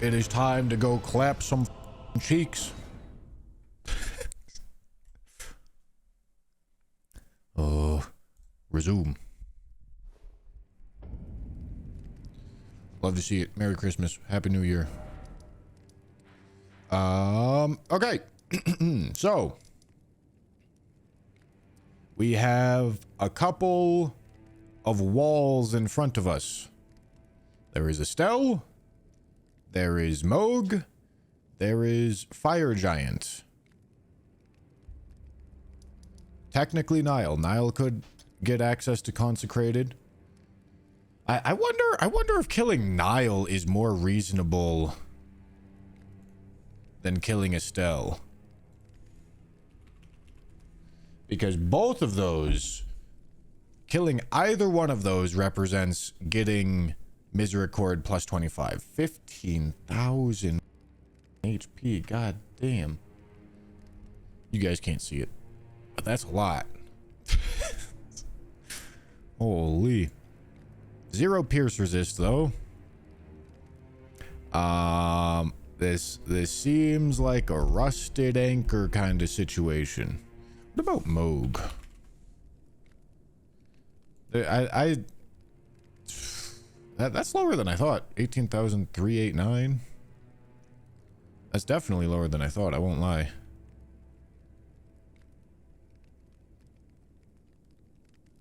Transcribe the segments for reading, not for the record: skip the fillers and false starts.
It is time to go clap some cheeks. Resume. Love to see it. Merry Christmas. Happy New Year. Okay. So we have a couple of walls in front of us. There is Estelle. There is Moog. There is Fire Giant. Technically Nile. Nile could get access to Consecrated. I wonder if killing Nile is more reasonable than killing Estelle. Because both of those, killing either one of those represents getting Misericord plus 25. 15,000 HP. God damn. You guys can't see it, but that's a lot. Holy. 0 pierce resist though. This seems like a rusted anchor kind of situation. What about Moog? That's lower than I thought. 18,389. That's definitely lower than I thought, I won't lie.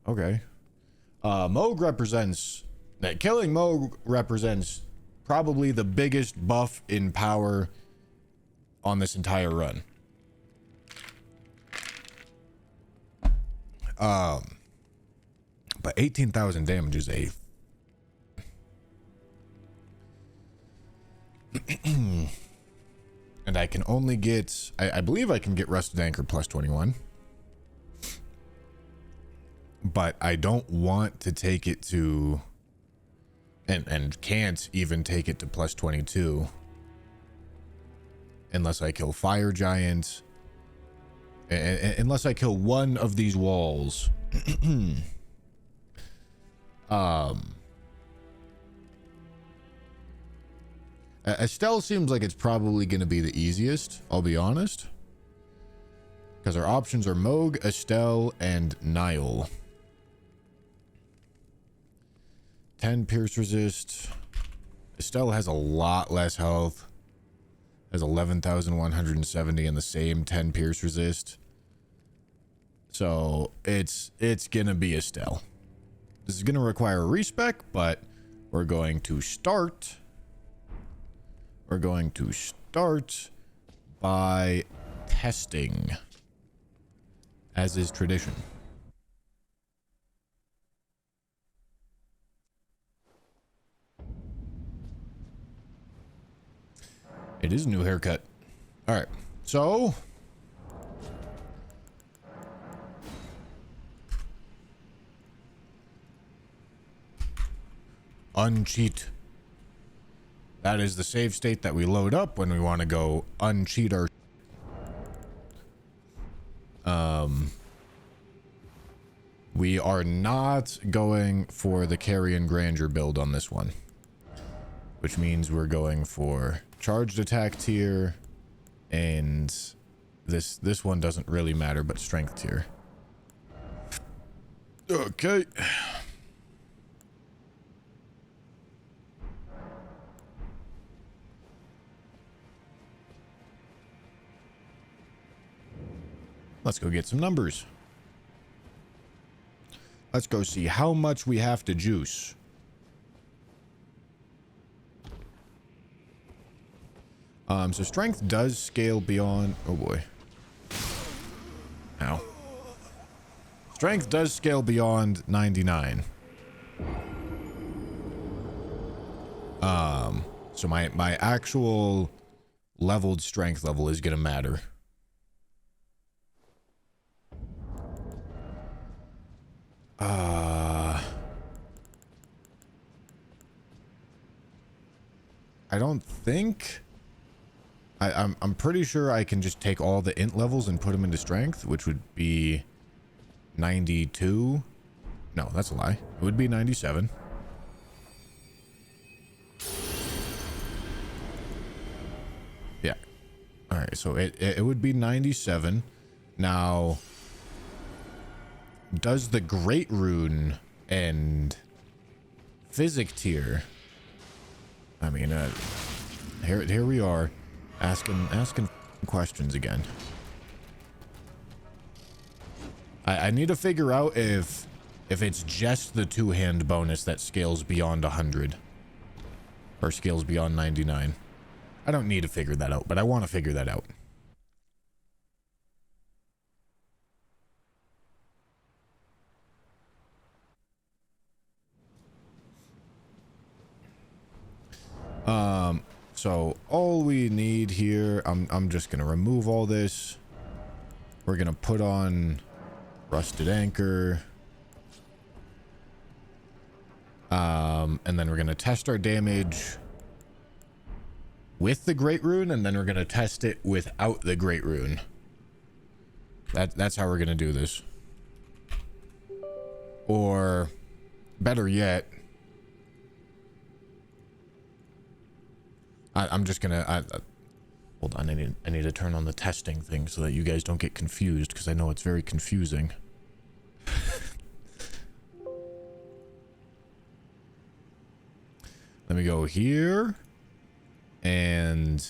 Okay. Moog represents that killing Moog represents probably the biggest buff in power on this entire run. But 18,000 damage is a and I can only get I believe I can get Rusted Anchor plus 21. But I don't want to take it to and can't even take it to plus 22 unless I kill Fire Giant, unless I kill one of these walls. Estelle seems like it's probably going to be the easiest, I'll be honest, because our options are Moog, Estelle, and Nile. 10 pierce resist. Estelle has a lot less health. Has 11,170 and the same 10 pierce resist. So it's gonna be Estelle. This is gonna require a respec, but we're going to start. We're going to start by testing, as is tradition. It is a new haircut. All right, so uncheat. That is the save state that we load up when we want to go uncheat our we are not going for the Carrion Grandeur build on this one, which means we're going for charged attack tier, and this one doesn't really matter, but strength tier. Okay. Let's go get some numbers. Let's go see how much we have to juice. So strength does scale beyond... Oh boy. Ow. Strength does scale beyond 99. So my actual leveled strength level is gonna matter. I don't think... I'm pretty sure I can just take all the int levels and put them into strength, which would be 92. No, that's a lie. It would be 97. Yeah. All right, so it would be 97. Now, does the Great Rune and Physic tier? I mean, here we are, asking questions again. I need to figure out if it's just the two-hand bonus that scales beyond 100 or scales beyond 99. I don't need to figure that out, but I want to figure that out. So all we need here, I'm just gonna remove all this. We're gonna put on Rusted Anchor. And then we're gonna test our damage with the Great Rune, and then we're gonna test it without the Great Rune. That's how we're gonna do this. Or better yet, I'm just gonna hold on. I need to turn on the testing thing so that you guys don't get confused, because I know it's very confusing. Let me go here, and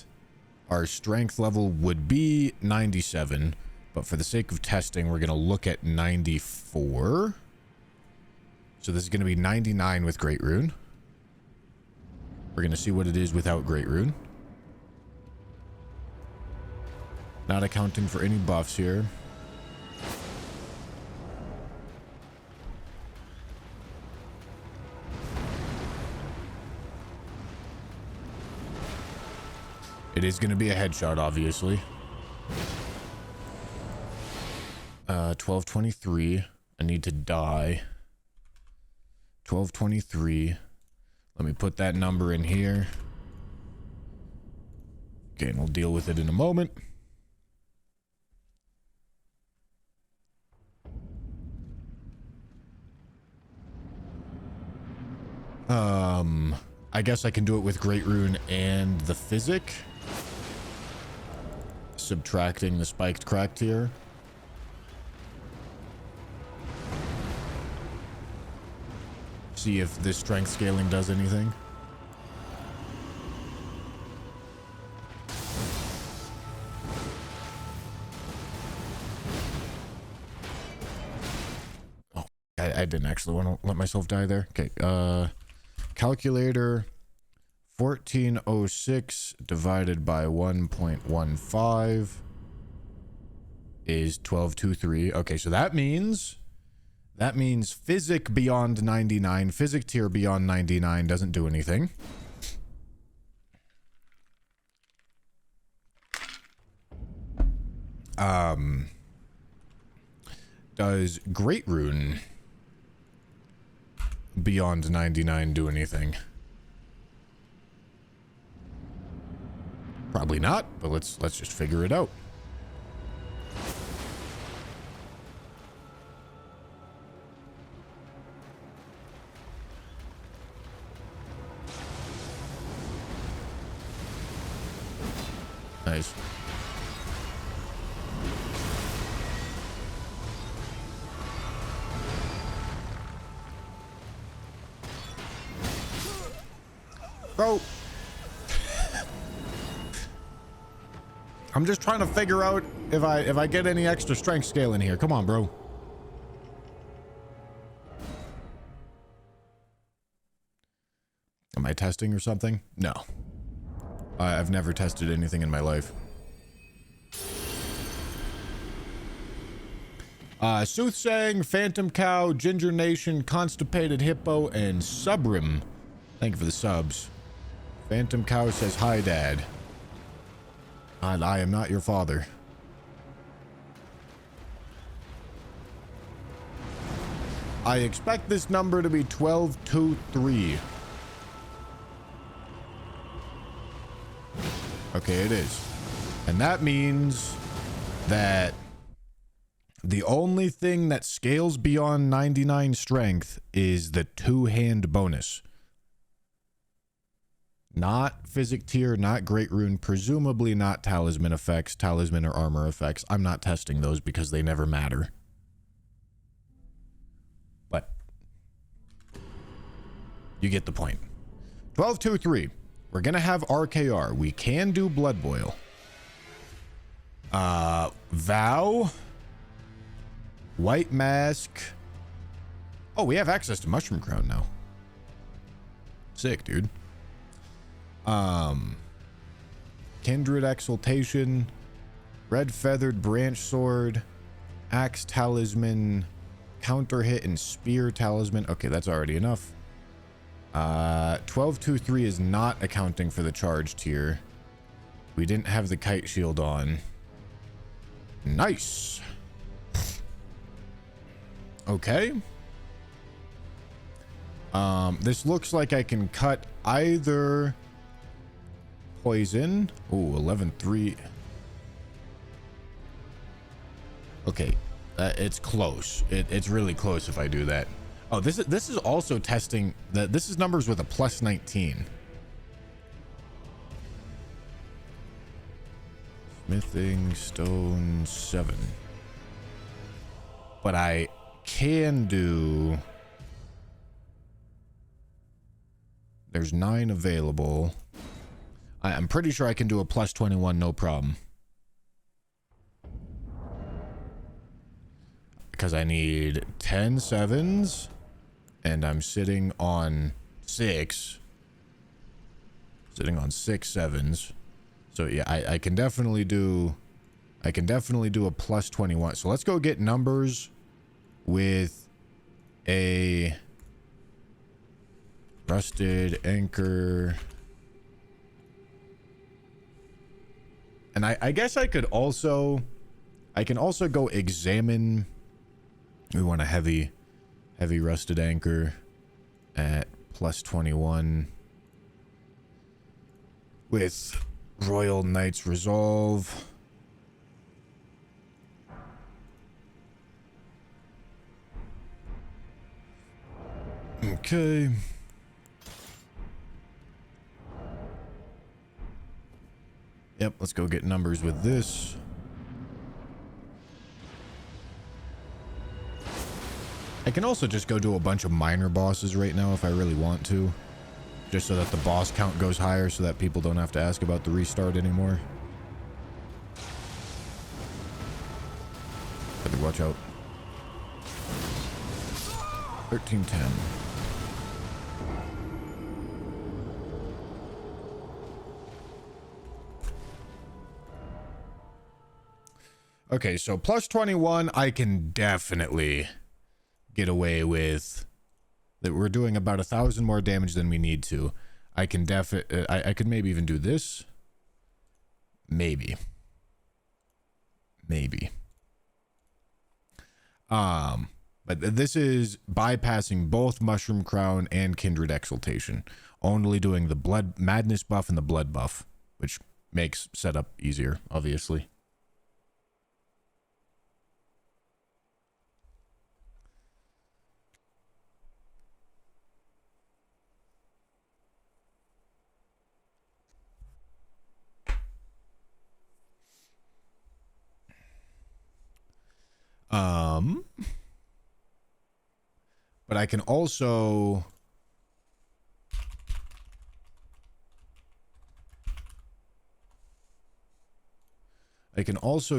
our strength level would be 97, but for the sake of testing, we're gonna look at 94. So this is gonna be 99 with Great Rune. We're gonna see what it is without Great Rune. Not accounting for any buffs here. It is going to be a headshot, obviously. 1223. I need to die. 1223. Let me put that number in here. Okay, and we'll deal with it in a moment. I guess I can do it with Great Rune and the Physic. Subtracting the spiked crack tier. See if this strength scaling does anything. Oh, I didn't actually want to let myself die there. Okay, calculator. 1406 divided by 1.15 is 1223. Okay, so that means Physic beyond 99, Physic tier beyond 99 doesn't do anything. Does Great Rune beyond 99 do anything? Probably not, but let's just figure it out. Nice. Bro. I'm just trying to figure out if I get any extra strength scale in here. Come on, bro. Am I testing or something? No. I've never tested anything in my life. Soothsaying, Phantom Cow, Ginger Nation, Constipated Hippo, and Subrim. Thank you for the subs. Phantom Cow says, hi, Dad. I am not your father. I expect this number to be 1223. Okay, it is. And that means that the only thing that scales beyond 99 strength is the two-hand bonus. Not physic tier, not great rune, presumably not talisman effects, talisman or armor effects. I'm not testing those because they never matter. But you get the point. 1223. We're gonna have RKR. We can do Blood Boil. Vow. White Mask. Oh, we have access to Mushroom Crown now. Sick, dude. Kindred Exaltation, Red Feathered Branch Sword, Axe Talisman, Counter Hit and Spear Talisman. Okay, that's already enough. 1223 is not accounting for the charge tier. We didn't have the Kite Shield on. Nice. Okay. This looks like I can cut either poison. Ooh, 11-3. Okay, it's close. It's really close if I do that. Oh, this is also testing that. This is numbers with a plus 19. Smithing stone 7. But I can do. There's 9 available. I'm pretty sure I can do a plus 21, no problem. Because I need 10 7s, and I'm sitting on 6. Sitting on 6 7s. So yeah, I can definitely do. I can definitely do a plus 21. So let's go get numbers with a rusted anchor. And I guess I could also, I can also go examine. We want a heavy rusted anchor at plus 21 with Royal Knight's Resolve. Okay. Yep, let's go get numbers with this. I can also just go do a bunch of minor bosses right now if I really want to. Just so that the boss count goes higher so that people don't have to ask about the restart anymore. Better watch out. 1310. Okay, so plus 21, I can definitely get away with that. We're doing about 1,000 more damage than we need to. I can I could maybe even do this. Maybe. But this is bypassing both Mushroom Crown and Kindred Exaltation. Only doing the Blood Madness buff and the Blood buff, which makes setup easier, obviously. But I can also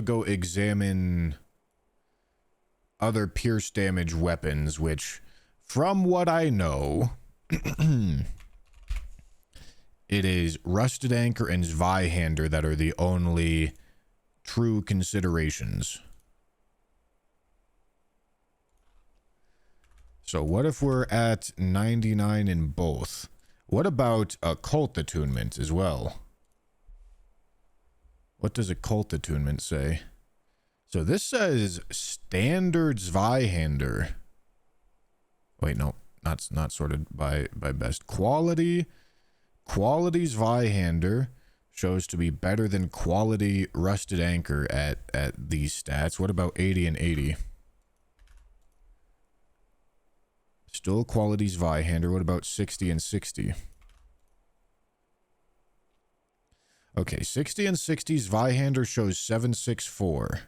go examine other pierce damage weapons, which from what I know it is Rusted Anchor and Zweihander that are the only true considerations. So what if we're at 99 in both? What about occult attunement as well? What does occult attunement say? So this says standard Zweihander. Wait, no, not sorted by best. Quality Zweihander shows to be better than quality Rusted Anchor at these stats. What about 80 and 80? Still quality Zweihander. What about 60 and 60? Okay, 60 and 60, Zweihander shows 764.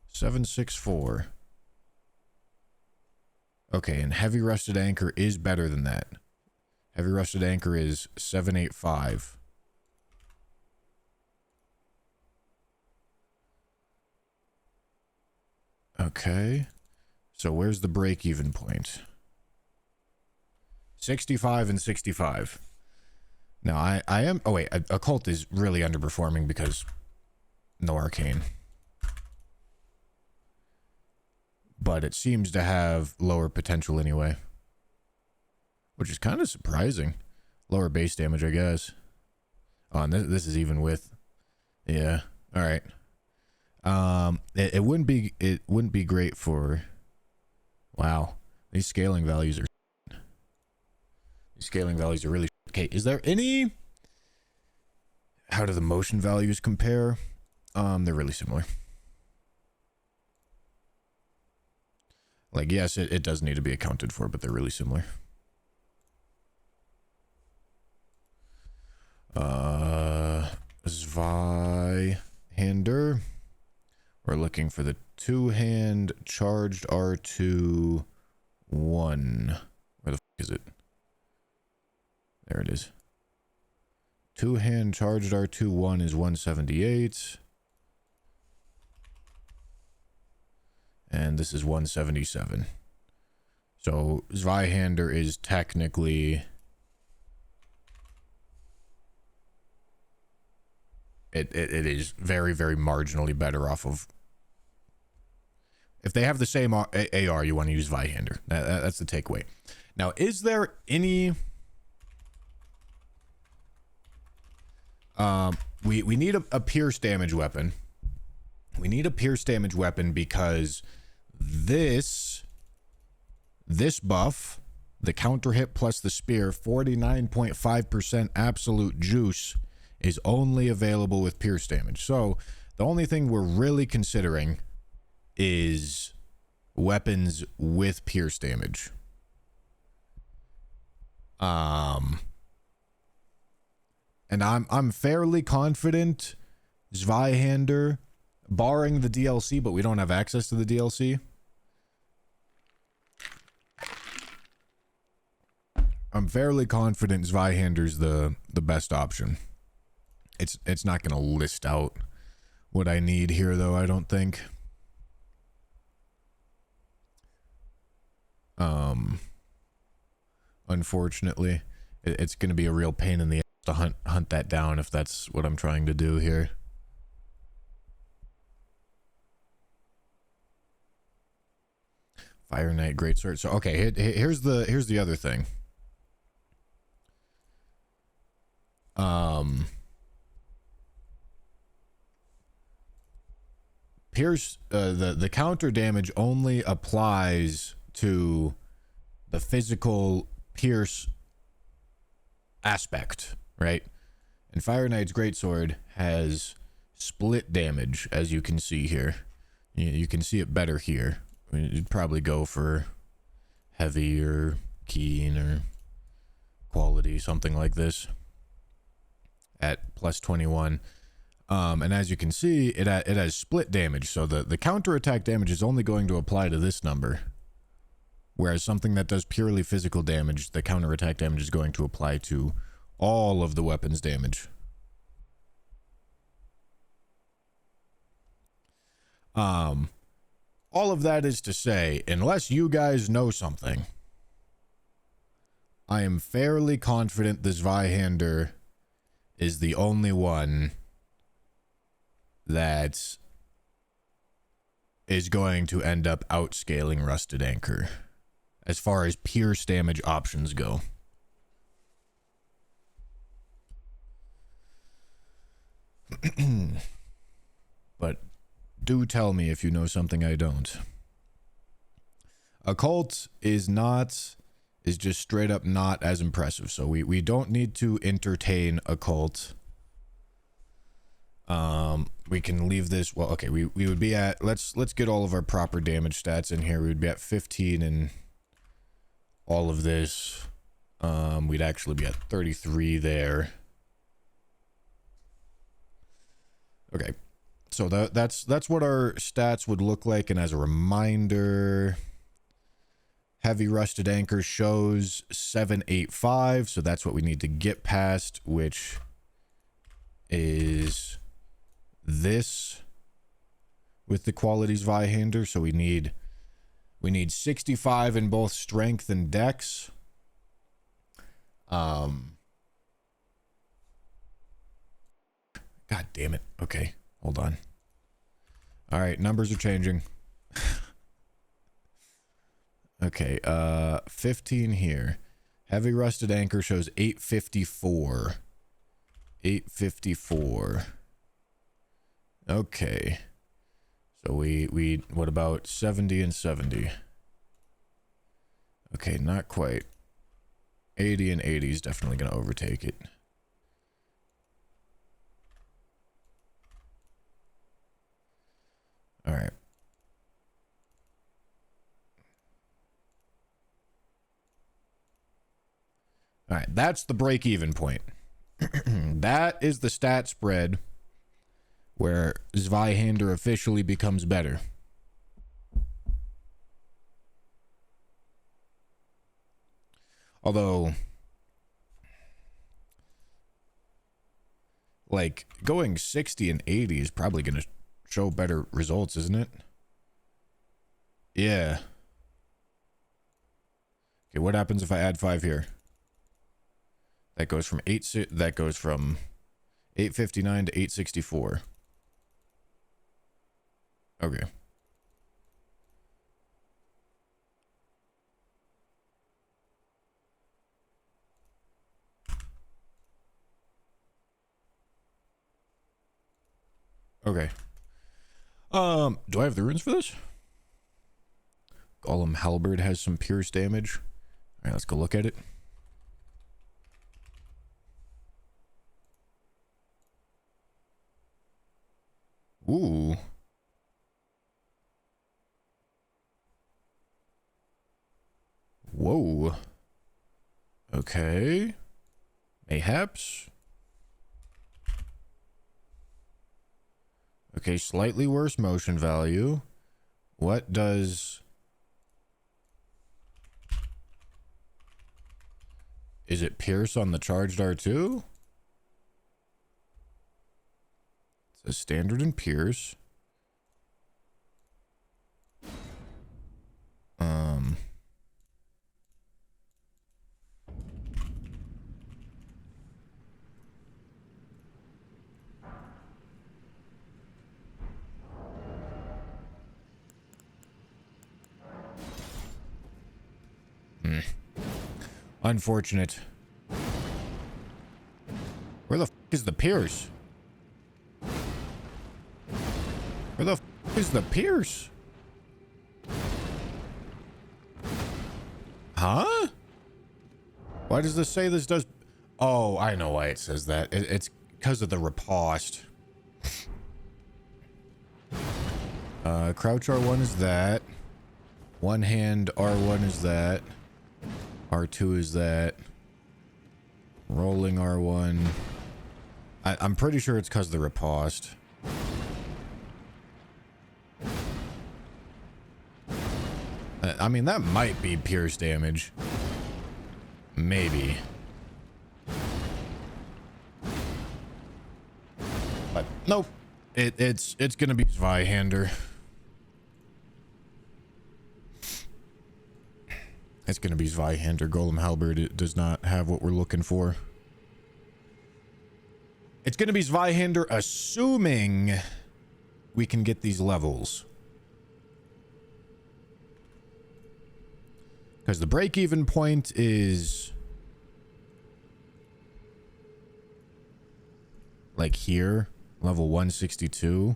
764. Okay, and Heavy Rusted Anchor is better than that. Heavy Rusted Anchor is 785. Okay. So where's the break-even point? 65 and 65. Now, I am... Oh, wait. Occult is really underperforming because no arcane. But it seems to have lower potential anyway. Which is kind of surprising. Lower base damage, I guess. Oh, and this is even with... Yeah. All right. It wouldn't be great for... Wow. These scaling values are... These scaling values are really... Okay, is there any... How do the motion values compare? They're really similar. Like, yes, it does need to be accounted for, but they're really similar. Zweihander. We're looking for the two-hand charged R2 1. Where the fuck is it? There it is. Two-hand charged R2 1 is 178. And this is 177. So Zweihander is technically... It is very, very marginally better off of... If they have the same AR, you want to use Zweihander. That's the takeaway. Now, is there any... We need a pierce damage weapon. We need a pierce damage weapon because this buff, the counter hit plus the spear, 49.5% absolute juice, is only available with pierce damage. So the only thing we're really considering is weapons with pierce damage. And I'm fairly confident Zweihander, barring the DLC, but we don't have access to the DLC. I'm fairly confident Zweihander's the best option. It's not going to list out what I need here, though, I don't think. Unfortunately, it's going to be a real pain in the ass to hunt that down if that's what I'm trying to do here. Fire Knight Greatsword. So okay, here's the other thing. Pierce, the counter damage only applies to the physical pierce aspect, right? And Fire Knight's Greatsword has split damage, as you can see here. You can see it better here. I mean, you'd probably go for heavy or keen or quality, something like this, at plus 21. And as you can see, it has split damage, so the counterattack damage is only going to apply to this number. Whereas something that does purely physical damage, the counterattack damage is going to apply to all of the weapon's damage. All of that is to say, unless you guys know something, I am fairly confident the Zweihander is the only one that is going to end up outscaling Rusted Anchor as far as pierce damage options go. But do tell me if you know something I don't. Occult is just straight up not as impressive, so we don't need to entertain Occult. We can leave this. Well, okay, we would be at, let's get all of our proper damage stats in here. We would be at 15 and all of this. We'd actually be at 33 there. Okay. So that's what our stats would look like. And as a reminder, Heavy Rusted Anchor shows 785. So that's what we need to get past, which is this with the qualities Zweihander. So we need 65 in both strength and dex. God damn it. Okay, hold on. All right, numbers are changing. Okay, 15 here. Heavy Rusted Anchor shows 854. 854. Okay. So we what about 70 and 70? Okay, not quite. 80 and 80 is definitely going to overtake it. All right. All right, that's the break-even point. That is the stat spread where Zweihander officially becomes better. Although, like, going 60 and 80 is probably going to show better results, isn't it? Yeah. Okay, what happens if I add 5 here? That goes from 859 to 864. Okay. Okay. Do I have the runes for this? Golem Halberd has some pierce damage. All right, let's go look at it. Ooh. Whoa. Okay. Mayhaps. Okay, slightly worse motion value. What does... Is it Pierce on the charged R2? It says standard and Pierce. Unfortunate. Where the f is the Pierce? Where the f is the Pierce? Huh? Why does this say this does... Oh, I know why it says that. It's because of the riposte. Crouch R1 is that. One hand R1 is that. R2 is that. Rolling R1. I'm pretty sure it's because of the riposte. I mean, that might be pierce damage. Maybe. But nope. It's gonna be Zweihander. It's gonna be Zweihander. Golem Halberd, it does not have what we're looking for. It's gonna be Zweihander, assuming we can get these levels. Because the break-even point is... like here. Level 162.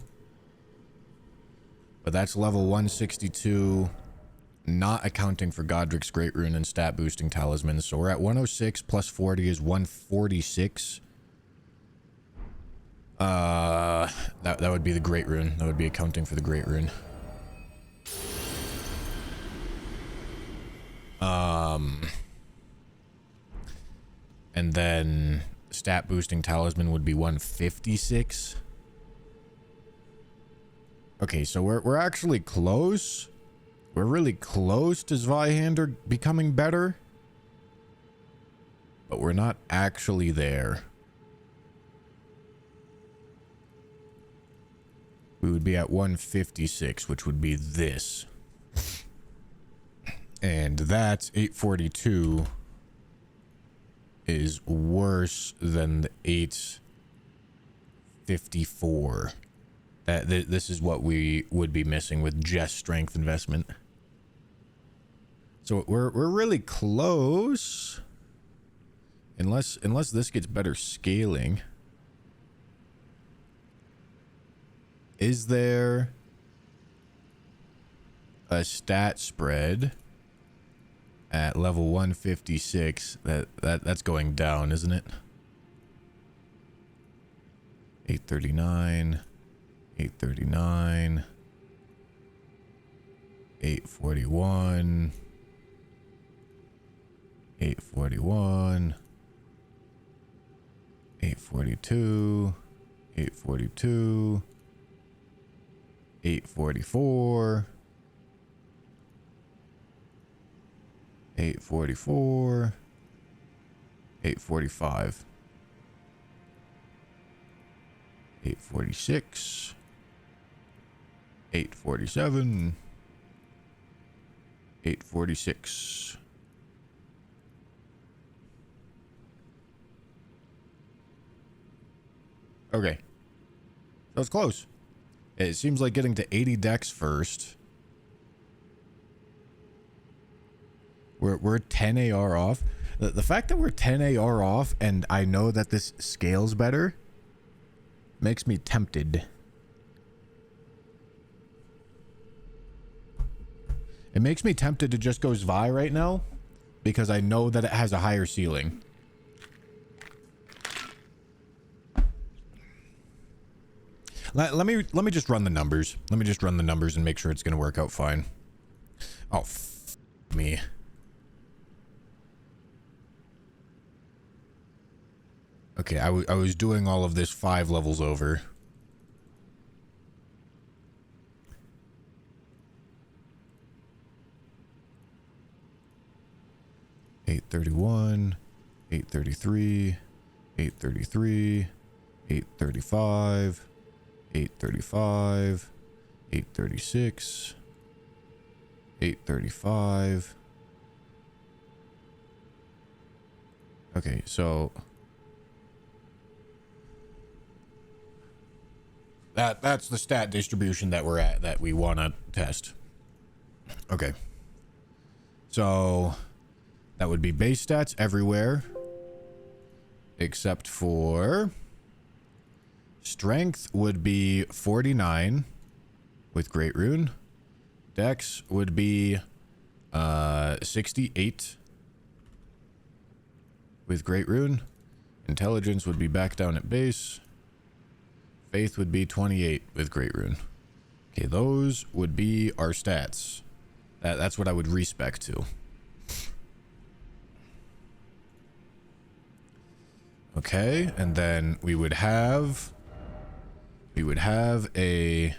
But that's level 162... not accounting for Godric's Great Rune and stat boosting talismans. So we're at 106 plus 40 is 146. That would be the Great Rune. That would be accounting for the Great Rune. And then stat boosting talisman would be 156. Okay, so we're actually close. We're really close to Zweihander becoming better. But we're not actually there. We would be at 156, which would be this. And that 842 is worse than the 854. This is what we would be missing with just strength investment. So we're really close. Unless this gets better scaling. Is there a stat spread at level 156? That's going down, isn't it? 839, 839, 841, 841, 842, 842, 844, 844, 845, 846, 847, 846. Okay. So it's close. It seems like getting to 80 decks first. We're 10 AR off. The fact that we're 10 AR off and I know that this scales better makes me tempted. It makes me tempted to just go Zwei right now because I know that it has a higher ceiling. Let me just run the numbers. Let me just run the numbers and make sure it's going to work out fine. Oh, me. Okay, I was doing all of this 5 levels over. $831, $833, $833, $835, $835, $836, $835. Okay, so that's the stat distribution that we're at that we want to test. Okay. So that would be base stats everywhere except for strength would be 49 with Great Rune. Dex would be 68 with Great Rune. Intelligence would be back down at base. Faith would be 28 with Great Rune. Okay, those would be our stats. That's what I would respec to. Okay, and then we would have a,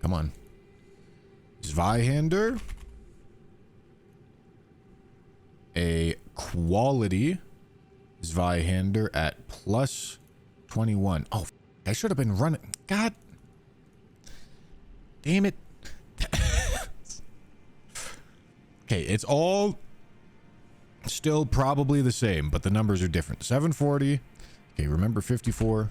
come on, Zweihander, a quality Zweihander at plus 21. Oh, I should have been running. God damn it. Okay, it's all still probably the same, but the numbers are different. 740. Okay, remember 54.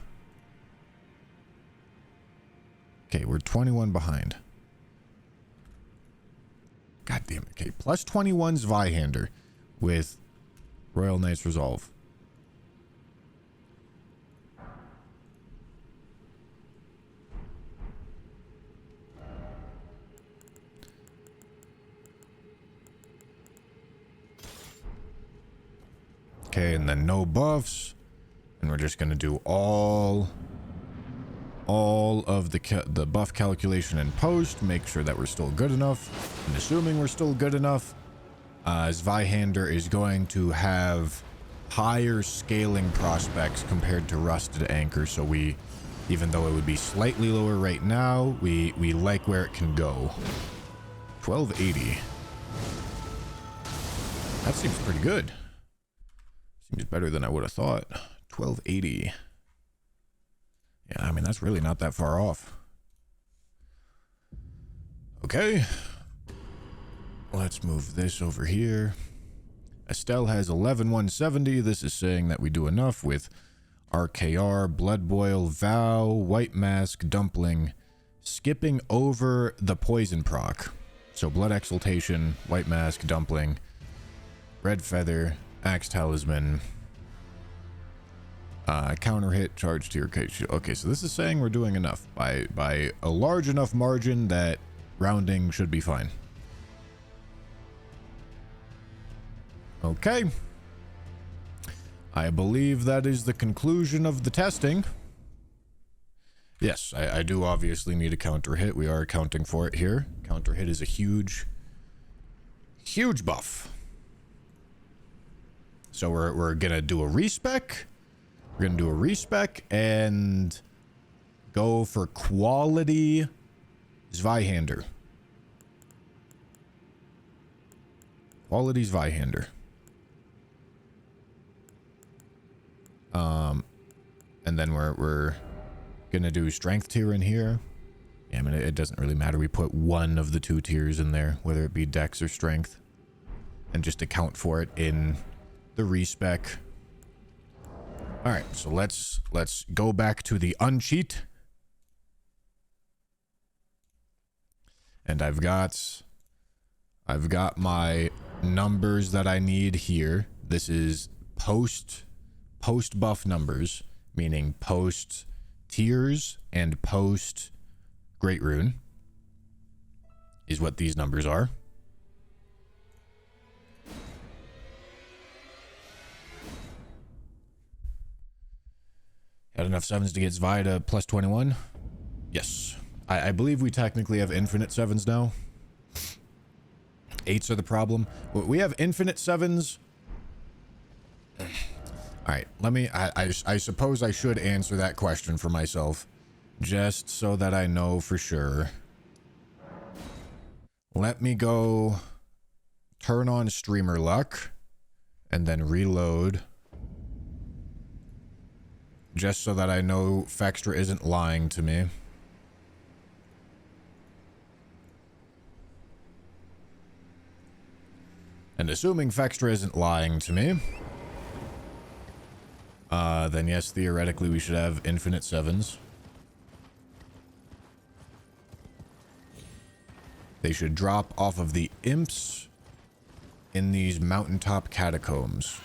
Okay, we're 21 behind. God damn it. Okay, plus 21 Zweihander with Royal Knight's Resolve. Okay, and then no buffs. And we're just going to do all of the buff calculation in post. Make sure that we're still good enough. And assuming we're still good enough, Zweihander is going to have higher scaling prospects compared to Rusted Anchor, so we, even though it would be slightly lower right now, we like where it can go. 1280. That seems pretty good. Seems better than I would have thought. 1280. Yeah, I mean, that's really not that far off. Okay. Let's move this over here. Estelle has 11,170. This is saying that we do enough with RKR, Blood Boil, Vow, White Mask, Dumpling, skipping over the Poison proc. So Blood Exaltation, White Mask, Dumpling, Red Feather, Axe Talisman, counter hit, charge to your cage. Okay, so this is saying we're doing enough by a large enough margin that rounding should be fine. Okay. I believe that is the conclusion of the testing. Yes, I do obviously need a counter hit. We are accounting for it here. Counter hit is a huge buff. So we're gonna do a respec. We're gonna do a respec and go for quality Zweihander. Quality Zweihander. And then we're gonna do strength tier in here. Yeah, I mean, it doesn't really matter. We put one of the two tiers in there, whether it be dex or strength, and just account for it in the respec. All right, so let's go back to the uncheat. And I've got my numbers that I need here. This is post buff numbers, meaning post tiers and post Great Rune is what these numbers are. Had enough sevens to get Zwei to plus 21? Yes. I believe we technically have infinite sevens now. Eights are the problem. We have infinite sevens. All right, let me, I suppose I should answer that question for myself, just so that I know for sure. Let me go turn on streamer luck and then reload, just so that I know Fextra isn't lying to me. And assuming Fextra isn't lying to me, then yes, theoretically we should have infinite sevens. They should drop off of the imps in these mountaintop catacombs.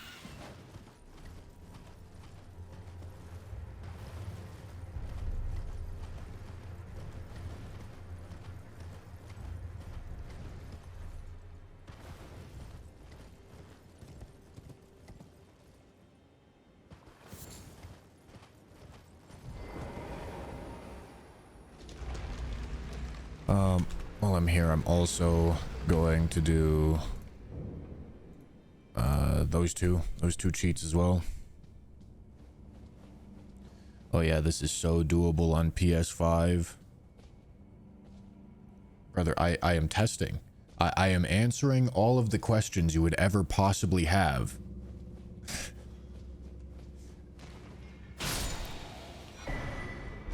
While I'm here, I'm also going to do those two cheats as well. Oh yeah, this is so doable on PS5. Brother, I am testing. I am answering all of the questions you would ever possibly have.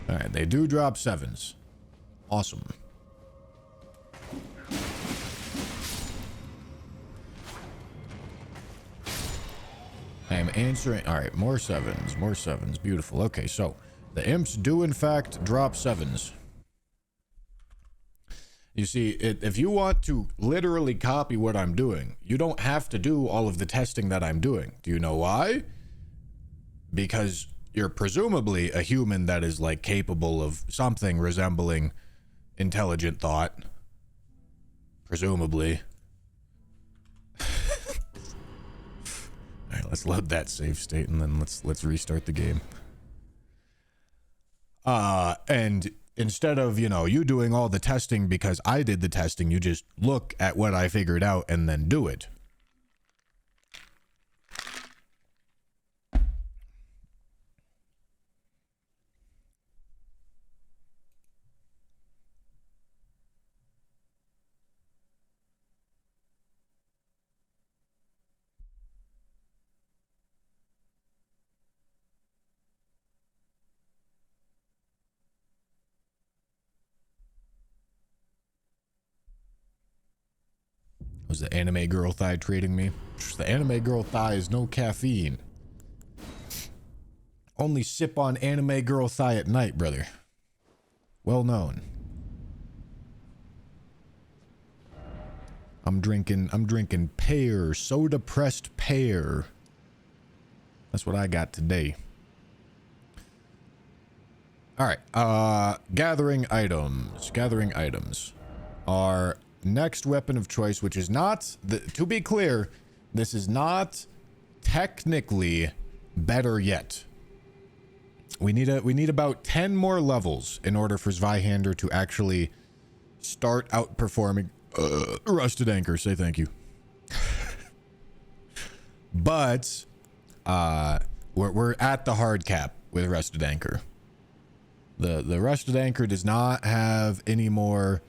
Alright, they do drop sevens. Awesome. I am answering. All right, more sevens, more sevens. Beautiful. Okay, so the imps do in fact drop sevens. You see, if you want to literally copy what I'm doing, you don't have to do all of the testing that I'm doing. Do you know why? Because you're presumably a human that is like capable of something resembling intelligent thought. Presumably. All right, let's load that save state and then let's restart the game. And instead of, you know, you doing all the testing because I did the testing, you just look at what I figured out and then do it. Was the anime girl thigh treating me? The anime girl thigh is no caffeine. Only sip on anime girl thigh at night, brother. Well known. I'm drinking pear, soda pressed pear. That's what I got today. All right, gathering items. Gathering items. Our next weapon of choice, which is not, to be clear, this is not technically better yet. We need about 10 more levels in order for Zweihander to actually start outperforming Rusted Anchor. Say thank you. But we're at the hard cap with Rusted Anchor. The Rusted Anchor does not have any more.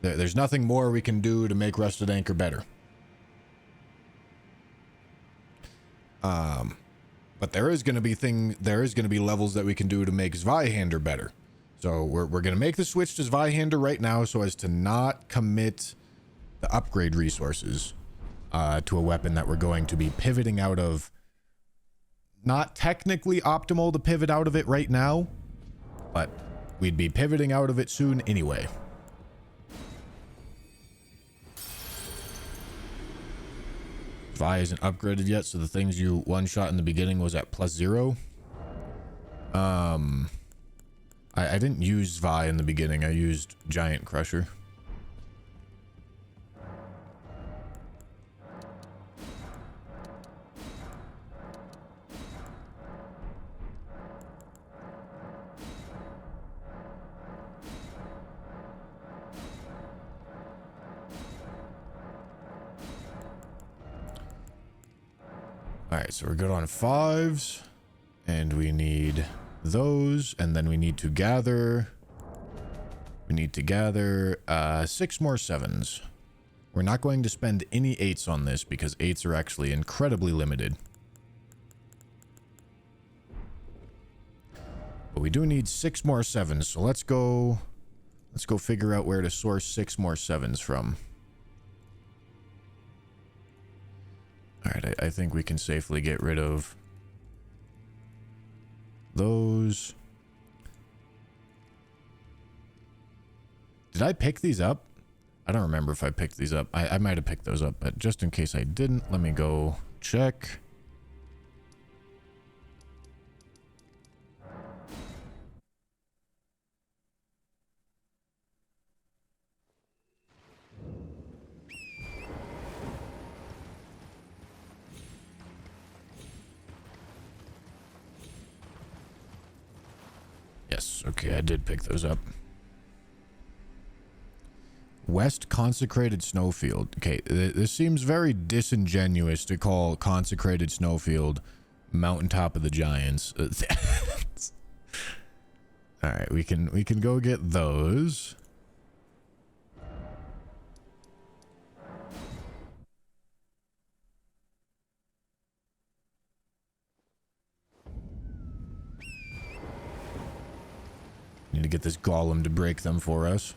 There's nothing more we can do to make Rusted Anchor better. But there is going to be levels that we can do to make Zweihander better. So we're going to make the switch to Zweihander right now so as to not commit the upgrade resources to a weapon that we're going to be pivoting out of. Not technically optimal to pivot out of it right now, but we'd be pivoting out of it soon anyway. Vi isn't upgraded yet, so the things you one-shot in the beginning was at +0. I didn't use Vi in the beginning. I used Giant Crusher. Alright, so we're good on 5s. And we need those. And then we need to gather... We need to gather 6 more 7s. We're not going to spend any 8s on this because 8s are actually incredibly limited. But we do need 6 more 7s, so let's go figure out where to source 6 more 7s from. Alright, I think we can safely get rid of those. Did I pick these up? I don't remember if I picked these up. I might have picked those up, but just in case I didn't, let me go check. Yes, okay, I did pick those up. West Consecrated Snowfield. Okay, this seems very disingenuous to call Consecrated Snowfield Mountaintop of the Giants. Alright, we can go get those. Need to get this golem to break them for us.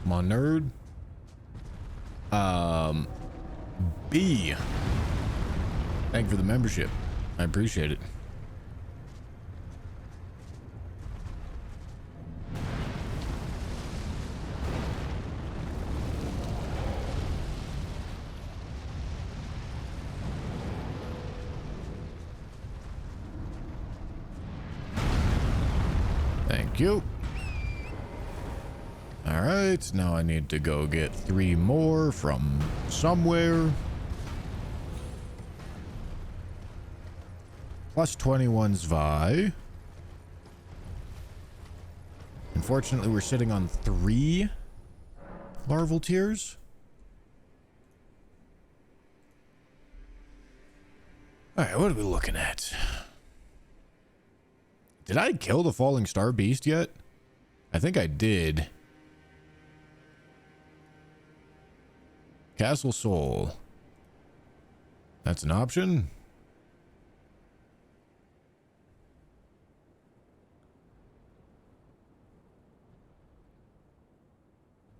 Come on, nerd. B. Thank you for the membership. I appreciate it. Thank you. All right, now I need to go get 3 more from somewhere. Plus 21 Zwei. Unfortunately, we're sitting on 3 larval tiers. All right, what are we looking at? Did I kill the falling star beast yet? I think I did. Castle Soul. That's an option.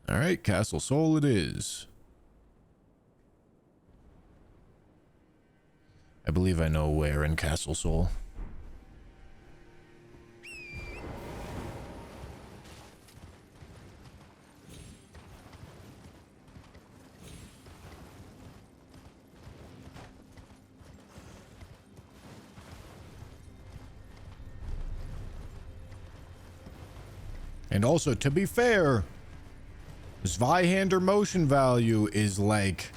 All right, Castle Soul it is. I believe I know where in Castle Soul. And also, to be fair, Zweihander motion value is like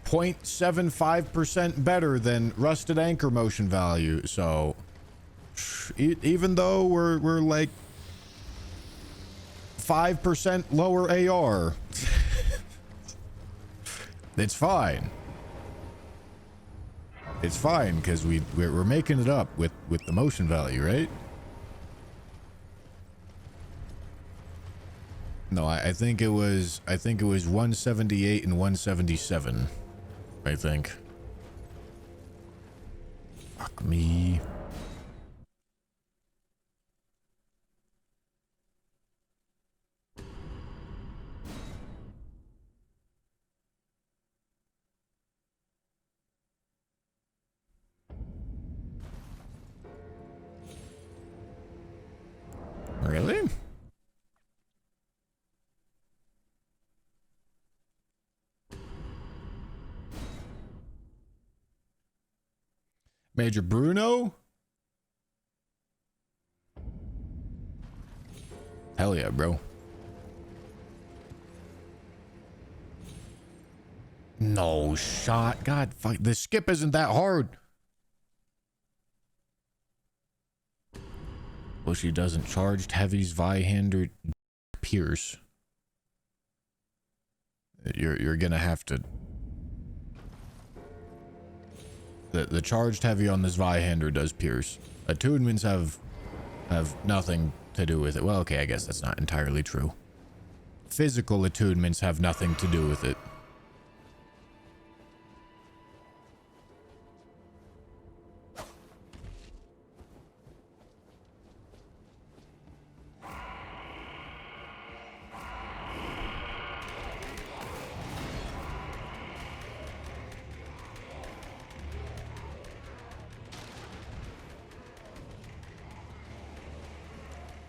0.75% better than Rusted Anchor motion value. So, even though we're like 5% lower AR, it's fine. It's fine because we're making it up with the motion value, right? No, I think it was 178 and 177. I think. Fuck me. Really? Major Bruno? Hell yeah, bro. No shot. God, fuck. The skip isn't that hard. Well, she doesn't. Charged heavies, Zweihander, pierce. You're gonna have to. The charged heavy on the Zweihander does pierce. Attunements have nothing to do with it. Well, okay, I guess that's not entirely true. Physical attunements have nothing to do with it.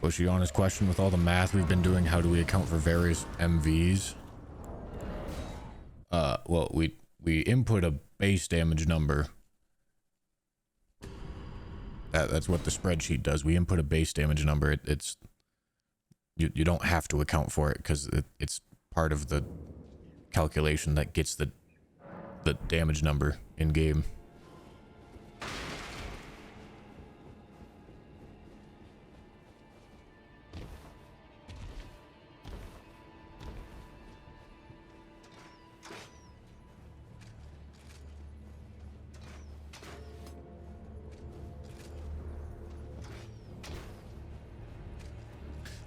Oceana's question, with all the math we've been doing, how do we account for various MVs? Well, we input a base damage number. That's what the spreadsheet does. We input a base damage number. You don't have to account for it because it's part of the calculation that gets the damage number in game.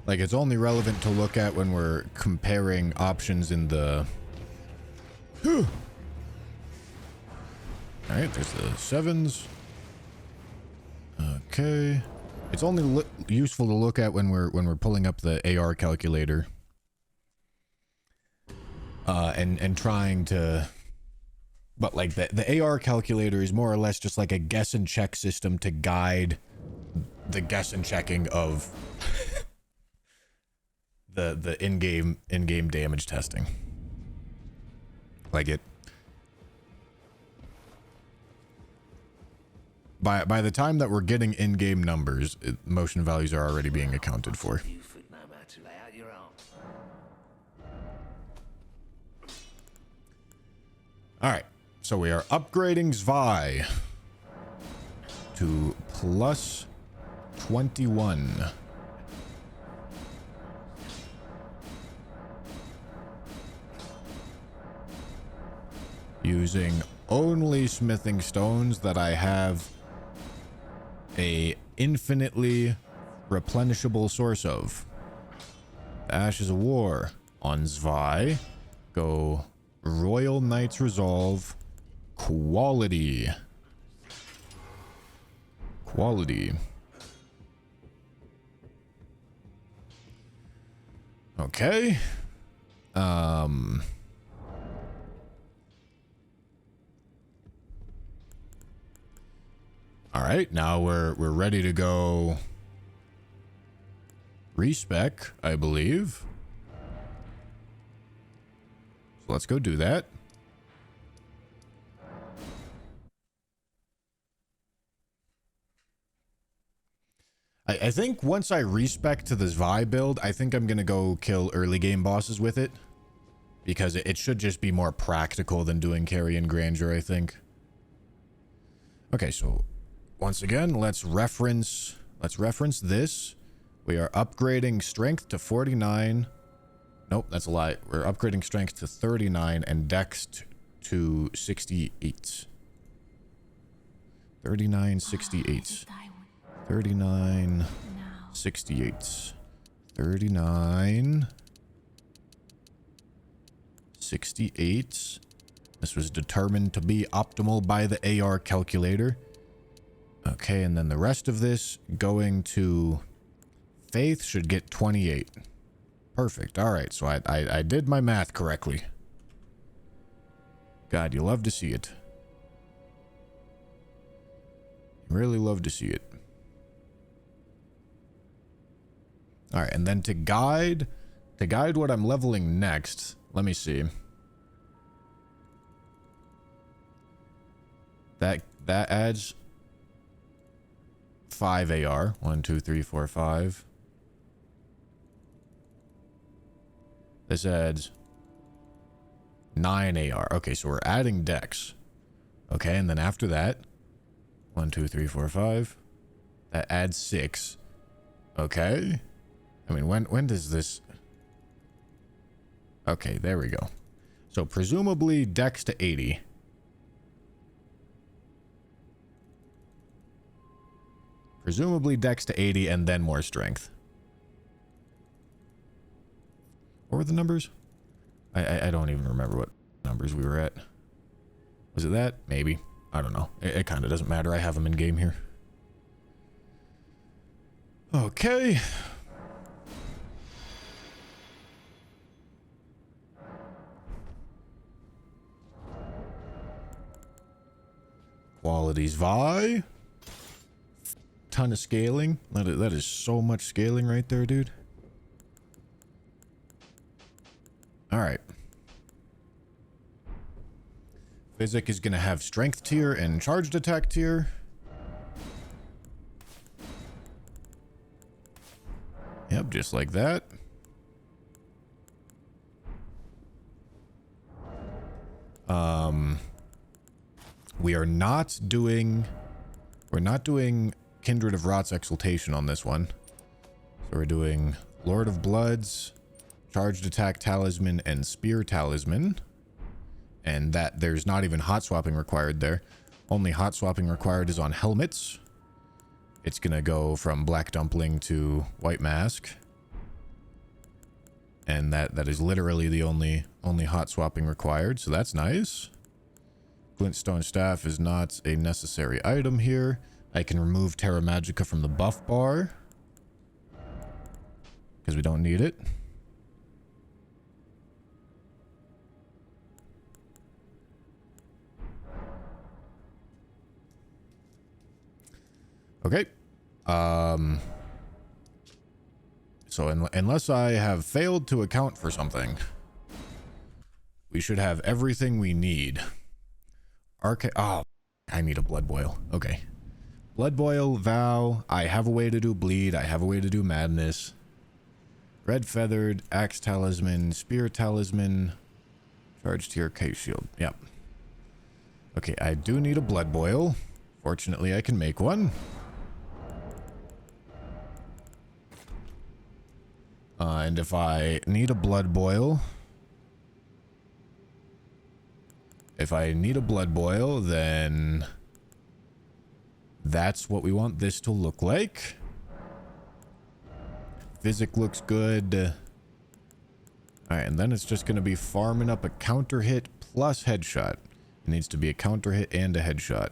Like, it's only relevant to look at when we're comparing options in the... Alright, there's the 7s. Okay. It's only useful to look at when we're pulling up the AR calculator. And trying to... But, like, the AR calculator is more or less just like a guess and check system to guide the guess and checking of... the in-game damage testing. Like it by the time that we're getting in-game numbers, motion values are already being accounted for. Alright, so we are upgrading Zwei to plus 21. Using only smithing stones that I have a infinitely replenishable source of. The Ashes of War on Zwei. Go Royal Knights Resolve. Quality. Quality. Okay. All right, now we're ready to go respec, I believe. So let's go do that. I think once I respec to this Vi build, I think I'm gonna go kill early game bosses with it. Because it should just be more practical than doing carry and grandeur, I think. Okay, so once again, let's reference this. We are upgrading strength to 49. Nope, that's a lie. We're upgrading strength to 39 and dex to 68. 39, 68. 39, 68. 39, 68. This was determined to be optimal by the AR calculator. Okay, and then the rest of this going to Faith should get 28. Perfect. All right, so I did my math correctly. God, you love to see it. You really love to see it. All right, and then to guide what I'm leveling next, let me see. That adds 5 AR. 1, 2, 3, 4, 5. This adds 9 AR. Okay, so we're adding dex. Okay, and then after that, 1, 2, 3, 4, 5. That adds 6. Okay. I mean, when does this... Okay, there we go. So presumably dex to 80. Presumably dex to 80 and then more strength. What were the numbers? I don't even remember what numbers we were at. Was it that? Maybe. I don't know. It kind of doesn't matter. I have them in game here. Okay. Qualities Vi. Ton of scaling. That is so much scaling right there, dude. All right. Physic is going to have strength tier and charged attack tier. Yep, just like that. We're not doing Kindred of Rot's Exaltation on this one. So we're doing Lord of Bloods, Charged Attack Talisman, and Spear Talisman. And that there's not even hot swapping required there. Only hot swapping required is on helmets. It's gonna go from Black Dumpling to White Mask. And that is literally the only hot swapping required, so that's nice. Glintstone Staff is not a necessary item here. I can remove Terra Magica from the buff bar. Because we don't need it. Okay. So unless I have failed to account for something, we should have everything we need. Oh, I need a Blood Boil. Okay. Blood Boil, Vow. I have a way to do Bleed. I have a way to do Madness. Red Feathered, Axe Talisman, Spear Talisman, Charged Tier, Case Shield. Yep. Okay, I do need a Blood Boil. Fortunately, I can make one. And if I need a Blood Boil... then that's what we want this to look like. Physic looks good. Alright, and then it's just going to be farming up a counter hit plus headshot. It needs to be a counter hit and a headshot.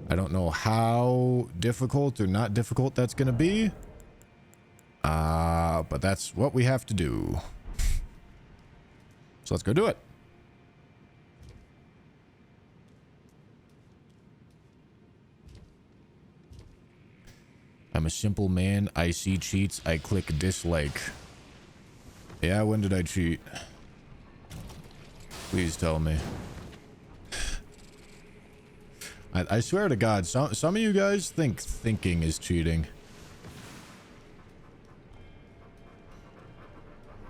I don't know how difficult or not difficult that's going to be. But that's what we have to do. So let's go do it. I'm a simple man. I see cheats. I click dislike. Yeah, when did I cheat? Please tell me. I swear to God, some of you guys think thinking is cheating.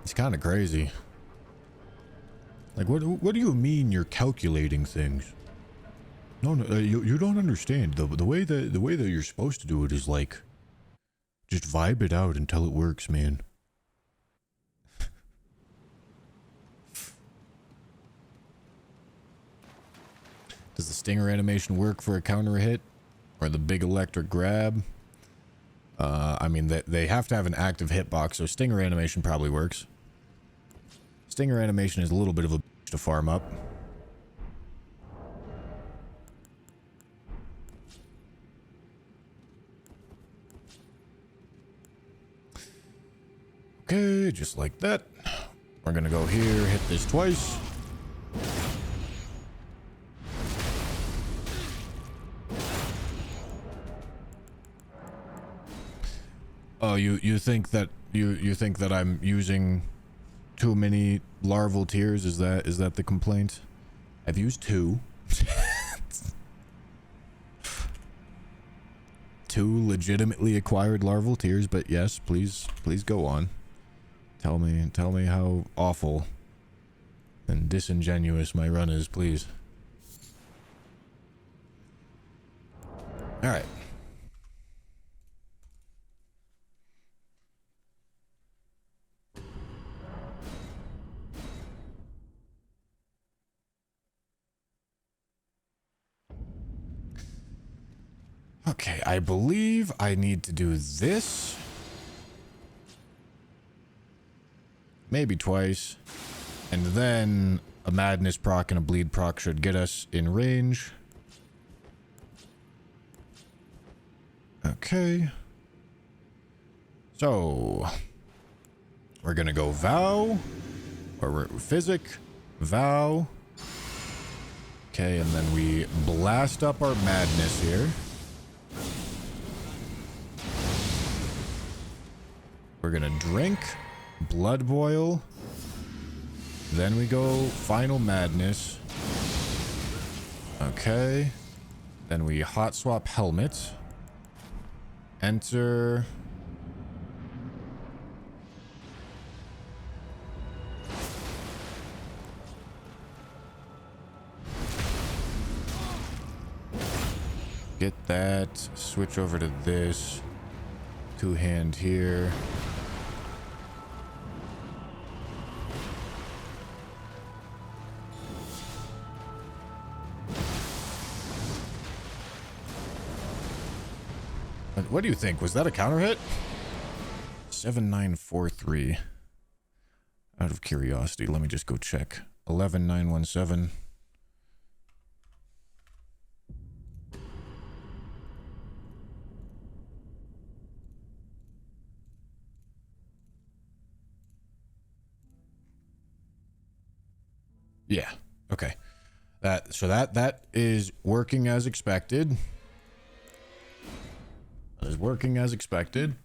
It's kind of crazy. Like, what do you mean you're calculating things? No, you don't understand. The way that you're supposed to do it is like, just vibe it out until it works, man. Does the stinger animation work for a counter hit? Or the big electric grab? I mean, they have to have an active hitbox, so stinger animation probably works. Stinger animation is a little bit of a bitch to farm up. Okay, just like that. We're gonna go here, hit this twice. Oh, you think that you think that I'm using too many larval tears? Is that the complaint? I've used 2. 2 legitimately acquired larval tears, but yes, please go on. Tell me how awful and disingenuous my run is, please. All right. Okay, I believe I need to do this. Maybe twice. And then a madness proc and a bleed proc should get us in range. Okay. So we're gonna go vow, or physic, vow. Okay, and then we blast up our madness here. We're gonna drink, blood boil. Then we go final madness. Okay. Then we hot swap helmet. Enter. Get that. Switch over to this. 2-hand here. What do you think? Was that a counter hit? 7943. Out of curiosity, let me just go check. 11917. Yeah. Okay. That is working as expected. That is working as expected.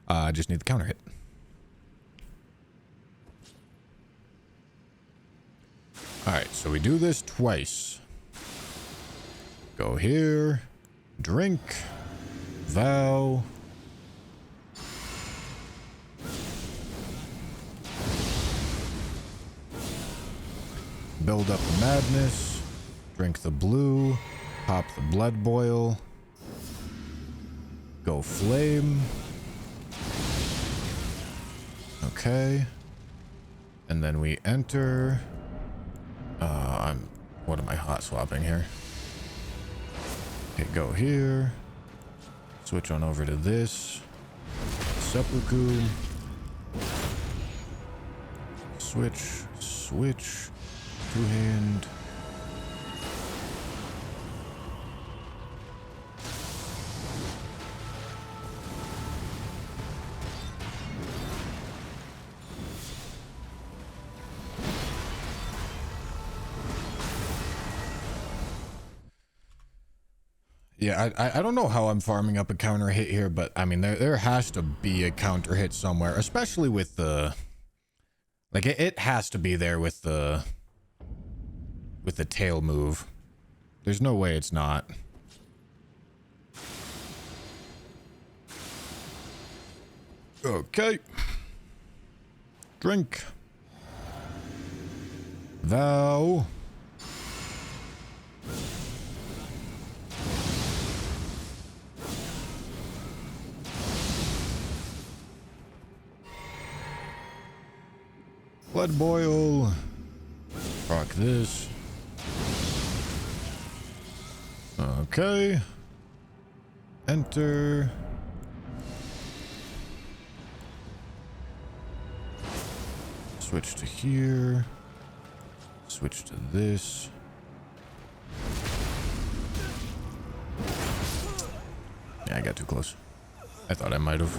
I just need the counter hit. Alright, so we do this twice. Go here. Drink. Vow. Build up the madness. Drink the blue. Pop the blood boil. Go flame. Okay. And then we enter. What am I hot swapping here? Okay, go here. Switch on over to this. Seppuku. Switch. Two-hand. Yeah, I don't know how I'm farming up a counter hit here, but I mean there has to be a counter hit somewhere, especially with the like it has to be there with the tail move. There's no way it's not. Okay. Drink. Vow. Blood boil. Rock this. Okay. Enter. Switch to here. Switch to this. Yeah, I got too close. I thought I might have.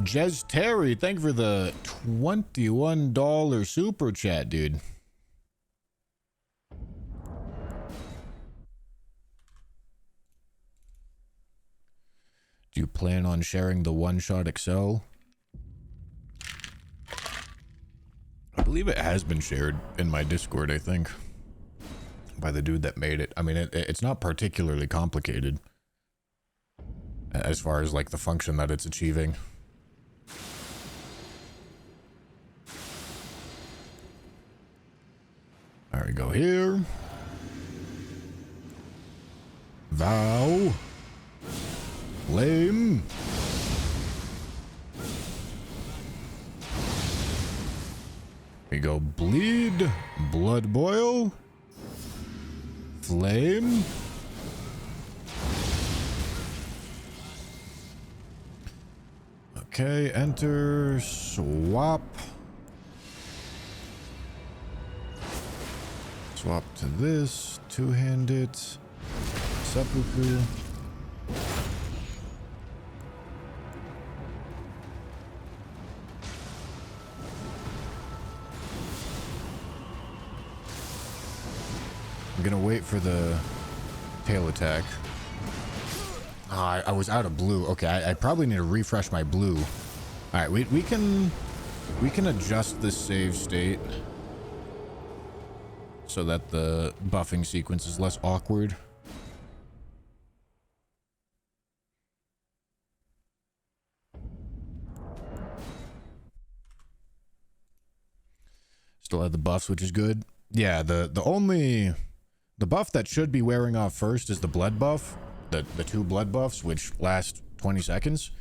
Jez Terry, thank you for the $21 super chat, dude. Do you plan on sharing the one-shot Excel? I believe it has been shared in my Discord, I think. By the dude that made it. I mean, it's not particularly complicated. As far as, like, the function that it's achieving. There we go here. Vow. Flame. We go bleed. Blood boil. Flame. Okay, enter. Swap. Swap to this. Two-handed. Seppuku. I'm gonna wait for the tail attack. I was out of blue. Okay, I probably need to refresh my blue. All right, we can adjust the save state so that the buffing sequence is less awkward. Still have the buffs, which is good. Yeah, the buff that should be wearing off first is the blood buff. The two blood buffs, which last 20 seconds.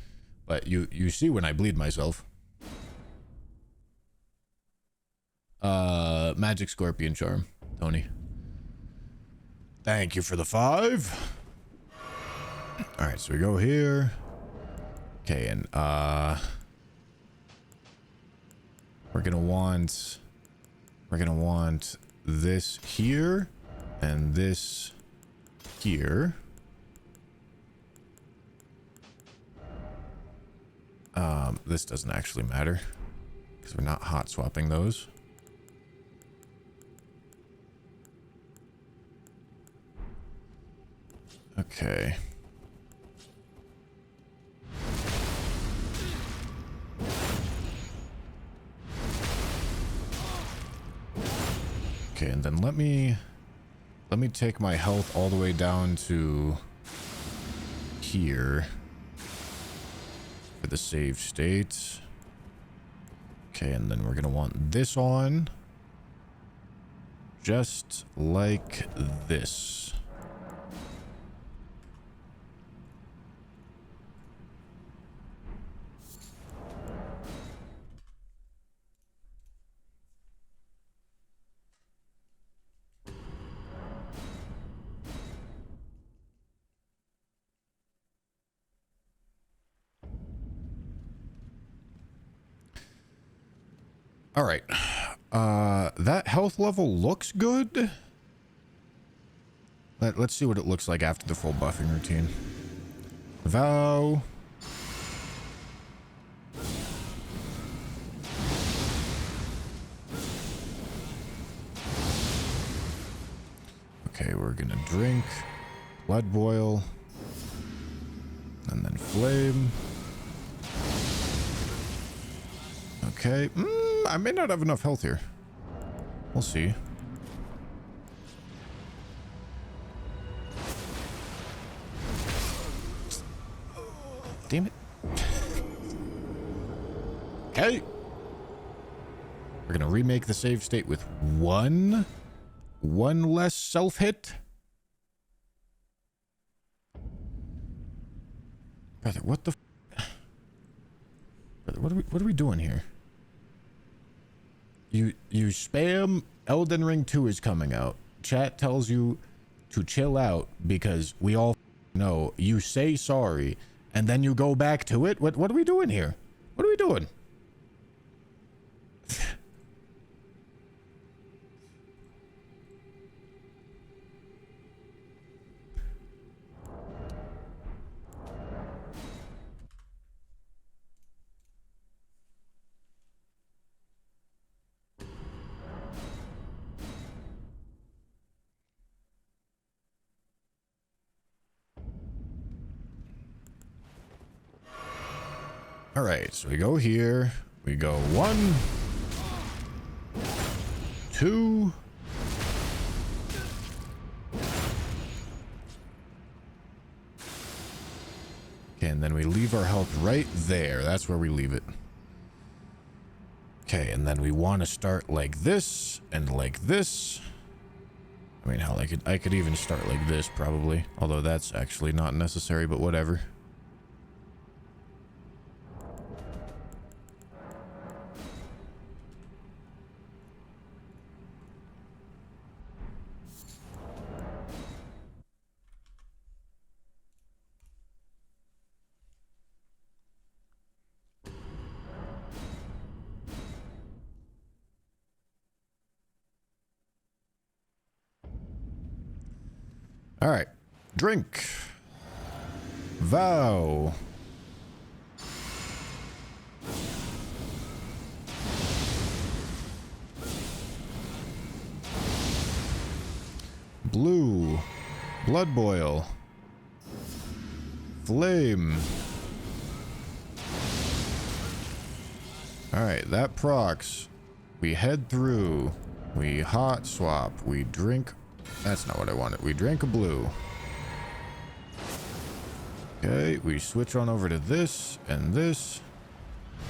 But you see when I bleed myself. Magic Scorpion Charm, Tony. Thank you for the 5. Alright, so we go here. Okay, and we're gonna want this here and this here. This doesn't actually matter because we're not hot swapping those. Okay. Okay, and then let me take my health all the way down to here for the save state. Okay, and then we're gonna want this on just like this. All right. That health level looks good. Let's see what it looks like after the full buffing routine. Vow. Okay, we're gonna drink. Blood boil. And then flame. Okay. I may not have enough health here. We'll see. Damn it. Okay. We're gonna remake the save state with one less self-hit. Brother, what the Brother, what are we doing here? You spam Elden Ring 2 is coming out. Chat tells you to chill out because we all know you say sorry and then you go back to it. What are we doing here? What are we doing? All right, so we go here. We go 1, 2. Okay, and then we leave our health right there. That's where we leave it. Okay, and then we want to start like this and like this. I mean, hell, I could even start like this probably, although that's actually not necessary, but whatever. All right, drink. Vow. Blue. Blood boil. Flame. All right, that procs. We head through. We hot swap. We drink. That's not what I wanted. We drank a blue. Okay, we switch on over to this and this.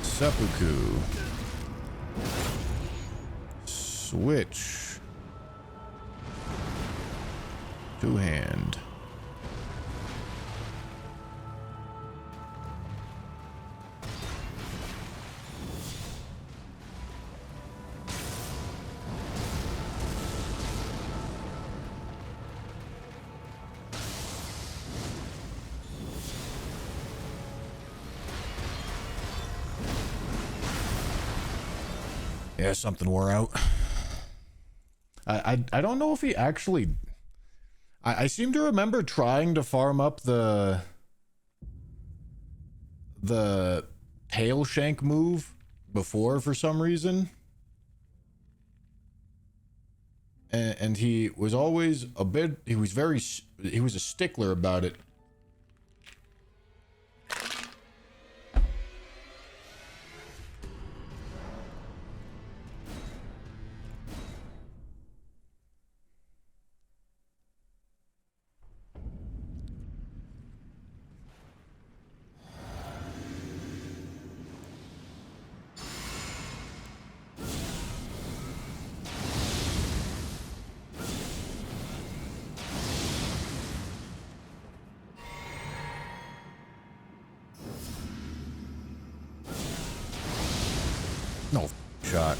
Seppuku. Switch. Two hand. Yeah, something wore out. I don't know if he actually... I seem to remember trying to farm up the tail shank move before for some reason. And he was always a bit... He was a stickler about it. No shot.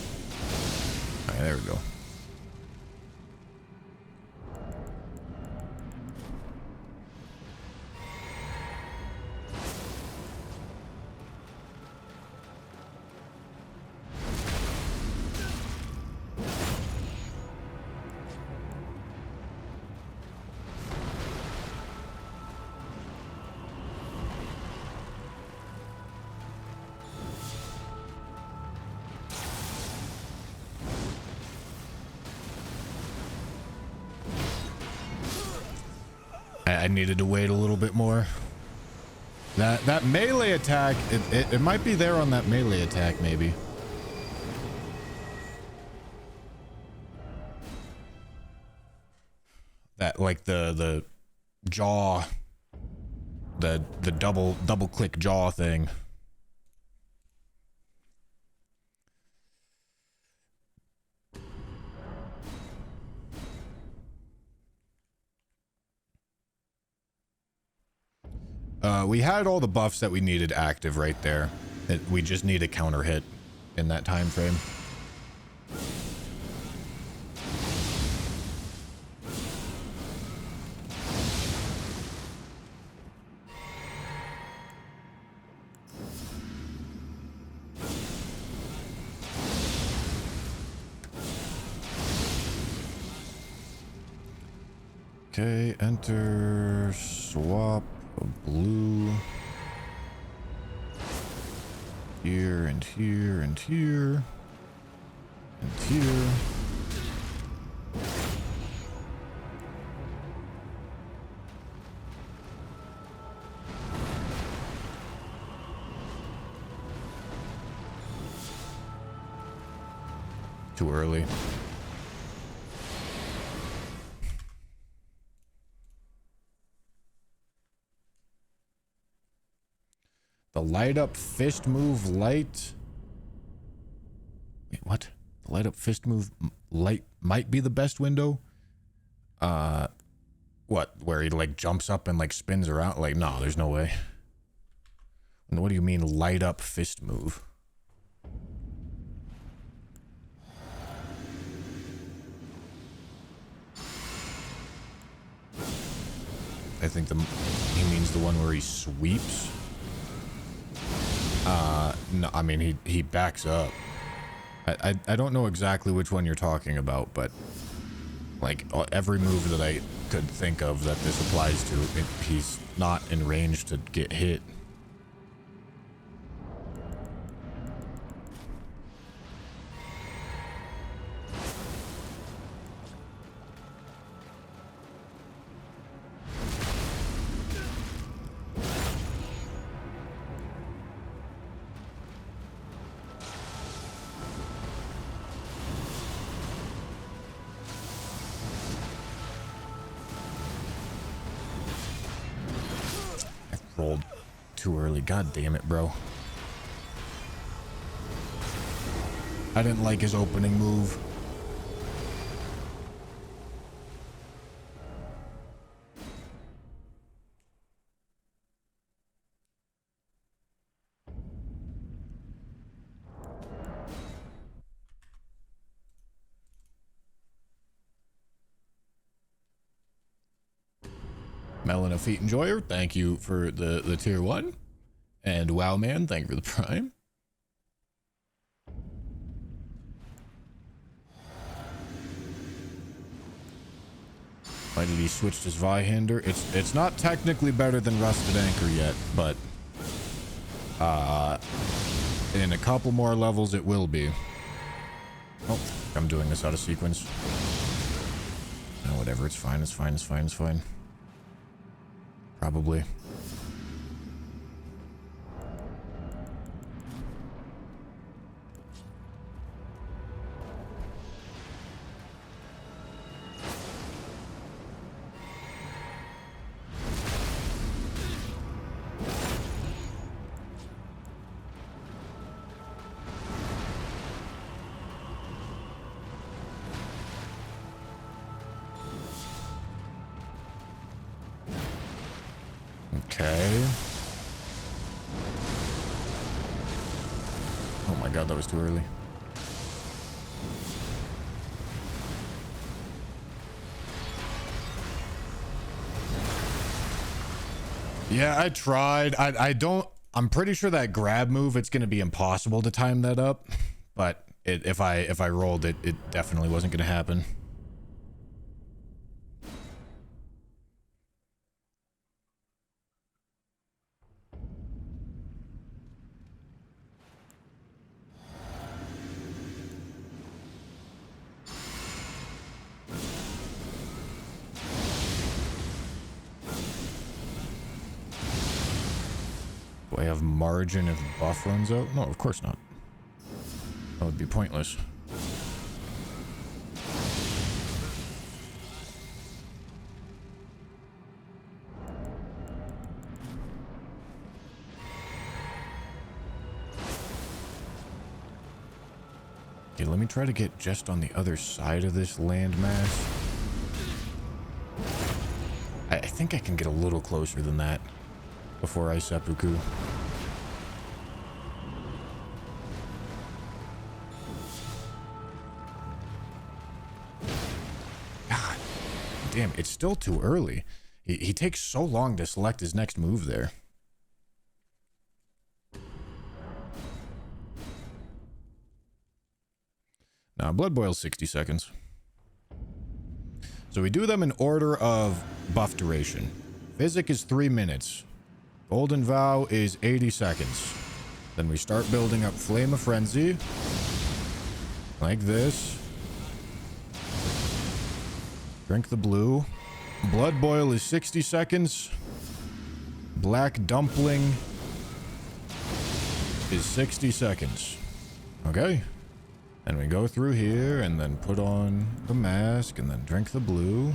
Alright, there we go. I needed to wait a little bit more. That melee attack, it might be there on that melee attack, maybe. That, like, the jaw, the double click jaw thing. We had all the buffs that we needed active right there. We just need a counter hit in that time frame. Okay, enter, swap, a blue. Here and here and here. And here. Too early. The light up fist move light. Wait, what? The light up fist move light might be the best window. What? Where he like jumps up and like spins around? Like, no, there's no way. What do you mean light up fist move? I think he means the one where he sweeps. No, I mean, he backs up. I don't know exactly which one you're talking about, but like every move that I could think of that this applies to, he's not in range to get hit. Rolled too early. God damn it, bro. I didn't like his opening move. Melina Feet Enjoyer, thank you for the tier 1. And Wow Man, thank you for the prime. Why did he switch to Zweihander? It's not technically better than Rusted Anchor yet, but in a couple more levels it will be. Oh, I'm doing this out of sequence. No, whatever, it's fine, it's fine, it's fine, it's fine. Probably. Okay. Oh my god, that was too early. Yeah, I tried. I'm pretty sure that grab move, it's going to be impossible to time that up. But if I rolled it, it definitely wasn't going to happen. Do I have margin if the buff runs out? No, of course not. That would be pointless. Okay, let me try to get just on the other side of this landmass. I think I can get a little closer than that before I seppuku. God damn, it's still too early. He takes so long to select his next move there. Now, blood boil's 60 seconds. So we do them in order of buff duration. Physic is 3 minutes. Golden Vow is 80 seconds. Then we start building up Flame of Frenzy. Like this. Drink the blue. Blood Boil is 60 seconds. Black Dumpling is 60 seconds. Okay. And we go through here and then put on the mask and then drink the blue.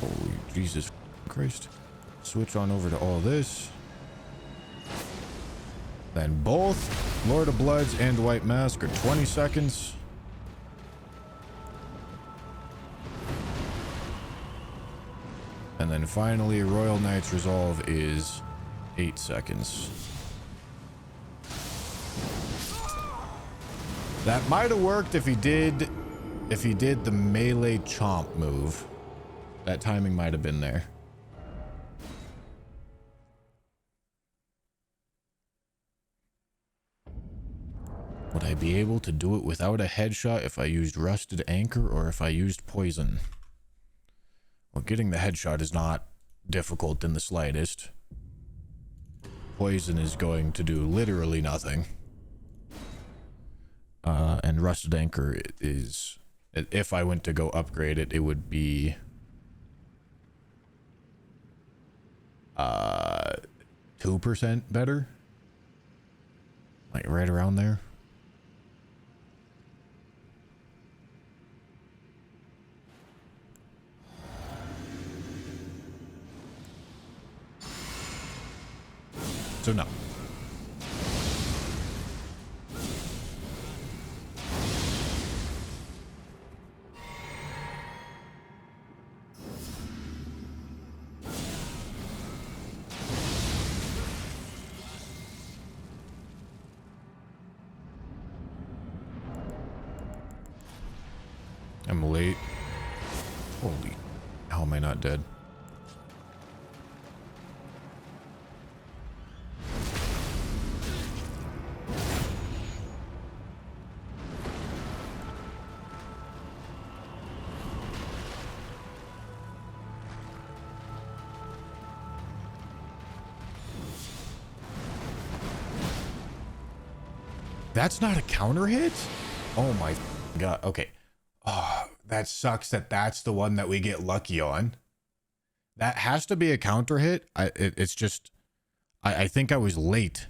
Holy Jesus Christ. Switch on over to all this. Then both Lord of Bloods and White Mask are 20 seconds. And then finally, Royal Knight's Resolve is 8 seconds. That might have worked if he did the melee chomp move. That timing might have been there. Would I be able to do it without a headshot if I used Rusted Anchor or if I used Poison? Well, getting the headshot is not difficult in the slightest. Poison is going to do literally nothing. And Rusted Anchor is, if I went to go upgrade it, it would be 2% better. Like right around there. So no. I'm late. Holy, how am I not dead? That's not a counter hit? Oh my god. Okay. Oh, that sucks that that's the one that we get lucky on. That has to be a counter hit. It's just... I think I was late.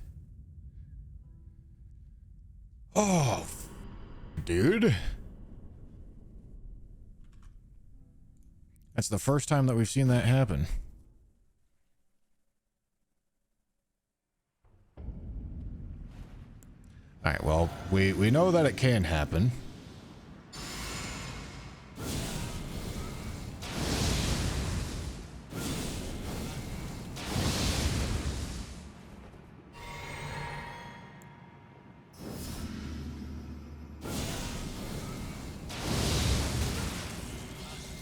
Oh, dude. That's the first time that we've seen that happen. Alright, well, we know that it can happen.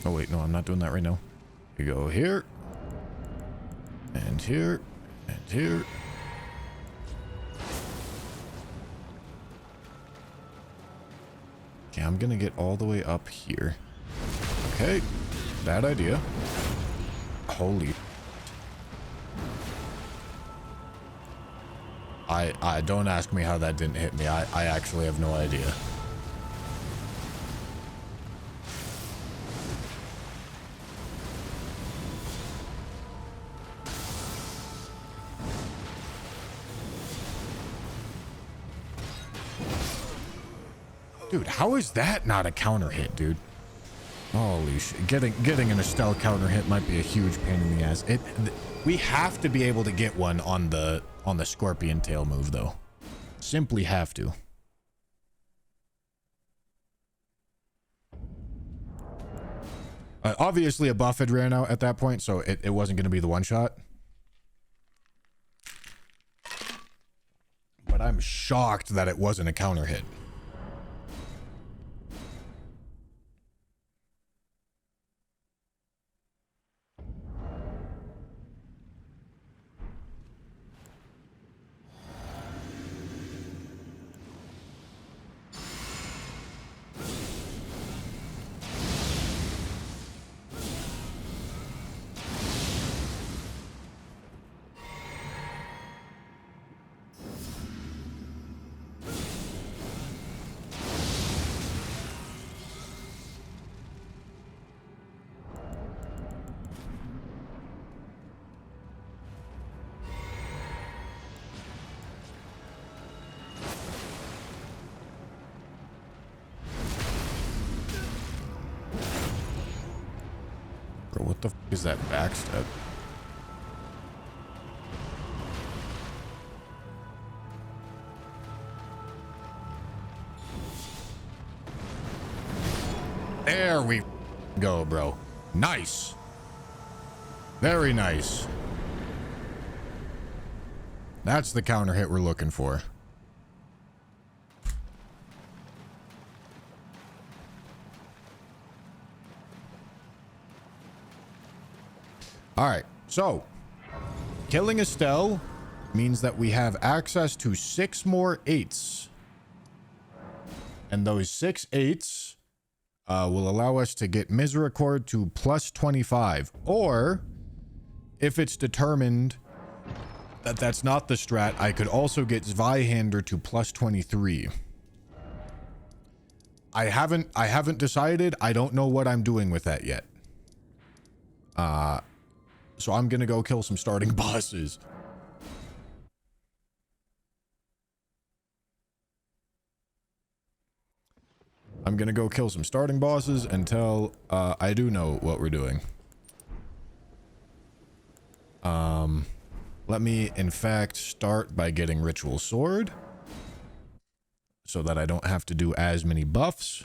Oh wait, no, I'm not doing that right now. You go here. And here. And here. Okay, I'm gonna get all the way up here. Okay, bad idea. Holy. I don't ask me how that didn't hit me. I actually have no idea. Dude, how is that not a counter hit, dude? Holy shit. Getting an Estelle counter hit might be a huge pain in the ass. We have to be able to get one on the scorpion tail move, though. Simply have to. Obviously, a buff had ran out at that point, so it wasn't going to be the one shot. But I'm shocked that it wasn't a counter hit. Bro, what the f is that backstep? There we go, bro. Nice. Very nice. That's the counter hit we're looking for. All right, so killing Estelle means that we have access to 6 more 8s. And those 6 8s will allow us to get Misericord to plus 25. Or, if it's determined that that's not the strat, I could also get Zweihander to plus 23. I haven't decided. I don't know what I'm doing with that yet. So I'm gonna go kill some starting bosses. I'm gonna go kill some starting bosses until I do know what we're doing. Let me, in fact, start by getting Ritual Sword, so that I don't have to do as many buffs.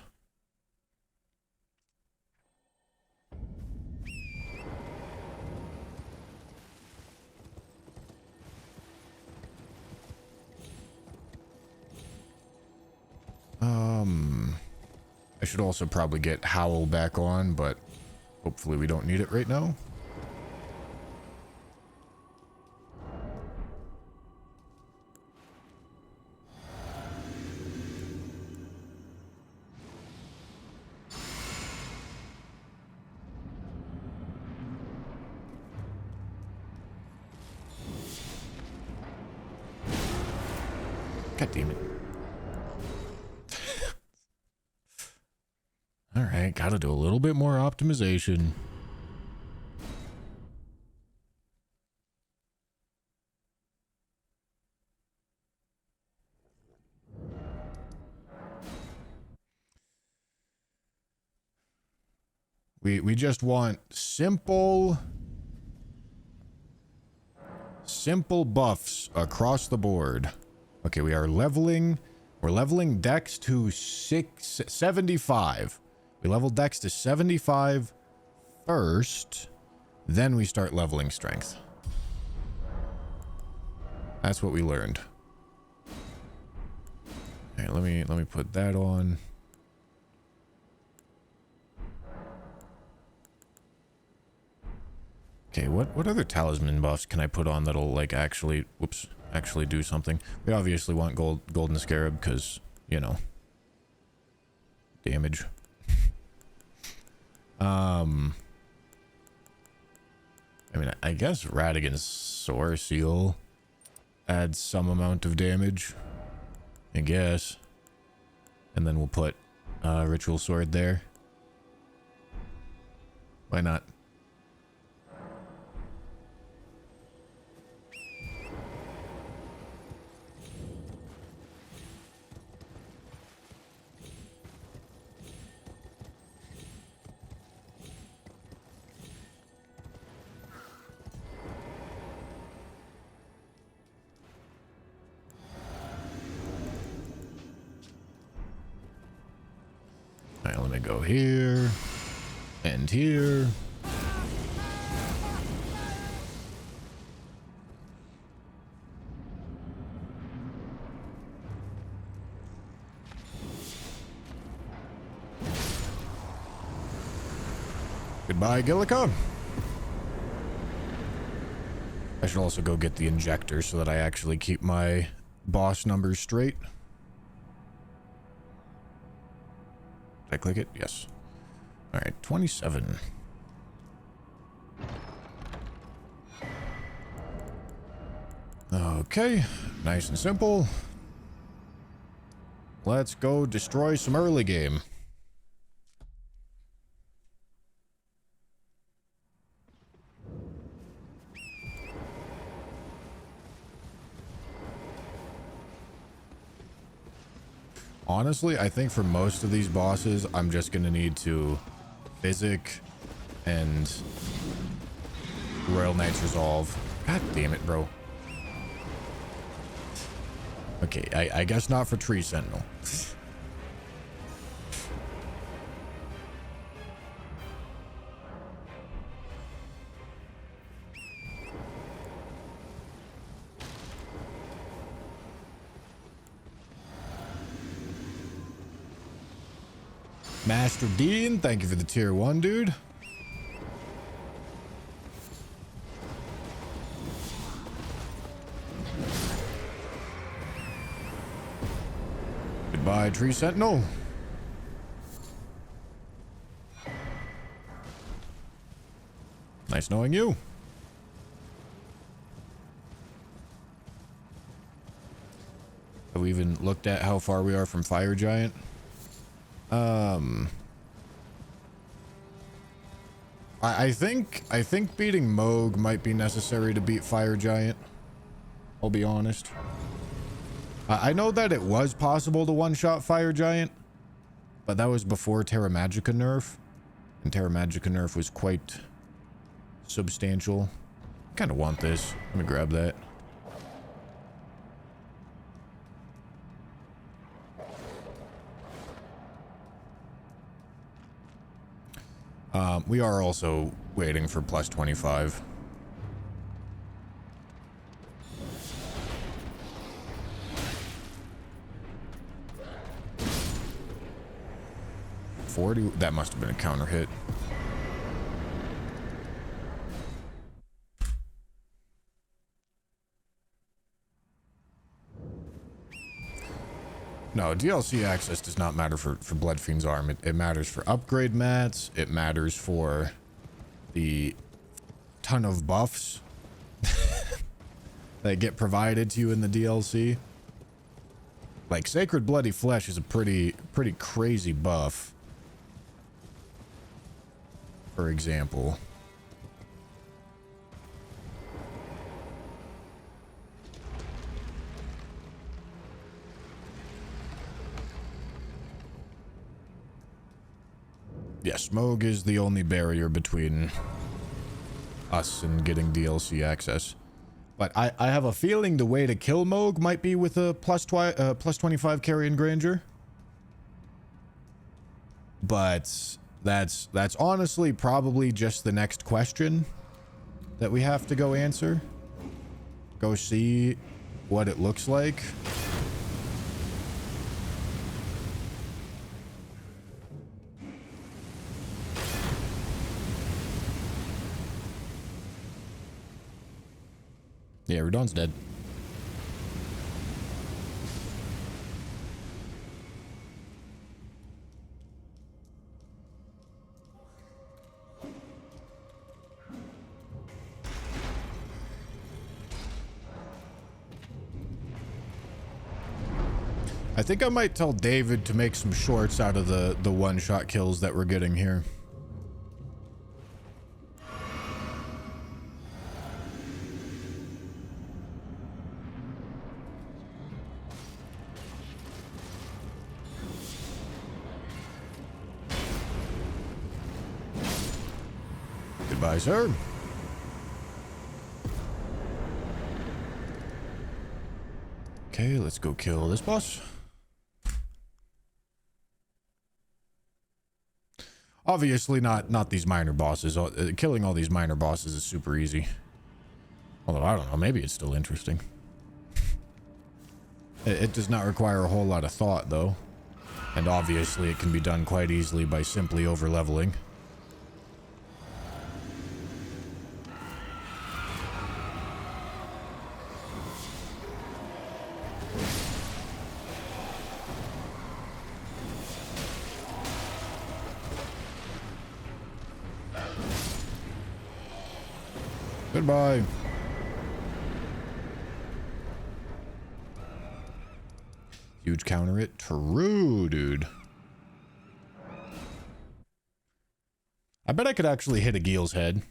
I should also probably get Howl back on, but hopefully we don't need it right now. God damn it. Alright, gotta do a little bit more optimization. We just want simple buffs across the board. Okay, we're leveling Dex to 75. We level Dex to 75 first, then we start leveling Strength. That's what we learned. Okay, let me put that on. Okay, what other talisman buffs can I put on that'll like actually do something? We obviously want golden scarab because, you know, damage. I mean, I guess Radigan's Soar Seal adds some amount of damage, I guess. And then we'll put Ritual Sword there. Why not? go here and here. Goodbye, Gillica. I should also go get the injector so that I actually keep my boss numbers straight. Did I click it? Yes. All right, 27. Okay, nice and simple. Let's go destroy some early game. Honestly, I think for most of these bosses, I'm just going to need to Physic and Royal Knight's Resolve. God damn it, bro. Okay, I guess not for Tree Sentinel. Master Dean, thank you for the tier 1, dude. Goodbye, Tree Sentinel. Nice knowing you. Have we even looked at how far we are from Fire Giant? I think beating Moog might be necessary to beat Fire Giant. I'll be honest. I know that it was possible to one-shot Fire Giant, but that was before Terra Magica nerf, and Terra Magica nerf was quite substantial. I kind of want this. Let me grab that. We are also waiting for plus 25. That must have been a counter hit. No, DLC access does not matter for Bloodfiend's arm. It matters for upgrade mats. It matters for the ton of buffs that get provided to you in the DLC. Like, Sacred Bloody Flesh is a pretty crazy buff. For example. Yes, Moog is the only barrier between us and getting DLC access. But I have a feeling the way to kill Moog might be with a plus 25 Carrion Granger. But that's honestly probably just the next question that we have to go answer. Go see what it looks like. Yeah, Radon's dead. I think I might tell David to make some shorts out of the one-shot kills that we're getting here. Goodbye, sir. Okay, let's go kill this boss. Obviously not these minor bosses. Killing all these minor bosses is super easy. Although, I don't know, maybe it's still interesting. It does not require a whole lot of thought, though. And obviously it can be done quite easily by simply over-leveling. Goodbye. Huge counter it. True, dude. I bet I could actually hit a Geel's head.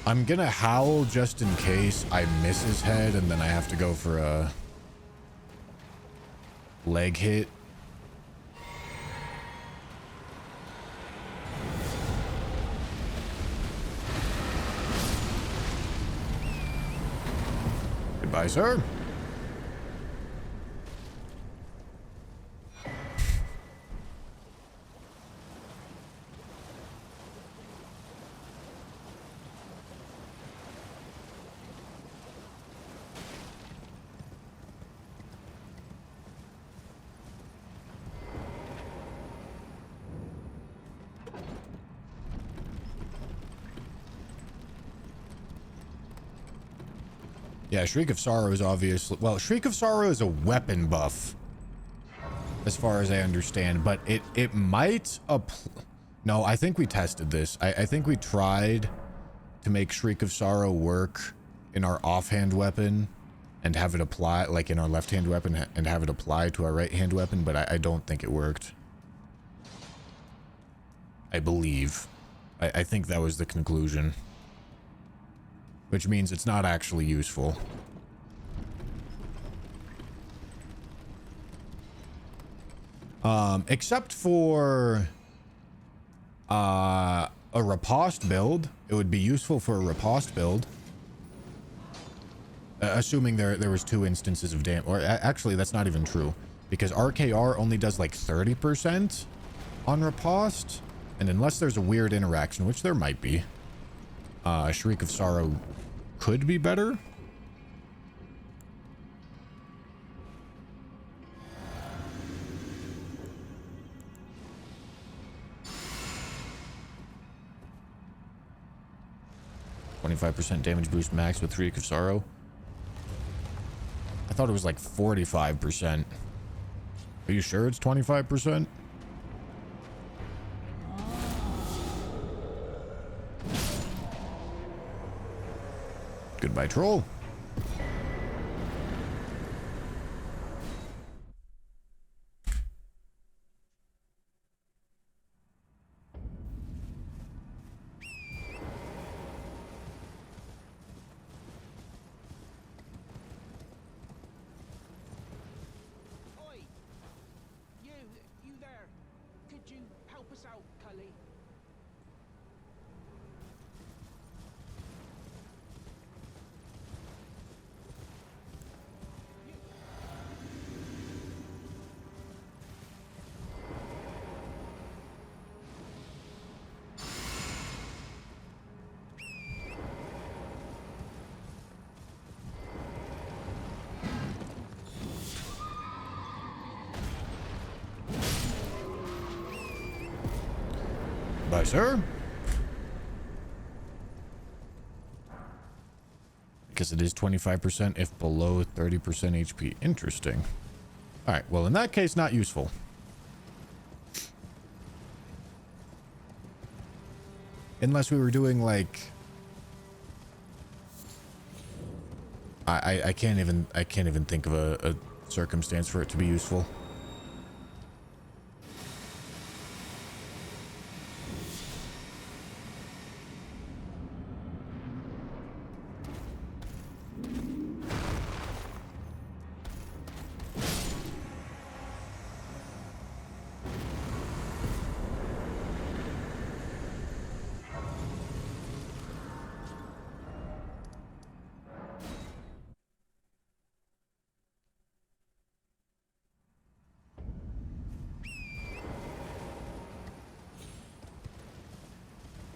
I'm gonna howl just in case I miss his head and then I have to go for a leg hit. Goodbye, sir. Yeah, Shriek of Sorrow is obviously... Well, Shriek of Sorrow is a weapon buff, as far as I understand, but it might... No, I think we tested this. I think we tried to make Shriek of Sorrow work in our offhand weapon and have it apply, like in our left-hand weapon, and have it apply to our right-hand weapon, but I don't think it worked. I believe. I think that was the conclusion. Which means it's not actually useful. Except for a riposte build. It would be useful for a riposte build. Assuming there was 2 instances of damage. Or actually, that's not even true. Because RKR only does like 30% on riposte. And unless there's a weird interaction, which there might be, Shriek of Sorrow could be better. %25 damage boost max with Shriek of Sorrow. I thought it was like 45%. Are you sure it's 25%? Goodbye, troll. Oi! You there? Could you help us out, Cully? Bye, sir. Because it is 25% if below 30% HP. Interesting. All right. Well, in that case, not useful. Unless we were doing like... I can't even think of a circumstance for it to be useful.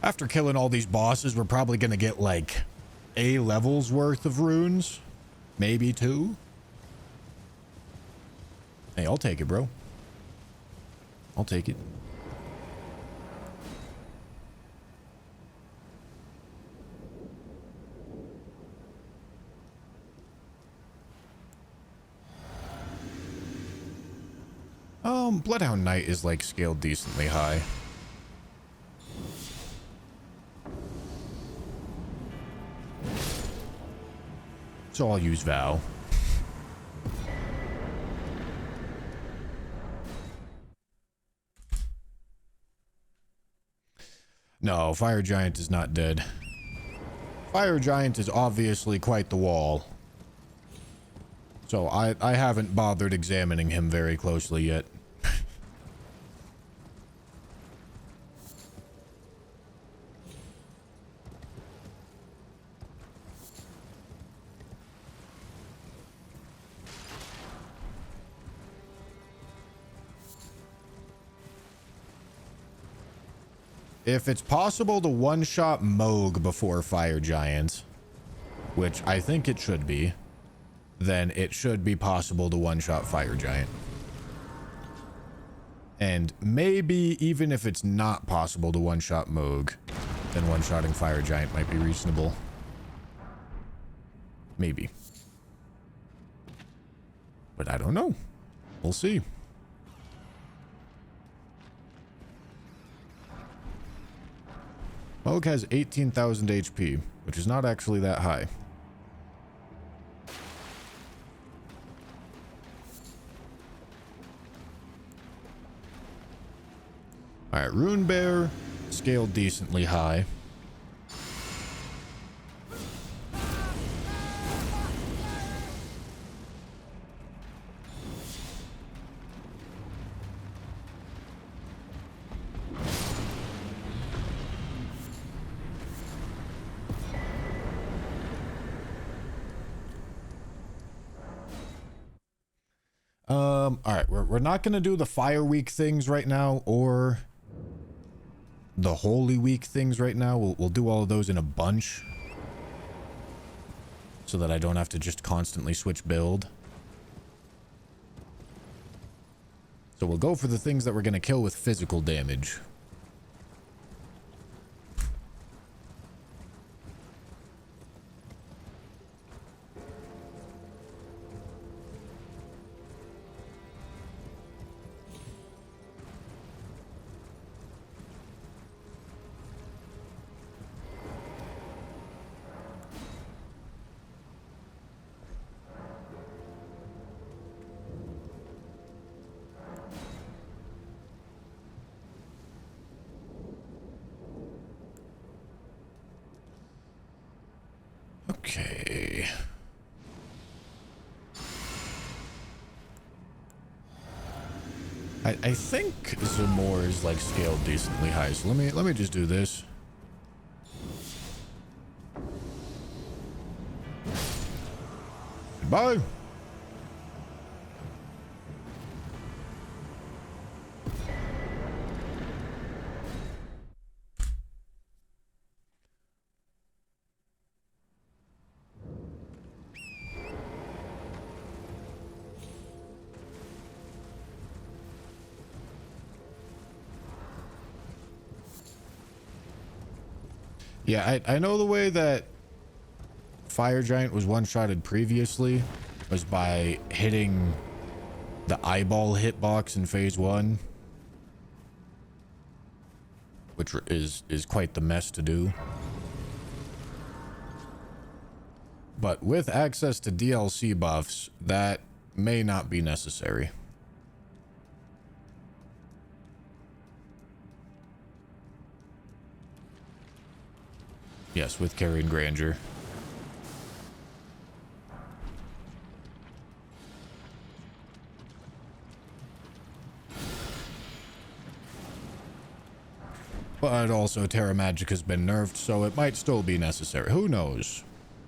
After killing all these bosses, we're probably gonna get like a level's worth of runes. Maybe 2. Hey, I'll take it, bro. I'll take it. Bloodhound Knight is like scaled decently high. So I'll use Vow. No, Fire Giant is not dead. Fire Giant is obviously quite the wall. So I haven't bothered examining him very closely yet. If it's possible to one-shot Moog before Fire Giant, which I think it should be, then it should be possible to one-shot Fire Giant. And maybe even if it's not possible to one-shot Moog, then one-shotting Fire Giant might be reasonable. Maybe. But I don't know. We'll see. Moog has 18,000 HP, which is not actually that high. Alright, Rune Bear, scaled decently high. Alright, we're not gonna do the Fire Week things right now, or the Holy Week things right now. We'll do all of those in a bunch, so that I don't have to just constantly switch build. So we'll go for the things that we're gonna kill with physical damage. Okay. I think Zamor is like scaled decently high, so let me just do this. Goodbye. Yeah, I know the way that Fire Giant was one-shotted previously was by hitting the eyeball hitbox in phase 1, which is quite the mess to do. But with access to DLC buffs, that may not be necessary. Yes, with Carrion Grandeur. But also Terra Magic has been nerfed, so it might still be necessary. Who knows?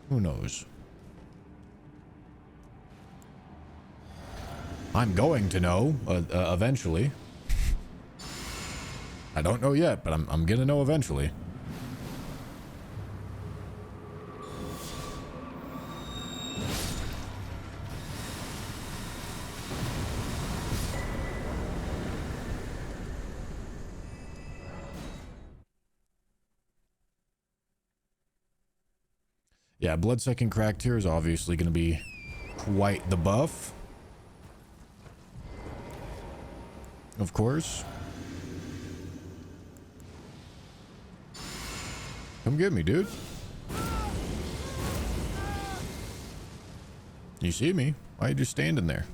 Who knows? I'm going to know eventually. I don't know yet, but I'm gonna know eventually. Yeah, Bloodsucking Cracked here is obviously going to be quite the buff. Of course. Come get me, dude. You see me? Why are you just standing there?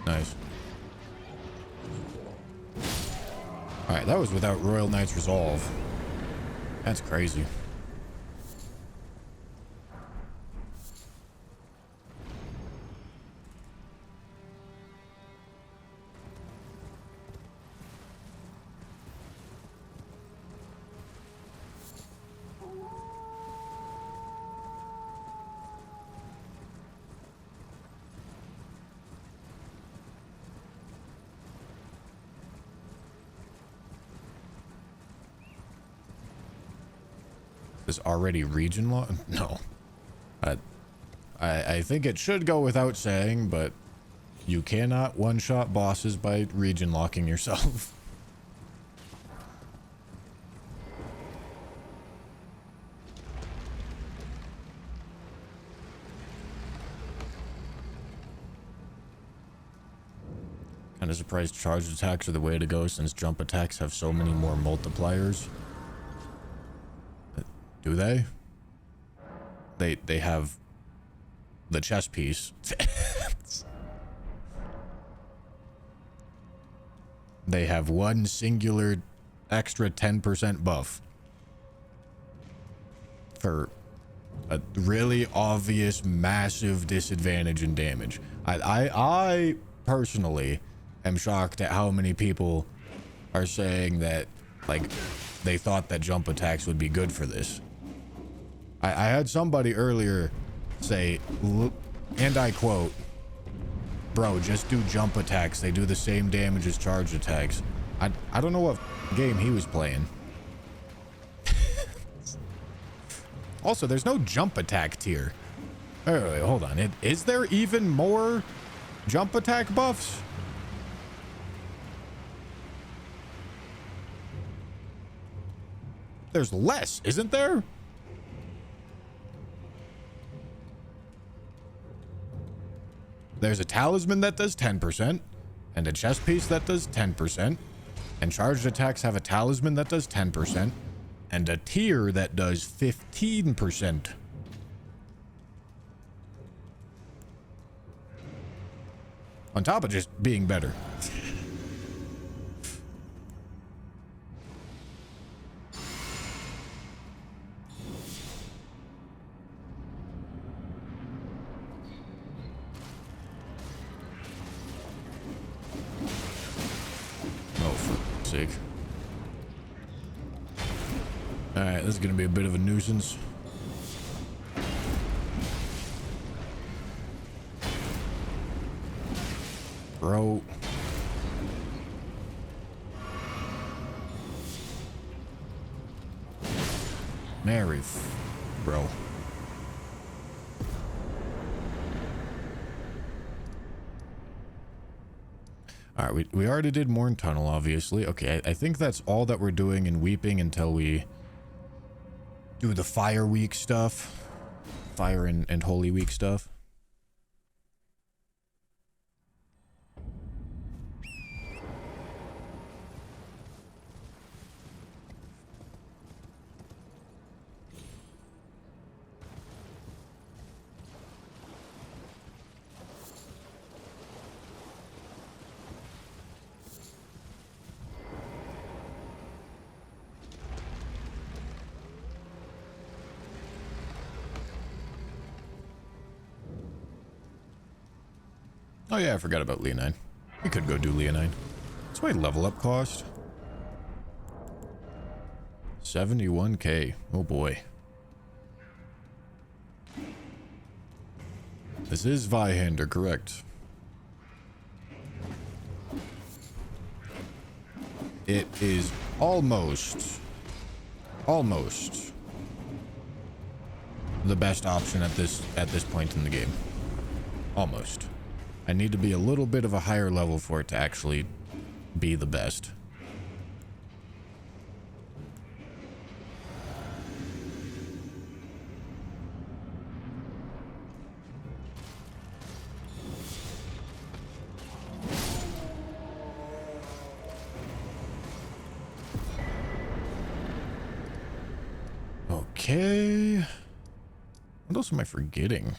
Nice. Alright, that was without Royal Knight's Resolve. That's crazy. Is already region lock? No. I think it should go without saying, but you cannot one-shot bosses by region locking yourself. Kind of surprised charged attacks are the way to go since jump attacks have so many more multipliers. Do they? They have the chess piece. They have one singular extra 10% buff for a really obvious massive disadvantage in damage. I personally am shocked at how many people are saying that, like, they thought that jump attacks would be good for this. I had somebody earlier say, and I quote, "Bro, just do jump attacks. They do the same damage as charge attacks." I don't know what game he was playing. Also, there's no jump attack tier. Wait, hold on. Is there even more jump attack buffs? There's less, isn't there? There's a talisman that does 10%, and a chest piece that does 10%, and charged attacks have a talisman that does 10%, and a tier that does 15%. On top of just being better. Alright, this is gonna be a bit of a nuisance. Bro. Bro. Alright, we already did Morn Tunnel, obviously. Okay, I think that's all that we're doing in Weeping until we do the Fire Week stuff. Fire and Holy Week stuff. Oh yeah, I forgot about Leonine. We could go do Leonine. What's my level up cost? 71k. Oh boy. This is Vihander, correct? It is almost the best option at this point in the game. Almost. I need to be a little bit of a higher level for it to actually be the best. Okay. What else am I forgetting?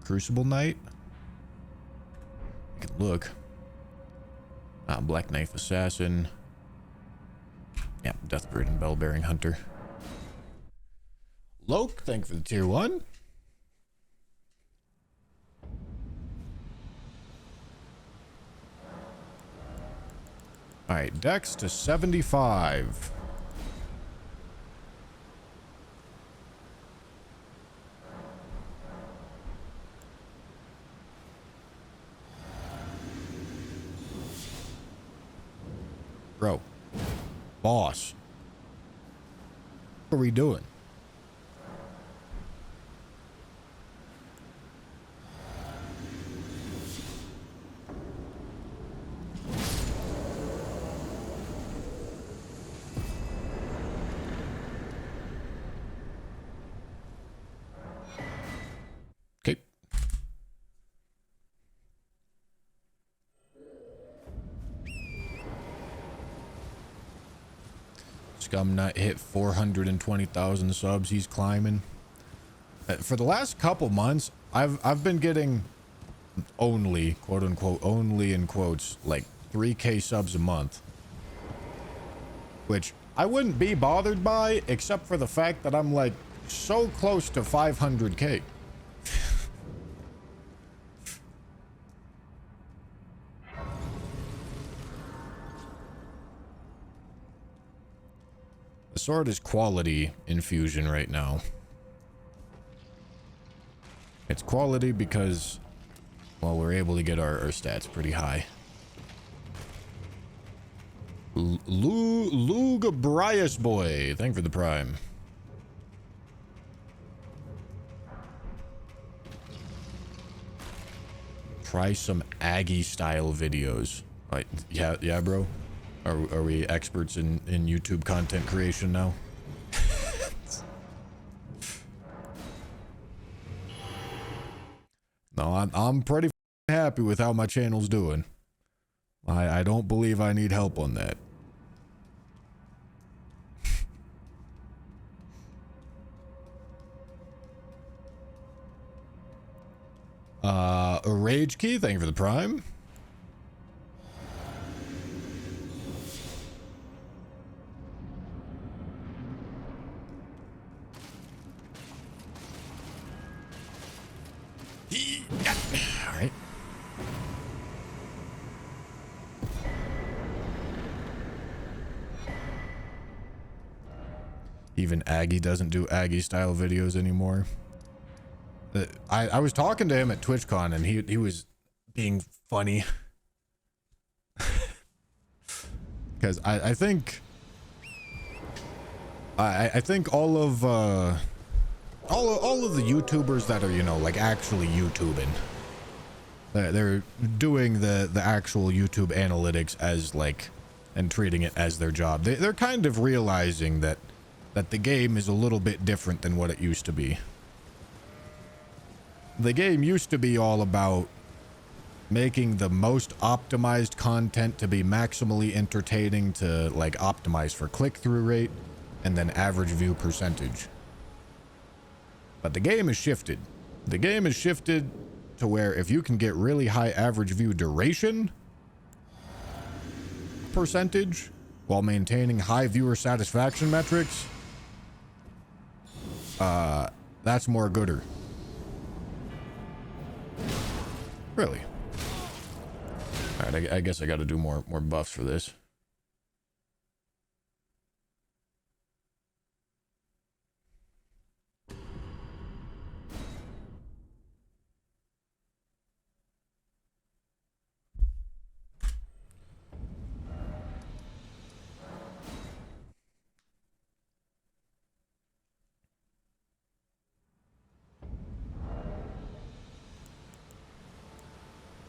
Crucible Knight? I can look. Black Knife Assassin. Yeah, Deathbird and Bellbearing Hunter. Loke, thank you for the tier 1. Alright, Dex to 75. Bro. Boss. What are we doing? Okay. Scum Nut hit 420,000 subs. He's climbing. For the last couple months, I've been getting only, quote unquote, only in quotes, like 3K subs a month. Which I wouldn't be bothered by, except for the fact that I'm like so close to 500K. The sword is quality infusion right now. It's quality because, well, we're able to get our stats pretty high. Lugabrius boy, thank you for the prime. Try some Aggie style videos. Right, yeah, bro. Are we experts in YouTube content creation now? No, I'm pretty happy with how my channel's doing. I don't believe I need help on that. A Rage Key, thank you for the prime. All right. Even Aggie doesn't do Aggie style videos anymore. I was talking to him at TwitchCon and he was being funny. Because I think all of the YouTubers that are, you know, like actually YouTubing, they're doing the actual YouTube analytics as like, and treating it as their job. They're kind of realizing that the game is a little bit different than what it used to be. The game used to be all about making the most optimized content to be maximally entertaining, to like optimize for click-through rate and then average view percentage. But the game has shifted. The game has shifted to where if you can get really high average view duration percentage while maintaining high viewer satisfaction metrics, that's more gooder. Really? All right, I guess I got to do more buffs for this.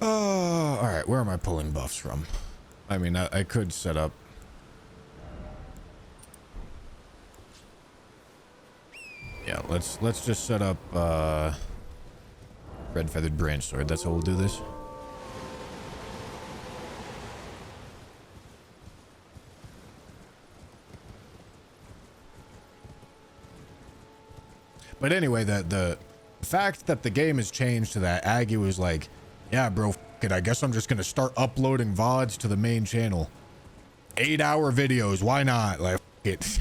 All right, where am I pulling buffs from? I mean, I could set up. Yeah, let's just set up red feathered branch sword. That's how we'll do this. But anyway, the fact that the game has changed to that, Aggie was like, yeah, bro, f it. I guess I'm just going to start uploading VODs to the main channel. 8-hour videos. Why not? Like, f it.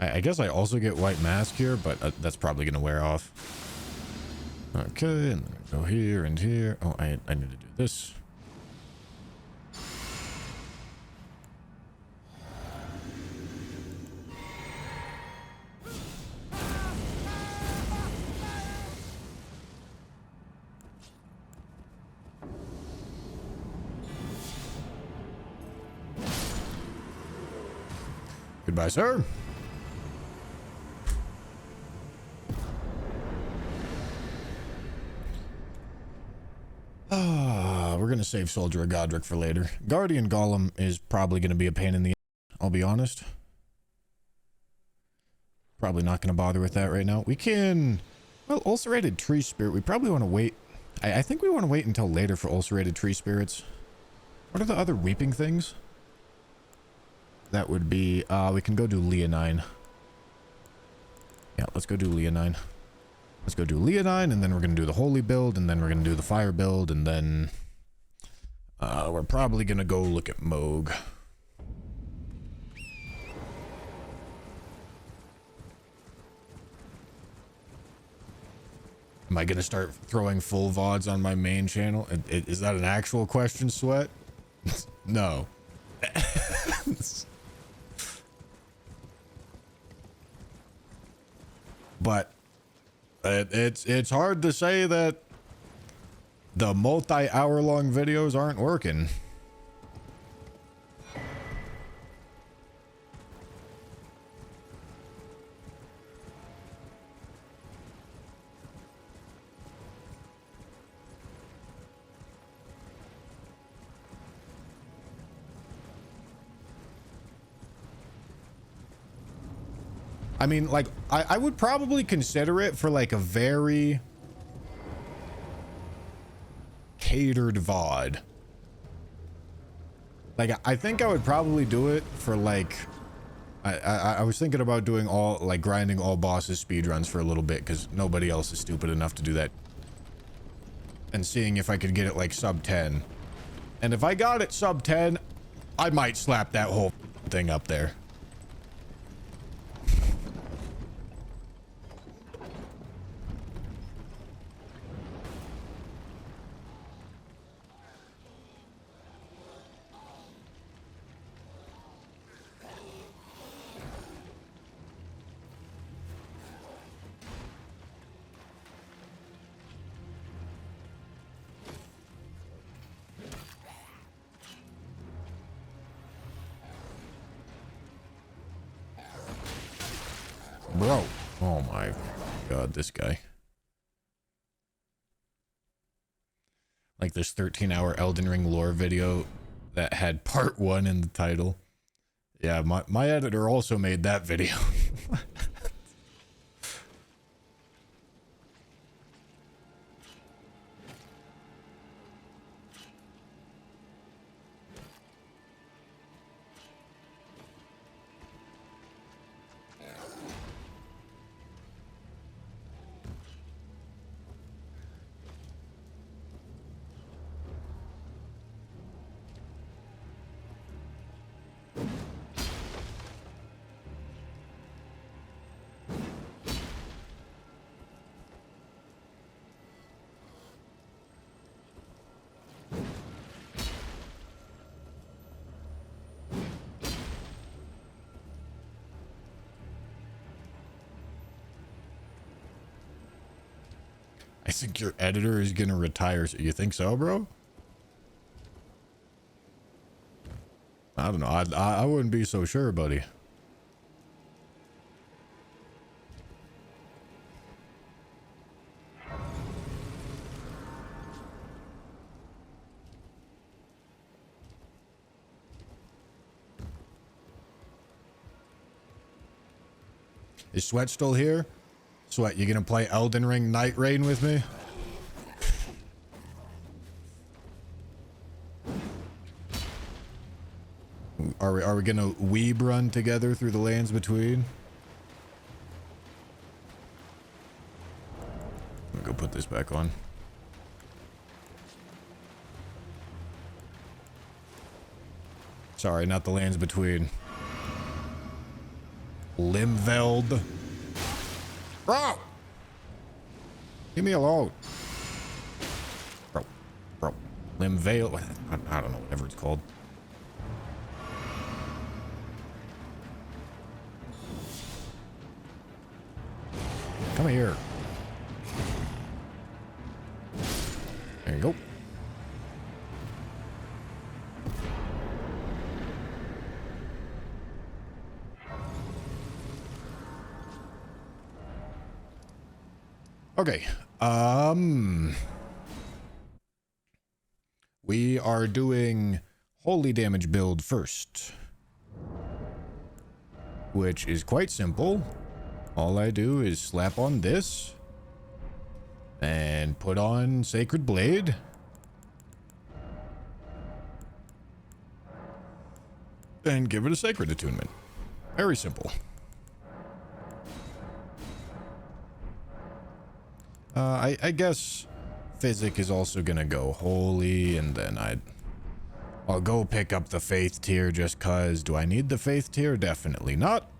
I guess I also get white mask here, but that's probably going to wear off. Okay, and then go here and here. Oh, I need to do this. Goodbye, sir. We're gonna save Soldier of Godric for later. Guardian Golem is probably gonna be a pain in the ass, I'll be honest. Probably not gonna bother with that right now. We can... Well, Ulcerated Tree Spirit, we probably want to wait. I think we want to wait until later for Ulcerated Tree Spirits. What are the other weeping things? That would be... we can go do Leonine. Yeah, let's go do Leonine. Let's go do Leonine, and then we're going to do the Holy build, and then we're going to do the Fire build, and then... we're probably going to go look at Moog. Am I going to start throwing full VODs on my main channel? Is that an actual question, Sweat? No. But it's hard to say that the multi-hour long videos aren't working. I mean, like, I would probably consider it for like a very catered VOD. Like, I think I would probably do it for like, I was thinking about doing all, like, grinding all bosses speedruns for a little bit because nobody else is stupid enough to do that. And seeing if I could get it like sub 10. And if I got it sub 10, I might slap that whole thing up there. Bro. Oh my god, this guy. Like this 13-hour Elden Ring lore video that had part 1 in the title. Yeah, my editor also made that video. think your editor is gonna retire. You think so, bro? I don't know. I wouldn't be so sure, buddy. Is Sweat still here? Sweat, you gonna play Elden Ring Night Rain with me? Are we gonna weeb run together through the lands between? I'm gonna go put this back on. Sorry, not the lands between. Limveld. Bro! Leave me alone. Bro. Limvale. I don't know, whatever it's called. Come here. There you go. Okay. We are doing holy damage build first, which is quite simple. All I do is slap on this and put on Sacred Blade. And give it a Sacred Attunement. Very simple. I guess Physic is also gonna go holy, and then I'll go pick up the Faith tier just cause. Do I need the Faith tier? Definitely not.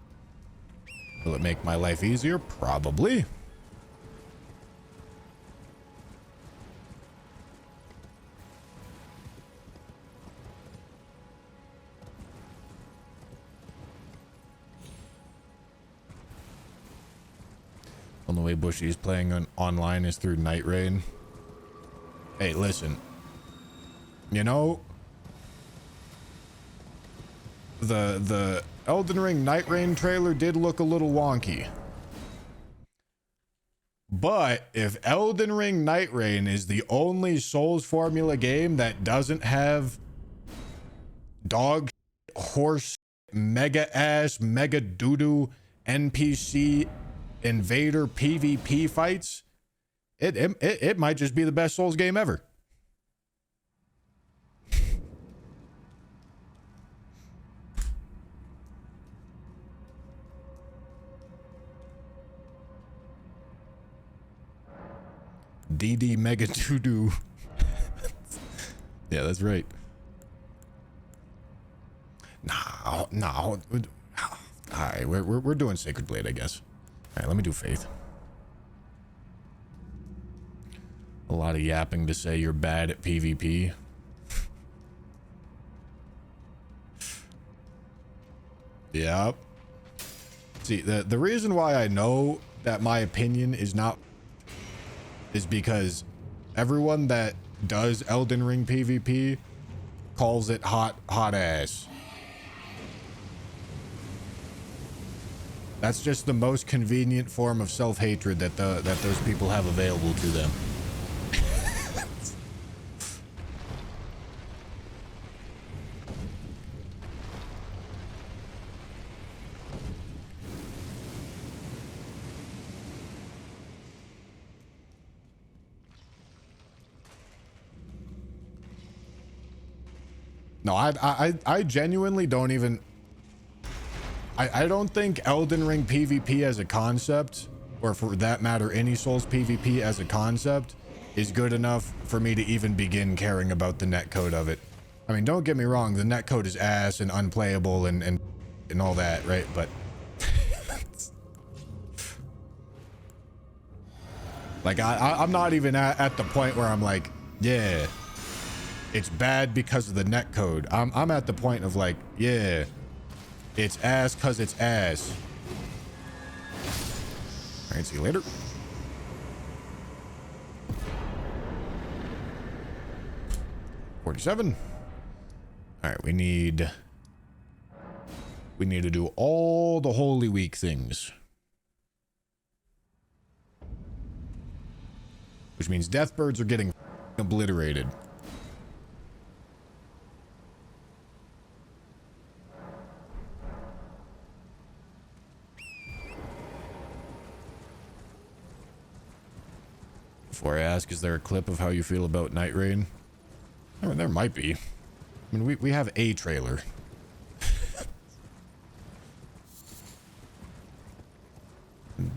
Will it make my life easier? Probably. On the way Bushy's playing online is through Night Rain. Hey, listen. You know, the Elden Ring Night Rain trailer did look a little wonky. But if Elden Ring Night Rain is the only Souls formula game that doesn't have dog, horse, mega ass, mega doo-doo NPC invader PvP fights, it might just be the best Souls game ever. DD Mega Doo-Doo. Yeah, that's right. No. Alright, we're doing Sacred Blade, I guess. Alright, let me do Faith. A lot of yapping to say you're bad at PvP. Yep. See, the reason why I know that my opinion is not is because everyone that does Elden Ring PvP calls it hot ass. That's just the most convenient form of self-hatred that those people have available to them. No, I genuinely don't even... I don't think Elden Ring PvP as a concept, or for that matter, any Souls PvP as a concept, is good enough for me to even begin caring about the netcode of it. I mean, don't get me wrong, the netcode is ass and unplayable and all that, right? But... like, I'm not even at the point where I'm like, yeah, it's bad because of the netcode. I'm at the point of like, yeah, it's ass because it's ass. All right, see you later. 47. All right, we need to do all the Holy Week things. Which means Deathbirds are getting obliterated. Before I ask, is there a clip of how you feel about Night Rain? I mean, there might be. I mean, we have a trailer.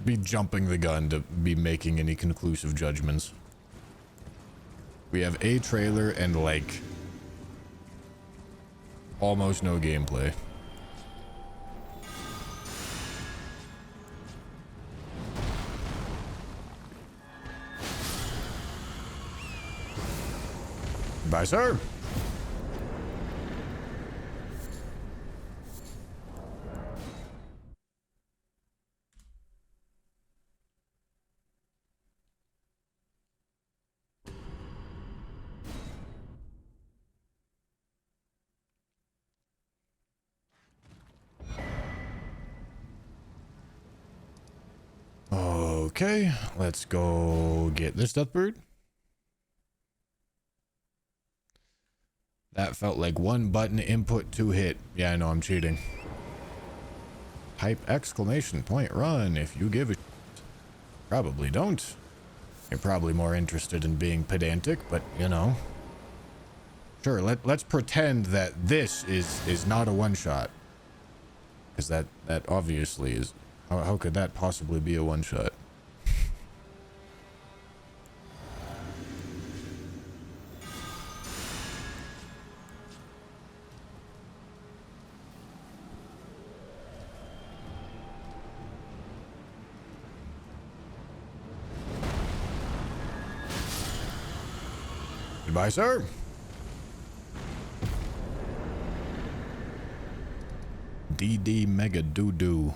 Be jumping the gun to be making any conclusive judgments. We have a trailer and, like, almost no gameplay. Bye, sir. Okay, let's go get this Deathbird. That felt like one button input, two hit. Yeah, I know, I'm cheating. Type exclamation point run if you give a shit. Probably don't. You're probably more interested in being pedantic, but you know. Sure, let's pretend that this is not a one-shot. Because that obviously is... How could that possibly be a one-shot? Goodbye, sir. DD Mega Doo-Doo.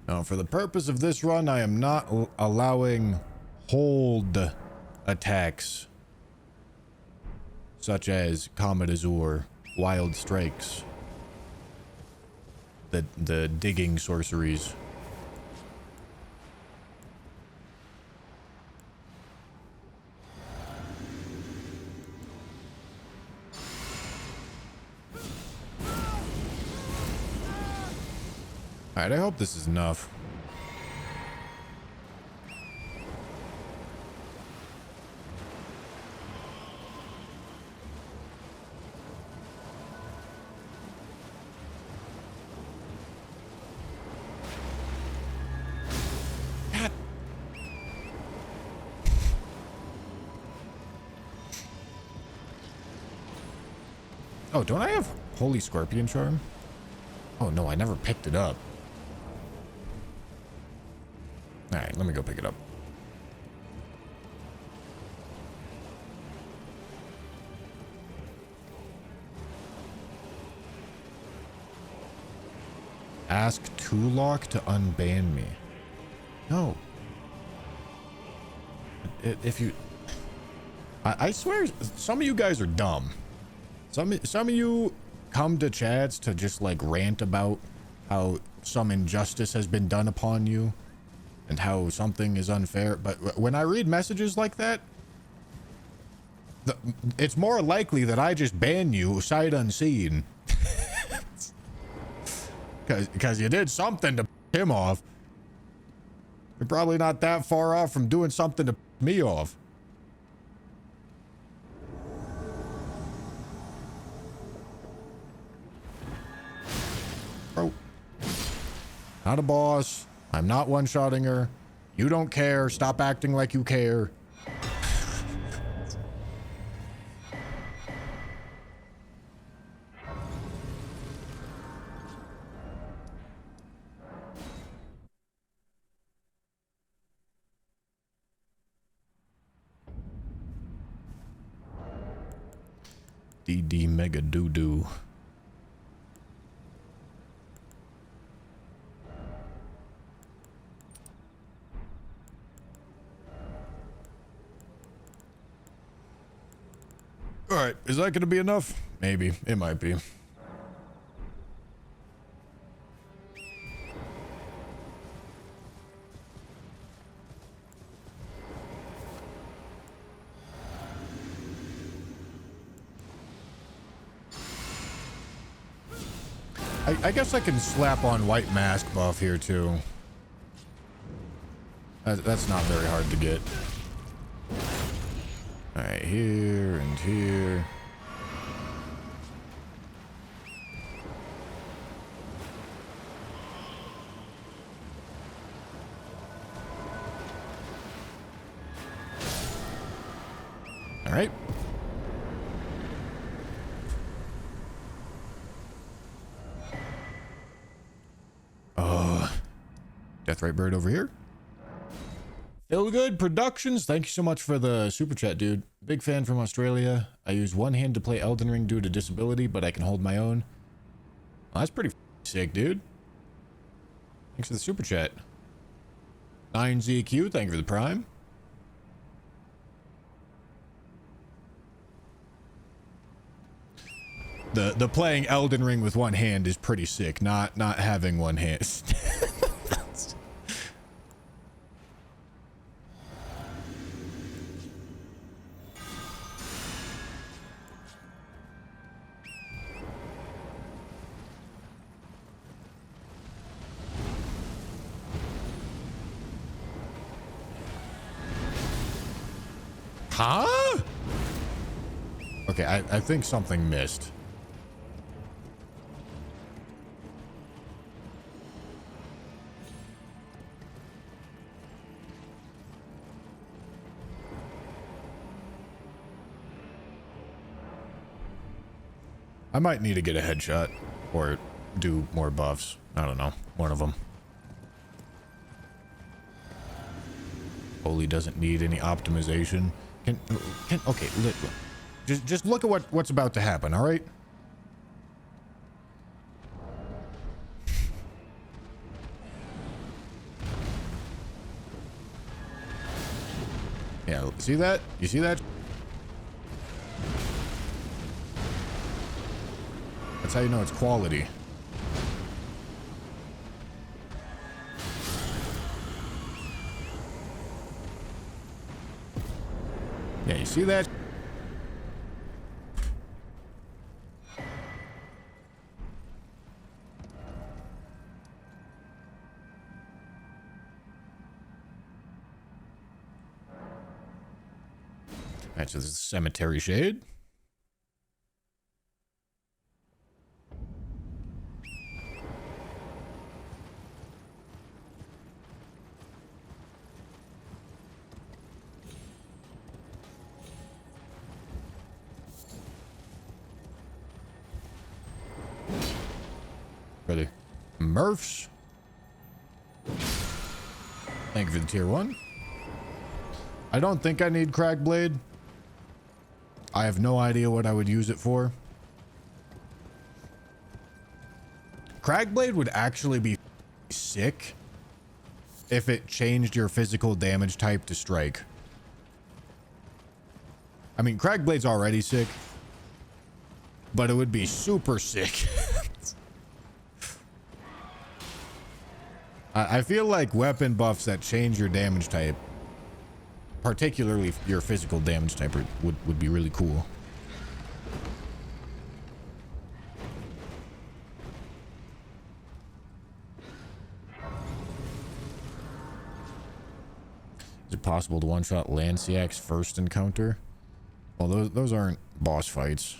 Now, for the purpose of this run, I am not allowing hold attacks such as Comet Azure, Wild Strikes, the digging sorceries. Alright, I hope this is enough. God. Oh, don't I have Holy Scorpion Charm? Oh no, I never picked it up. Alright, let me go pick it up. Ask Tulok to unban me. No. If you... I swear, some of you guys are dumb. Some of you come to chats to just, like, rant about how some injustice has been done upon you. And how something is unfair, but when I read messages like that, it's more likely that I just ban you sight unseen. Because you did something to piss him off. You're probably not that far off from doing something to piss me off. Bro. Not a boss. I'm not one-shotting her. You don't care. Stop acting like you care. DD Mega Doo-Doo. All right, is that gonna be enough? Maybe. It might be. I guess I can slap on white mask buff here too. That's not very hard to get. All right, here and here. All right. Death Right Bird over here. Feel Good Productions, thank you so much for the super chat, dude. Big fan from Australia. I use one hand to play Elden Ring due to disability, but I can hold my own. Well, that's pretty sick, dude. Thanks for the super chat. 9ZQ, thank you for the prime. The playing Elden Ring with one hand is pretty sick. Not having one hand. Huh? Okay, I think something missed. I might need to get a headshot or do more buffs. I don't know. One of them. Holy doesn't need any optimization. Okay, just look at what's about to happen, all right? Yeah, see that? You see that? That's how you know it's quality. Yeah, you see that? Alright, so this is Cemetery Shade. Ready? Murphs. Thank you for the tier 1. I don't think I need Crackblade. I have no idea what I would use it for. Crackblade would actually be sick if it changed your physical damage type to strike. I mean, Crackblade's already sick, but it would be super sick. I feel like weapon buffs that change your damage type, particularly your physical damage type, would be really cool. Is it possible to one-shot Lanciac's first encounter? Well, those aren't boss fights.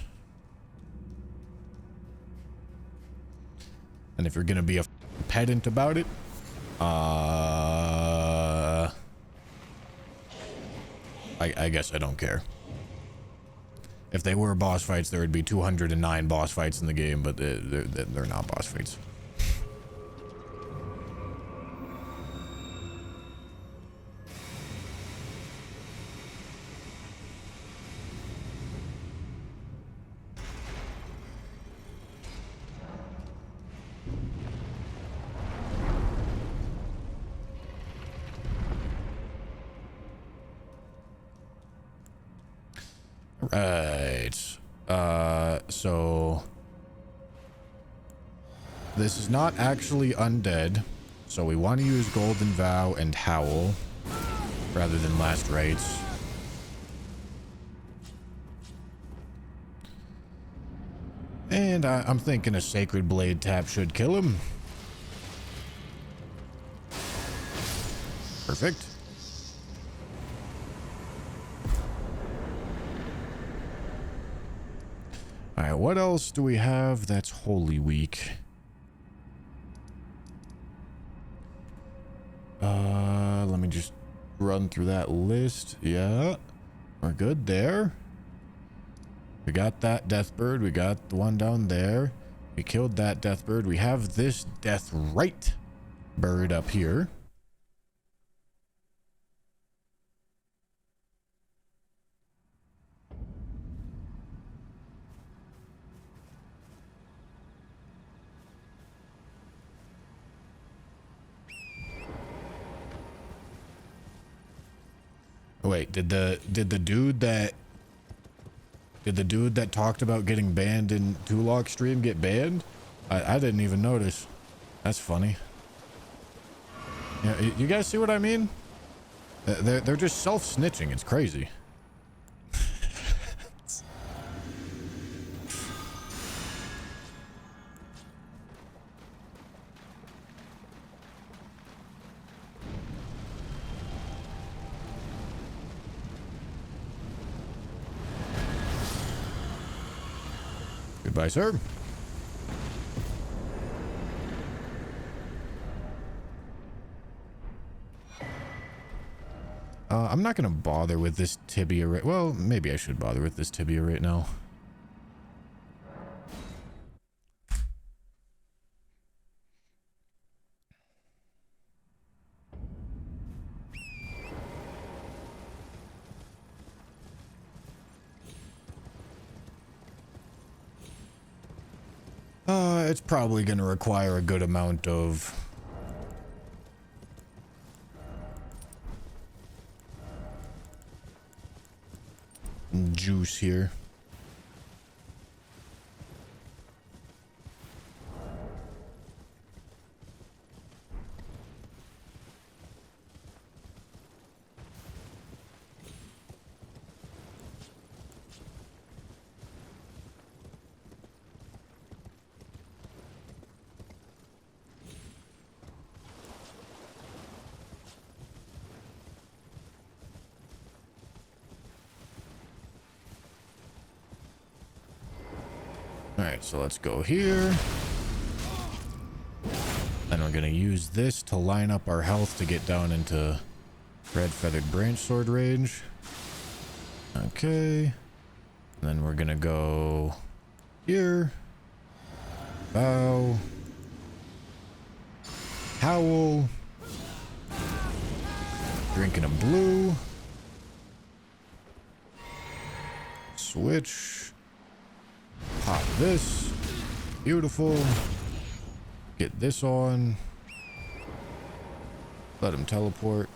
And if you're gonna be a pedant about it, I guess I don't care. If they were boss fights, there would be 209 boss fights in the game, but they're not boss fights. Right. So this is not actually undead. So we want to use Golden Vow and Howl rather than Last Rites. And I'm thinking a Sacred Blade tap should kill him. Perfect. Alright, what else do we have that's Holy Week? Let me just run through that list. Yeah, we're good there. We got that Deathbird. We got the one down there. We killed that Deathbird. We have this Death Right bird up here. Wait, did the dude that talked about getting banned in Tulok stream get banned? I didn't even notice. That's funny. Yeah, you guys see what I mean? They're just self-snitching. It's crazy. Goodbye, sir. I'm not gonna bother with this tibia right. Well, maybe I should bother with this tibia right now. It's probably gonna require a good amount of juice here. Alright, so let's go here. Then we're gonna use this to line up our health to get down into Red Feathered Branch Sword range. Okay. And then we're gonna go here. Bow. Howl. Drinking a blue. Switch. Pop this. Beautiful. Get this on. Let him teleport.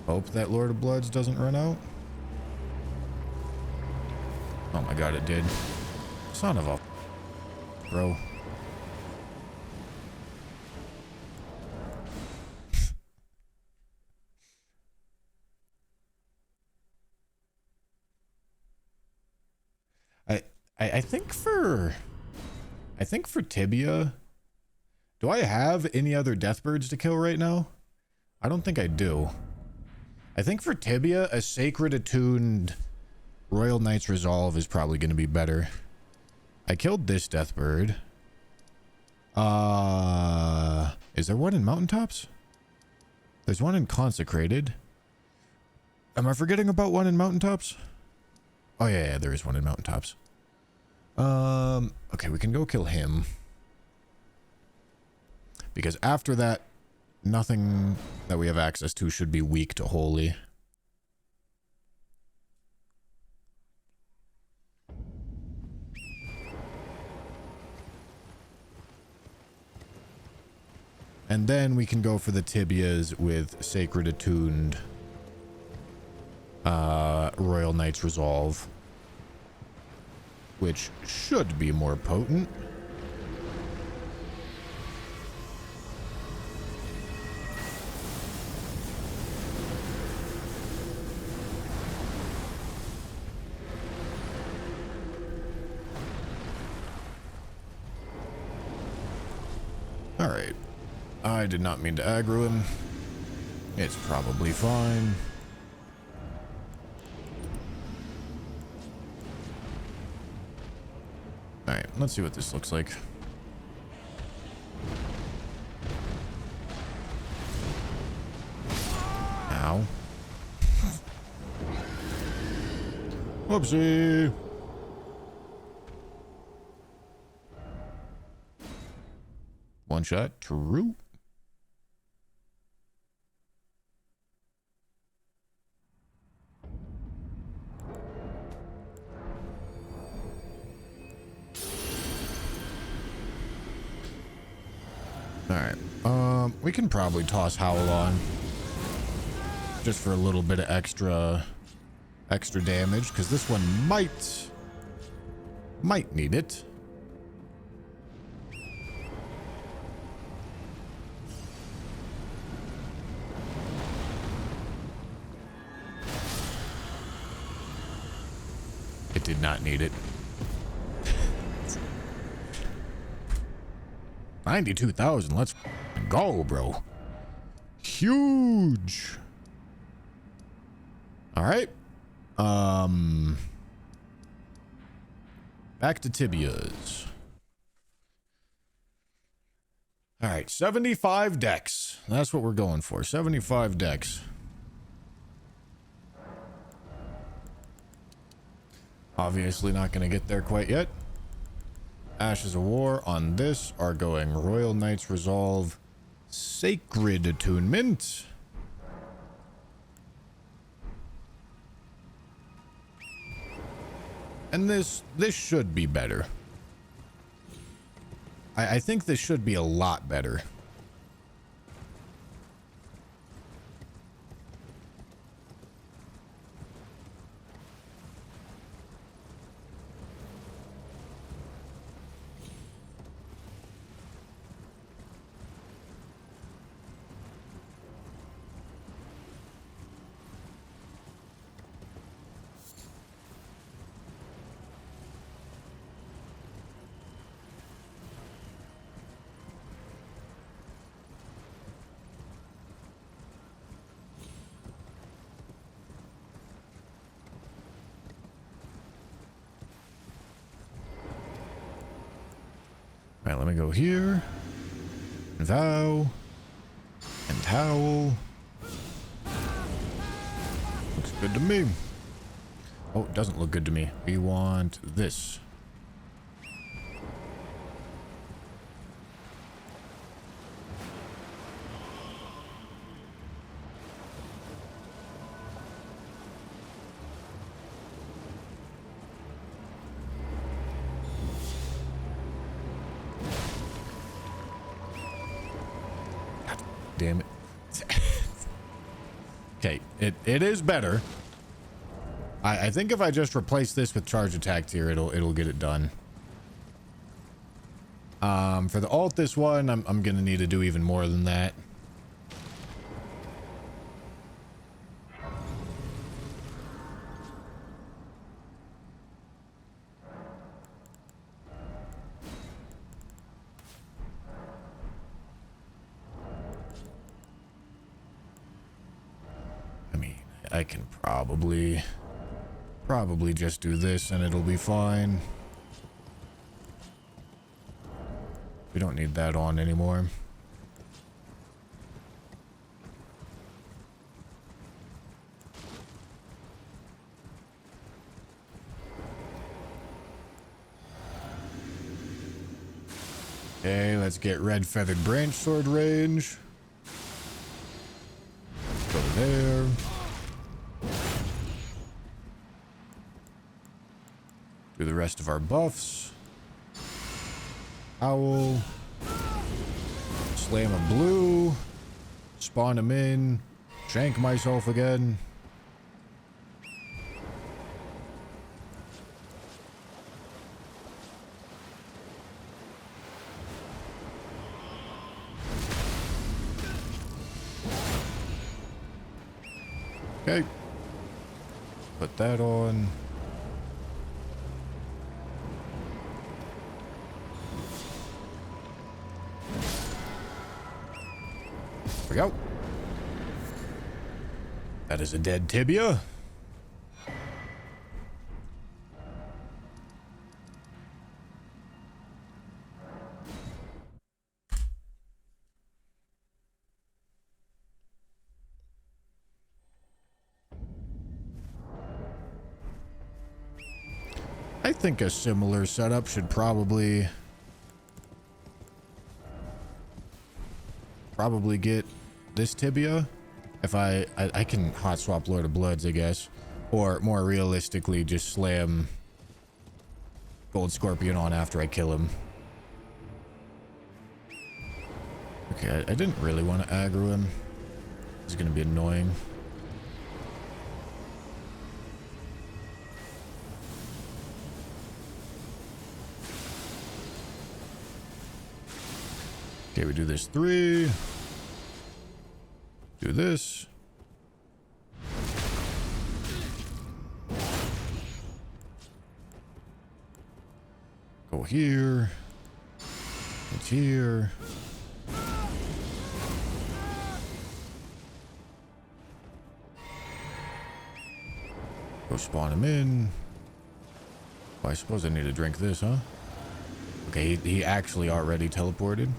Hope that Lord of Bloods doesn't run out. Oh my god, it did. Son of a... Bro. I think for Tibia, do I have any other Deathbirds to kill right now? I don't think I do. I think for Tibia, a Sacred Attuned Royal Knight's Resolve is probably going to be better. I killed this Deathbird. Is there one in Mountaintops? There's one in Consecrated. Am I forgetting about one in Mountaintops? Oh yeah, there is one in Mountaintops. Okay, we can go kill him. Because after that, nothing that we have access to should be weak to Holy. then we can go for the tibias with Sacred Attuned Royal Knight's Resolve, which should be more potent. Alright. I did not mean to aggro him. It's probably fine. Alright, let's see what this looks like. Ow. Whoopsie. One shot, true. Alright, we can probably toss Howl on. Just for a little bit of extra damage, because this one might need it. It did not need it. 92,000. Let's go, bro. Huge. All right. Back to tibias. All right, 75 decks. That's what we're going for. 75 decks. Obviously not going to get there quite yet. Ashes of War on this are going Royal Knight's Resolve, Sacred Attunement. And this should be better. I think this should be a lot better. All right, let me go here. Vow. And Howl. Looks good to me. Oh, it doesn't look good to me. We want this. Damn it. Okay, it is better. I think if I just replace this with charge attacks here, it'll get it done. For the alt this one, I'm gonna need to do even more than that. I can probably just do this and it'll be fine. We don't need that on anymore. Okay, let's get red feathered branch sword range. Go there. Do the rest of our buffs. Owl. Slam a blue. Spawn him in. Shank myself again. Okay. Put that on. There we go. That is a dead tibia. I think a similar setup should probably get this tibia. If I can hot swap Lord of Bloods, I guess, or more realistically, just slam Gold Scorpion on after I kill him. Okay, I didn't really want to aggro him. This is gonna be annoying. Okay, we do this 3. Do this. Go here. It's here. Go spawn him in. Oh, I suppose I need to drink this, huh? Okay, he actually already teleported.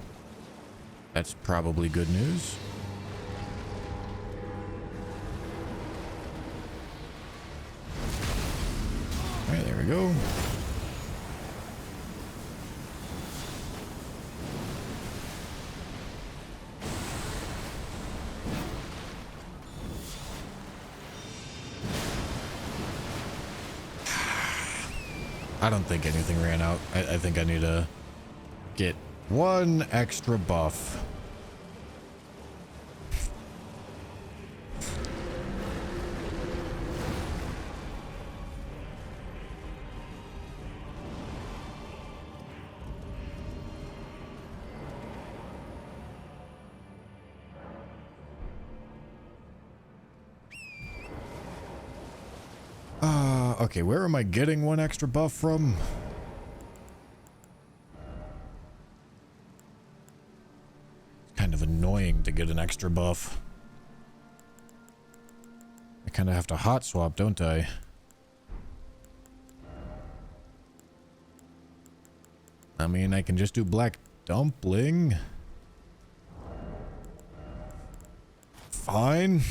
That's probably good news. All right, there we go. I don't think anything ran out. I think I need to get one extra buff. Okay, where am I getting one extra buff from? Kind of annoying to get an extra buff. I kind of have to hot swap, don't I? I mean, I can just do Black Dumpling. Fine.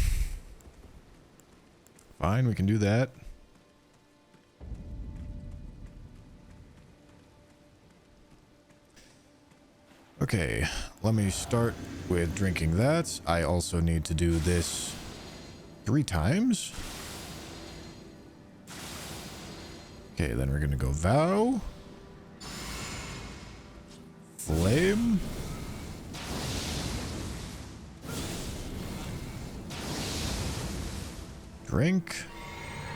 Fine, we can do that. Okay, let me start with drinking that. I also need to do this 3 times. Okay, then we're gonna go Vow. Flame. Drink.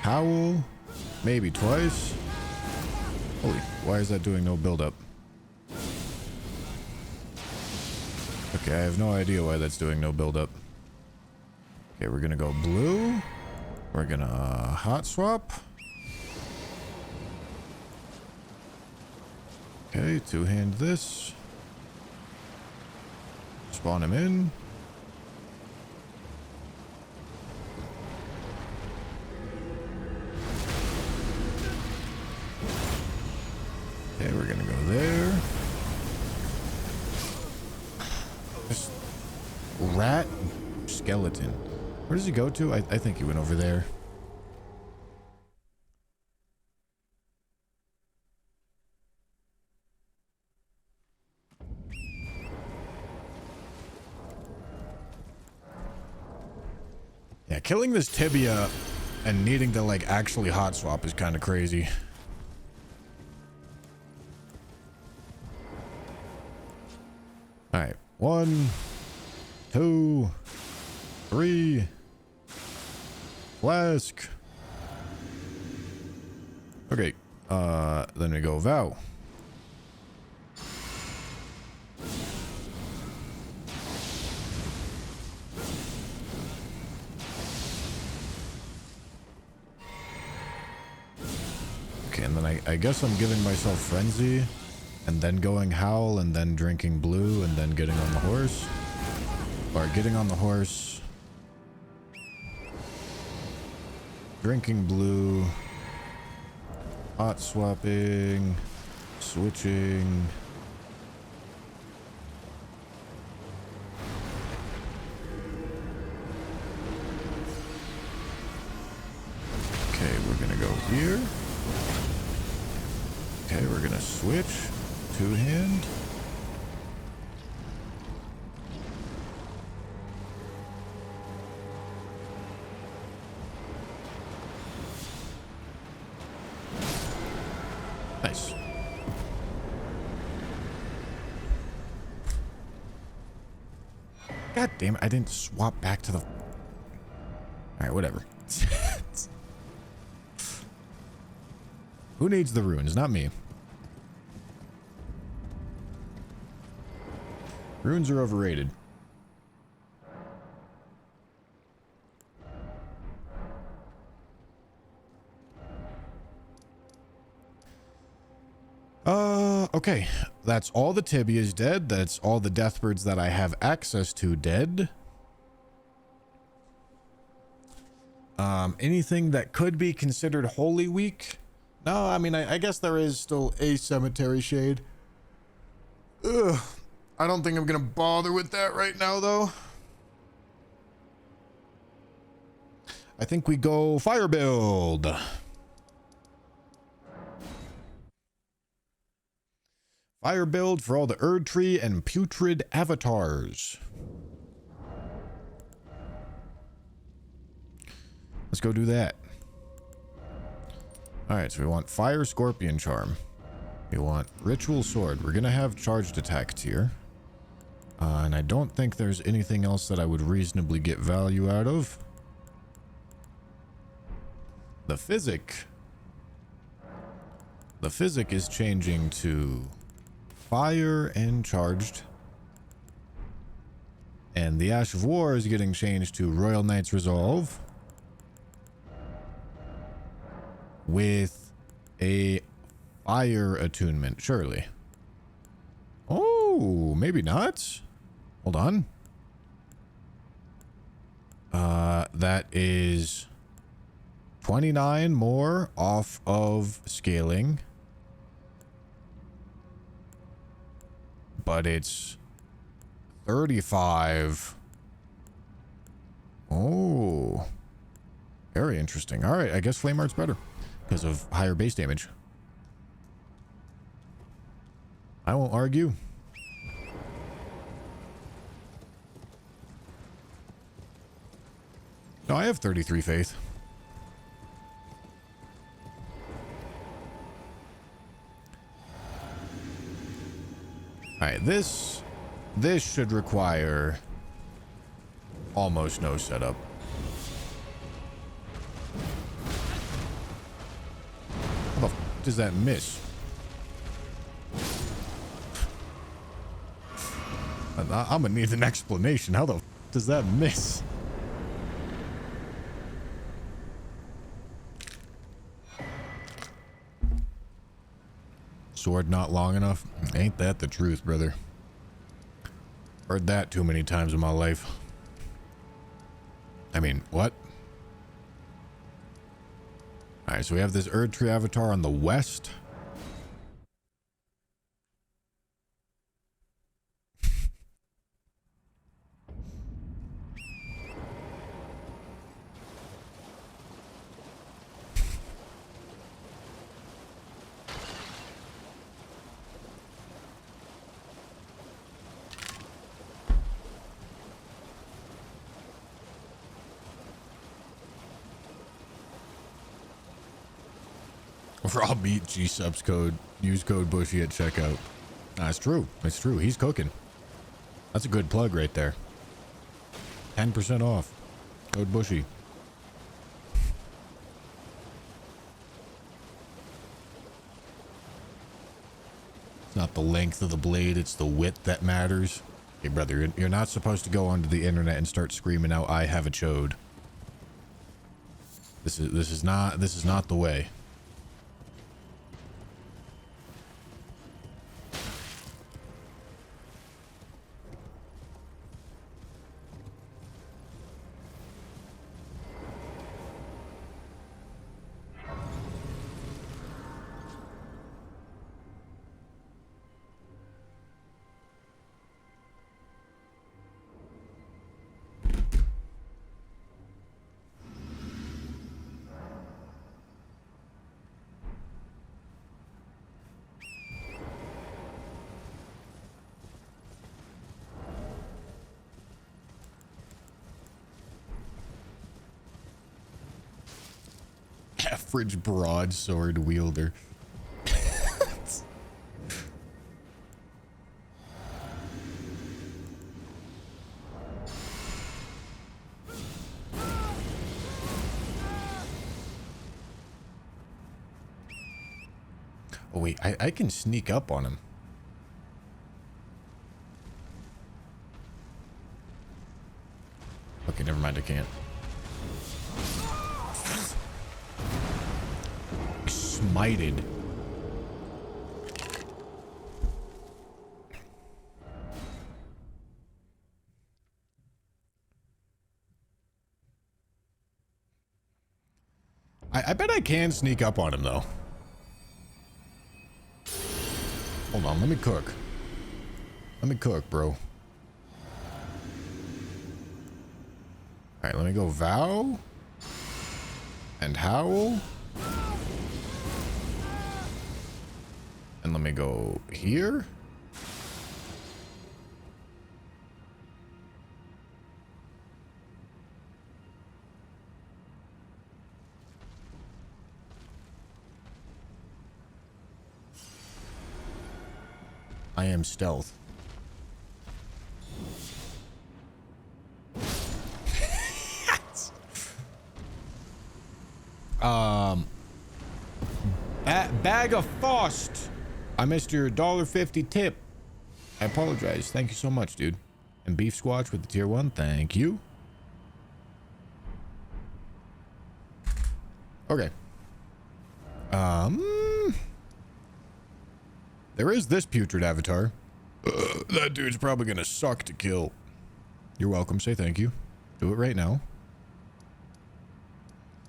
Howl. Maybe twice. Holy, why is that doing no buildup? Okay, I have no idea why that's doing no buildup. Okay, we're gonna go blue. We're gonna hot swap. Okay, 2-hand this. Spawn him in. Okay, we're gonna go there. This rat skeleton. Where does he go to? I think he went over there. Yeah, killing this tibia and needing to like actually hot swap is kind of crazy. All right, 1, 2, 3. Flask. Okay. Then we go vow. Okay, and then I guess I'm giving myself frenzy, and then going howl, and then drinking blue, and then getting on the horse. Or getting on the horse, drinking blue, hot swapping, switching. Okay, we're gonna go here. Okay, we're gonna switch. Two-hand. Nice. God damn it, I didn't swap back to the... Alright, whatever. Who needs the runes? Not me. Runes are overrated. Okay. That's all the tibias dead. That's all the deathbirds that I have access to dead. Anything that could be considered Holy Week? No, I mean, I guess there is still a cemetery shade. Ugh. I don't think I'm gonna bother with that right now, though. I think we go fire build. Fire build for all the Erd Tree and Putrid avatars. Let's go do that. Alright, so we want Fire Scorpion Charm. We want Ritual Sword. We're gonna have charged attack tier. And I don't think there's anything else that I would reasonably get value out of. The physic. The physic is changing to fire and charged. And the Ash of War is getting changed to Royal Knight's Resolve. With a fire attunement, surely. Oh, maybe not. Hold on. That is 29 more off of scaling. But it's 35. Oh. Very interesting. All right, I guess Flame Art's better because of higher base damage. I won't argue. No, I have 33 faith. Alright, this should require almost no setup. How the f does that miss? I'm gonna need an explanation. How the f does that miss? Sword not long enough? Ain't that the truth, brother? Heard that too many times in my life. I mean, what? Alright, so we have this Erd Tree avatar on the west. Raw meat G subs code. Use code Bushy at checkout. Nah, it's true. It's true. He's cooking. That's a good plug right there. 10% off. Code Bushy. It's not the length of the blade, it's the width that matters. Hey, brother, you're not supposed to go onto the internet and start screaming out, "I have a chode." This is not the way. Average broadsword wielder. Oh wait, I can sneak up on him. Okay, never mind, I can't. Smited. I bet I can sneak up on him though. Hold on, let me cook. Let me cook, bro. Alright, let me go vow. And howl. And let me go here. I am stealth. Bag of Faust. I missed your $1.50 tip. I apologize. Thank you so much, dude. And Beef Squatch with the tier 1. Thank you. Okay. There is this putrid avatar. That dude's probably gonna suck to kill. You're welcome. Say thank you. Do it right now.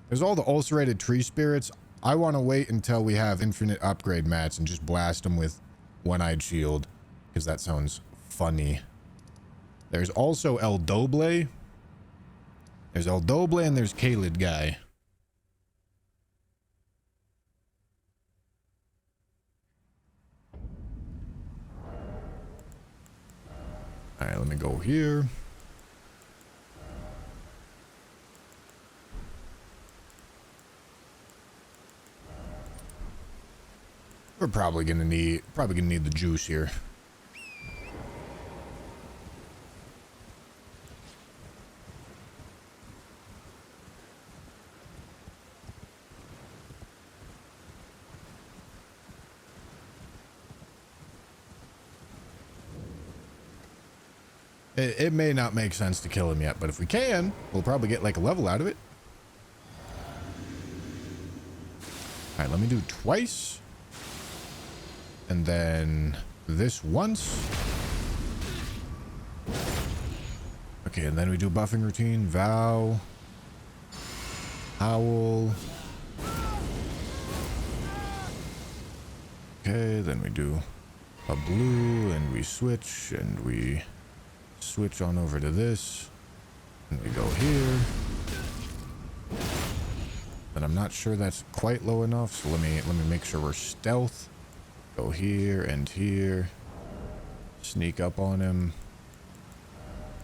There's all the ulcerated tree spirits. I want to wait until we have infinite upgrade mats and just blast them with one-eyed shield, because that sounds funny. There's also El Doble. There's El Doble and there's Kaled guy. Alright, let me go here. We're probably gonna need the juice here. It may not make sense to kill him yet, but if we can, we'll probably get like a level out of it. Alright, let me do twice. And then this once. Okay, and then we do buffing routine. Vow. Howl. Okay, then we do a blue and we switch and we switch on over to this. And we go here. But I'm not sure that's quite low enough, so let me make sure we're stealth. Go here and here. Sneak up on him.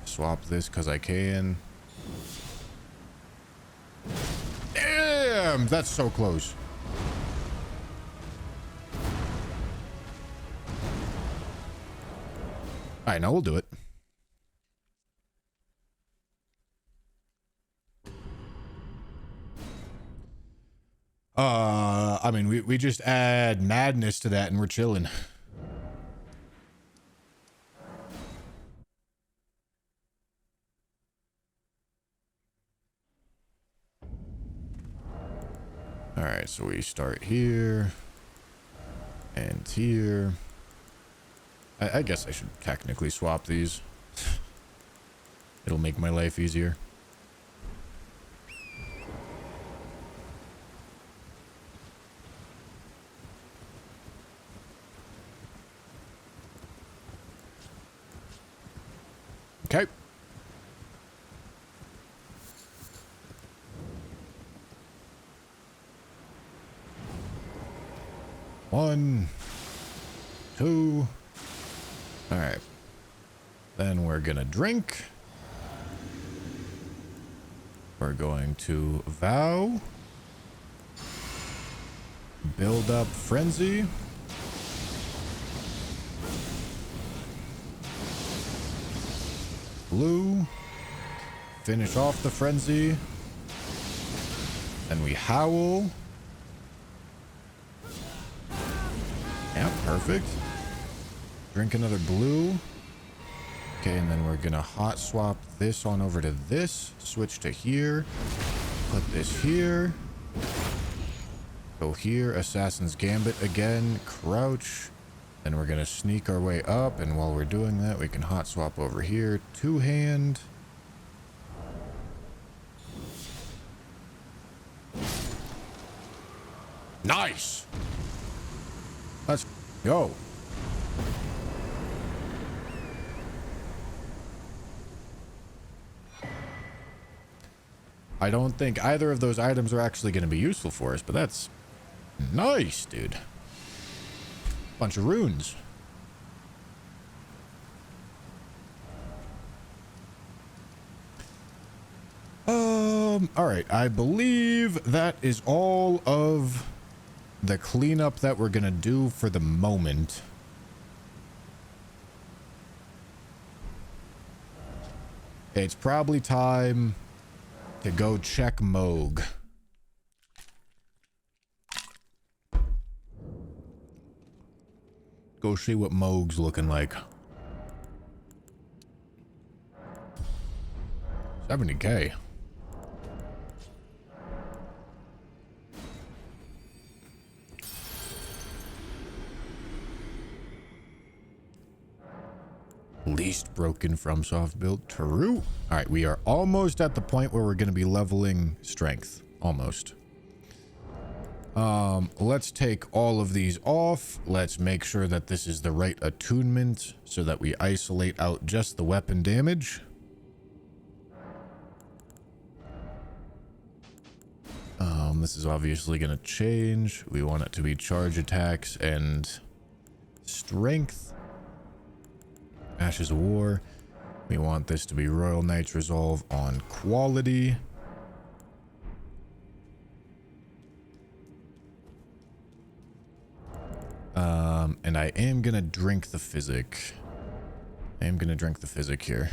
Swap this because I can. Damn! That's so close. Alright, now we'll do it. I mean, we just add madness to that and we're chilling. All right, so we start here and here. I guess I should technically swap these. It'll make my life easier. Okay. One, two. All right. Then we're gonna drink. We're going to vow. Build up frenzy. Blue. Finish off the frenzy. Then we howl. Yeah, perfect. Drink another blue. Okay, and then we're gonna hot swap this on over to this. Switch to here. Put this here. Go here. Assassin's Gambit again. Crouch. Then we're gonna sneak our way up, and while we're doing that, we can hot swap over here. Two-hand. Nice! Let's go. I don't think either of those items are actually going to be useful for us, but that's nice, dude. Bunch of runes. All right. I believe that is all of the cleanup that we're going to do for the moment. It's probably time to go check Moog. Go see what Moog's looking like. 70K. Least broken from soft build. True. All right, we are almost at the point where we're going to be leveling strength. Almost. Let's take all of these off. Let's make sure that this is the right attunement so that we isolate out just the weapon damage. This is obviously going to change. We want it to be charge attacks and strength. Ashes of War. We want this to be Royal Knight's Resolve on quality. And I am gonna drink the physic. I am gonna drink the physic here.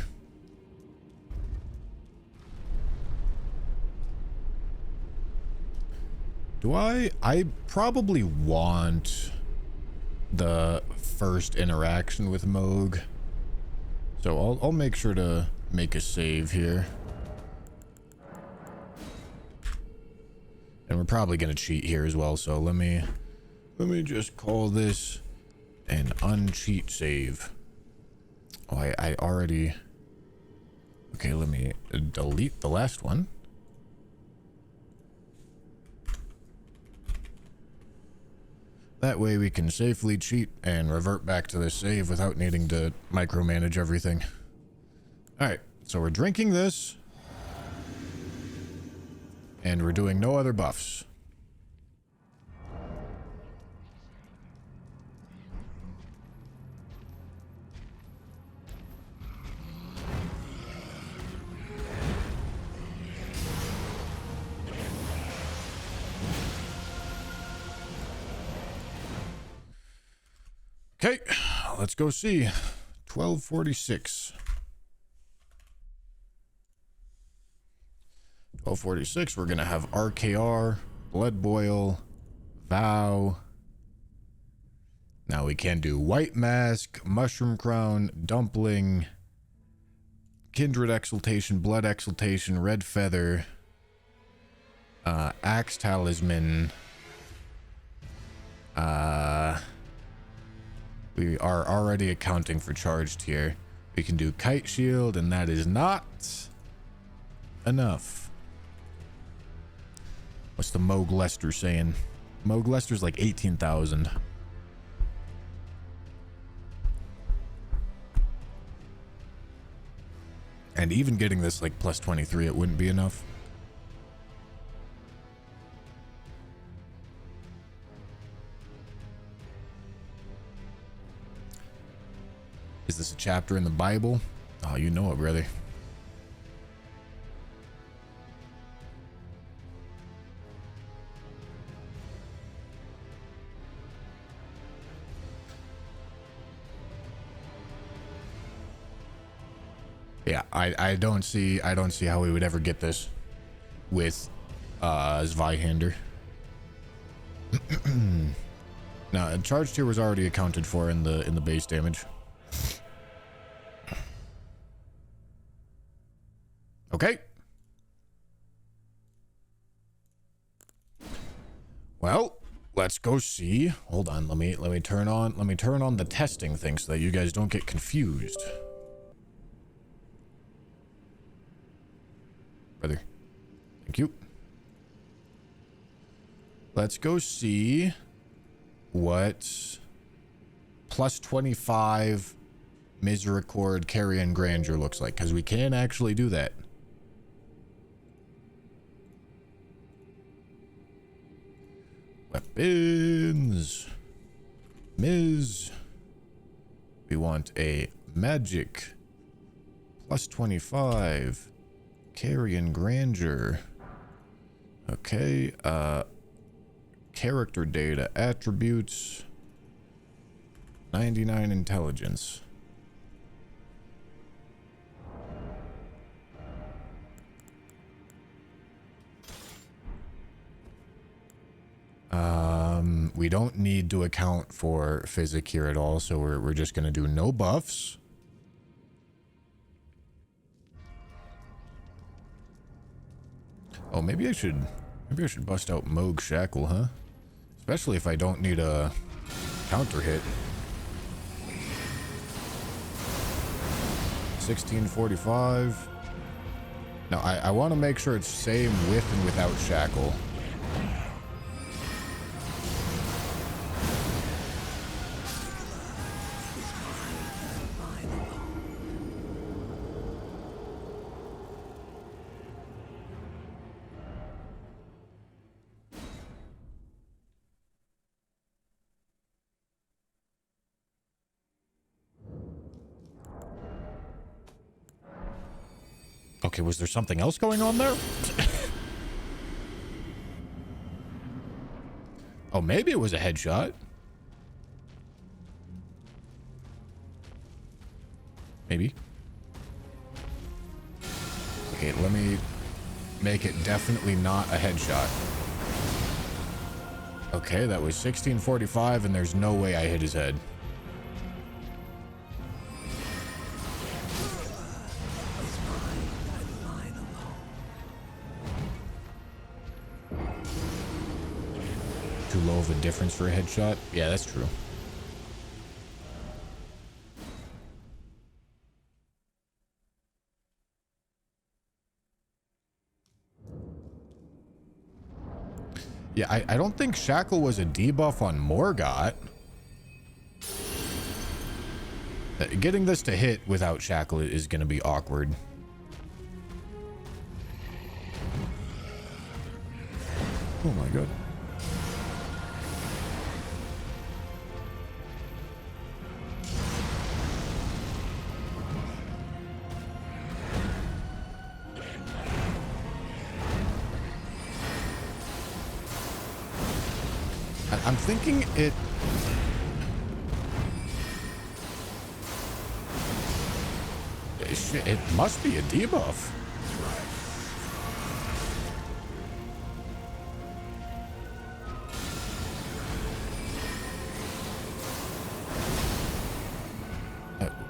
Do I probably want the first interaction with Moog. So I'll make sure to make a save here. And we're probably going to cheat here as well, so let me just call this an uncheat save. Oh, I already... Okay, let me delete the last one. That way we can safely cheat and revert back to the save without needing to micromanage everything. Alright, so we're drinking this. And we're doing no other buffs. Okay, let's go see. 1246. 1246, we're going to have RKR Blood Boil, Vow. Now we can do White Mask, Mushroom Crown, Dumpling, Kindred Exaltation, Blood Exaltation, Red Feather, Axe Talisman. We are already accounting for charged here. We can do Kite Shield, and that is not enough. What's the Moog Lester saying? Moog Lester's like 18,000. And even getting this like plus 23, it wouldn't be enough. Is this a chapter in the Bible? Oh, you know it, brother. Yeah, I don't see how we would ever get this with Zweihander. Now, charge tier was already accounted for in the base damage. Okay. Well, let's go see. Hold on, let me turn on the testing thing so that you guys don't get confused. Brother. Thank you. Let's go see what plus 25 Misericord Carrion Grandeur looks like, because we can actually do that. Weapons. Ms. We want a magic plus 25 Carrion Grandeur. Okay, character data, attributes, 99 intelligence. We don't need to account for physic here at all, so we're just gonna do no buffs. Oh, maybe I should bust out Moog Shackle, huh? Especially if I don't need a counter hit. 1645. Now I want to make sure it's same with and without Shackle. Okay, was there something else going on there? Oh, maybe it was a headshot. Maybe. Okay, let me make it definitely not a headshot. Okay, that was 1645, and there's no way I hit his head. Too low of a difference for a headshot? Yeah, that's true. Yeah, I don't think Shackle was a debuff on Morgott. Getting this to hit without Shackle is going to be awkward. Oh my god. I'm thinking it... It must be a debuff.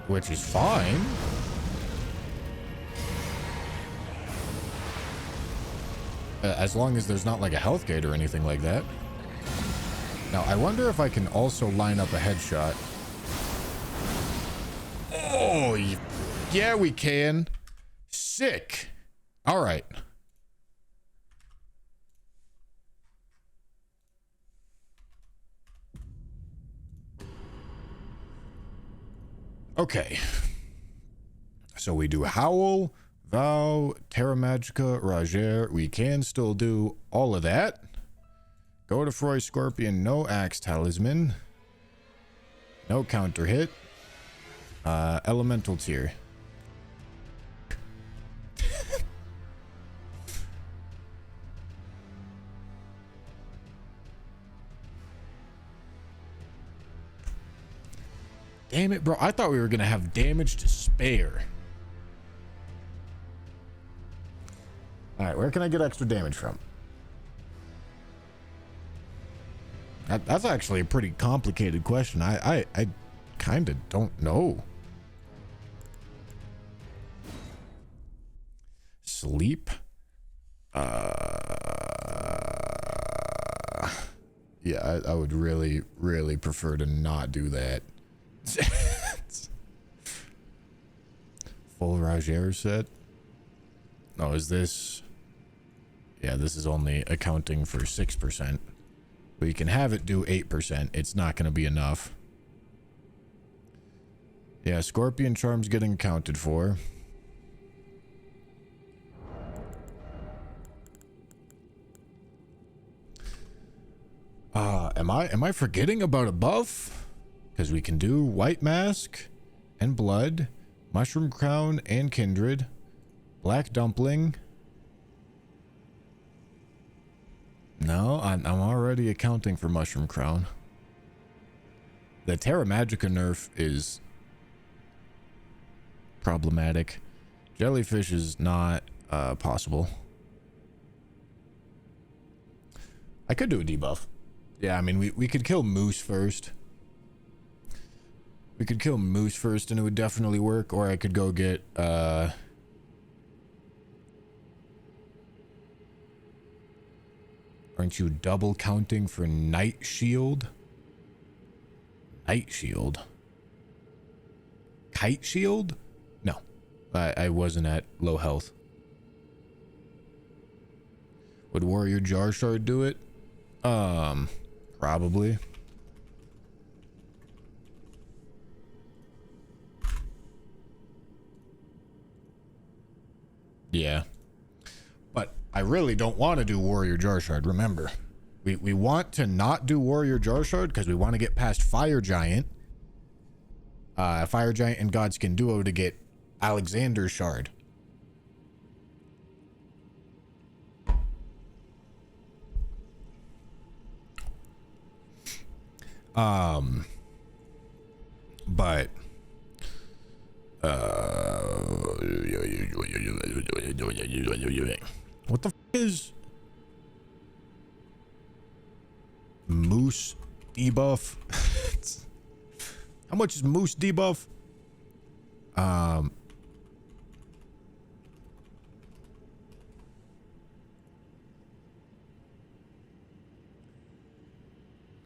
which is fine. As long as there's not like a health gate or anything like that. Now, I wonder if I can also line up a headshot. Oh, yeah, we can. Sick. All right. Okay. So we do Howl, Vow, Terra Magica, Roger. We can still do all of that. Go to Froy Scorpion, no Axe Talisman. No counter hit. Elemental Tier. Damn it, bro. I thought we were going to have damage to spare. Alright, where can I get extra damage from? That's actually a pretty complicated question. I kind of don't know. Sleep? Yeah, I would really, really prefer to not do that. Full Roger set? Oh, is this... Yeah, this is only accounting for 6%. We can have it do 8%. It's not going to be enough. Yeah, Scorpion Charm's getting accounted for. Am I forgetting about a buff? Because we can do White Mask and Blood, Mushroom Crown and Kindred, Black Dumpling. No, I'm already accounting for Mushroom Crown. The Terra Magica nerf is problematic. Jellyfish is not possible. I could do a debuff. Yeah, I mean, we could kill Moose first. We could kill Moose first and it would definitely work. Or I could go get... Aren't you double counting for Night Shield? Night Shield? Kite Shield? No. I wasn't at low health. Would Warrior Jar Shard do it? Probably. Yeah. But I really don't want to do Warrior Jar Shard, remember. We want to not do Warrior Jar Shard because we want to get past Fire Giant. Fire Giant and Godskin Duo to get Alexander's Shard. But what the f is Moose debuff? How much is Moose debuff?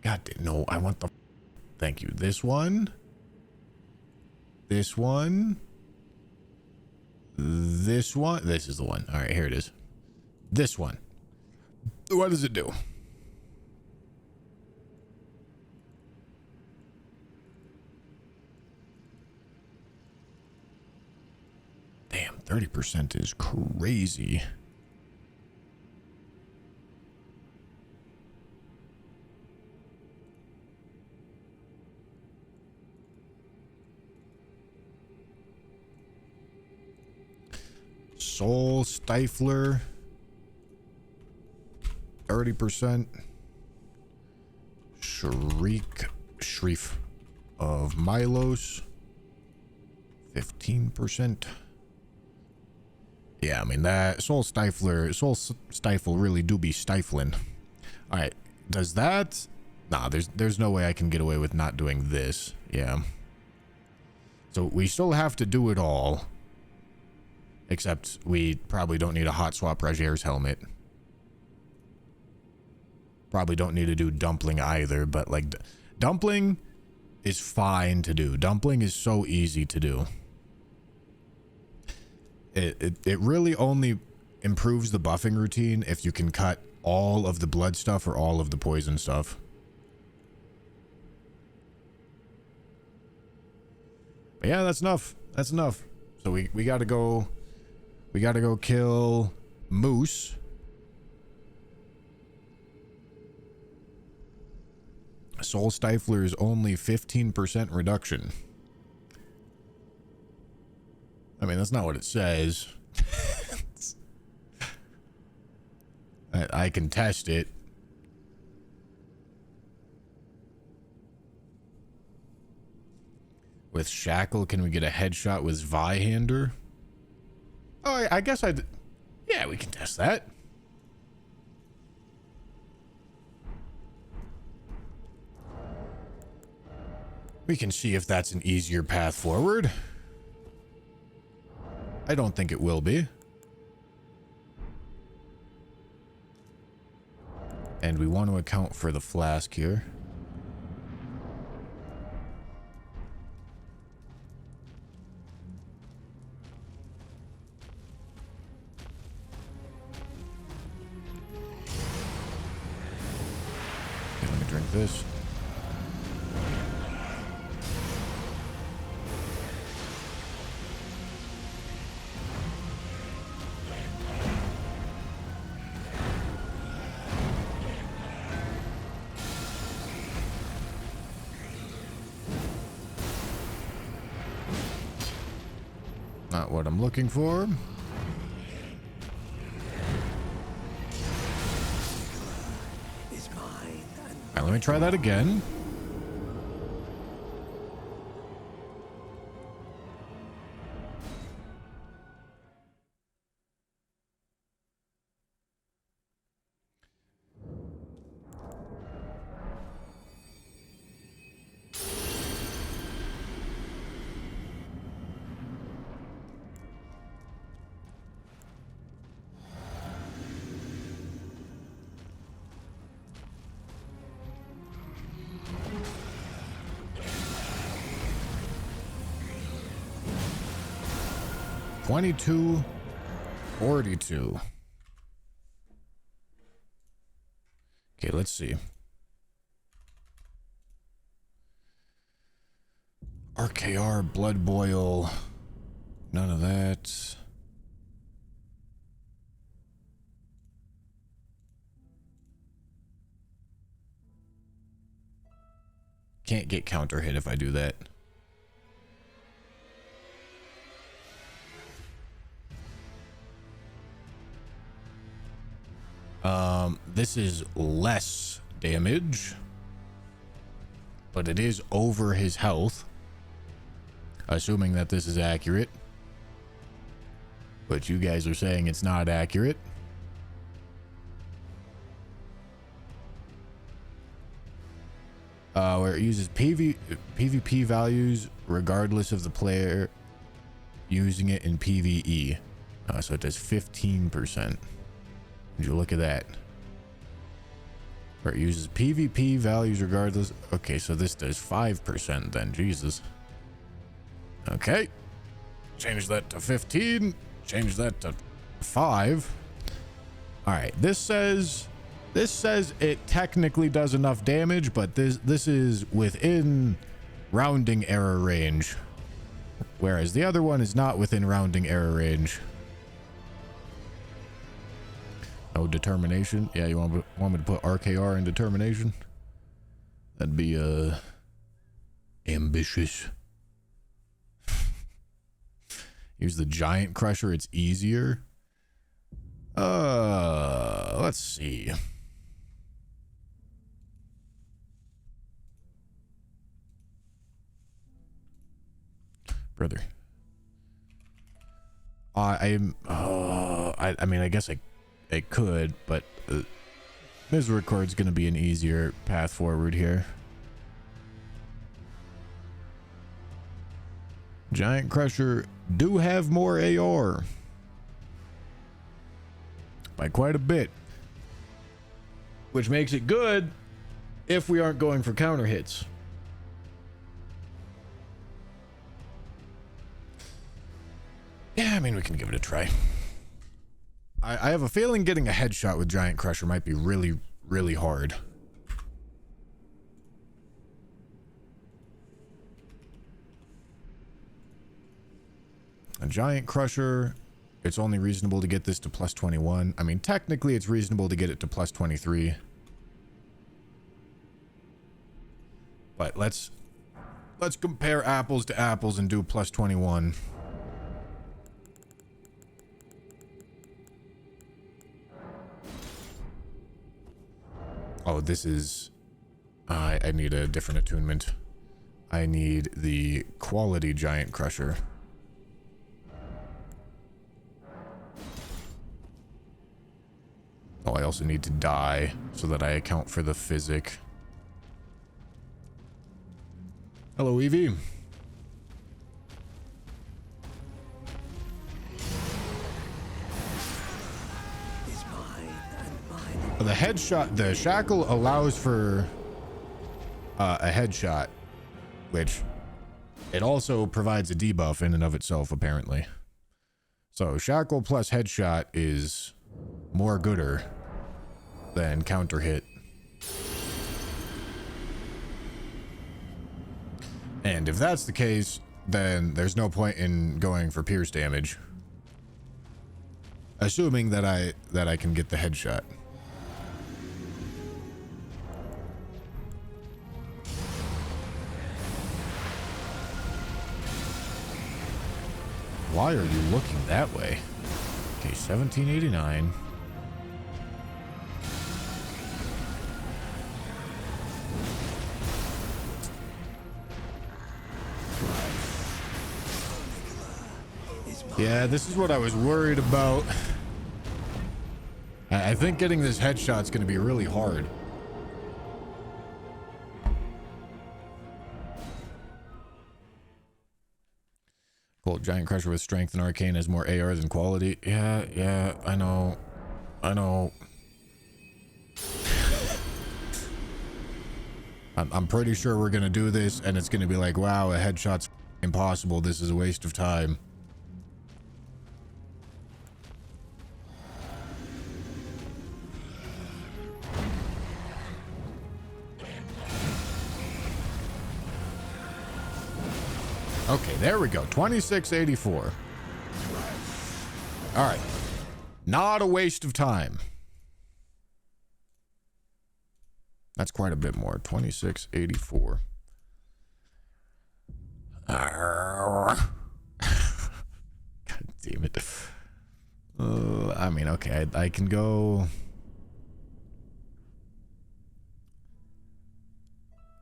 God, no, I want the... Thank you. This one. This one. This one. This is the one. All right, here it is. This one. What does it do? Damn, 30% is crazy. Soul Stifler, 30%. Shriek of Milos, 15%. Yeah, I mean that Soul Stifle really do be stifling. All right, does that? Nah, there's no way I can get away with not doing this. Yeah. So we still have to do it all. Except we probably don't need a hot swap Rogier's helmet. Probably don't need to do dumpling either, but like dumpling is fine to do. Dumpling is so easy to do. It really only improves the buffing routine if you can cut all of the blood stuff or all of the poison stuff. But yeah, that's enough. That's enough. So we gotta go. We gotta go kill Moose. Soul Stifler is only 15% reduction. I mean, that's not what it says. I can test it. With Shackle, can we get a headshot with Zweihander? Oh, I guess I'd... Yeah, we can test that. We can see if that's an easier path forward. I don't think it will be. And we want to account for the flask here. Okay, let me drink this. Not what I'm looking for. Alright, let me try that again. $22.42. Okay, let's see. RKR, Blood Boil. None of that. Can't get counter hit if I do that. This is less damage, but it is over his health, assuming that this is accurate. But you guys are saying it's not accurate. Where it uses PvP values regardless of the player using it in PvE. So it does 15%. Would you look at that? Where it uses PvP values regardless. Okay, so this does 5% then. Jesus. Okay. Change that to 15. Change that to 5. All right. This says it technically does enough damage, but this is within rounding error range, whereas the other one is not within rounding error range. Oh, determination. Yeah, you want me to put RKR in determination? That'd be ambitious. Use the giant crusher. It's easier. Let's see. Brother. I mean, I guess I could, but Misericordia's gonna be an easier path forward here. Giant Crusher do have more AR. By quite a bit. Which makes it good if we aren't going for counter hits. Yeah, I mean, we can give it a try. I have a feeling getting a headshot with Giant Crusher might be really, really hard. A Giant Crusher, it's only reasonable to get this to plus 21. I mean, technically it's reasonable to get it to plus 23. But let's compare apples to apples and do plus 21. Oh, this is... I need a different attunement. I need the quality Giant Crusher. Oh, I also need to die so that I account for the physic. Hello, Evie. The headshot, the shackle allows for a headshot, which it also provides a debuff in and of itself, apparently. So shackle plus headshot is more gooder than counter hit. And if that's the case, then there's no point in going for pierce damage. Assuming that I can get the headshot. Why are you looking that way? Okay, 1789. Yeah, this is what I was worried about. I think getting this headshot's gonna be really hard. Cool, Giant Crusher with strength and arcane has more AR than quality. Yeah, I know. I'm pretty sure we're gonna do this and it's gonna be like, wow, a headshot's impossible. This is a waste of time. Okay, there we go. 2684. All right. Not a waste of time. That's quite a bit more. 2684. God damn it. I mean, okay, I can go...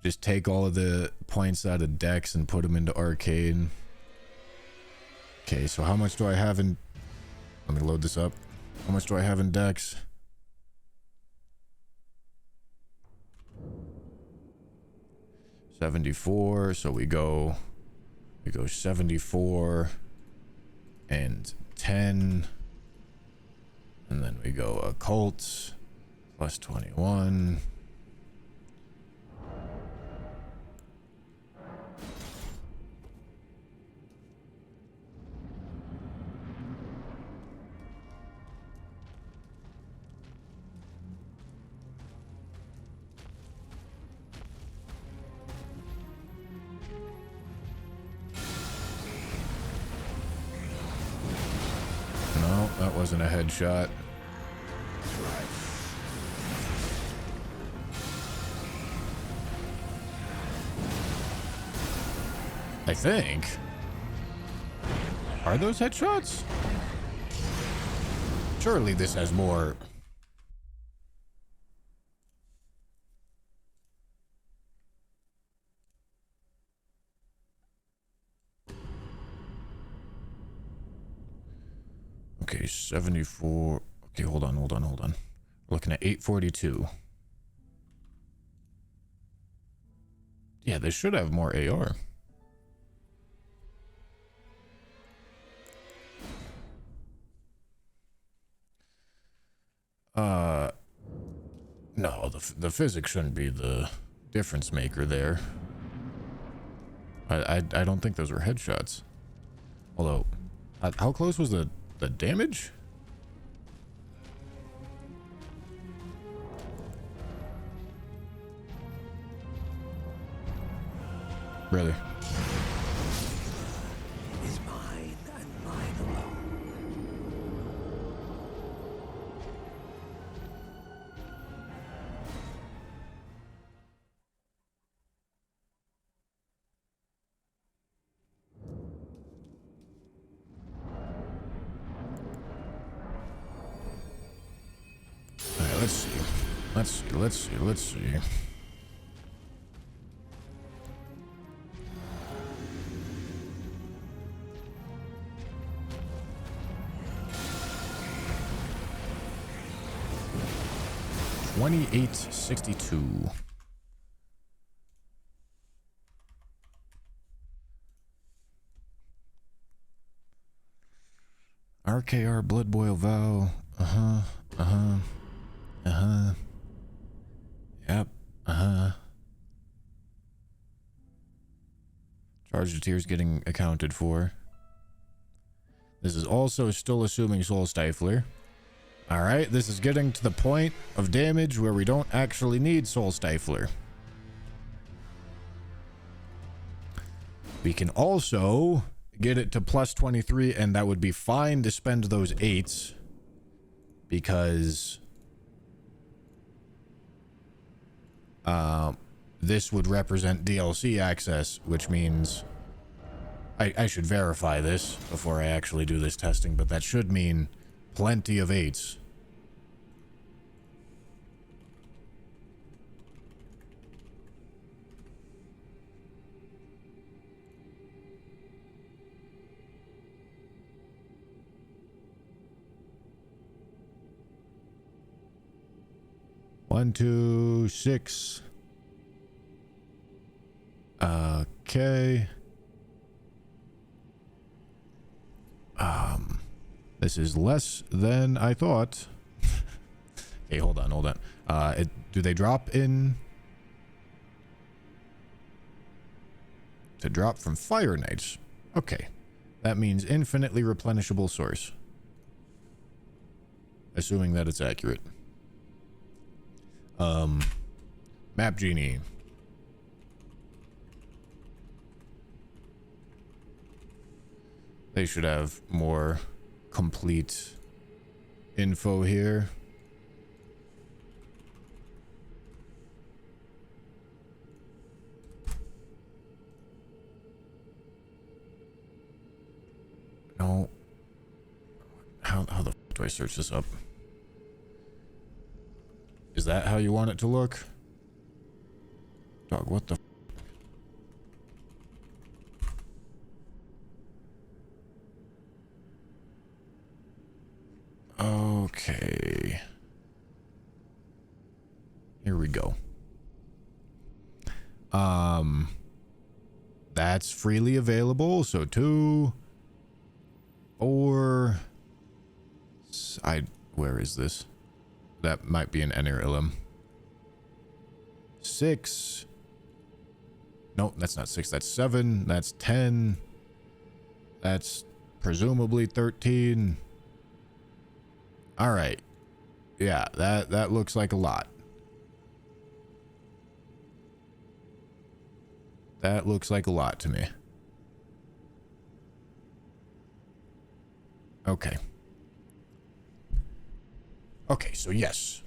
Just take all of the points out of Dex and put them into Arcade. Okay, so how much do I have in... Let me load this up. How much do I have in Dex? $74, so we go 74 and 10, and then we go occult plus 21. That wasn't a headshot. I think. Are those headshots? Surely this has more. Okay, 74. Okay, hold on. Looking at 842. Yeah, they should have more AR. No, the physics shouldn't be the difference maker there. I don't think those were headshots. Although, how close was the damage? Really? Is mine and mine alone. All right, let's see. Let's see. $28.62. RKR Blood Boil Vow. Yep. Charge of Tears getting accounted for. This is also still assuming Soul Stifler. Alright, this is getting to the point of damage where we don't actually need Soul Stifler. We can also get it to plus 23, and that would be fine to spend those 8s. Because this would represent DLC access, which means I should verify this before I actually do this testing, but that should mean plenty of 8s. One, 2, 6. Okay. This is less than I thought. Okay, hold on. Do they drop in? To drop from Fire Knights. Okay. That means infinitely replenishable source. Assuming that it's accurate. Map Genie. They should have more complete info here. No. How the f do I search this up? Is that how you want it to look? Dog, what the f? Okay. Here we go. That's freely available, so 2, 4. Where is this? That might be an Enerilum. 6. No, that's not 6. That's 7. That's 10. That's presumably 13. All right. Yeah, that looks like a lot. That looks like a lot to me. Okay. Okay, so yes.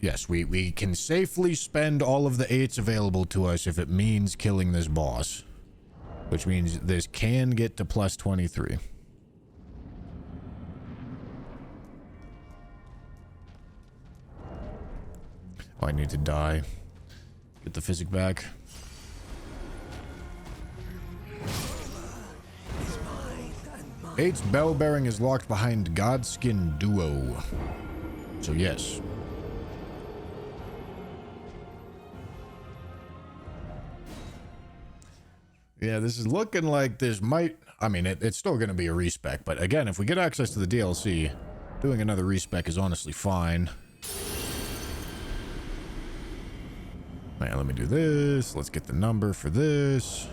Yes, we can safely spend all of the 8s available to us if it means killing this boss. Which means this can get to plus 23. Oh, I need to die. Get the physic back. Eight's bell bearing is locked behind Godskin Duo. So yes. Yeah, this is looking like this might... I mean, it's still going to be a respec, but again, if we get access to the DLC, doing another respec is honestly fine. Alright, let me do this. Let's get the number for this.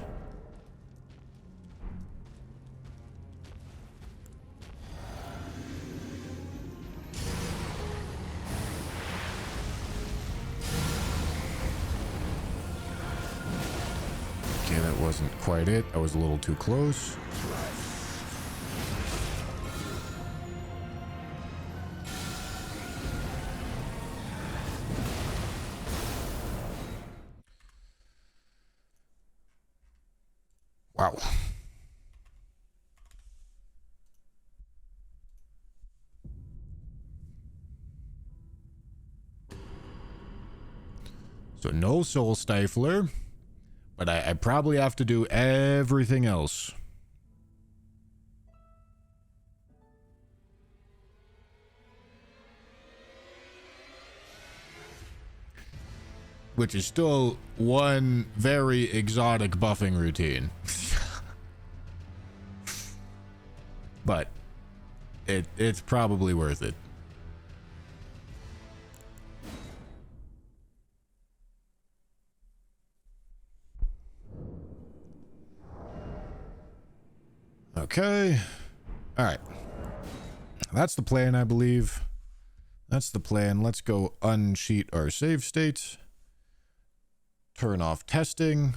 Okay, that wasn't quite it. I was a little too close. Wow. So no soul stifler, but I probably have to do everything else. Which is still one very exotic buffing routine. But it's probably worth it. Okay. All right. That's the plan, I believe. That's the plan. Let's go uncheat our save states. Turn off testing.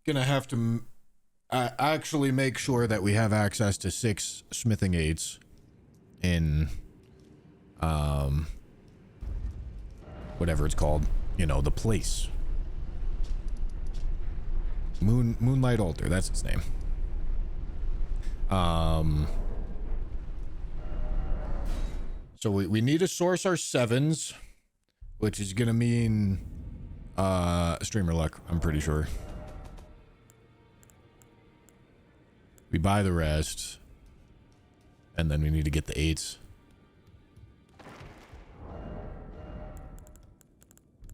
Gonna have to actually make sure that we have access to 6 smithing aids in whatever it's called, you know, the place. Moonlight Altar, that's its name. So we need to source our 7s, which is gonna mean streamer luck, I'm pretty sure. We buy the rest, and then we need to get the 8s.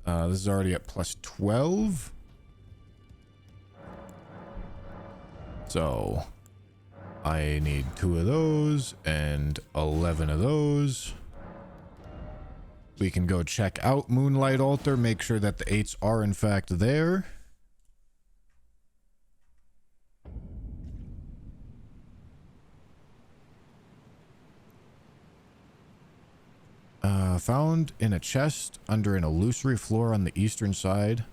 This is already at plus 12. So I need 2 of those and 11 of those. We can go check out Moonlight Altar, make sure that the 8s are in fact there. Found in a chest under an illusory floor on the eastern side.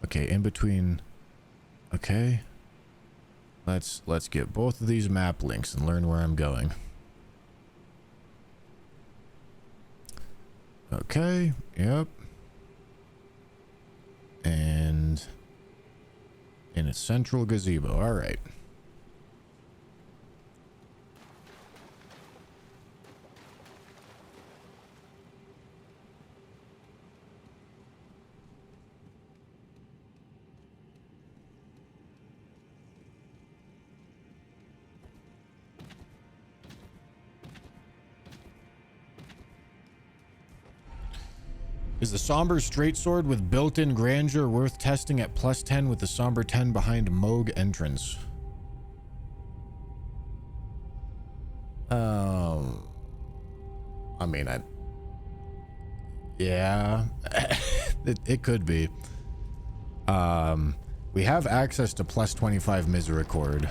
Okay, in between. Okay. Let's get both of these map links and learn where I'm going. Okay, yep. And in a central gazebo. All right. Is the Somber Straight Sword with built-in grandeur worth testing at plus 10 with the Somber 10 behind Moog entrance? I mean, yeah, it could be. We have access to plus 25 Misericord.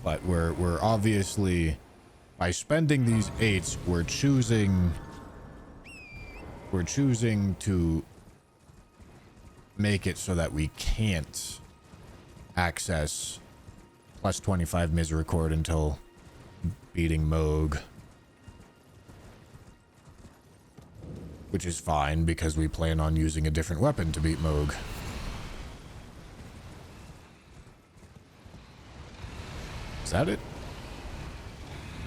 But we're obviously, by spending these 8s, we're choosing to make it so that we can't access plus 25 Misericord until beating Moog. Which is fine, because we plan on using a different weapon to beat Moog. Is that it?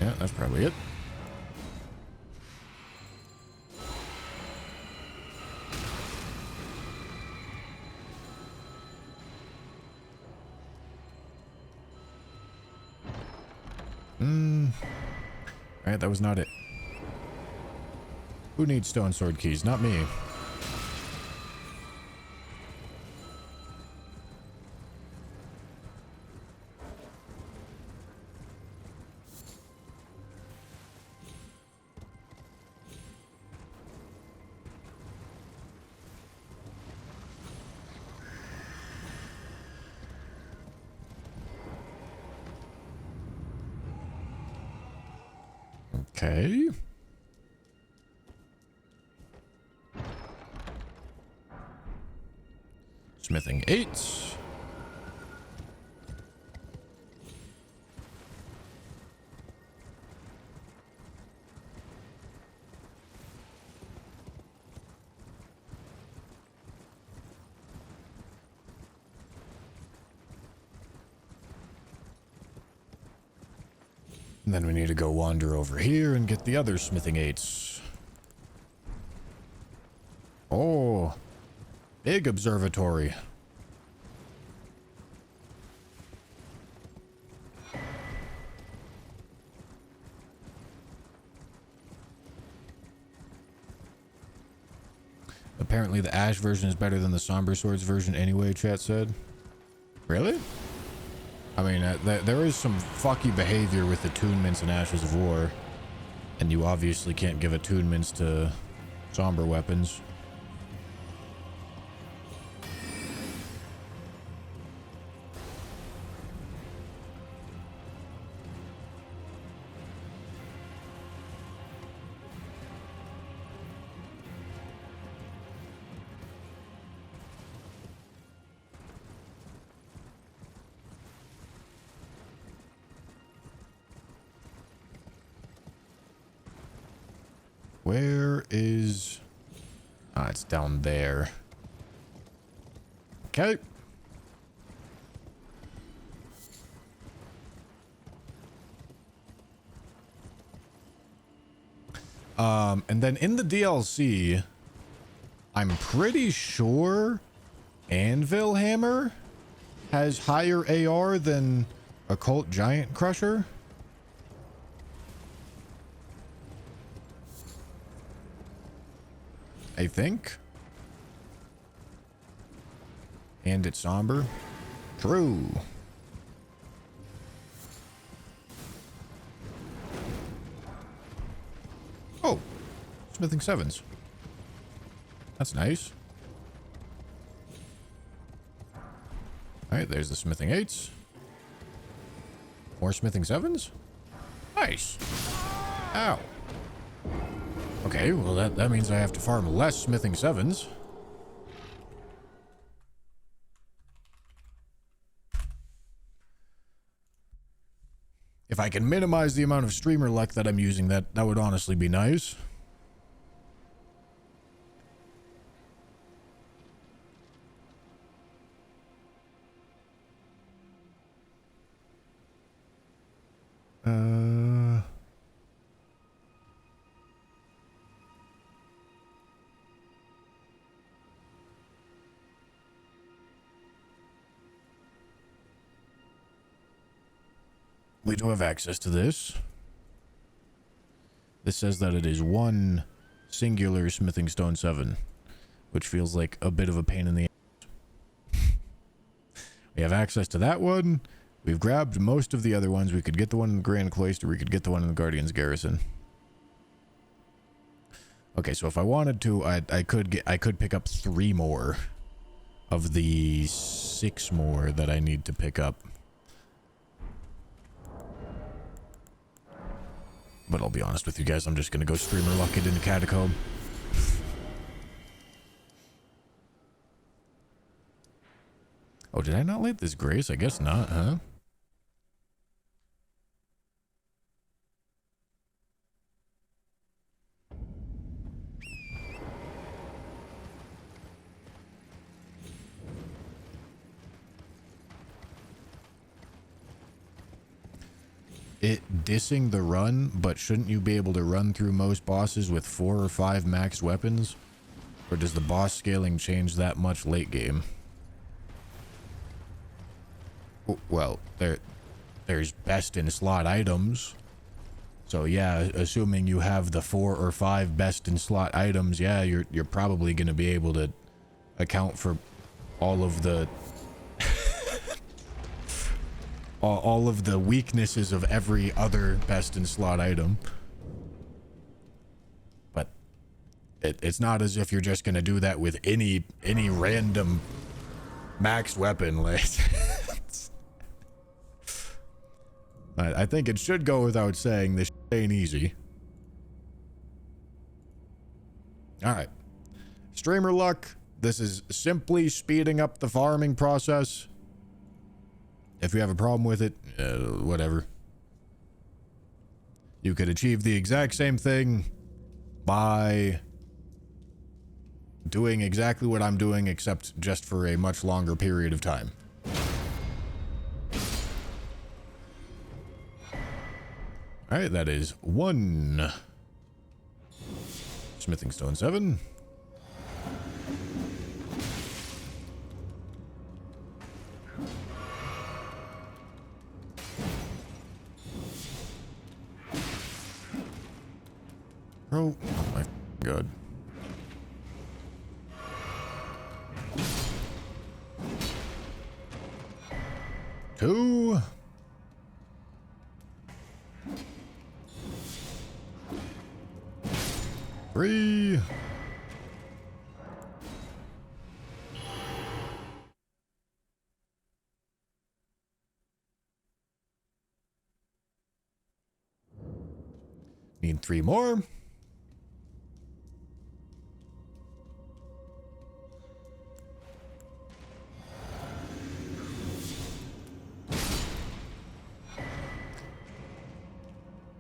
Yeah, that's probably it. Alright, that was not it. Who needs stone sword keys? Not me. Okay. Smithing 8. And then we need to go wander over here and get the other smithing 8s. Oh, big observatory. Apparently the Ash version is better than the Somber Swords version anyway, chat said. Really? I mean, there is some fucky behavior with attunements in Ashes of War. And you obviously can't give attunements to somber weapons. Where is... Ah, it's down there. Okay. And then in the DLC, I'm pretty sure Anvil Hammer has higher AR than Occult Giant Crusher. I think. And it's somber. True. Oh, smithing 7s. That's nice. All right, there's the smithing 8s. More smithing 7s. Nice. Ow. Okay, well that means I have to farm less smithing 7s. If I can minimize the amount of streamer luck that I'm using, that would honestly be nice. We do have access to this. This says that it is one singular smithing stone 7, which feels like a bit of a pain in the ass. We have access to that one. We've grabbed most of the other ones. We could get the one in the Grand Cloister. We could get the one in the Guardian's Garrison. Okay, so if I wanted to, I could pick up 3 more of the 6 more that I need to pick up. But I'll be honest with you guys, I'm just gonna go streamer luck it in the Catacomb. Oh, did I not light this grace? I guess not, huh? It dissing the run, but shouldn't you be able to run through most bosses with 4 or 5 maxed weapons? Or does the boss scaling change that much late game? Well, there's best in slot items. So yeah, assuming you have the 4 or 5 best in slot items, yeah, you're probably going to be able to account for all of the all of the weaknesses of every other best in slot item. But it's not as if you're just going to do that with any random maxed weapon. Like I think it should go without saying this ain't easy. All right. Streamer luck. This is simply speeding up the farming process. If you have a problem with it, whatever. You could achieve the exact same thing by doing exactly what I'm doing, except just for a much longer period of time. All right, that is 1 smithing stone 7. Oh my god. 2. 3. 3 more.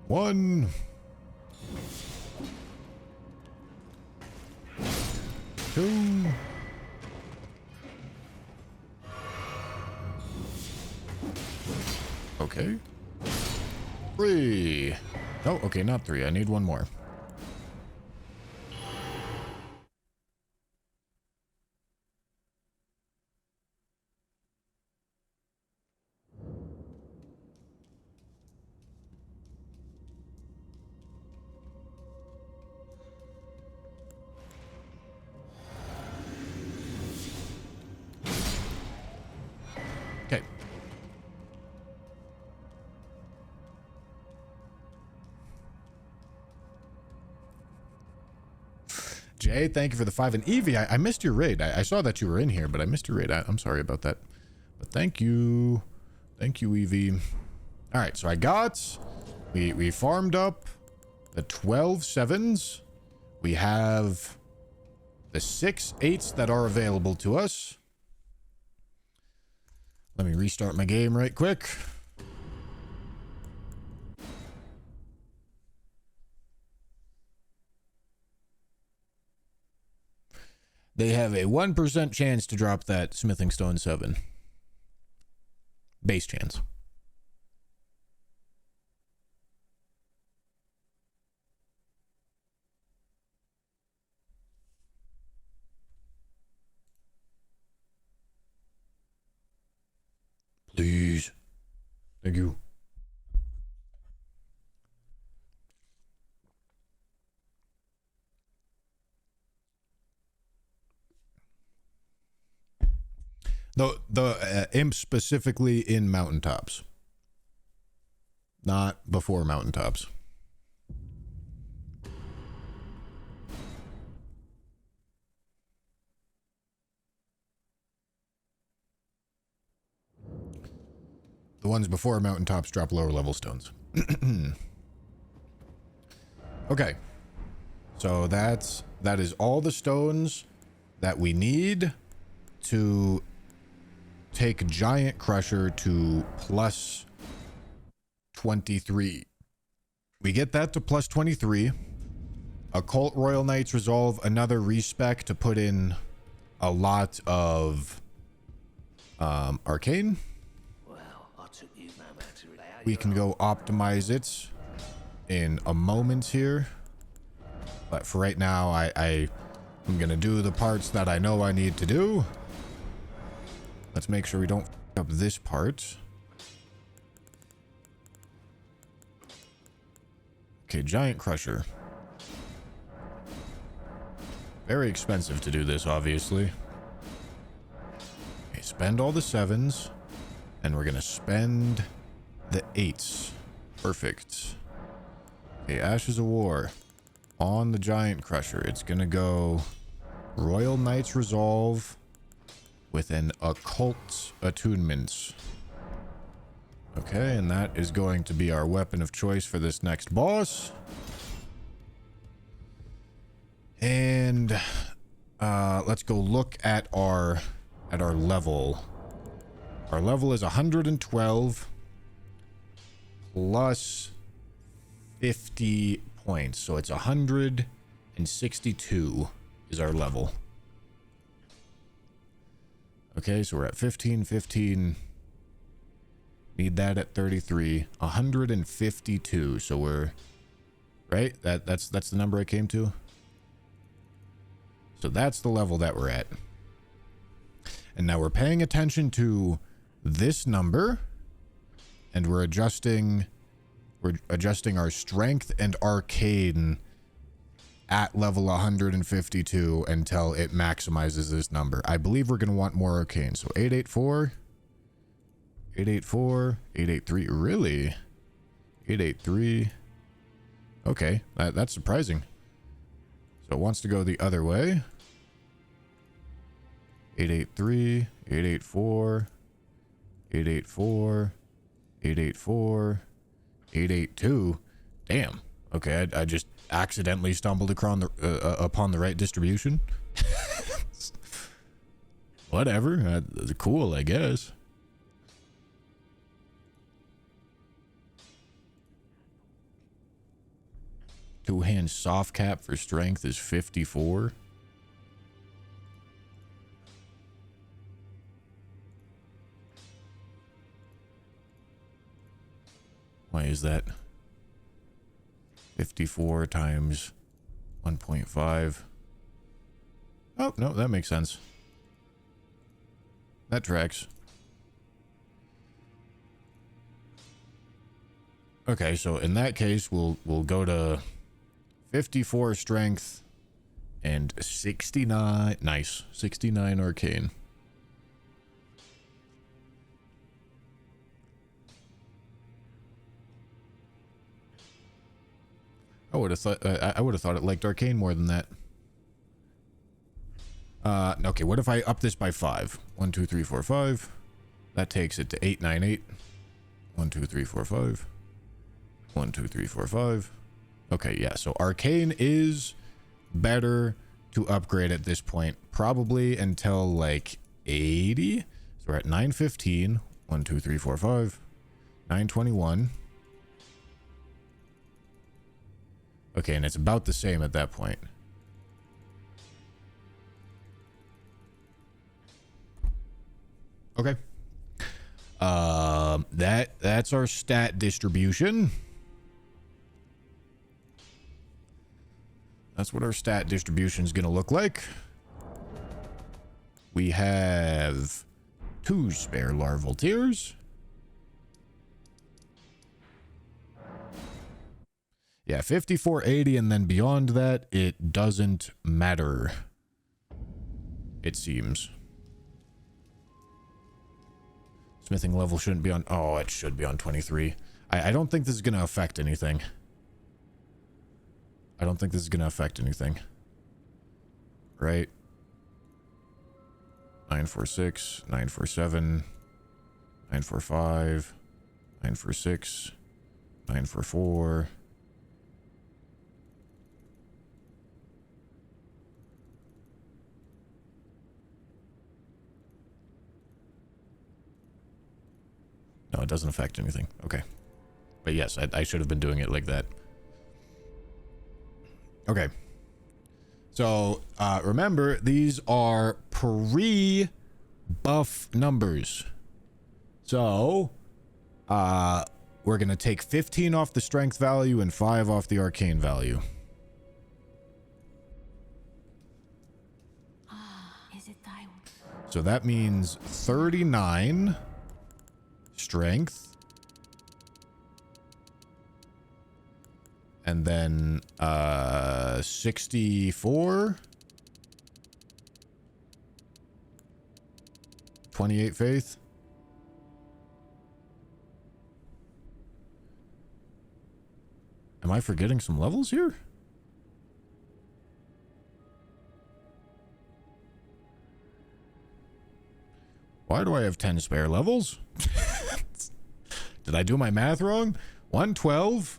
One. 2. 3. Oh, okay, not 3. I need 1 more. Okay. Jay, thank you for the 5. And Evie, I missed your raid. I saw that you were in here, but I missed your raid. I'm sorry about that. But thank you. Thank you, Evie. All right, so I got... We farmed up the 12 7s. We have the 6 8s that are available to us. Let me restart my game right quick. They have a 1% chance to drop that smithing stone 7. Base chance. Please. Thank you. The imp specifically in mountaintops. Not before mountaintops. The ones before mountaintops drop lower level stones. Okay. So that is all the stones that we need to take Giant Crusher to plus 23. We get that to plus 23. Occult Royal Knights Resolve, another respec to put in a lot of Arcane. We can go optimize it in a moment here. But for right now, I'm going to do the parts that I know I need to do. Let's make sure we don't f up this part. Okay, Giant Crusher. Very expensive to do this, obviously. Okay, spend all the 7s. And we're going to spend the 8s. Perfect. Okay, Ashes of War. On the Giant Crusher, it's going to go Royal Knights Resolve with an Occult Attunement. Okay, and that is going to be our weapon of choice for this next boss. And let's go look at our level. Our level is 112 plus 50 points. So it's 162 is our level. Okay, so we're at 15, 15. Need that at 33. 152. So we're right. That's the number I came to. So that's the level that we're at. And now we're paying attention to this number, and we're adjusting our strength and arcane at level 152 until it maximizes this number. I believe we're going to want more arcane. So 884, 884, 883. Really? 883. Okay, that's surprising. So it wants to go the other way. 883, 884, 884, 884, 882. Damn. Okay, I just accidentally stumbled upon the right distribution. Whatever. Cool, I guess. Two-hand soft cap for strength is 54. Why is that? 54 times 1.5. Oh, no, that makes sense. That tracks. Okay, so in that case, we'll go to 54 strength and 69. Nice. 69 arcane. I would have thought it liked arcane more than that. Okay, what if I up this by 5? 1, 2, 3, 4, 5. That takes it to 898. 1, 2, 3, 4, 5. 1, 2, 3, 4, 5. Okay, yeah, so arcane is better to upgrade at this point, probably until like 80. So we're at 915. 1, 2, 3, 4, 5. 921. Okay, and it's about the same at that point. Okay. That's our stat distribution. That's what our stat distribution is going to look like. We have 2 spare larval tears. Yeah, 5480, and then beyond that, it doesn't matter. It seems. Smithing level shouldn't be on... Oh, it should be on 23. I don't think this is going to affect anything. I don't think this is going to affect anything. Right? 946, 947, 945, 946, 944... No, it doesn't affect anything. Okay. But yes, I should have been doing it like that. Okay. So, remember, these are pre-buff numbers. So, we're going to take 15 off the strength value and 5 off the arcane value. So that means 39... strength, and then 64, 28 faith. Am I forgetting some levels here? Why do I have 10 spare levels? Did I do my math wrong? 112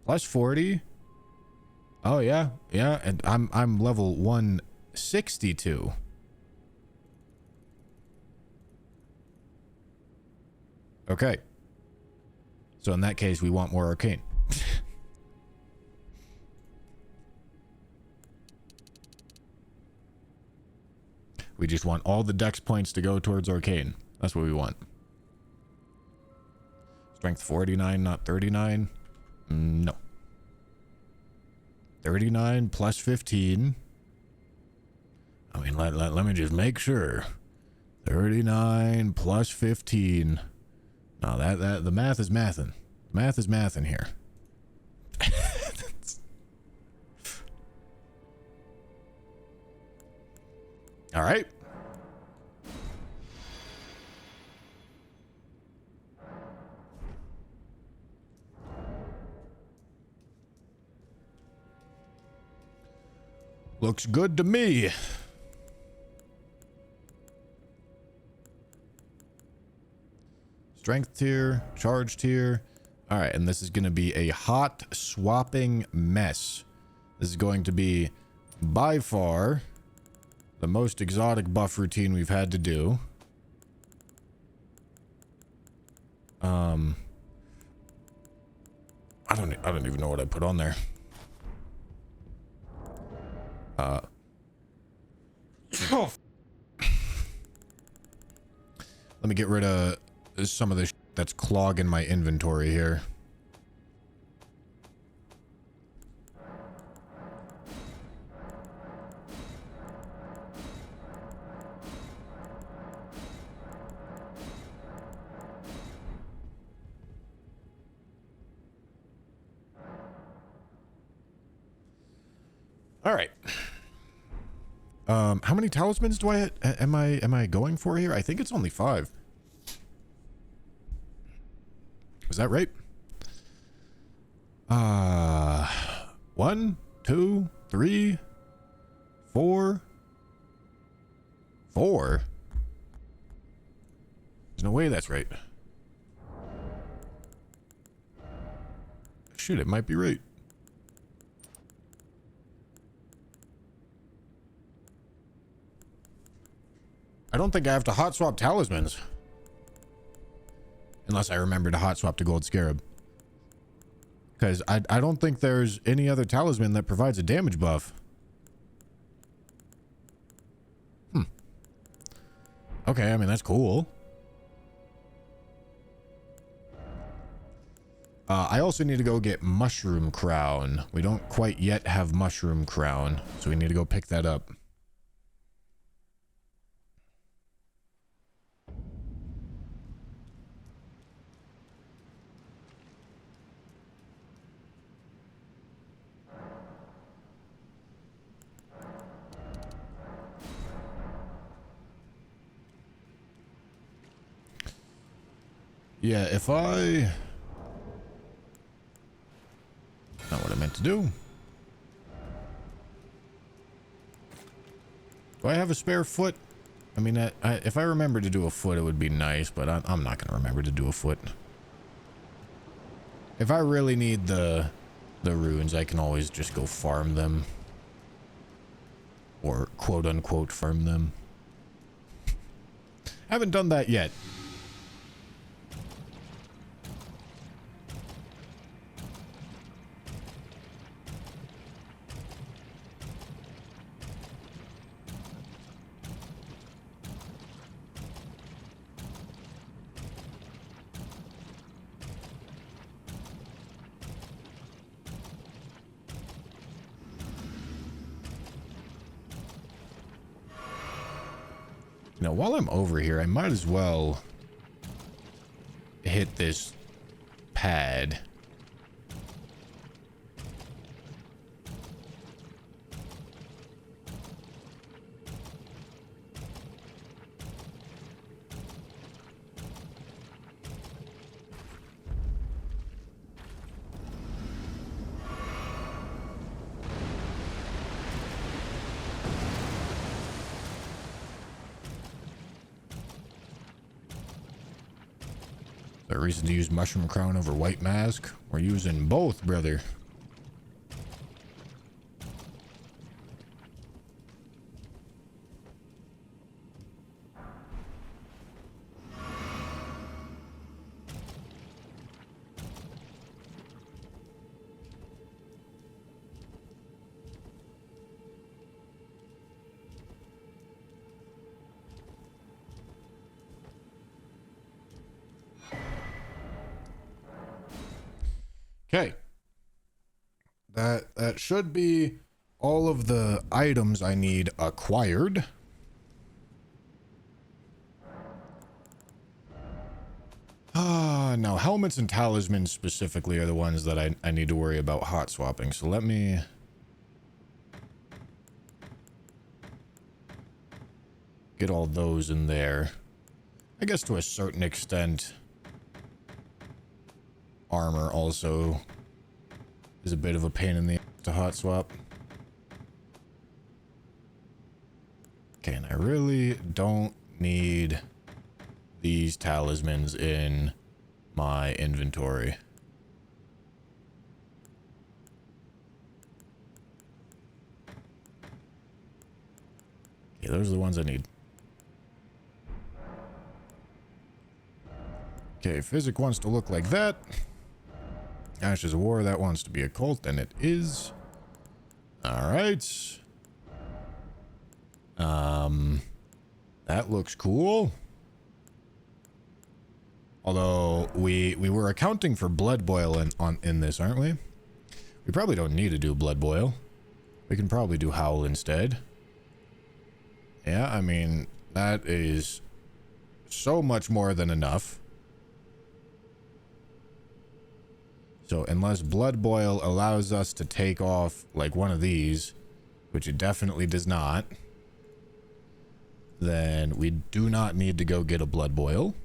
plus 40 Oh yeah, yeah, and I'm level 162. Okay. So in that case, we want more arcane. We just want all the dex points to go towards arcane. That's what we want. Strength 49, not 39. No. 39 plus 15. I mean, let me just make sure. 39 plus 15. No, that the math is mathin'. Math is mathin' here. All right. Looks good to me. Strength tier, charge tier. All right, and this is going to be a hot swapping mess. This is going to be by far the most exotic buff routine we've had to do. I don't even know what I put on there. Oh. Let me get rid of some of the that's clogging my inventory here. All right. How many talismans do am I going for here? I think it's only 5. Is that right? 1, 2, 3, 4. 4? There's no way that's right. Shoot, it might be right. I don't think I have to hot swap talismans. Unless I remember to hot swap to Gold Scarab. Because I don't think there's any other talisman that provides a damage buff. Okay, I mean, that's cool. I also need to go get Mushroom Crown. We don't quite yet have Mushroom Crown, so we need to go pick that up. Yeah, if I... Not what I meant to do. Do I have a spare foot? I mean, if I remember to do a foot, it would be nice, but I'm not going to remember to do a foot. If I really need the runes, I can always just go farm them. Or quote-unquote farm them. Haven't done that yet. Now, while I'm over here, I might as well hit this pad. A reason to use Mushroom Crown over White Mask? We're using both, brother. That should be all of the items I need acquired. Now helmets and talismans specifically are the ones that I need to worry about hot swapping. So let me... get all those in there. I guess to a certain extent, armor also is a bit of a pain in the ass to hot swap. Okay, and I really don't need these talismans in my inventory. Okay, those are the ones I need. Okay, Physic wants to look like that. Ashes of War, that wants to be a cult, and it is. Alright. That looks cool. Although, we were accounting for Blood Boil in this, aren't we? We probably don't need to do Blood Boil. We can probably do Howl instead. Yeah, I mean, that is so much more than enough. So unless Blood Boil allows us to take off like one of these, which it definitely does not, then we do not need to go get a Blood Boil.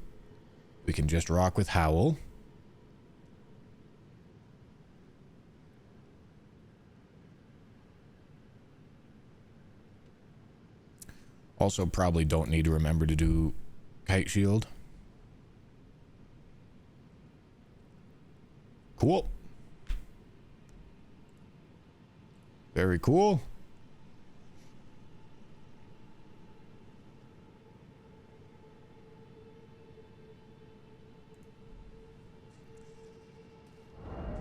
We can just rock with Howl. Also probably don't need to remember to do Kite Shield. Cool. Very cool.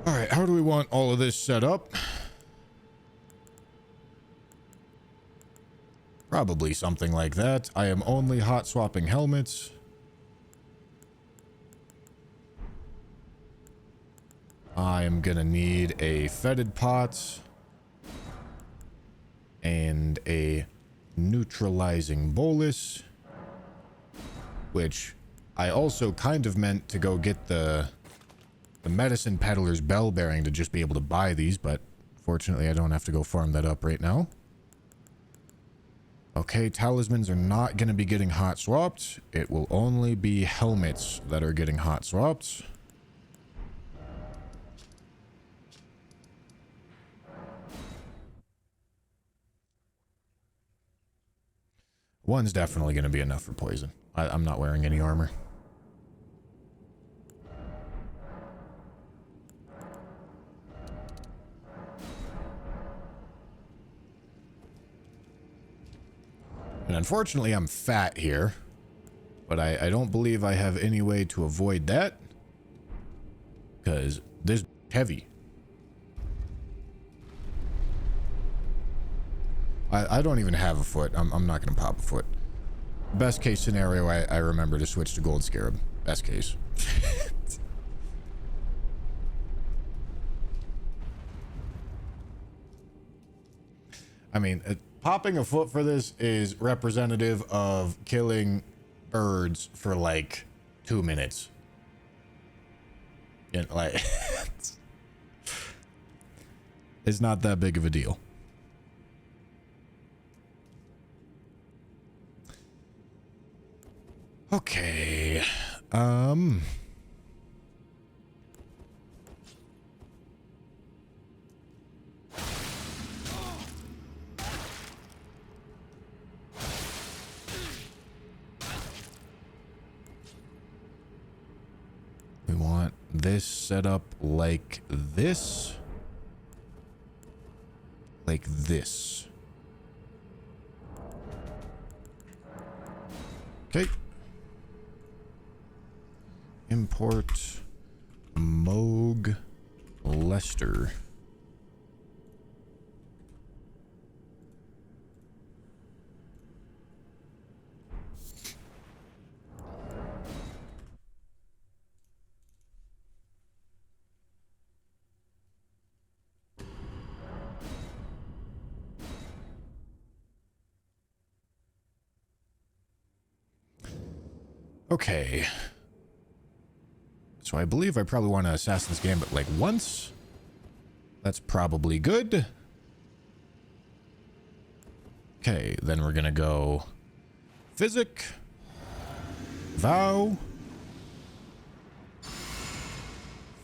All right, how do we want all of this set up? Probably something like that. I am only hot swapping helmets. I am gonna need a fetid pot and a neutralizing bolus, which I also kind of meant to go get the medicine peddler's bell bearing to just be able to buy these, but fortunately I don't have to go farm that up right now. Okay, talismans are not going to be getting hot swapped. It will only be helmets that are getting hot swapped. One's definitely going to be enough for poison. I'm not wearing any armor. And unfortunately, I'm fat here. But I don't believe I have any way to avoid that. Because this is heavy. I don't even have a foot. I'm not going to pop a foot. Best case scenario, I remember to switch to Gold Scarab. Best case. I mean, popping a foot for this is representative of killing birds for like 2 minutes. And like, it's not that big of a deal. Okay. We want this set up like this. Like this. Okay. Import Moog Lester. Okay. So I believe I probably want to Assassin's Gambit like once. That's probably good. Okay, then we're gonna go Physic, Vow,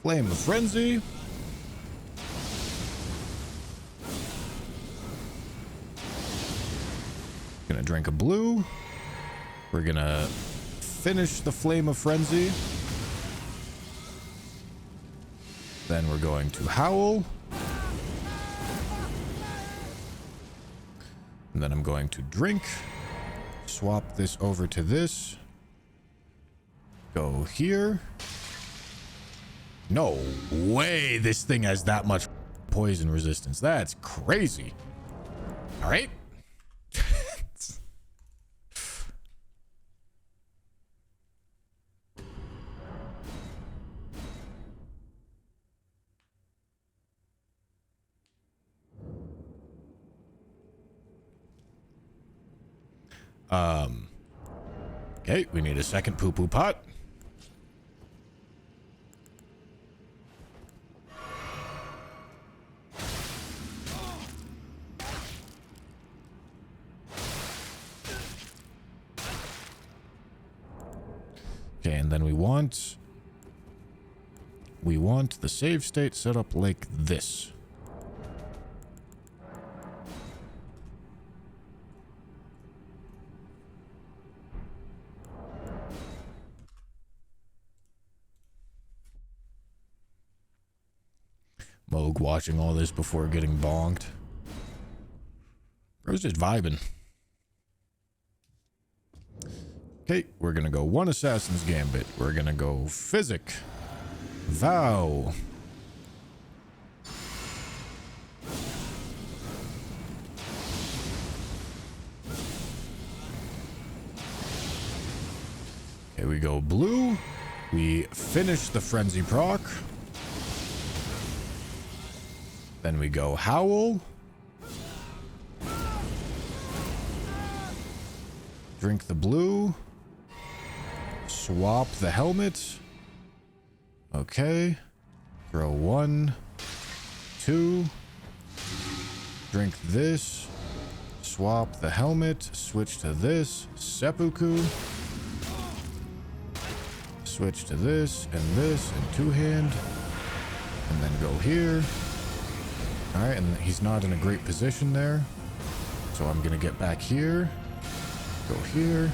Flame of Frenzy, gonna drink a blue. We're gonna finish the Flame of Frenzy. Then we're going to Howl. And then I'm going to drink. Swap this over to this. Go here. No way this thing has that much poison resistance. That's crazy. All right. Okay, we need a second poo-poo pot. Okay, and then we want the save state set up like this. Moog watching all this before getting bonked. Bro's just vibing. Okay, we're gonna go one Assassin's Gambit. We're gonna go Physic. Vow. Okay, we go blue. We finish the Frenzy proc. Then we go Howl. Drink the blue. Swap the helmet. Okay. Throw 1, 2. Drink this. Swap the helmet. Switch to this. Seppuku. Switch to this and two-hand. And then go here. Alright, and he's not in a great position there. So I'm gonna get back here. Go here.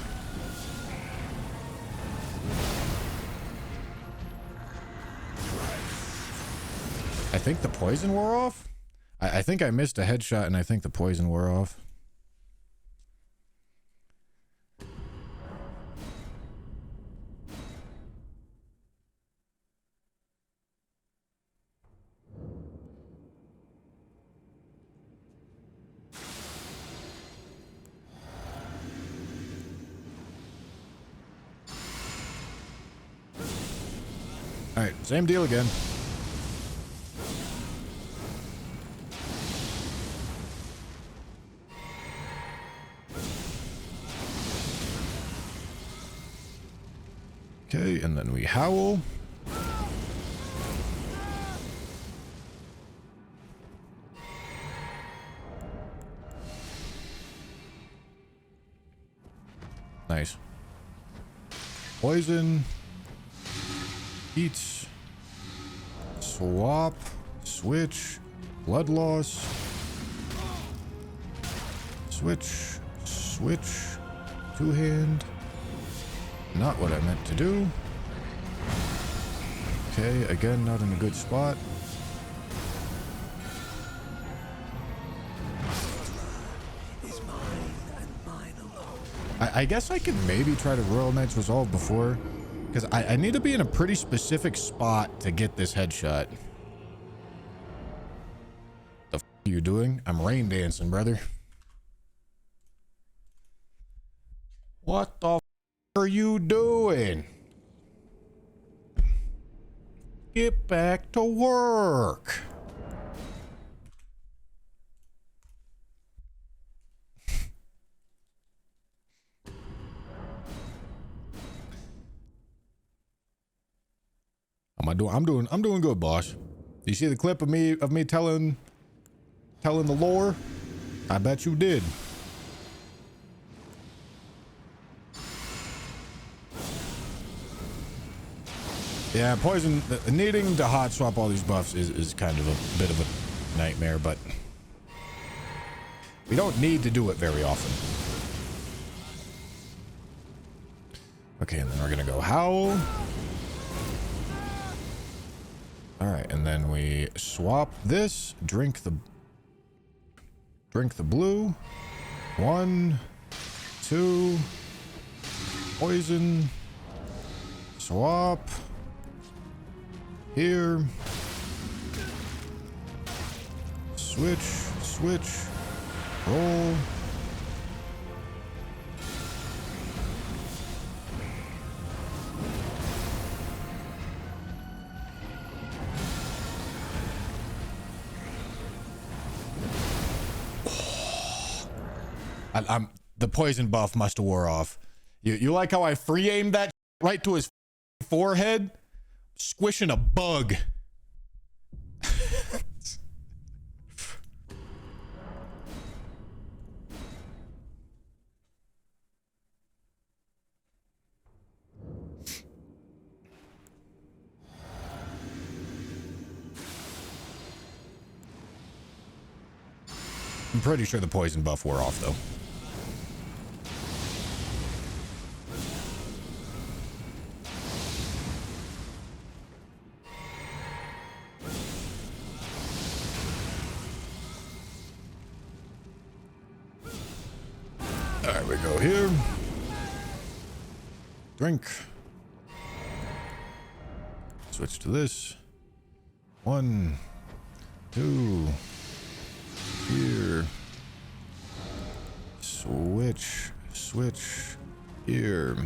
I think the poison wore off? I think I missed a headshot and I think the poison wore off. Alright, same deal again. Okay, and then we howl. Nice. Poison. Eat. Swap. Switch. Blood loss. Switch. Switch. Two-hand. Not what I meant to do. Okay, again, not in a good spot. Is mine and mine alone. I guess I could maybe try to Royal Knight's Resolve before, because I need to be in a pretty specific spot to get this headshot. The f are you doing? I'm rain dancing, brother. What the f are you doing? Get back to work. I'm doing good, boss. You see the clip of me telling the lore? I bet you did. Yeah, poison. Needing to hot swap all these buffs is kind of a bit of a nightmare, but we don't need to do it very often. Okay, and then we're gonna go howl. All right, and then we swap this. Drink the blue. 1, 2. Poison. Swap. Here. Switch. Roll. The poison buff must have wore off. You like how I free aimed that right to his forehead? Squishing a bug. I'm pretty sure the poison buff wore off though. All right, we go here. Drink. Switch to this. 1, 2. Here. Switch. Here.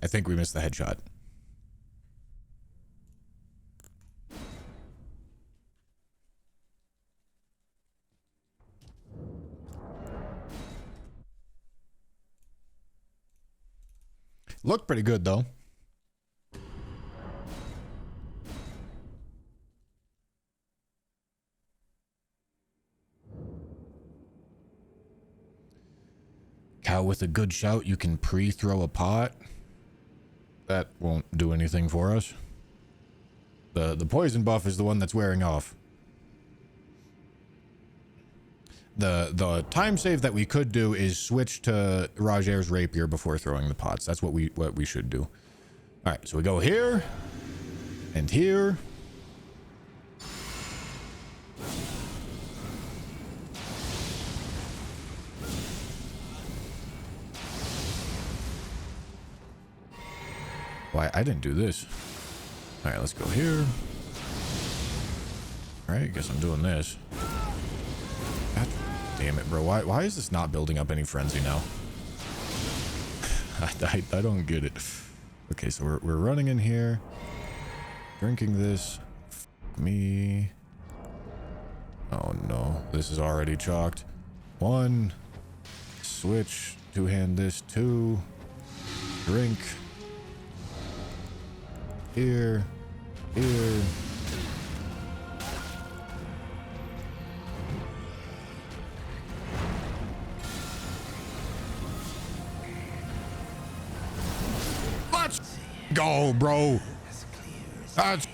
I think we missed the headshot. Looked pretty good though. Cow with a good shout, you can pre-throw a pot. That won't do anything for us. The poison buff is the one that's wearing off. The time save that we could do is switch to Rajer's rapier before throwing the pots. That's what we should do. All right, so we go here and here. Why, I didn't do this. All right, let's go here. All right, guess I'm doing this. God damn it, bro. Why is this not building up any frenzy now? I don't get it. Okay, so we're running in here. Drinking this. Fuck me. Oh no, this is already chalked. 1. Switch. 2-hand this. 2. Drink. Here. Let's go, bro. Let's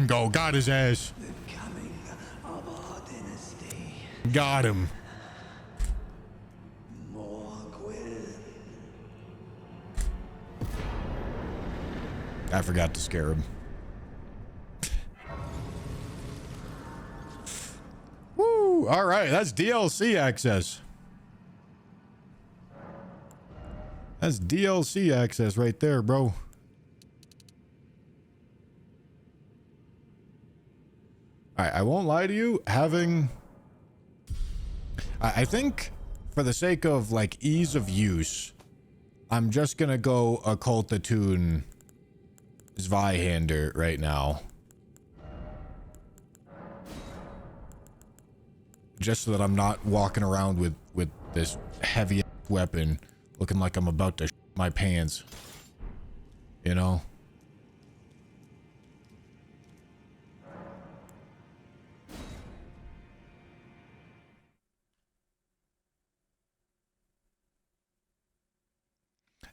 go. Got his ass. Got him. I forgot to scare him. Woo! All right, that's DLC access. That's DLC access right there, bro. All right, I won't lie to you. Having I think for the sake of like ease of use, I'm just gonna go occultatoon Zweihander right now. Just so that I'm not walking around with this heavy weapon looking like I'm about to my pants. You know?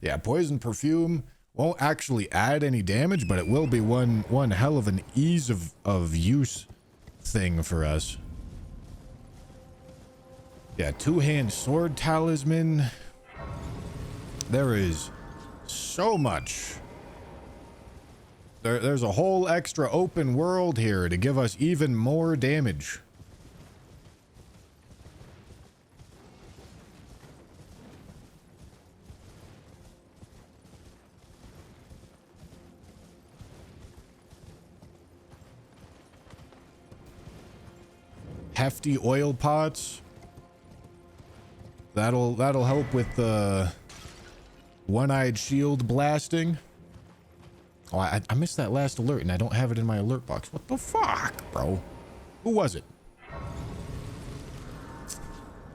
Yeah, poison perfume won't actually add any damage, but it will be one hell of an ease of use thing for us. Yeah, two-hand sword talisman. There is so much. There's a whole extra open world here to give us even more damage. Hefty oil pots. That'll help with the one-eyed shield blasting. Oh, I missed that last alert and I don't have it in my alert box. What the fuck, bro? Who was it?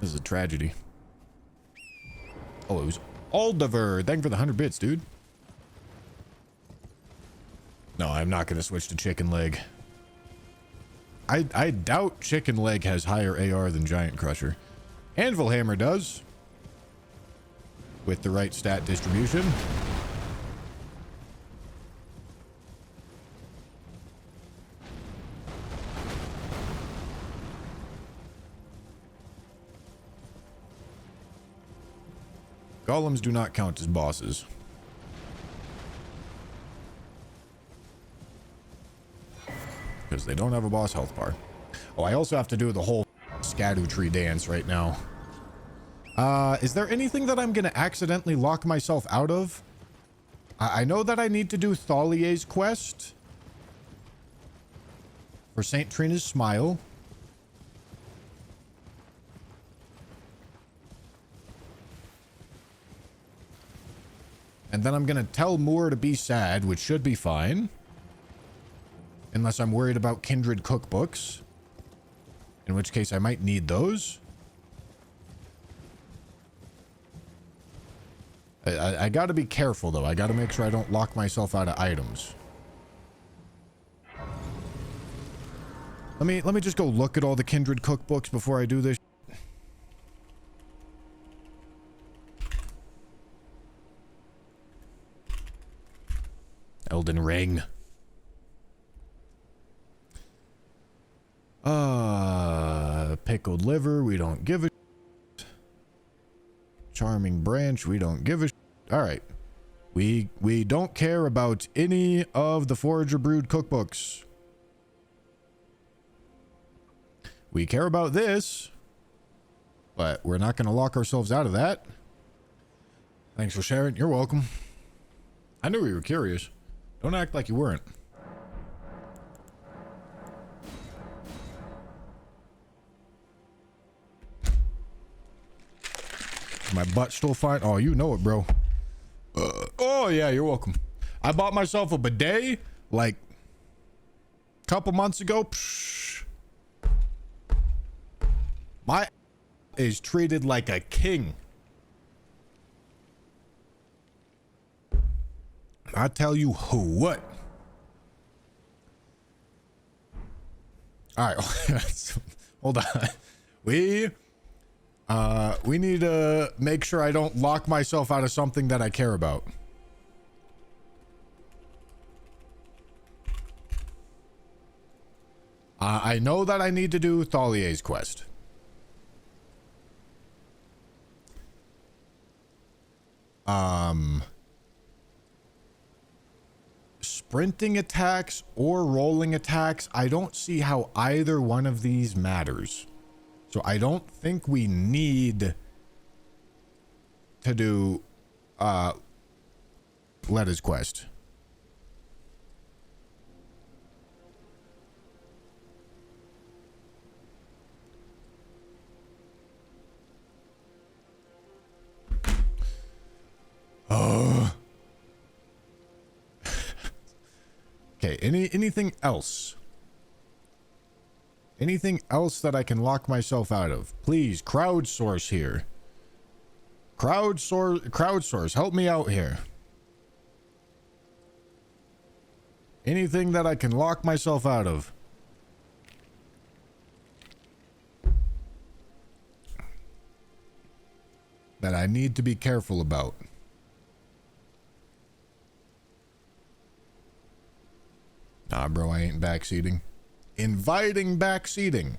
This is a tragedy. Oh, it was Aldiver. Thank you for the 100 bits, dude. No, I'm not going to switch to chicken leg. I doubt chicken leg has higher AR than Giant Crusher. Anvil Hammer does. With the right stat distribution. Golems do not count as bosses. Because they don't have a boss health bar. Oh, I also have to do the whole Scadu tree dance right now. Is there anything that I'm going to accidentally lock myself out of? I know that I need to do Thalier's quest. For St. Trina's Smile. And then I'm going to tell Moore to be sad, which should be fine. Unless I'm worried about Kindred cookbooks. In which case I might need those. I gotta be careful though. I gotta make sure I don't lock myself out of items. Let me just go look at all the Kindred cookbooks before I do this. Elden Ring. Pickled liver, we don't give a shit. Charming branch, we don't give a shit. All right. We don't care about any of the Forager Brood cookbooks. We care about this, but we're not going to lock ourselves out of that. Thanks for sharing. You're welcome. I knew you were curious. Don't act like you weren't. My butt's still fine. Oh, you know it, bro. Oh, yeah, you're welcome. I bought myself a bidet like a couple months ago. Psh. My is treated like a king. I tell you what. All right. Hold on. We need to make sure I don't lock myself out of something that I care about. I know that I need to do Thalier's quest. Sprinting attacks or rolling attacks, I don't see how either one of these matters. So I don't think we need to do Letta's quest. Okay, anything else? Anything else that I can lock myself out of? Please, crowdsource here. Crowdsource, help me out here. Anything that I can lock myself out of? That I need to be careful about. Nah, bro, I ain't backseating. Inviting backseating.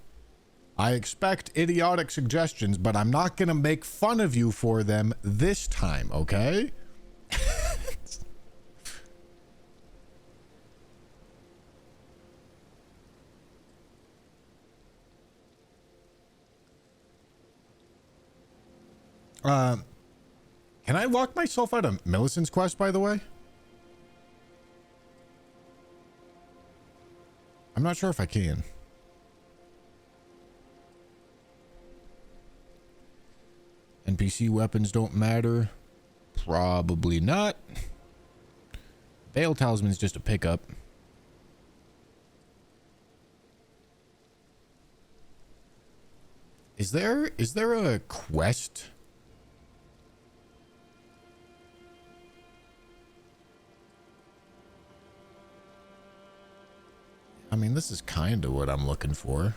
I expect idiotic suggestions, but I'm not gonna make fun of you for them this time, okay? Can I lock myself out of Millicent's quest, by the way? I'm not sure if I can. NPC weapons don't matter. Probably not. Veil Talisman's just a pickup. Is there a quest? I mean, this is kind of what I'm looking for.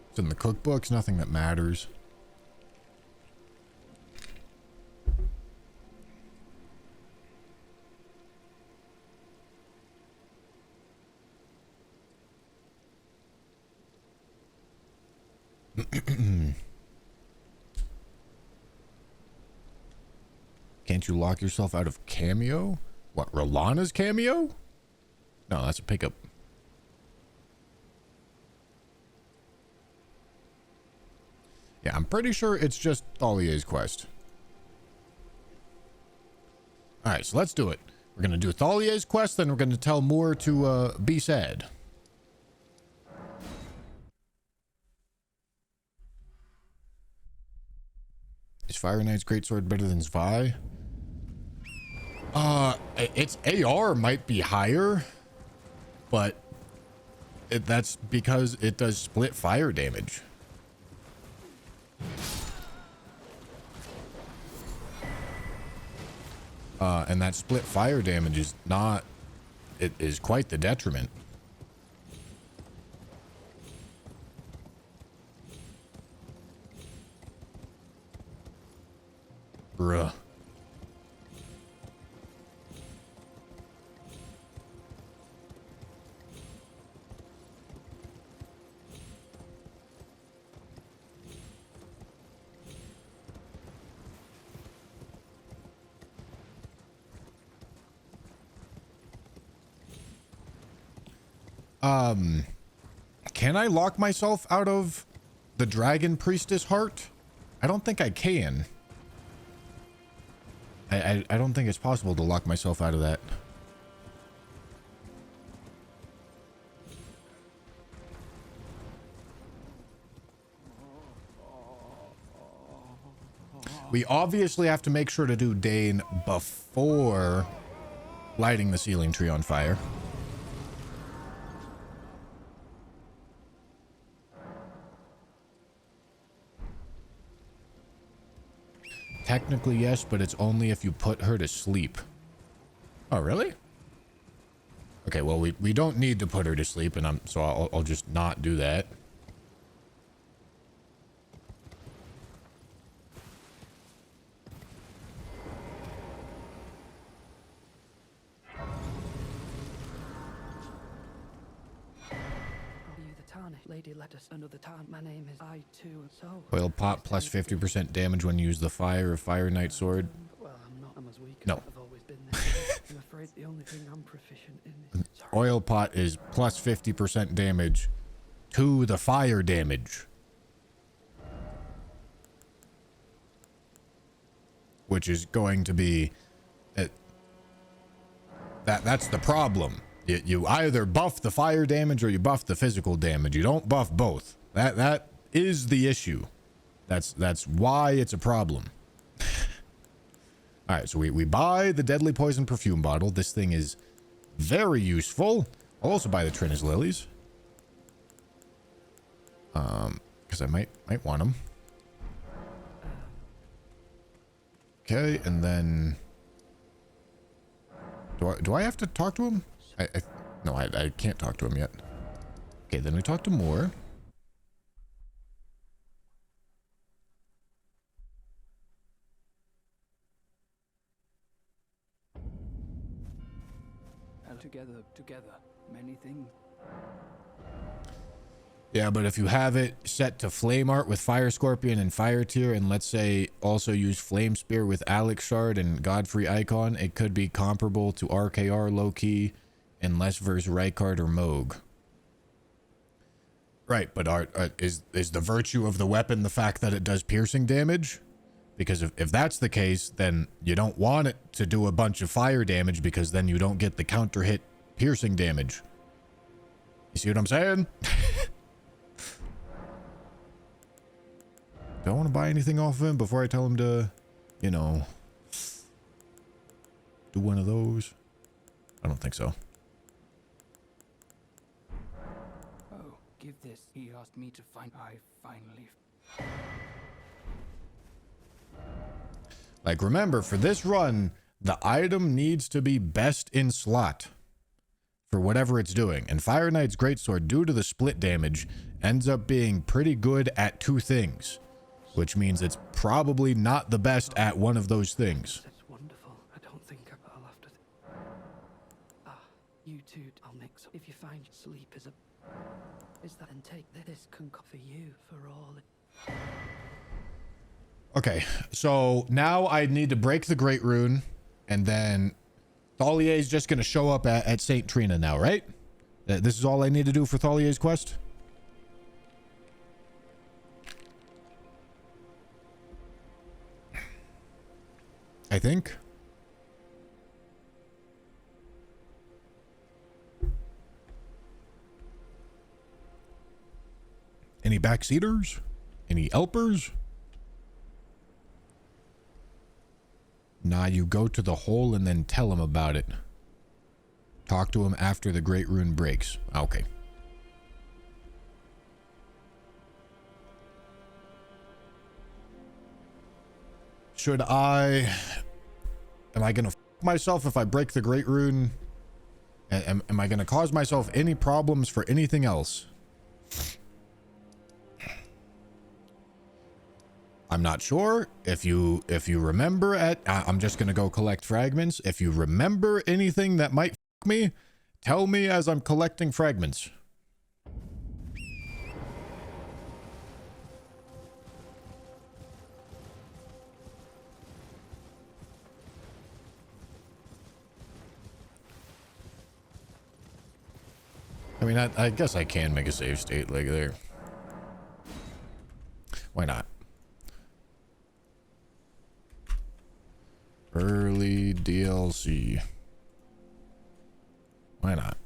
It's in the cookbooks, nothing that matters. Can't you lock yourself out of cameo? What, Rolana's cameo? No, that's a pickup. Yeah, I'm pretty sure it's just Thalier's quest. Alright, so let's do it. We're going to do Thalier's quest, then we're going to tell Moore to be sad. Is Fire Knight's greatsword better than Zvi? Its AR might be higher, but that's because it does split fire damage. And that split fire damage is not, it is quite the detriment. Bruh. Can I lock myself out of the Dragon Priestess heart? I don't think I can. I don't think it's possible to lock myself out of that. We obviously have to make sure to do Dane before lighting the ceiling tree on fire. Technically, yes, but it's only if you put her to sleep. Oh, really? Okay, well, we don't need to put her to sleep, and I'll just not do that. Lady, let us another time. My name is I too. So Oil pot plus 50% damage when you use the fire or Fire Knight sword. Well, I'm as weak No. as I've always been. I'm afraid the only thing I'm proficient in is Oil pot is plus 50% damage to the fire damage, which is going to be That's the problem. You either buff the fire damage or you buff the physical damage. You don't buff both. That is the issue. That's why it's a problem. All right, so we buy the deadly poison perfume bottle. This thing is very useful. I'll also buy the Trinus lilies. Because I might want them. Okay, and then do I have to talk to him? No, I can't talk to him yet. Okay, then we talk to Moore. Together, many things. Yeah, but if you have it set to Flame Art with Fire Scorpion and Fire Tier, and let's say also use Flame Spear with Alex Shard and Godfrey Icon, it could be comparable to RKR low-key unless versus Rykard or Moog. Right, but is the virtue of the weapon the fact that it does piercing damage? Because if that's the case, then you don't want it to do a bunch of fire damage because then you don't get the counter hit piercing damage. You see what I'm saying? Do I want to buy anything off of him before I tell him to, you know, do one of those? I don't think so. Oh, give this. He asked me to find. I finally. Like, remember, for this run, the item needs to be best in slot for whatever it's doing. And Fire Knight's Greatsword, due to the split damage, ends up being pretty good at two things, which means it's probably not the best at one of those things. It's wonderful. I don't think I'll have to. You two, I'll mix up. If you find sleep is that and take this concoct for you for all. Okay, so now I need to break the Great Rune, and then Thalier's just going to show up at St. Trina now, right? This is all I need to do for Thalier's quest? I think. Any backseaters? Any elpers? Nah, you go to the hole and then tell him about it. Talk to him after the Great Rune breaks. Okay. Should I... Am I gonna f myself if I break the Great Rune? Am I gonna cause myself any problems for anything else? I'm not sure. If you remember I'm just gonna go collect fragments. If you remember anything that might f me, tell me as I'm collecting fragments. I mean, I guess I can make a save state like there. Why not? Early DLC. Why not?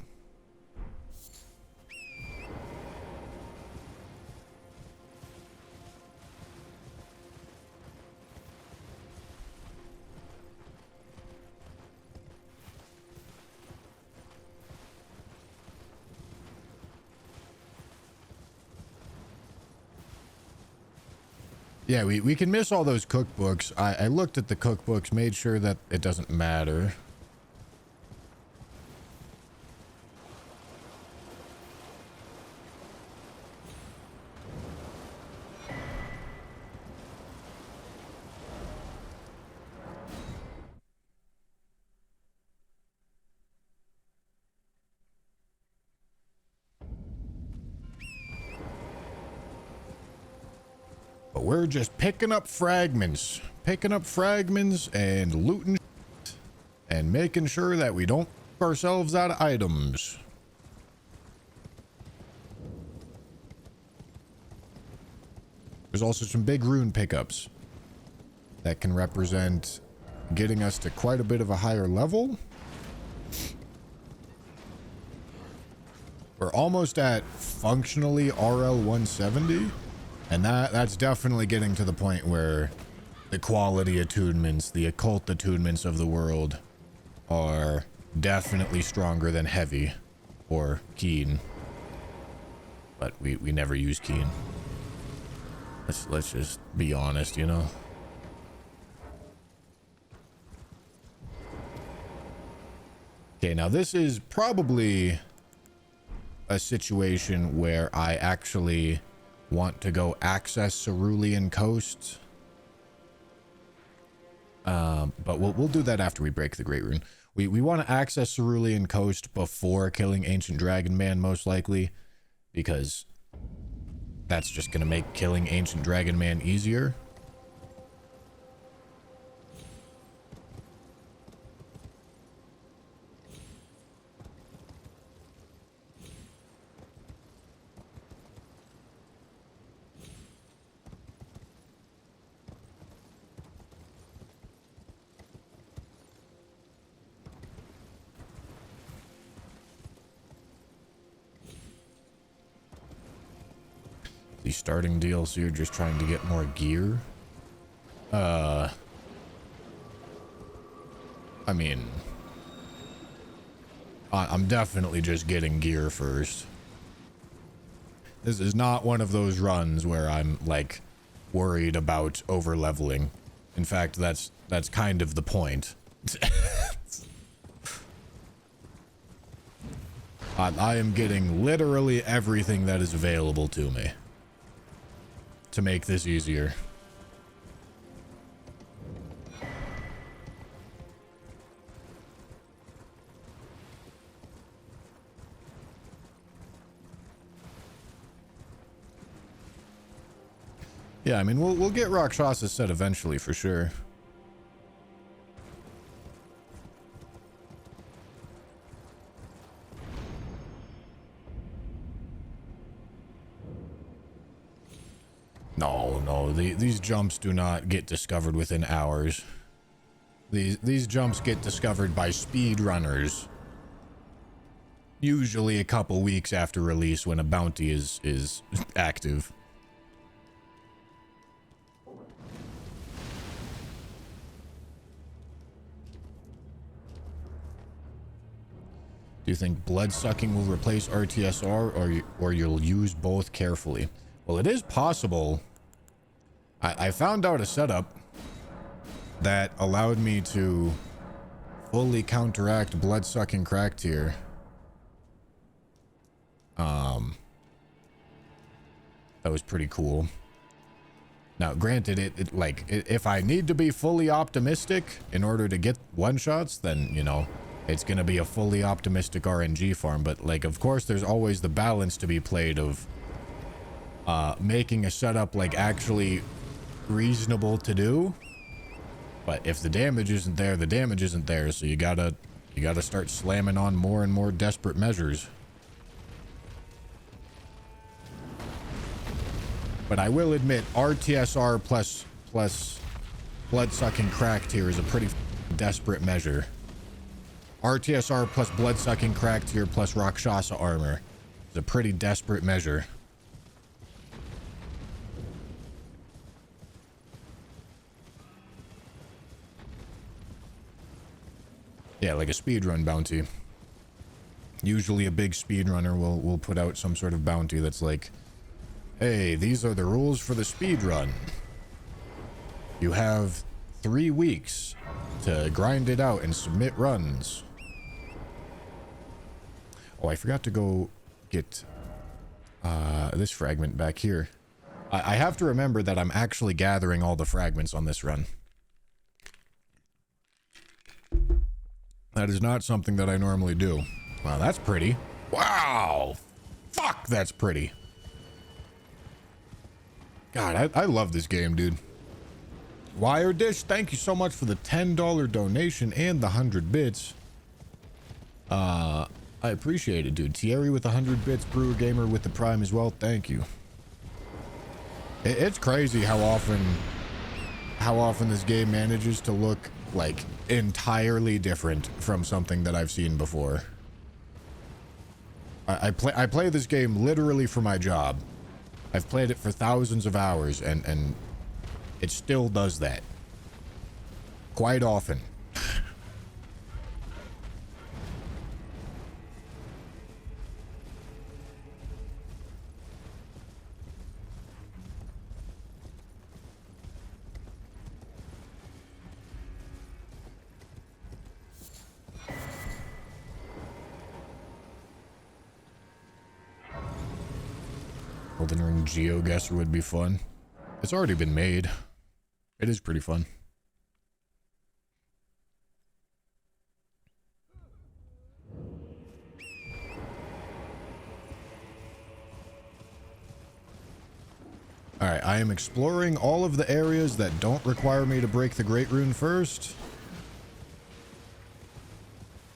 Yeah, we can miss all those cookbooks. I looked at the cookbooks, made sure that it doesn't matter. But we're just picking up fragments and looting and making sure that we don't f ourselves out of items. There's also some big rune pickups that can represent getting us to quite a bit of a higher level. We're almost at functionally RL 170, and that's definitely getting to the point where the quality attunements, the occult attunements of the world are definitely stronger than heavy or keen. But we never use keen. Let's just be honest, you know. Okay, now this is probably a situation where I actually want to go access Cerulean Coast. But we'll do that after we break the Great Rune. We want to access Cerulean Coast before killing Ancient Dragon Man, most likely, because that's just going to make killing Ancient Dragon Man easier. The starting DLC are just trying to get more gear. I mean, I'm definitely just getting gear first. This is not one of those runs where I'm like worried about over leveling. In fact, that's kind of the point. I am getting literally everything that is available to me to make this easier. Yeah, I mean, we'll get Rakshasa set eventually for sure. No, these jumps do not get discovered within hours. These jumps get discovered by speedrunners. Usually a couple weeks after release when a bounty is active. Do you think blood-sucking will replace RTSR, or you'll use both carefully? Well, it is possible. I found out a setup that allowed me to fully counteract blood-sucking crack tier. That was pretty cool. Now, granted, if I need to be fully optimistic in order to get one-shots, then, you know, it's gonna be a fully optimistic RNG farm. But, like, of course, there's always the balance to be played of making a setup, like, actually reasonable to do. But if the damage isn't there, the damage isn't there. So you gotta start slamming on more and more desperate measures. But I will admit, RTSR plus blood-sucking crack tier is a pretty desperate measure. RTSR plus blood-sucking crack tier plus Rakshasa armor is a pretty desperate measure. Yeah, like a speedrun bounty. Usually a big speedrunner will put out some sort of bounty that's like, hey, these are the rules for the speedrun. You have 3 weeks to grind it out and submit runs. Oh, I forgot to go get this fragment back here. I have to remember that I'm actually gathering all the fragments on this run. That is not something that I normally do. Wow, that's pretty. Wow! Fuck, that's pretty. God, I love this game, dude. Wire Dish, thank you so much for the $10 donation and the 100 bits. I appreciate it, dude. Thierry with 100 bits, Brewer Gamer with the Prime as well. Thank you. It's crazy how often this game manages to look like entirely different from something that I've seen before. I play this game literally for my job. I've played it for thousands of hours, and it still does that. Quite often. Elden Ring GeoGuessr would be fun. It's already been made. It is pretty fun. Alright, I am exploring all of the areas that don't require me to break the Great Rune first.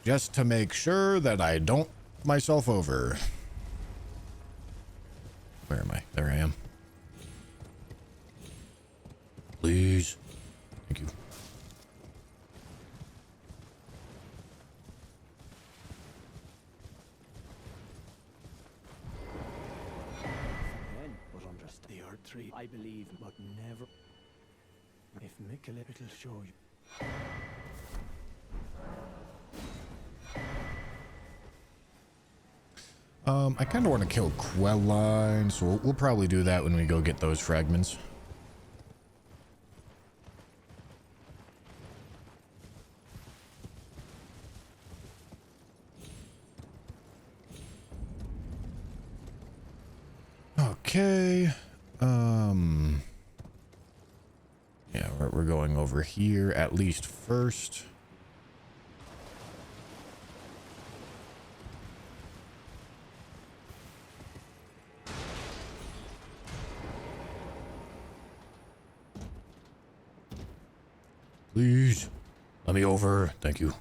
Just to make sure that I don't f myself over. Where am I? There I am. Please. Thank you. Then, but understand the Earth Tree, I believe, but never. If Mikkel, it'll show you. I kind of want to kill Quelline, so we'll probably do that when we go get those fragments. Okay. Yeah, we're going over here at least first. Please, let me over. Thank you.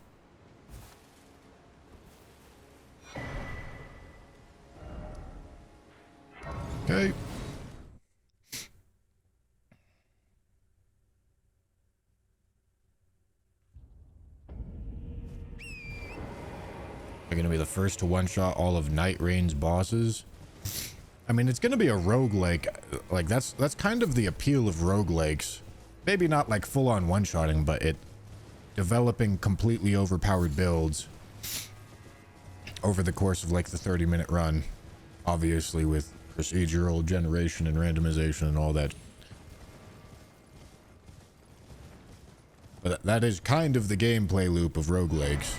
Okay. You're gonna be the first to one-shot all of Night Rain's bosses. I mean, it's gonna be a roguelike. Like, that's kind of the appeal of roguelikes. Maybe not like full-on one-shotting, but it developing completely overpowered builds over the course of like the 30-minute run, obviously with procedural generation and randomization and all that. But that is kind of the gameplay loop of roguelikes.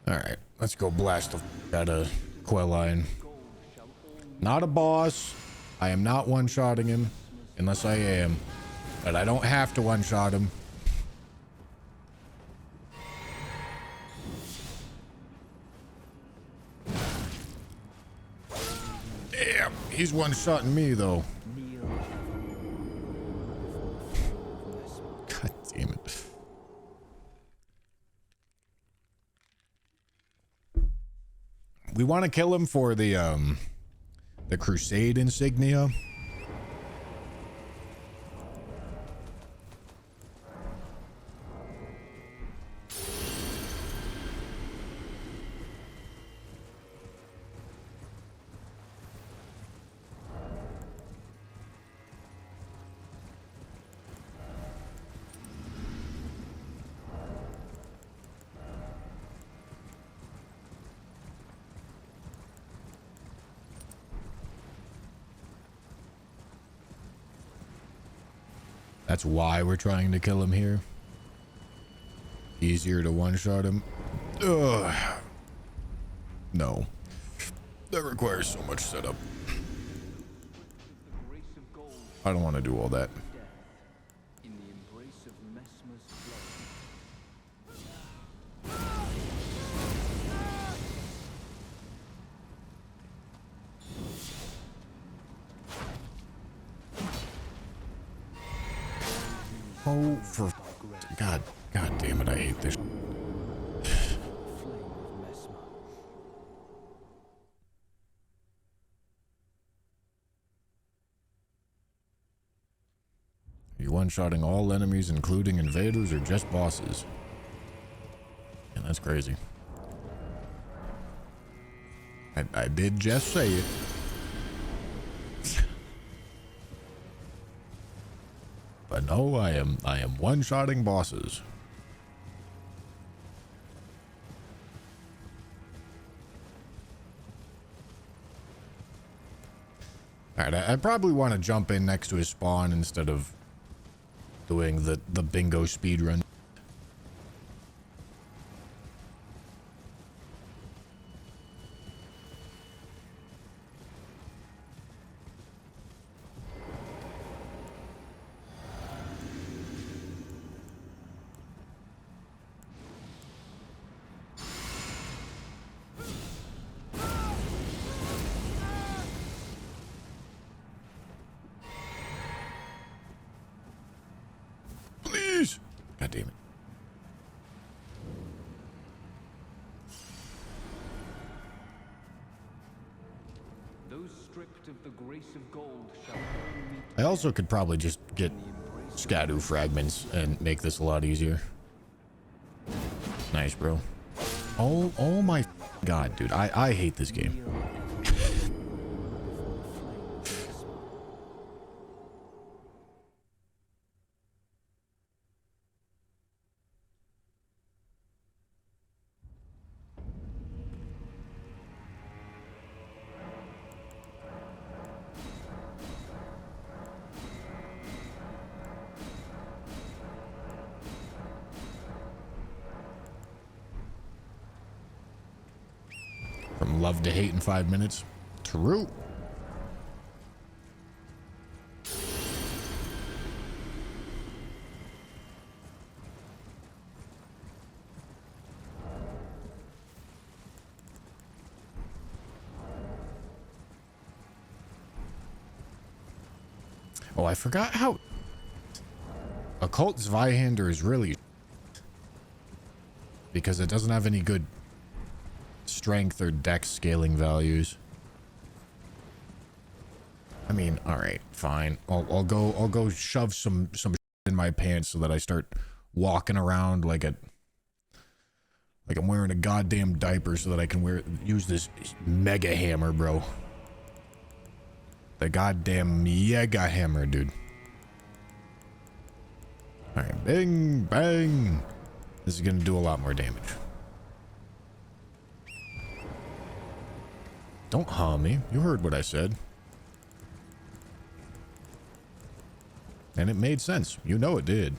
Alright, let's go blast the f out of Quelline. Not a boss. I am not one-shotting him. Unless I am. But I don't have to one-shot him. Damn, he's one-shotting me though. God damn it. We want to kill him for the Crusade insignia. That's why we're trying to kill him here. Easier to one-shot him. Ugh. No. That requires so much setup. I don't want to do all that. In the embrace of Messmer's flow. Oh, for God damn it, I hate this. You one-shotting all enemies, including invaders or just bosses? And that's crazy. I did just say it. But no, I am one-shotting bosses. Alright, I probably want to jump in next to his spawn instead of doing the bingo speedrun. Please! God damn it. Those stripped of the grace of gold shall all meet. I also could probably just get Scadu fragments and make this a lot easier. Nice, bro. Oh my God, dude. I hate this game. From love to hate in 5 minutes. True. Oh, I forgot how Occult Zweihander is really because it doesn't have any good strength or dex scaling values. I mean, all right, fine. I'll go shove some in my pants so that I start walking around like I'm wearing a goddamn diaper so that I can use this mega hammer, bro. The goddamn mega hammer, dude. All right, bang, bang. This is gonna do a lot more damage. Don't harm me. You heard what I said. And it made sense. You know it did.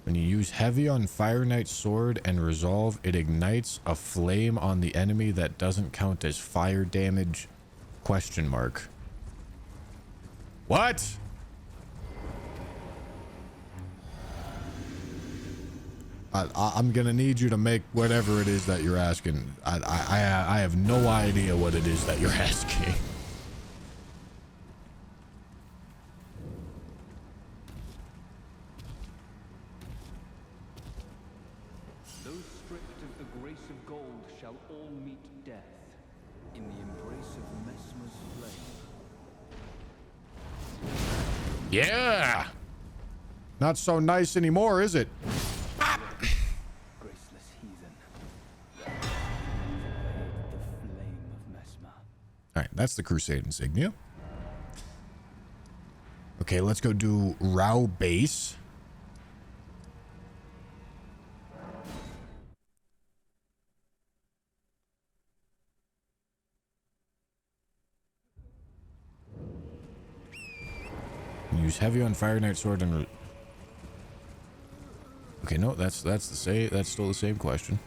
When you use heavy on Fire Knight's sword and resolve, it ignites a flame on the enemy that doesn't count as fire damage? Question mark. What? I'm gonna need you to make whatever it is that you're asking. I have no idea what it is that you're asking. Those stripped of the grace of gold shall all meet death in the embrace of Mesmer's flame. Yeah. Not so nice anymore, is it? Graceless heathen. The flame of Mesmer. All right, that's the Crusade insignia. Okay, let's go do Rao base. Use heavy on Fire Knight sword and. Okay, no, that's still the same question.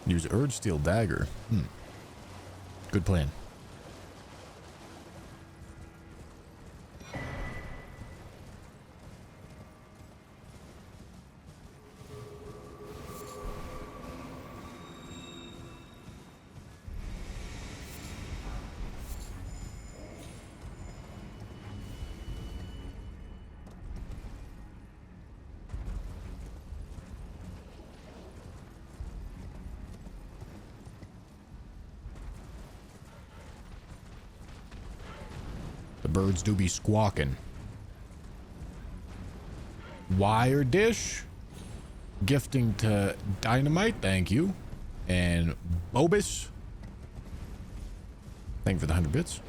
Use Urge Steel Dagger. Good plan. The birds do be squawking. Wire dish. Gifting to Dynamite, thank you. And Bobus. Thank you for the 100 bits.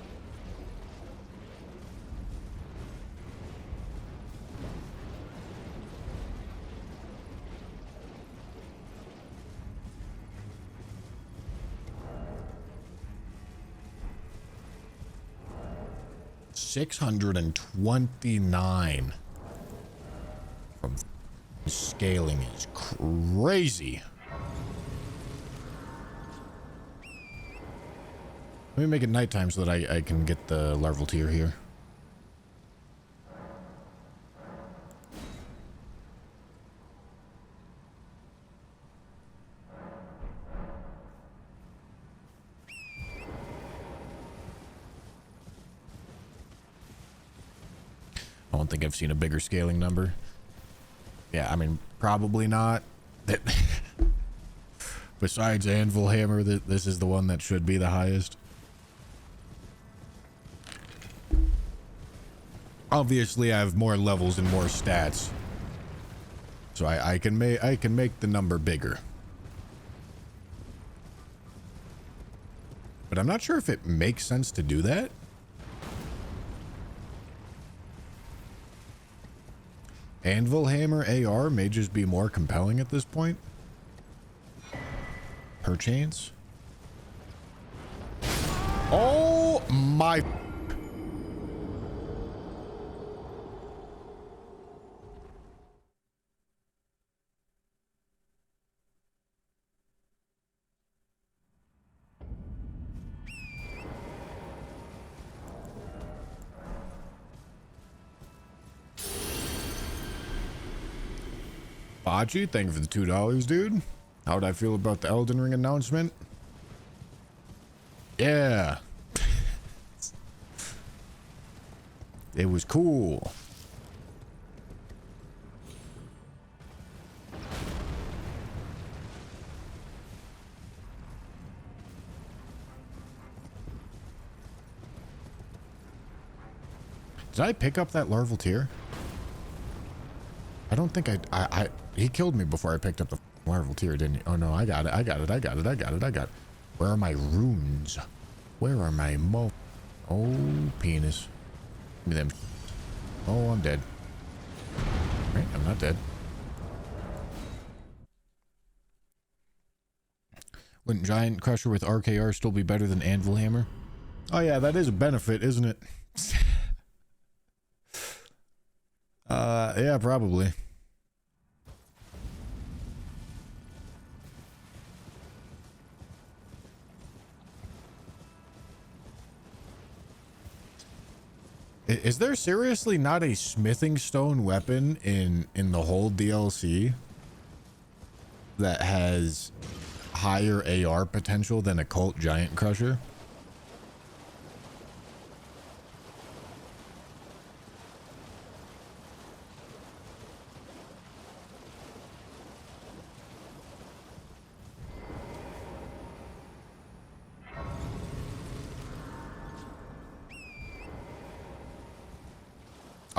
$629 from scaling is crazy. Let me make it nighttime so that I can get the larval tier here. I don't think I've seen a bigger scaling number. Yeah, I mean, probably not. Besides Anvil Hammer, this is the one that should be the highest. Obviously, I have more levels and more stats, so I can make the number bigger. But I'm not sure if it makes sense to do that. Anvil Hammer AR may just be more compelling at this point. Perchance. Oh my. Bachi, thank you for the $2, dude. How'd I feel about the Elden Ring announcement? Yeah. It was cool. Did I pick up that larval tier? I don't think he killed me before I picked up the larval tier, didn't he? Oh no, I got it. Where are my runes? Where are my Oh, penis. Give me them. Oh, I'm dead. Right, I'm not dead. Wouldn't Giant Crusher with RKR still be better than Anvil Hammer? Oh yeah, that is a benefit, isn't it? Yeah, probably. Is there seriously not a smithing stone weapon in the whole DLC that has higher AR potential than a Cult Giant Crusher?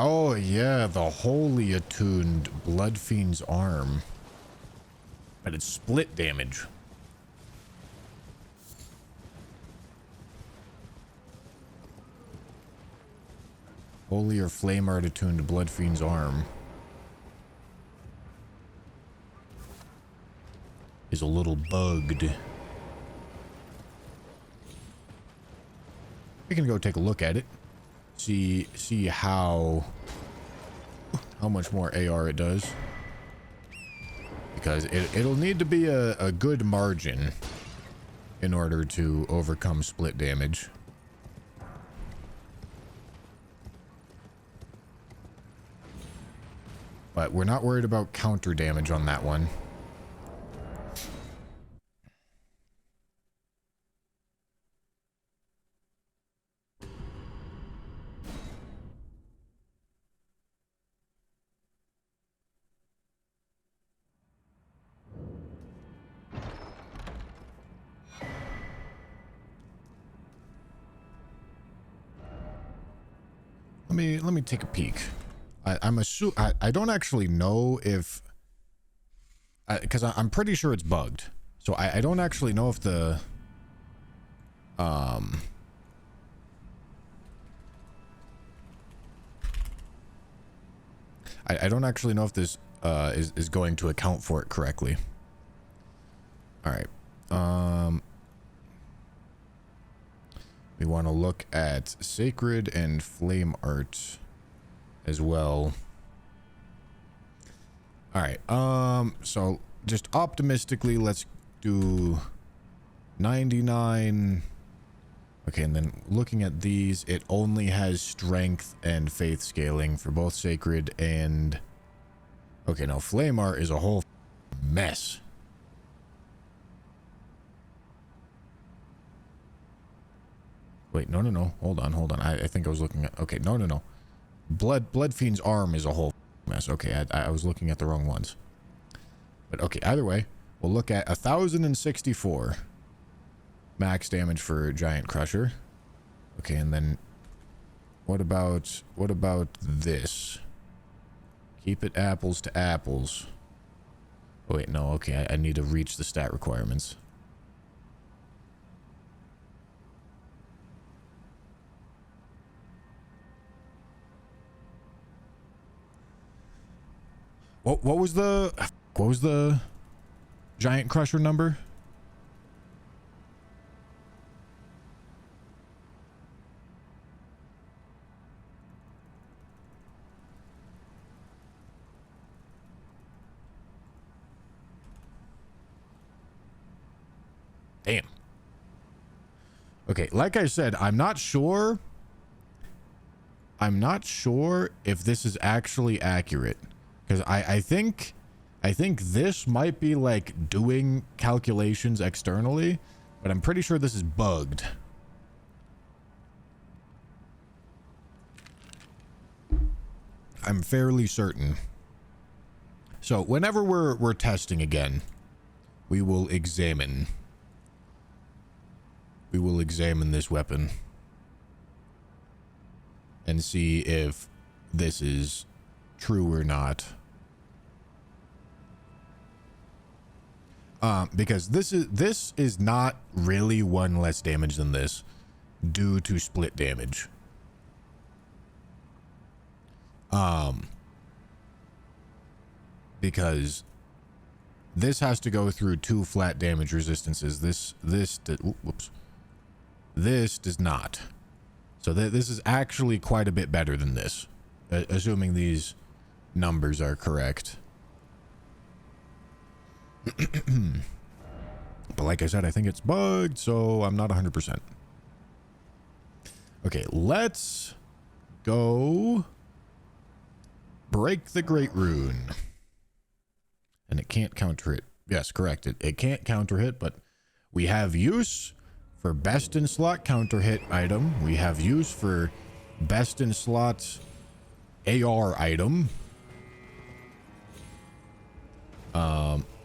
Oh yeah, the holy attuned Blood Fiend's arm. But it's split damage. Holy or flame art attuned Blood Fiend's arm is a little bugged. We can go take a look at it. See how much more AR it does, because it'll need to be a good margin in order to overcome split damage. But we're not worried about counter damage on that one. Let me take a peek. I don't actually know if, because I'm pretty sure it's bugged. So I don't actually know if the I don't actually know if this is going to account for it correctly. All right. We want to look at Sacred and Flame Art as well. All right. So just optimistically, let's do 99. Okay, and then looking at these, it only has strength and faith scaling for both Sacred and... Okay, no, Flame Art is a whole mess. Wait, no. Hold on. I think I was looking at... Okay, no. Blood Fiend's arm is a whole mess. Okay, I was looking at the wrong ones. But okay, either way, we'll look at 1,064 max damage for Giant Crusher. Okay, and then what about this? Keep it apples to apples. Oh, wait, no, okay, I need to reach the stat requirements. What was the Giant Crusher number? Damn. Okay, like I said, I'm not sure if this is actually accurate. Because I think this might be like doing calculations externally, but I'm pretty sure this is bugged. I'm fairly certain. So whenever we're testing again, we will examine this weapon and see if this is true or not. Because this is not really one less damage than this due to split damage. Because this has to go through 2 flat damage resistances. This does not. So this is actually quite a bit better than this, assuming these numbers are correct. But like I said, I think it's bugged, so I'm not 100%. Okay, let's go break the Great Rune. And it can't counter hit. Yes, correct. It can't counter hit, but we have use for best in slot counter hit item. We have use for best in slot AR item.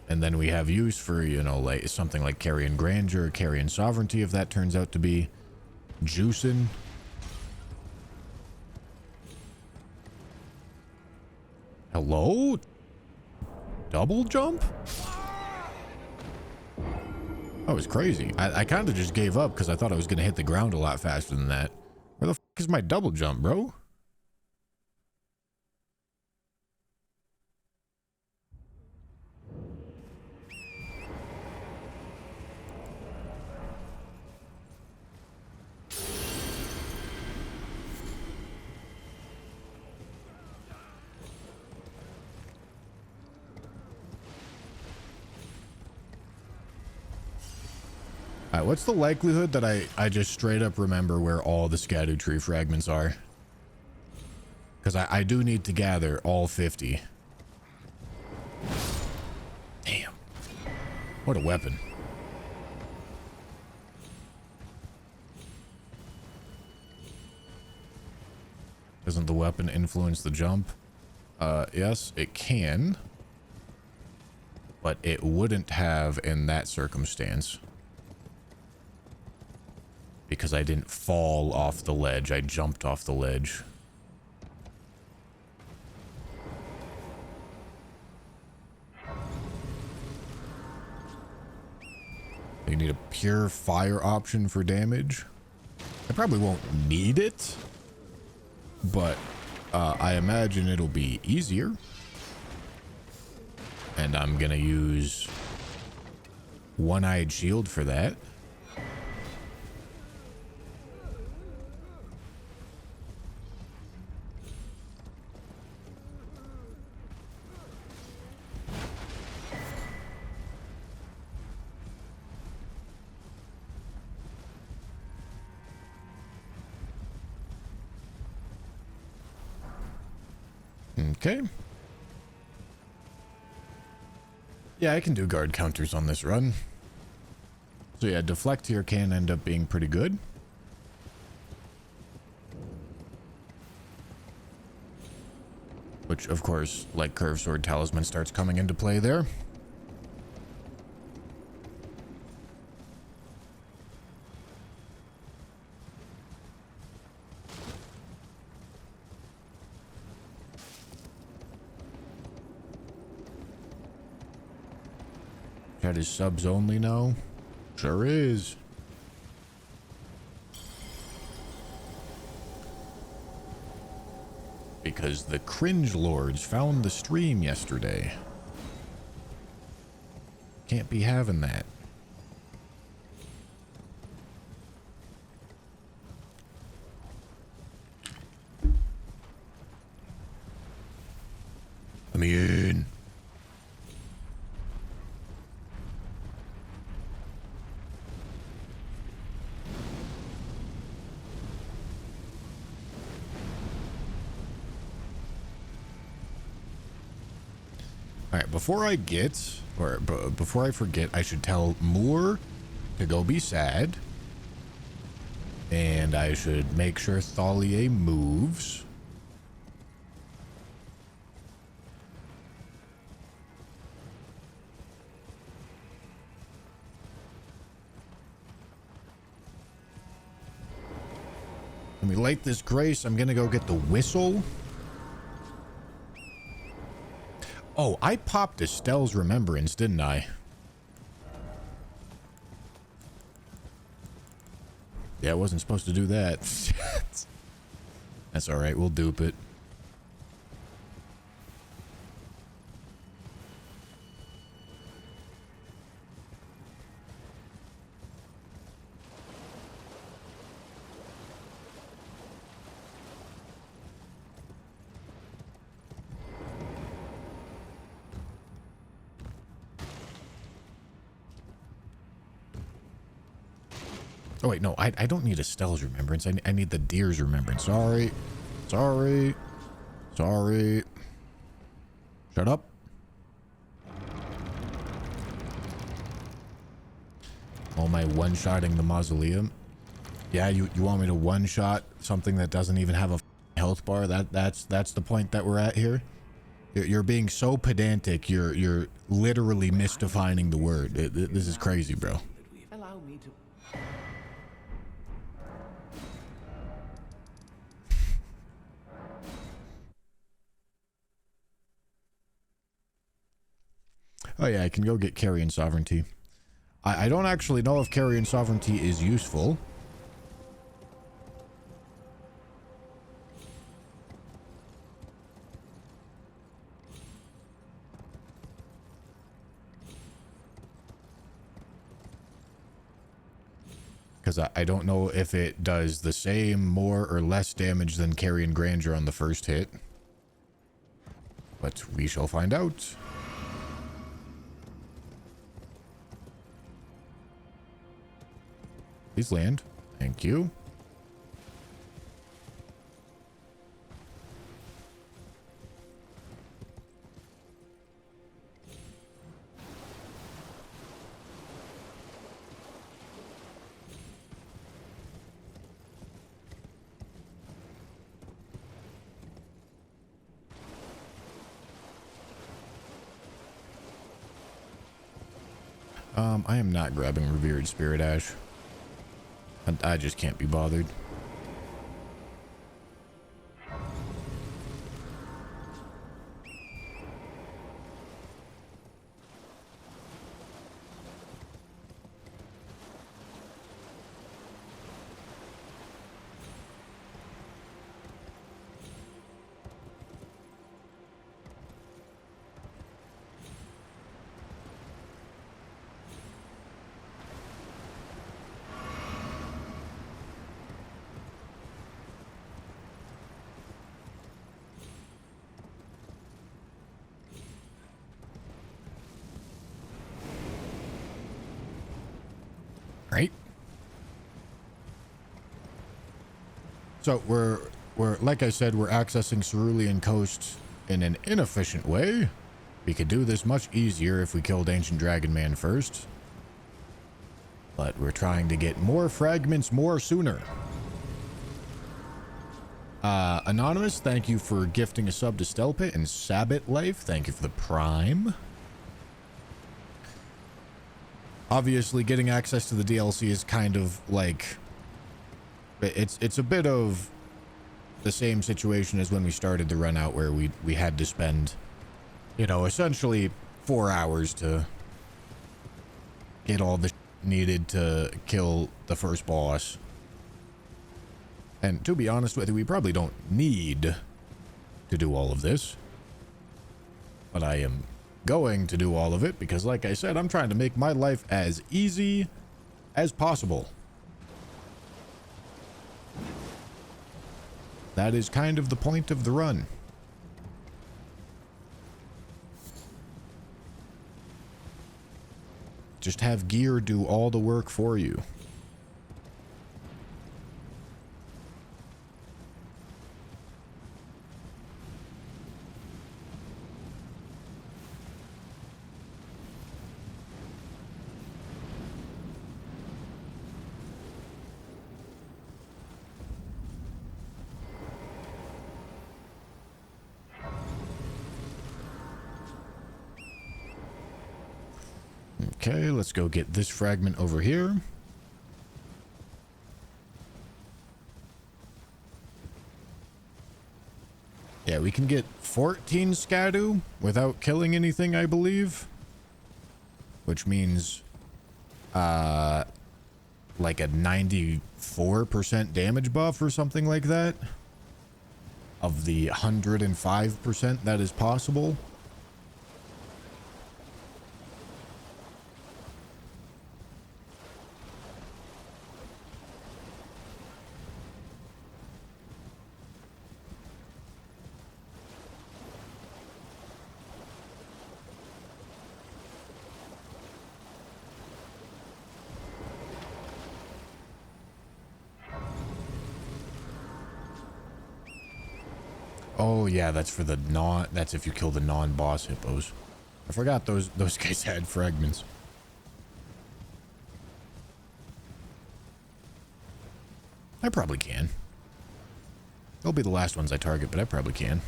And then we have use for, you know, like something like Carrion Grandeur, Carrion Sovereignty, if that turns out to be juicing. Hello? Double jump? That was crazy. I kind of just gave up because I thought I was going to hit the ground a lot faster than that. Where the f is my double jump, bro? Alright, what's the likelihood that I just straight up remember where all the Scadu tree fragments are? Because I do need to gather all 50. Damn. What a weapon. Doesn't the weapon influence the jump? Yes, it can. But it wouldn't have in that circumstance. Because I didn't fall off the ledge, I jumped off the ledge. You need a pure fire option for damage. I probably won't need it, but I imagine it'll be easier. And I'm gonna use one-eyed shield for that. Okay. Yeah, I can do guard counters on this run. So yeah, deflect here can end up being pretty good. Which, of course, like Curved Sword Talisman starts coming into play there. Chat is subs only now? Sure is. Because the Cringe Lords found the stream yesterday. Can't be having that. Let me in. Alright, before I forget, I should tell Moore to go be sad. And I should make sure Thalier moves. Let me light this grace. I'm gonna go get the whistle. Oh, I popped Estelle's Remembrance, didn't I? Yeah, I wasn't supposed to do that. That's alright, we'll dupe it. Oh wait, no, I don't need Estelle's Remembrance. I need the Deer's Remembrance. Sorry. Sorry. Sorry. Shut up. Oh, my one-shotting the Mausoleum. Yeah, you want me to one-shot something that doesn't even have a health bar? That's the point that we're at here? You're being so pedantic, you're literally misdefining the word. This is crazy, bro. Allow me to... Oh yeah, I can go get Carrion Sovereignty. I don't actually know if Carrion Sovereignty is useful. Because I don't know if it does the same, more, or less damage than Carrion Grandeur on the first hit. But we shall find out. Please land. Thank you. I am not grabbing Revered Spirit Ash. I just can't be bothered. Right? So we're like I said, we're accessing Cerulean Coast in an inefficient way. We could do this much easier if we killed Ancient Dragon Man first. But we're trying to get more fragments more sooner. Anonymous, thank you for gifting a sub to Stelpit, and Sabbat Life, thank you for the Prime. Obviously, getting access to the DLC is kind of like... It's a bit of the same situation as when we started the run out, where we had to spend, you know, essentially 4 hours to get all the needed to kill the first boss. And to be honest with you, we probably don't need to do all of this. But I am going to do all of it because, like I said, I'm trying to make my life as easy as possible. That is kind of the point of the run. Just have gear do all the work for you. Okay, let's go get this fragment over here. Yeah, we can get 14 Scadu without killing anything, I believe. Which means, like a 94% damage buff or something like that. Of the 105% that is possible. Oh yeah, that's for the that's if you kill the non-boss hippos. I forgot those guys had fragments. I probably can. They'll be the last ones I target, but I probably can.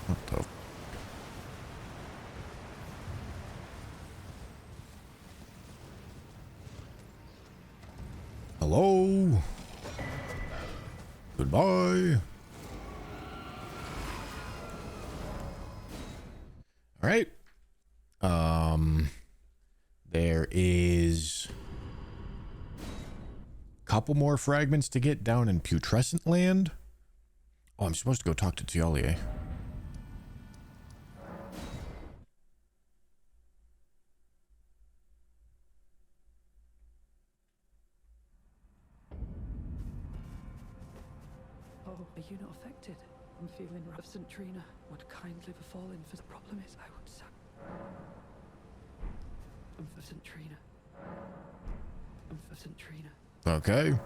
What the hello? Goodbye. All right. There is a couple more fragments to get down in Putrescent Land. Oh, I'm supposed to go talk to Tialier. Are you not affected? I'm feeling rough. St. Trina would kindly befall in for the problem is I would I'm for St. Trina. I'm for St. Trina. Okay.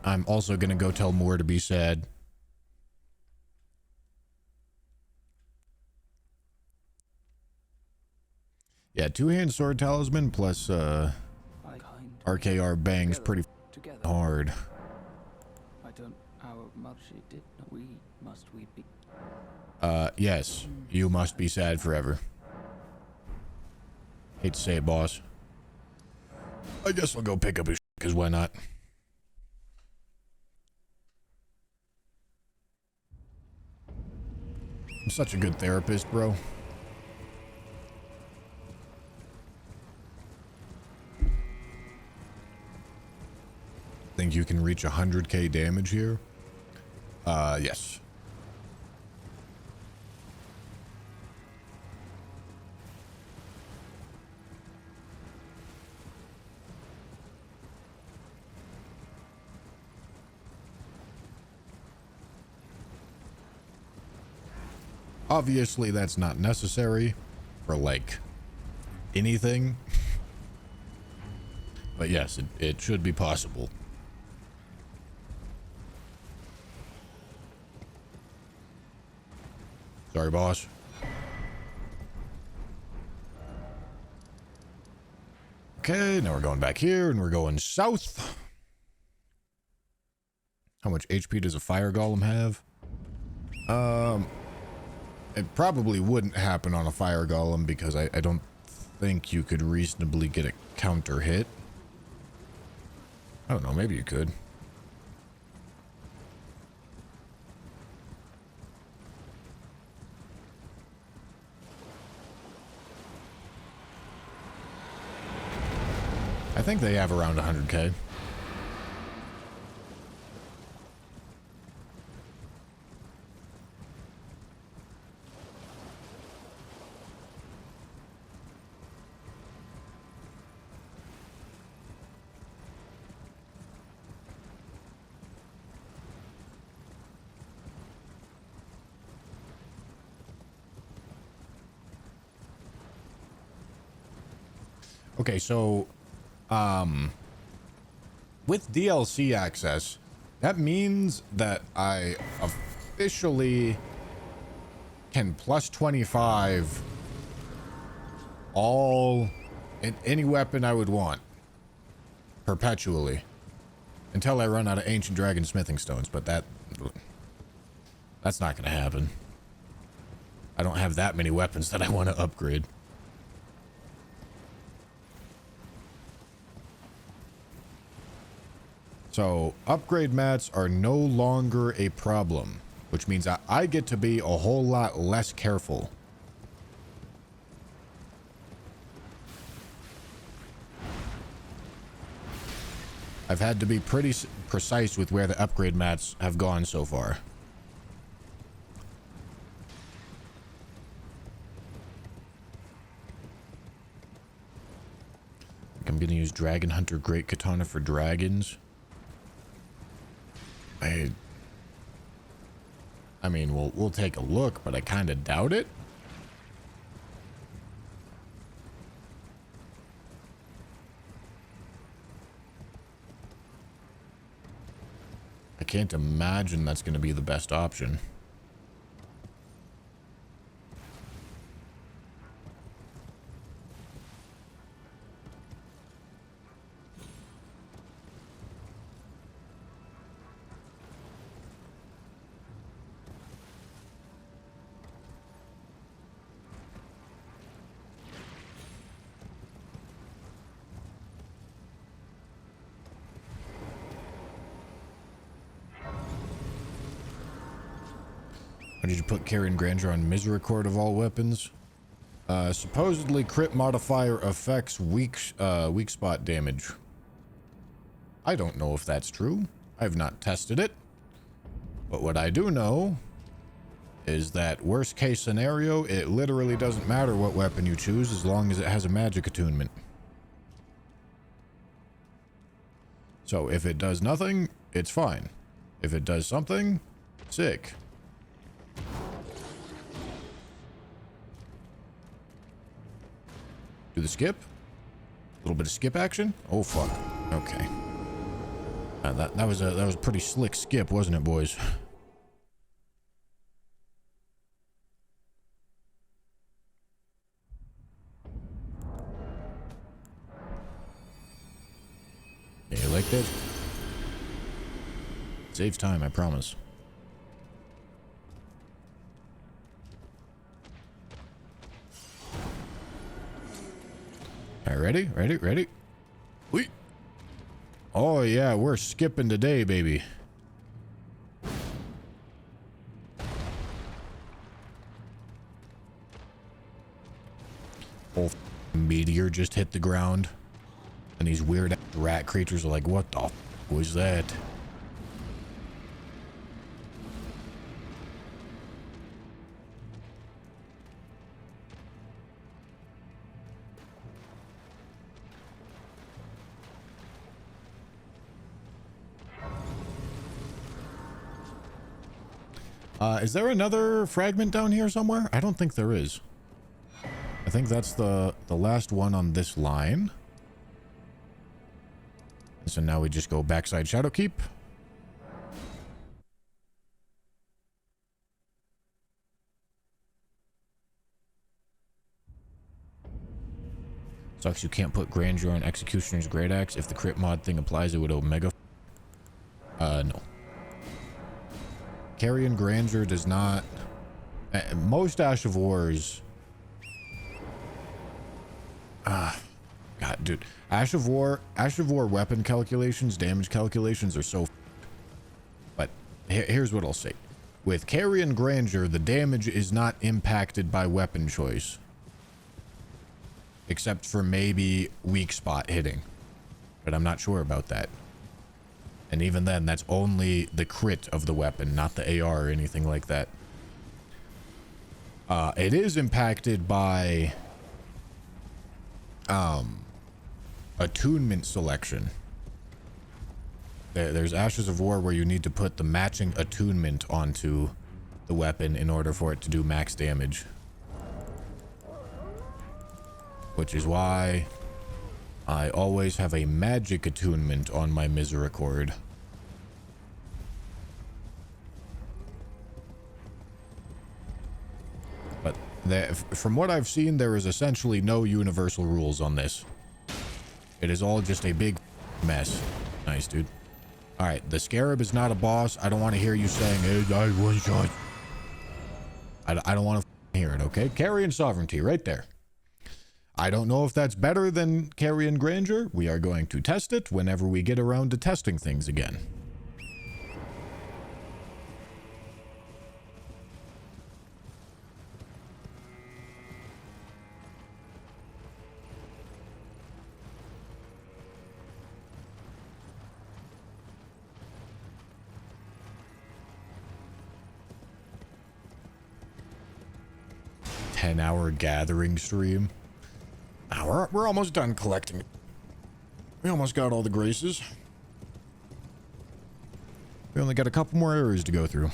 I'm also gonna go tell Moore to be sad. Yeah, two-hand sword talisman plus RKR bangs pretty Together. hard. I don't how much it did. We be. Yes. You must be sad forever. Hate to say it, boss. I guess I'll go pick up his shit, because why not? I'm such a good therapist, bro. Think you can reach 100k damage here? Yes. Obviously, that's not necessary for, like, anything. But yes, it should be possible. Sorry, boss. Okay, now we're going back here, and we're going south. How much HP does a fire golem have? It probably wouldn't happen on a fire golem because I don't think you could reasonably get a counter hit. I don't know, maybe you could. I think they have around 100k. Okay, so with DLC access, that means that I officially can plus 25 all in any weapon I would want perpetually until I run out of ancient dragon smithing stones, but that's not gonna happen. I don't have that many weapons that I want to upgrade. So, upgrade mats are no longer a problem, which means I get to be a whole lot less careful. I've had to be pretty precise with where the upgrade mats have gone so far. I'm gonna use Dragon Hunter Great Katana for dragons. I mean, we'll take a look, but I kind of doubt it. I can't imagine that's going to be the best option. Why did you put Karen Granger on Misericord of all weapons? Supposedly crit modifier affects weak spot damage. I don't know if that's true. I've not tested it. But what I do know is that worst case scenario, it literally doesn't matter what weapon you choose as long as it has a magic attunement. So if it does nothing, it's fine. If it does something, sick. Do the skip? A little bit of skip action? Oh fuck. Okay. That was a pretty slick skip, wasn't it, boys? Yeah, you like that? Saves time, I promise. All right, ready? Ready? Ready? Wait. Oh, yeah, we're skipping today, baby. Whole meteor just hit the ground. And these weird rat creatures are like, what the f was that? Is there another fragment down here somewhere? I don't think there is. I think that's the last one on this line. So now we just go backside Shadowkeep. Sucks you can't put Grandeur on Executioner's Great Axe. If the crit mod thing applies, it would Omega. No. Carrion Grandeur does not... most Ash of Wars... God, dude. Ash of War weapon calculations, damage calculations are so... But here's what I'll say. With Carrion Grandeur, the damage is not impacted by weapon choice. Except for maybe weak spot hitting. But I'm not sure about that. And even then, that's only the crit of the weapon, not the AR or anything like that. It is impacted by attunement selection. There's Ashes of War where you need to put the matching attunement onto the weapon in order for it to do max damage. Which is why I always have a magic attunement on my Misericord. But from what I've seen, there is essentially no universal rules on this. It is all just a big mess. Nice, dude. Alright, the Scarab is not a boss. I don't want to hear you saying, hey, I one shot. I don't want to hear it, okay? Carrion Sovereignty, right there. I don't know if that's better than Carrion Grandeur. We are going to test it whenever we get around to testing things again. Hour gathering stream. We're almost done collecting. We almost got all the graces. We only got a couple more areas to go through.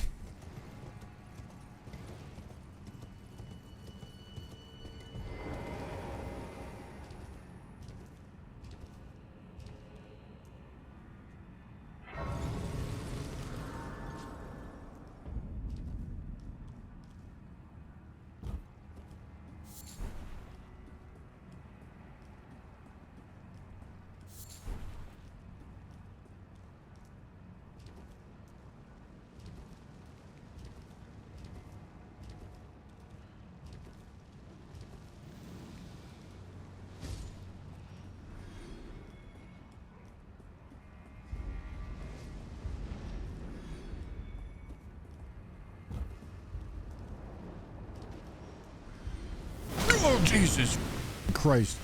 Oh, Jesus Christ.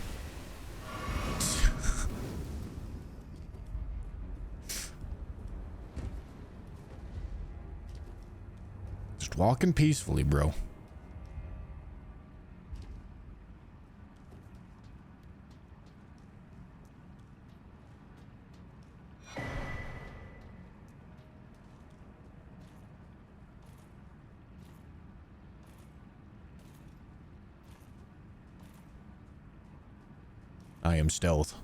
Just walking peacefully, bro. I am stealth.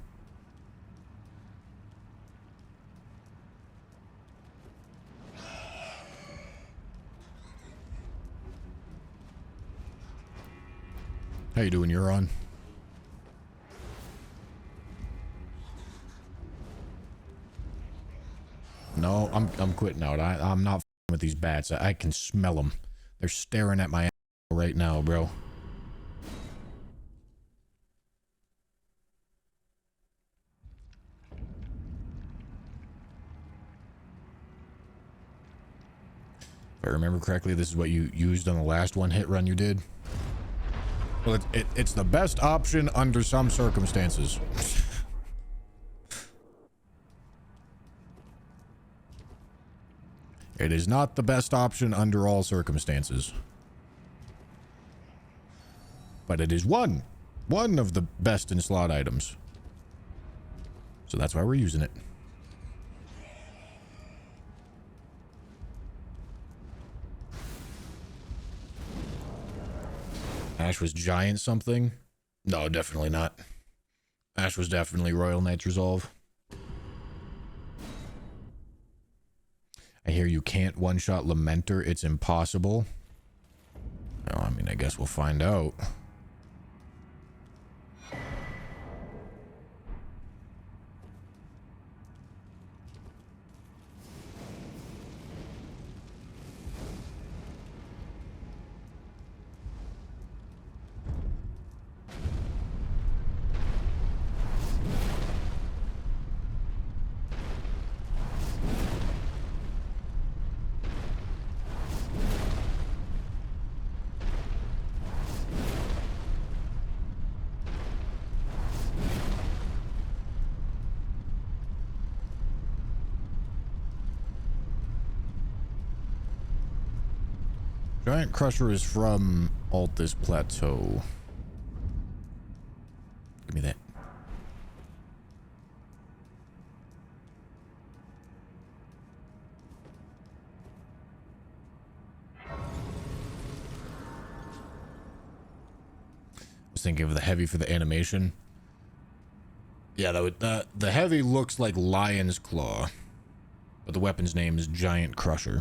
How you doing, Euron? No, I'm quitting out. I'm not f***ing with these bats. I can smell them. They're staring at my ass right now, bro. If I remember correctly, this is what you used on the last one-hit run you did. Well, it's the best option under some circumstances. It is not the best option under all circumstances. But it is one of the best in slot items. So that's why we're using it. Ash was giant something? No, definitely not. Ash was definitely Royal Knight's Resolve. I hear you can't one-shot Lamenter. It's impossible. Well, I mean, I guess we'll find out. Giant Crusher is from Altus Plateau. Give me that. I was thinking of the heavy for the animation. Yeah, that would, the heavy looks like Lion's Claw, but the weapon's name is Giant Crusher.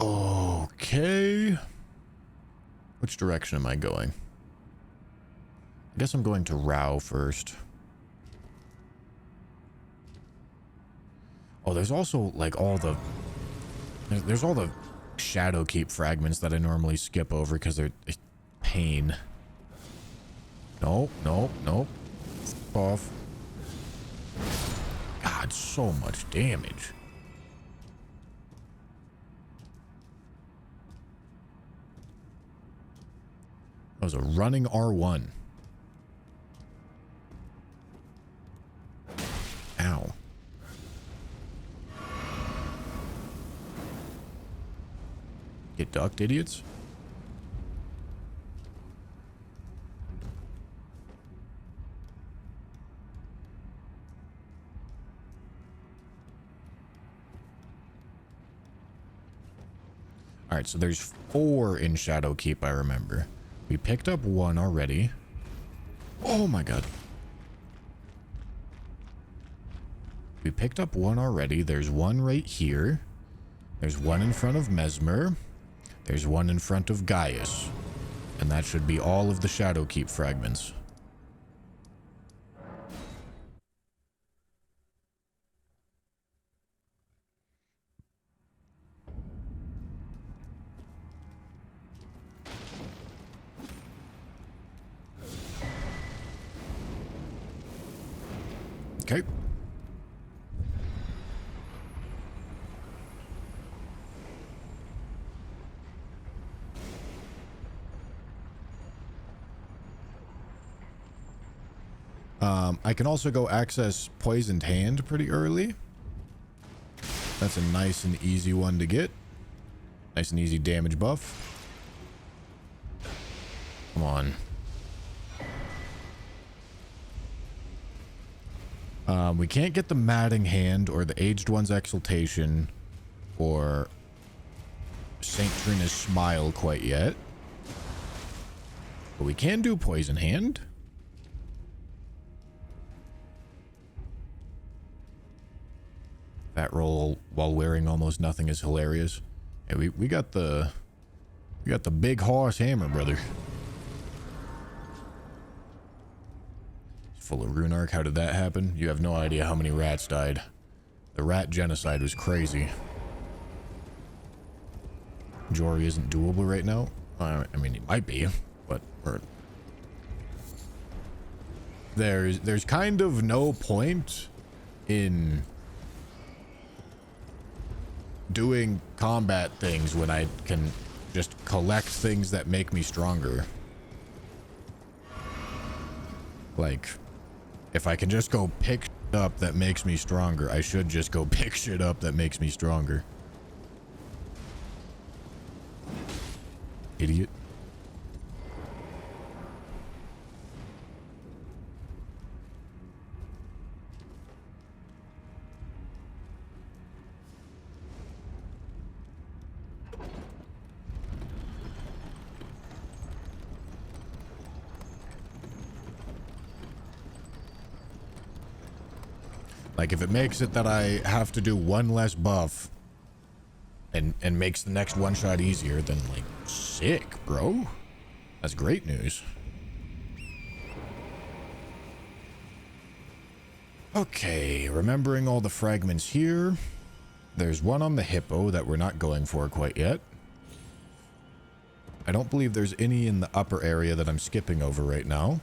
Okay. Which direction am I going? I guess I'm going to Rao first. Oh, there's also like all the... There's all the Shadow Keep fragments that I normally skip over because they're pain. Nope, nope, nope. Off. God, so much damage. That was a running R1. Ow. Get ducked, idiots. Alright, so there's 4 in Shadow Keep, I remember. We picked up 1 already. Oh my god. We picked up 1 already. There's 1 right here. There's 1 in front of Mesmer. There's 1 in front of Gaius. And that should be all of the Shadow Keep fragments. Okay. I can also go access Poisoned Hand pretty early. That's a nice and easy one to get. Nice and easy damage buff. Come on. We can't get the Matting Hand or the Aged One's Exaltation or St. Trina's smile quite yet. But we can do poison hand. Fat roll while wearing almost nothing is hilarious. Hey, we got the big horse hammer, brother. Full of rune arc. How did that happen? You have no idea how many rats died. The rat genocide was crazy. Jory isn't doable right now. I mean, it might be, but there's kind of no point in doing combat things when I can just collect things that make me stronger. Like, if I can just go pick shit up that makes me stronger, I should just go pick shit up that makes me stronger. Idiot. Like, if it makes it that I have to do one less buff and makes the next one shot easier, then, like, sick, bro. That's great news. Okay, remembering all the fragments here. There's one on the hippo that we're not going for quite yet. I don't believe there's any in the upper area that I'm skipping over right now.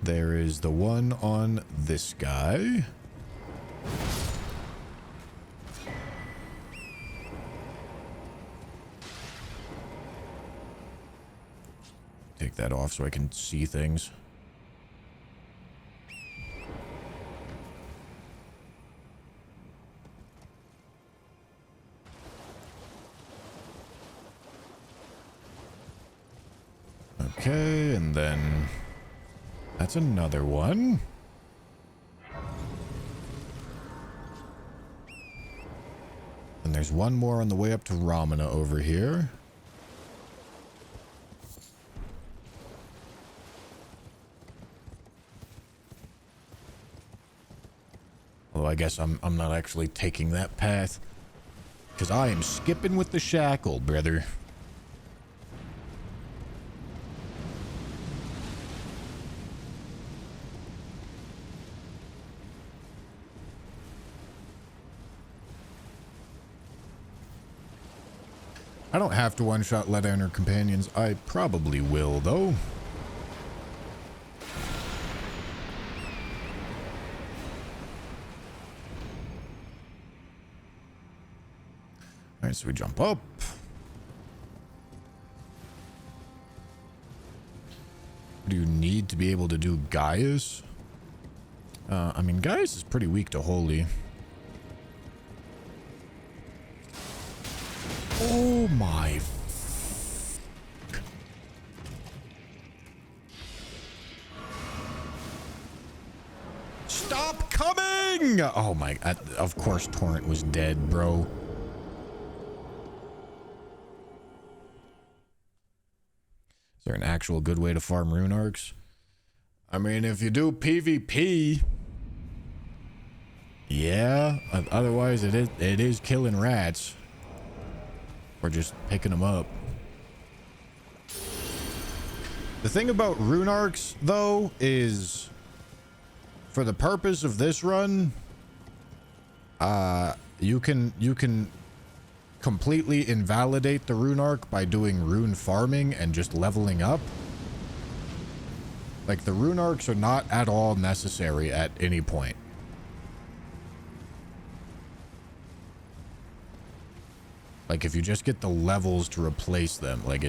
There is the one on this guy. Take that off so I can see things. Okay, and then that's another one. And there's one more on the way up to Ramana over here. Oh, I guess I'm not actually taking that path, because I am skipping with the shackle, brother. I don't have to one-shot Let Down Her Companions. I probably will, though. Alright, so we jump up. Do you need to be able to do Gaius? I mean, Gaius is pretty weak to Holy. Oh my. Stop coming! Oh my. Of course, Torrent was dead, bro. Is there an actual good way to farm rune arcs? I mean, if you do PvP. Yeah. Otherwise, it is killing rats. Or just picking them up. The thing about rune arcs, though, is for the purpose of this run, you can completely invalidate the rune arc by doing rune farming and just leveling up. Like, the rune arcs are not at all necessary at any point. Like, if you just get the levels to replace them, like,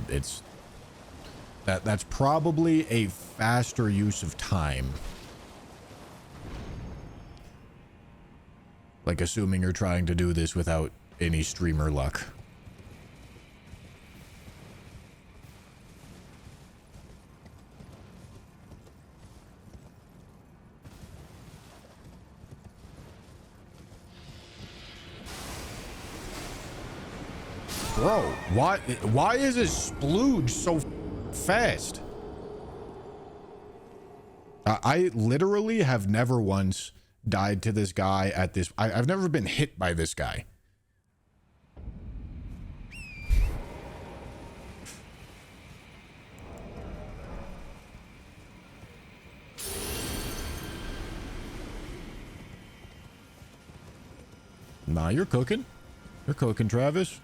that's probably a faster use of time. Like, assuming you're trying to do this without any streamer luck. Bro, why is it splooge so fast? I literally have never once died to this guy at this. I've never been hit by this guy. Nah, you're cooking. You're cooking, Travis.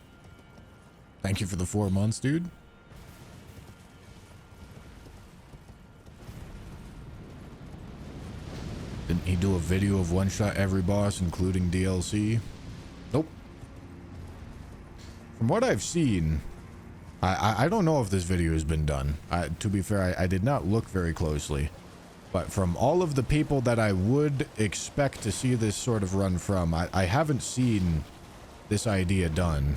Thank you for the 4 months, dude. Didn't he do a video of one-shot every boss, including DLC? Nope. From what I've seen, I don't know if this video has been done. To be fair, I did not look very closely. But from all of the people that I would expect to see this sort of run from, I haven't seen this idea done.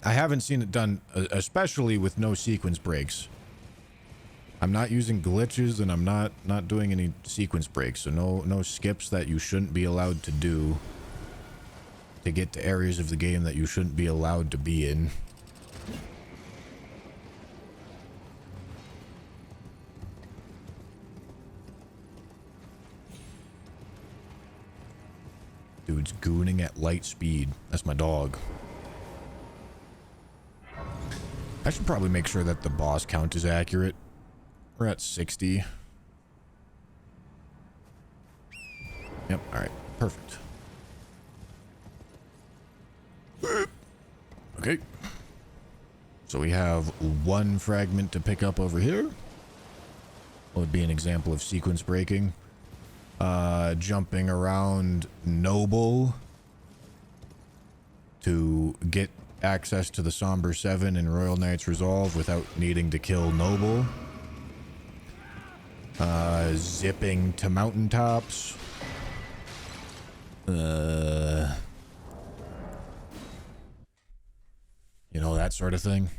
I haven't seen it done, especially with no sequence breaks. I'm not using glitches, and I'm not doing any sequence breaks, so no skips that you shouldn't be allowed to do to get to areas of the game that you shouldn't be allowed to be in. Dude's gooning at light speed. That's my dog. I should probably make sure that the boss count is accurate. We're at 60. Yep, alright. Perfect. Okay. So we have one fragment to pick up over here. What would be an example of sequence breaking? Jumping around Noble to get access to the Somber 7 and Royal Knight's Resolve without needing to kill Noble. Zipping to mountaintops. You know, that sort of thing.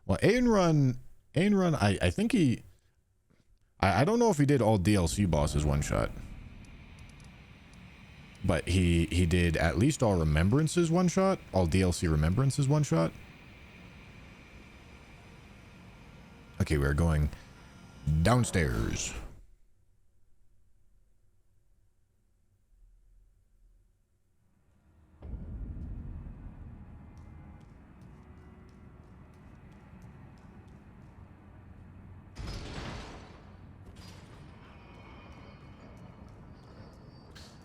Well, Ainrun, I think he... I don't know if he did all DLC bosses one shot. But he did at least all Remembrances one shot. All DLC Remembrances one shot. Okay, we're going downstairs.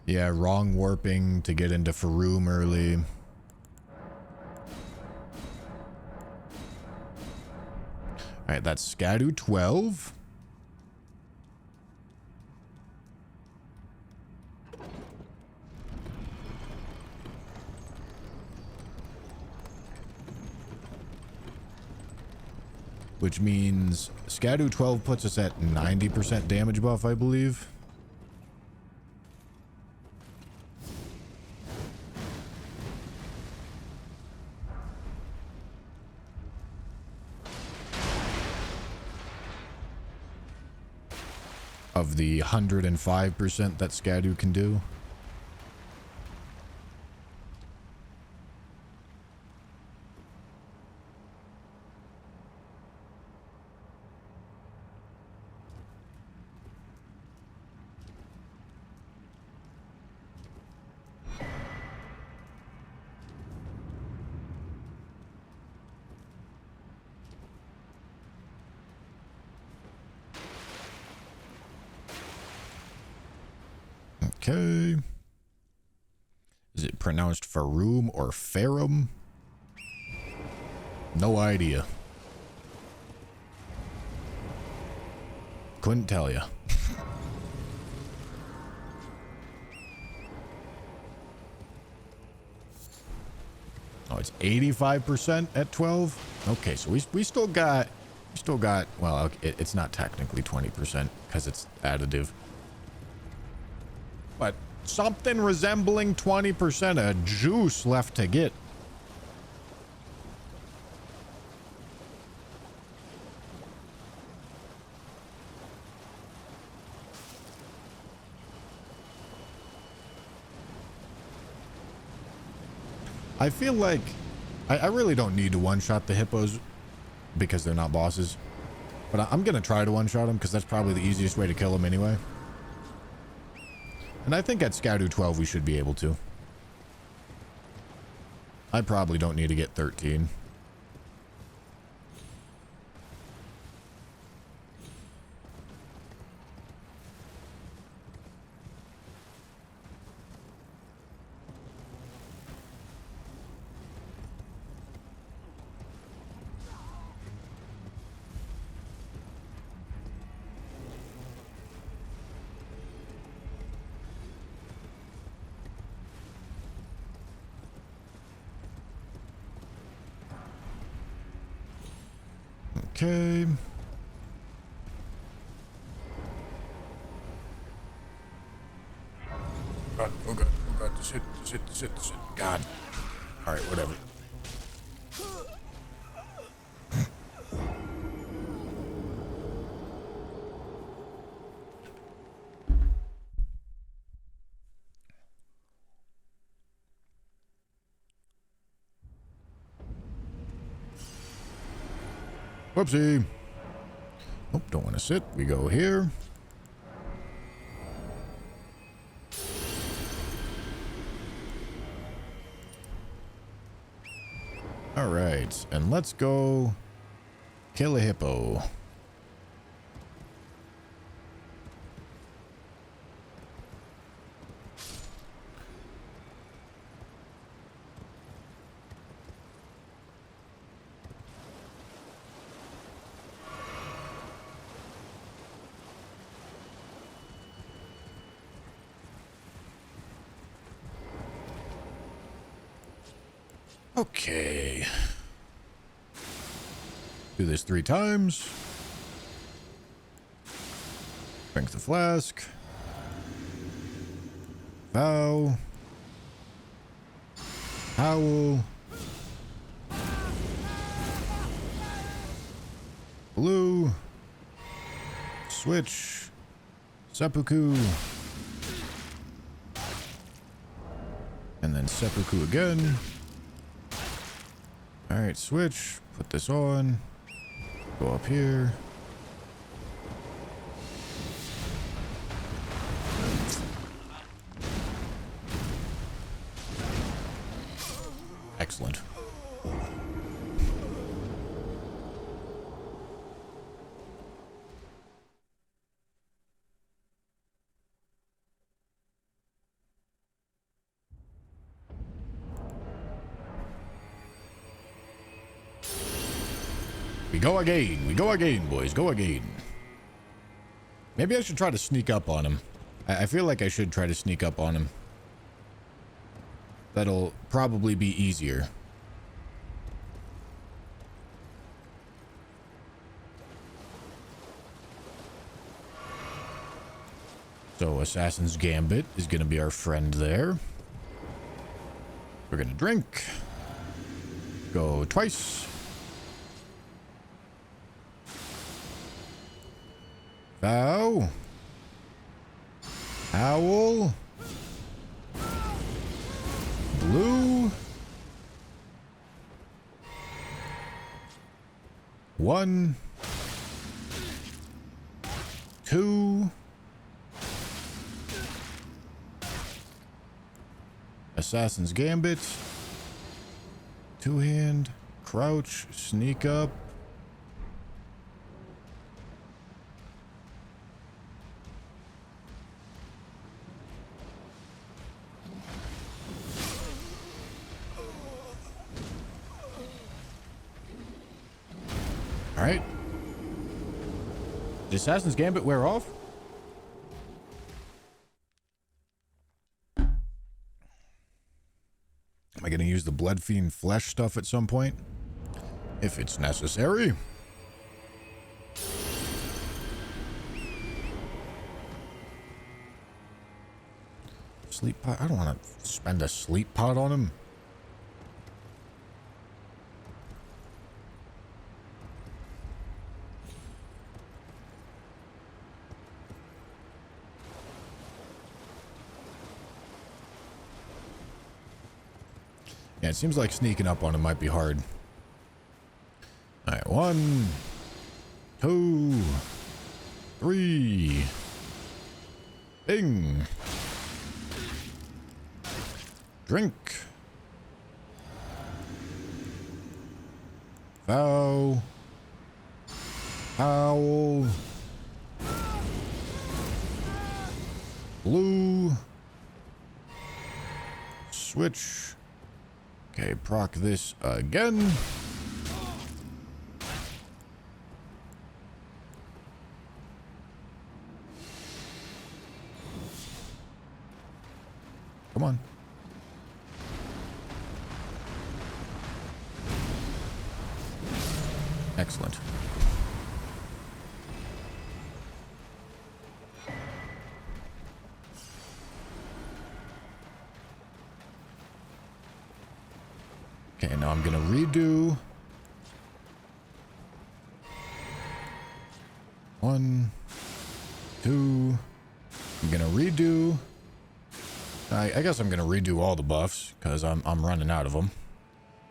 Yeah, wrong warping to get into Faroum early. Alright, that's Scadu 12. Which means Scadu 12 puts us at 90% damage buff, I believe. Of the 105% that Scadu can do. Okay. Is it pronounced Faroum or Farum? No idea. Couldn't tell you. Oh, it's 85% at 12? Okay, so we still got... Well, okay, it's not technically 20% because it's additive. But something resembling 20% of juice left to get. I feel like I really don't need to one-shot the hippos because they're not bosses. But I'm going to try to one-shot them because that's probably the easiest way to kill them anyway. And I think at Scadu 12 we should be able to. I probably don't need to get 13. Okay. God, oh god, oh god, this hit. God. Alright, whatever. Whoopsie. Oh, don't want to sit. We go here. All right, and let's go kill a hippo. Okay. Do this 3 times. Drink the flask. Vow. Howl. Blue. Switch. Seppuku. And then seppuku again. Alright, switch. Put this on. Go up here. Excellent. We go again, boys. Go again. Maybe I should try to sneak up on him. I feel like I should try to sneak up on him. That'll probably be easier. So Assassin's Gambit is going to be our friend there. We're going to drink. Go twice. Vow. Owl. Blue. 1. 2. Assassin's Gambit. 2-hand. Crouch. Sneak up. Alright. Did Assassin's Gambit wear off? Am I going to use the Blood Fiend flesh stuff at some point? If it's necessary. Sleep pot? I don't want to spend a sleep pot on him. Yeah, it seems like sneaking up on him might be hard. Alright, 1, 2, 3. Bing. Drink. Vow. Howl. Blue. Switch. Okay, proc this again. Come on. Excellent. Okay, now I'm gonna redo 1, 2. I'm gonna redo. I guess I'm gonna redo all the buffs because I'm running out of them.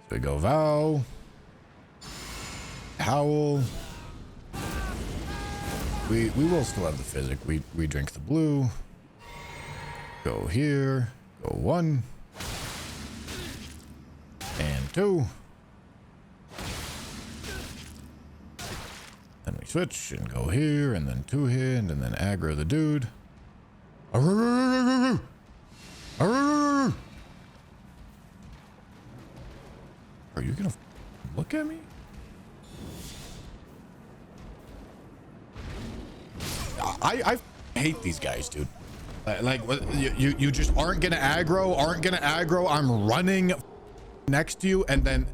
So we go Vow, Howl. We will still have the physic. We drink the blue. Go here. Go 1 and 2. Then we switch and go here and then 2-hand and then aggro the dude. Are you gonna look at me? I hate these guys, dude. Like, you just aren't gonna aggro. I'm running next to you, and then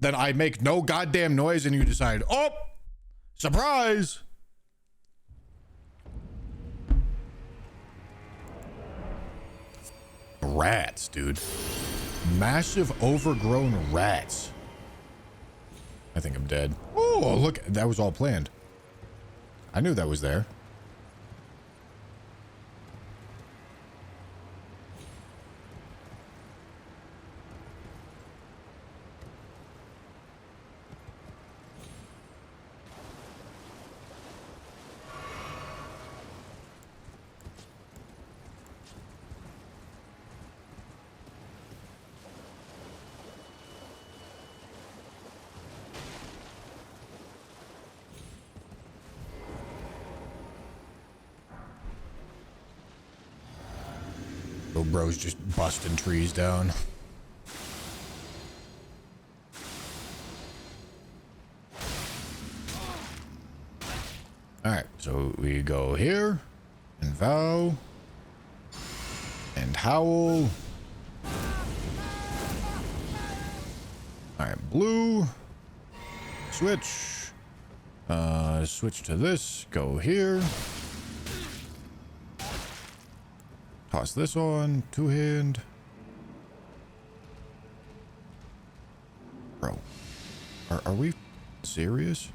I make no goddamn noise, and you decide, oh, surprise. Rats, dude. Massive overgrown rats. I think I'm dead. Oh, look, that was all planned. I knew that was there. Little bro's just busting trees down. Alright, so we go here, and Vow, and Howl. Alright, blue. Switch. Switch to this, go here. Toss this on, 2-hand. Bro, are we serious?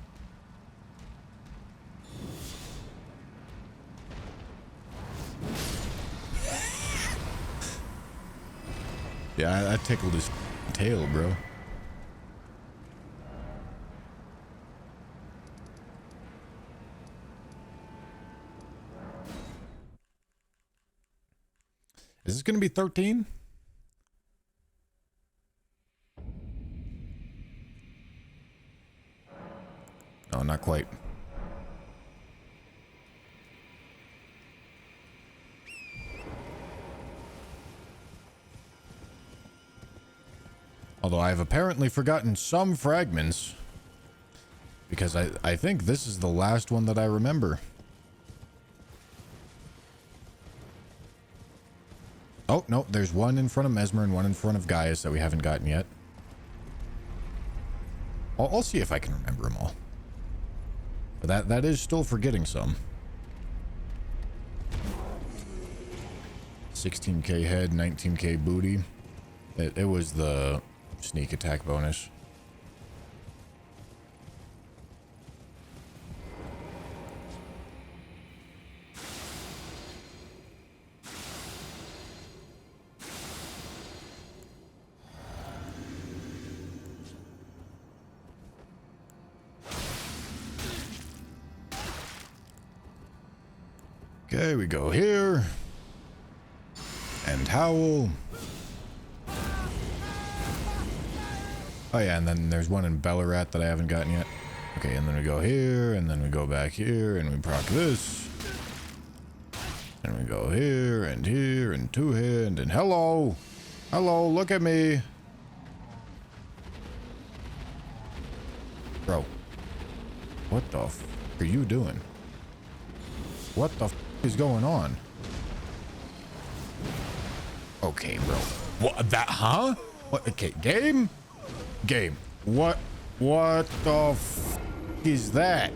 Yeah, that tickled his tail, bro. Is this going to be 13? No, not quite. Although I have apparently forgotten some fragments. Because I think this is the last one that I remember. Oh, no, there's one in front of Mesmer and one in front of Gaius that we haven't gotten yet. I'll see if I can remember them all. But that is still forgetting some. 16k head, 19k booty. It was the sneak attack bonus. Okay, we go here. And howl. Oh yeah, and then there's one in Ballarat that I haven't gotten yet. Okay, and then we go here, and then we go back here, and we proc this. And we go here, and two-hand, and hello! Hello, look at me! Bro. What the f are you doing? What the f is going on? Okay, bro. What, that, huh? What, okay, game? Game. What the f is that?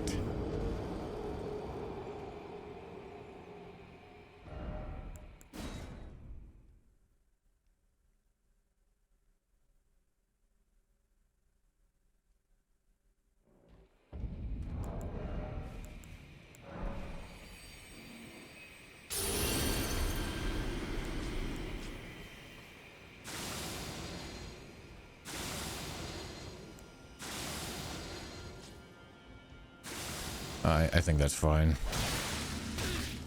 I think that's fine.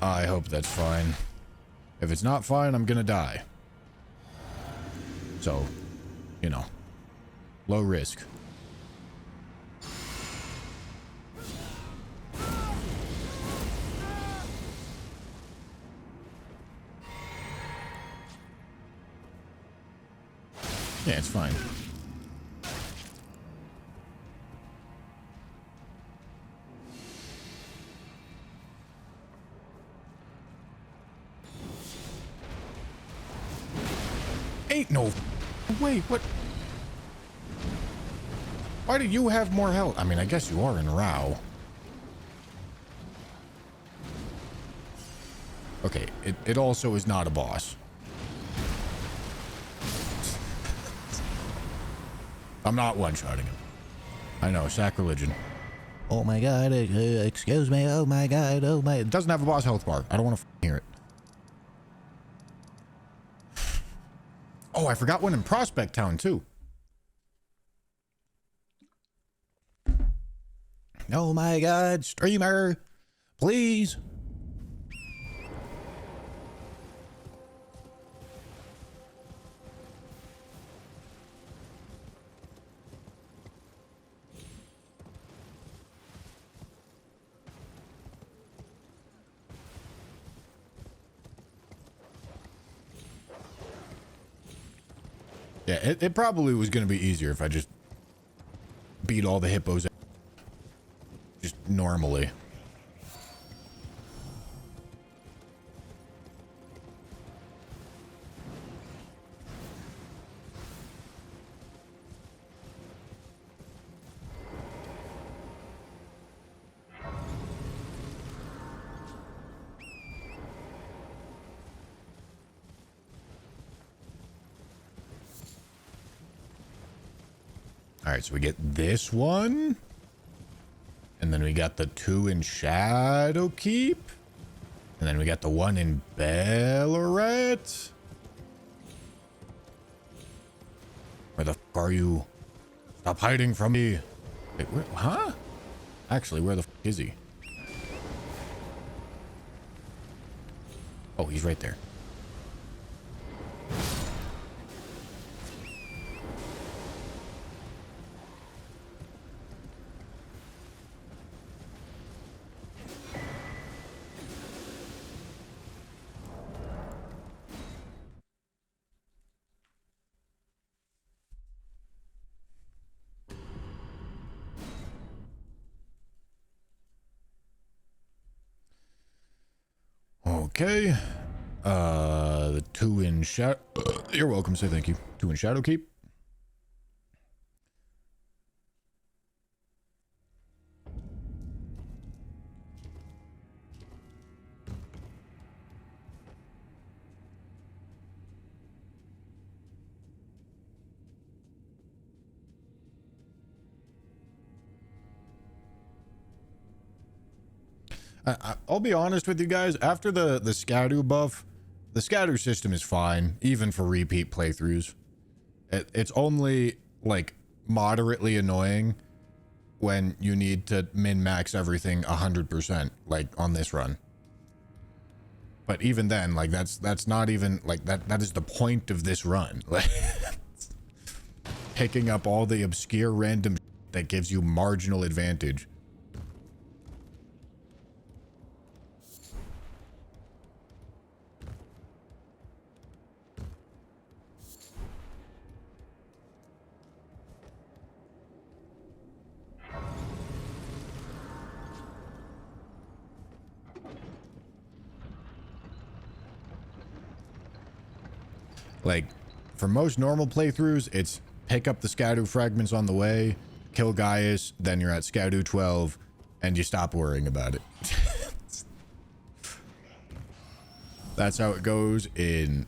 I hope that's fine. If it's not fine, I'm gonna die. So, you know, low risk. Yeah, it's fine. Ain't no wait, what? Why do you have more health? I mean, I guess you are in Rao. Okay, it also is not a boss. I'm not one-shotting him. I know, sacrilegion. Oh my god, excuse me, oh my god, oh my... It doesn't have a boss health bar. I don't want to hear it. Oh, I forgot one in Prospect Town, too. Oh my god, streamer, please. Yeah, it probably was going to be easier if I just beat all the hippos just normally. All right, so we get this one. And then we got the 2 in Shadow Keep. And then we got the 1 in Ballarat. Where the f are you? Stop hiding from me. Wait, where, huh? Actually, where the f is he? Oh, he's right there. Okay. The 2 in Shadow... You're welcome, say thank you. 2 in Shadow Keep. I'll be honest with you guys. After the scatter buff, the scatter system is fine, even for repeat playthroughs. It's only, like, moderately annoying when you need to min-max everything 100%, like on this run. But even then, like that's not even like that is the point of this run. Like picking up all the obscure random that gives you marginal advantage. Like, for most normal playthroughs, it's pick up the Scadu fragments on the way, kill Gaius, then you're at Scadu 12, and you stop worrying about it. That's how it goes in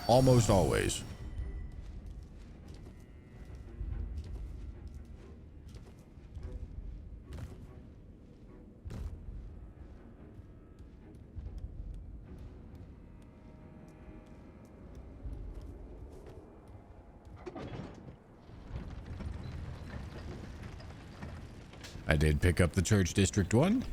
almost always. I did pick up the Church District one.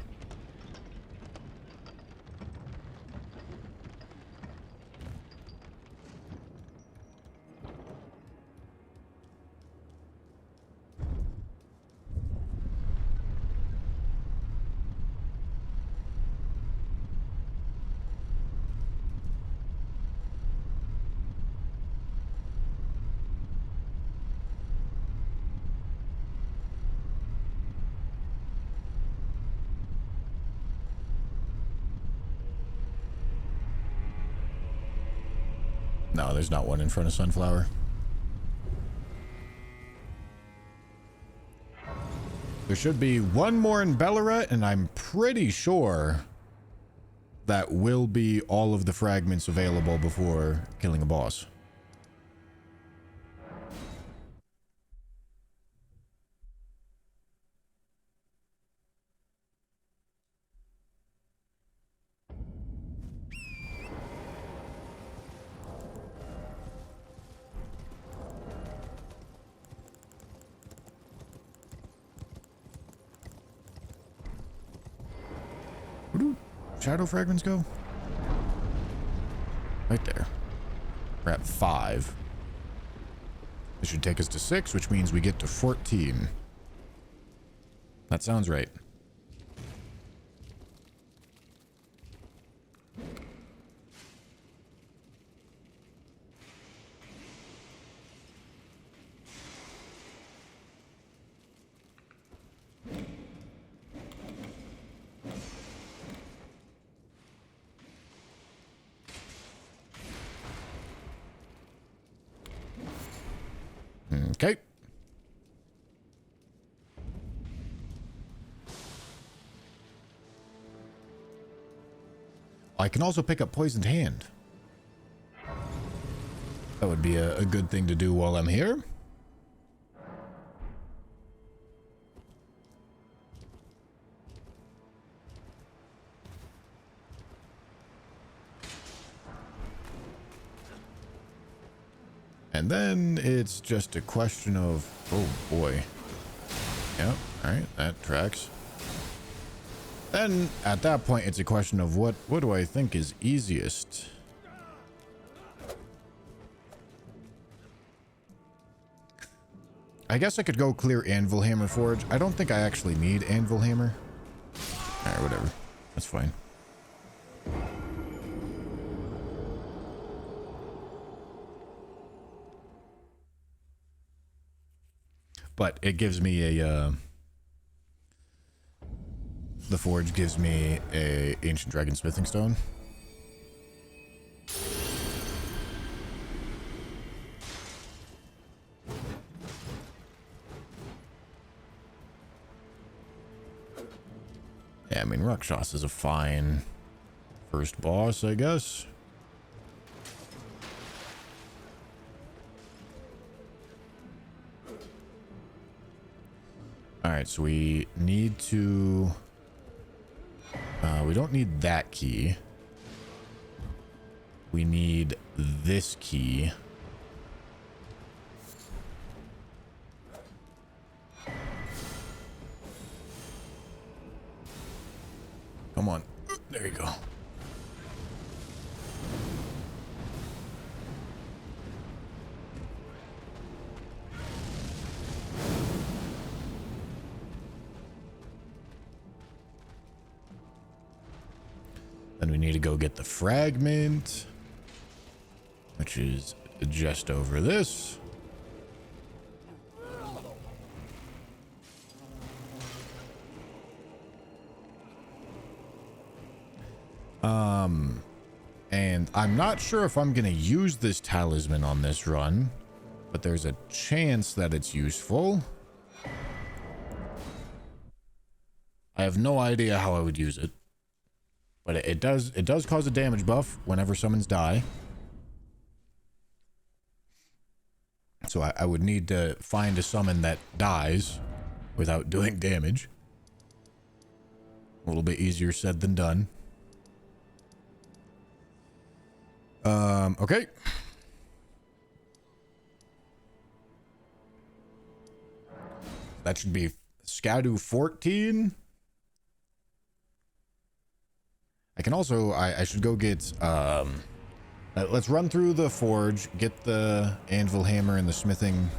No, there's not one in front of Sunflower. There should be one more in Bellerat, and I'm pretty sure that will be all of the fragments available before killing a boss. Where do shadow fragments go? Right there. We're at 5. This should take us to 6, which means we get to 14. That sounds right. Okay. I can also pick up Poisoned Hand. That would be a good thing to do while I'm here. And then it's just a question of, oh boy. Yep, alright, that tracks. Then at that point it's a question of what do I think is easiest? I guess I could go clear Anvil Hammer Forge. I don't think I actually need Anvil Hammer. Alright, whatever. That's fine. But it gives me a, the forge gives me a ancient dragon smithing stone. Yeah, I mean, Rakshas is a fine first boss, I guess. Alright, so we need to... we don't need that key. We need this key. Come Come on. There you go. Then we need to go get the fragment, which is just over this. And I'm not sure if I'm going to use this talisman on this run, but there's a chance that it's useful. I have no idea how I would use it, but it does cause a damage buff whenever summons die. So I would need to find a summon that dies without doing damage. A little bit easier said than done. Okay. That should be Skadu 14. I can also, I should go get, let's run through the forge, get the anvil hammer and the smithing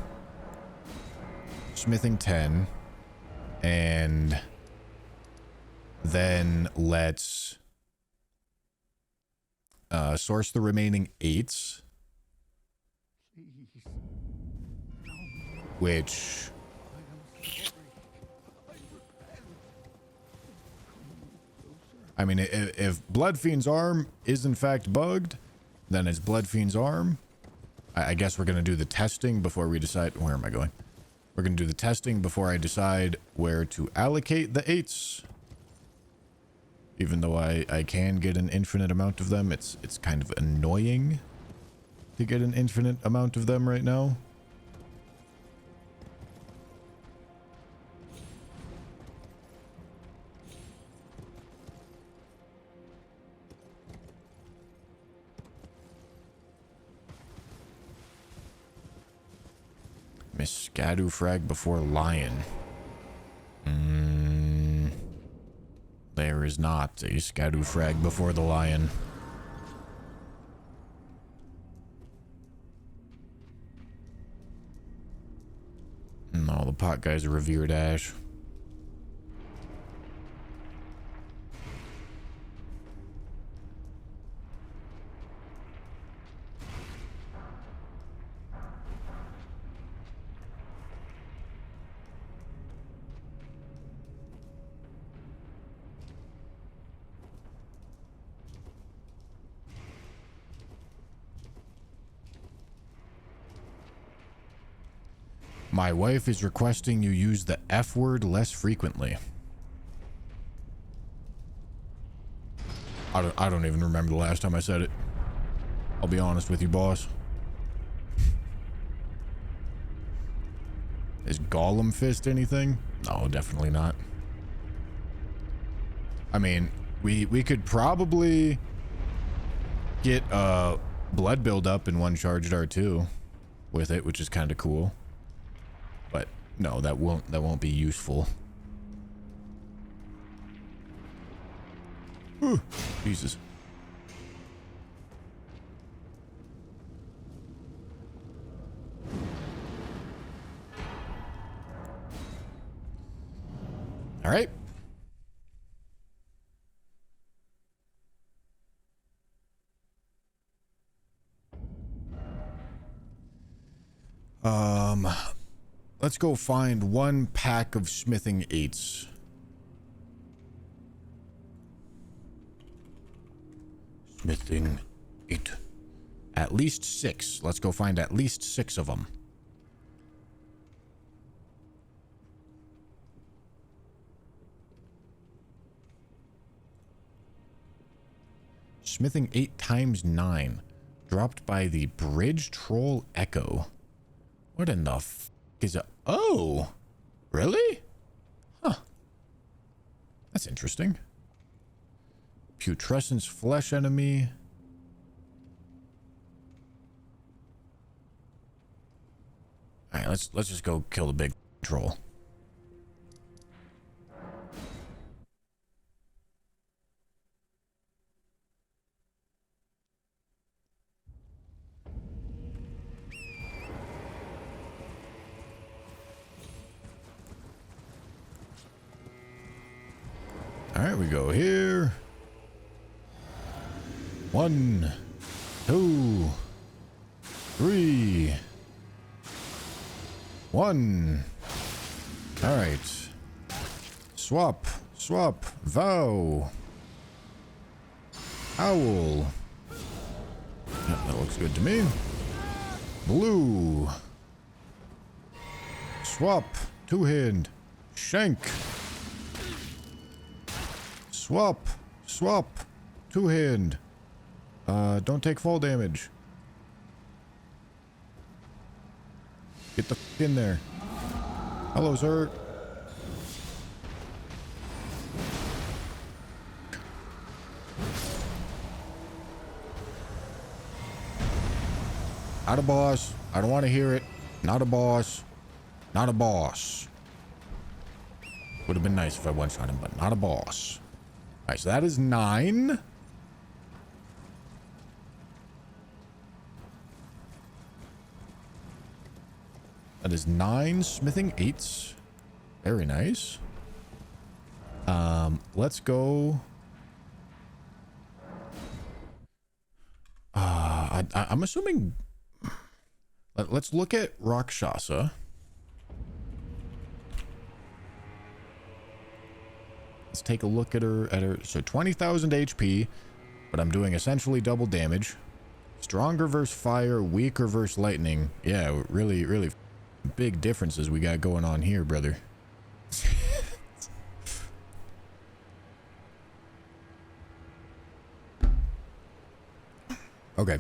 10, and then let's source the remaining 8s, which I mean, if Bloodfiend's arm is in fact bugged, then it's Bloodfiend's arm. I guess we're going to do the testing before we decide. Where am I going? We're going to do the testing before I decide where to allocate the 8s. Even though I can get an infinite amount of them, it's kind of annoying to get an infinite amount of them right now. Miss Skadu frag before lion. There is not a Skadu frag before the lion. No, the pot guys are revered ash. My wife is requesting you use the F word less frequently. I don't even remember the last time I said it. I'll be honest with you, boss. Is Golem Fist anything? No, definitely not. I mean, we could probably get blood build up in one charged R2 with it, which is kind of cool. But no, that won't be useful. Ooh, Jesus. All right. Let's go find one pack of smithing 8s. Smithing 8. At least 6. Let's go find at least 6 of them. Smithing 8 times 9. Dropped by the Bridge Troll Echo. What in the f is it? Oh! Really? Huh. That's interesting. Putrescence flesh enemy. Alright, let's just go kill the big troll. Alright, we go here. 1, 2, 3. 1. Alright. Swap. Swap. Vow. Owl. Yep, that looks good to me. Blue. Swap. Two-hand. Shank. Swap. Swap. Two-hand. Don't take fall damage. Get the f in there. Hello, sir. Not a boss. I don't want to hear it. Not a boss. Not a boss. Would have been nice if I one-shot him, but not a boss. Alright, so that is 9. That is 9 smithing 8s. Very nice. Let's go. I'm assuming. Let's look at Rakshasa. Let's take a look at her. So 20,000 HP, but I'm doing essentially double damage. Stronger versus fire, weaker versus lightning. Yeah, really, really big differences we got going on here, brother. Okay.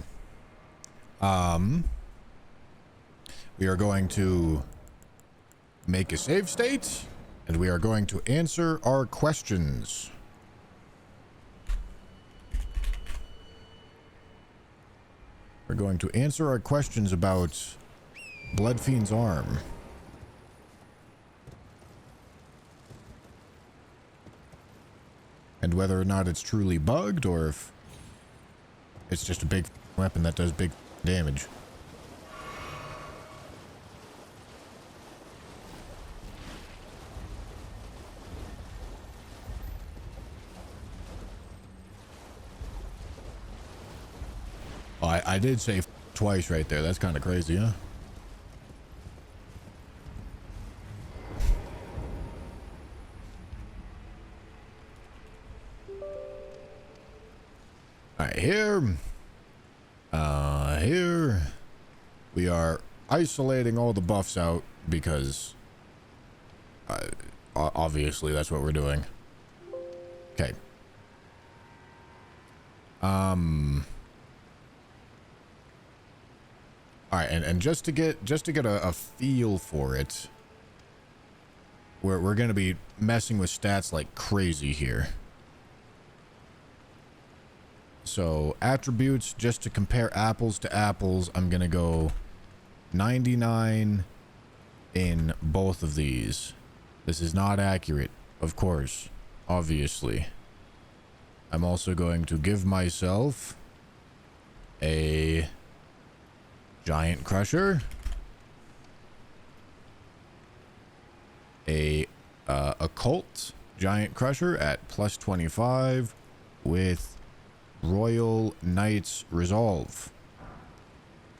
We are going to make a save state, and we are going to answer our questions. We're going to answer our questions about Bloodfiend's arm. And whether or not it's truly bugged, or if it's just a big weapon that does big damage. Oh, I did say twice right there. That's kind of crazy, huh? Alright, here we are isolating all the buffs out because obviously that's what we're doing. Okay. Alright, and just to get a feel for it, we're gonna be messing with stats like crazy here. So attributes, just to compare apples to apples, I'm gonna go 99 in both of these. This is not accurate, of course, obviously. I'm also going to give myself a giant crusher, a occult giant crusher at plus 25 with Royal Knight's Resolve.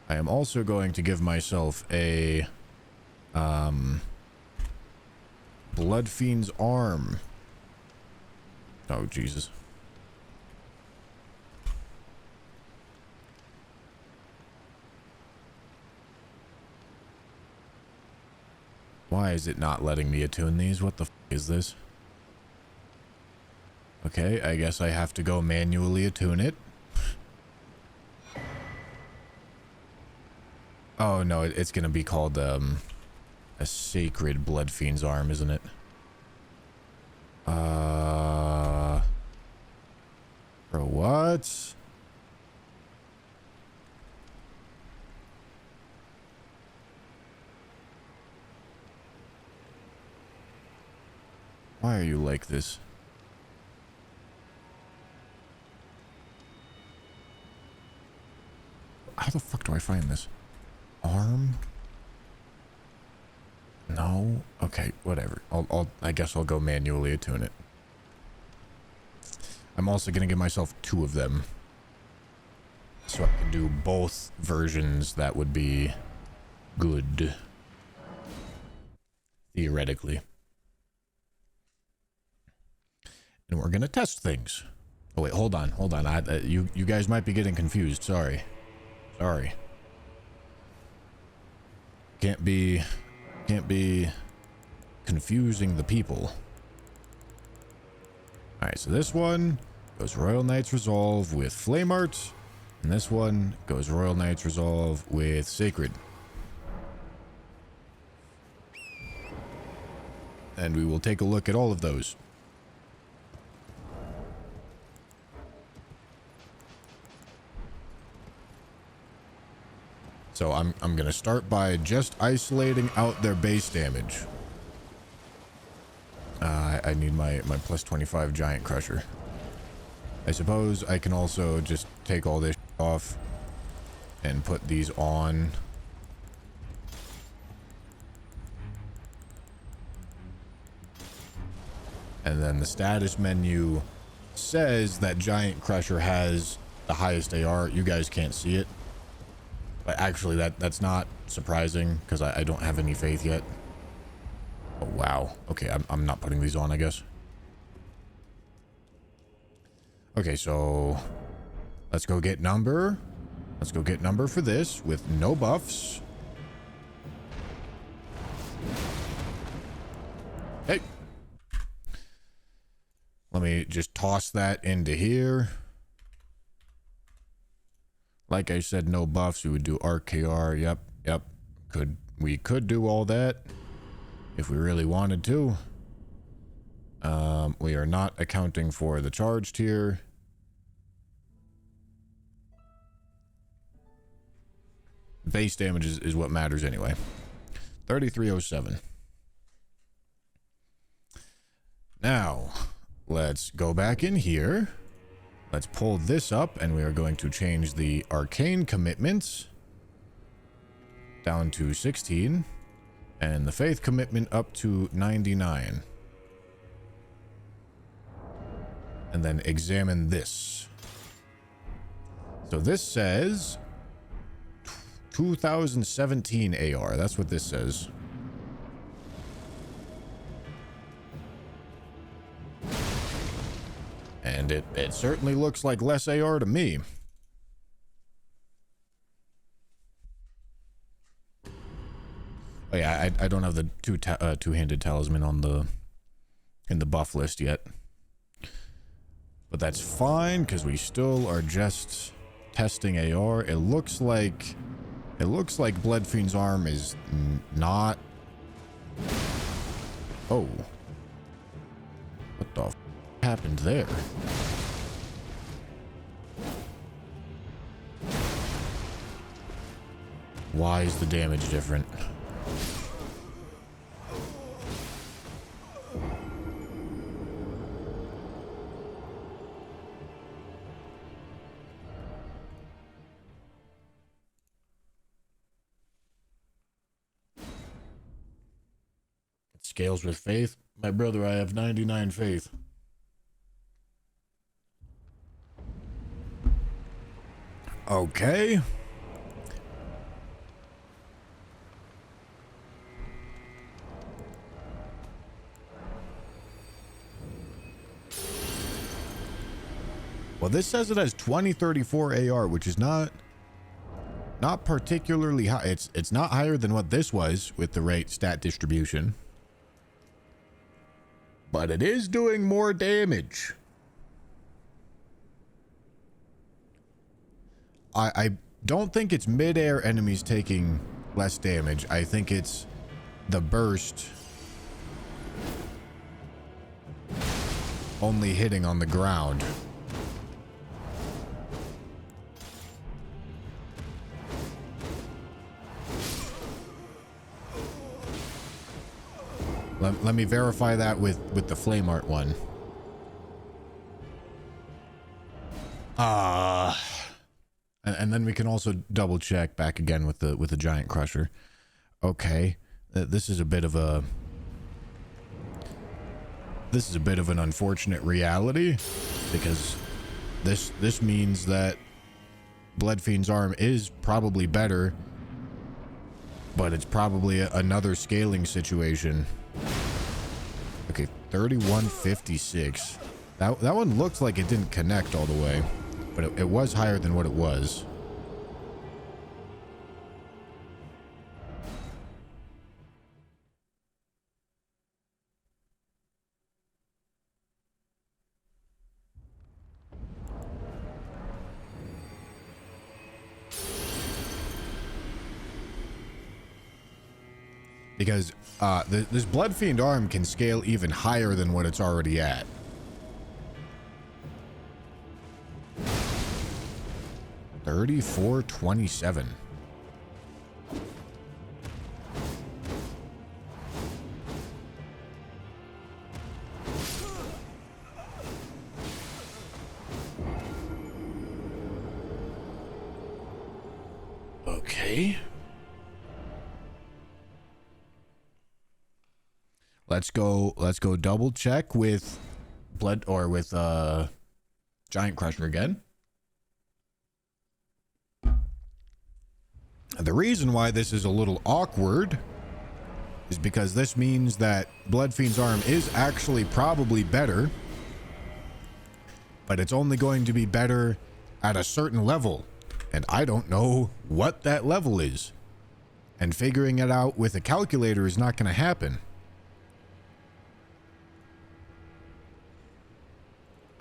I am also going to give myself a Bloodfiend's Arm. Oh, Jesus. Why is it not letting me attune these? What the f is this? Okay, I guess I have to go manually attune it. Oh no, it's gonna be called a sacred Bloodfiend's Arm, isn't it? For what? Why are you like this? How the fuck do I find this? Arm? No? Okay, whatever. I guess I'll go manually attune it. I'm also going to give myself 2 of them. So I can do both versions. That would be good. Theoretically. And we're going to test things. Oh, wait, hold on. You guys might be getting confused. Sorry. Can't be confusing the people. Alright, so this one goes Royal Knight's Resolve with Flame Art, and this one goes Royal Knight's Resolve with Sacred. And we will take a look at all of those. So I'm going to start by just isolating out their base damage. I need my plus 25 Giant Crusher. I suppose I can also just take all this off and put these on. And then the status menu says that Giant Crusher has the highest AR. You guys can't see it. But actually, that's not surprising, because I don't have any faith yet. Oh, wow. Okay, I'm not putting these on, I guess. Okay, so let's go get number. Let's go get number for this with no buffs. Hey. Let me just toss that into here. Like I said, no buffs. We would do RKR. Yep. We could do all that if we really wanted to. We are not accounting for the charge tier. Base damage is what matters anyway. 3307. Now, let's go back in here. Let's pull this up, and we are going to change the arcane commitments down to 16, and the faith commitment up to 99. And then examine this. So this says 2017 AR. That's what this says. And it certainly looks like less AR to me. Oh yeah, I don't have the two-handed talisman on in the buff list yet. But that's fine, because we still are just testing AR. It looks like Bloodfiend's arm is not. Oh. What the f happened there? Why is the damage different? It scales with faith. My brother, I have 99 faith. Okay. Well, this says it has 2034 AR, which is not particularly high. It's not higher than what this was with the rate stat distribution. But it is doing more damage. I don't think it's mid-air enemies taking less damage. I think it's the burst only hitting on the ground. Let me verify that with the flame art one. And then we can also double check back again with the giant crusher. Okay, this is a bit of a this is a bit of an unfortunate reality, because this means that Bloodfiend's arm is probably better, but it's probably another scaling situation. Okay, 3156. That one looked like it didn't connect all the way, but it was higher than what it was. Because this Bloodfiend arm can scale even higher than what it's already at. $34.27. Okay. Let's go double check with Giant Crusher again. The reason why this is a little awkward is because this means that Bloodfiend's arm is actually probably better, but it's only going to be better at a certain level, and I don't know what that level is, and figuring it out with a calculator is not going to happen.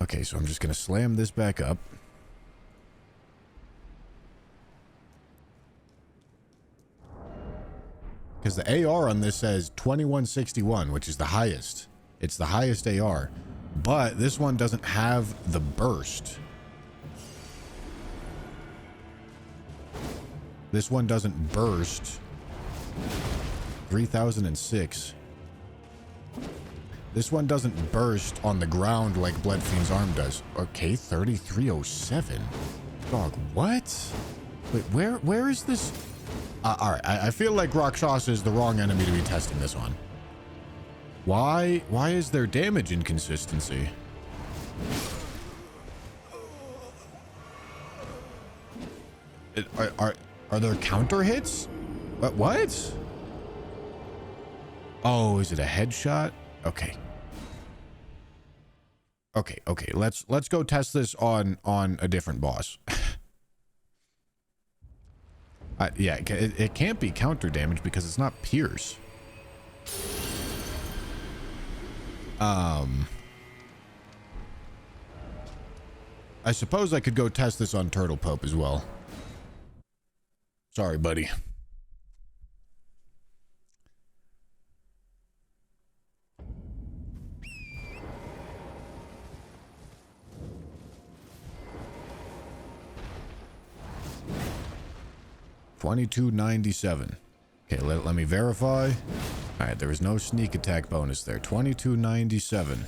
Okay, so I'm just going to slam this back up. Because the AR on this says 2161, which is the highest. It's the highest AR. But this one doesn't have the burst. This one doesn't burst. 3006. This one doesn't burst on the ground like Bloodfiend's arm does. Okay, 3307. Dog, what? Wait, where is this? Alright, I feel like Rakshasa is the wrong enemy to be testing this on. Why is there damage inconsistency? Are there counter hits? What? Oh, is it a headshot? Okay. Okay. Let's go test this on a different boss. Yeah, it can't be counter damage because it's not pierce. I suppose I could go test this on Turtle Pope as well. Sorry, buddy. $22.97. Okay, let me verify. All right, there was no sneak attack bonus there. $22.97.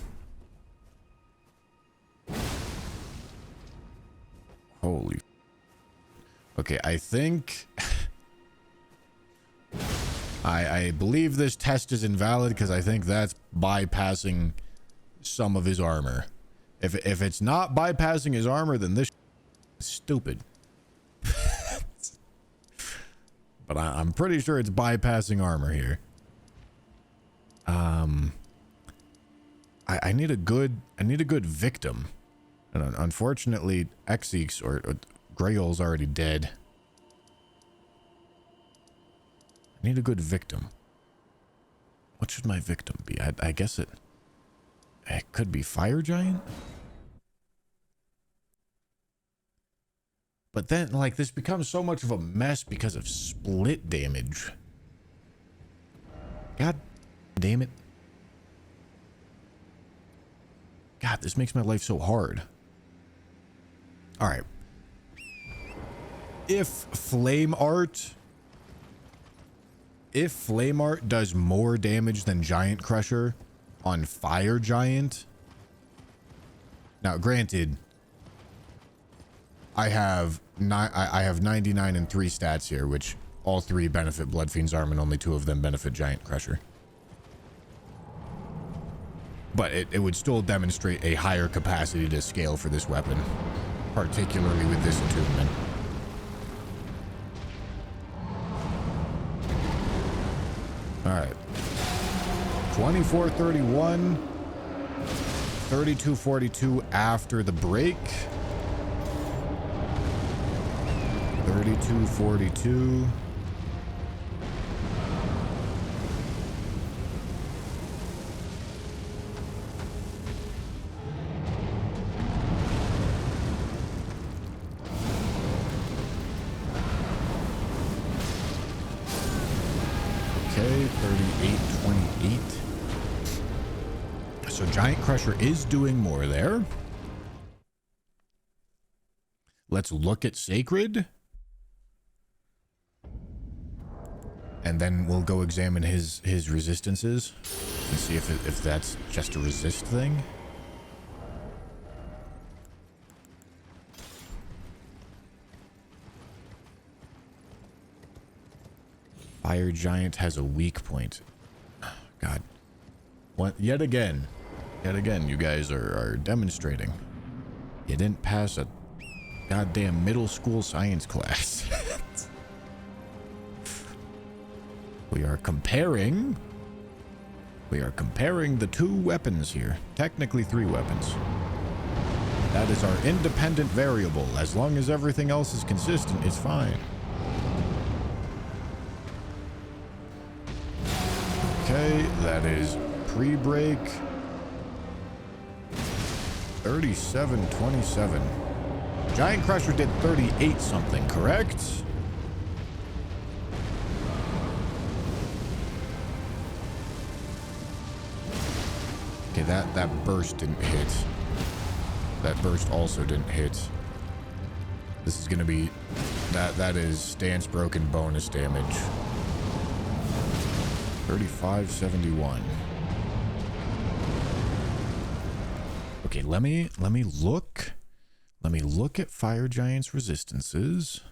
Holy. Okay, I think I believe this test is invalid because I think that's bypassing some of his armor. If it's not bypassing his armor, then this is stupid. But I'm pretty sure it's bypassing armor here. I need a good victim, and unfortunately, Exeek's or Grail's already dead. I need a good victim. What should my victim be? I guess it could be Fire Giant. But then, like, this becomes so much of a mess because of split damage. God damn it. God, this makes my life so hard. Alright. If Flame Art does more damage than Giant Crusher on Fire Giant... Now, granted... I have 99 and 3 stats here, which all 3 benefit Bloodfiend's arm and only 2 of them benefit Giant Crusher. But it would still demonstrate a higher capacity to scale for this weapon, particularly with this attunement. All right. 2431, 3242 after the break. 3242. Okay, 3828. So Giant Crusher is doing more there. Let's look at Sacred. And then we'll go examine his resistances and see if that's just a resist thing. Fire Giant has a weak point. God. What? Yet again, you guys are demonstrating. You didn't pass a goddamn middle school science class. We are comparing the two weapons here. Technically 3 weapons. That is our independent variable. As long as everything else is consistent, it's fine. Okay, that is pre-break. 3727. Giant Crusher did 38 something, correct? Okay, that burst didn't hit. That burst also didn't hit. This is gonna be that is stance broken bonus damage. 3571. Okay, let me look at Fire Giant's resistances.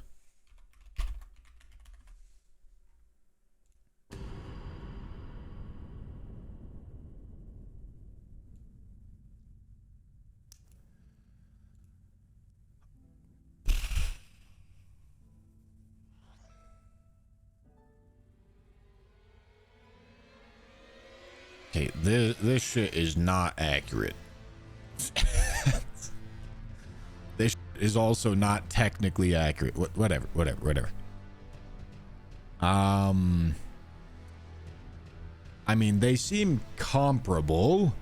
Okay, this shit is not accurate. This is also not technically accurate. Whatever. I mean, they seem comparable.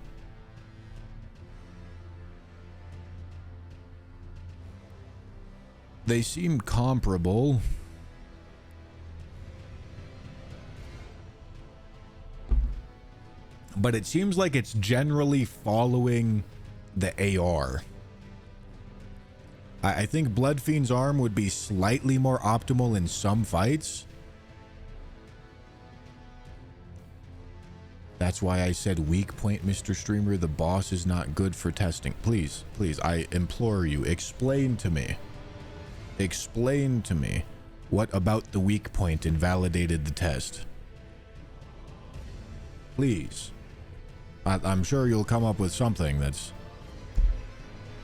But it seems like it's generally following the AR. I think Bloodfiend's arm would be slightly more optimal in some fights. That's why I said weak point, Mr. Streamer. The boss is not good for testing. Please, I implore you, explain to me. Explain to me what about the weak point invalidated the test. Please. I'm sure you'll come up with something that's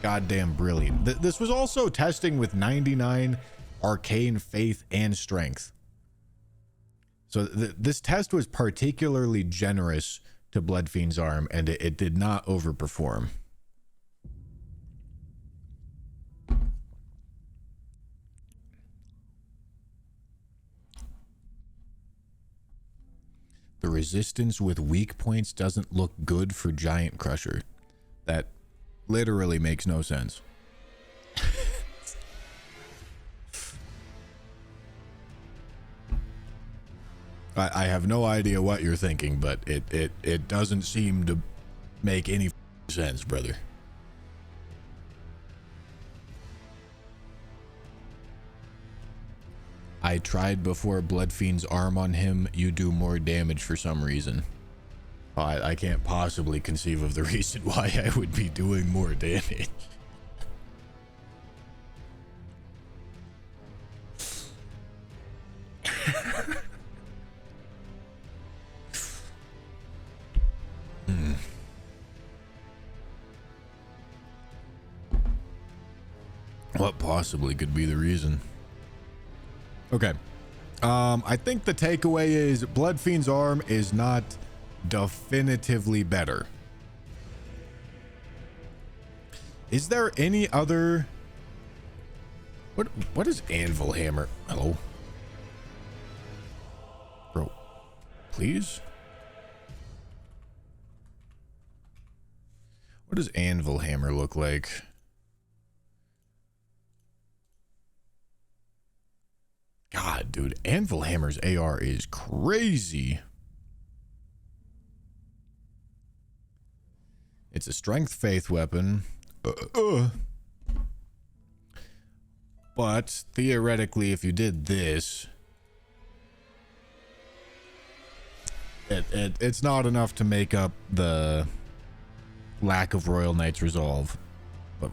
goddamn brilliant. This was also testing with 99 arcane faith and strength. So this test was particularly generous to Bloodfiend's arm, and it did not overperform. The resistance with weak points doesn't look good for Giant Crusher. That literally makes no sense. I have no idea what you're thinking, but it doesn't seem to make any sense, brother. I tried before Bloodfiend's arm on him. You do more damage for some reason. I can't possibly conceive of the reason why I would be doing more damage. What possibly could be the reason? Okay. I think the takeaway is Bloodfiend's arm is not definitively better. Is there any other... What is Anvil Hammer? Hello? Bro, please? What does Anvil Hammer look like? God, dude, Anvil Hammer's AR is crazy. It's a strength faith weapon. But theoretically, if you did this, it's not enough to make up the lack of Royal Knight's resolve. But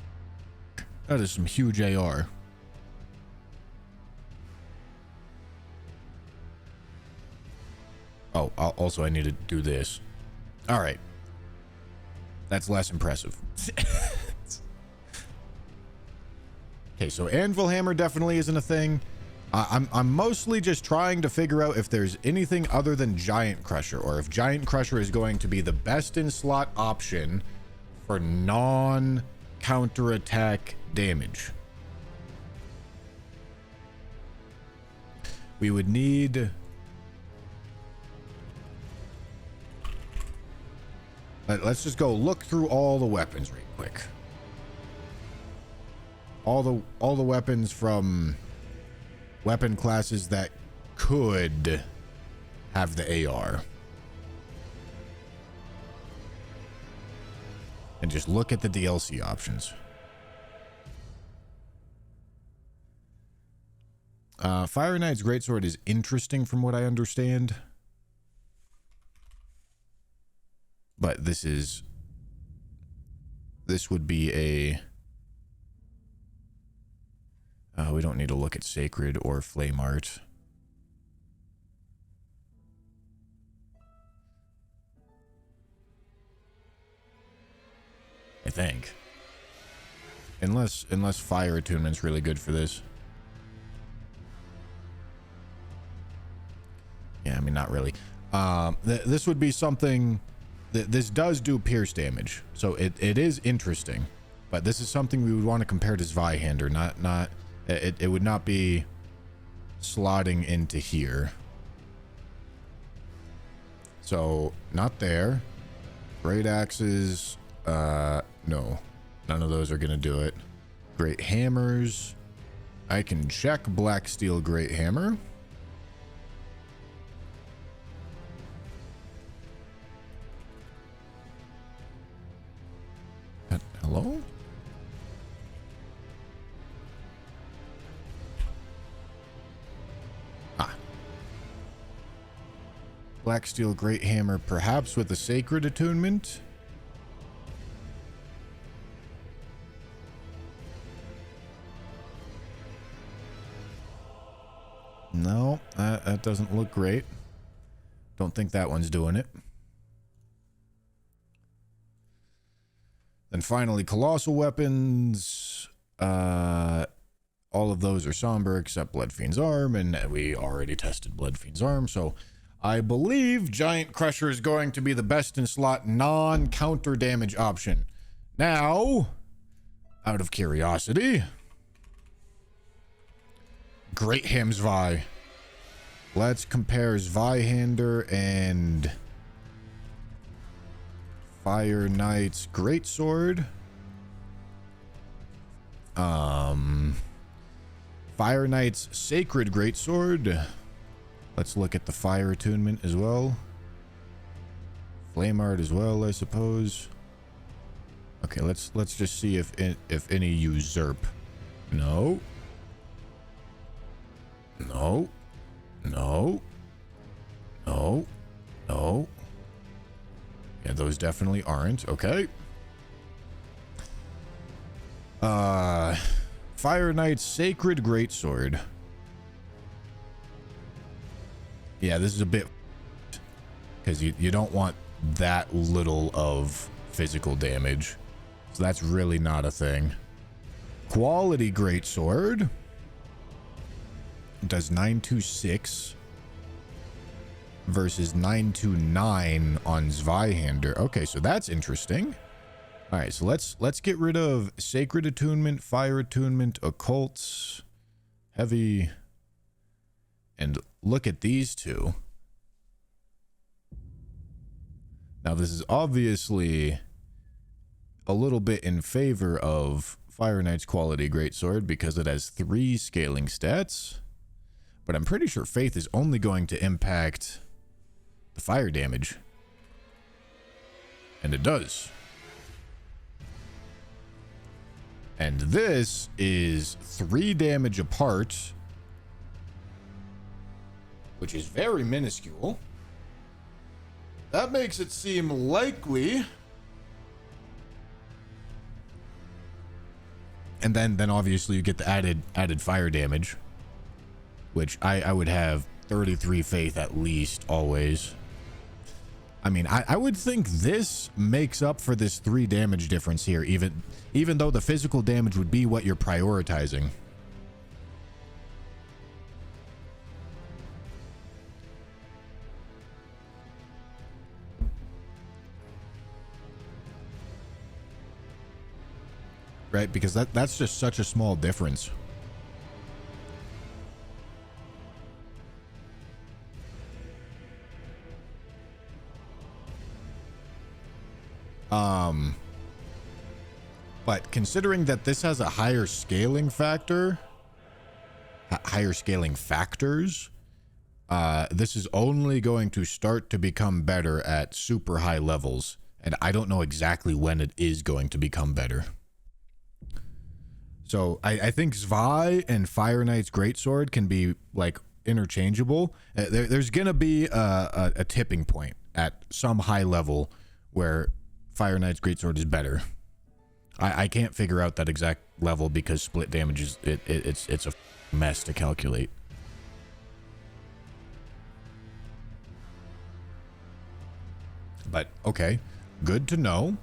that is some huge AR. Oh, also I need to do this. All right. That's less impressive. Okay, so Anvil Hammer definitely isn't a thing. I'm mostly just trying to figure out if there's anything other than Giant Crusher, or if Giant Crusher is going to be the best in slot option for non-counterattack damage. We would need... Let's just go look through all the weapons real quick. All the weapons from weapon classes that could have the AR. And just look at the DLC options. Fire Knight's Greatsword is interesting from what I understand. But this would be a... we don't need to look at Sacred or Flame Art. I think. Unless Fire Attunement's really good for this. Yeah, I mean, not really. This would be something... This does do pierce damage, so it is interesting, but this is something we would want to compare to Zweihander, not it would not be slotting into here. So not there. Great axes, no, none of those are gonna do it. Great hammers, I can check Black Steel Great Hammer. Hello? Ah. Black Steel Great Hammer, perhaps with a Sacred Attunement? No, that doesn't look great. Don't think that one's doing it. And finally, Colossal Weapons. All of those are somber except Bloodfiend's Arm, and we already tested Bloodfiend's Arm, so I believe Giant Crusher is going to be the best in slot non-counter damage option. Now, out of curiosity, Great Ham Zwei. Let's compare Zweihander and Fire Knight's Greatsword. Fire Knight's Sacred Greatsword. Let's look at the Fire Attunement as well. Flame Art as well, I suppose. Okay, let's just see if any usurp. No. No. No. No. No. Yeah, those definitely aren't. Okay. Fire Knight's Sacred Greatsword. Yeah, this is a bit... because you don't want that little of physical damage. So that's really not a thing. quality greatsword does 926 versus 929 on Zweihander. Okay, so that's interesting. All right, so let's get rid of Sacred Attunement, Fire Attunement, Occults, Heavy, and look at these two. Now, this is obviously a little bit in favor of Fire Knight's quality greatsword because it has 3 scaling stats, but I'm pretty sure Faith is only going to impact the fire damage, and it does. And this is 3 damage apart, which is very minuscule. That makes it seem likely. And then obviously you get the added fire damage, which I would have 33 faith at least always. I mean, I would think this makes up for this 3 damage difference here, even though the physical damage would be what you're prioritizing. Right? Because that's just such a small difference. But considering that this has a higher scaling factor, higher scaling factors, this is only going to start to become better at super high levels. And I don't know exactly when it is going to become better. So I think Zwei and Fire Knight's Greatsword can be like interchangeable. There's going to be a tipping point at some high level where Fire Knight's Greatsword is better. I can't figure out that exact level because split damage is it's a mess to calculate. But okay, good to know.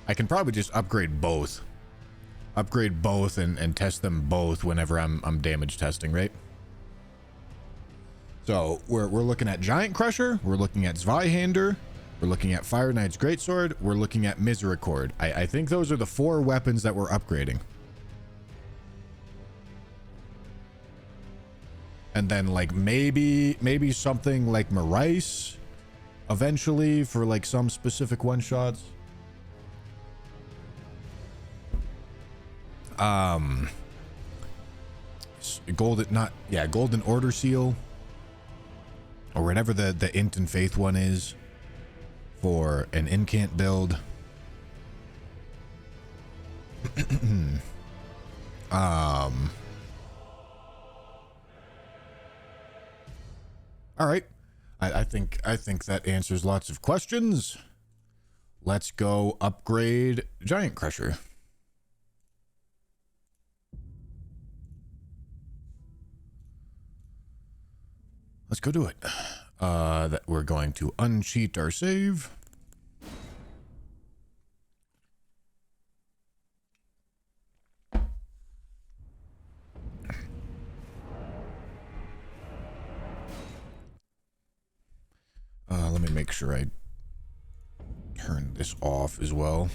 I can probably just upgrade both. Upgrade both and test them both whenever I'm damage testing, right? So we're looking at Giant Crusher, we're looking at Zweihander, we're looking at Fire Knight's Greatsword, we're looking at Misericord. I think those are the 4 weapons that we're upgrading. And then like maybe something like Marais eventually for like some specific one-shots. Golden Order Seal. Or whatever the Int and Faith one is for an incant build. All right. I think that answers lots of questions. Let's go upgrade Giant Crusher. Let's go do it. That we're going to uncheat our save. Let me make sure I turn this off as well.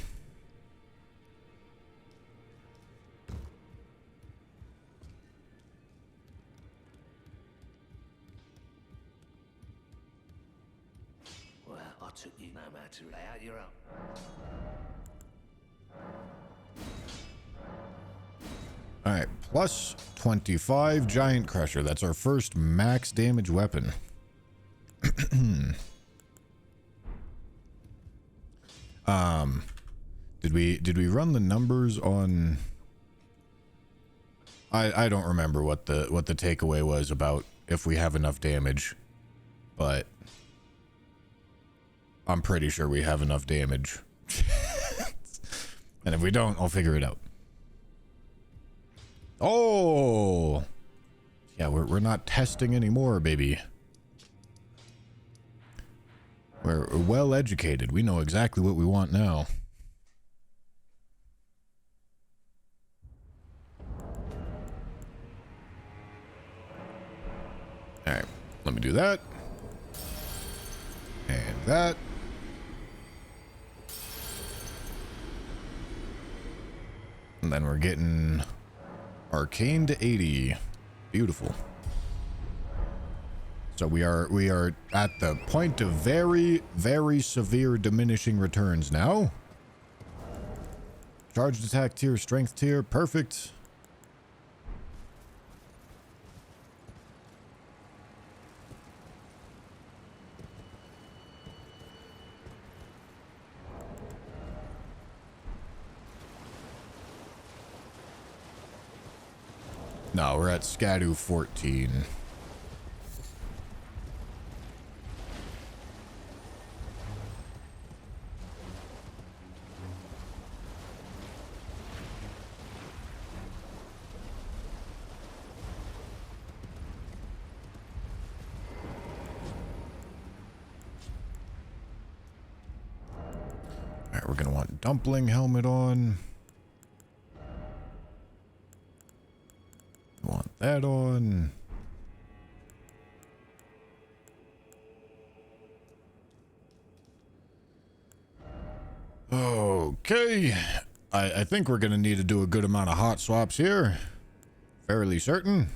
I took you no matter how you're up. All right, plus 25 Giant Crusher. That's our first max damage weapon. Did we run the numbers on? I don't remember what the takeaway was about if we have enough damage, but I'm pretty sure we have enough damage. And if we don't, I'll figure it out. Oh! Yeah, we're not testing anymore, baby. We're well educated. We know exactly what we want now. Alright, let me do that. And that. And then we're getting arcane to 80. Beautiful. So we are at the point of very, very severe diminishing returns now. Charged attack tier, strength tier, perfect. No, we're at Scadu 14. Alright, we're gonna want dumpling helmet on. Want that on. Okay. I think we're gonna need to do a good amount of hot swaps here. Fairly certain.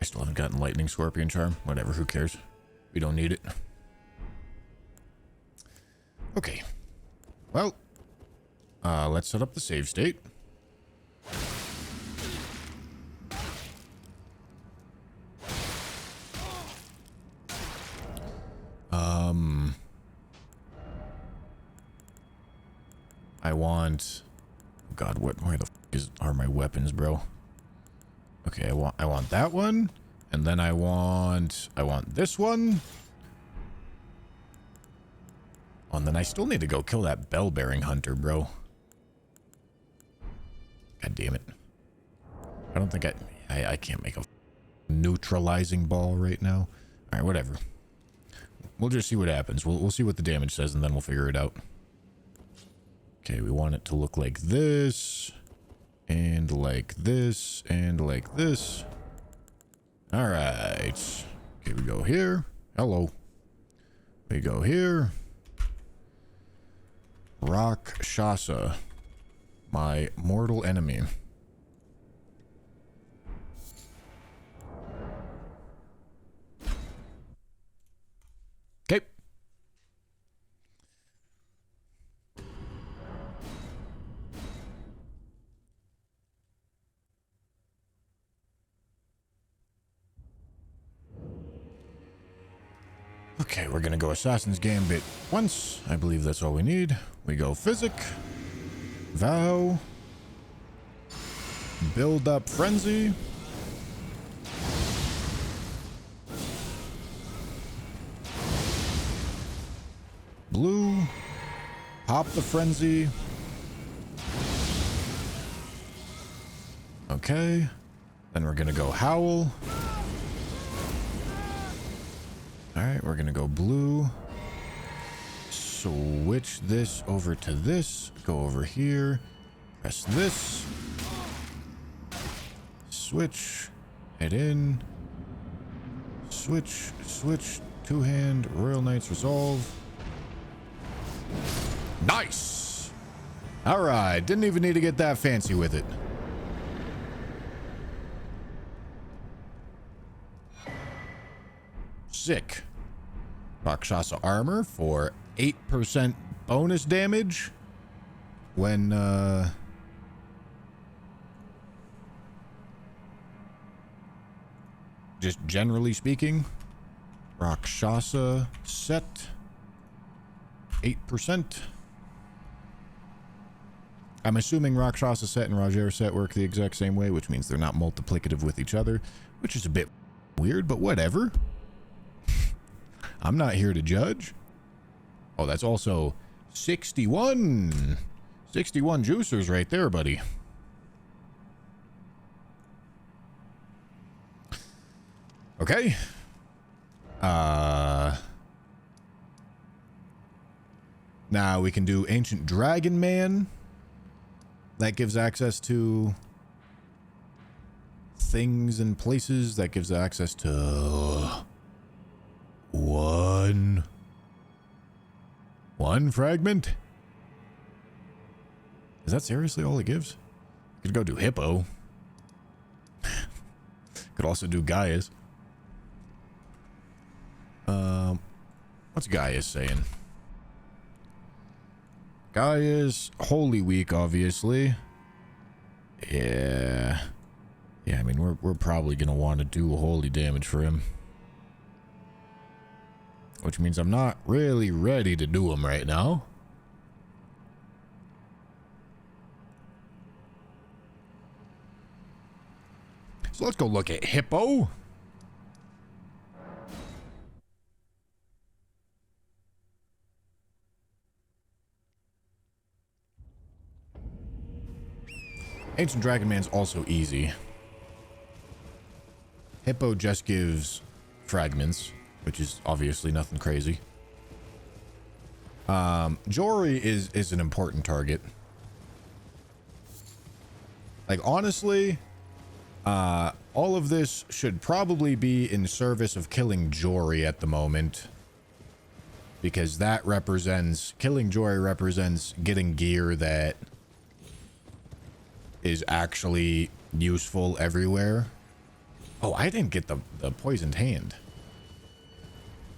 I still haven't gotten lightning scorpion charm. Whatever, who cares? We don't need it. Okay. Well, let's set up the save state. I want, God, where the f are my weapons, bro? Okay, I want that one, and then I want this one. Oh, and then I still need to go kill that bell-bearing hunter, bro. God damn it. I don't think I can't make a neutralizing ball right now. Alright, whatever. We'll just see what happens. We'll see what the damage says, and then we'll figure it out. Okay, we want it to look like this. And like this. And like this. Alright. Okay, we go here. Hello. We go here. Rakshasa, my mortal enemy. Okay. Okay, we're gonna go Assassin's Gambit once. I believe that's all we need. We go Physic, Vow, Build Up Frenzy, Blue, Pop the Frenzy. Okay, then we're gonna go Howl. Alright, we're gonna go blue. Switch this over to this. Go over here. Press this. Switch. Head in. Switch. Switch. Two-hand. Royal Knight's Resolve. Nice! Alright, didn't even need to get that fancy with it. Sick. Rakshasa armor for 8% bonus damage when just generally speaking. Rakshasa set 8%. I'm assuming Rakshasa set and Roger set work the exact same way, which means they're not multiplicative with each other, which is a bit weird, but whatever. I'm not here to judge. Oh, that's also 61. 61 juicers right there, buddy. Okay. Now we can do Ancient Dragon Man. That gives access to things and places. That gives access to one fragment. Is that seriously all it gives? Could go do Hippo. Could also do Gaius. What's Gaius saying? Gaius, Holy Week, obviously. Yeah. Yeah, I mean, we're probably gonna want to do holy damage for him. Which means I'm not really ready to do him right now. So let's go look at Hippo. Ancient Dragon Man's also easy. Hippo just gives fragments, which is obviously nothing crazy. Jory is an important target. Like, honestly, all of this should probably be in service of killing Jory at the moment. Because that represents... Killing Jory represents getting gear that is actually useful everywhere. Oh, I didn't get the poisoned hand.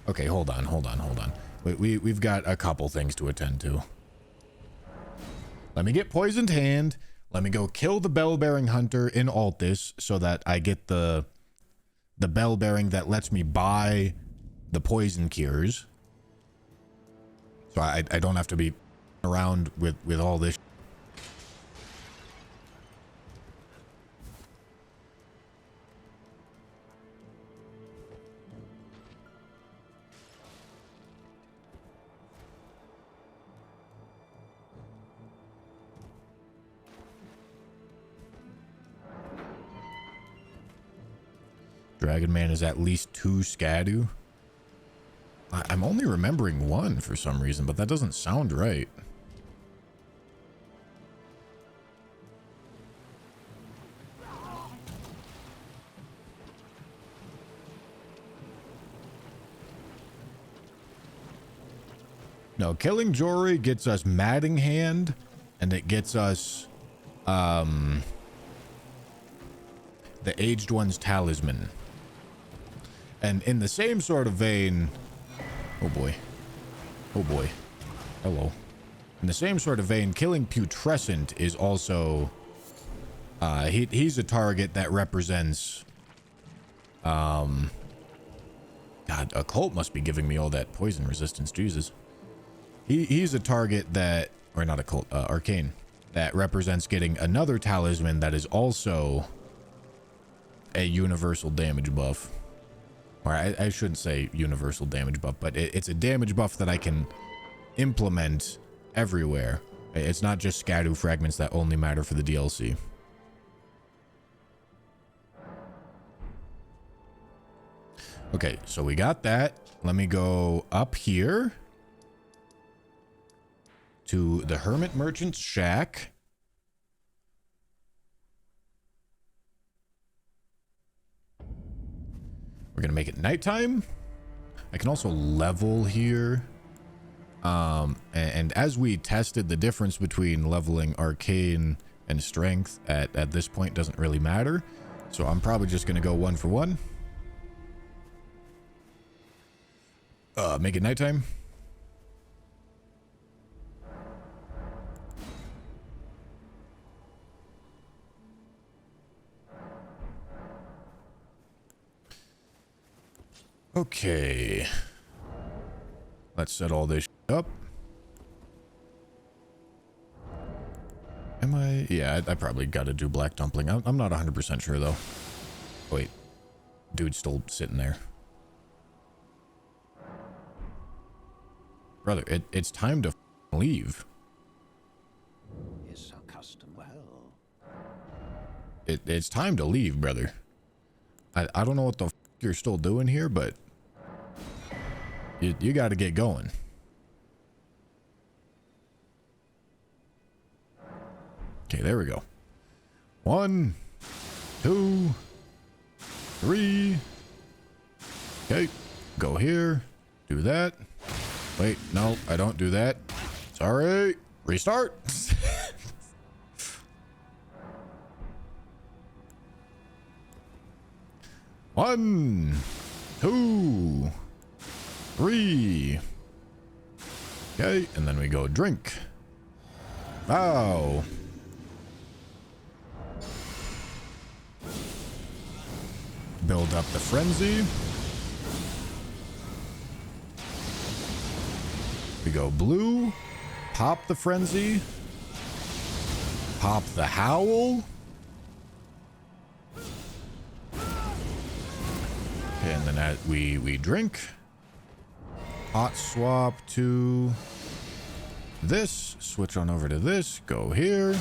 Okay, hold on. We've got a couple things to attend to. Let me get poisoned hand. Let me go kill the bell-bearing hunter in Altus so that I get the bell-bearing that lets me buy the poison cures. So I don't have to be around with all this. Dragon Man is at least 2 Scadu. I'm only remembering 1 for some reason, but that doesn't sound right. No, killing Jory gets us Madding Hand, and it gets us the Aged One's Talisman. And in the same sort of vein... Oh boy. Oh boy. Hello. In the same sort of vein, killing Putrescent is also... he's a target that represents... God, Occult must be giving me all that poison resistance. Jesus. He's a target that... Or not Occult, Arcane. That represents getting another talisman that is also a universal damage buff. Or I shouldn't say universal damage buff, but it's a damage buff that I can implement everywhere. It's not just Scadu fragments that only matter for the DLC. Okay, so we got that. Let me go up here to the Hermit Merchant's Shack. We're gonna make it nighttime. I can also level here. And as we tested, the difference between leveling Arcane and Strength at this point doesn't really matter. So I'm probably just gonna go 1 for 1. Make it nighttime. Okay. Let's set all this up. Am I? Yeah, I probably got to do Black Dumpling. I'm not 100% sure, though. Wait. Dude's still sitting there. Brother, it's time to leave. it's time to leave, brother. I don't know what the f you're still doing here, but you got to get going. Okay, there we go. 1, 2, 3. Okay, go here. Do that. Wait, no, I don't do that. Sorry. Restart. One, 2, 3. Okay, and then we go drink. Wow. Build up the frenzy. We go blue. Pop the frenzy. Pop the howl. Okay, and then we drink. Hot swap to this. Switch on over to this. Go here.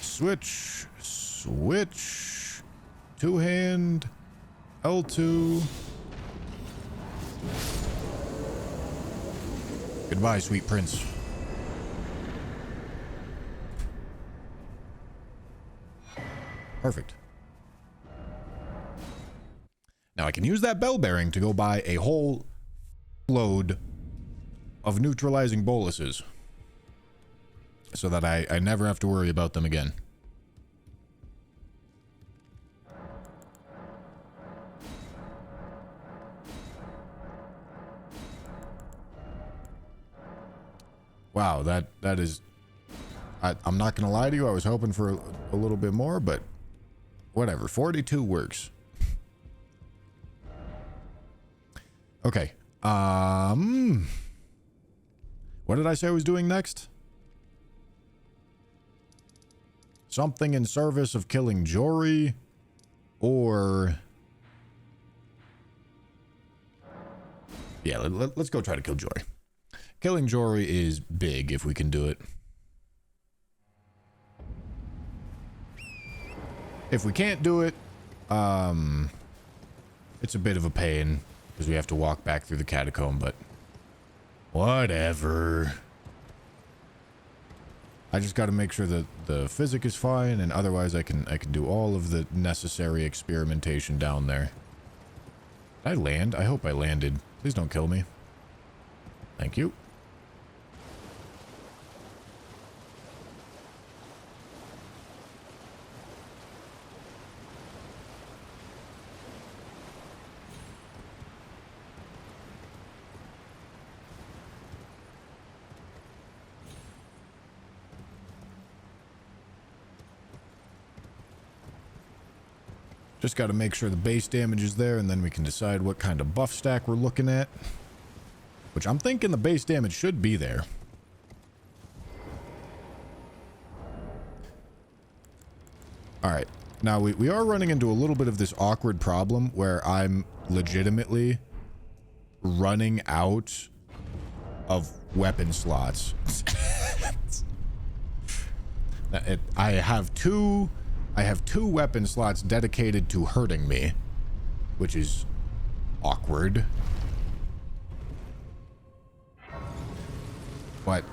Switch. Switch. Two-hand. L2. Goodbye, sweet prince. Perfect. Now I can use that bell bearing to go buy a whole load of neutralizing boluses so that I never have to worry about them again. Wow, that is... I'm not going to lie to you. I was hoping for a little bit more, but whatever. 42 works. Okay. What did I say I was doing next? Something in service of killing Jory or... Yeah, let's go try to kill Jory. Killing Jory is big if we can do it. If we can't do it, it's a bit of a pain because we have to walk back through the catacomb, but whatever. I just got to make sure that the physic is fine, and otherwise I can do all of the necessary experimentation down there. Did I land? I hope I landed. Please don't kill me. Thank you. Just got to make sure the base damage is there, and then we can decide what kind of buff stack we're looking at. Which I'm thinking the base damage should be there. Alright. Now, we are running into a little bit of this awkward problem where I'm legitimately running out of weapon slots. I have two weapon slots dedicated to hurting me, which is awkward. But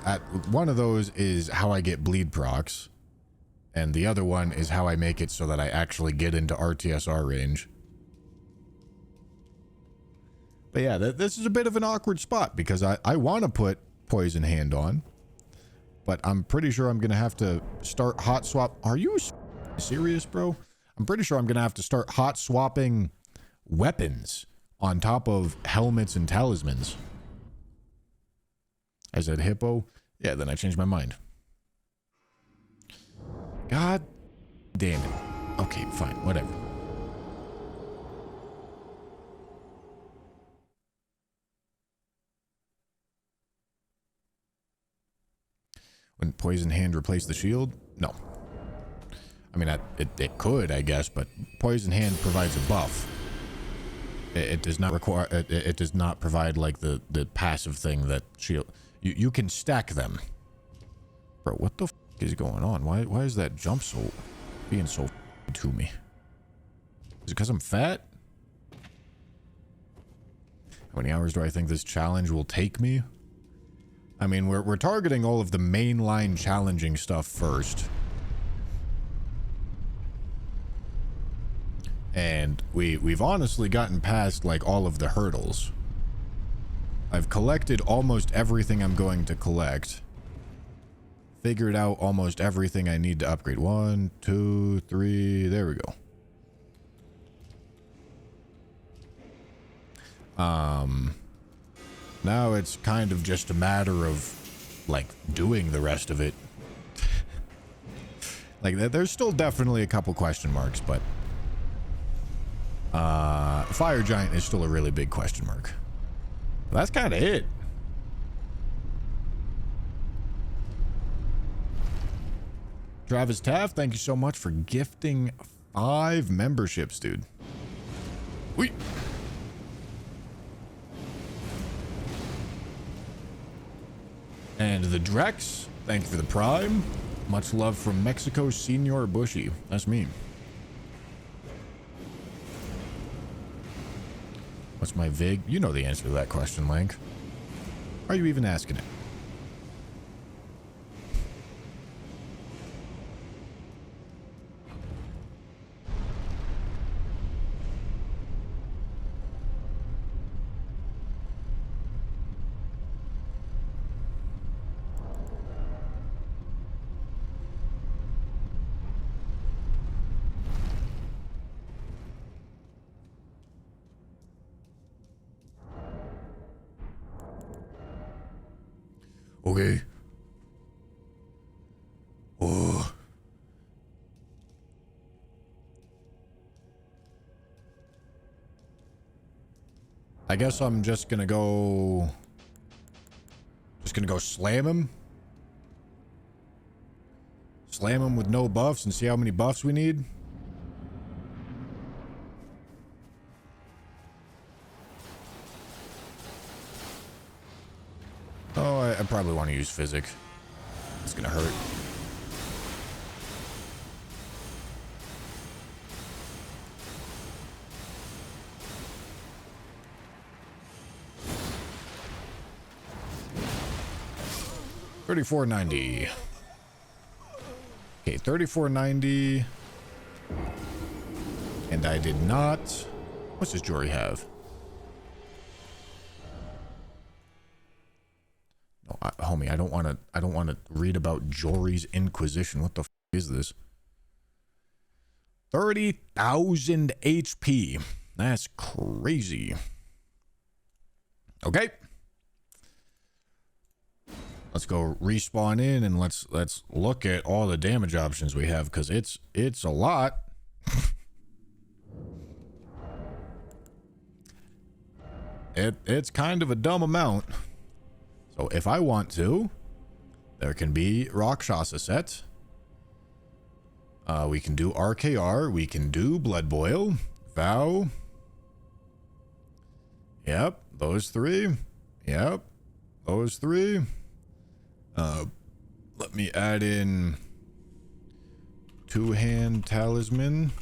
one of those is how I get bleed procs, and the other one is how I make it so that I actually get into RTSR range. But yeah, this is a bit of an awkward spot because I want to put Poison Hand on, but I'm pretty sure I'm going to have to start hot swap. Are you serious, bro? I'm pretty sure I'm gonna have to start hot swapping weapons on top of helmets and talismans. I said hippo? Yeah, then I changed my mind. God damn it. Okay, fine, whatever. When Poison Hand replaced the shield? No. I mean, it could, I guess, but Poison Hand provides a buff. It does not require... It does not provide, like, the passive thing that shield... You can stack them. Bro, what the f*** is going on? Why is that jump so being so to me? Is it because I'm fat? How many hours do I think this challenge will take me? I mean, we're targeting all of the mainline challenging stuff first. And we've honestly gotten past like all of the hurdles. I've collected almost everything I'm going to collect. Figured out almost everything I need to upgrade. 1, 2, 3, there we go. Now it's kind of just a matter of like doing the rest of it. Like there's still definitely a couple question marks, but Fire Giant is still a really big question mark. But that's kind of it. Travis Taft, thank you so much for gifting 5 memberships, dude. Wait. And the Drex, thank you for the Prime. Much love from Mexico, Senor Bushy. That's me. What's my VIG? You know the answer to that question, Link. Why are you even asking it? Okay. Oh. I guess I'm just gonna go... slam him? Slam him with no buffs and see how many buffs we need? Oh, I probably want to use Physic. It's gonna hurt. $34.90. Okay, $34.90. And I did not. What's this Jory have? No, homie, I don't want to read about Jory's Inquisition. What the f is this? 30,000 HP. That's crazy. Okay. Let's go respawn in and let's look at all the damage options we have, because it's a lot. It's kind of a dumb amount. So if I want to, there can be Rakshasa set. We can do RKR. We can do Blood Boil. Vow. Yep, those 3. Yep, those 3. Let me add in 2-hand Talisman,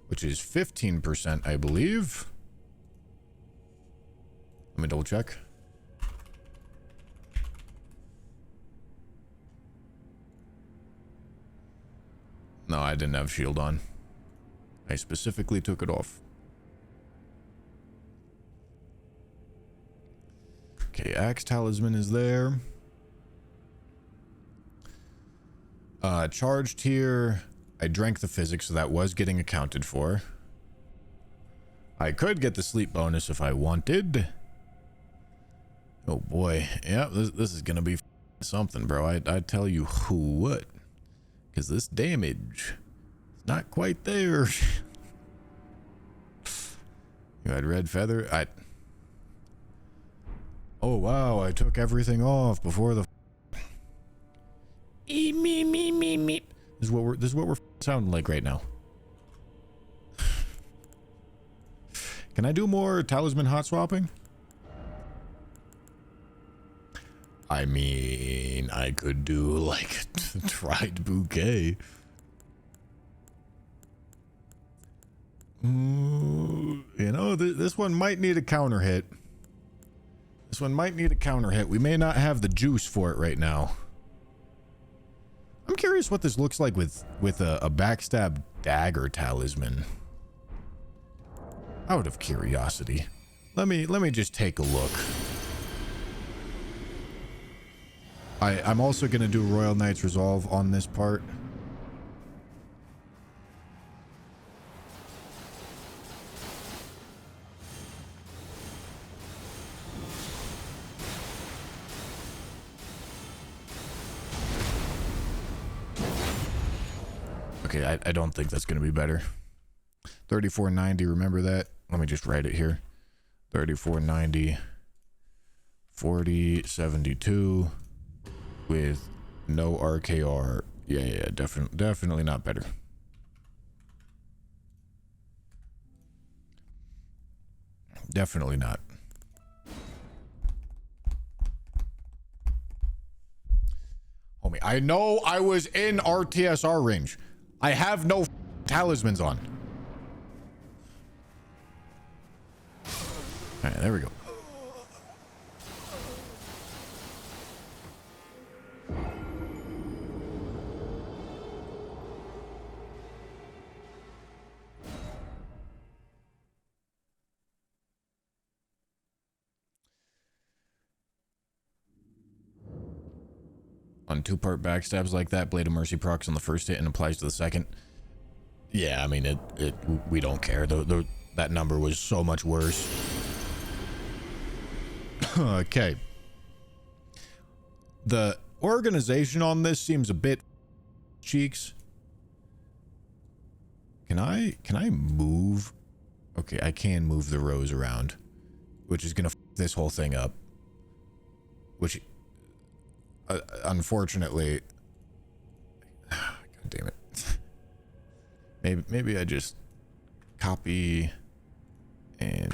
which is 15%, I believe. Let me double check. No, I didn't have shield on. I specifically took it off. Okay, Axe Talisman is there. Charged here. I drank the physics, so that was getting accounted for. I could get the sleep bonus if I wanted. Oh boy. Yeah, this is gonna be something, bro. I tell you what. Because this damage is not quite there. You had red feather. Oh wow, I took everything off before the me. This is what we're sounding like right now. Can I do more talisman hot swapping? I mean, I could do like dried bouquet. Ooh, you know, this one might need a counter hit. This one might need a counter hit. We may not have the juice for it right now. I'm curious what this looks like with a backstab dagger talisman. Out of curiosity. Let me just take a look. I'm also gonna do Royal Knight's Resolve on this part. Okay, I don't think that's gonna be better. 3490, remember that? Let me just write it here. 3490 4072 with no RKR. Yeah, definitely not better. Definitely not. Homie, I know I was in RTSR range. I have no talismans on. All right, there we go. On two-part backstabs like that, Blade of Mercy procs on the first hit and applies to the second. Yeah, I mean, we don't care. That number was so much worse. Okay. The organization on this seems a bit cheeks. Can I move? Okay, I can move the rows around, which is gonna f this whole thing up. Which, unfortunately, God damn it. Maybe I just copy and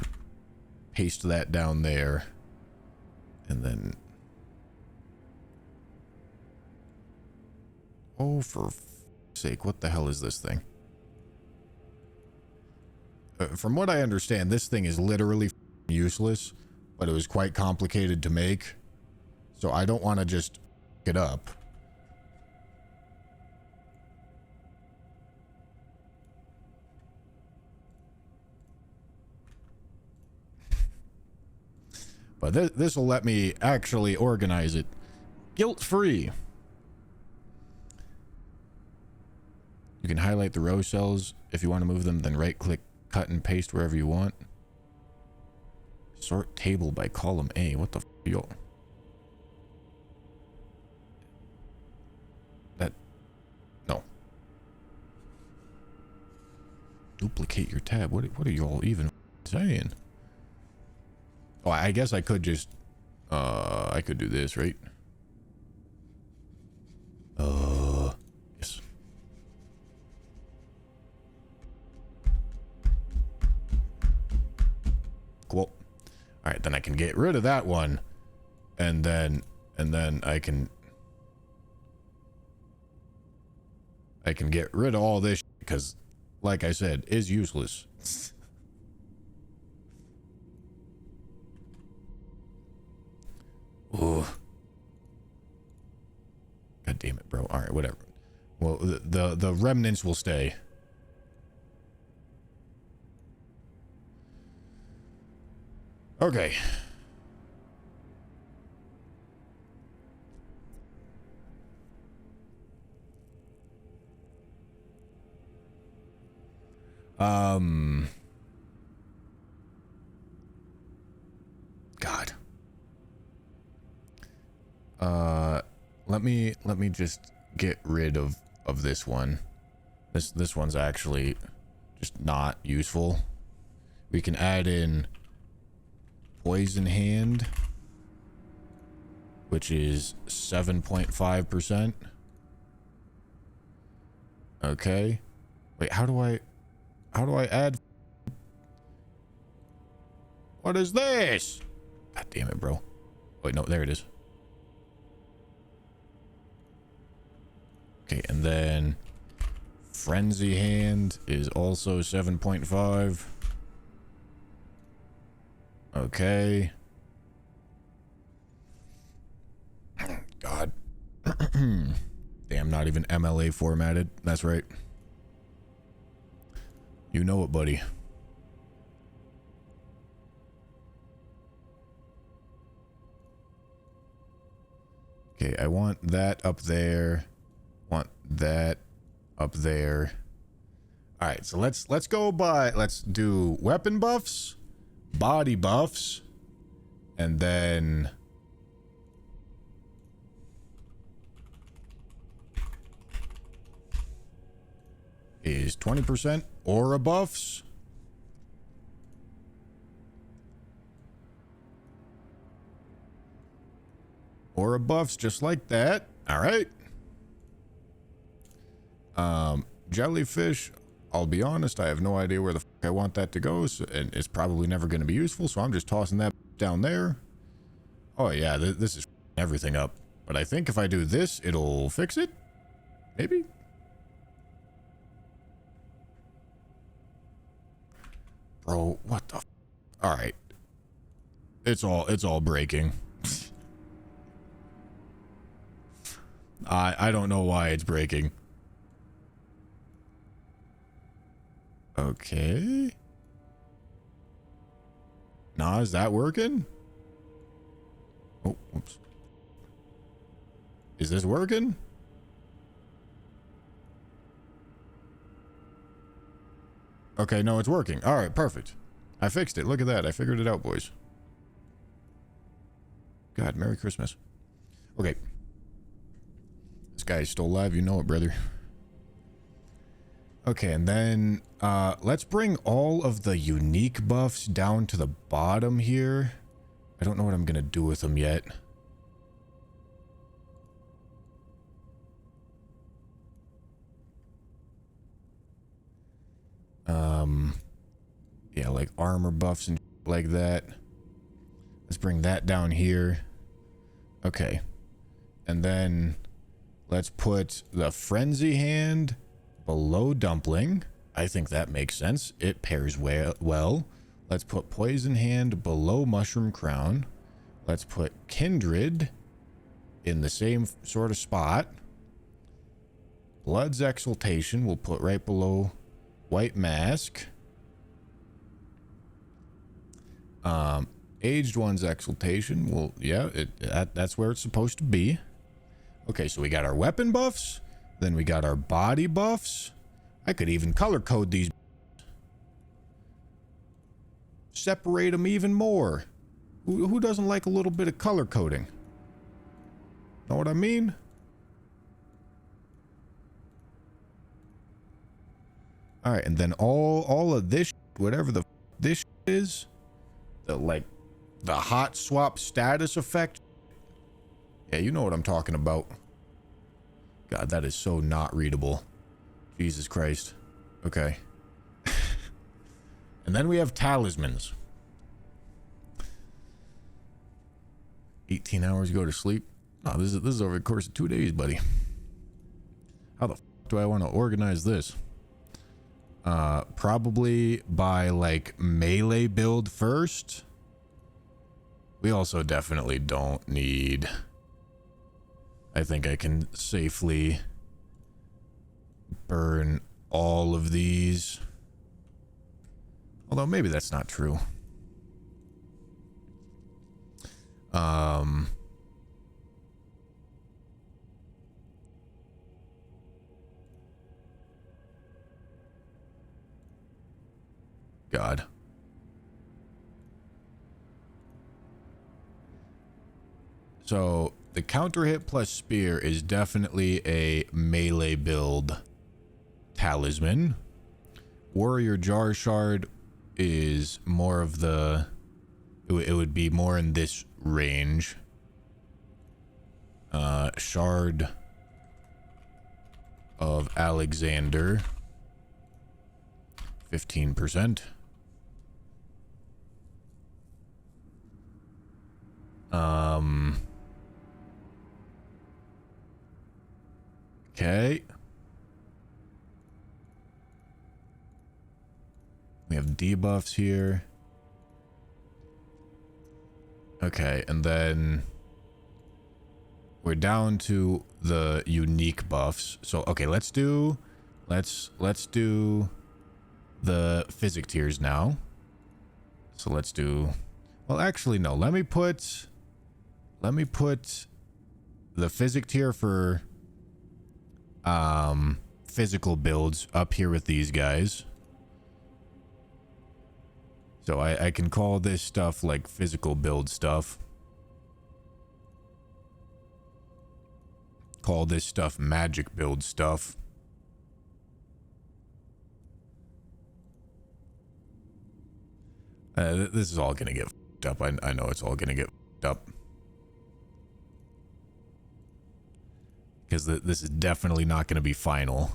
paste that down there, and then, oh, for sake, what the hell is this thing? From what I understand, this thing is literally useless, but it was quite complicated to make, so I don't want to just it up. But this will let me actually organize it guilt-free. You can highlight the row cells if you want to move them, then right-click, cut and paste wherever you want. Sort table by column A. What the f*** yo? That... No. Duplicate your tab. What are you all even saying? Oh, I guess I could just... I could do this, right? Yes. Cool. Alright, then I can get rid of that one. And then I can get rid of all this because, like I said, is useless. Ooh. God damn it, bro. Alright, whatever. Well, the remnants will stay. Okay. God. Let me just get rid of this one. This one's actually just not useful. We can add in Poison Hand, which is 7.5%. Okay. Wait, how do I add? What is this? God damn it, bro. Wait, no, there it is. Okay, and then Frenzy Hand is also 7.5. Okay. God. Damn, not even MLA formatted. That's right. You know it, buddy. Okay, I want that up there. Want that up there. All right, so let's go by, let's do weapon buffs, body buffs, and then is 20% aura buffs. Aura buffs just like that. All right. Jellyfish, I'll be honest, I have no idea where the fuck I want that to go, so, and it's probably never going to be useful, so I'm just tossing that down there. Oh yeah, this is everything up. But I think if I do this, it'll fix it? Maybe? Bro, what the f. Alright. It's all breaking. I don't know why it's breaking. Okay. Nah, is that working? Oh, whoops. Is this working? Okay, no, it's working. All right, perfect. I fixed it. Look at that. I figured it out, boys. God, Merry Christmas. Okay. This guy's still alive. You know it, brother. Okay, and then let's bring all of the unique buffs down to the bottom here. I don't know what I'm going to do with them yet. Yeah, like armor buffs and like that. Let's bring that down here. Okay. And then let's put the Frenzy Hand below Dumpling. I think that makes sense. It pairs well. Let's put Poison Hand below Mushroom Crown. Let's put Kindred in the same sort of spot. Blood's Exaltation we'll put right below White Mask. Aged One's Exaltation, well, yeah, that's where it's supposed to be. Okay, so we got our weapon buffs, then we got our body buffs. I could even color code these. Separate them even more. Who doesn't like a little bit of color coding? Know what I mean? All right, and then all of this, whatever this is, the hot swap status effect. Yeah, you know what I'm talking about. God, that is so not readable. Jesus Christ. Okay. And then we have talismans. 18 hours go to sleep. Oh, this is over the course of 2 days, buddy. How the f do I want to organize this? Probably by like melee build first. We also definitely don't need. I think I can safely burn all of these. Although maybe that's not true. God. So the counter hit plus spear is definitely a melee build talisman. Warrior Jar Shard is more of the. It would be more in this range. Shard of Alexander. 15%. Okay. We have debuffs here. Okay, and then we're down to the unique buffs. So okay, let's do the physic tiers now. So let's do, well, actually no, let me put the physic tier for physical builds up here with these guys. So I can call this stuff like physical build stuff. Call this stuff magic build stuff. This is all gonna get f***ed up. I know it's all gonna get f***ed up. Because this is definitely not gonna be final.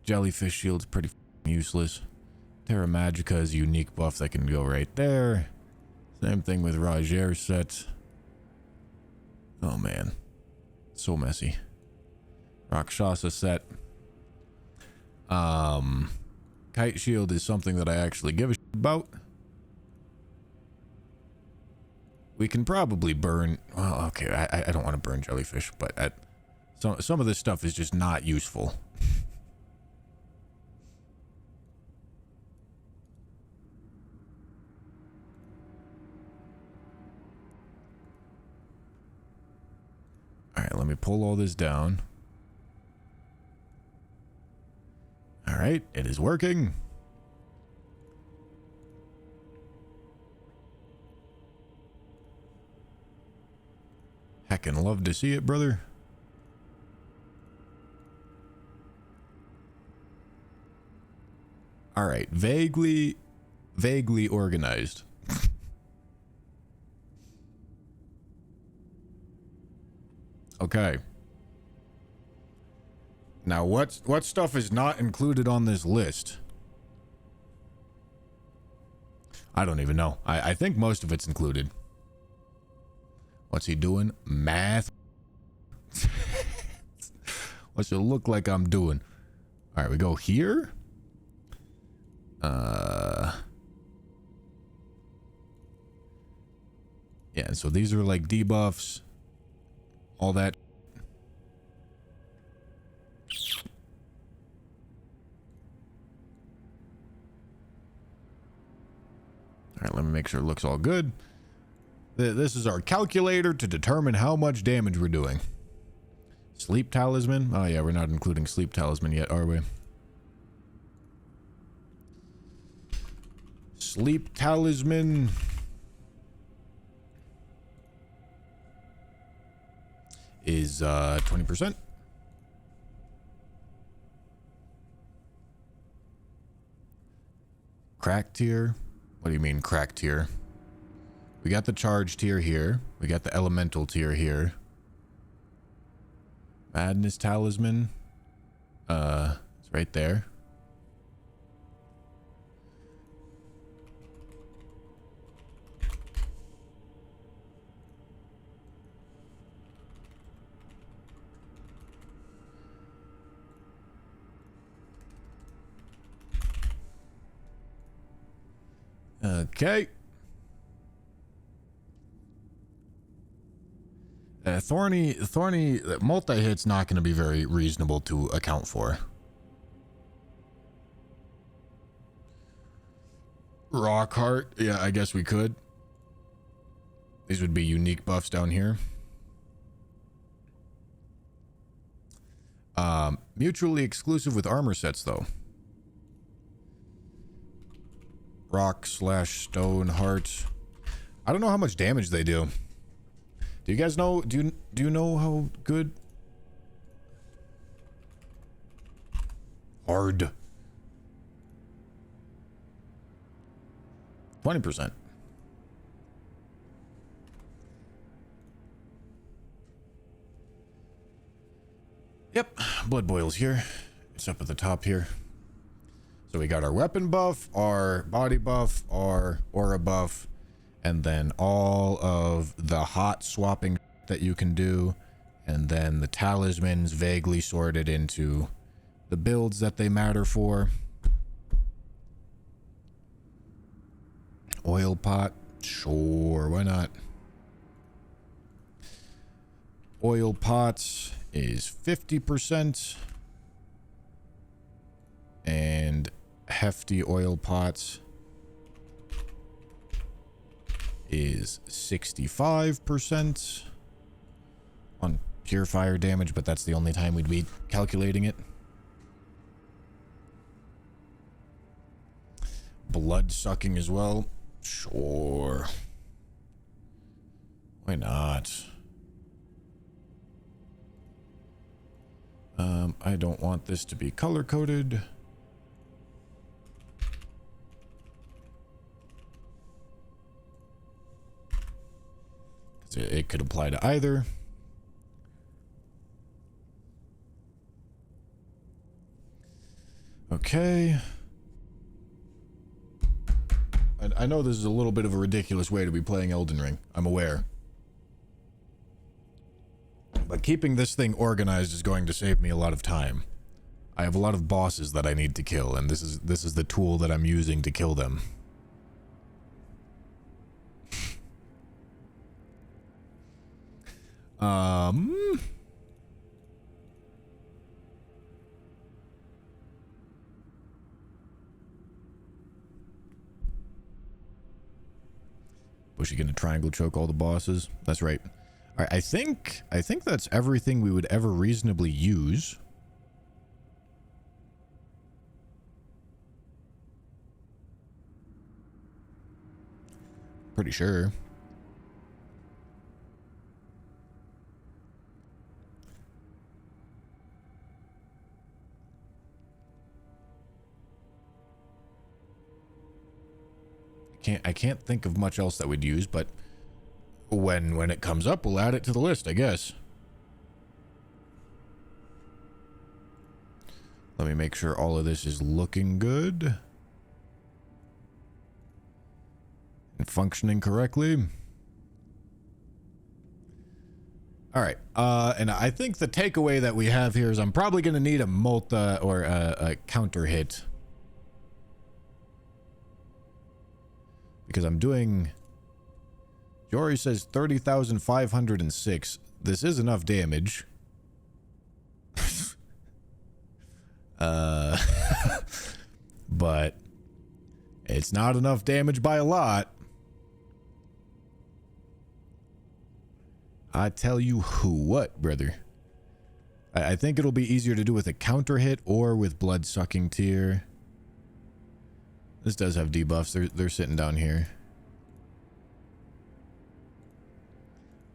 Jellyfish shield's pretty useless. Terra Magica is a unique buff that can go right there. Same thing with Roger set. Oh man, so messy. Rakshasa set. Kite shield is something that I actually give a shit about. We can probably burn. Well, okay, I don't want to burn jellyfish, but some of this stuff is just not useful. Alright, let me pull all this down. Alright, it is working. Heckin' love to see it, brother. Alright, vaguely organized. Okay. Now, what stuff is not included on this list? I don't even know. I think most of it's included. What's he doing? Math. What's it look like I'm doing? All right, we go here. Yeah, so these are like debuffs. All that. All right, let me make sure it looks all good. This is our calculator to determine how much damage we're doing. Sleep talisman. Oh yeah, we're not including sleep talisman yet, are we? Sleep talisman. Is 20%. Crack tier. What do you mean crack tier? We got the charge tier here. We got the elemental tier here. Madness talisman. It's right there. Okay. Thorny multi-hit's not going to be very reasonable to account for. Rock heart, yeah, I guess we could. These would be unique buffs down here. Mutually exclusive with armor sets though. Rock / stone heart. I don't know how much damage they do. Do you guys know? Do you know how good? Hard. 20%. Yep, blood boils here. It's up at the top here. So we got our weapon buff, our body buff, our aura buff, and then all of the hot swapping that you can do And then the talismans vaguely sorted into the builds that they matter for. Oil pot. Sure, why not? Oil pots is 50%. And hefty oil pots is 65% on pure fire damage, but that's the only time we'd be calculating it. Blood sucking as well. Sure. Why not? I don't want this to be color coded. It could apply to either. Okay. I know this is a little bit of a ridiculous way to be playing Elden Ring. I'm aware. But keeping this thing organized is going to save me a lot of time. I have a lot of bosses that I need to kill, and this is the tool that I'm using to kill them. Was she gonna triangle choke all the bosses? That's right. All right, I think that's everything we would ever reasonably use. Pretty sure. I can't think of much else that we'd use, but when it comes up, we'll add it to the list, I guess. Let me make sure all of this is looking good and functioning correctly. All right, and I think the takeaway that we have here is I'm probably going to need a multa or a counter hit. Because I'm doing... Jory says 30,506. This is enough damage. But it's not enough damage by a lot. I tell you what, brother. I think it'll be easier to do with a counter hit or with blood sucking tear. This does have debuffs. They're sitting down here.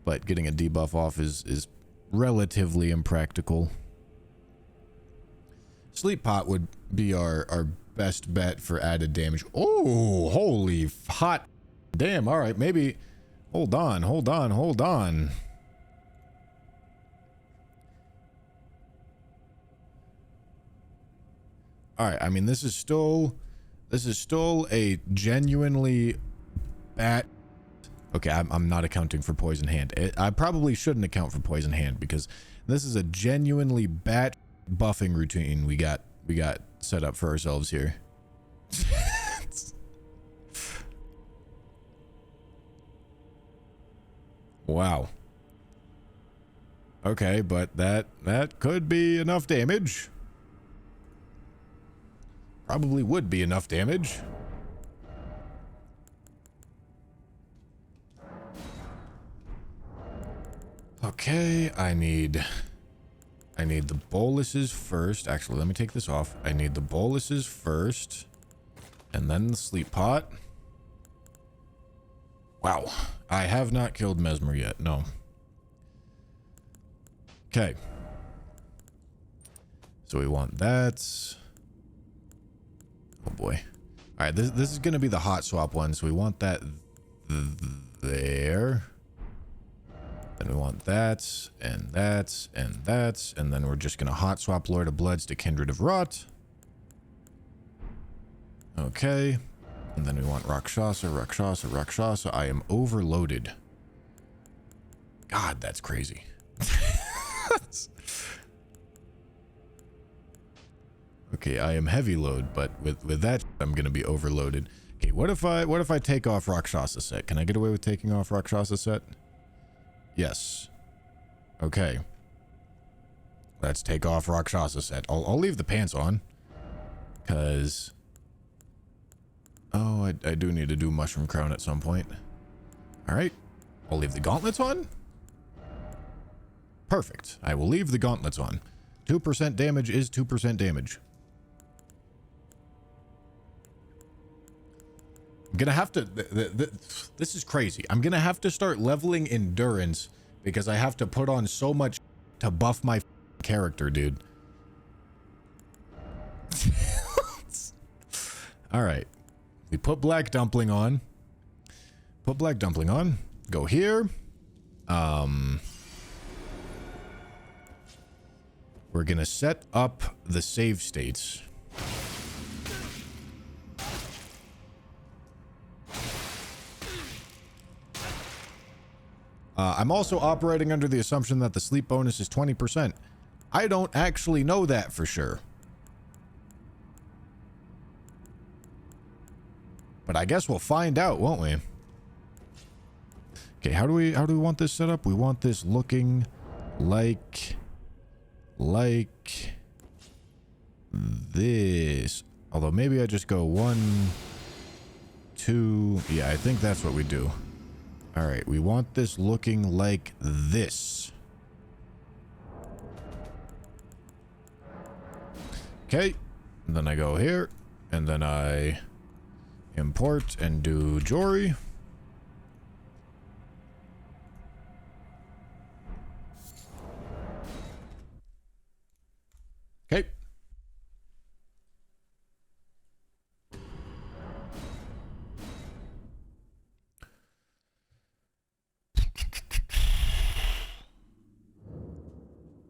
But getting a debuff off is relatively impractical. Sleep pot would be our best bet for added damage. Oh, holy hot damn. All right, maybe... Hold on. All right, I mean, this is still a genuinely bad... Okay, I'm not accounting for poison hand. I probably shouldn't account for poison hand because this is a genuinely bad buffing routine we got set up for ourselves here. Wow. Okay, but that could be enough damage. Probably would be enough damage. Okay, I need the boluses first. Actually, let me take this off. I need the boluses first, and then the sleep pot. Wow, I have not killed Mesmer yet. No. Okay. So we want that. Oh boy. All right, this is gonna be the hot swap one. So we want that there. Then we want that, and that, and that, and then we're just gonna hot swap Lord of Bloods to Kindred of Rot. Okay. And then we want Rakshasa. I am overloaded. God, that's crazy. Okay, I am heavy load, but with that, I'm gonna be overloaded. Okay, what if I take off Rakshasa set? Can I get away with taking off Rakshasa set? Yes. Okay. Let's take off Rakshasa set. I'll leave the pants on. Cause... Oh, I do need to do Mushroom Crown at some point. Alright. I'll leave the gauntlets on. Perfect. I will leave the gauntlets on. 2% damage is 2% damage. I'm gonna have to... this is crazy. I'm gonna have to start leveling endurance because I have to put on so much to buff my character, dude. Alright. We put Black Dumpling on. Put Black Dumpling on. Go here. We're gonna set up the save states. I'm also operating under the assumption that the sleep bonus is 20%. I don't actually know that for sure. But I guess we'll find out, won't we? Okay, how do we want this set up? We want this looking like this. Although maybe I just go 1, 2. Yeah, I think that's what we do. All right, we want this looking like this. Okay, and then I go here, and then I import and do Jory. Okay.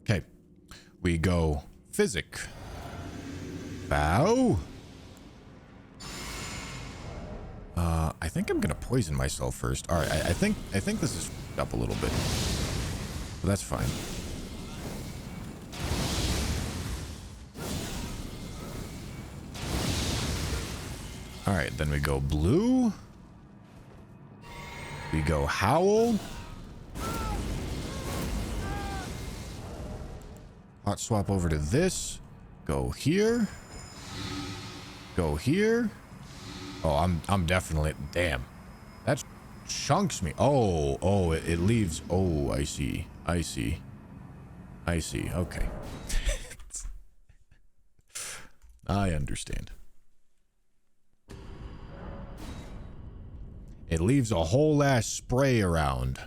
Okay. We go physic. Bow. I think I'm gonna poison myself first. All right, I think this is up a little bit, but that's fine. All right, then we go blue. We go howl. Hot swap over to this. Go here. Go here. Oh, I'm definitely... Damn. That chunks me. Oh, it leaves... Oh, I see. I see. I see. Okay. I understand. It leaves a whole ass spray around.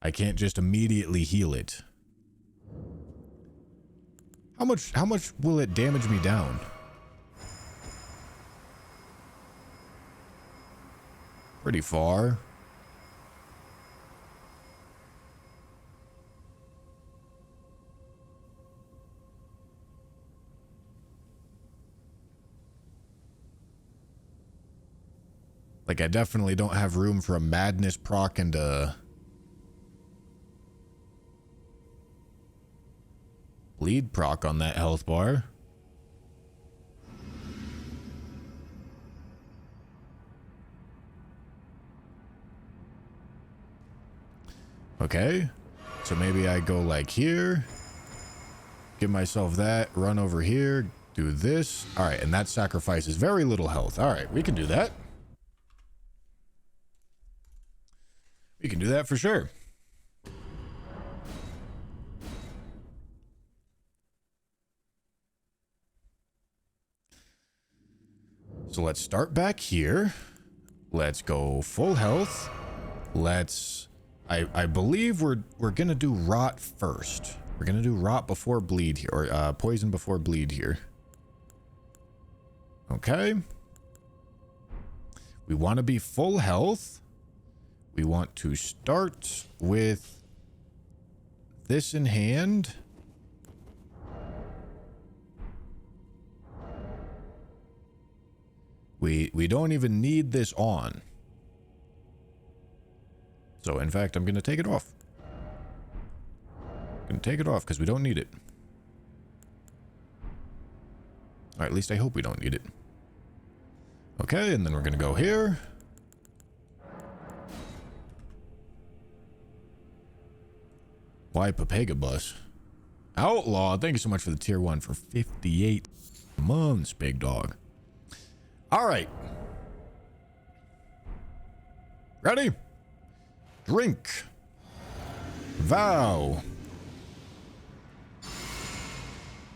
I can't just immediately heal it. How much will it damage me down? Pretty far. Like, I definitely don't have room for a madness proc and a bleed proc on that health bar. Okay. So maybe I go like here. Give myself that. Run over here. Do this. Alright, and that sacrifices very little health. Alright, we can do that. We can do that for sure. So let's start back here. Let's go full health. Let's... I believe we're gonna do rot first. We're gonna do rot before bleed here, or poison before bleed here. Okay. We want to be full health. We want to start with this in hand. We don't even need this on. So in fact, I'm gonna take it off. I'm gonna take it off because we don't need it. Or at least I hope we don't need it. Okay, and then we're gonna go here. Why Papega Bus? Outlaw, thank you so much for the tier 1 for 58 months, big dog. All right. Ready? Drink. Vow.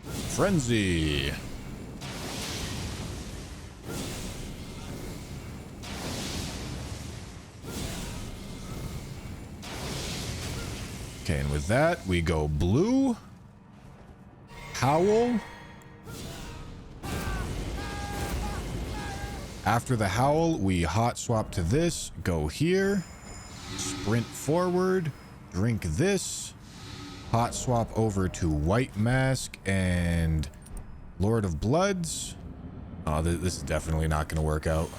Frenzy. Okay, and with that, we go blue. Howl. After the howl, we hot swap to this, go here, sprint forward, drink this, hot swap over to White Mask and Lord of Bloods. Oh, this is definitely not going to work out.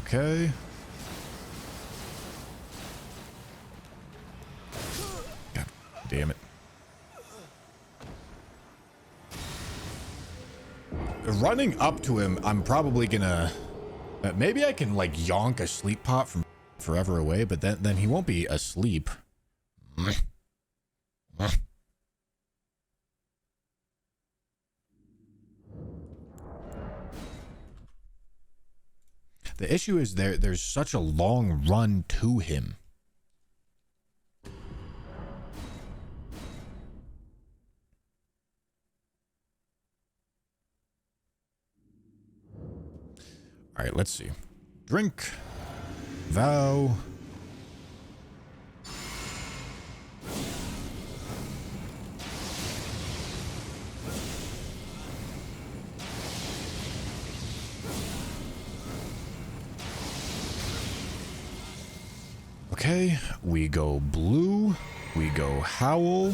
Okay. God damn it. Running up to him, I'm probably gonna... maybe I can, like, yonk a sleep pot from forever away, but then he won't be asleep. The issue is there's such a long run to him. All right, let's see. Drink. Vow. Okay, we go blue, we go howl.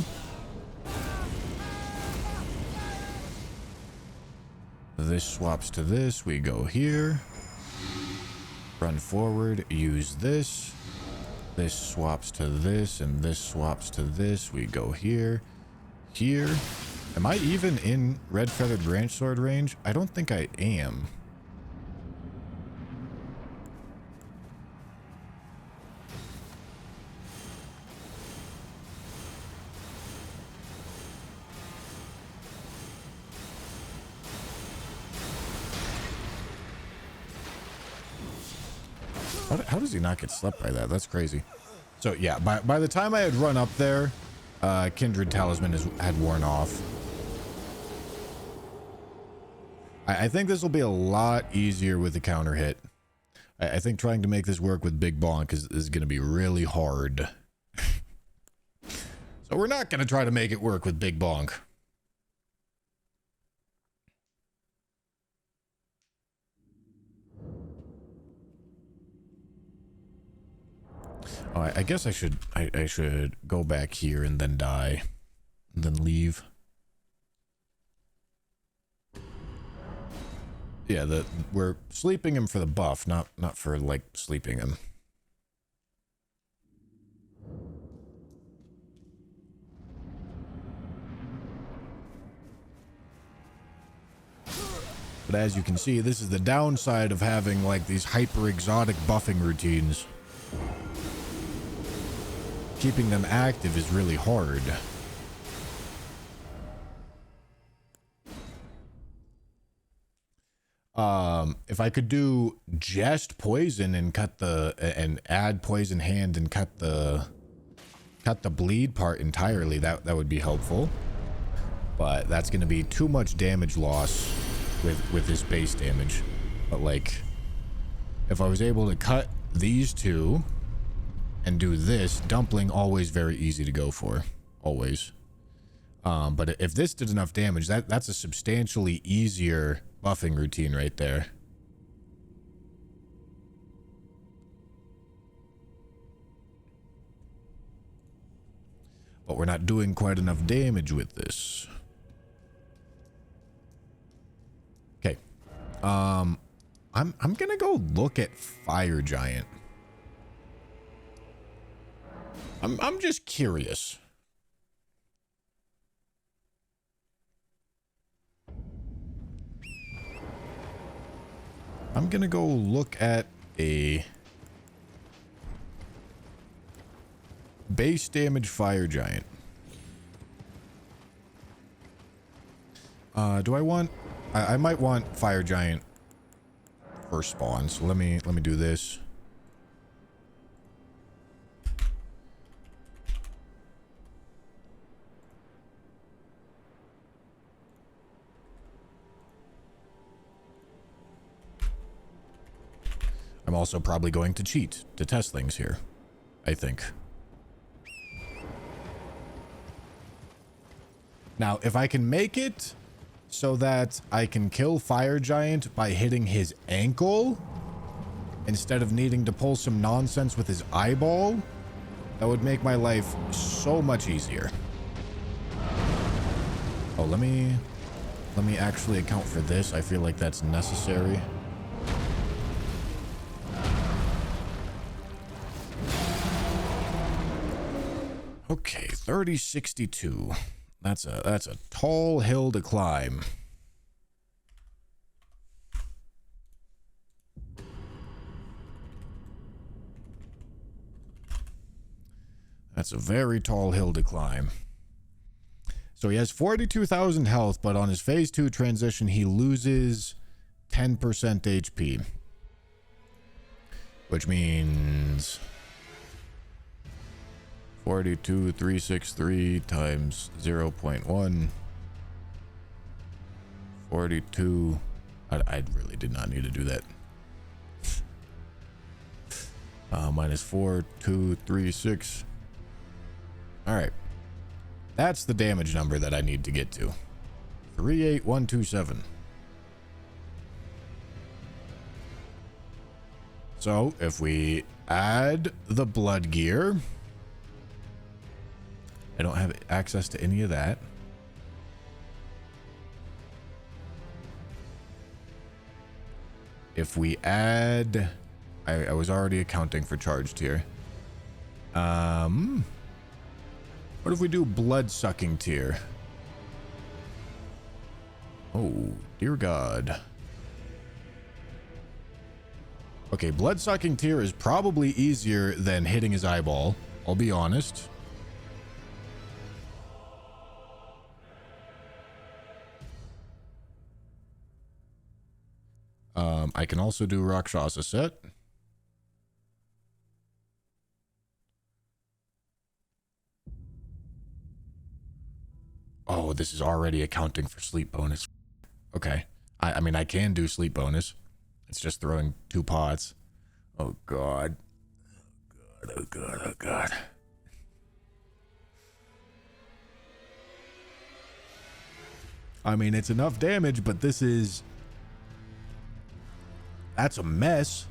This swaps to this, we go here. Run forward, use this. This swaps to this, and this swaps to this, we go here. Here. Am I even in Red Feathered Branch Sword range? I don't think I am. How does he not get slept by that? That's crazy. So yeah, by the time I had run up there, Kindred Talisman had worn off. I think this will be a lot easier with the counter hit. I think trying to make this work with Big Bonk is going to be really hard. So we're not going to try to make it work with Big Bonk. Oh, I guess I should go back here and then die, and then leave. Yeah, we're sleeping him for the buff, not for like sleeping him. But as you can see, this is the downside of having like these hyper exotic buffing routines. Keeping them active is really hard. If I could do just poison and and add poison hand and cut the bleed part entirely, that would be helpful. But that's going to be too much damage loss with this base damage. But like, if I was able to cut these two and do this, dumpling always very easy to go for, always. But if this did enough damage, that's a substantially easier buffing routine right there. but we're not doing quite enough damage with this. Okay. I'm gonna go look at Fire Giant. I'm just curious. I'm gonna go look at a base damage Fire Giant. Do I want... I might want Fire Giant for spawn, so let me do this. I'm also probably going to cheat to test things here, I think. Now, if I can make it so that I can kill Fire Giant by hitting his ankle instead of needing to pull some nonsense with his eyeball, that would make my life so much easier. Oh, let me actually account for this. I feel like that's necessary. Okay, 3062. That's a tall hill to climb. That's a very tall hill to climb. So he has 42,000 health, but on his phase 2 transition, he loses 10% HP. Which means 42,363 times 0.1. 42. I really did not need to do that. Minus 4,236. All right. That's the damage number that I need to get to. 38127. So if we add the blood gear, I don't have access to any of that. If we add, I was already accounting for charged here. What if we do blood sucking tier? Oh, dear God. Okay, blood sucking tier is probably easier than hitting his eyeball. I'll be honest. I can also do Rakshasa set. Oh, this is already accounting for sleep bonus. Okay. I mean, I can do sleep bonus. It's just throwing 2 pots. Oh, God. Oh, God. Oh, God. I mean, it's enough damage, but this is... That's a mess.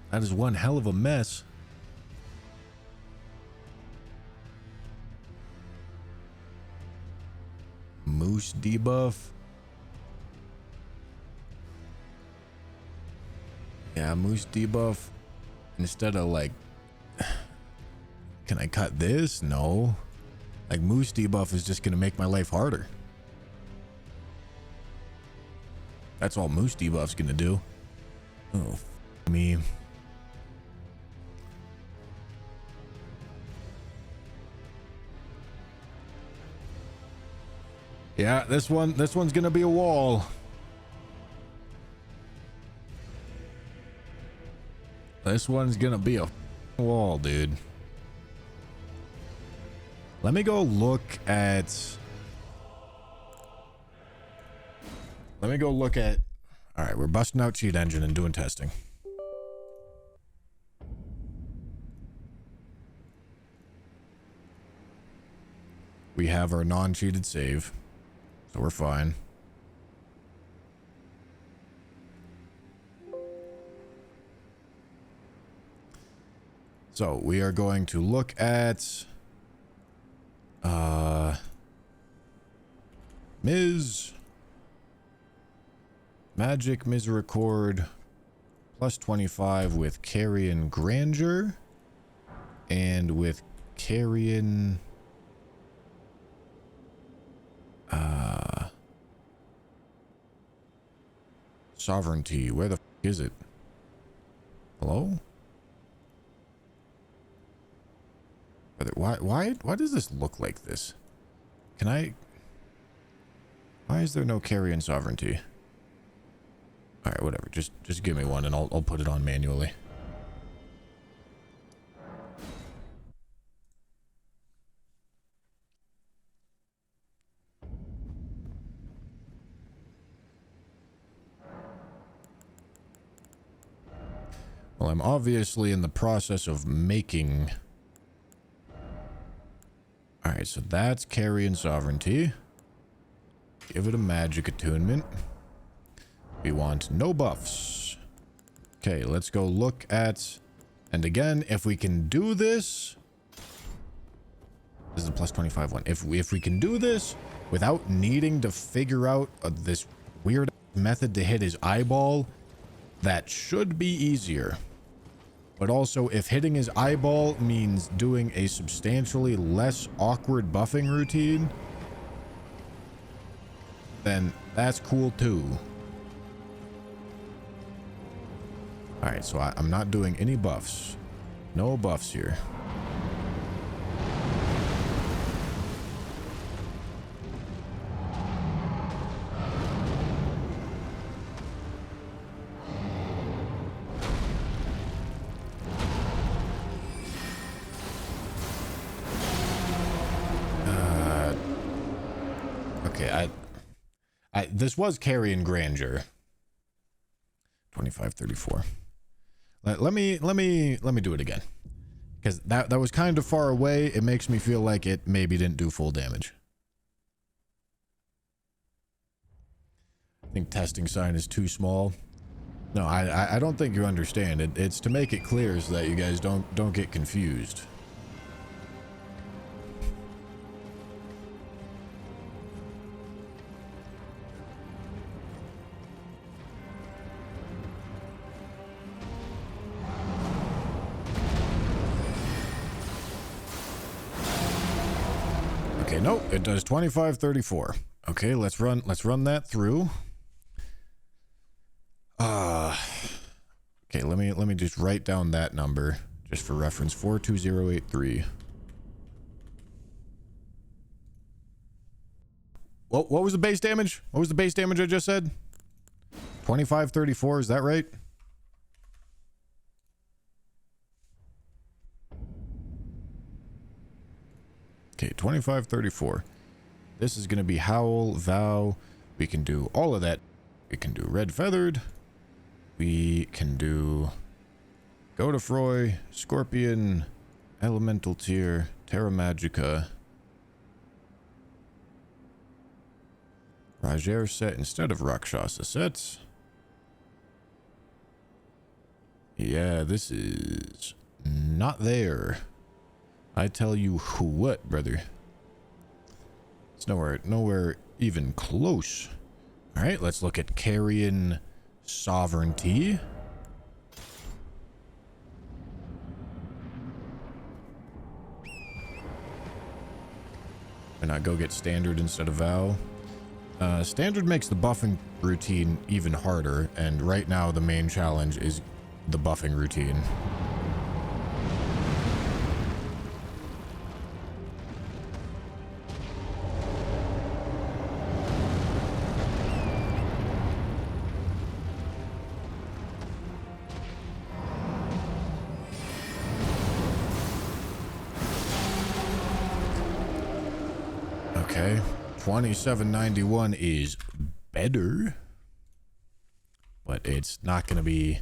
That is one hell of a mess. Moose debuff. Yeah, moose debuff. Instead of like... Can I cut this? No. Like, moose debuff is just going to make my life harder. That's all moose debuff's going to do. Oh, me. Yeah, this one's going to be a wall. This one's going to be a wall, dude. Let me go look at... Let me go look at... All right, we're busting out Cheat Engine and doing testing. We have our non-cheated save, so we're fine. So we are going to look at Magic Misericord plus 25 with Carrion Grandeur and with Carrion Sovereignty. Where the f is it? Hello? Why does this look like this? Can I... Why is there no Carrion Sovereignty? Alright, whatever. Just give me one and I'll put it on manually. Well, I'm obviously in the process of making... Alright, so that's Carrion Sovereignty. Give it a magic attunement. We want no buffs. Okay, let's go look at... And again, if we can do this... This is a plus 25 one. If we can do this without needing to figure out this weird method to hit his eyeball, that should be easier. But also, if hitting his eyeball means doing a substantially less awkward buffing routine, then that's cool too. Alright, so I'm not doing any buffs. No buffs here. Okay, this was Carrion Grandeur. 2534. Let me do it again, because that was kind of far away. It makes me feel like it maybe didn't do full damage. I think testing sign is too small. No, I don't think you understand. It's to make it clear so that you guys don't get confused. Okay, nope, it does 2534. Okay, let's run that through. Okay, let me just write down that number just for reference. 42083. What was the base damage? What was the base damage I just said? 2534, is that right? Okay, 2534. This is going to be Howl, Vow. We can do all of that. We can do Red Feathered. We can do Godefroy, Scorpion, Elemental Tier, Terra Magica. Rajer set instead of Rakshasa sets. Yeah, this is not there. I tell you what, brother. It's nowhere even close. All right, let's look at Carrion Sovereignty. Why not go get Standard instead of Vow? Standard makes the buffing routine even harder, and right now the main challenge is the buffing routine. Okay, 2791 is better, but it's not going to be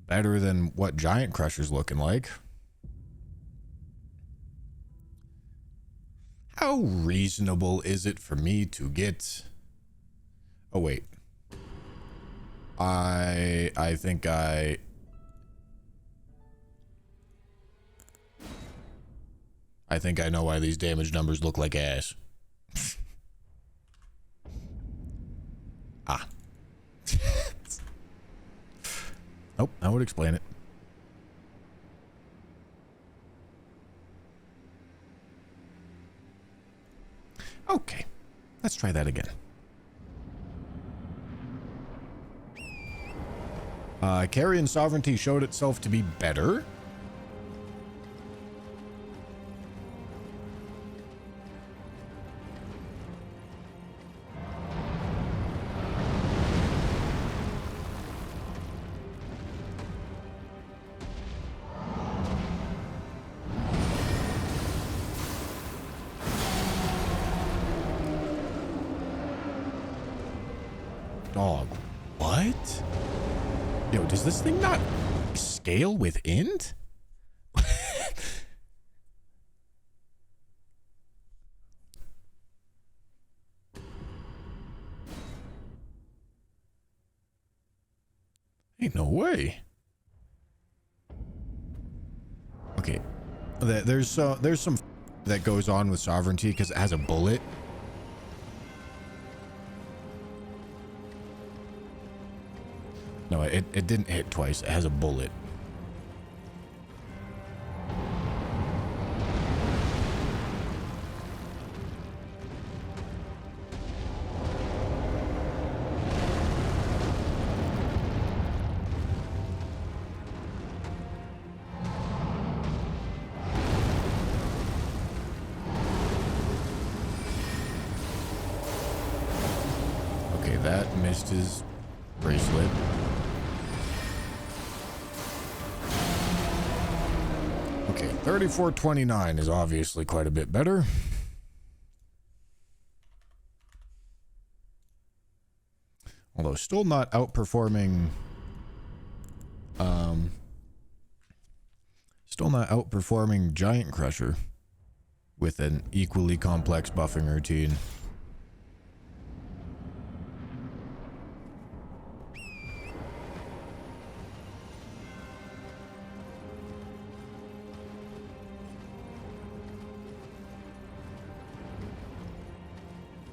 better than what Giant Crusher's looking like. How reasonable is it for me to get... Oh, wait. I think I... I think I know why these damage numbers look like ass. Ah. Nope, that would explain it. Okay, let's try that again. Carrion Sovereignty showed itself to be better. Dog, what? Yo, does this thing not scale with int? Ain't no way. Okay, there's some that goes on with sovereignty because it has a bullet. No, it didn't hit twice. It has a bullet. Okay, that missed his bracelet. Okay, 3429 is obviously quite a bit better. Although still not outperforming Giant Crusher with an equally complex buffing routine.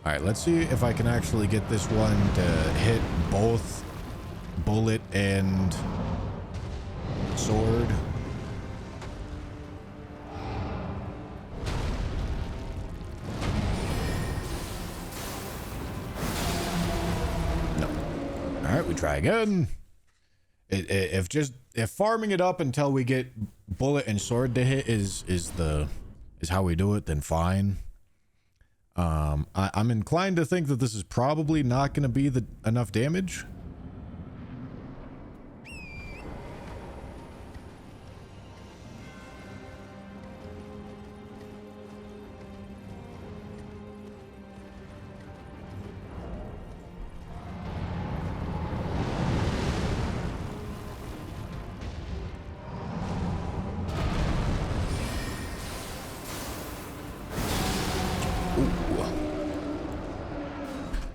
All right, let's see if I can actually get this one to hit both bullet and sword. No. All right, we try again. If farming it up until we get bullet and sword to hit is how we do it, then fine. I'm inclined to think that this is probably not going to be enough damage.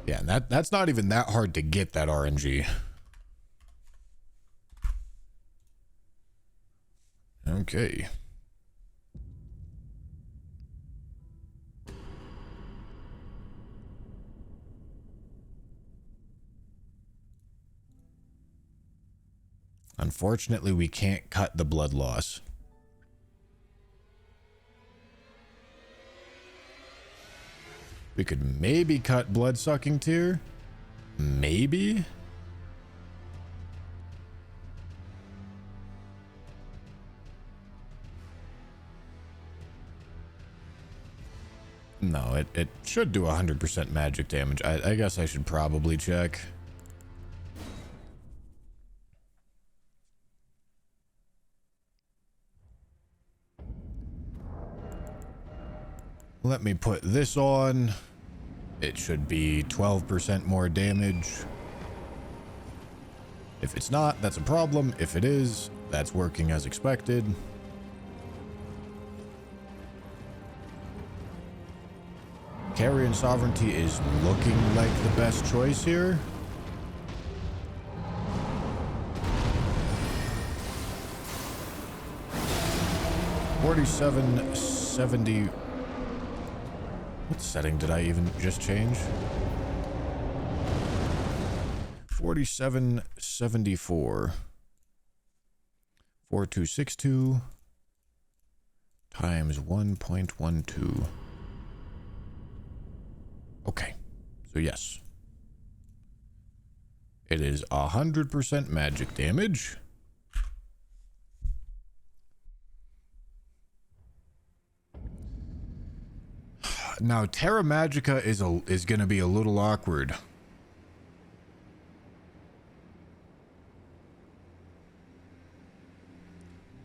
Yeah, that's not even that hard to get, that RNG. Okay. Unfortunately, we can't cut the blood loss. We could maybe cut blood-sucking tear. Maybe. No, it should do 100% magic damage. I guess I should probably check. Let me put this on. It should be 12% more damage. If it's not, that's a problem. If it is, that's working as expected. Carrion Sovereignty is looking like the best choice here. $47 70. What setting did I even just change? 4774. 4262 times 1.12. Okay. So yes. It is 100% magic damage. Now, Terra Magica is going to be a little awkward.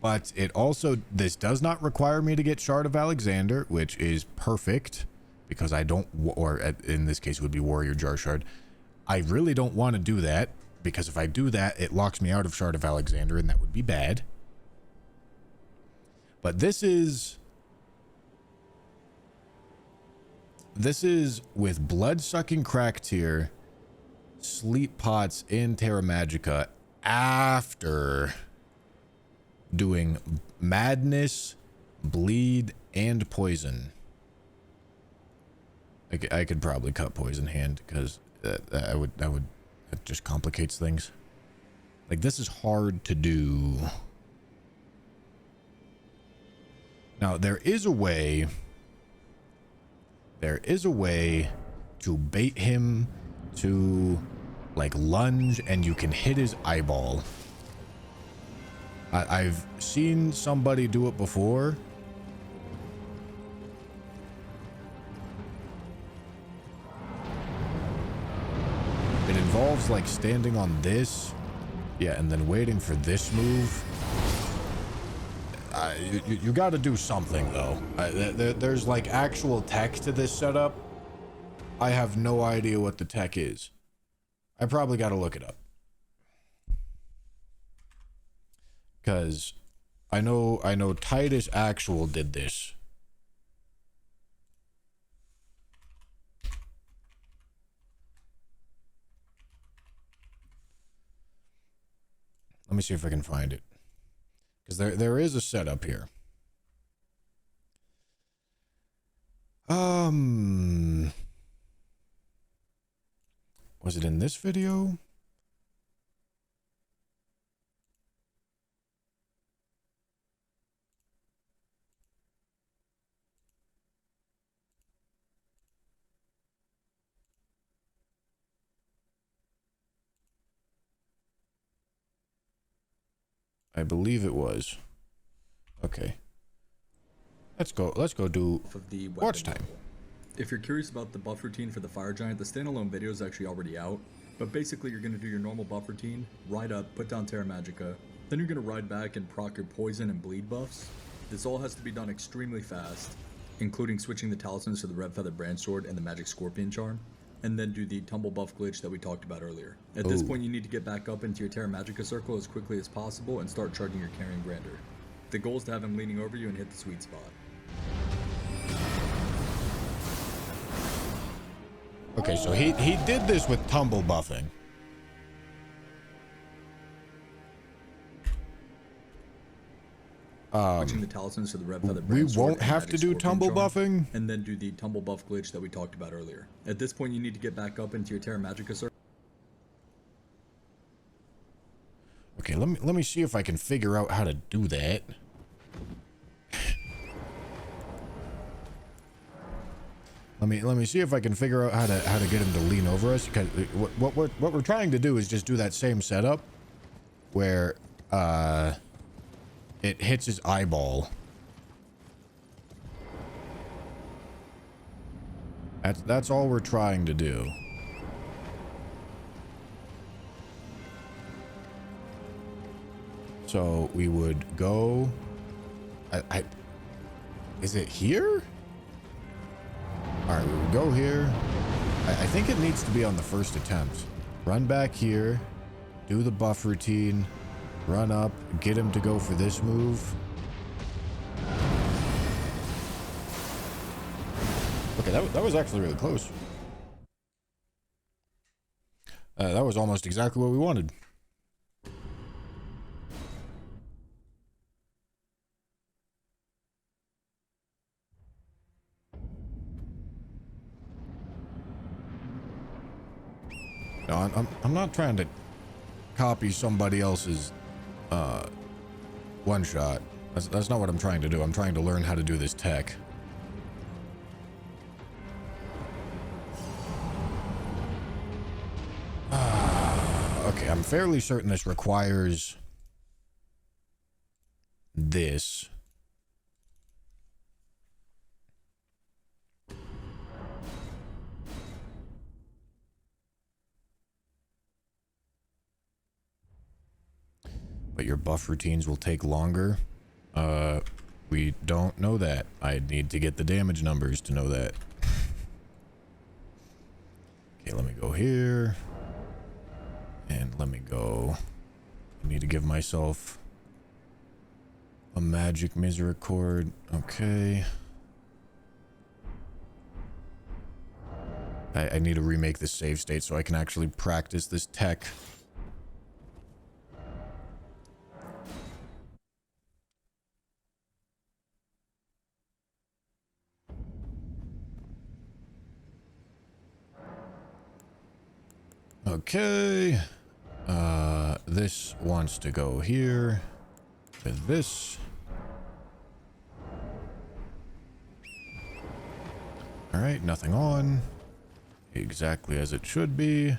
But it also, this does not require me to get Shard of Alexander, which is perfect because I don't, or in this case it would be Warrior Jar Shard. I really don't want to do that because if I do that, it locks me out of Shard of Alexander and that would be bad. But this is with Blood-Sucking Crack Tier, Sleep Pots in Terra Magica after doing Madness, Bleed, and Poison. I could probably cut Poison Hand because that just complicates things. Like, this is hard to do. Now, there is a way to bait him to, like, lunge and you can hit his eyeball. I've seen somebody do it before. It involves, like, standing on this. Yeah, and then waiting for this move. You got to do something, though. There's, like, actual tech to this setup. I have no idea what the tech is. I probably got to look it up. Because I know Titus Actual did this. Let me see if I can find it. Because there is a setup here. Was it in this video? I believe it was. Okay. Let's go do watch time. If you're curious about the buff routine for the Fire Giant, the standalone video is actually already out. But basically, you're going to do your normal buff routine, ride up, put down Terra Magica. Then you're going to ride back and proc your Poison and Bleed buffs. This all has to be done extremely fast, including switching the talismans to the Red Feather Branch Sword and the Magic Scorpion Charm. And then do the Tumble buff glitch that we talked about earlier. At this point, you need to get back up into your Terra Magica circle as quickly as possible and start charging your Carrying Grander. The goal is to have him leaning over you and hit the sweet spot. Okay, so he did this with tumble buffing. Switching the talismans to the Red Feather We Branch Sword won't and have Magic to do Scorpion tumble Charm, buffing. and then do the Tumble buff glitch that we talked about earlier. At this point, you need to get back up into your Terra Magica circle. Okay, let me see if I can figure out how to do that. Let me see if I can figure out how to get him to lean over us, because what we're trying to do is just do that same setup where it hits his eyeball. That's all we're trying to do. So we would go. Is it here? All right, we would go here. I think it needs to be on the first attempt. Run back here, do the buff routine, run up, get him to go for this move. Okay, that was actually really close. That was almost exactly what we wanted. I'm not trying to copy somebody else's one shot. That's not what I'm trying to do. I'm trying to learn how to do this tech. Okay, I'm fairly certain this requires this. But your buff routines will take longer. We don't know that. I need to get the damage numbers to know that. Okay, let me go here. And let me go. I need to give myself a magic misericord. Okay. I need to remake this save state so I can actually practice this tech. Okay. This wants to go here with this. All right, nothing on. Exactly as it should be.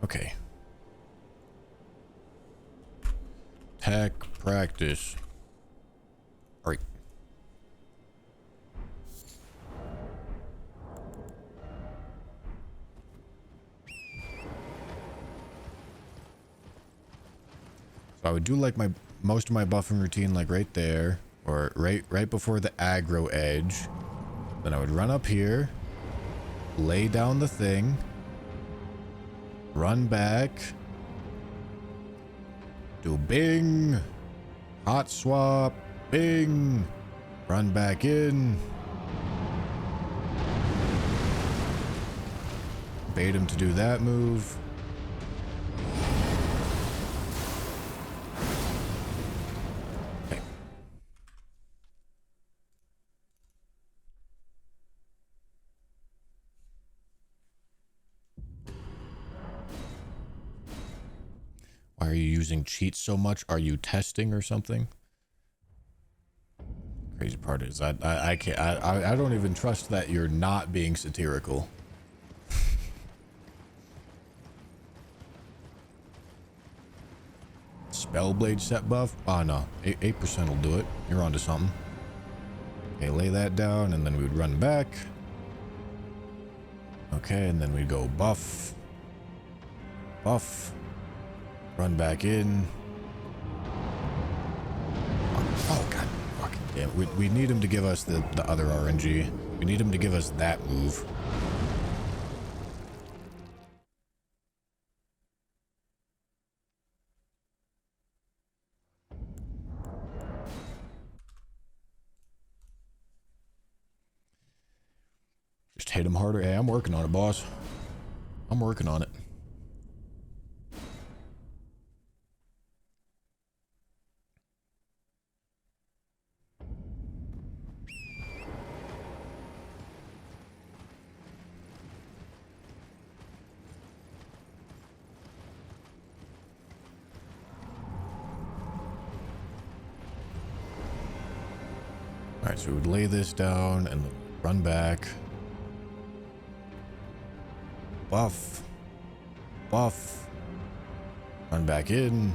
Okay. Tech practice. All right. So I would do like most of my buffing routine like right there, or right before the aggro edge. Then I would run up here, lay down the thing, run back, do bing, hot swap, bing, run back in, bait him to do that move. Okay. Why are you using cheats so much? Are you testing or something? Crazy part is I can't I don't even trust that you're not being satirical. Spellblade set buff? Oh no, 8% will do it. You're onto something. Okay, lay that down and then we'd run back. Okay, and then we'd go buff. Buff. Run back in. Oh god. Fucking damn. We need him to give us the other RNG. We need him to give us that move. Just hit him harder. Hey, I'm working on it, boss. I'm working on it. Alright, so we would lay this down and run back. Buff. Buff. Run back in.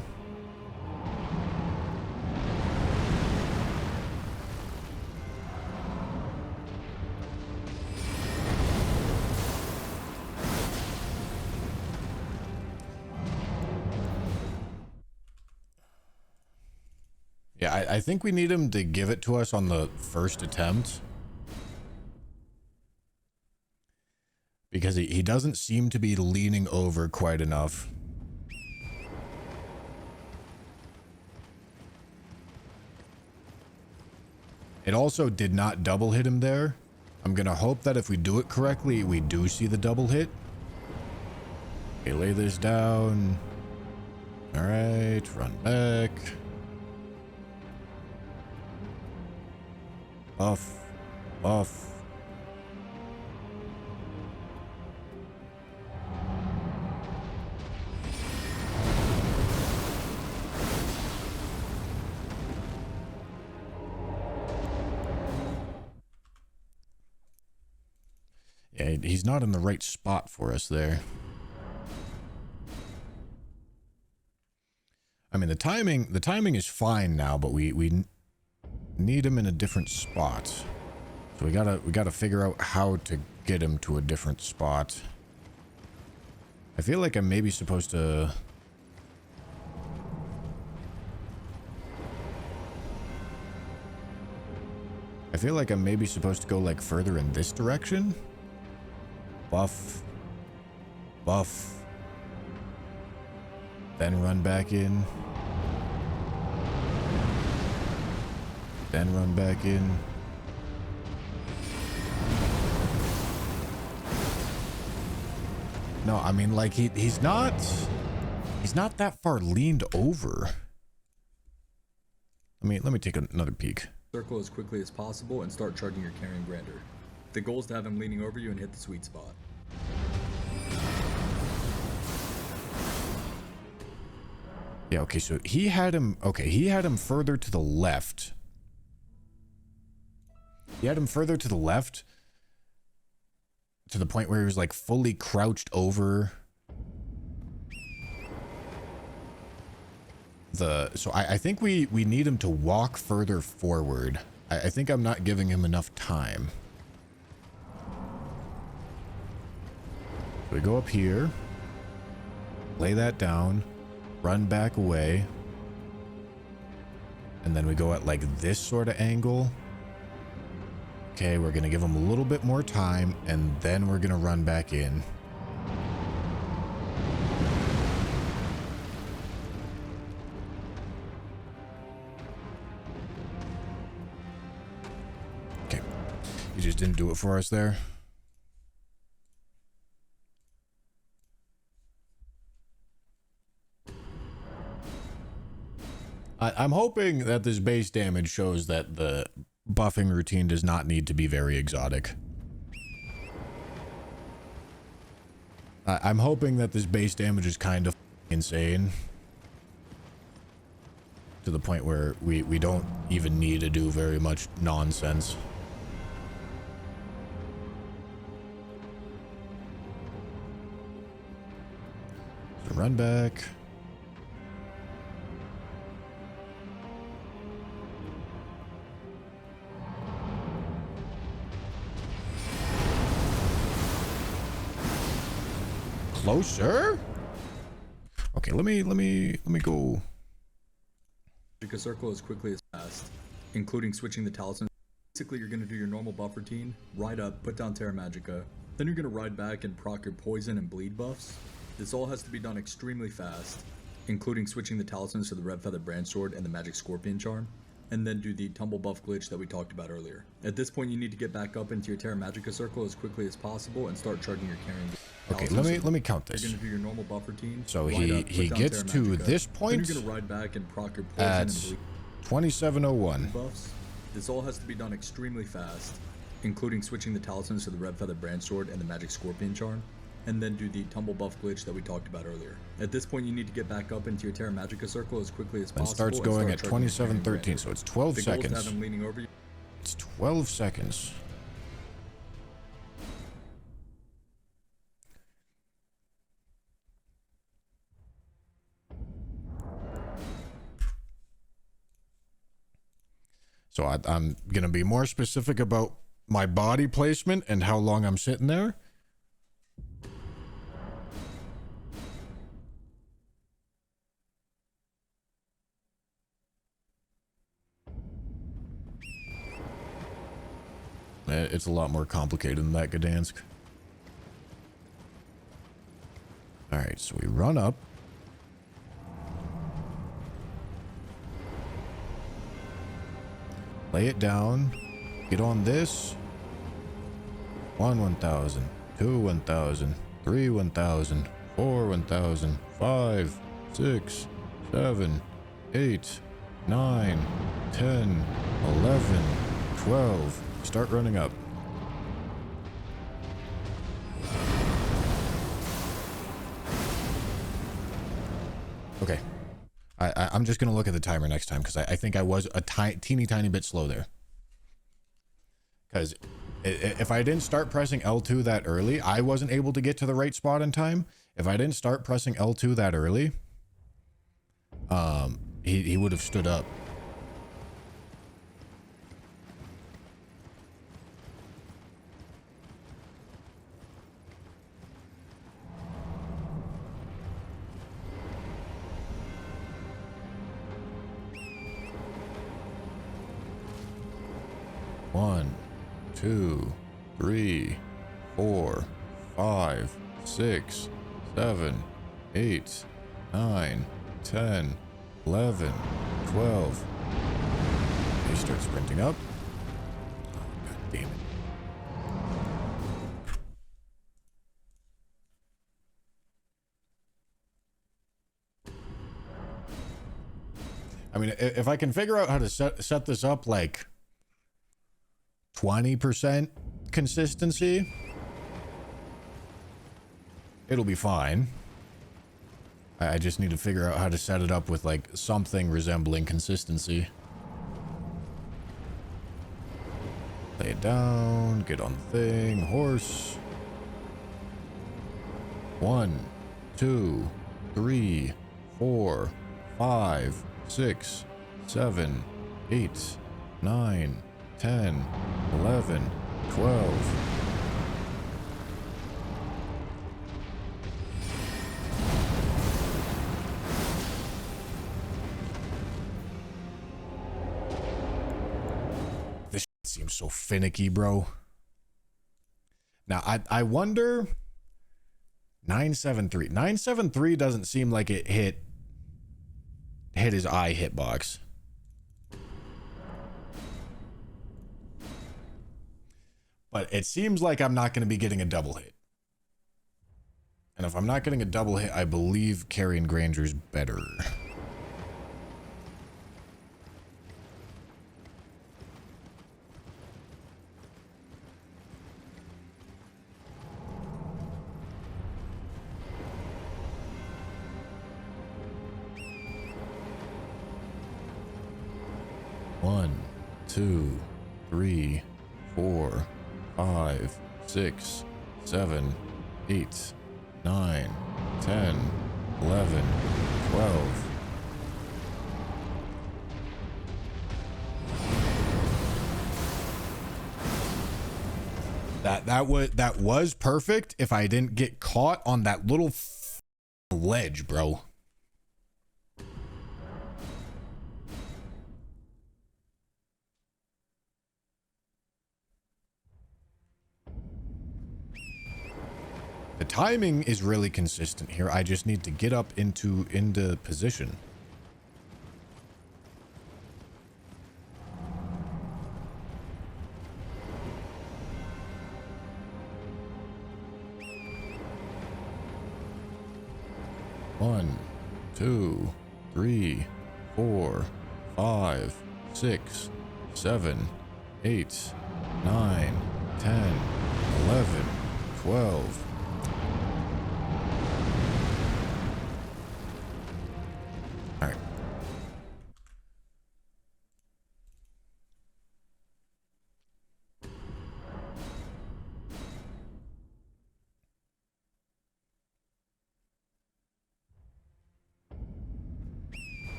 Yeah, I think we need him to give it to us on the first attempt. Because he doesn't seem to be leaning over quite enough. It also did not double hit him there. I'm gonna hope that if we do it correctly, we do see the double hit. Okay, lay this down. All right, run back. Buff. Buff. Yeah, he's not in the right spot for us there. I mean, the timing is fine now, but we need him in a different spot. So we gotta figure out how to get him to a different spot. I feel like I'm maybe supposed to... I feel like I'm maybe supposed to go like further in this direction. Buff. Buff. Then run back in. Then run back in. No, I mean, like, he's not that far leaned over. Let me take another peek. Circle as quickly as possible and start charging your carrying grander. The goal is to have him leaning over you and hit the sweet spot. Yeah, okay, so he had him further to the left. He had him further to the left to the point where he was like fully crouched over so I think we need him to walk further forward. I think I'm not giving him enough time. So we go up here, lay that down, run back away, and then we go at like this sort of angle. Okay, we're gonna give him a little bit more time, and then we're gonna run back in. Okay, he just didn't do it for us there. I'm hoping that this base damage shows that the buffing routine does not need to be very exotic. I'm hoping that this base damage is kind of insane. To the point where we don't even need to do very much nonsense. So run back. Closer? Okay, let me go. Magic a circle as quickly as fast, including switching the talisman. Basically, you're going to do your normal buff routine, ride up, put down Terra Magica, then you're going to ride back and proc your poison and bleed buffs. This all has to be done extremely fast, including switching the talismans to the Red Feather Branch Sword and the Magic Scorpion Charm, and then do the tumble buff glitch that we talked about earlier. At this point, you need to get back up into your Terra Magica circle as quickly as possible and start charging your carrying. Okay, let me count this. You're gonna do your normal buff routine. So he gets to this point. Then you're gonna ride back and proc your poison at and bleed 2701. buffs. This all has to be done extremely fast, including switching the talismans to the Red Feather Branch Sword and the Magic Scorpion Charm, and then do the tumble buff glitch that we talked about earlier. At this point, you need to get back up into your Terra Magica circle as quickly as And possible. starts going at 2713, so it's 12 The goal is to seconds. have him leaning over you. It's 12 seconds. So I'm going to be more specific about my body placement and how long I'm sitting there. It's a lot more complicated than that, Gdansk. Alright, so we run up. Lay it down. Get on this. 1,000. 2,000. 3,000. 4,000. 5, 6, 7, 8, 9, 10, 11, 12. Start running up. Okay. I'm just going to look at the timer next time because I think I was a teeny tiny bit slow there. Because if I didn't start pressing L2 that early, I wasn't able to get to the right spot in time. If I didn't start pressing L2 that early, he would have stood up. One, 2, 3, 4, 5, 6, 7, 8, 9, 10, 11, 12. He starts sprinting up. God damn it. I mean, if I can figure out how to set this up like 20% consistency, it'll be fine. I just need to figure out how to set it up with like something resembling consistency. Lay it down, get on the thing, horse. 1, 2, 3, 4, 5, 6, 7, 8, 9, 10, 11, 12. This seems so finicky, bro. Now, I wonder... 973. 973 doesn't seem like it hit his eye hitbox. But it seems like I'm not going to be getting a double hit. And if I'm not getting a double hit, I believe Carrion Granger's better. One, 2, 3, 4, 5, 6, 7, 8, 9, 10, 11, 12. That was perfect if I didn't get caught on that little ledge, bro. The timing is really consistent here. I just need to get up into position. One, 2, 3, 4, 5, 6, 7, 8, 9, 10, 11, 12. All right.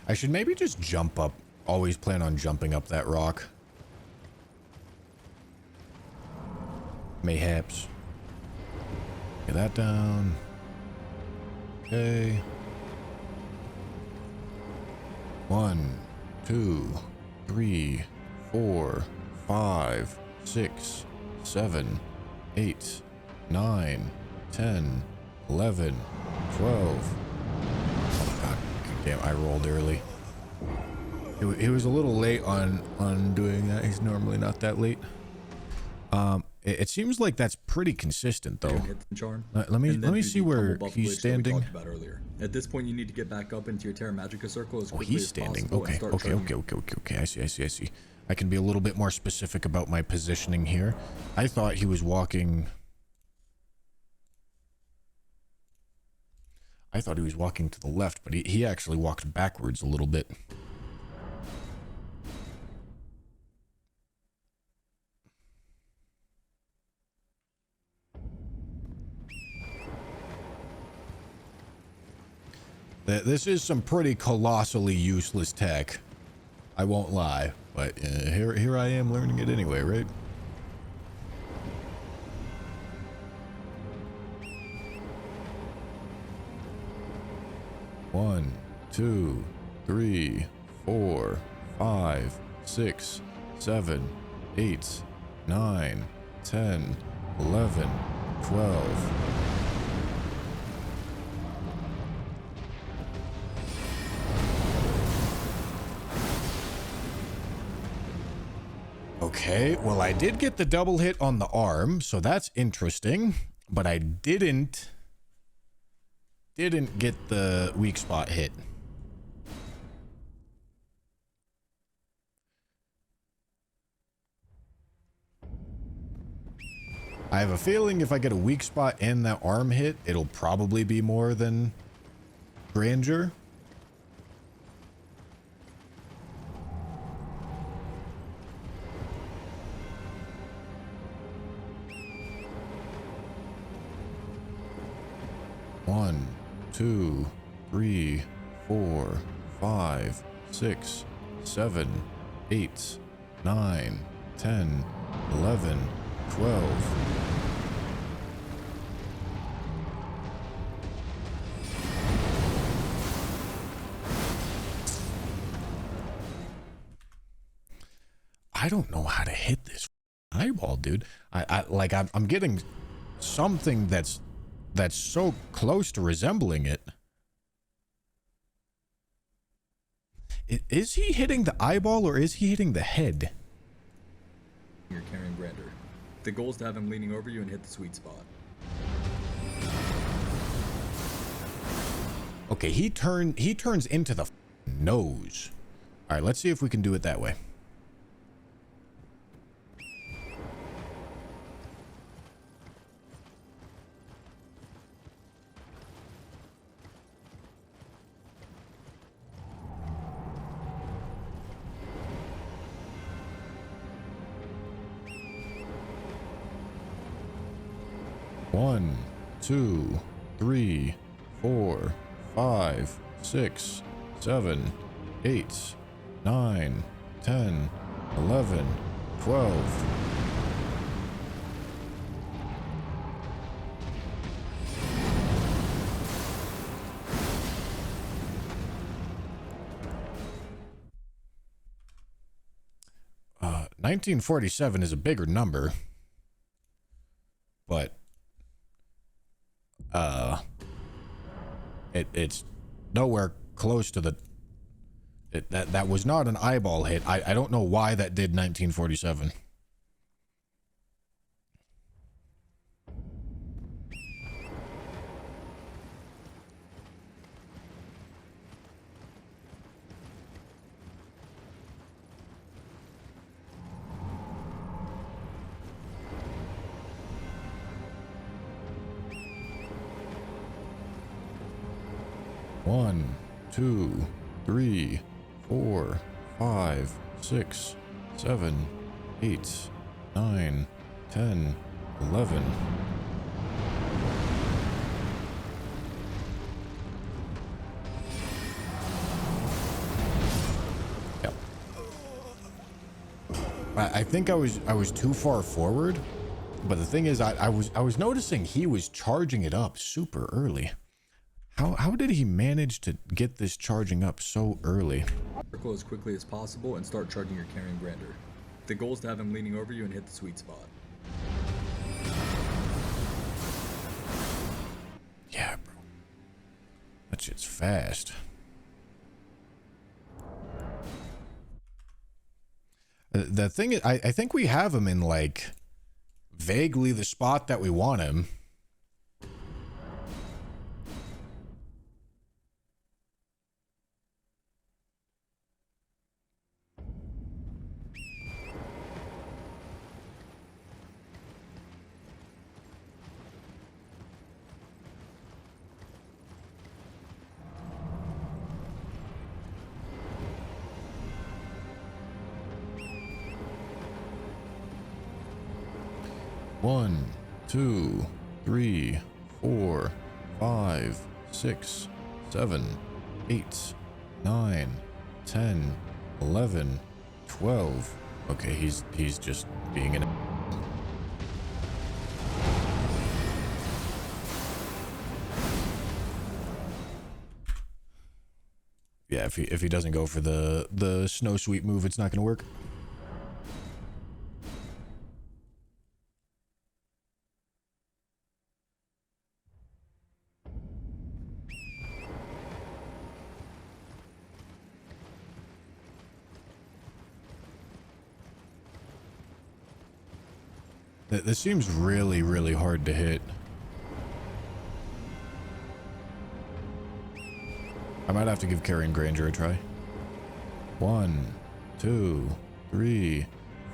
I should maybe just jump up. Always plan on jumping up that rock. Mayhaps. Get that down. Okay. 1, 2, 3, 4, 5, 6, 7, 8, 9, 10, 11, 12. Oh god damn, I rolled early. He was a little late on doing that. He's normally not that late. It seems like that's pretty consistent, though. Hit the charm. Let me see where he's standing. About earlier. At this point, you need to get back up into your Terra Magica circle as quickly He's as standing. possible and Okay, start okay, charging okay, okay, okay. I see. I can be a little bit more specific about my positioning here. I thought he was walking. I thought he was walking to the left, but he actually walked backwards a little bit. This is some pretty colossally useless tech. I won't lie, but here I am learning it anyway, right? One, 2, 3, 4, 5, 6, 7, 8, 9, 10, 11, 12. Okay, well, I did get the double hit on the arm, so that's interesting, but I didn't get the weak spot hit. I have a feeling if I get a weak spot and that arm hit, it'll probably be more than grandeur. One, 2, 3, 4, 5, 6, 7, 8, 9, 10, 11, 12. I don't know how to hit this eyeball, dude. I'm getting something that's so close to resembling it. Is he hitting the eyeball or is he hitting the head? You're carrying Grander. The goal is to have him leaning over you and hit the sweet spot. Okay, he turns into the nose. All right, let's see if we can do it that way. One, 2, 3, 4, 5, 6, 7, 8, 9, 10, 11, 12. Uh, 1947 is a bigger number, but it's nowhere close to the that was not an eyeball hit. I don't know why that did 1947. One, 2, 3, 4, 5, 6, 7, 8, 9, 10, 11. Yep. I think I was too far forward, but the thing is, I was noticing he was charging it up super early. How did he manage to get this charging up so early? Circle as quickly as possible and start charging your carrying Grander. The goal is to have him leaning over you and hit the sweet spot. Yeah, bro. That shit's fast. The thing is, I think we have him in like vaguely the spot that we want him. One, 2, 3, 4, 5, 6, 7, 8, 9, 10, 11, 12. Okay, he's just being an... Yeah, if he doesn't go for the snow sweep move, it's not gonna work. This seems really, really hard to hit. I might have to give Carrion Granger a try. 1, 2, 3,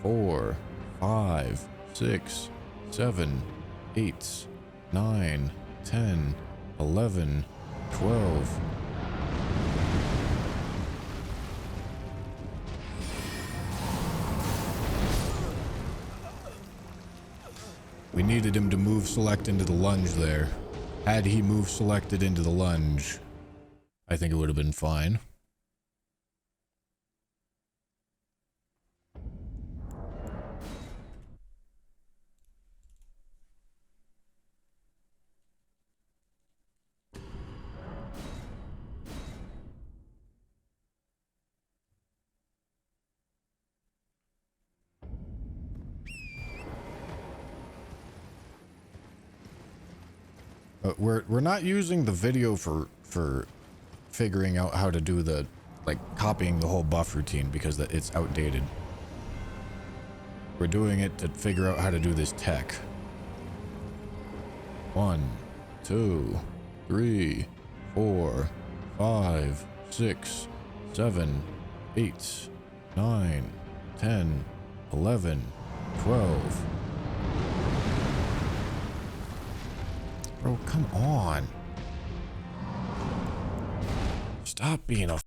4, 5, 6, 7, 8, 9, 10, 11, 12. We needed him to move select into the lunge there. Had he moved selected into the lunge, I think it would have been fine. We're not using the video for figuring out how to do the, like, copying the whole buff routine because it's outdated. We're doing it to figure out how to do this tech. 1, 2, 3, 4, 5, 6, 7, 8, 9, 10, 11, 12. Bro, come on. Stop being a...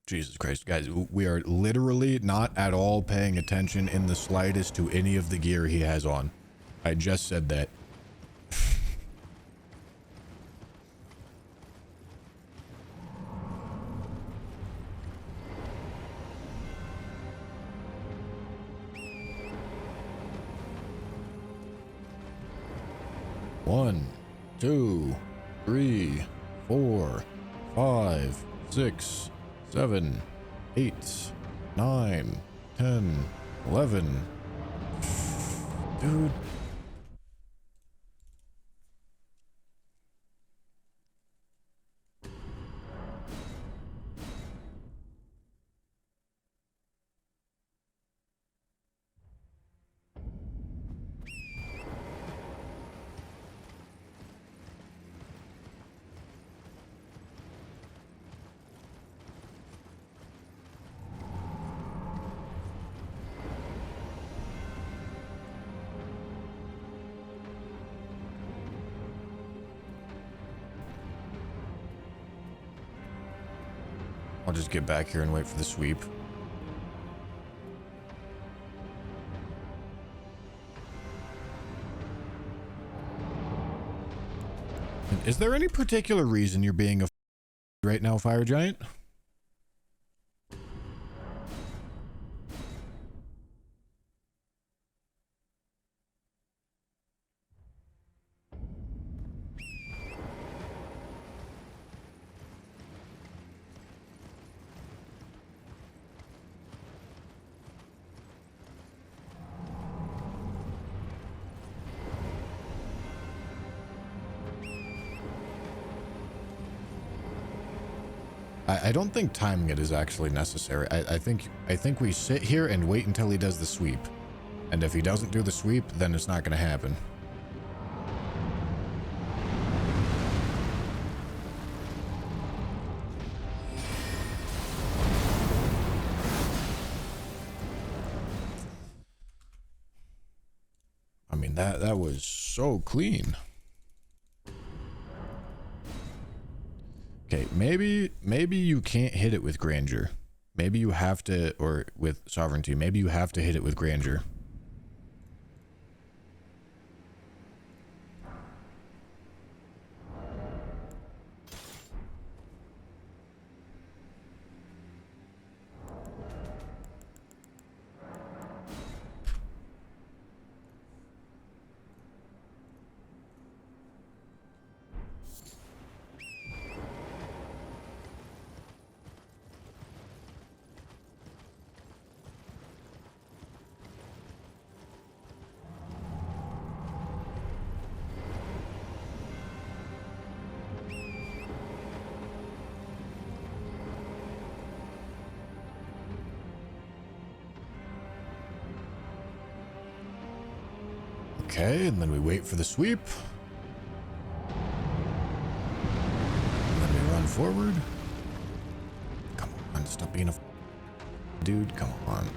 Jesus Christ, guys, we are literally not at all paying attention in the slightest to any of the gear he has on. I just said that. One, 2, 3, 4, 5, 6, 7, 8, 9, 10, 11. Dude. I'll just get back here and wait for the sweep. Is there any particular reason you're being a right now, Fire Giant? I don't think timing it is actually necessary. I think we sit here and wait until he does the sweep. And if he doesn't do the sweep, then it's not going to happen. I mean, that was so clean. Okay, maybe you can't hit it with grandeur. Maybe you have to, or with sovereignty, maybe you have to hit it with grandeur. Okay, and then we wait for the sweep. And then we run forward. Come on, stop being a dude. Come on.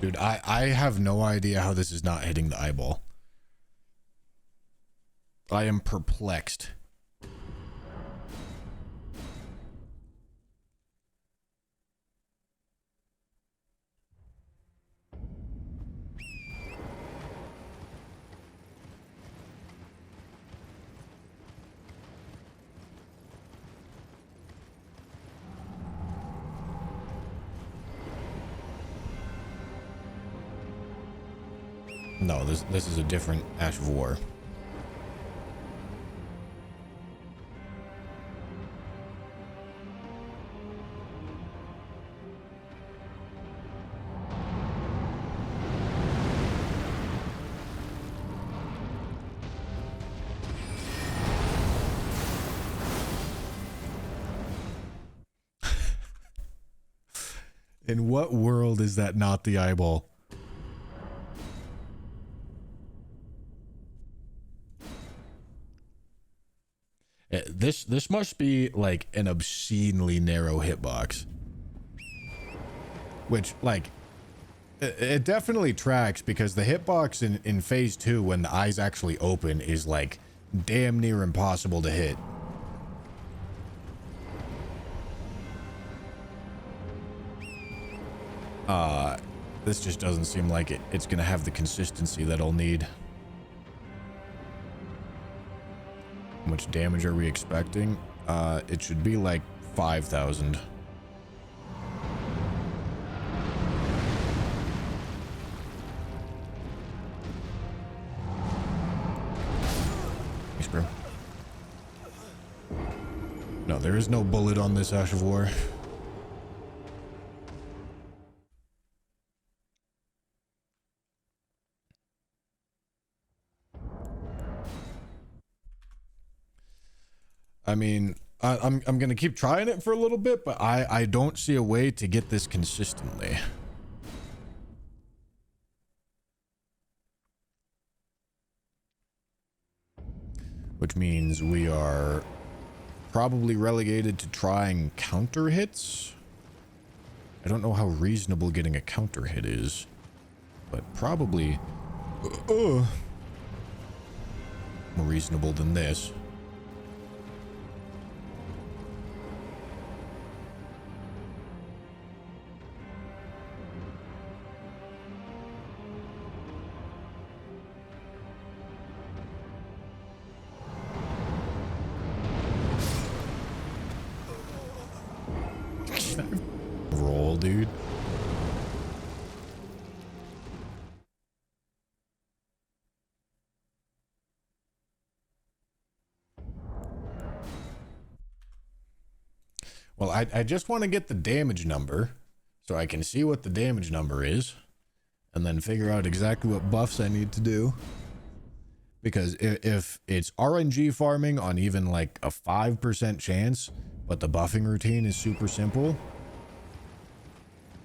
Dude, I have no idea how this is not hitting the eyeball. I am perplexed. No, this is a different Ash of War. In what world is that not the eyeball? This must be like an obscenely narrow hitbox. Which, like, it definitely tracks because the hitbox in phase 2 when the eyes actually open is like damn near impossible to hit. This just doesn't seem like it's gonna have the consistency that I'll need. How much damage are we expecting? It should be like 5,000. Thanks, bro. No, there is no bullet on this Ash of War. I mean, I'm gonna keep trying it for a little bit, but I don't see a way to get this consistently. Which means we are probably relegated to trying counter hits. I don't know how reasonable getting a counter hit is. but probably more reasonable than this. Roll, dude. Well, I just want to get the damage number so I can see what the damage number is and then figure out exactly what buffs I need to do. Because if it's RNG farming on even like a 5% chance, but the buffing routine is super simple,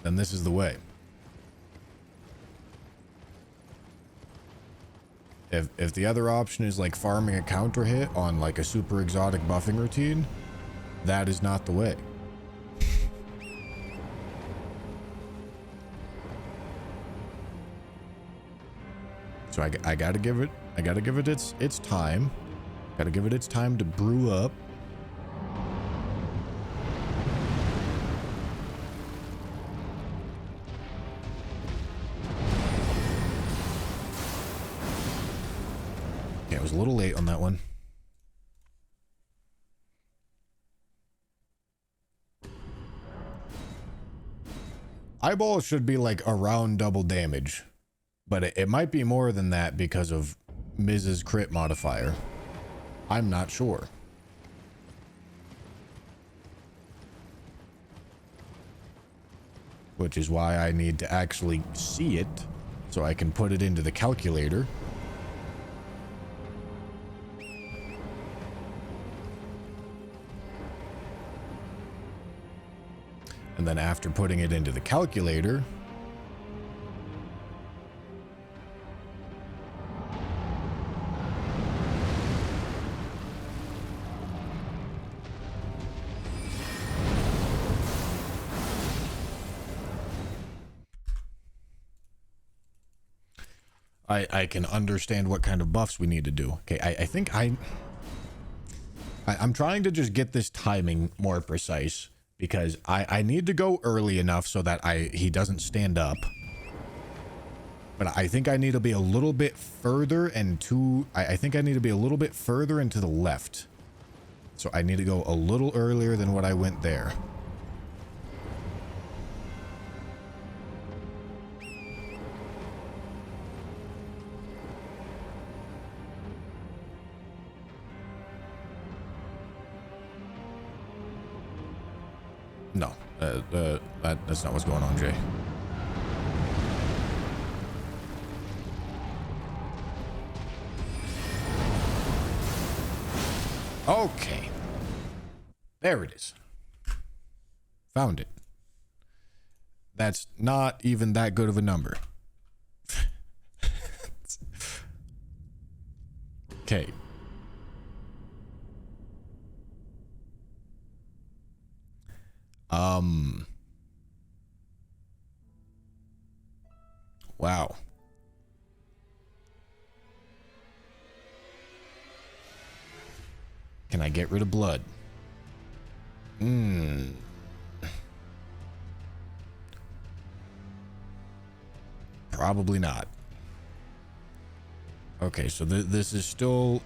then this is the way. If the other option is like farming a counter hit on like a super exotic buffing routine, that is not the way. So I gotta give it its time. Gotta give it its time to brew up. Yeah, it was a little late on that one. Eyeball should be like around double damage, but it might be more than that because of Miz's crit modifier. I'm not sure. Which is why I need to actually see it so I can put it into the calculator. And then after putting it into the calculator, I can understand what kind of buffs we need to do. Okay, I think I'm trying to just get this timing more precise because I need to go early enough so that he doesn't stand up. But I think I need to be a little bit further and I think I need to be a little bit further and to the left. So I need to go a little earlier than what I went there. No, that's not what's going on, Jay. Okay. There it is. Found it. That's not even that good of a number. Okay. Wow. Can I get rid of blood? Probably not. Okay, so this is still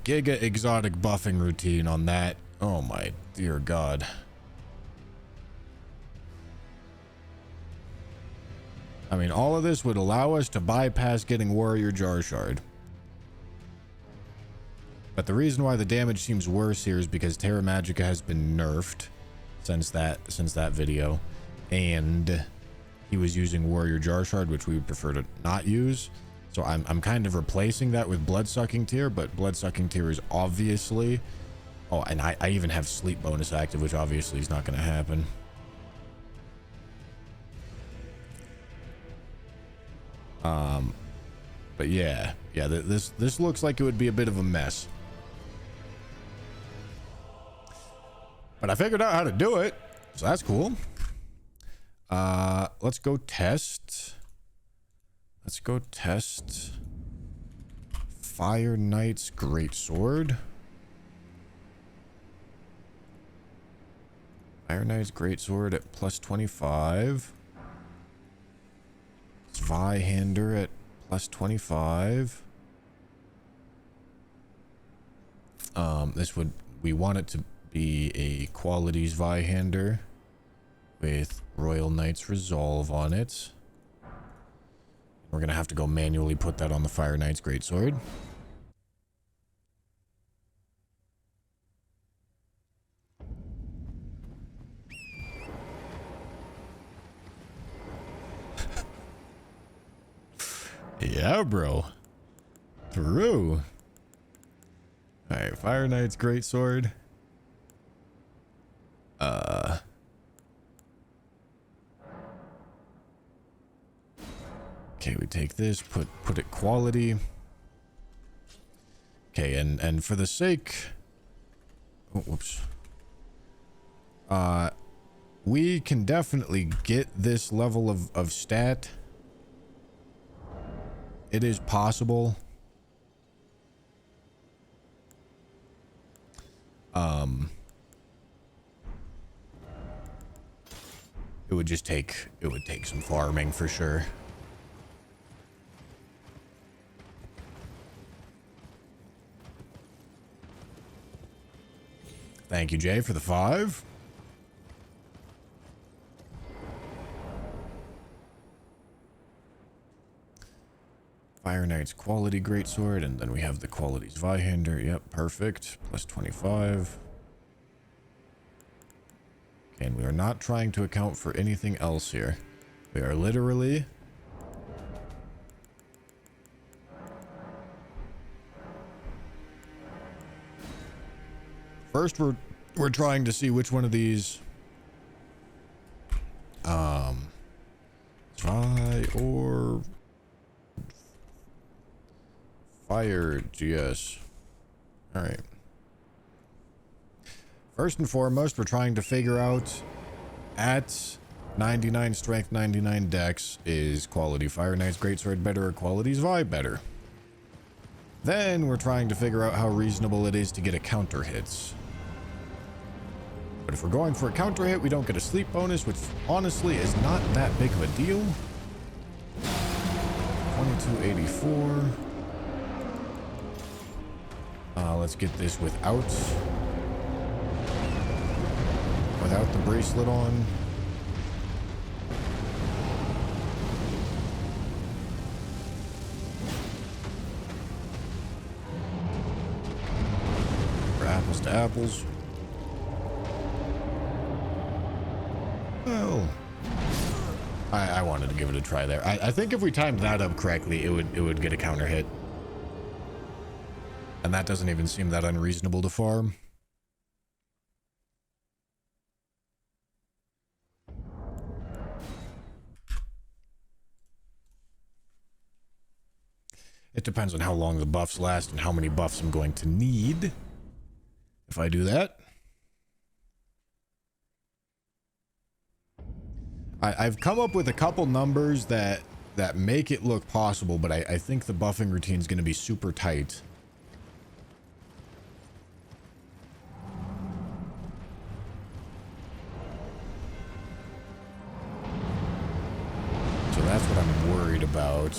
Giga exotic buffing routine on that. Oh my dear God. I mean, all of this would allow us to bypass getting Warrior Jar Shard. But the reason why the damage seems worse here is because Terra Magica has been nerfed since that video. And he was using Warrior Jar Shard, which we would prefer to not use. So I'm kind of replacing that with Blood-Sucking Tear, but Blood-Sucking Tear is obviously... Oh, and I even have Sleep bonus active, which obviously is not going to happen. But yeah, this looks like it would be a bit of a mess. But I figured out how to do it, so that's cool. Let's go test. Let's go test Fire Knight's Greatsword. Fire Knight's Greatsword at plus 25. Zweihander at plus 25. We want it to be a quality Zweihander with Royal Knight's Resolve on it. We're gonna have to go manually put that on the Fire Knight's Greatsword. Yeah, bro. True. Alright, Fire Knight's Greatsword. Okay, we take this, put it quality. Okay, and for the sake... Oh, whoops. We can definitely get this level of stat. It is possible. It would take some farming for sure. Thank you, Jay, for the 5. Fire Knight's quality greatsword, and then we have the quality Zweihander. Yep, perfect. Plus 25. Okay, and we are not trying to account for anything else here. We are literally... First, we're trying to see which one of these... Try or... Fire GS. Alright. First and foremost, we're trying to figure out at 99 strength, 99 dex, is quality Fire Knight's Greatsword better or quality Zwei better? Then we're trying to figure out how reasonable it is to get a counter hits. But if we're going for a counter hit, we don't get a sleep bonus, which honestly is not that big of a deal. 2284. Let's get this without the bracelet on. For apples to apples. Well, I wanted to give it a try there. I think if we timed that up correctly, it would get a counter hit. And that doesn't even seem that unreasonable to farm. It depends on how long the buffs last and how many buffs I'm going to need if I do that. I've come up with a couple numbers that make it look possible, but I think the buffing routine is going to be super tight. So that's what I'm worried about.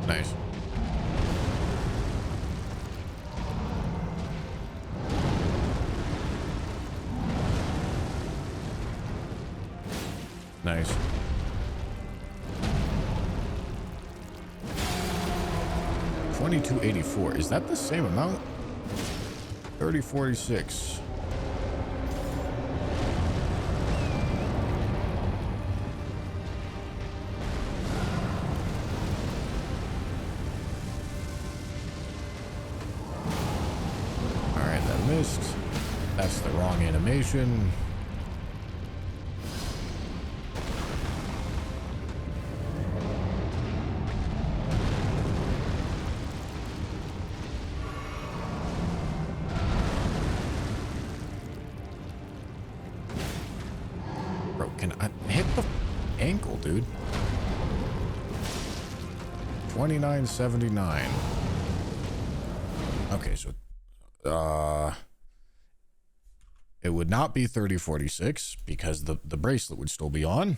Nice. Nice. $22.84. Is that the same amount? 30.46. Alright, that missed. That's the wrong animation. Bro, can I hit the ankle, dude? 29.79. Okay, so it would not be 30.46 because the bracelet would still be on.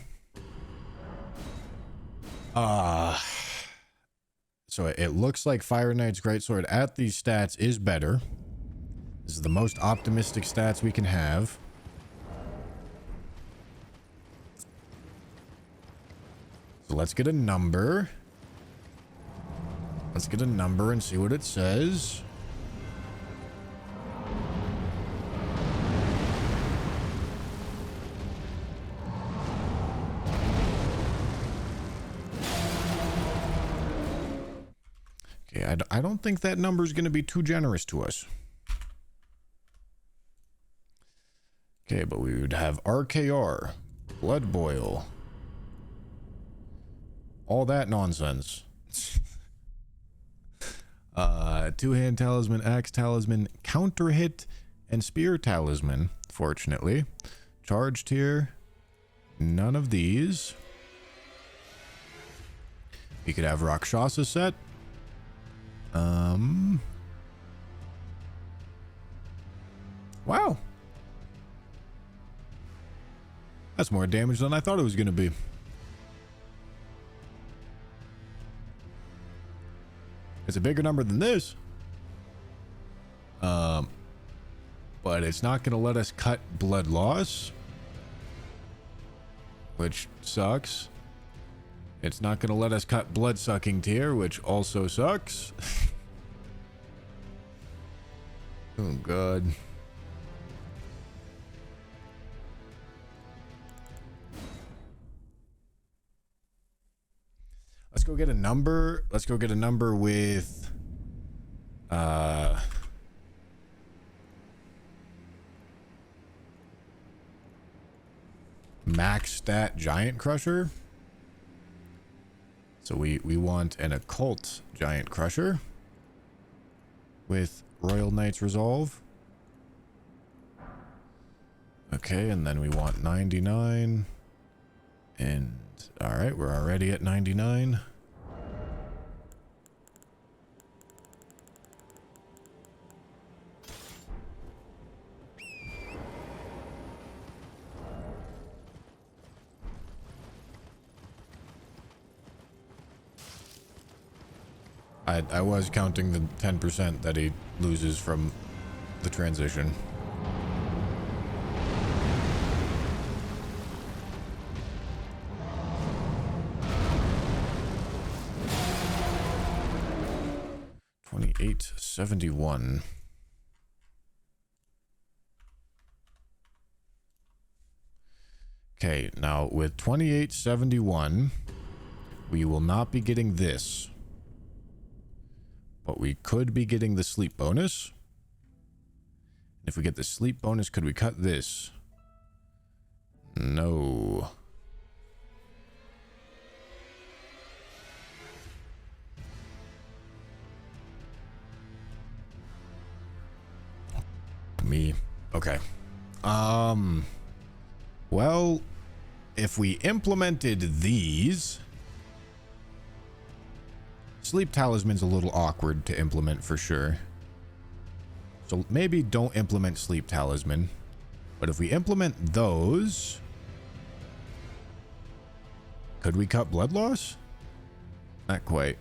So it looks like Fire Knight's Greatsword at these stats is better. This is the most optimistic stats we can have. So let's get a number. Let's get a number and see what it says. Okay, I don't think that number is going to be too generous to us. Okay, but we would have RKR, Blood Boil, all that nonsense. Two-hand talisman, axe talisman, counter hit, and spear talisman, fortunately. Charged here, none of these. We could have Rakshasa set. Wow. That's more damage than I thought it was going to be. It's a bigger number than this. But it's not going to let us cut blood loss, which sucks. It's not going to let us cut blood sucking tear, which also sucks. Oh, God. Let's go get a number. Let's go get a number with max stat Giant Crusher. So we want an occult Giant Crusher with Royal Knight's Resolve. Okay, and then we want 99. And all right, we're already at 99. I was counting the 10% that he loses from the transition. $28.71. Okay, now with $28.71, we will not be getting this. But we could be getting the sleep bonus. If we get the sleep bonus, could we cut this? No. Me. Okay. Well, if we implemented these, Sleep Talisman's a little awkward to implement for sure. So maybe don't implement Sleep Talisman. But if we implement those, could we cut blood loss? Not quite.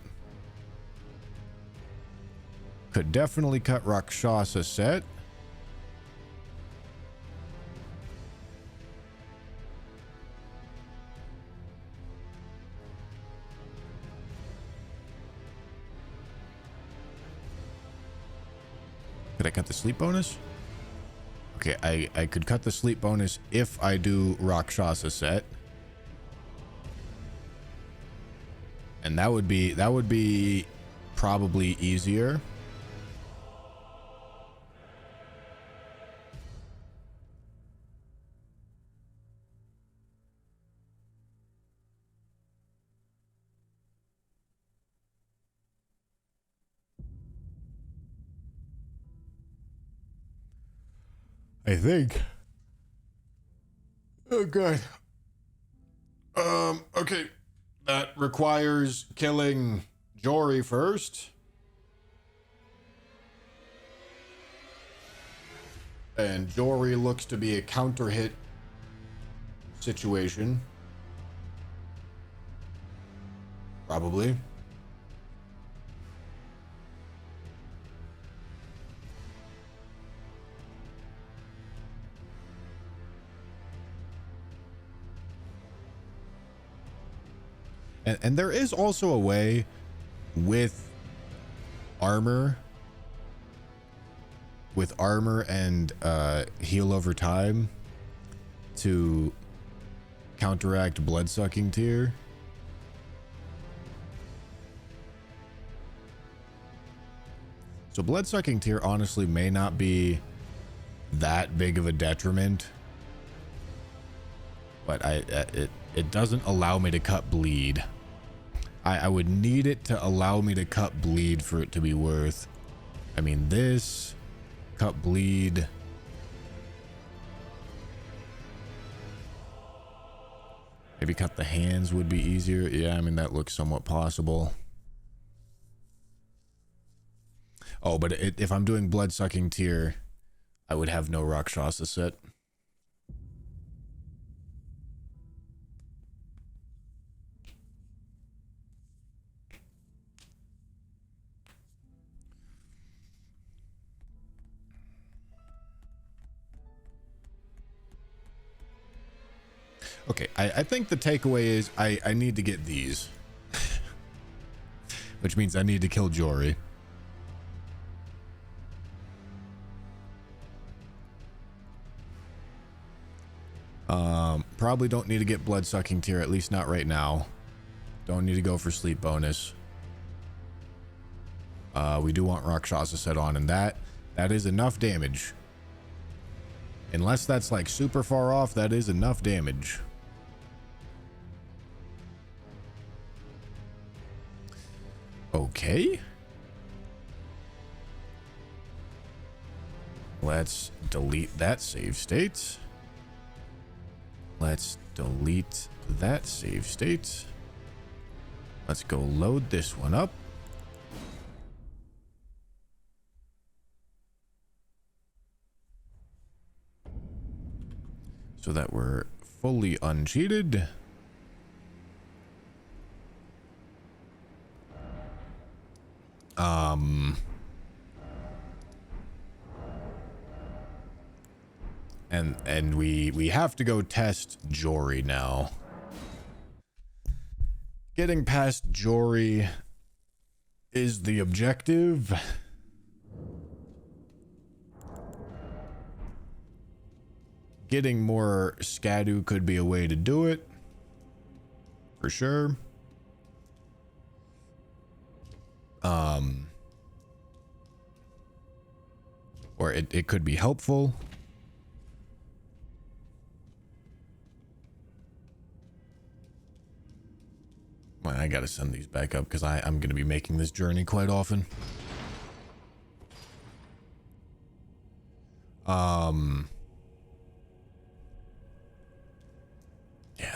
Could definitely cut Rakshasa set. Could I cut the sleep bonus? Okay, I could cut the sleep bonus if I do Rakshasa set. And that would be probably easier. I think. Oh, God. Okay. That requires killing Jory first. And Jory looks to be a counter hit situation. Probably. And there is also a way with armor and heal over time to counteract blood-sucking tear. So blood-sucking tear honestly may not be that big of a detriment, but it doesn't allow me to cut bleed. I would need it to allow me to cut bleed for it to be worth. I mean, this cut bleed. Maybe cut the hands would be easier. Yeah, I mean, that looks somewhat possible. Oh, but if I'm doing blood-sucking tear, I would have no Rakshasa set. Okay, I think the takeaway is I need to get these. Which means I need to kill Jory. Probably don't need to get blood-sucking tear, at least not right now. Don't need to go for sleep bonus. We do want Rakshasa set on, and that is enough damage. Unless that's like super far off, that is enough damage. Okay. Let's delete that save state. Let's delete that save state. Let's go load this one up. So that we're fully uncheated. And we have to go test Jory now. Getting past Jory is the objective. Getting more Scadu could be a way to do it. For sure. Or it could be helpful. Well, I gotta send these back up because I'm gonna be making this journey quite often. Yeah,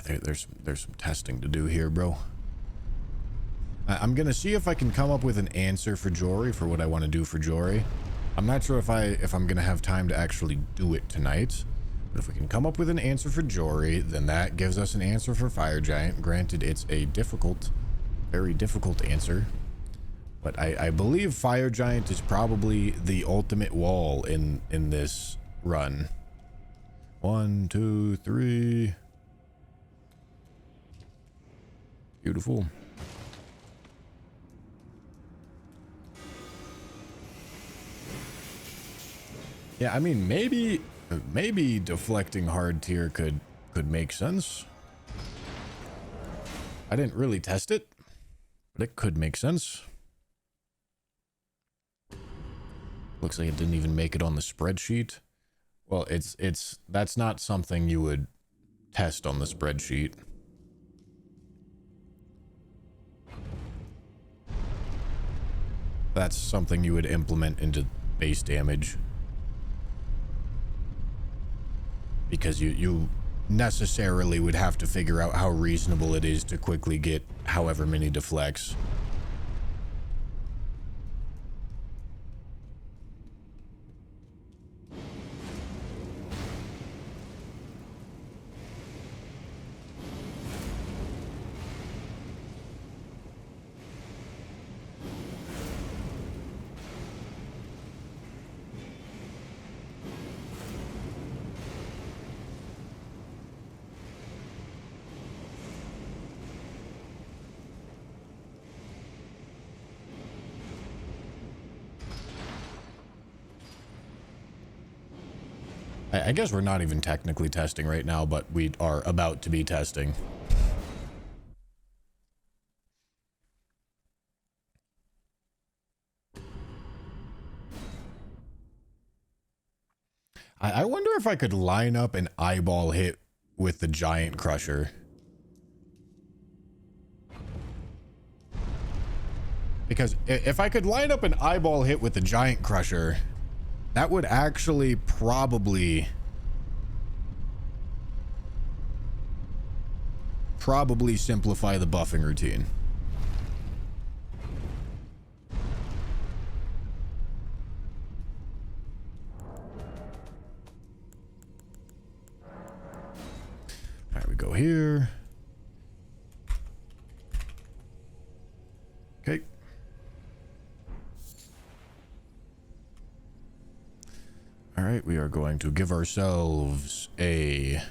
there's some testing to do here, bro. I'm gonna see if I can come up with an answer for Jory for what I want to do for Jory. I'm not sure if I'm gonna have time to actually do it tonight, but if we can come up with an answer for Jory, then that gives us an answer for Fire Giant. Granted, it's a difficult, very difficult answer, but I believe Fire Giant is probably the ultimate wall in this run. 1, 2, 3. Beautiful. Yeah, I mean, maybe deflecting hard tier could make sense. I didn't really test it, but it could make sense. Looks like it didn't even make it on the spreadsheet. Well, that's not something you would test on the spreadsheet. That's something you would implement into base damage. Because you necessarily would have to figure out how reasonable it is to quickly get however many deflects. I guess we're not even technically testing right now, but we are about to be testing. I wonder if I could line up an eyeball hit with the giant crusher. Because if I could line up an eyeball hit with the giant crusher, that would actually probably simplify the buffing routine. All right, we go here. Okay. All right, we are going to give ourselves a...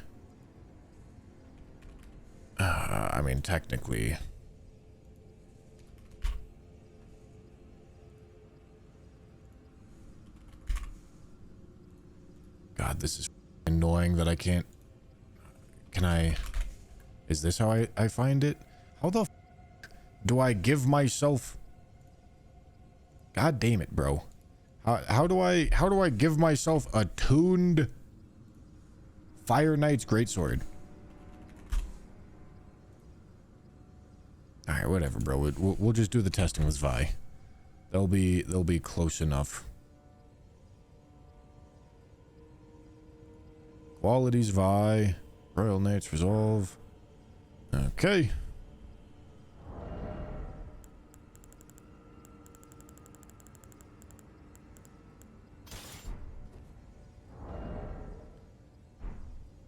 I mean, technically... God, this is annoying that I can't... Can I... Is this how I find it? How the do I give myself... God damn it, bro. How do I give myself a tuned Fire Knight's Greatsword? All right, whatever, bro. We'll just do the testing with Vi. They'll be close enough. Qualities Vi. Royal Knights Resolve. Okay.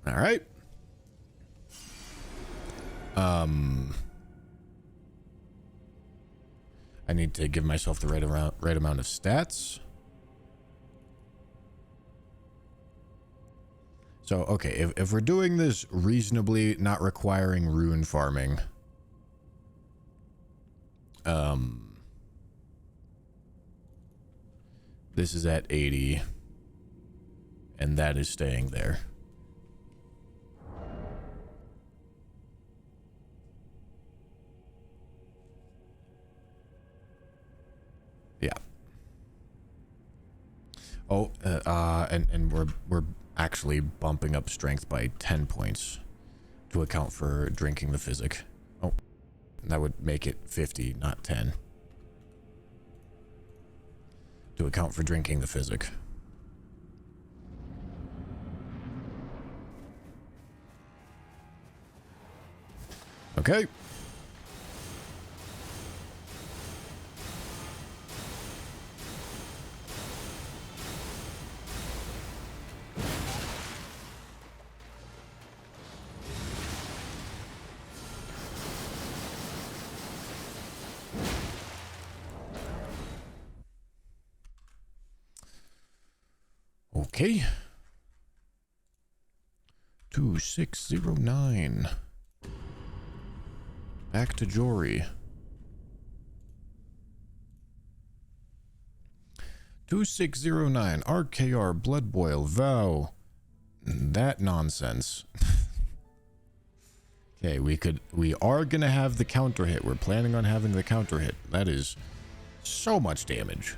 All right. I need to give myself the right amount of stats. So, okay, if we're doing this reasonably, not requiring rune farming, this is at 80, and that is staying there. Yeah. Oh, and we're actually bumping up strength by 10 points to account for drinking the physic. Oh, that would make it 50, not 10. To account for drinking the physic. Okay. Okay. 2609. Back to Jory. 2609. RKR Blood Boil Vow. That nonsense. Okay, we are gonna have the counter hit. We're planning on having the counter hit. That is so much damage.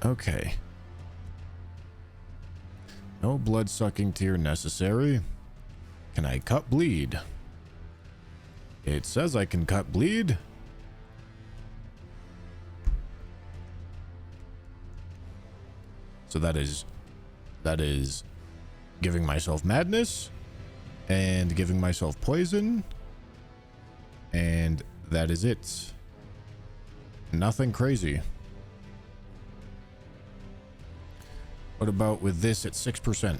Okay. No blood-sucking tear necessary. Can I cut bleed? It says I can cut bleed. So that is giving myself madness, and giving myself poison, and that is it. Nothing crazy. What about with this at 6%?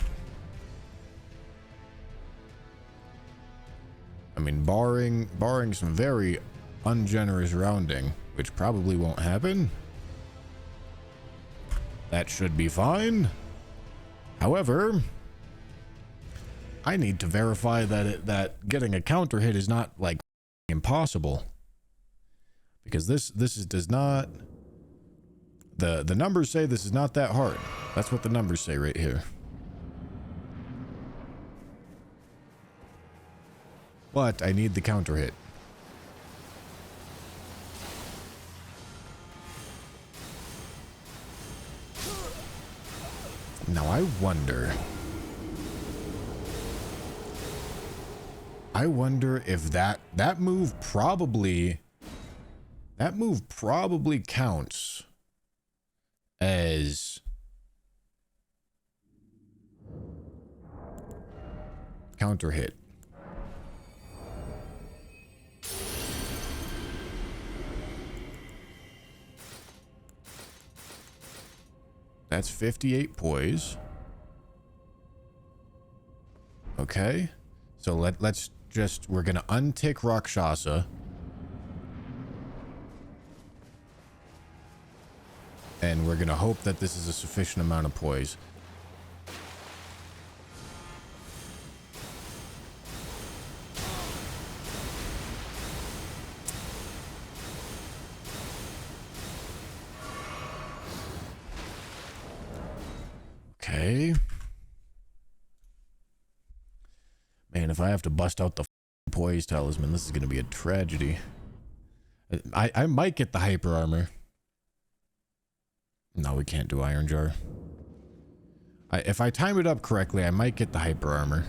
I mean, barring some very ungenerous rounding, which probably won't happen, that should be fine. However, I need to verify that getting a counter hit is not like impossible, because this does not. The numbers say this is not that hard. That's what the numbers say right here. But I need the counter hit. Now I wonder if that move probably counts as counter hit. That's 58 poise. Okay. So let's just, we're gonna untick Rakshasa. And we're gonna hope that this is a sufficient amount of poise. Okay. Man, if I have to bust out the poise talisman, this is gonna be a tragedy. I might get the hyper armor. No, we can't do Iron Jar. If I time it up correctly, I might get the hyper armor.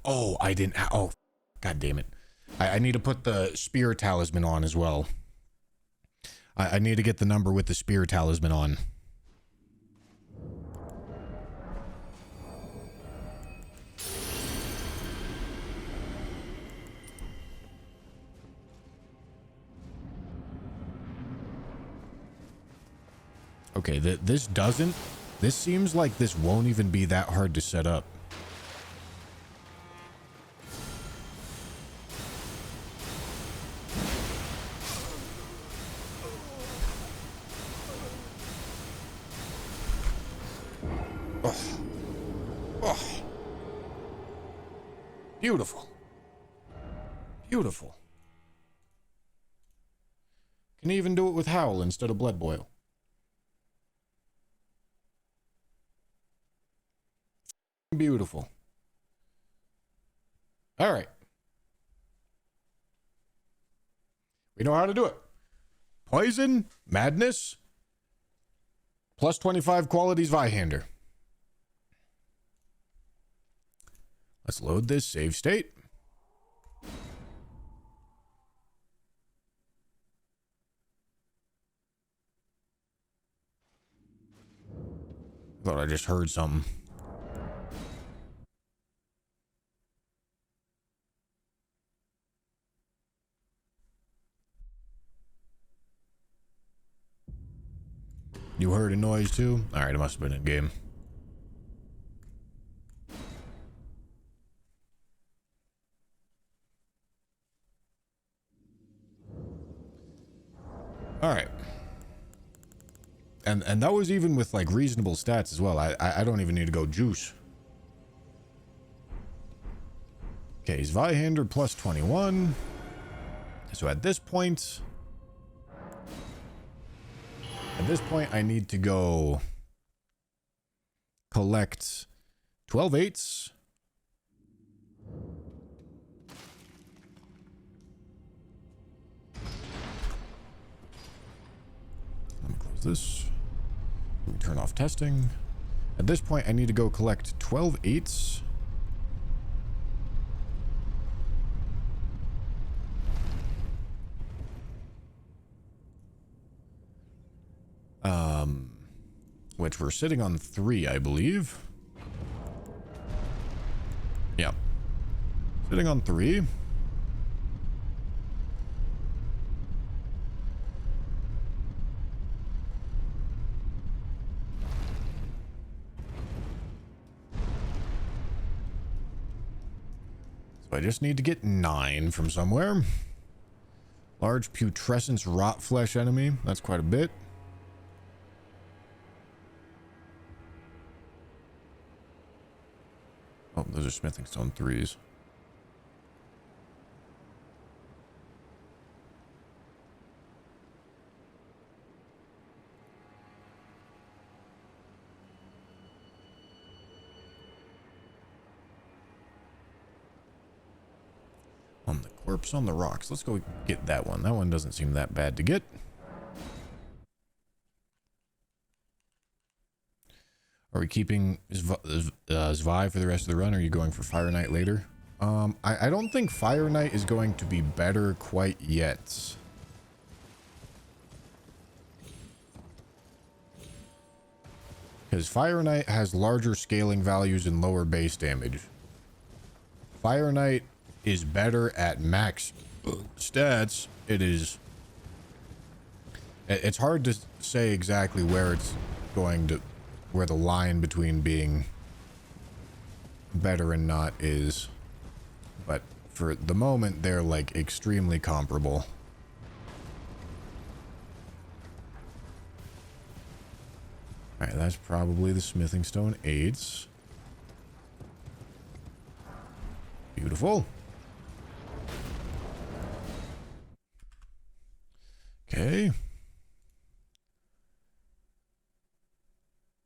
Oh, I didn't. Oh, god damn it. I need to put the spear talisman on as well. I need to get the number with the spear talisman on. Okay, this doesn't. This seems like this won't even be that hard to set up. Beautiful. Beautiful. Can even do it with Howl instead of Blood Boil. Beautiful. All right. We know how to do it. Poison, madness, plus 25 qualities Vihander. Let's load this save state. Thought I just heard something. You heard a noise too? Alright, it must have been in game. Alright. And that was even with like reasonable stats as well. I don't even need to go juice. Okay, he's Vihander plus 21. So at this point, I need to go collect 12 eights, this. We turn off testing. At this point, I need to go collect 12 eights. Which we're sitting on 3, I believe. Yeah. Sitting on 3. So I just need to get 9 from somewhere. Large putrescence rot flesh enemy. That's quite a bit. Oh, those are smithing stone 3s. On the corpse on the rocks. Let's go get that one. That one doesn't seem that bad to get. Are we keeping Zvi for the rest of the run? Or are you going for Fire Knight later? I don't think Fire Knight is going to be better quite yet. Because Fire Knight has larger scaling values and lower base damage. Fire Knight is better at max stats. It's hard to say exactly where it's going to... where the line between being better and not is. But for the moment, they're like extremely comparable. Alright, that's probably the smithing stone 8s. Beautiful. Okay.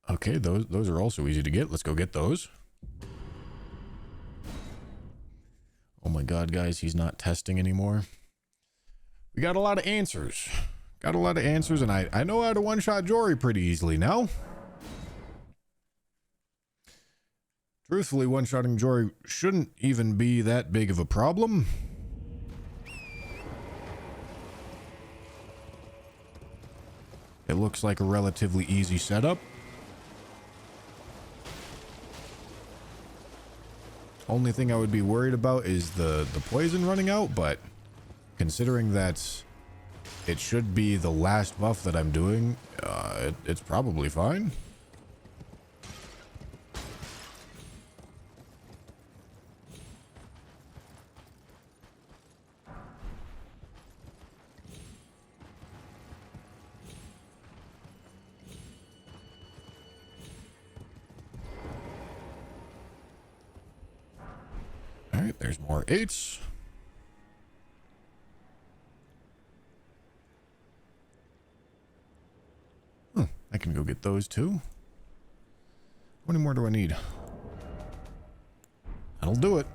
Okay, those are also easy to get. Let's go get those. Oh my god, guys, he's not testing anymore. We got a lot of answers. Got a lot of answers, and I know how to one-shot Jory pretty easily now. Truthfully, one-shotting Jory shouldn't even be that big of a problem. It looks like a relatively easy setup. Only thing I would be worried about is the poison running out, but considering that it should be the last buff that I'm doing, it's probably fine. Alright, there's more 8s. I can go get those too. How many more do I need? That'll do it.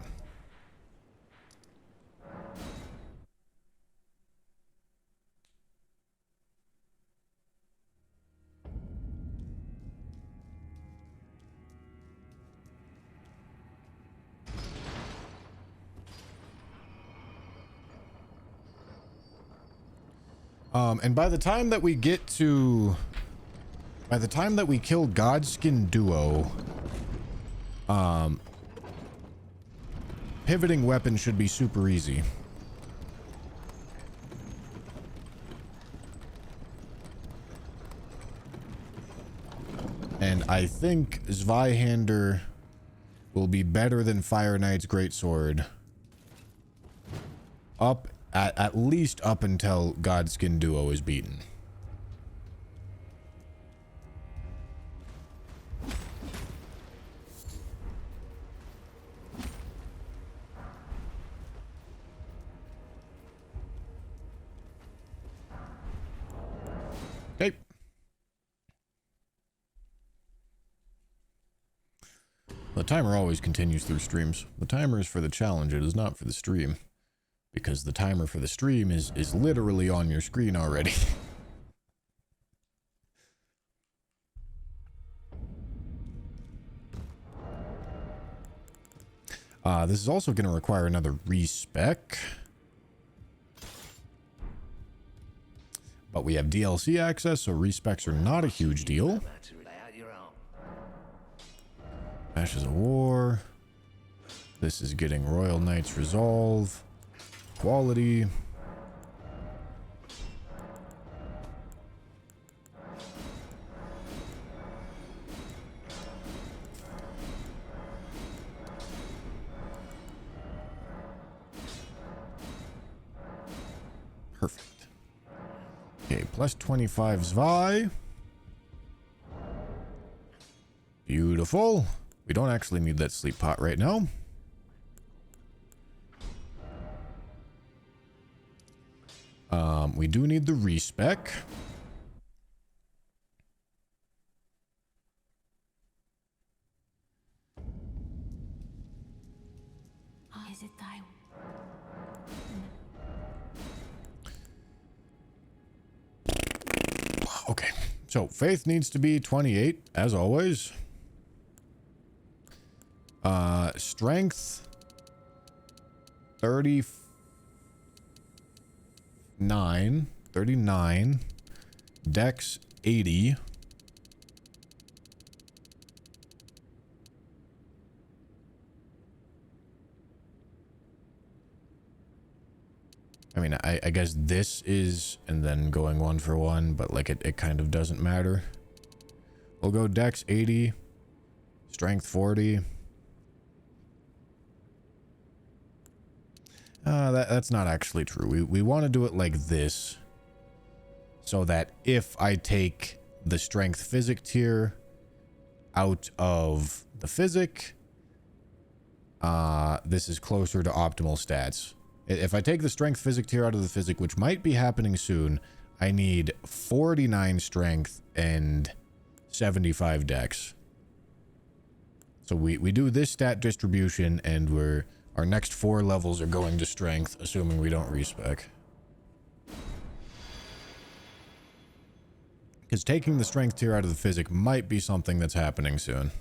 And by the time that we get to... By the time that we kill Godskin Duo, pivoting weapon should be super easy. And I think Zweihander will be better than Fire Knight's Greatsword. At least up until Godskin Duo is beaten. Okay. The timer always continues through streams. The timer is for the challenge, it is not for the stream. Because the timer for the stream is literally on your screen already. This is also going to require another respec. But we have DLC access, so respecs are not a huge deal. Ashes of War. This is getting Royal Knights Resolve. Quality. Perfect. Okay, plus 25 Zwei. Beautiful. We don't actually need that sleep pot right now. We do need the respec. Is it time? Okay, so faith needs to be 28 as always. Strength 39, dex 80. I mean, I guess this is, and then going 1 for 1, but like it kind of doesn't matter. We'll go dex 80, strength 40. That's not actually true. We want to do it like this, so that if I take the strength physic tier out of the physic, this is closer to optimal stats. If I take the strength physic tier out of the physic, which might be happening soon, I need 49 strength and 75 dex. So we do this stat distribution, and our next 4 levels are going to strength, assuming we don't respec. Because taking the strength tier out of the physic might be something that's happening soon.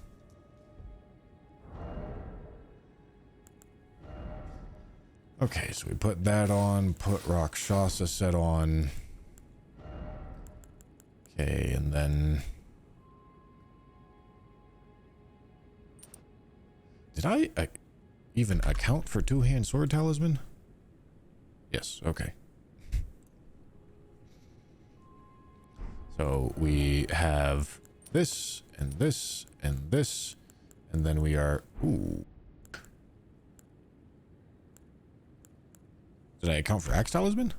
Okay, so we put that on, put Rakshasa set on. Okay, and then... Did I even account for two-hand sword talisman? Yes, okay. So we have this, and this, and this, and then we are... Ooh. Did I account for axe talisman?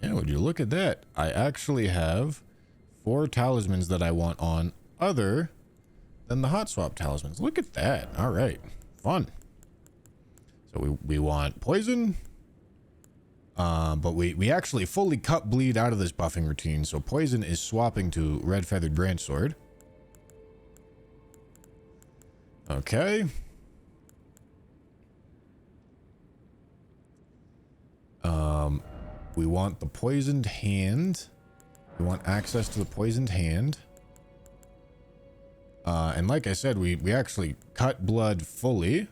Yeah, would you look at that? I actually have 4 talismans that I want on other than the hot swap talismans. Look at that. All right. Fun. So we want poison. But we actually fully cut bleed out of this buffing routine. So poison is swapping to red feathered branch sword. Okay. We want the poisoned hand. We want access to the poisoned hand. And like I said, we actually cut blood fully.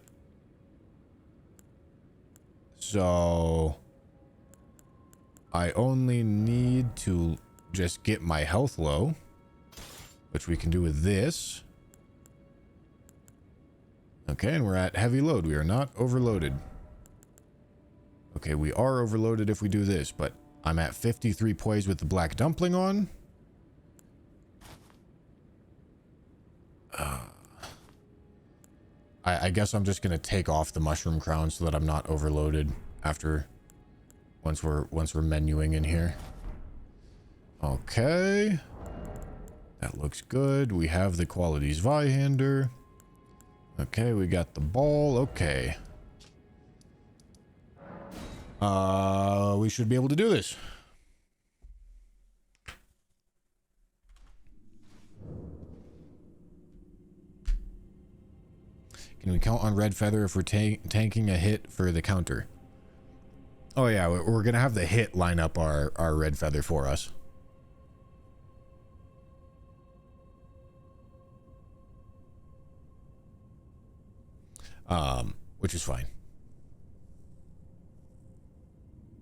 So I only need to just get my health low, which we can do with this. Okay, and we're at heavy load. We are not overloaded. Okay, we are overloaded if we do this, but I'm at 53 poise with the black dumpling on. I guess I'm just gonna take off the mushroom crown so that I'm not overloaded after once we're menuing in here. Okay, that looks good. We have the qualities Zweihander. Okay, we got the ball. Okay. We should be able to do this. Can we count on red feather if we're tanking a hit for the counter? Oh yeah, we're gonna have the hit line up our red feather for us. which is fine.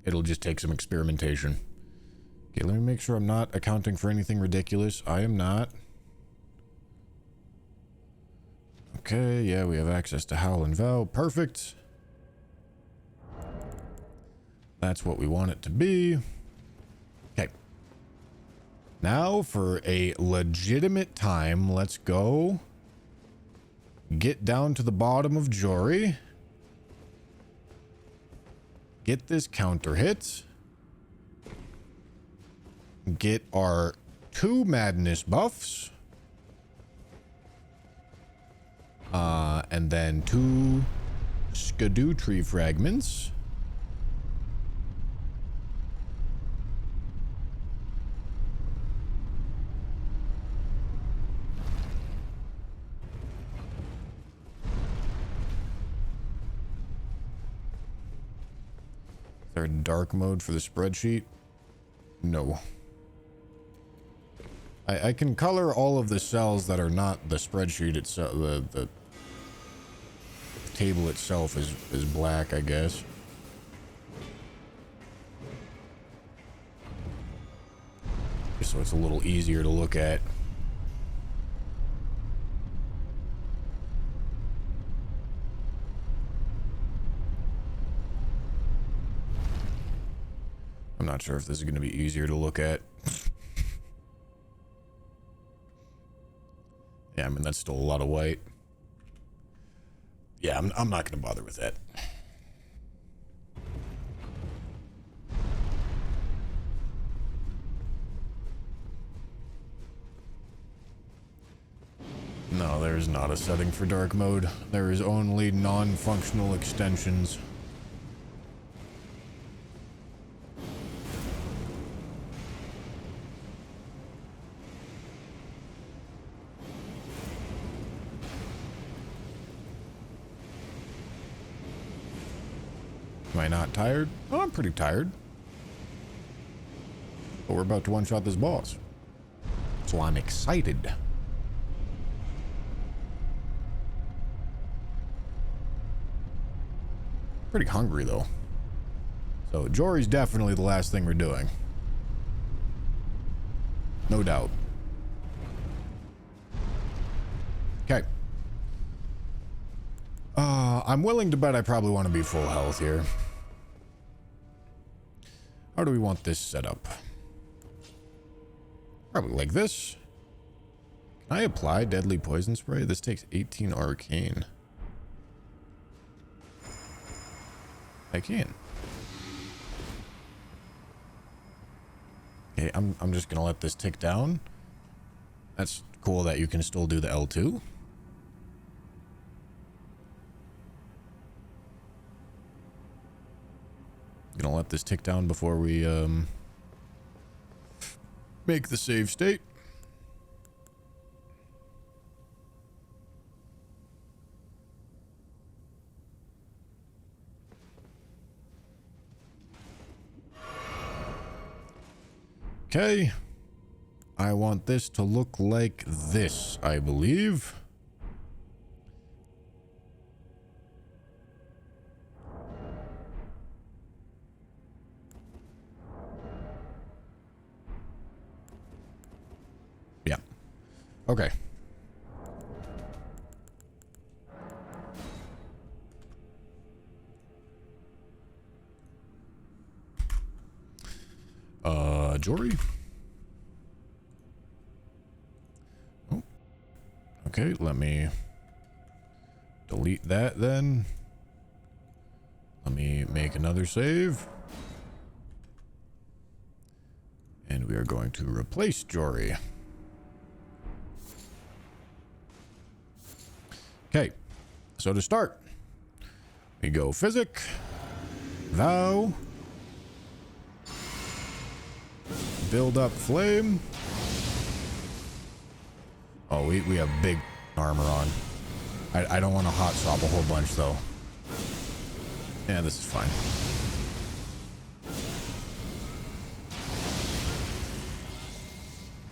It'll just take some experimentation. Okay, let me make sure I'm not accounting for anything ridiculous. I am not. Okay, yeah, we have access to Howl and Vow. Perfect. That's what we want it to be. Okay. Now for a legitimate time, let's go get down to the bottom of Jory. Get this counter hit. Get our 2 madness buffs. And then 2 skidoo tree fragments. Is there a dark mode for the spreadsheet? No. I can color all of the cells that are not the spreadsheet itself. The table itself is black, I guess. Just so it's a little easier to look at. I'm not sure if this is going to be easier to look at. Yeah, I mean, that's still a lot of white. Yeah, I'm not going to bother with that. No, there's not a setting for dark mode. There is only non-functional extensions. Am I not tired? Oh, I'm pretty tired. But we're about to one-shot this boss. So I'm excited. Pretty hungry, though. So Jory's definitely the last thing we're doing. No doubt. Okay. I'm willing to bet I probably want to be full health here. How do we want this set up? Probably like this. Can I apply deadly poison spray? This takes 18 arcane. I can. Okay, I'm just gonna let this tick down. That's cool that you can still do the L2. Gonna let this tick down before we make the save state. Okay. I want this to look like this, I believe. Yeah. Okay. Jory? Oh. Okay, let me delete that then. Let me make another save. And we are going to replace Jory. Okay, so to start, we go Physic, Vow, build up Flame. Oh, we have big armor on. I don't want to hot swap a whole bunch though. Yeah, this is fine.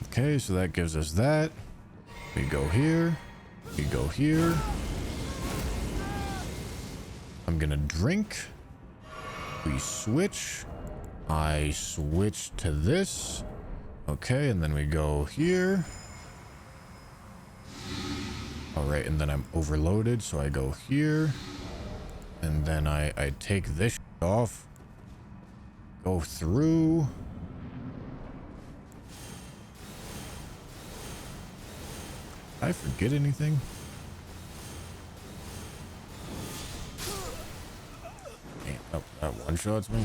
Okay, so that gives us that. We go here. We go here. I'm gonna drink. We switch. I switch to this. Okay, and then we go here. All right, and then I'm overloaded, so I go here. And then I take this off. Go through. Did I forget anything? Oh, that one-shots me.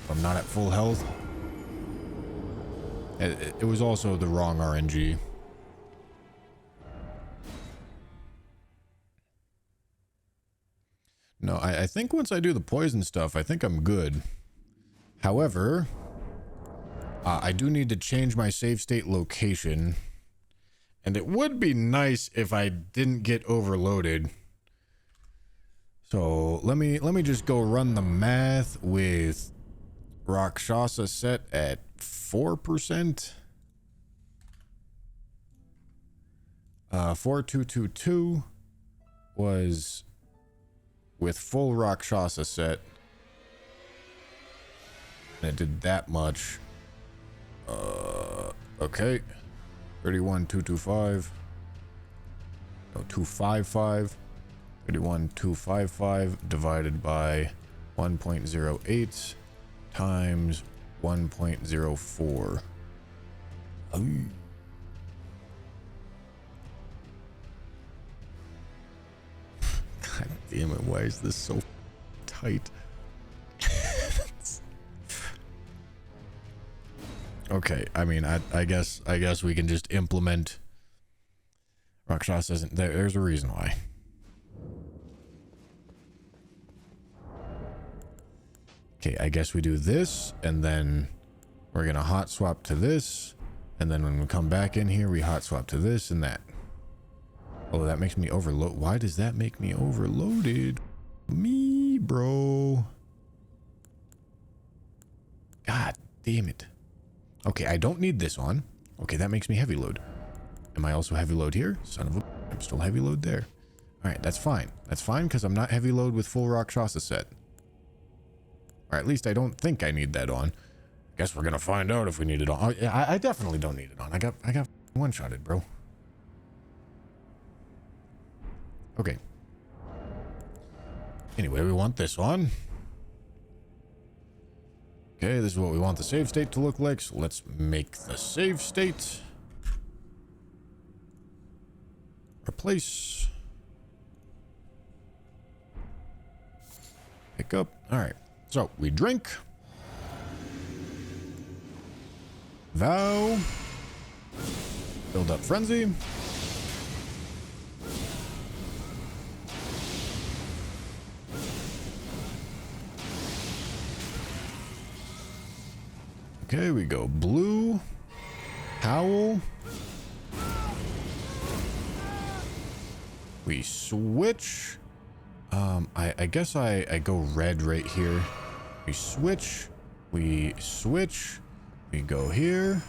I'm not at full health. It was also the wrong RNG. No, I think once I do the poison stuff, I think I'm good. However, I do need to change my save state location. And it would be nice if I didn't get overloaded. So let me just go run the math with Rakshasa set at 4%. 4222 was with full Rakshasa set. And it did that much. Okay. 31225. No, 255. 31255 divided by 1.08 times 1.04. God damn it, why is this so tight? Okay, I mean, I guess we can just implement Rakshasa isn't there. There's a reason why. Okay, I guess we do this, and then we're gonna hot swap to this, and then when we come back in here, we hot swap to this and that. Oh, that makes me overload. Why does that make me overloaded? Me, bro. God damn it. Okay, I don't need this on. Okay, that makes me heavy load. Am I also heavy load here? Son of a... I'm still heavy load there. Alright, that's fine. That's fine because I'm not heavy load with full Rakshasa set. Or at least I don't think I need that on. Guess we're gonna find out if we need it on. Oh, yeah, I definitely don't need it on. I got one-shotted, bro. Okay. Anyway, we want this on. Okay, this is what we want the save state to look like, so let's make the save state. Replace. Pick up. Alright, so we drink. Vow. Build up frenzy. Okay, we go blue, howl. We switch. I guess I go red right here. We switch. We switch. We go here.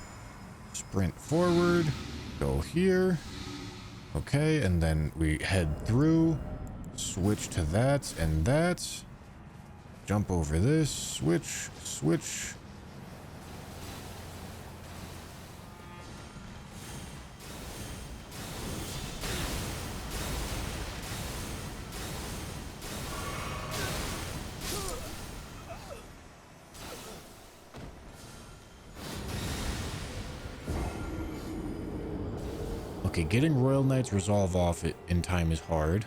Sprint forward. Go here. Okay, and then we head through. Switch to that and that. Jump over this. Switch. Switch. Okay, getting Royal Knight's Resolve off it in time is hard.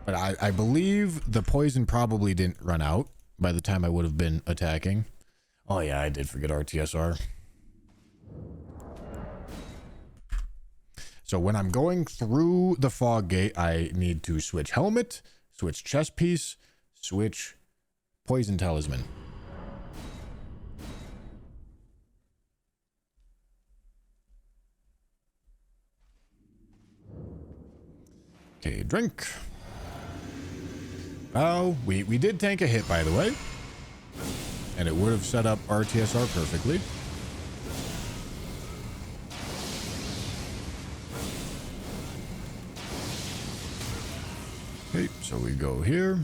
But I believe the poison probably didn't run out by the time I would have been attacking. Oh yeah, I did forget RTSR. So when I'm going through the fog gate, I need to switch helmet, switch chest piece, switch poison talisman. Okay, drink. Oh, we did tank a hit, by the way. And it would have set up RTSR perfectly. Okay, so we go here.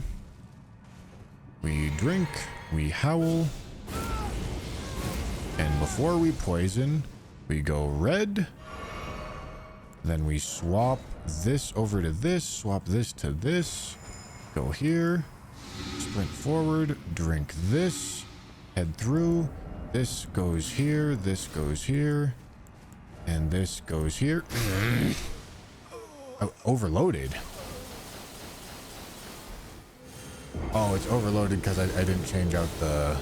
We drink. We howl. And before we poison, we go red. Then we swap this over to this. Swap this to this. Go here. Sprint forward. Drink this. Head through. This goes here. This goes here. And this goes here. Oh, overloaded. Oh, it's overloaded because I didn't change out the...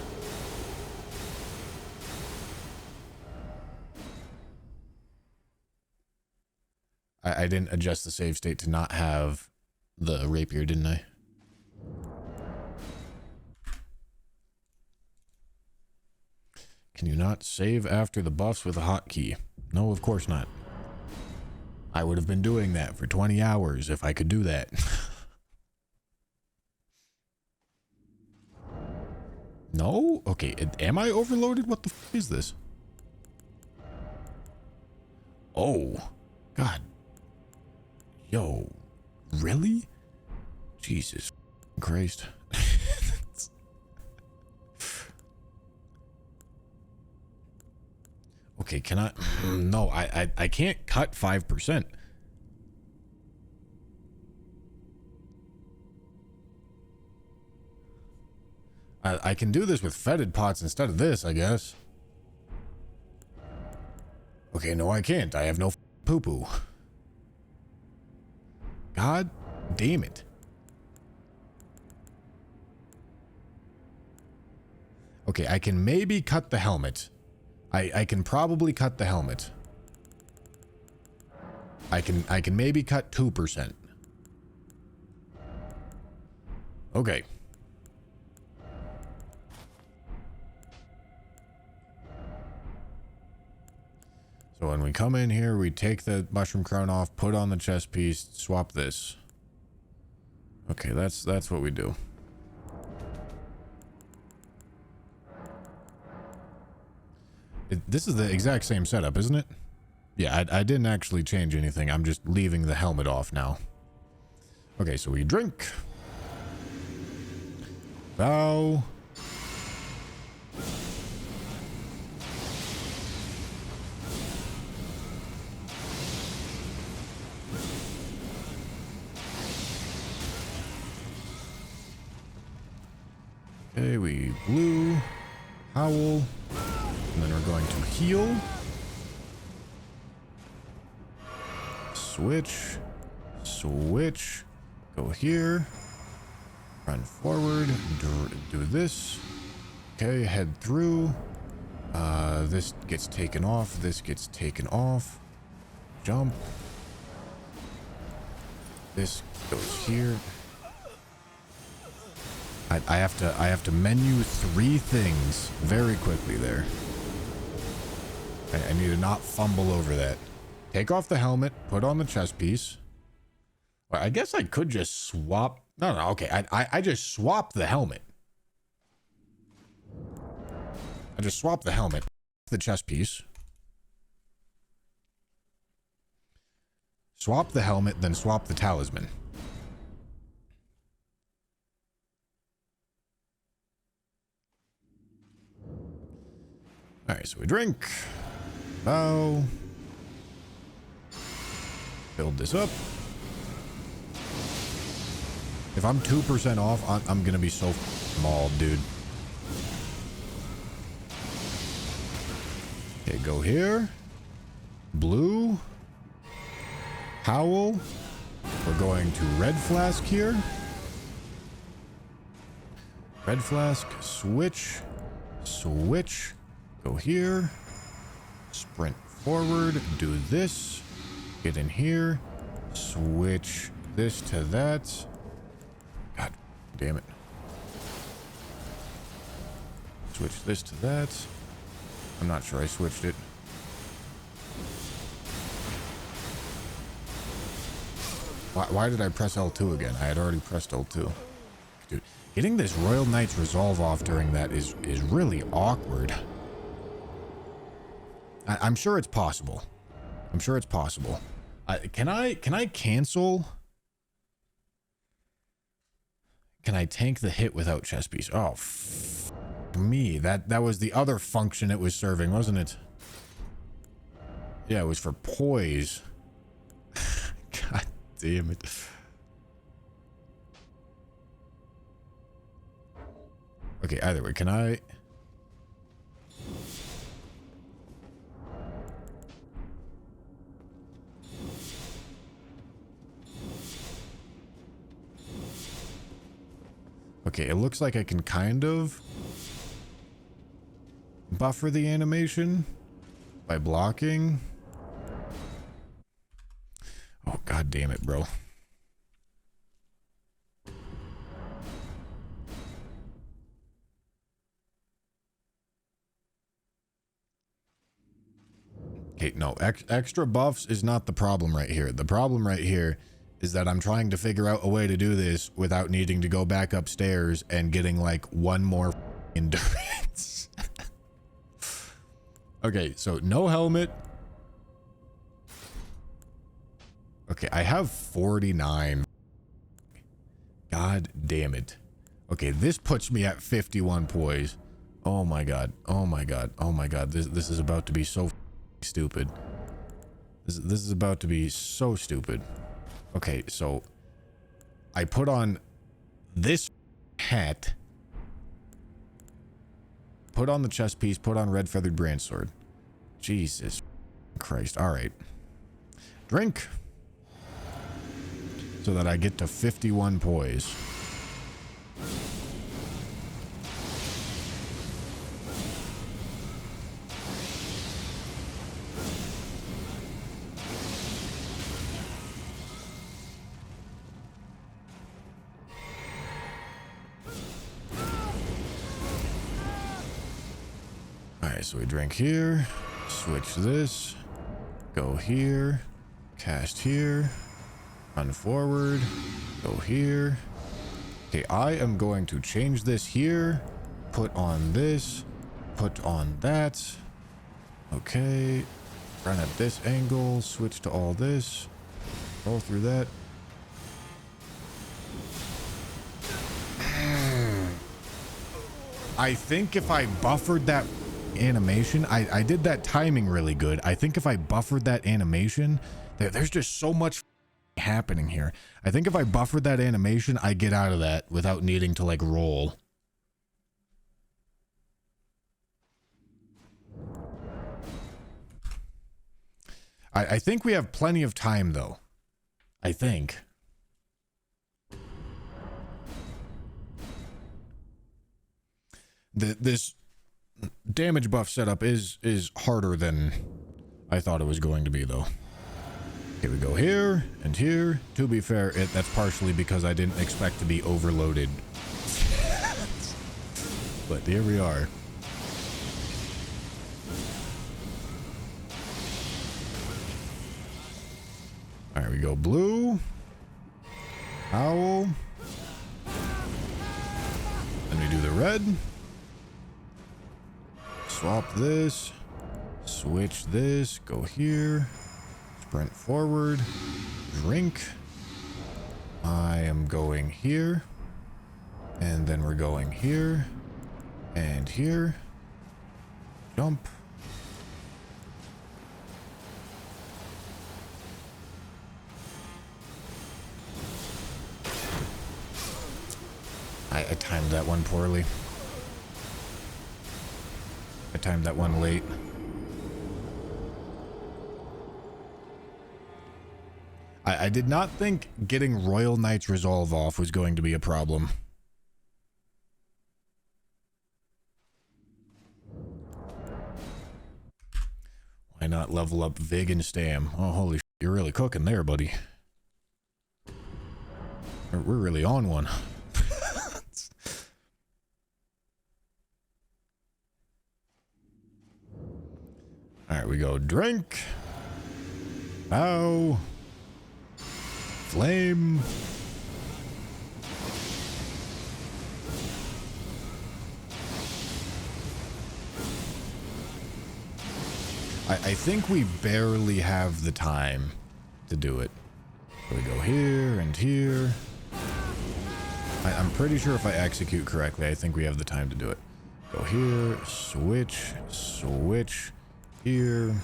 I didn't adjust the save state to not have the rapier, didn't I? Can you not save after the buffs with a hotkey? No, of course not. I would have been doing that for 20 hours if I could do that. No? Okay, am I overloaded? What the f is this? Oh, God. Yo, really? Jesus Christ. Okay, can I? No, I can't cut 5%. I can do this with fetid pots instead of this, I guess. Okay, no, I can't. I have no poo-poo. God damn it. Okay, I can maybe cut the helmet. I can probably cut the helmet. I can maybe cut 2%. Okay. So when we come in here, we take the mushroom crown off, put on the chest piece, swap this. Okay, that's what we do. This is the exact same setup, isn't it? Yeah, I didn't actually change anything. I'm just leaving the helmet off now. Okay, so we drink. Vow. Okay, we blue, howl, and then we're going to heal. Switch, go here, run forward, do this. Okay, head through. This gets taken off, this gets taken off. Jump. This goes here. I have to menu 3 things very quickly there. I need to not fumble over that. Take off the helmet, put on the chest piece. Well, I guess I could just swap. No, okay. I just swap the helmet. I just swap the helmet, the chest piece. Swap the helmet, then swap the talisman. Alright, so we drink. Bow. Build this up. If I'm 2% off, I'm gonna be so mauled, dude. Okay, go here. Blue. Howl. We're going to red flask here. Red flask. Switch. Switch. Go here. Sprint forward. Do this. Get in here. Switch this to that. God damn it. Switch this to that. I'm not sure I switched it. Why did I press L2 again? I had already pressed L2. Dude, getting this Royal Knight's Resolve off during that is really awkward. I'm sure it's possible. I'm sure it's possible. Can I cancel? Can I tank the hit without chest piece? Oh, me. That was the other function it was serving, wasn't it? Yeah, it was for poise. God damn it. Okay, either way, can I... Okay, it looks like I can kind of buffer the animation by blocking. Oh, god damn it, bro. Okay, no, extra buffs is not the problem right here. The problem right here is that I'm trying to figure out a way to do this without needing to go back upstairs and getting like one more endurance. Okay, so no helmet. Okay, I have 49. God damn it. Okay, this puts me at 51 poise. Oh my god. Oh my god. Oh my god. This is about to be so stupid. This is about to be so stupid. Okay, so I put on this hat, put on the chest piece, put on red feathered brand sword. Jesus Christ. All right. Drink. So that I get to 51 poise. Alright, so we drink here, switch this, go here, cast here, run forward, go here. Okay, I am going to change this here, put on this, put on that. Okay, run at this angle, switch to all this, roll through that. I think if I buffered that animation, I did that timing really good. I think if I buffered that animation, there's just so much happening here. I think if I buffered that animation, I get out of that without needing to like roll. I think we have plenty of time though. I think. This damage buff setup is harder than I thought it was going to be though. Okay, we go here and here. To be fair, that's partially because I didn't expect to be overloaded. But here we are. Alright, we go blue. Owl. Then we do the red. Swap this, switch this, go here, sprint forward, drink. I am going here, and then we're going here, and here, jump. I timed that one poorly. I timed that one late. I did not think getting Royal Knight's Resolve off was going to be a problem. Why not level up Vig and Stam? Oh, holy shit, you're really cooking there, buddy. We're really on one. Alright, we go drink. Bow. Flame. I think we barely have the time to do it. So we go here and here. I'm pretty sure if I execute correctly, I think we have the time to do it. Go here, switch, switch, here.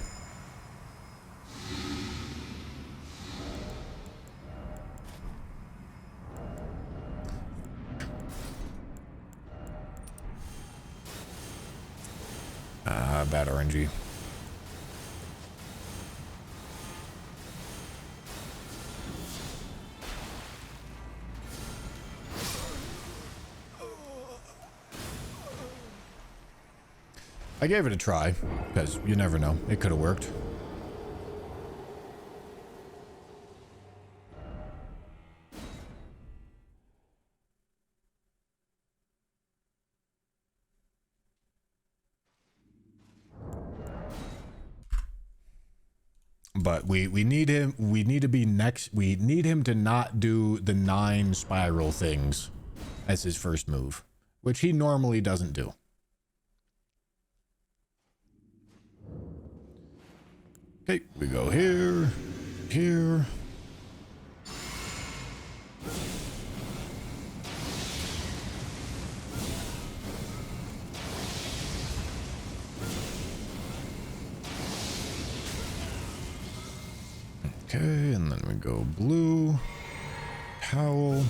Bad RNG. I gave it a try, because you never know. It could have worked. But we need him, we need to be next, we need him to not do the 9 spiral things as his first move, which he normally doesn't do. Okay, we go here, here. Okay, and then we go blue, towel.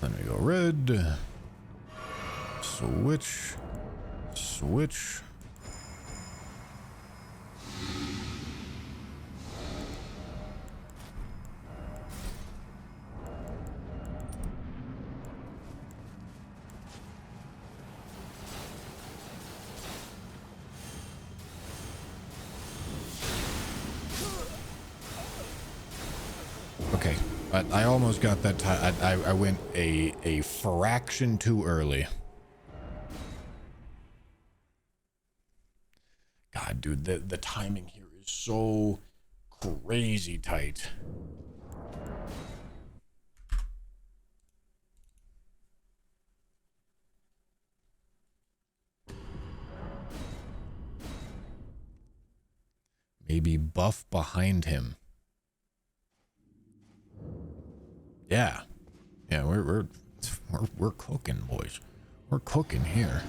Then we go red, switch, switch. Okay, but I almost got that time. I went a fraction too early. God, dude, the timing here is so crazy tight. Maybe buff behind him. Yeah, yeah, we're cooking, boys. We're cooking here.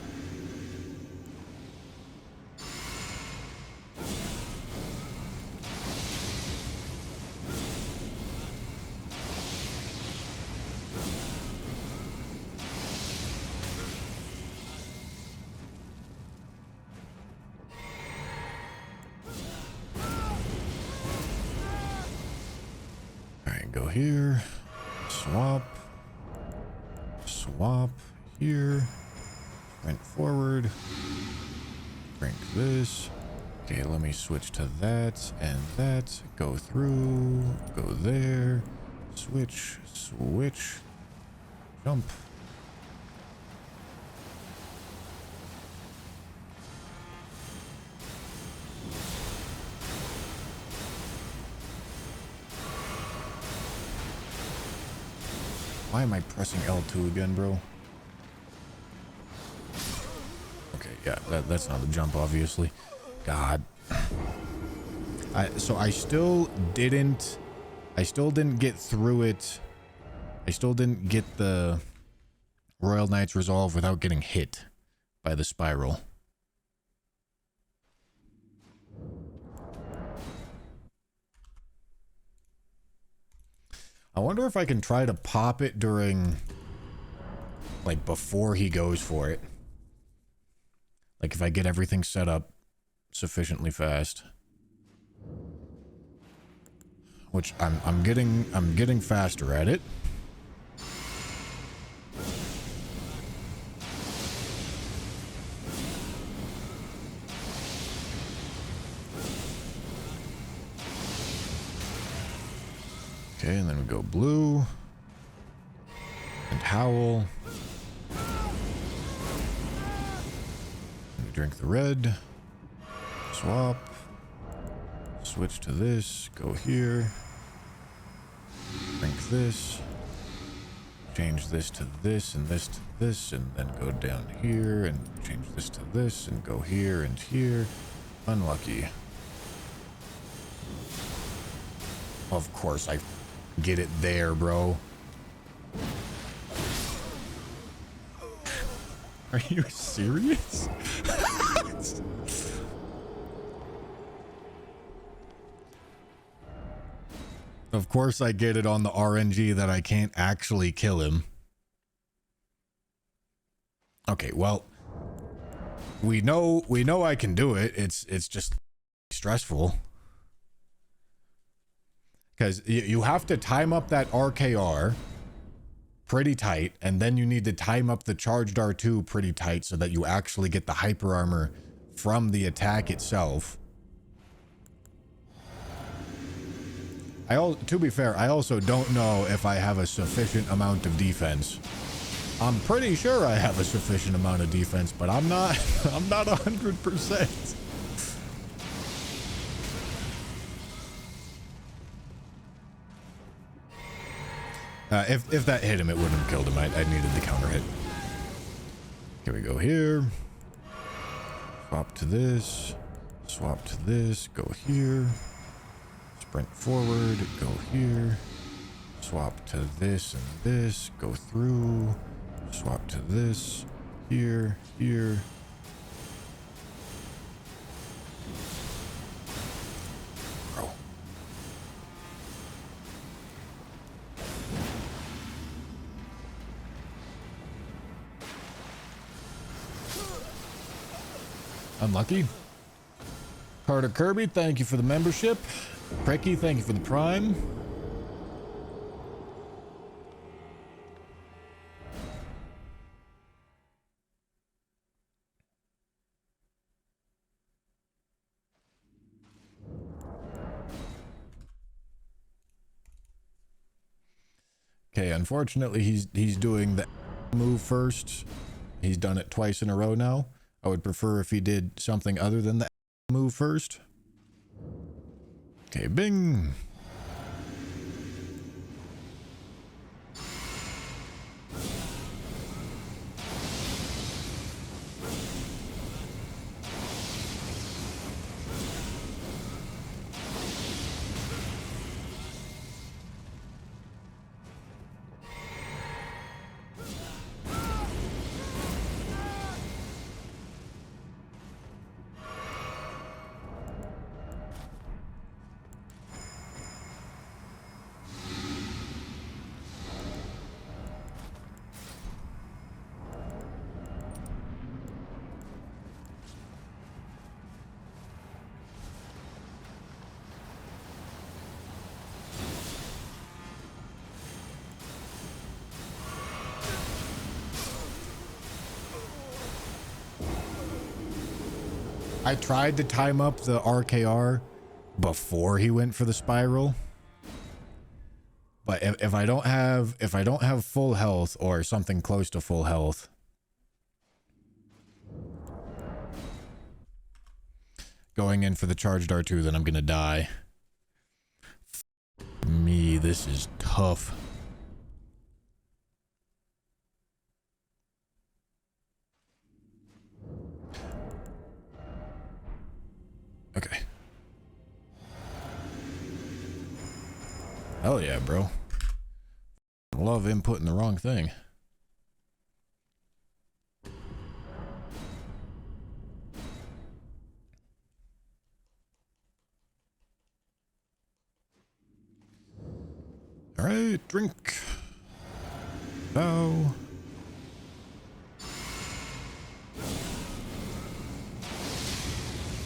All right, go here. Swap, swap here, sprint forward, drink this. Okay, let me switch to that and that, go through, go there, switch, switch, jump. Why am I pressing L2 again, bro? Okay, yeah, that's not a jump, obviously. God. So I still didn't get through it. I still didn't get the Royal Knight's Resolve without getting hit by the spiral. I wonder if I can try to pop it during, like, before he goes for it. Like, if I get everything set up sufficiently fast. Which I'm getting faster at it. Okay, and then we go blue and howl. And we drink the red. Swap. Switch to this. Go here. Drink this. Change this to this and this to this, and then go down here and change this to this and go here and here. Unlucky. Of course, I get it there, bro. Are you serious? Of course I get it on the RNG that I can't actually kill him. Okay, well, we know I can do it. It's just stressful. Because you have to time up that RKR pretty tight, and then you need to time up the charged R2 pretty tight so that you actually get the hyper armor from the attack itself. To be fair, I also don't know if I have a sufficient amount of defense. I'm pretty sure I have a sufficient amount of defense, but I'm not 100%. If that hit him, it wouldn't have killed him. I needed the counter hit. Here we go here. Swap to this. Swap to this. Go here. Sprint forward. Go here. Swap to this and this. Go through. Swap to this. Here. Here. Bro. Unlucky. Carter Kirby, thank you for the membership. Pricky, thank you for the prime. Okay, unfortunately he's doing the move first. He's done it twice in a row now. I would prefer if he did something other than the move first. Okay, bing. I tried to time up the RKR before he went for the spiral. But if I don't have full health or something close to full health, going in for the charged R2, then I'm gonna die. Me, this is tough. Okay. Hell yeah, bro. Love inputting the wrong thing. All right, drink. Bow.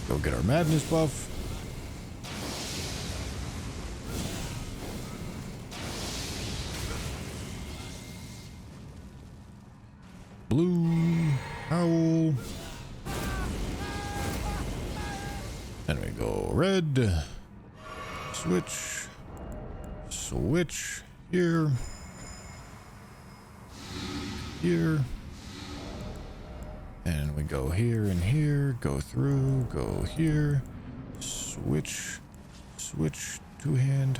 Go get our madness buff. Blue, owl. Then we go red. Switch. Switch here. Here. And we go here and here, go through, go here, switch, switch, two hand.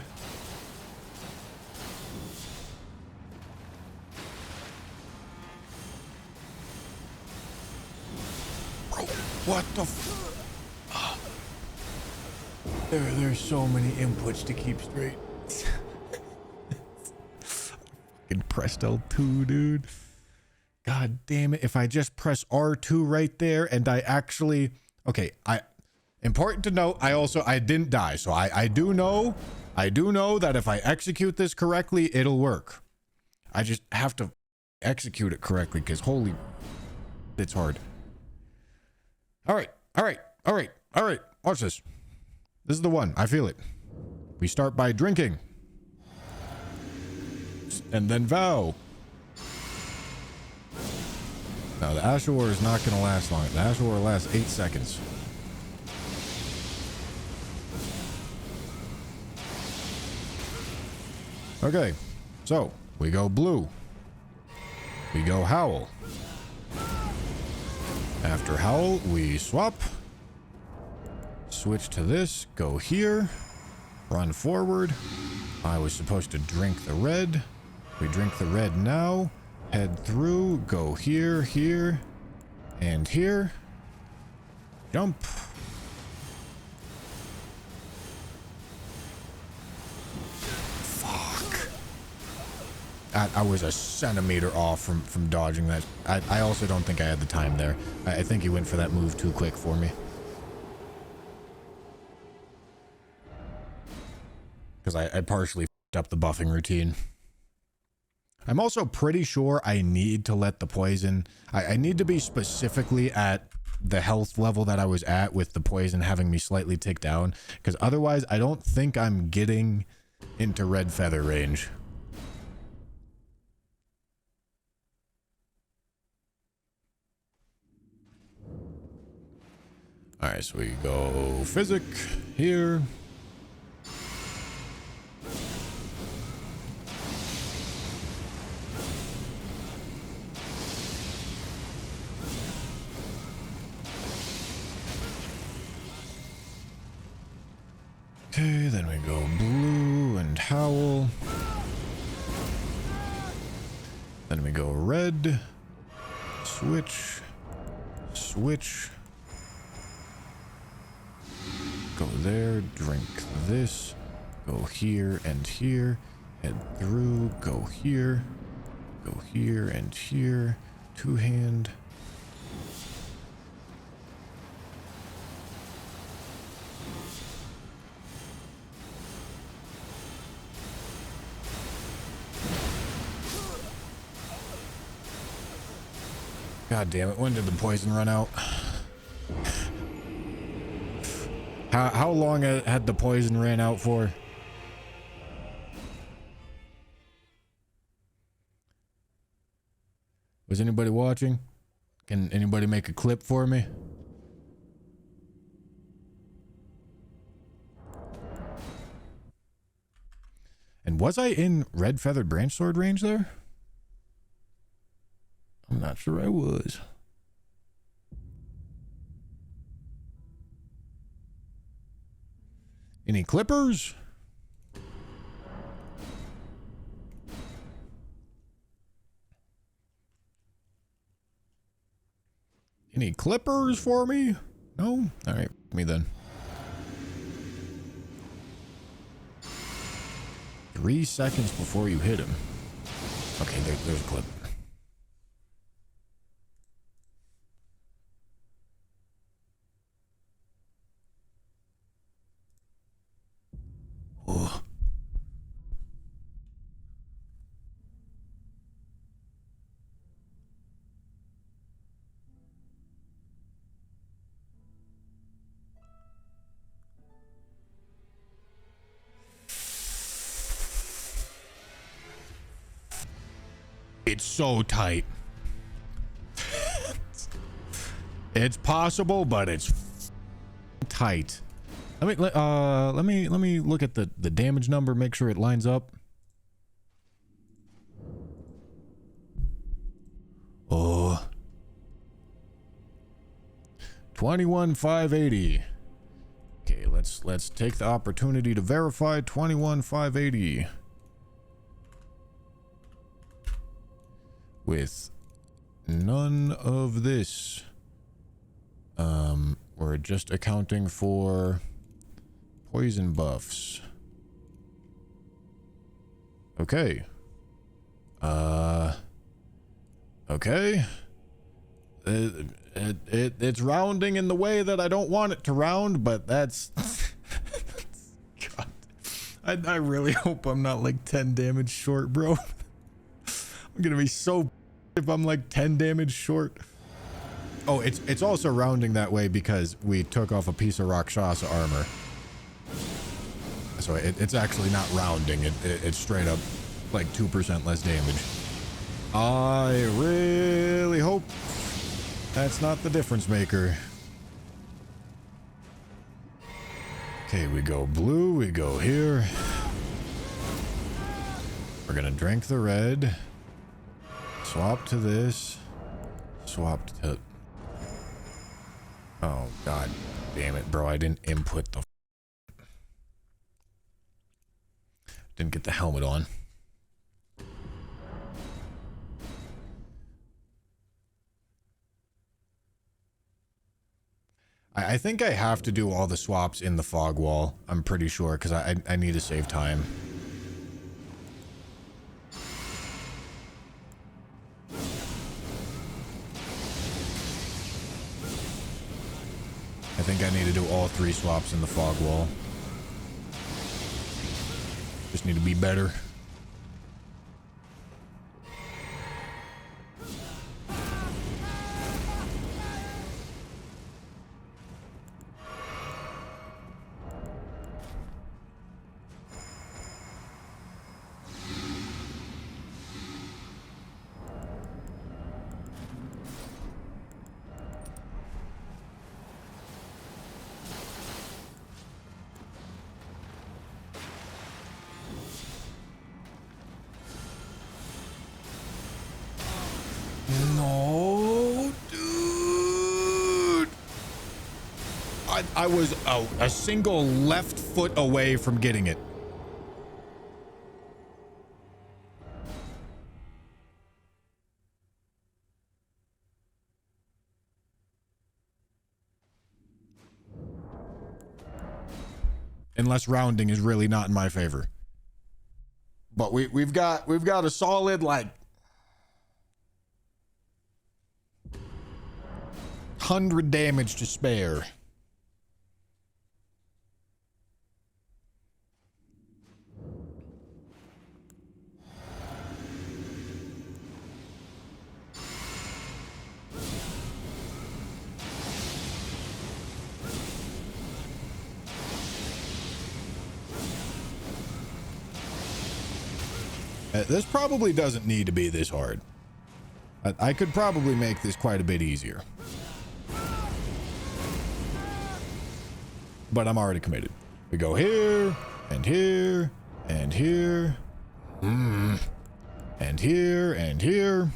Bro, what the There's so many inputs to keep straight. Fucking pressed L2, dude. God damn it. If I just press R2 right there and I actually... Okay, important to note, I didn't die. So I do know that if I execute this correctly, it'll work. I just have to execute it correctly because holy... It's hard. All right. Watch this. This is the one. I feel it. We start by drinking. And then vow. Now, the Ashore is not going to last long. The Ashore lasts 8 seconds. Okay. So, we go blue. We go howl. After howl, we swap. Switch to this. Go here. Run forward. I was supposed to drink the red. We drink the red now. Head through. Go here, here, and here. Jump. Fuck. I was a centimeter off from dodging that. I also don't think I had the time there. I think he went for that move too quick for me. Because I partially f***ed up the buffing routine. I'm also pretty sure I need to let the poison... I need to be specifically at the health level that I was at with the poison having me slightly tick down. Because otherwise, I don't think I'm getting into red feather range. Alright, so we go physic here. Okay, then we go blue and howl. Then we go red. Switch. Switch. Go there, drink this. Go here and here. Head through, go here. Go here and here. Two hand. God damn it, when did the poison run out? How long had the poison ran out for? Was anybody watching? Can anybody make a clip for me? And was I in red feathered branch sword range there? I'm not sure I was. Any clippers? Any clippers for me? No? Alright, me then. 3 seconds before you hit him. Okay, there's a clip. Oh. It's so tight. It's possible, but it's tight. Let me look at the damage number, make sure it lines up. Oh. 21,580. Okay, let's take the opportunity to verify 21,580. With none of this. We're just accounting for poison buffs. Okay. Okay, Okay. It's rounding in the way that I don't want it to round, but that's... God. I really hope I'm not like 10 damage short, bro. I'm gonna be so if I'm like 10 damage short. Oh, it's also rounding that way because we took off a piece of Rakshasa armor. So it's actually not rounding. It's straight up like 2% less damage. I really hope that's not the difference maker. Okay, we go blue, we go here. We're gonna drink the red. Swap to this. Swap to... Oh, god damn it, bro. I didn't input the... Didn't get the helmet on. I think I have to do all the swaps in the fog wall. I'm pretty sure, because I need to save time. I think I need to do all 3 swaps in the fog wall. Just need to be better. No, dude. I was a single left foot away from getting it. Unless rounding is really not in my favor. But we've got a solid like 100 damage to spare. This probably doesn't need to be this hard. I could probably make this quite a bit easier. But I'm already committed. We go here, and here, and here. And here, and here.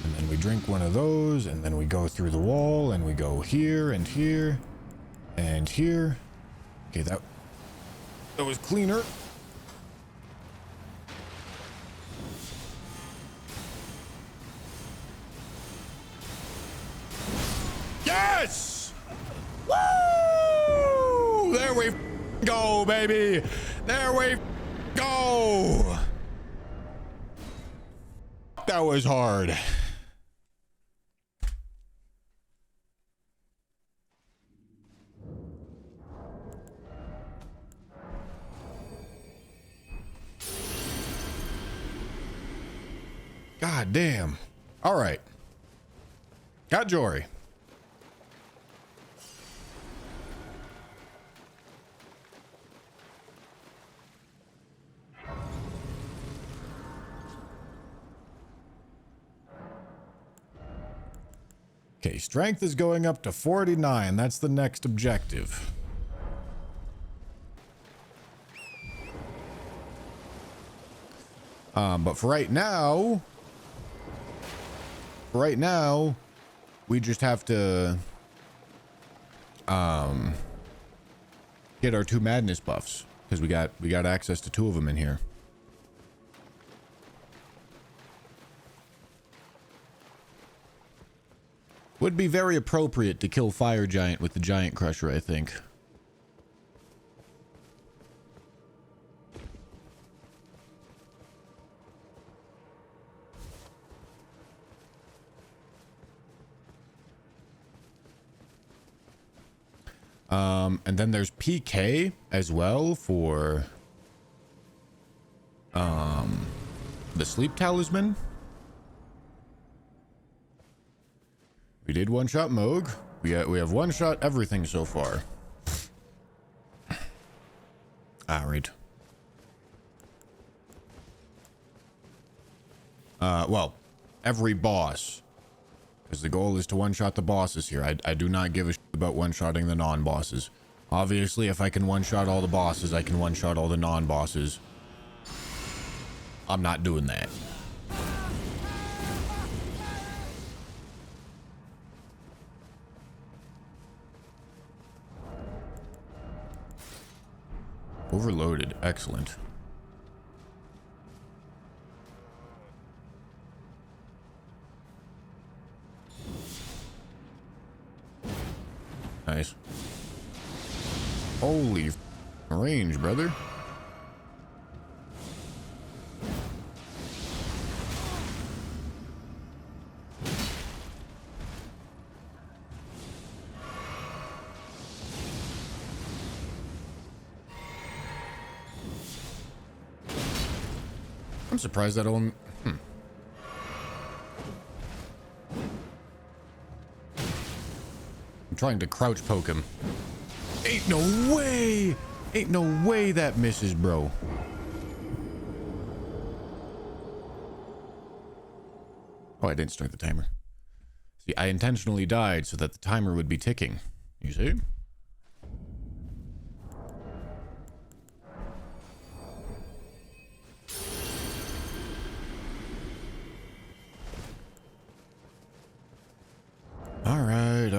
And then we drink one of those, and then we go through the wall, and we go here, and here, and here. Okay, that was cleaner. Yes! Woo! There we go, baby. There we go. That was hard. God damn. All right. Got Jory. Okay, strength is going up to 49. That's the next objective. But for right now, we just have to get our 2 madness buffs because we got access to 2 of them in here. Would be very appropriate to kill Fire Giant with the Giant Crusher, I think. And then there's PK as well for the sleep talisman. We did one shot Moog. We have one shot everything so far. All right. Well, every boss, because the goal is to one-shot the bosses here. I do not give a shit about one-shotting the non-bosses. Obviously, if I can one-shot all the bosses, I can one-shot all the non-bosses. I'm not doing that. Overloaded. Excellent. Nice. Holy range, brother. I'm surprised that only... I'm trying to crouch poke him. Ain't no way! Ain't no way that misses, bro. Oh, I didn't start the timer. See, I intentionally died so that the timer would be ticking. You see? Alright.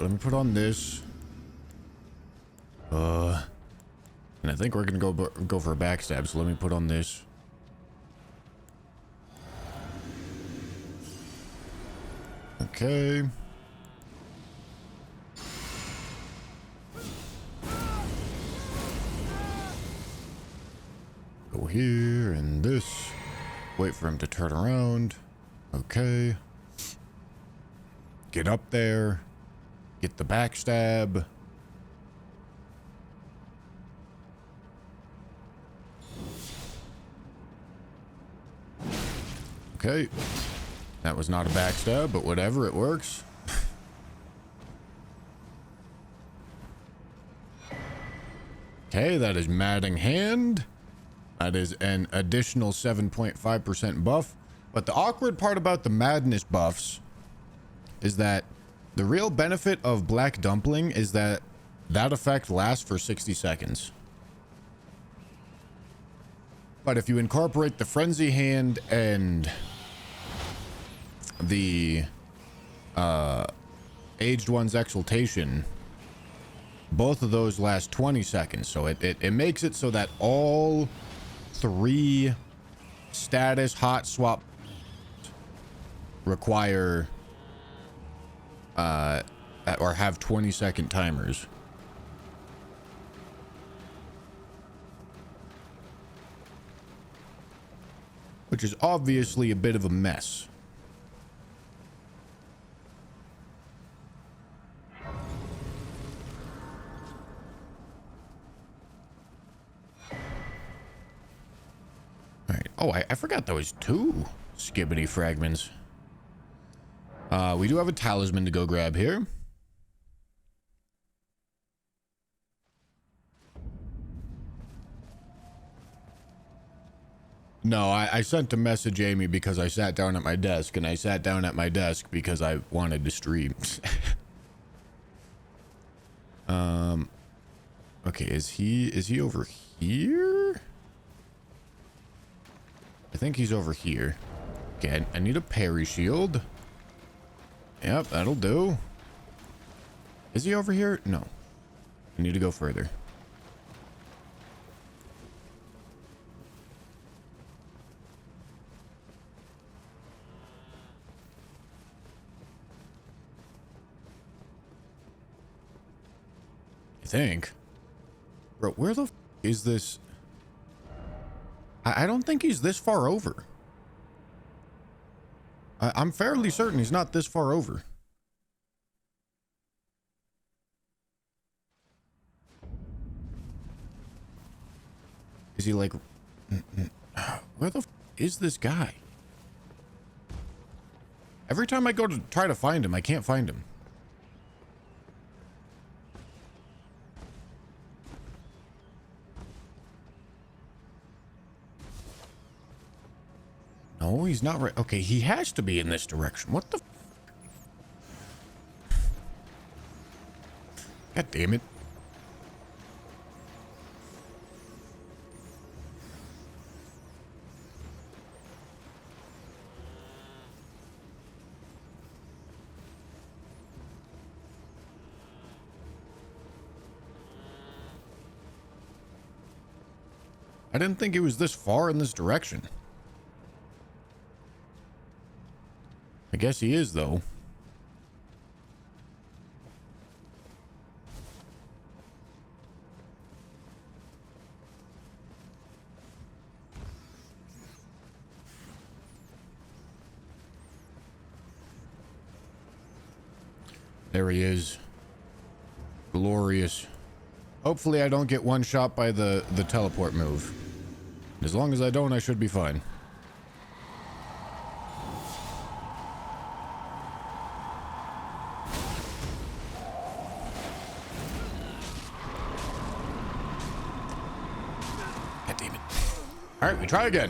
Let me put on this. And I think we're gonna go for a backstab, so let me put on this. Okay. Go here and this. Wait for him to turn around. Okay. Get up there. Get the backstab. Okay. That was not a backstab, but whatever, it works. Okay, that is Madding Hand. That is an additional 7.5% buff. But the awkward part about the Madness buffs is that the real benefit of Black Dumpling is that that effect lasts for 60 seconds. But if you incorporate the Frenzy Hand and the Aged One's Exaltation, both of those last 20 seconds. So it makes it so that all 3 status hot swap require or have 20-second timers. Which is obviously a bit of a mess. Alright. Oh, I forgot there was 2 skibbity fragments. We do have a talisman to go grab here. No, I sent a message Amy because I sat down at my desk, and I sat down at my desk because I wanted to stream. Okay, is he over here? I think he's over here. Okay, I need a parry shield. Yep, that'll do. Is he over here? No. I need to go further. I think. Bro, where the f is this? I don't think he's this far over. I'm fairly certain he's not this far over. Is he like... Where the f is this guy? Every time I go to try to find him, I can't find him. No, he's not right. Okay, he has to be in this direction. What the... God damn it. I didn't think he was this far in this direction. I guess he is, though. There he is. Glorious. Hopefully I don't get one shot by the teleport move. As long as I don't, I should be fine. God damn it. Alright, we try again.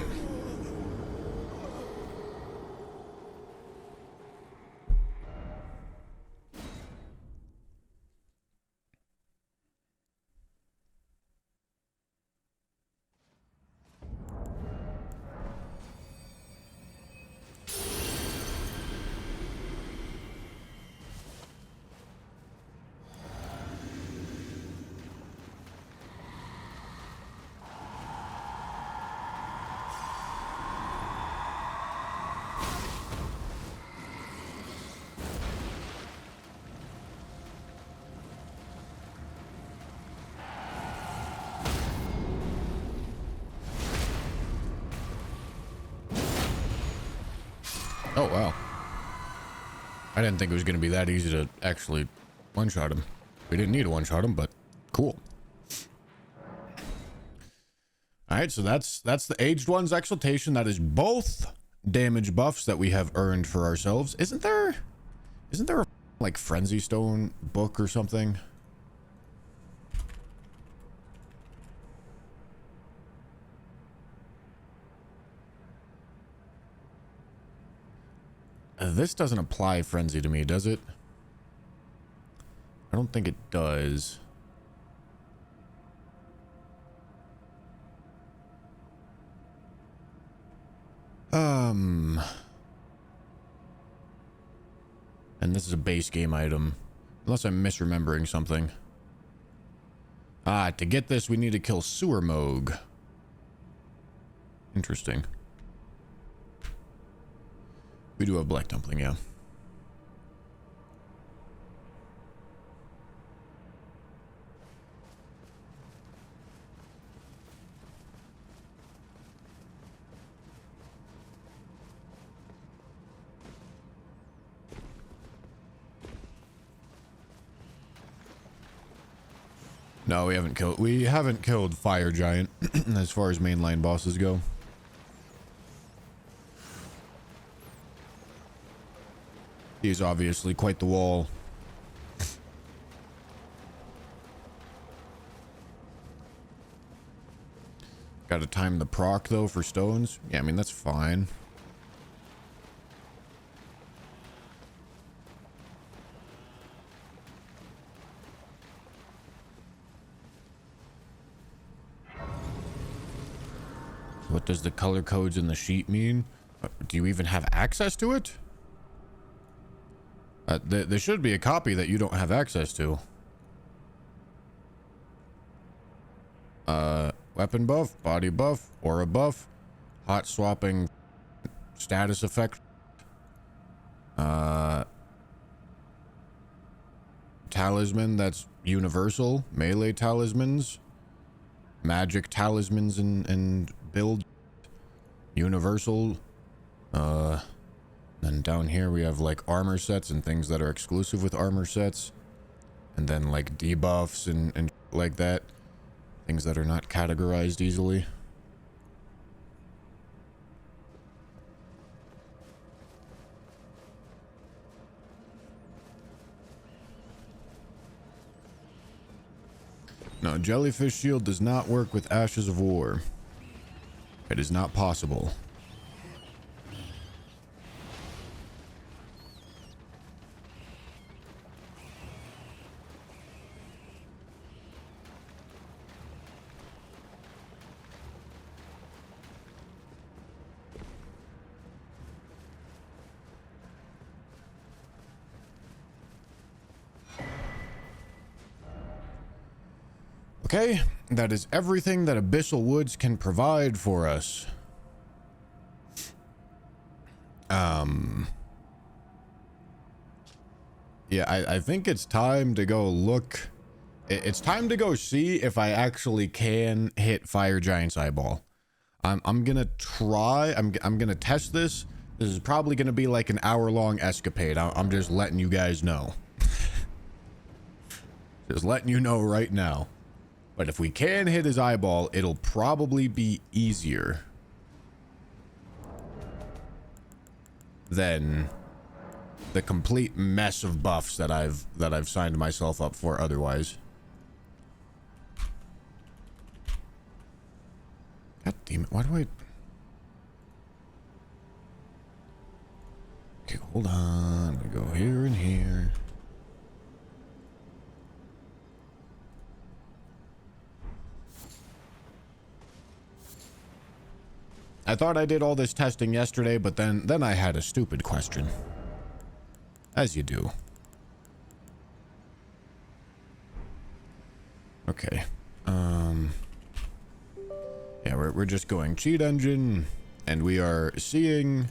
Oh, wow. I didn't think it was going to be that easy to actually one-shot him. We didn't need to one-shot him, but cool. Alright, so that's the Aged One's Exaltation. That is both damage buffs that we have earned for ourselves. Isn't there a, like, Frenzy Stone book or something? This doesn't apply Frenzy to me, does it? I don't think it does. And this is a base game item. Unless I'm misremembering something. Ah, to get this, we need to kill Sewer Moog. Interesting. We do have Black Dumpling, yeah. No, we haven't killed Fire Giant as far as mainline bosses go. He's obviously quite the wall. Gotta time the proc though for stones. Yeah, I mean that's fine. What does the color codes in the sheet mean? Do you even have access to it? There should be a copy that you don't have access to. Weapon buff, body buff, aura buff, hot swapping status effect. Talisman, that's universal. Melee talismans. Magic talismans and build. Universal. Then down here we have like armor sets and things that are exclusive with armor sets. And then like debuffs and like that. Things that are not categorized easily. No, Jellyfish Shield does not work with Ashes of War. It is not possible. Okay, that is everything that Abyssal Woods can provide for us. Yeah, I think it's time to go look. It's time to go see if I actually can hit Fire Giant's eyeball. I'm gonna try. I'm gonna test this. This is probably gonna be like an hour-long escapade. I'm just letting you guys know. Just letting you know right now. But if we can hit his eyeball, it'll probably be easier than the complete mess of buffs that I've signed myself up for otherwise. God damn it, why do I... Okay, hold on. We go here and here. I thought I did all this testing yesterday, but then I had a stupid question. As you do. Okay. Yeah, we're just going cheat engine, and we are seeing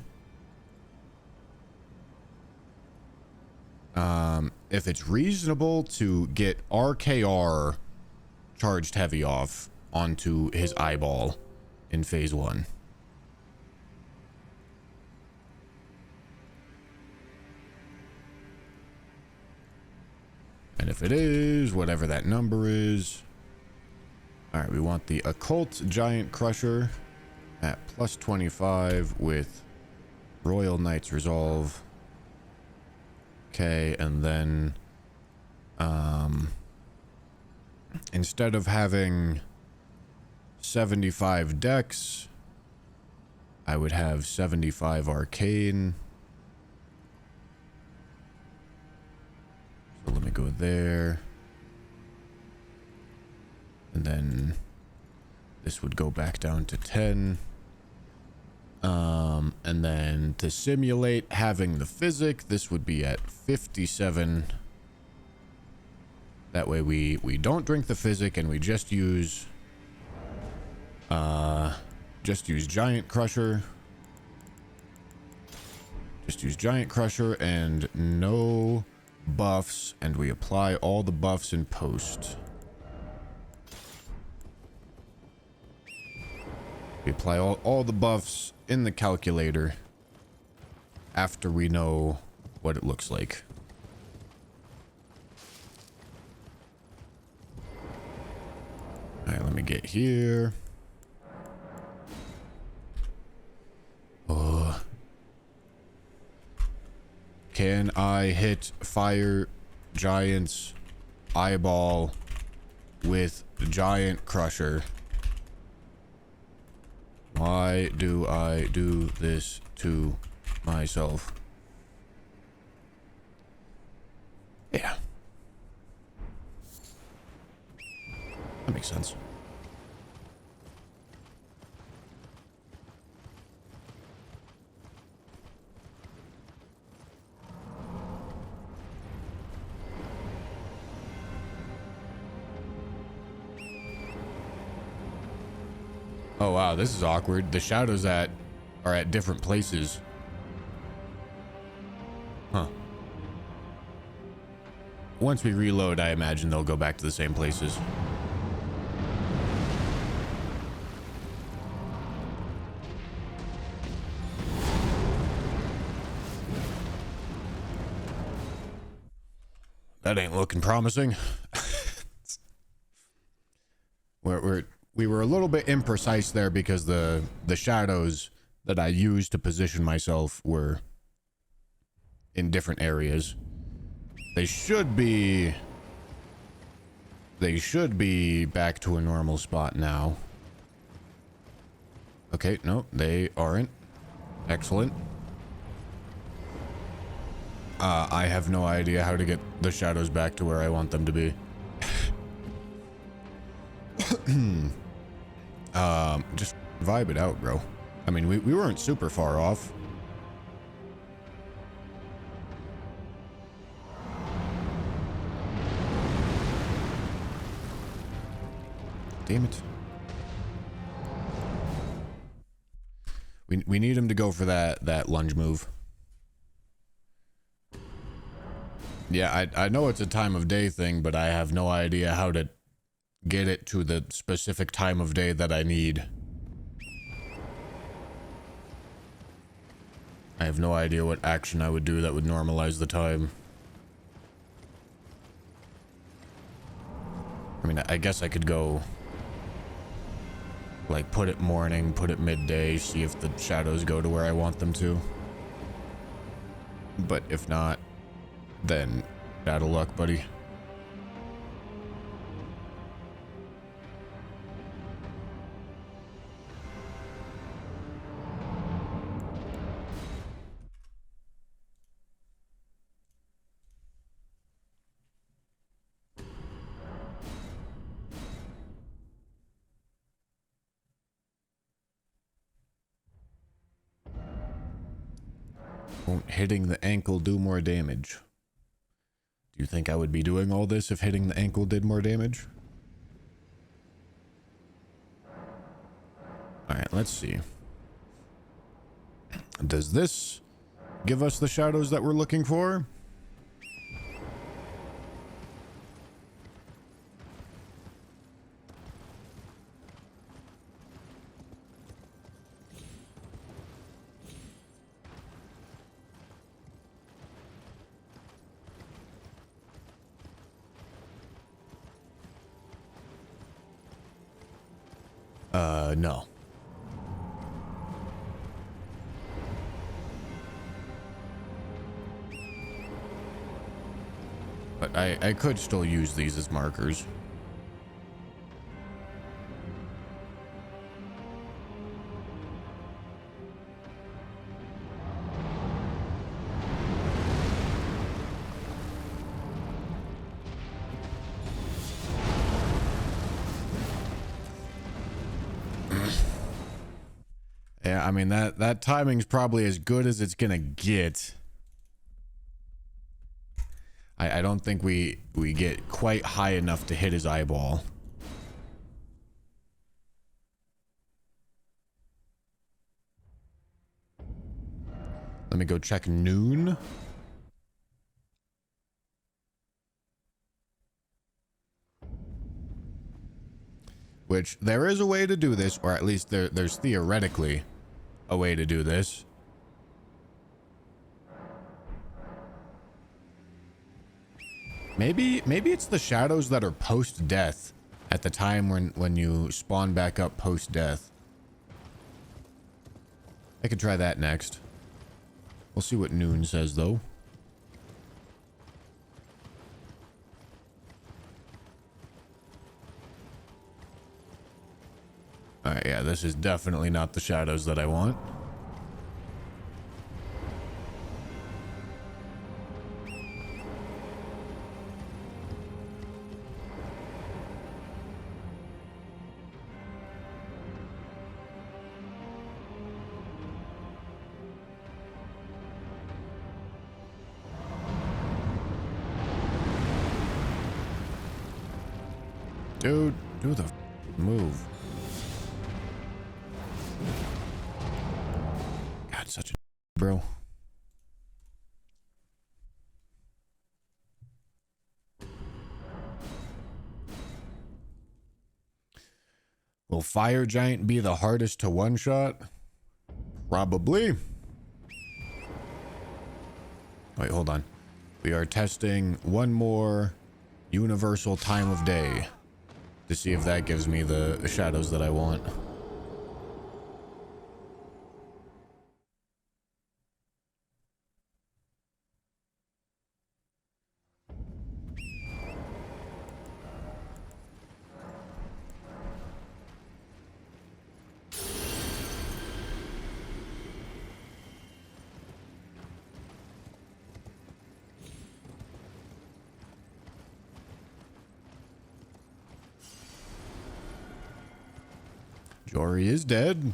if it's reasonable to get RKR charged heavy off onto his eyeball in phase 1. And if it is, whatever that number is. Alright, we want the Occult Giant Crusher at plus 25 with Royal Knight's Resolve. Okay, and then instead of having 75 Dex, I would have 75 Arcane. So let me go there. And then this would go back down to 10. And then to simulate having the physic, this would be at 57. That way we don't drink the physic and we just use Giant Crusher. Just use Giant Crusher and no buffs, and we apply all the buffs in post. We apply all the buffs in the calculator after we know what it looks like. Alright, let me get here. Can I hit Fire Giant's eyeball with Giant Crusher? Why do I do this to myself? Yeah. That makes sense. Oh wow, this is awkward. The shadows are at different places. Huh. Once we reload, I imagine they'll go back to the same places. That ain't looking promising. We're we were a little bit imprecise there because the shadows that I used to position myself were in different areas. They should be back to a normal spot now. Okay, no, they aren't. Excellent. I have no idea how to get the shadows back to where I want them to be. Just vibe it out, bro. I mean, we weren't super far off. Damn it. We need him to go for that lunge move. Yeah, I know it's a time of day thing, but I have no idea how to get it to the specific time of day that I need. I have no idea what action I would do that would normalize the time. I mean, I guess I could go, like, put it morning, put it midday, see if the shadows go to where I want them to. But if not, then out of luck, buddy. Won't hitting the ankle do more damage? Do you think I would be doing all this if hitting the ankle did more damage? Alright, let's see. Does this give us the shadows that we're looking for? No. But I could still use these as markers. Yeah, I mean, that timing's probably as good as it's gonna get. I don't think we get quite high enough to hit his eyeball. Let me go check noon. Which, there is a way to do this, or at least there's theoretically a way to do this. Maybe it's the shadows that are post-death at the time when you spawn back up post-death. I could try that next. We'll see what noon says, though. Alright, yeah, this is definitely not the shadows that I want. Dude, do the move. God, such a bro. Will Fire Giant be the hardest to one-shot? Probably. Wait, hold on. We are testing one more universal time of day. to see if that gives me the shadows that I want. Jory is dead.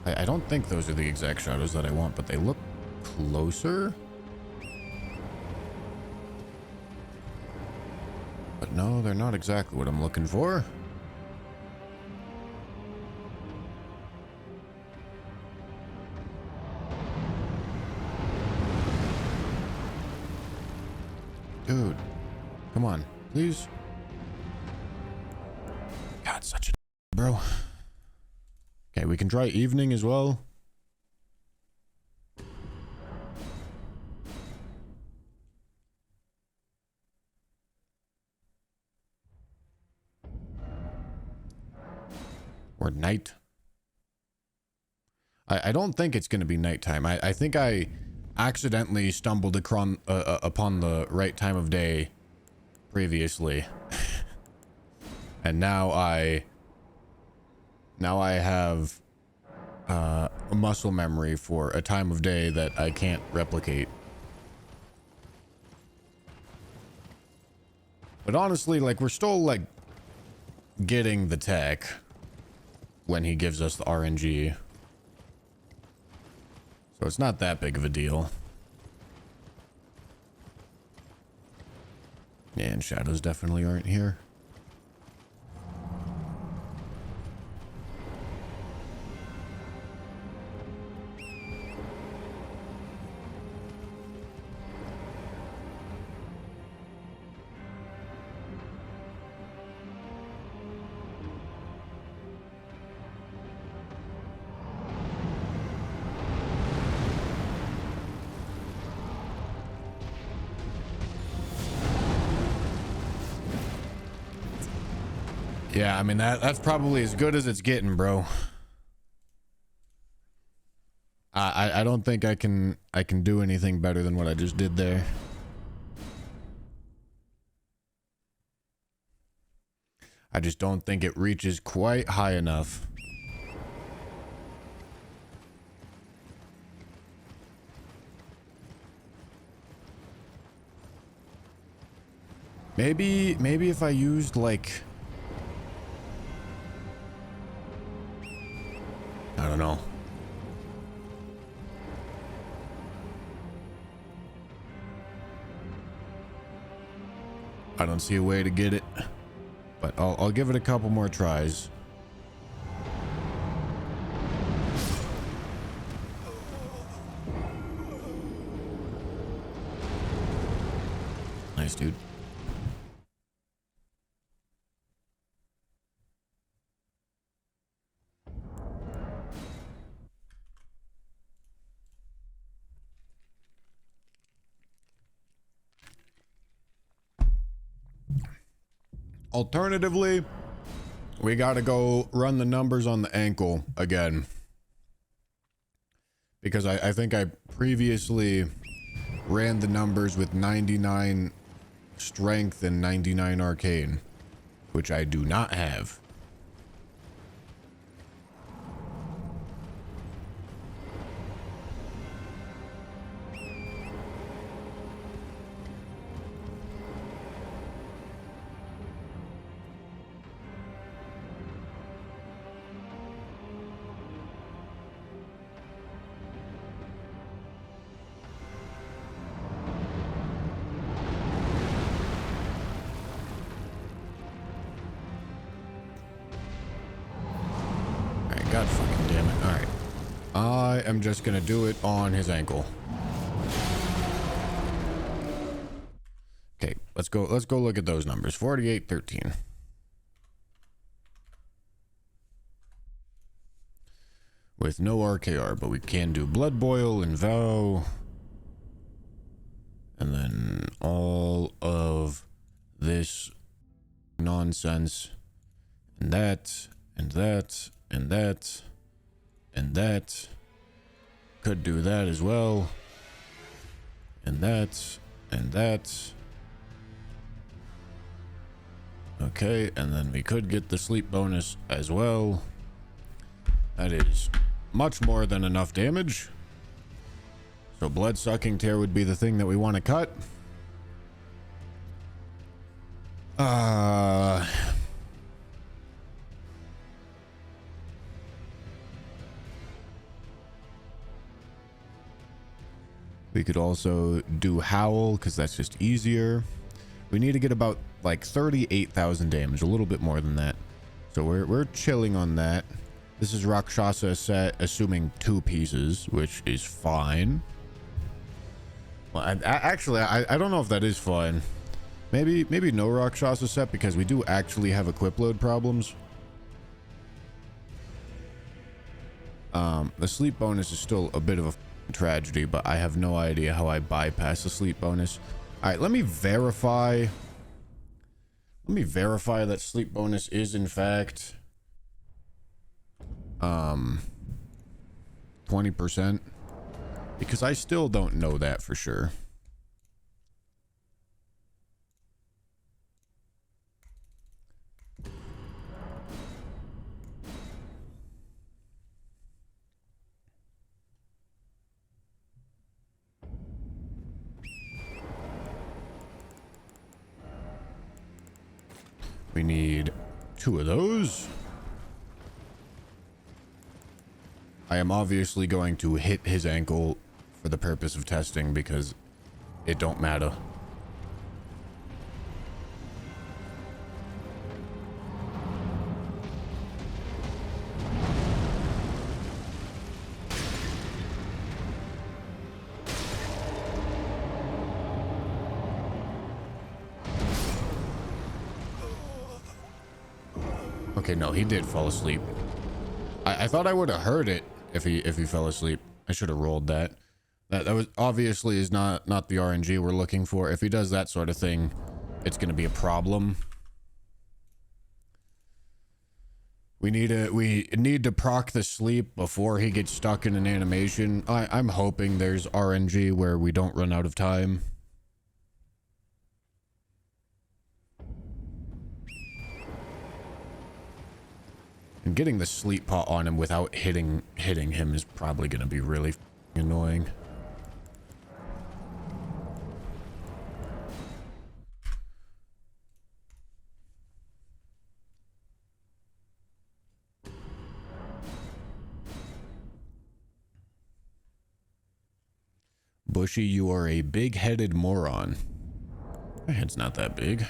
I don't think those are the exact shadows that I want, but they look closer. But no, they're not exactly what I'm looking for. Dude, come on, please. God, such a bro. Okay, we can try evening as well. Or night. I don't think it's going to be nighttime. I think I accidentally stumbled upon the right time of day previously. And now I have a muscle memory for a time of day that I can't replicate. But honestly, like, we're still like getting the tech when he gives us the RNG. So it's not that big of a deal. Yeah, and shadows definitely aren't here. Yeah, I mean, that's probably as good as it's getting, bro. I don't think I can do anything better than what I just did there. I just don't think it reaches quite high enough. Maybe if I used like, I don't know. I don't see a way to get it, but I'll give it a couple more tries. Nice, dude. Alternatively, we gotta go run the numbers on the ankle again. Because I think I previously ran the numbers with 99 strength and 99 arcane, which I do not have. God fucking damn it. Alright. I am just gonna do it on his ankle. Okay, let's go look at those numbers. 48, 13. With no RKR, but we can do Blood Boil and Vow. And then all of this nonsense. And that, and that, and that, and that. Could do that as well. And that, and that. Okay, and then we could get the sleep bonus as well. That is much more than enough damage. So blood sucking tear would be the thing that we want to cut. We could also do howl because that's just easier. We need to get about like 38,000 damage, a little bit more than that. So we're chilling on that. This is Rakshasa set, assuming 2 pieces, which is fine. Well, actually, I don't know if that is fine. Maybe no Rakshasa set because we do actually have equip load problems. The sleep bonus is still a bit of a tragedy, but I have no idea how I bypass the sleep bonus. All right, let me verify that sleep bonus is in fact 20%, because I still don't know that for sure. We need 2 of those. I am obviously going to hit his ankle for the purpose of testing because it don't matter. Okay, no, he did fall asleep. I thought I would have heard it if he fell asleep. I should have rolled that. That was obviously is not the RNG we're looking for. If he does that sort of thing, it's going to be a problem. We need to proc the sleep before he gets stuck in an animation. I'm hoping there's RNG where we don't run out of time. And getting the sleep pot on him without hitting him is probably going to be really annoying. Bushy, you are a big-headed moron. My head's not that big.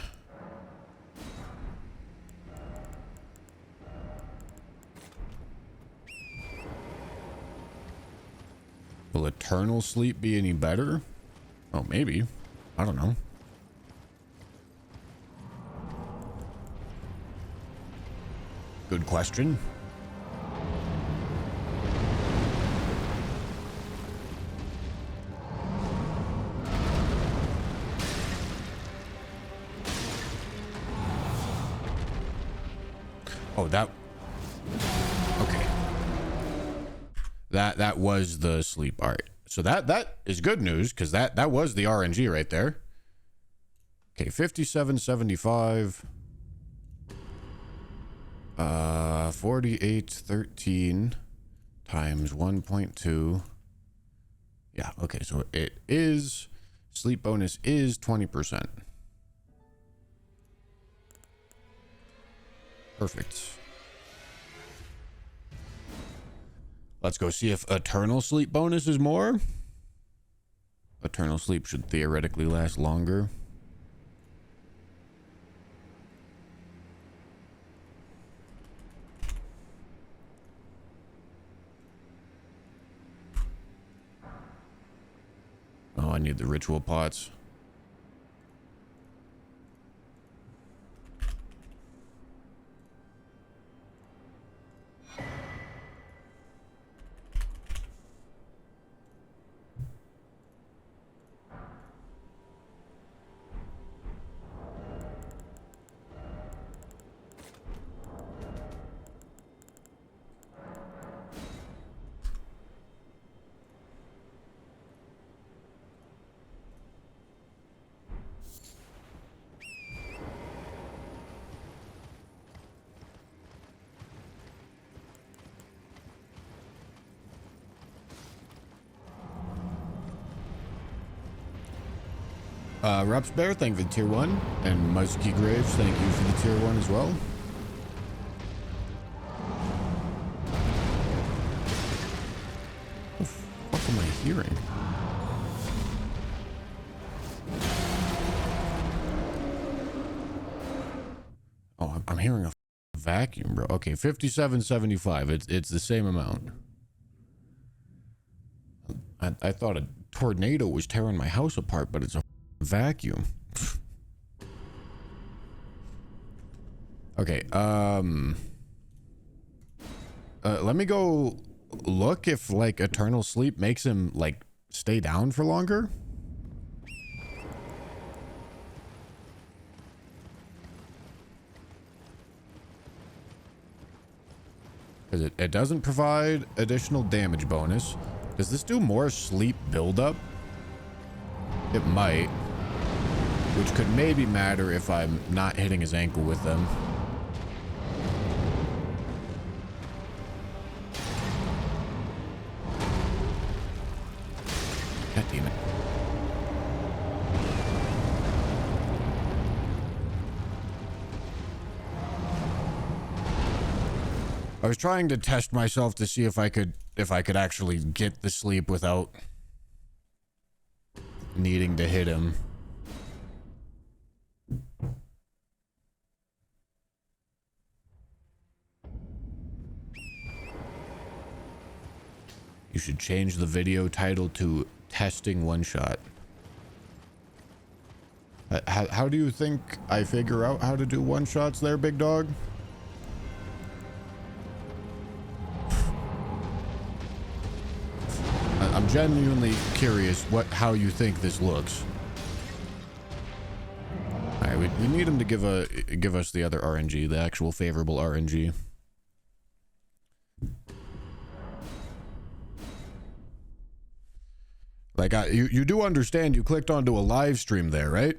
Will eternal sleep be any better? Oh, maybe. I don't know. Good question. Oh, that... Okay. That was the sleep art. So that is good news, because that was the RNG right there. Okay, 5775. 4813 times 1.2. Yeah, okay, so it is... Sleep bonus is 20%. Perfect. Let's go see if eternal sleep bonus is more. Eternal sleep should theoretically last longer. Oh, I need the ritual pots. Reps Bear, thank you for the tier 1. And Musky Graves, thank you for the tier 1 as well. What the fuck am I hearing? Oh, I'm hearing a vacuum, bro. Okay, 57.75. It's the same amount. I thought a tornado was tearing my house apart, but it's a vacuum. Okay, let me go look if, like, eternal sleep makes him, like, stay down for longer. Because it doesn't provide additional damage bonus. Does this do more sleep buildup? It might. Which could maybe matter if I'm not hitting his ankle with them. God damn it. I was trying to test myself to see if I could actually get the sleep without needing to hit him. You should change the video title to Testing One Shot. How do you think I figure out how to do one shots there, big dog? I'm genuinely curious how you think this looks. Alright, we need him to give us the other RNG, the actual favorable RNG. Like, you do understand you clicked onto a live stream there, right?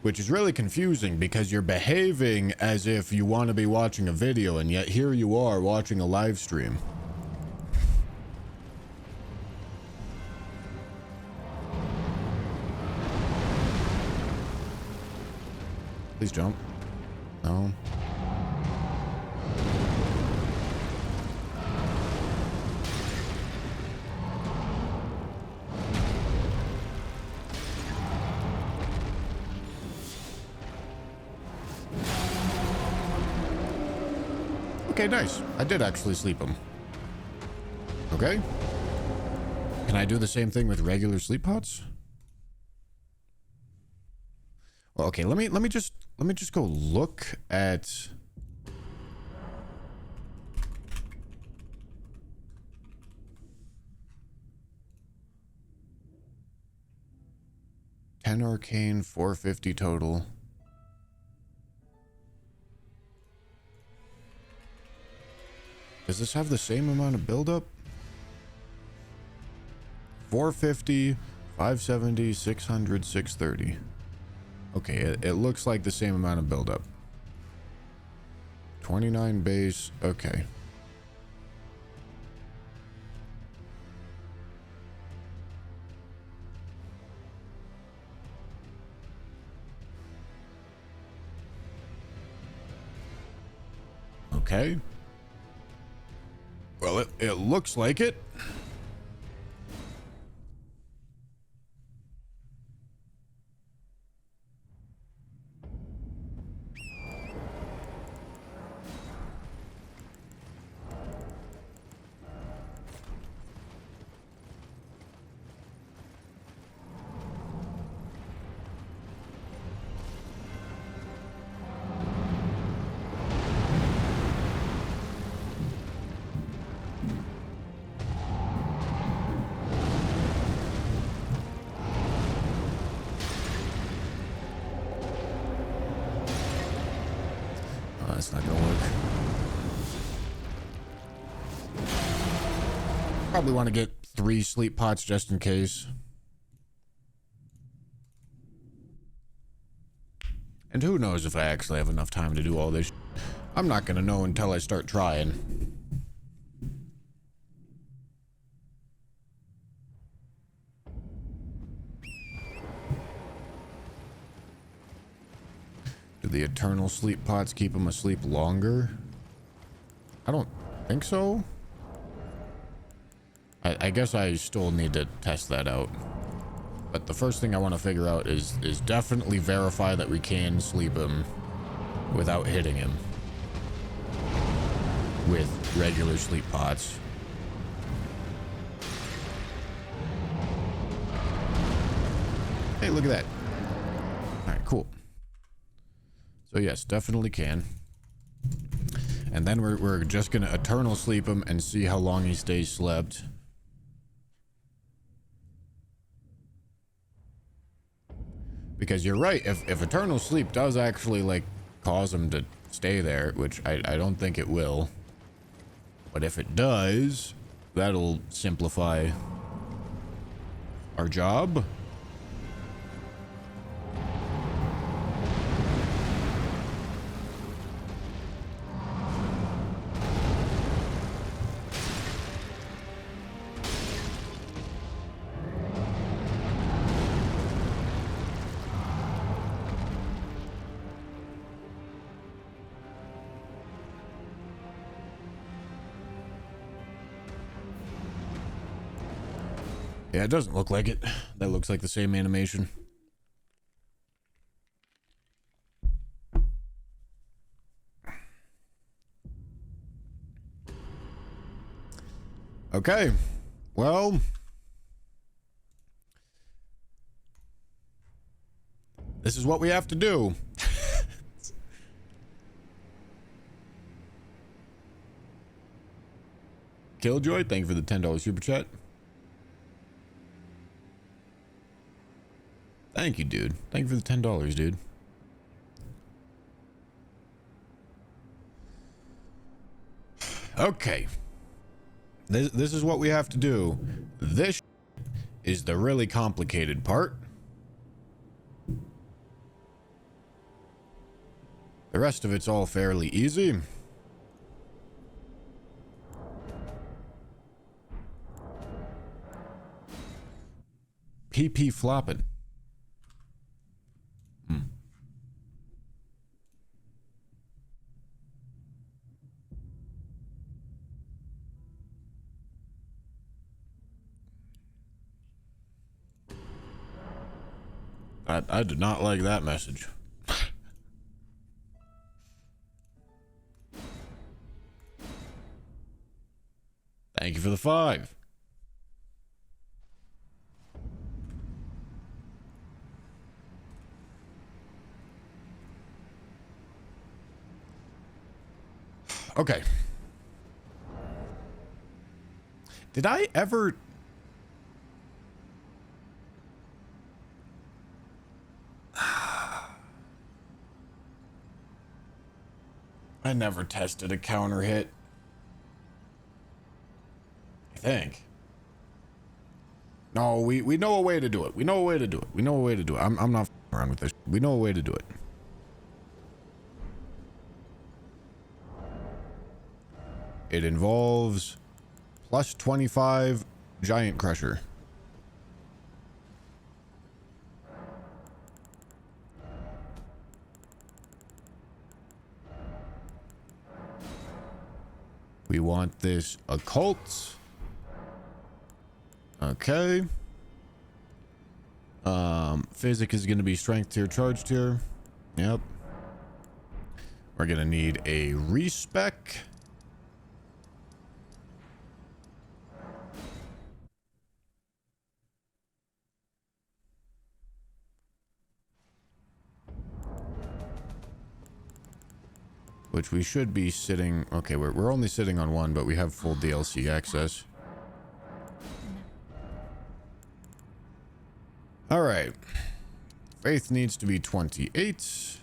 Which is really confusing because you're behaving as if you want to be watching a video, and yet here you are watching a live stream. Please jump. No. Okay, nice. I did actually sleep him. Okay. Can I do the same thing with regular sleep pots? Well, okay, let me just go look at $10 arcane, 450 total. Does this have the same amount of buildup? 450, 570, 600, 630. Okay, it looks like the same amount of buildup. 29 base, okay. Okay. Well, it looks like it. That's not gonna work. Probably want to get 3 sleep pots just in case. And who knows if I actually have enough time to do all this. I'm not gonna know until I start trying. the eternal sleep pots keep him asleep longer? I don't think so. I guess I still need to test that out. But the first thing I want to figure out is definitely verify that we can sleep him without hitting him with regular sleep pots. Hey, look at that. All right, cool. So yes, definitely can. And then we're just gonna eternal sleep him and see how long he stays slept. Because you're right, if eternal sleep does actually like cause him to stay there, which I don't think it will, but if it does, that'll simplify our job. Yeah, it doesn't look like it. That looks like the same animation. Okay. Well, this is what we have to do. Killjoy, thank you for the $10 super chat. Thank you, dude. Thank you for the $10, dude. Okay. This is what we have to do. This is the really complicated part. The rest of it's all fairly easy. PP flopping. I did not like that message. Thank you for the 5. Okay. Did I ever... I never tested a counter hit. I think. No, we know a way to do it. We know a way to do it. We know a way to do it. I'm not f***ing around with this. We know a way to do it. It involves plus 25 Giant Crusher. We want this occult. Okay. Physic is going to be strength tier, charge tier. Yep. We're going to need a respec. Which we should be sitting... Okay, we're only sitting on one, but we have full DLC access. Alright. Faith needs to be 28.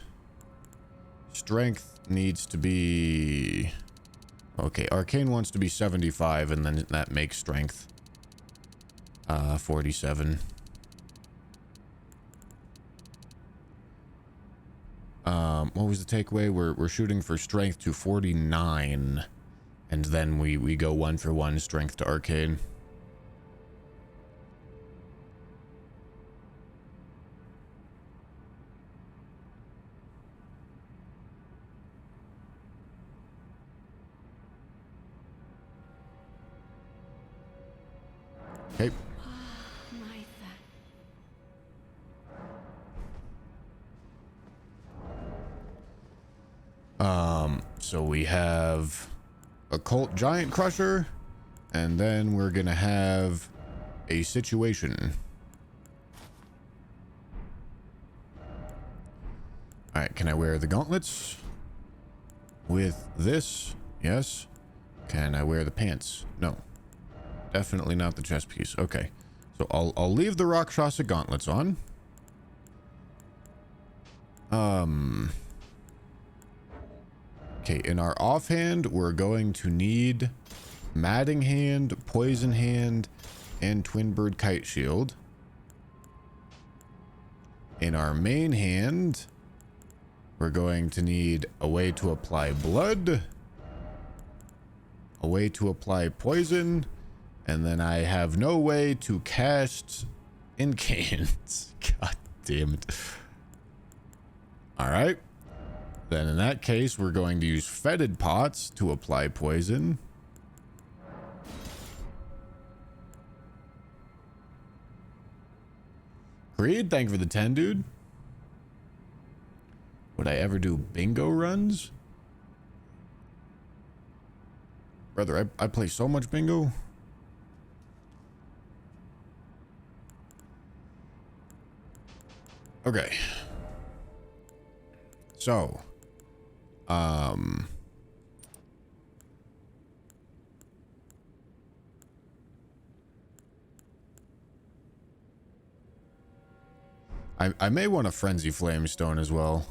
Strength needs to be... Okay, Arcane wants to be 75, and then that makes Strength 47. What was the takeaway? We're shooting for strength to 49, and then we go 1 for 1 strength to arcane. Okay. My So we have Occult Giant Crusher, and then we're gonna have a situation. All right, can I wear the gauntlets with this? Yes. Can I wear the pants? No. Definitely not the chest piece. Okay. So I'll leave the Rakshasa gauntlets on. Okay, in our offhand, we're going to need Madding Hand, Poison Hand, and Twin Bird Kite Shield. In our main hand, we're going to need a way to apply blood, a way to apply poison, and then I have no way to cast incants. God damn it. All right. Then in that case, we're going to use fetid pots to apply poison. Creed, thank you for the 10, dude. Would I ever do bingo runs? Brother, I play so much bingo. Okay. So, I may want a Frenzy Flamestone as well.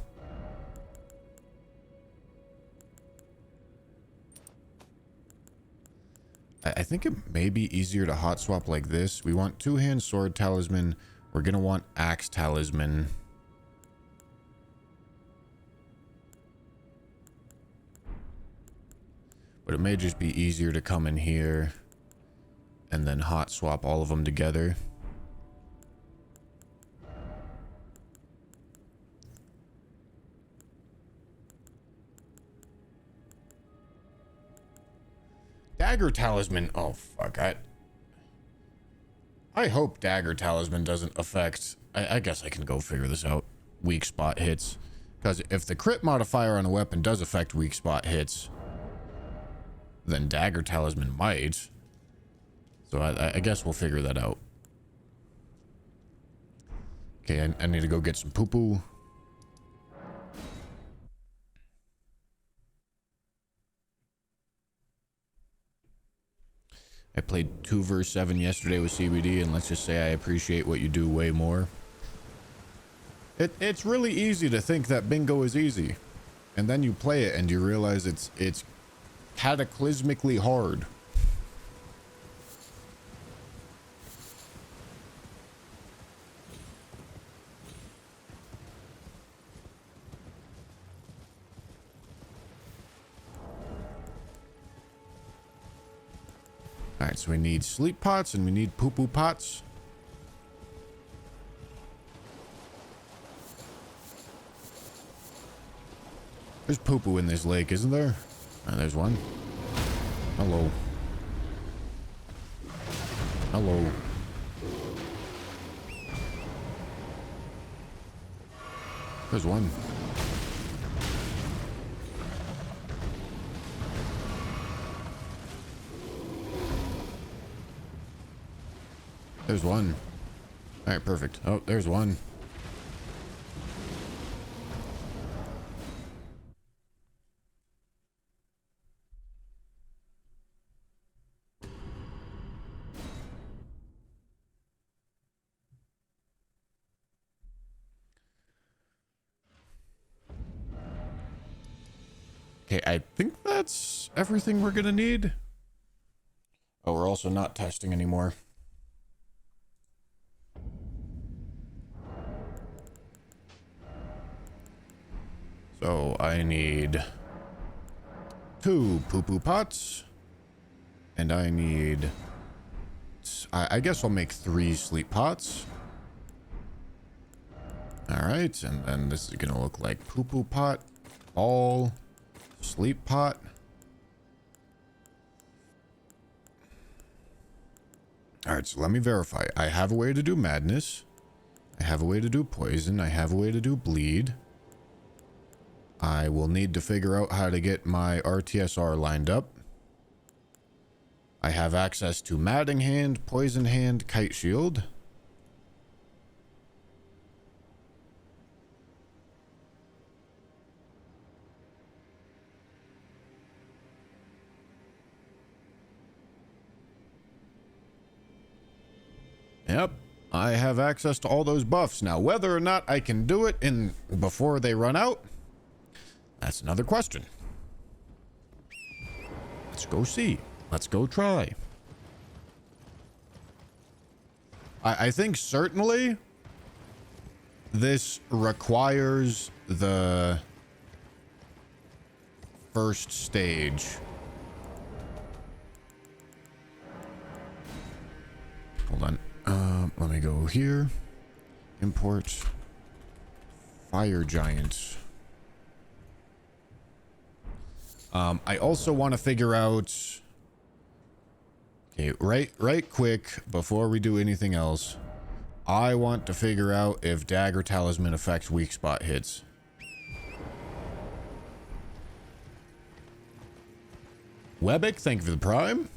I think it may be easier to hot swap like this. We want two-hand sword talisman. We're gonna want axe talisman. But it may just be easier to come in here and then hot swap all of them together. Dagger talisman. Oh, fuck. I hope dagger talisman doesn't affect... I guess I can go figure this out. Weak spot hits. Because if the crit modifier on a weapon does affect weak spot hits, then dagger talisman might. So I guess we'll figure that out. Okay, I need to go get some poo-poo. I played 2 vs 7 yesterday with CBD, and let's just say I appreciate what you do way more. It's really easy to think that bingo is easy, and then you play it and you realize it's cataclysmically hard. All right, so we need sleep pots and we need poo-poo pots. There's poo-poo in this lake, isn't there? There's one. Hello. Hello. There's one. There's one. All right, perfect. Oh, there's one. Okay, I think that's everything we're gonna need. Oh, we're also not testing anymore. So I need 2 poo-poo pots, and I need, I guess I'll make 3 sleep pots. All right, and then this is gonna look like poo-poo pot, all sleep pot. All right, so let me verify. I have a way to do madness. I have a way to do poison. I have a way to do bleed. I will need to figure out how to get my RTSR lined up. I have access to Matting Hand, Poison Hand, Kite Shield. Yep, I have access to all those buffs. Now, whether or not I can do it in before they run out, that's another question. Let's go see. Let's go try. I think certainly this requires the first stage. Hold on. Let me go here. Import Fire Giant. I also want to figure out. Okay, right quick before we do anything else. I want to figure out if Dagger Talisman affects weak spot hits. Webic, thank you for the prime.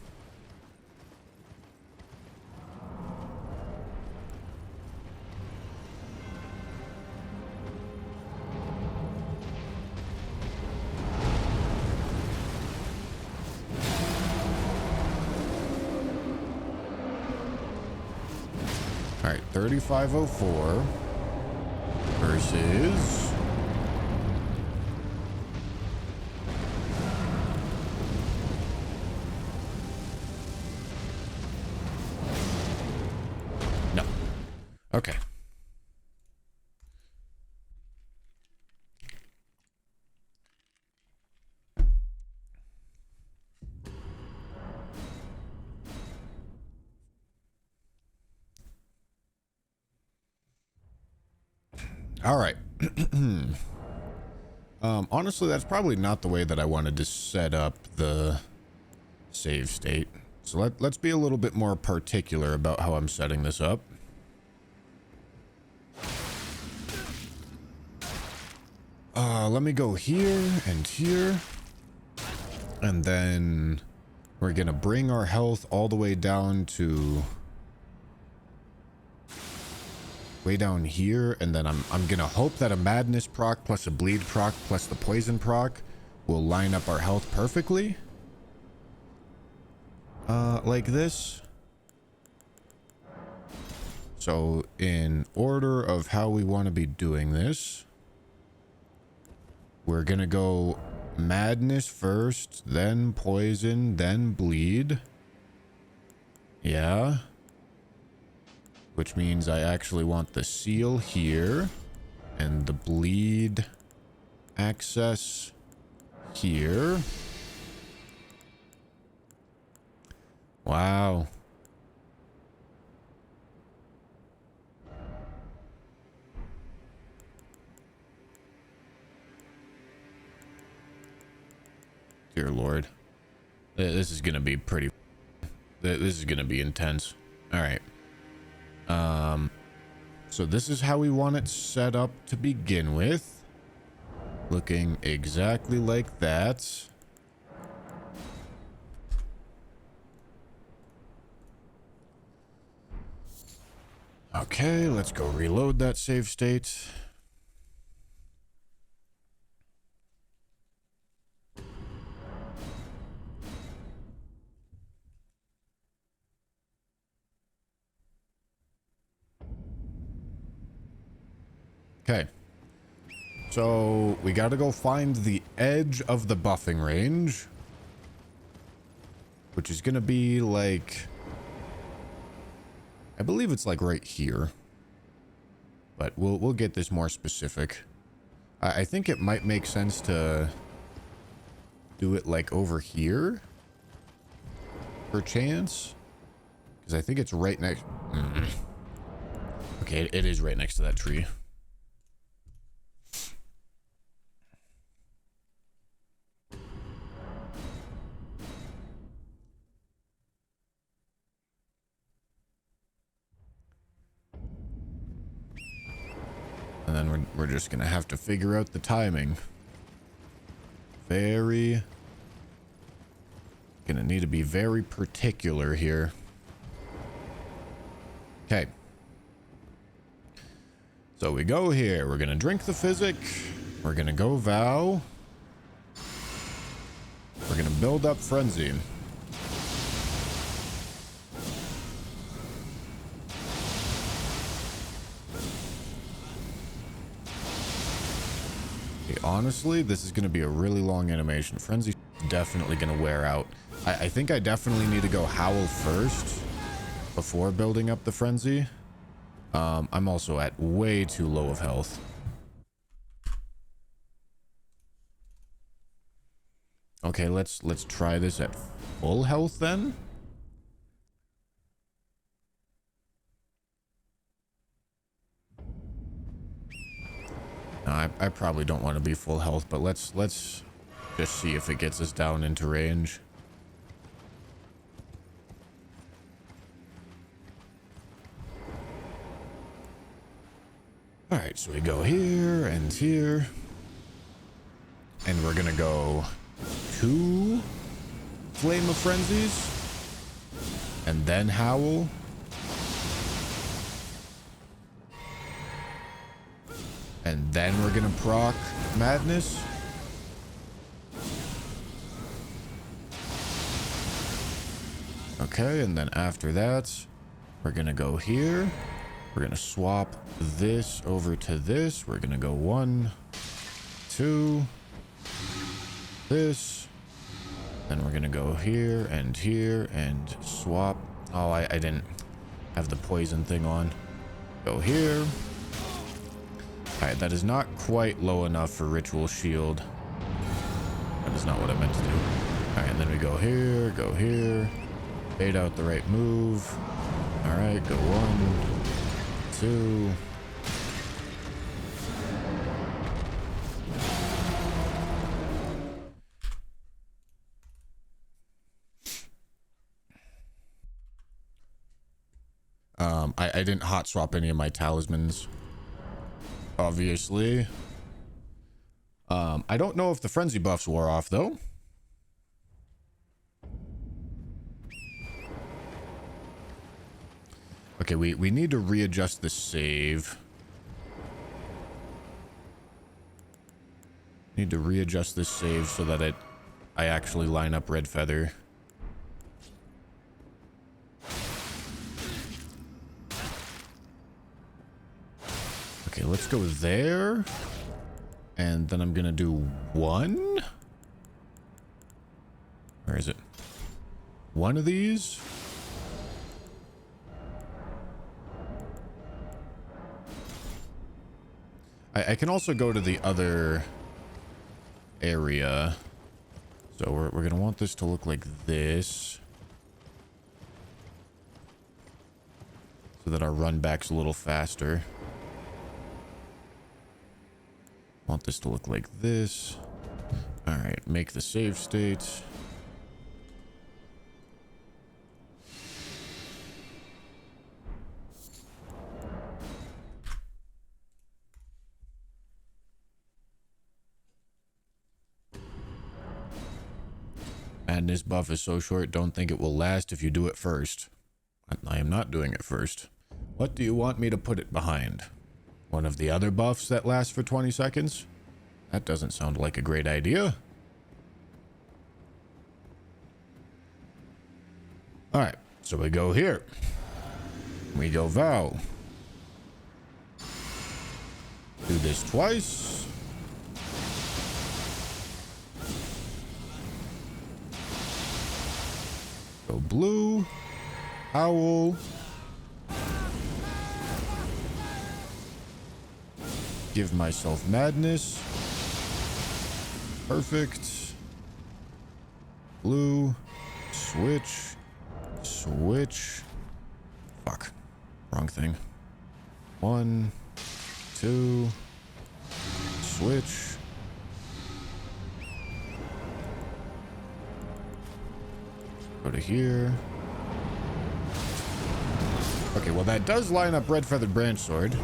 All right, 3504 versus no. Okay. All right. Honestly, that's probably not the way that I wanted to set up the save state. So let's be a little bit more particular about how I'm setting this up. Let me go here and here. And then we're gonna bring our health all the way down to way down here, and then I'm gonna hope that a madness proc plus a bleed proc plus the poison proc will line up our health perfectly. Like this. So in order of how we want to be doing this, we're gonna go madness first, then poison, then bleed. Yeah. Which means I actually want the seal here and the bleed access here. Wow. Dear Lord. This is going to be pretty... This is going to be intense. All right. So this is how we want it set up to begin with. Looking exactly like that. Okay, let's go reload that save state. Okay. So we got to go find the edge of the buffing range, which is going to be like, I believe it's like right here, but we'll get this more specific. I think it might make sense to do it like over here, perchance, because I think it's right next. Okay, it is right next to that tree. And then we're just gonna have to figure out the timing. Gonna need to be very particular here. Okay. So we go here. We're gonna drink the physic. We're gonna go vow. We're gonna build up frenzy. Okay, honestly, this is gonna be a really long animation. Frenzy is definitely gonna wear out. I think I definitely need to go howl first before building up the frenzy. I'm also at way too low of health. Okay, let's try this at full health then. No, I probably don't want to be full health, but let's just see if it gets us down into range. All right, so we go here and here, and we're gonna go 2 Flame of Frenzies, and then Howl. And then we're gonna proc Madness. Okay, and then after that, we're gonna go here. We're gonna swap this over to this. We're gonna go 1, 2, this. Then we're gonna go here and swap. Oh, I didn't have the poison thing on. Go here. Alright, that is not quite low enough for Ritual Shield. That is not what I meant to do. Alright, and then we go here, bait out the right move. Alright, go 1, 2. I didn't hot swap any of my talismans, obviously. I don't know if the frenzy buffs wore off though. Okay, we need to readjust the save. Need to readjust this save so that I actually line up Red Feather. Okay, let's go there. And then I'm gonna do 1. Where is it? 1 of these. I can also go to the other area. So we're gonna want this to look like this, so that our run back's a little faster. Want this to look like this. All right, make the save state. Madness buff is so short, don't think it will last if you do it first. I am not doing it first. What do you want me to put it behind? One of the other buffs that lasts for 20 seconds? That doesn't sound like a great idea. Alright, so we go here. We go vow. Do this twice. Go blue. Howl. Give myself madness. Perfect. Blue. Switch. Switch. Fuck. Wrong thing. 1, 2. Switch. Go to here. Okay, well that does line up Red Feathered Branch Sword.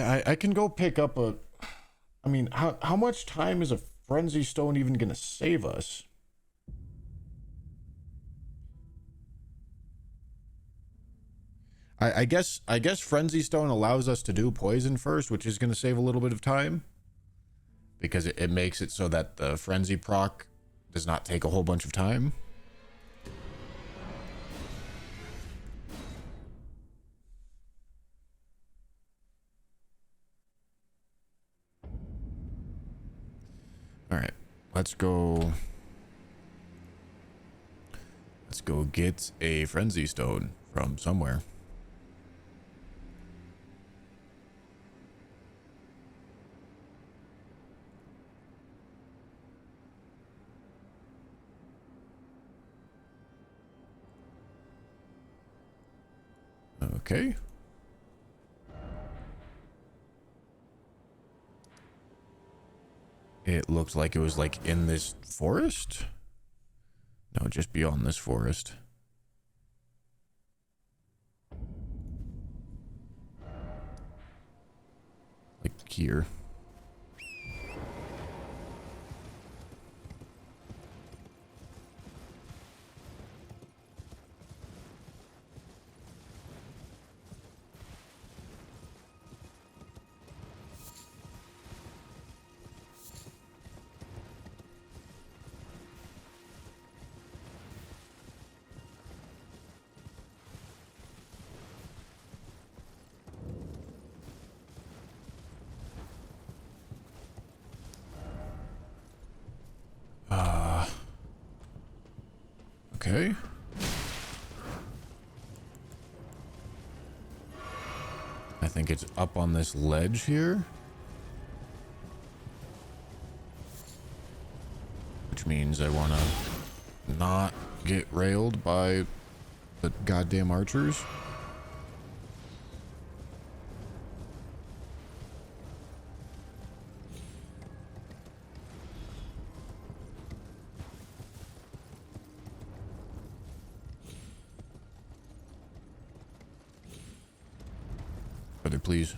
I can go pick up a... I mean, how much time is a Frenzy Stone even gonna save us? I guess Frenzy Stone allows us to do poison first, which is gonna save a little bit of time. Because it makes it so that the Frenzy proc does not take a whole bunch of time. Alright, let's go get a Frenzy Stone from somewhere. Okay. It looked like it was like in this forest? No, just beyond this forest. Like here. Okay. I think it's up on this ledge here. Which means I want to not get railed by the goddamn archers. Brother, please.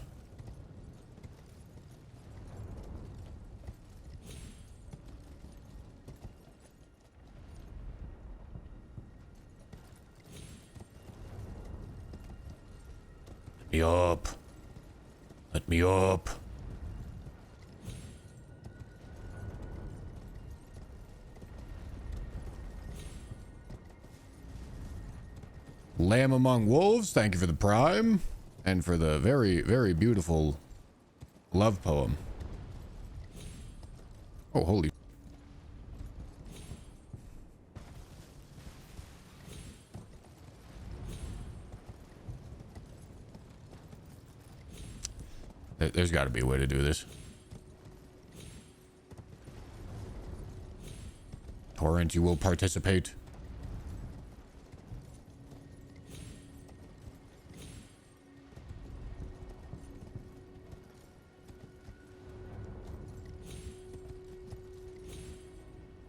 Let me up. Let me up. Lamb Among Wolves, thank you for the prime. And for the very, very beautiful love poem. Oh, holy. There's got to be a way to do this. Torrent, you will participate.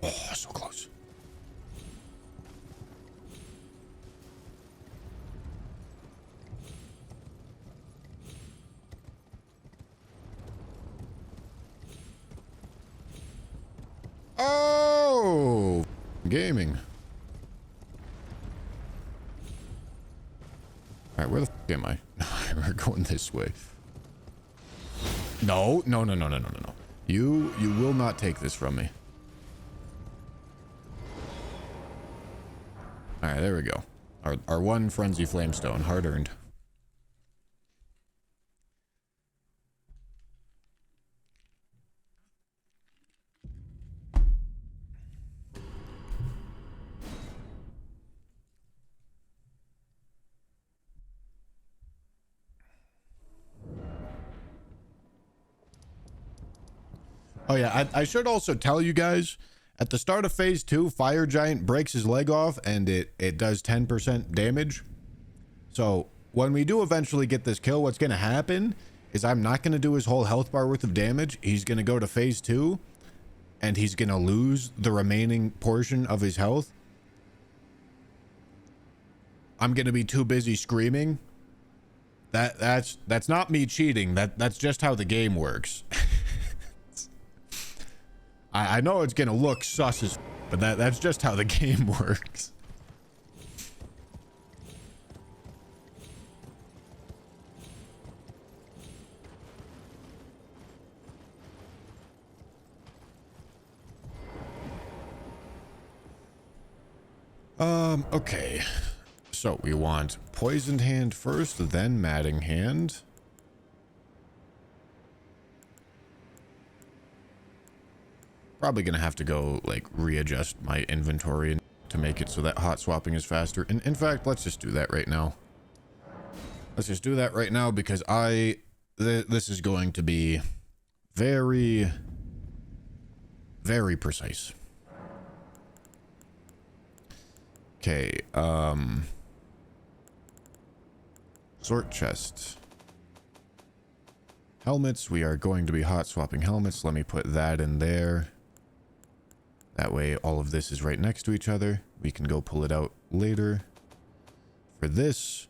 Oh, so close. Oh, gaming. All right, where the f am I? We're going this way. No. You will not take this from me. All right, there we go. Our one Frenzy Flamestone, hard earned. Oh yeah, I should also tell you guys, at the start of phase 2, Fire Giant breaks his leg off and it does 10% damage. So when we do eventually get this kill, what's going to happen is I'm not going to do his whole health bar worth of damage. He's going to go to phase 2 and he's going to lose the remaining portion of his health. I'm going to be too busy screaming That's not me cheating. That's just how the game works. I know it's gonna look sus as, but that's just how the game works. Okay. So we want poisoned hand first, then matting hand. Probably gonna have to go like readjust my inventory to make it so that hot swapping is faster. And in fact, let's just do that right now. Let's just do that right now because this is going to be very, very precise. Okay, sort chest. Helmets, we are going to be hot swapping helmets. Let me put that in there. That way all of this is right next to each other. We can go pull it out later. For this,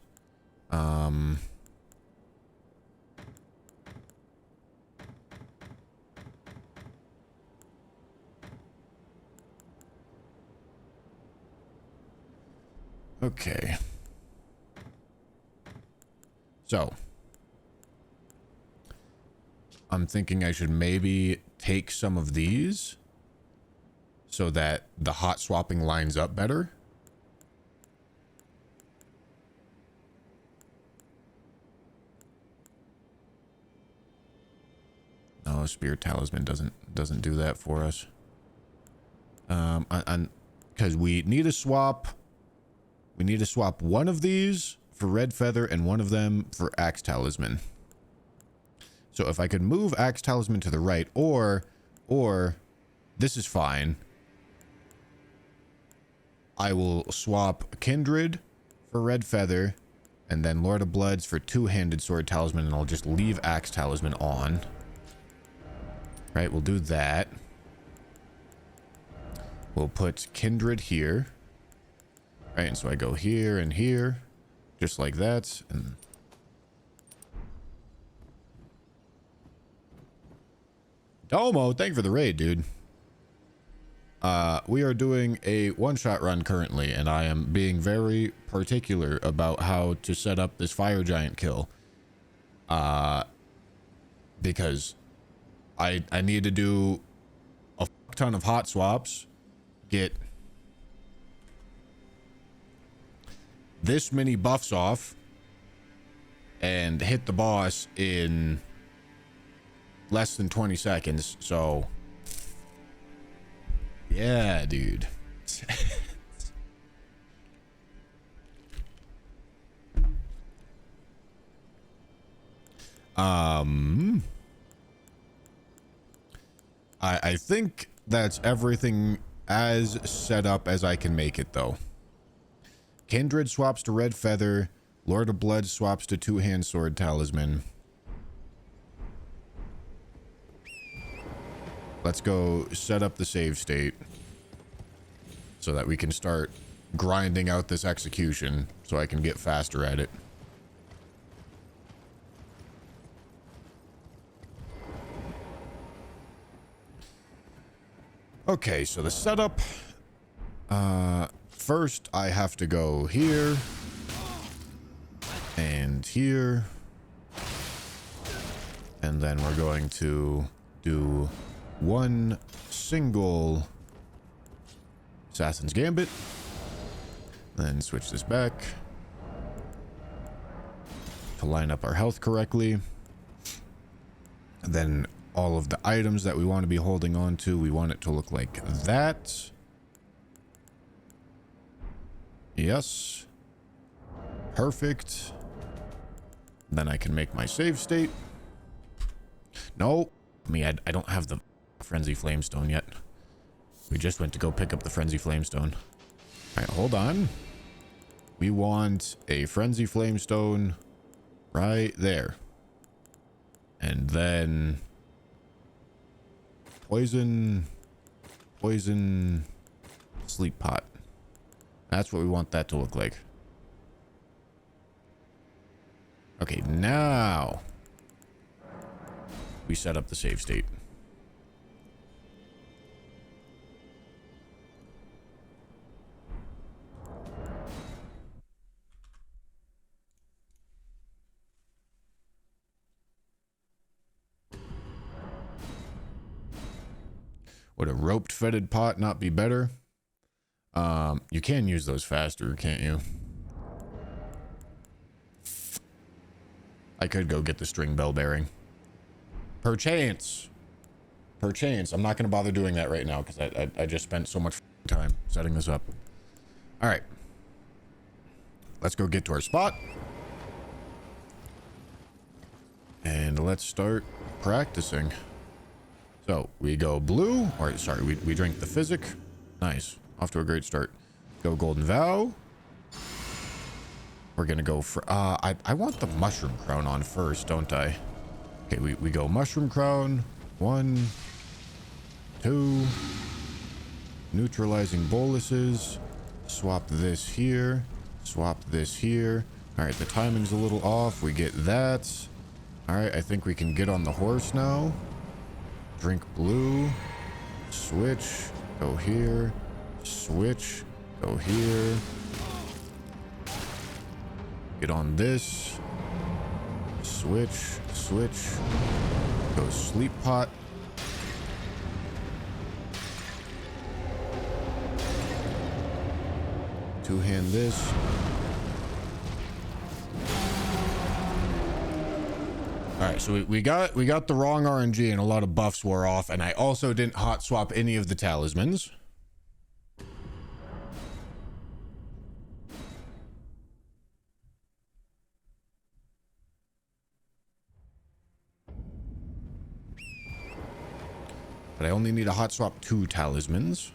okay. So, I'm thinking I should maybe take some of these so that the hot swapping lines up better. Oh, Spear Talisman doesn't do that for us. Because we need to swap. We need to swap one of these for Red Feather and one of them for Axe Talisman. So if I could move Axe Talisman to the right, or this is fine. I will swap Kindred for Red Feather and then Lord of Bloods for two-handed Sword Talisman, and I'll just leave Axe Talisman on. Right, we'll do that. We'll put Kindred here. Right, and so I go here and here, just like that, and Domo, thank you for the raid, dude. We are doing a one-shot run currently, and I am being very particular about how to set up this fire giant kill. Because I need to do a fuck ton of hot swaps, get this many buffs off, and hit the boss in less than 20 seconds. So yeah, dude. I think that's everything as set up as I can make it, though. Kindred swaps to Red Feather. Lord of Blood swaps to two-hand Sword Talisman. Let's go set up the save state so that we can start grinding out this execution so I can get faster at it. Okay, so the setup. First, I have to go here and here. And then we're going to do one single Assassin's Gambit. Then switch this back to line up our health correctly. And then all of the items that we want to be holding on to, we want it to look like that. Yes. Perfect. Then I can make my save state. No. I don't have the Frenzy Flamestone yet. We just went to go pick up the Frenzy Flamestone. Alright, hold on. We want a Frenzy Flamestone right there. And then poison, sleep pot. That's what we want that to look like. Okay, now we set up the save state. Would a roped fetid pot not be better? You can use those faster, can't you? I could go get the string bell bearing. Perchance. Perchance. I'm not going to bother doing that right now because I just spent so much time setting this up. All right. Let's go get to our spot. And let's start practicing. So we go blue, or sorry, we drink the physic. Nice. Off to a great start. Go golden vow. We're gonna go for I want the mushroom crown on first, don't I? Okay, we go mushroom crown. 1, 2. Neutralizing boluses. Swap this here. Swap this here. All right, the timing's a little off. We get that. All right, I think we can get on the horse now. Drink blue. Switch. Go here. Switch. Go here. Get on this. Switch. Switch. Go sleep pot. Two-hand this. Alright, so we got the wrong RNG and a lot of buffs wore off, and I also didn't hot swap any of the talismans. But I only need to hot swap 2 talismans.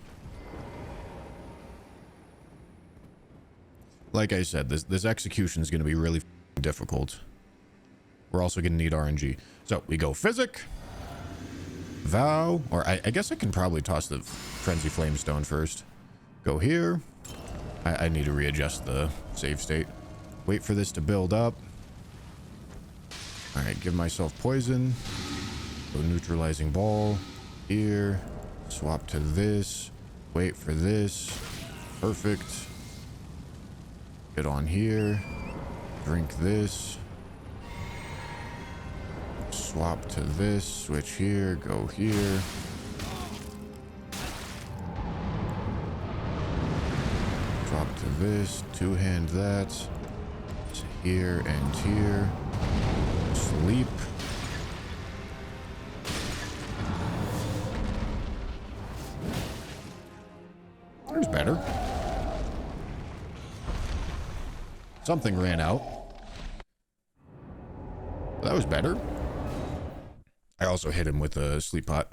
Like I said, this execution is going to be really difficult. We're also going to need RNG. So we go physic, vow, or I guess I can probably toss the frenzy flamestone first. Go here. I need to readjust the save state. Wait for this to build up. All right, give myself poison. Go neutralizing ball. Here. Swap to this. Wait for this. Perfect. Get on here. Drink this. Swap to this. Switch here. Go here. Swap to this. Two-hand that. To here and here. Sleep. There's better. Something ran out. That was better. I also hit him with a sleep pot.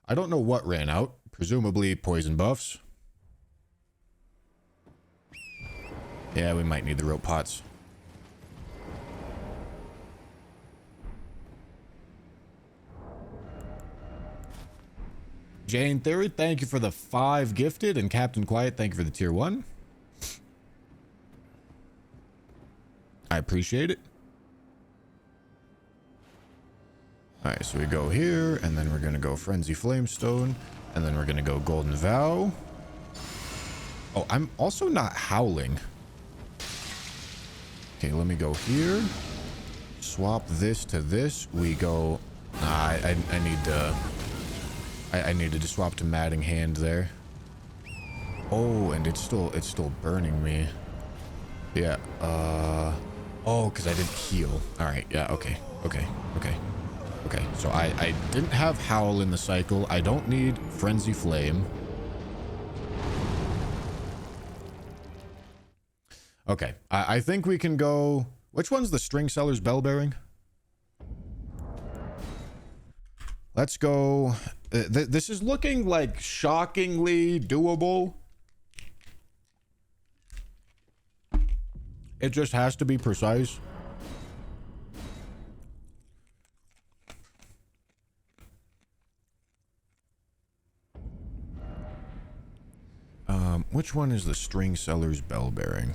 I don't know what ran out. Presumably poison buffs. Yeah, we might need the rope pots. Jane Theory, thank you for the 5 gifted, and Captain Quiet, thank you for the tier 1. I appreciate it. Alright, so we go here, and then we're gonna go Frenzy Flamestone, and then we're gonna go Golden Vow. Oh, I'm also not howling. Okay, let me go here. Swap this to this. We go... Nah, I need to... I needed to swap to Matting Hand there. Oh, and it's still burning me. Yeah, oh, because I didn't heal. Alright, yeah, okay. So I didn't have Howl in the cycle. I don't need Frenzy Flame. Okay, I think we can go... Which one's the String Seller's Bell Bearing? Let's go... this is looking like shockingly doable. It just has to be precise. which one is the string seller's bell bearing?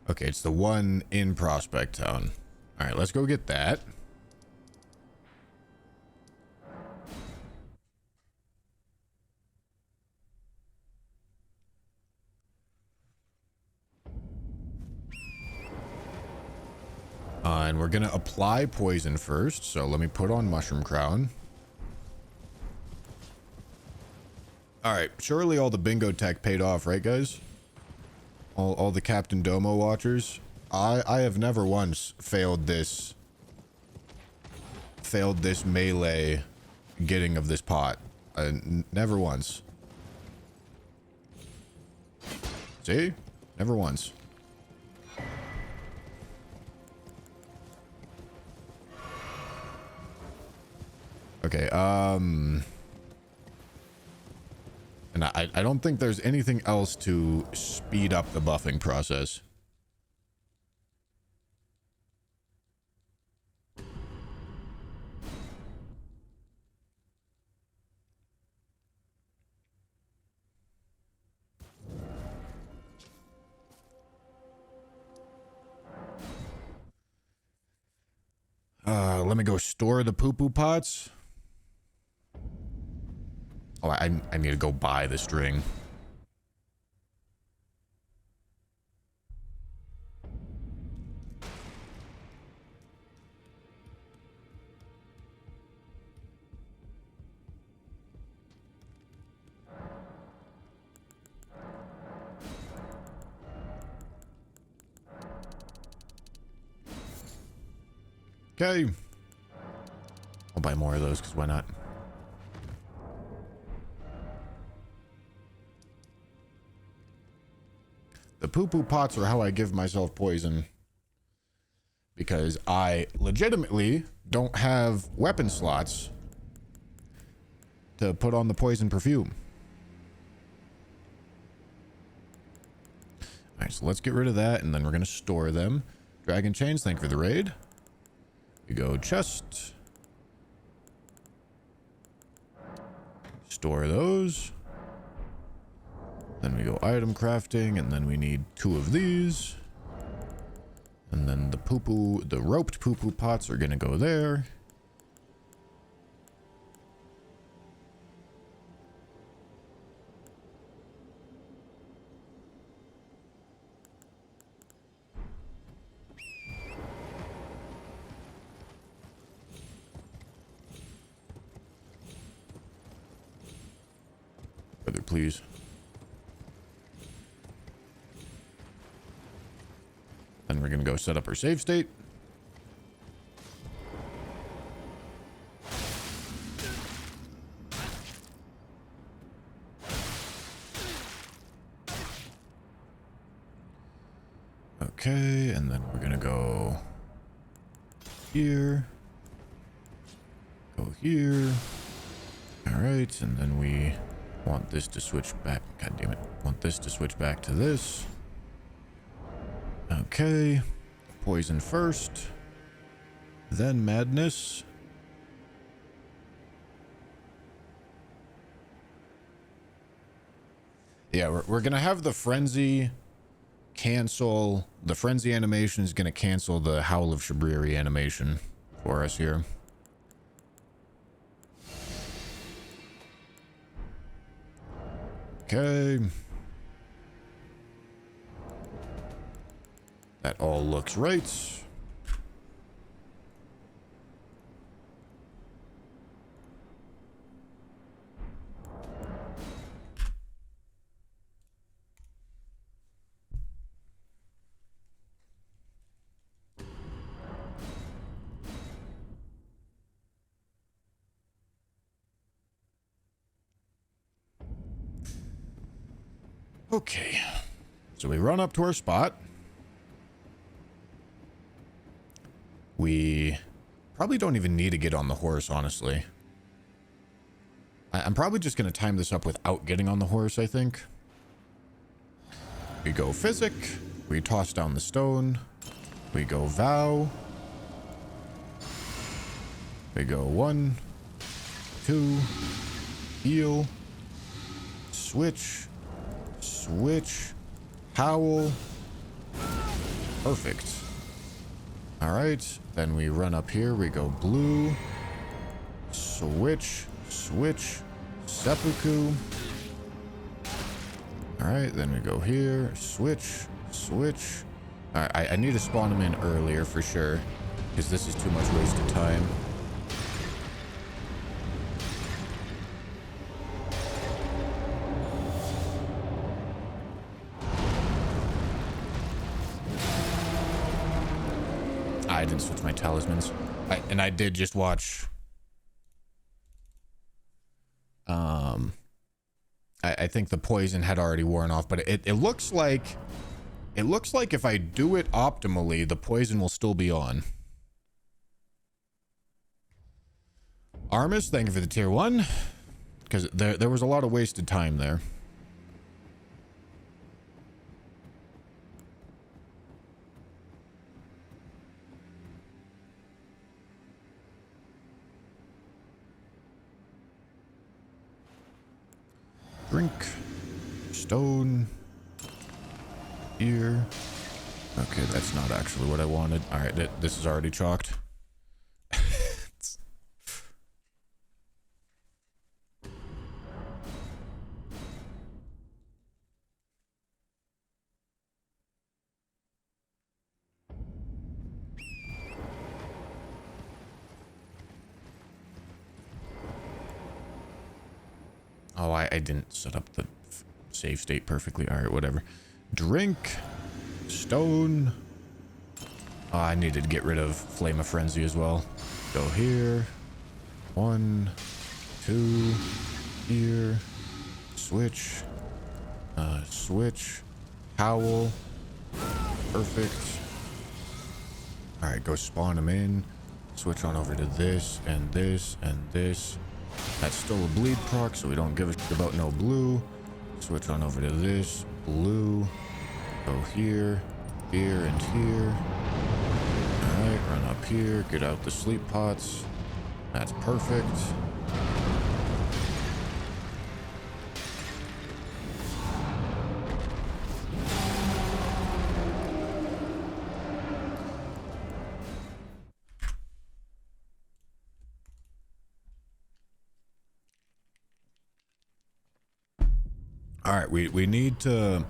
Okay, it's the one in Prospect Town. All right, let's go get that. And we're gonna apply poison first, so let me put on Mushroom Crown. Alright, surely all the bingo tech paid off, right guys? All the Captain Domo watchers. I have never once failed this melee getting of this pot. Never once. See? Never once. Okay, and I don't think there's anything else to speed up the buffing process. Let me go store the poo-poo pots. Oh, I need to go buy the string. Okay. I'll buy more of those, because why not? The poo-poo pots are how I give myself poison. Because I legitimately don't have weapon slots to put on the poison perfume. Alright, so let's get rid of that, and then we're going to store them. Dragon Chains, thank you for the raid. We go chest. Store those. Then we go item crafting, and then we need 2 of these. And then the poo-poo, the roped poo-poo pots are gonna go there. Brother, please. Then we're gonna go set up our save state. Okay, and then we're gonna go here. Go here. Alright, and then we want this to switch back. God damn it. Want this to switch back to this. Okay. Poison first. Then madness. Yeah, we're gonna have the frenzy cancel. The frenzy animation is gonna cancel the Howl of Shabriri animation for us here. Okay. That all looks right. Okay. So we run up to our spot. We probably don't even need to get on the horse, honestly. I'm probably just going to time this up without getting on the horse, I think. We go physic. We toss down the stone. We go vow. We go 1, 2, heal, switch, switch, howl. Perfect. All right, then we run up here. We go blue, switch, switch, seppuku. All right, then we go here, switch, switch. All right, I need to spawn him in earlier for sure, because this is too much wasted time. I didn't switch my talismans. And I did just watch... I think the poison had already worn off, but it looks like... It looks like if I do it optimally, the poison will still be on. Armis, thank you for the tier 1. Because there was a lot of wasted time there. Drink. Stone. Here. Okay, that's not actually what I wanted. Alright, this is already chalked. Oh, I didn't set up the save state perfectly. Alright, whatever. Drink. Stone. Oh, I needed to get rid of Flame of Frenzy as well. Go here. 1, 2. Here. Switch. Switch. Howl. Perfect. Alright, go spawn him in. Switch on over to this, and this, and this. That's still a bleed proc, so we don't give a shit about no blue. Switch on over to this. Blue. Go here. Here and here. Alright, run up here. Get out the sleep pots. That's perfect. Alright, we need to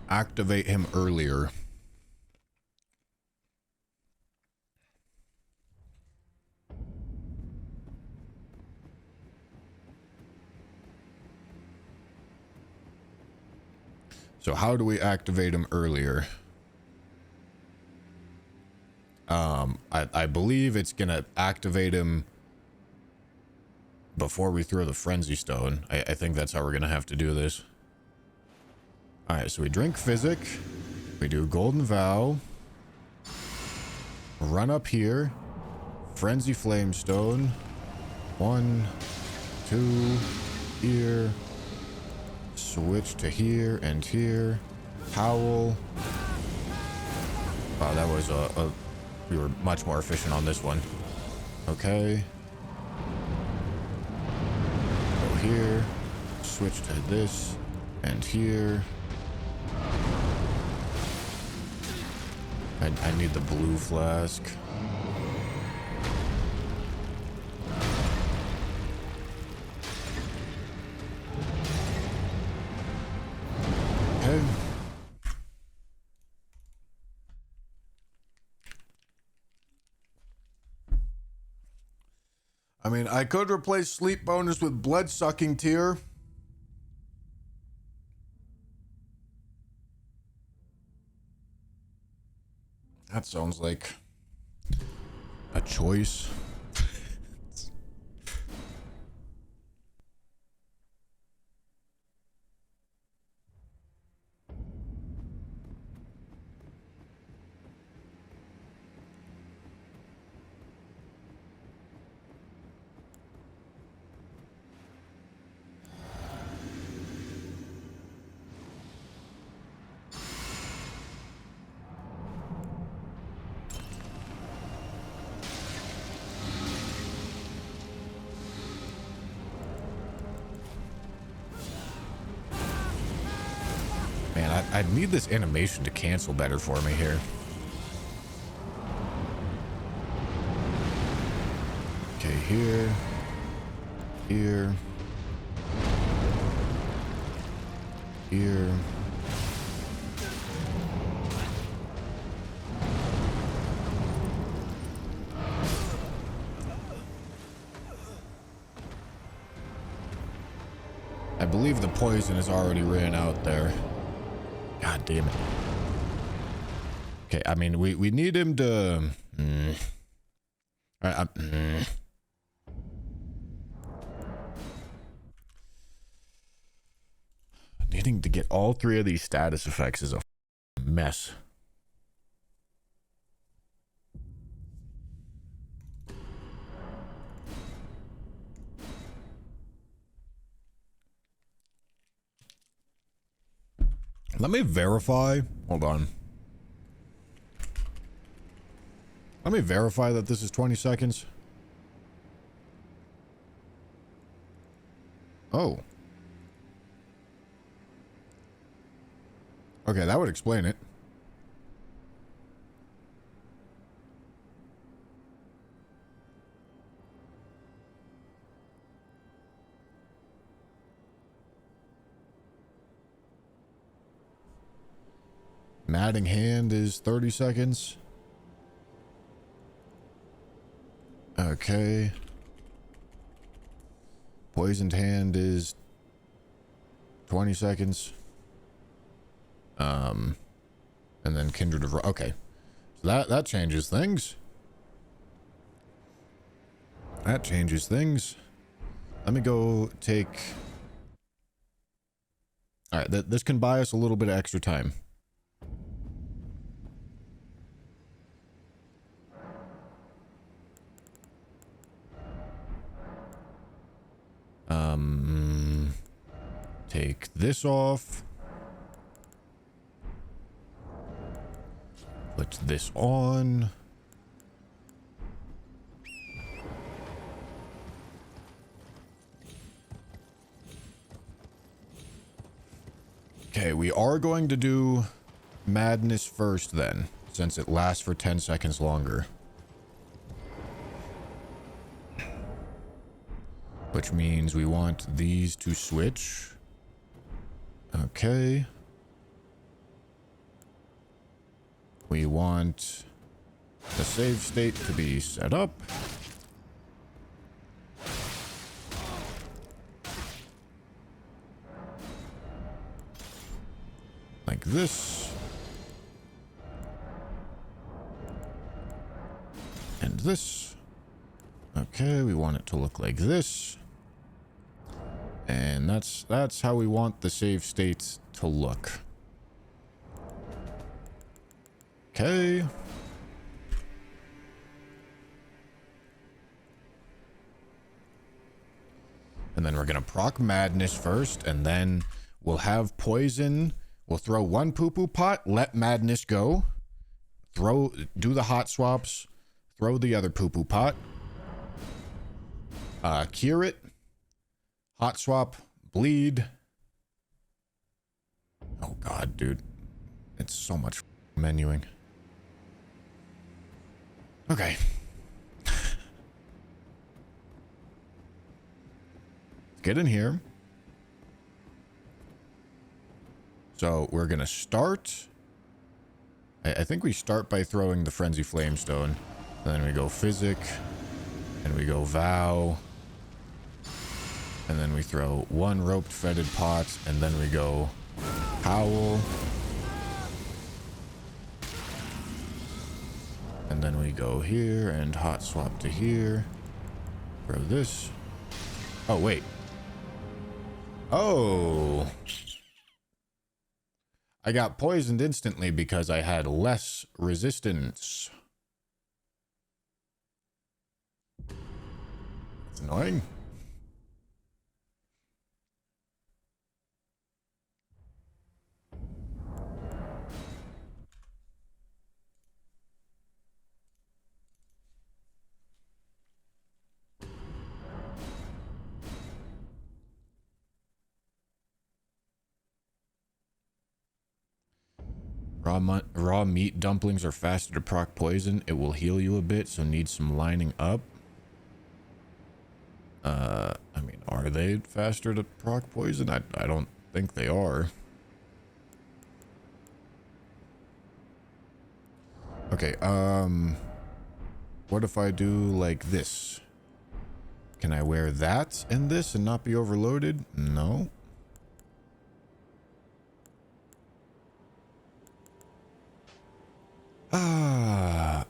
activate him earlier. So how do we activate him earlier? I believe it's gonna activate him before we throw the Frenzy Stone. I think that's how we're gonna have to do this. Alright, so we drink Physic. We do Golden Vow. Run up here. Frenzy Flamestone. 1, 2, here. Switch to here and here. Howl. Wow, that was we were much more efficient on this one. Okay. Go here. Switch to this and here. I need the blue flask. Okay. I mean, I could replace sleep bonus with blood sucking tear. That sounds like a choice. I need this animation to cancel better for me here. Okay, here. Here. Here. I believe the poison is already ran out there. God damn it. Okay, I mean, we need him to... All right, needing to get all three of these status effects is a mess. Let me verify. Hold on. Let me verify that this is 20 seconds. Oh. Okay, that would explain it. Matting hand is 30 seconds. Okay. Poisoned hand is 20 seconds. And then kindred of... Okay. So that changes things. That changes things. Let me go take... Alright, this can buy us a little bit of extra time. Take this off. Put this on. Okay, we are going to do madness first then, since it lasts for 10 seconds longer. Which means we want these to switch. Okay. We want the save state to be set up. Like this. And this. Okay, we want it to look like this. And that's how we want the save states to look. Okay. And then we're gonna proc madness first, and then we'll have poison. We'll throw one poo-poo pot, let madness go. Do the hot swaps, throw the other poo-poo pot. Cure it. Hot swap, bleed. Oh god, dude. It's so much menuing. Okay. Get in here. So we're gonna start. I think we start by throwing the Frenzy Flamestone. And then we go Physic. And we go Vow. And then we throw one roped fetid pot. And then we go Howl. And then we go here and hot swap to here. Throw this. Oh, wait. Oh. I got poisoned instantly because I had less resistance. It's annoying. Raw meat dumplings are faster to proc poison. It will heal you a bit, so need some lining up. I mean, are they faster to proc poison? I don't think they are. Okay, what if I do like this? Can I wear that and this and not be overloaded? No.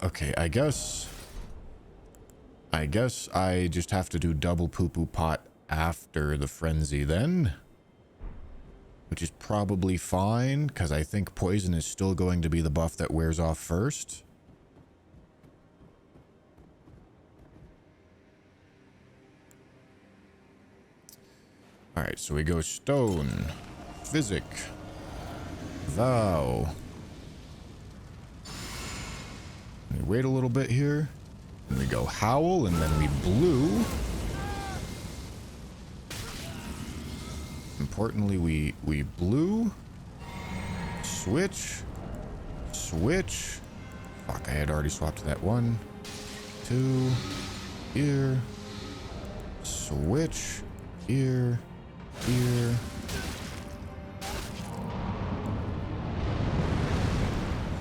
Okay, I guess I just have to do double poo-poo pot after the frenzy then. Which is probably fine, because I think poison is still going to be the buff that wears off first. Alright, so we go stone, physic, vow. We wait a little bit here. And we go howl, and then we blue. Importantly, we blue. Switch. Switch. Fuck, I had already swapped to that. 1, 2. Here. Switch. Here. Here.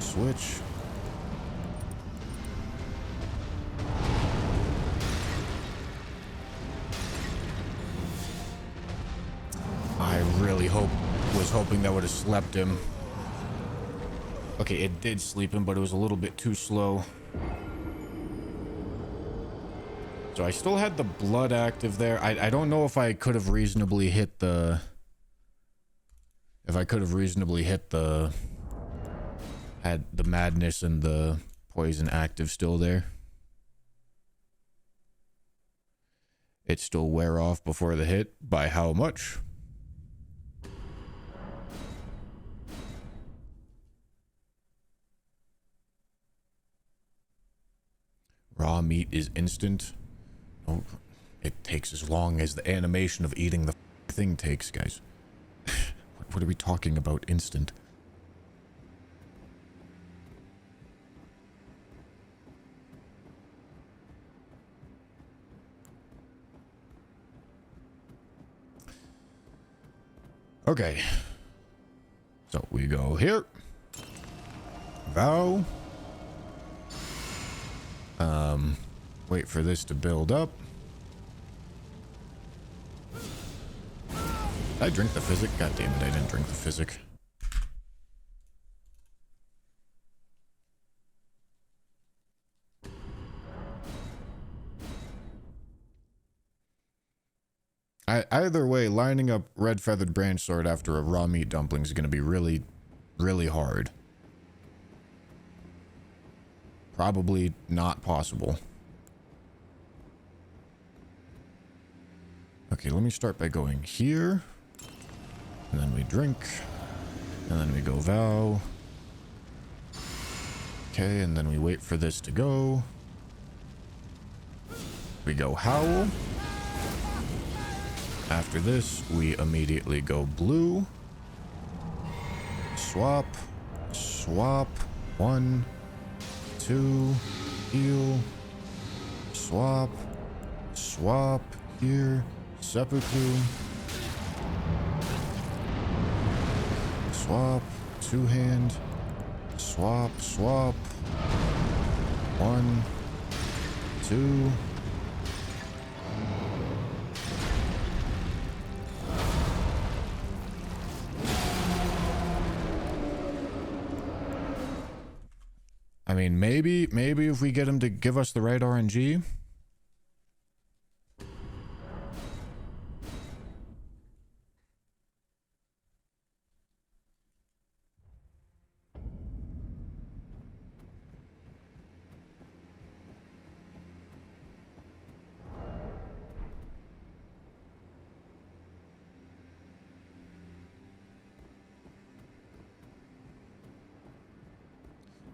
Switch. I really was hoping that would have slept him. Okay, it did sleep him, but it was a little bit too slow. So I still had the blood active there. I don't know if I could have reasonably hit the... Had the madness and the poison active still there. It still wear off before the hit. By how much? Raw meat is instant. Oh, it takes as long as the animation of eating the thing takes, guys. What are we talking about? Instant. Okay. So we go here. Vow. Wait for this to build up. Did I drink the physic? God damn it, I didn't drink the physic. Either way, lining up red feathered branch sword after a raw meat dumpling is going to be really, really hard. Probably not possible. Okay, let me start by going here. And then we drink. And then we go vow. Okay, and then we wait for this to go. We go howl. After this, we immediately go blue. Swap. Swap. 1, 2. Heal. Swap. Swap. Here. Seppuku. Swap. 2-hand. Swap. Swap. 1, 2. I mean, maybe if we get him to give us the right RNG.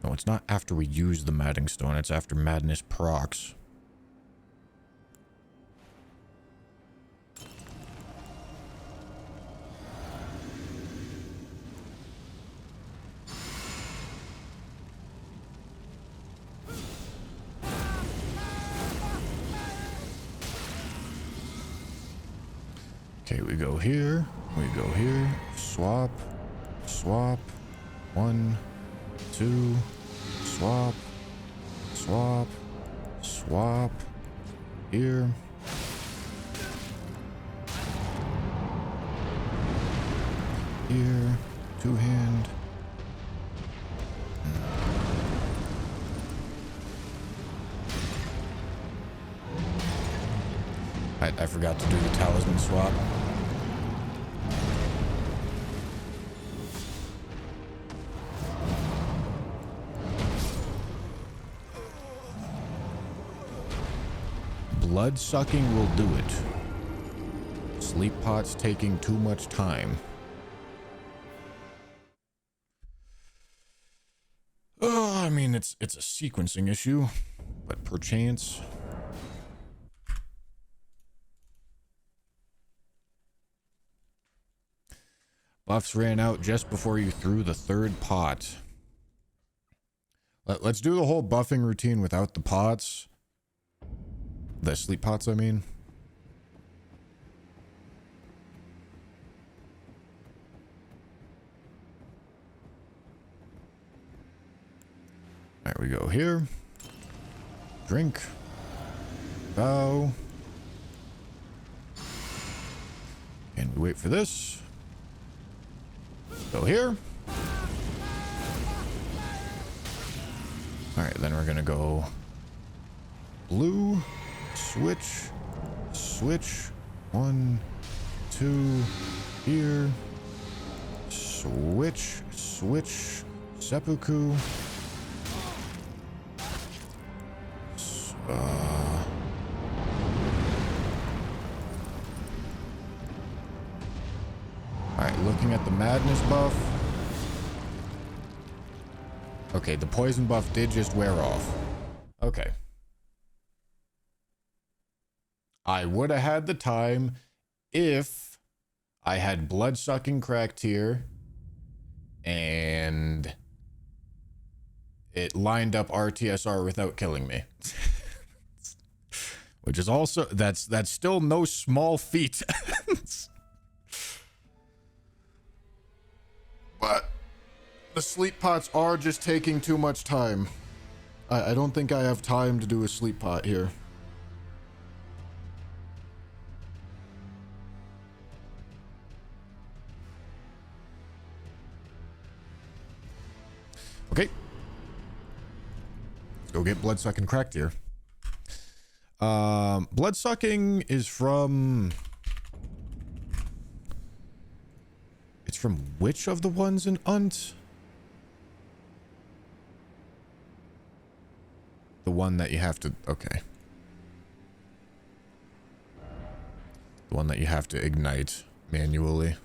No, it's not after we use the Madding Stone, it's after Madness procs. Okay, we go here. We go here. Swap. Swap. 1, 2. Swap. Swap. Swap. Here. Here. Two-hand. I forgot to do the talisman swap. Blood sucking will do it. Sleep pot's taking too much time. I mean, it's a sequencing issue, but perchance. Buffs ran out just before you threw the third pot. Let's do the whole buffing routine without the pots. The sleep pots, I mean. There we go here. Drink. Bow. And we wait for this. Go here. Alright, then we're gonna go blue. Switch. Switch. 1, 2. Here. Switch. Switch. Seppuku. Alright, looking at the madness buff. Okay, the poison buff did just wear off. Okay. I would have had the time if I had blood-sucking cracked here and it lined up RTSR without killing me. Which is also, that's still no small feat. But the sleep pots are just taking too much time. I don't think I have time to do a sleep pot here. Okay. Let's go get blood-sucking cracked here. Blood-sucking is from... It's from which of the ones in Unt? The one that you have to... Okay. The one that you have to ignite manually.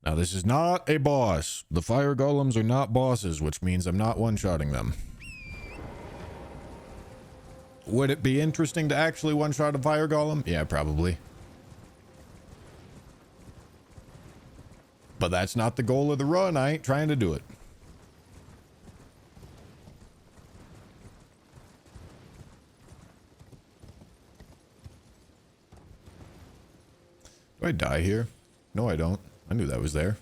Now, this is not a boss. The fire golems are not bosses, which means I'm not one-shotting them. Would it be interesting to actually one-shot a fire golem? Yeah, probably. But that's not the goal of the run. I ain't trying to do it. Do I die here? No, I don't. I knew that was there.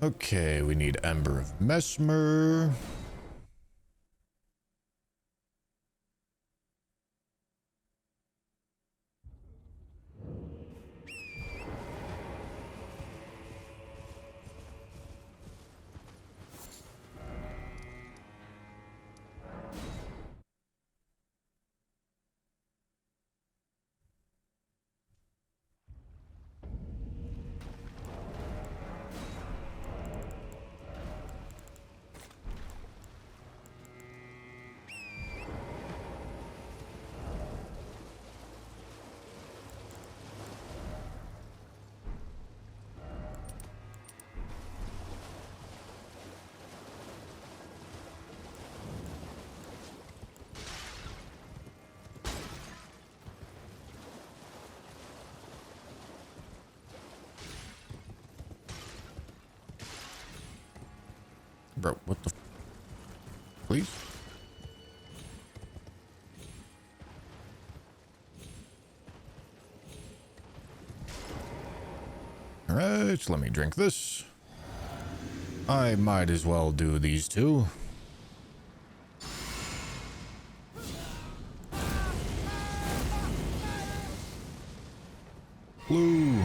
Okay, we need Ember of Mesmer. Bro, what the please? Alright, let me drink this. I might as well do these two. Blue.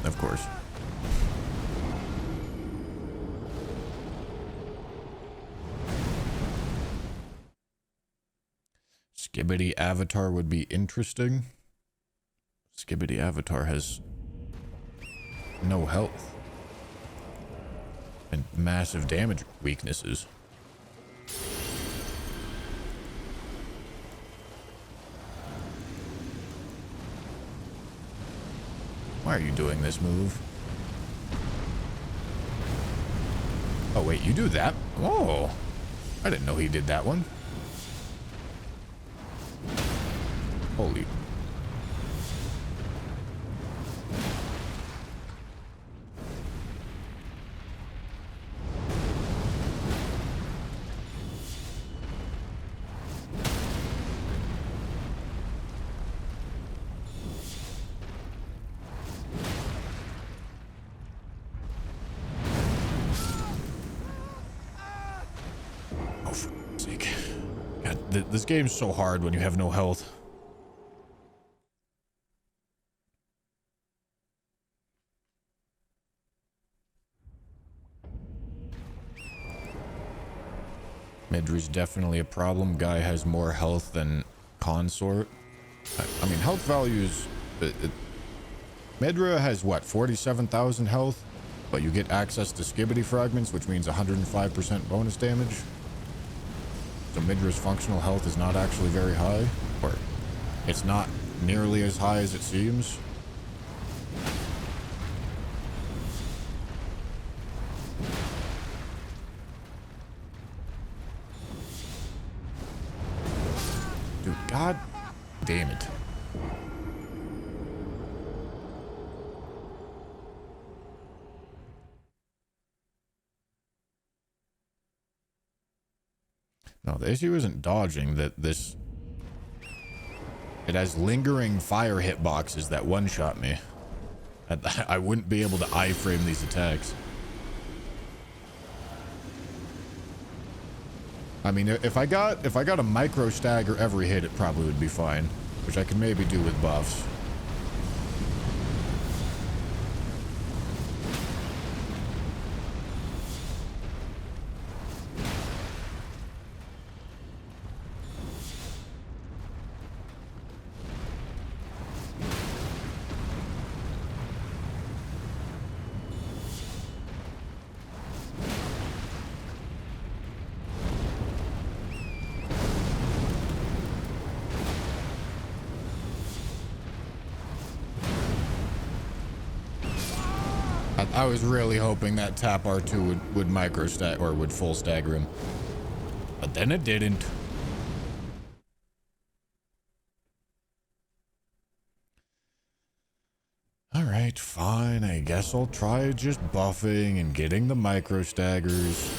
Of course. Skibbity Avatar would be interesting. Skibbity Avatar has no health and massive damage weaknesses. Why are you doing this move? Oh wait, you do that? Oh, I didn't know he did that one. Holy. This game's so hard when you have no health. Midra's definitely a problem. Guy has more health than Consort. I mean, health values... Midra has, what, 47,000 health? But you get access to Skibbity Fragments, which means 105% bonus damage. So Midra's functional health is not actually very high. Or, it's not nearly as high as it seems. Dude, god damn it. No, the issue isn't dodging, that this... It has lingering fire hitboxes that one-shot me. I wouldn't be able to iframe these attacks. I mean, if I got a micro stagger every hit, it probably would be fine. Which I can maybe do with buffs. I was really hoping that tap R2 would micro stag or would full stagger him. But then it didn't. Alright, fine. I guess I'll try just buffing and getting the micro staggers.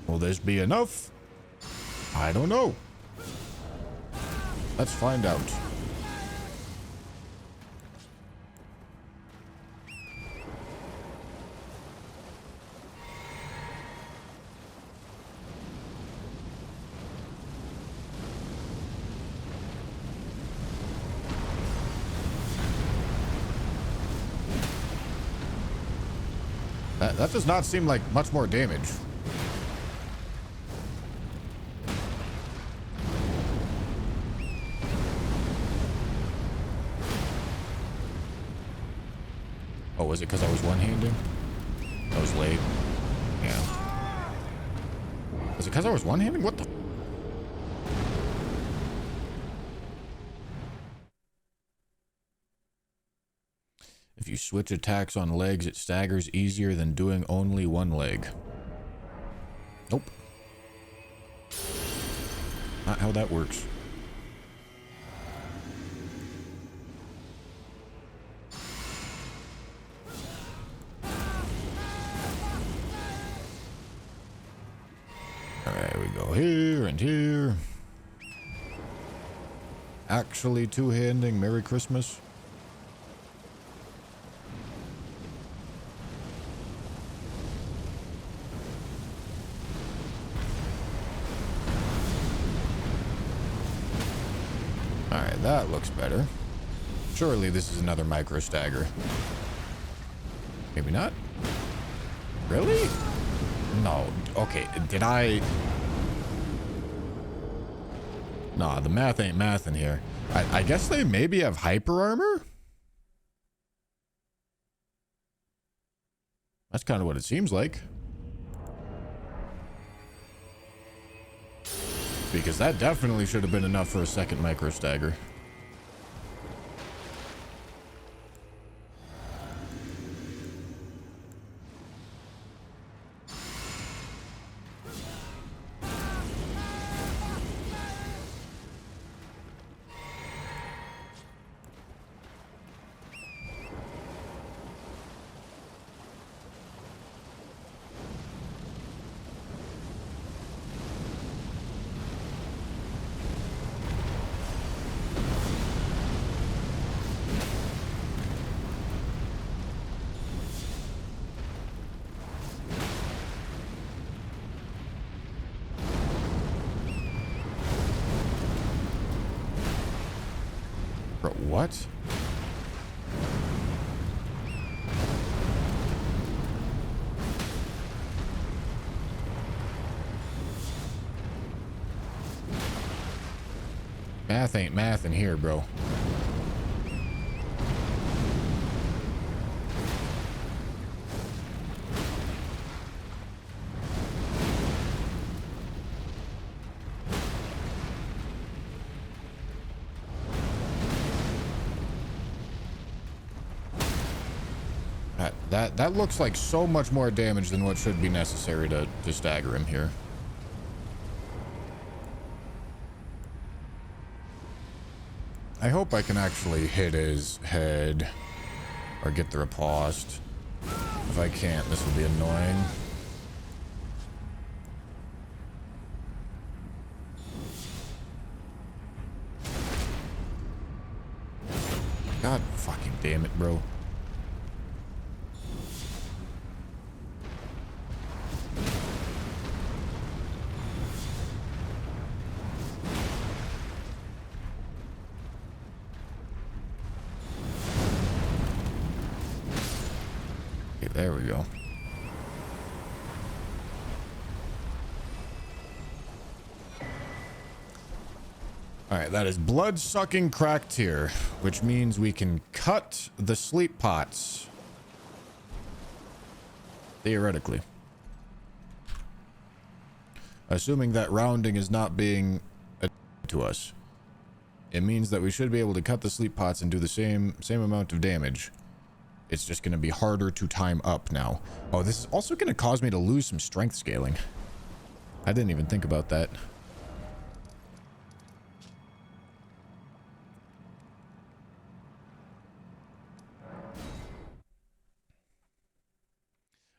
Will this be enough? I don't know. Let's find out. That does not seem like much more damage. Oh, was it because I was one-handing? I was late. Yeah. Was it because I was one-handing? What the... If you switch attacks on legs, it staggers easier than doing only one leg. Nope. Not how that works. Alright, we go here and here. Actually two-handing Merry Christmas. Alright, that looks better. Surely this is another micro stagger. Maybe not? Really? No. Okay, did I... Nah, the math ain't math in here. I guess they maybe have hyper armor? That's kind of what it seems like. Because that definitely should have been enough for a second micro stagger. Bro, what? Math ain't math in here, bro. That looks like so much more damage than what should be necessary to stagger him here. I hope I can actually hit his head or get the riposte. If I can't, this will be annoying. God fucking damn it, bro. There we go. Alright, that is blood-sucking crack tier, which means we can cut the sleep pots. Theoretically. Assuming that rounding is not being to us. It means that we should be able to cut the sleep pots and do the same amount of damage. It's just going to be harder to time up now. Oh, this is also going to cause me to lose some strength scaling. I didn't even think about that.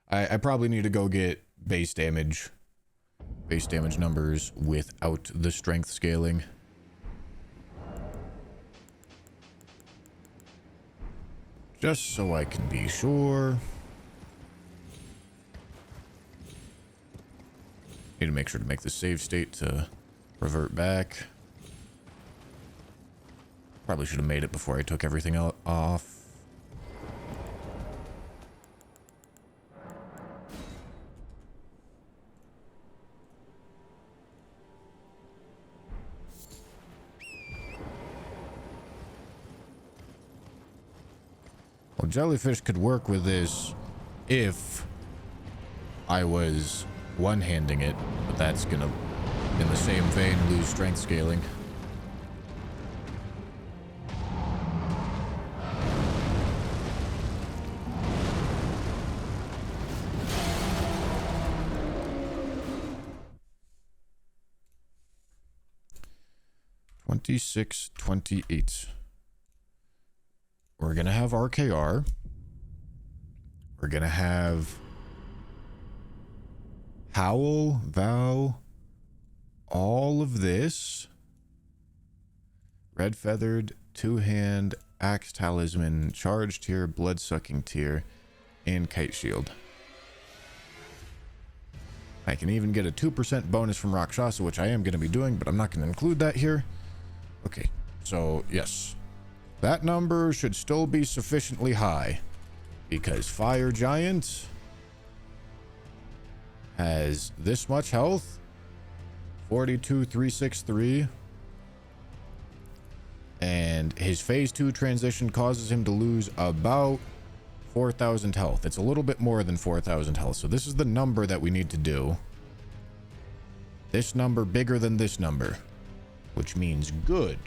I probably need to go get base damage numbers without the strength scaling. Just so I can be sure. Need to make sure to make the save state to revert back. Probably should have made it before I took everything off. Well, jellyfish could work with this if I was one-handing it, but that's gonna, in the same vein, lose strength scaling. 26, 28. We're going to have RKR. We're going to have Howl, Vow, all of this. Red Feathered, Two-Hand, Axe Talisman, Charge Tier, Blood Sucking Tier, and Kite Shield. I can even get a 2% bonus from Rakshasa, which I am going to be doing, but I'm not going to include that here. Okay, so yes. That number should still be sufficiently high, because Fire Giant has this much health, 42,363, and his phase 2 transition causes him to lose about 4,000 health. It's a little bit more than 4,000 health, so this is the number that we need to do. This number bigger than this number, which means good.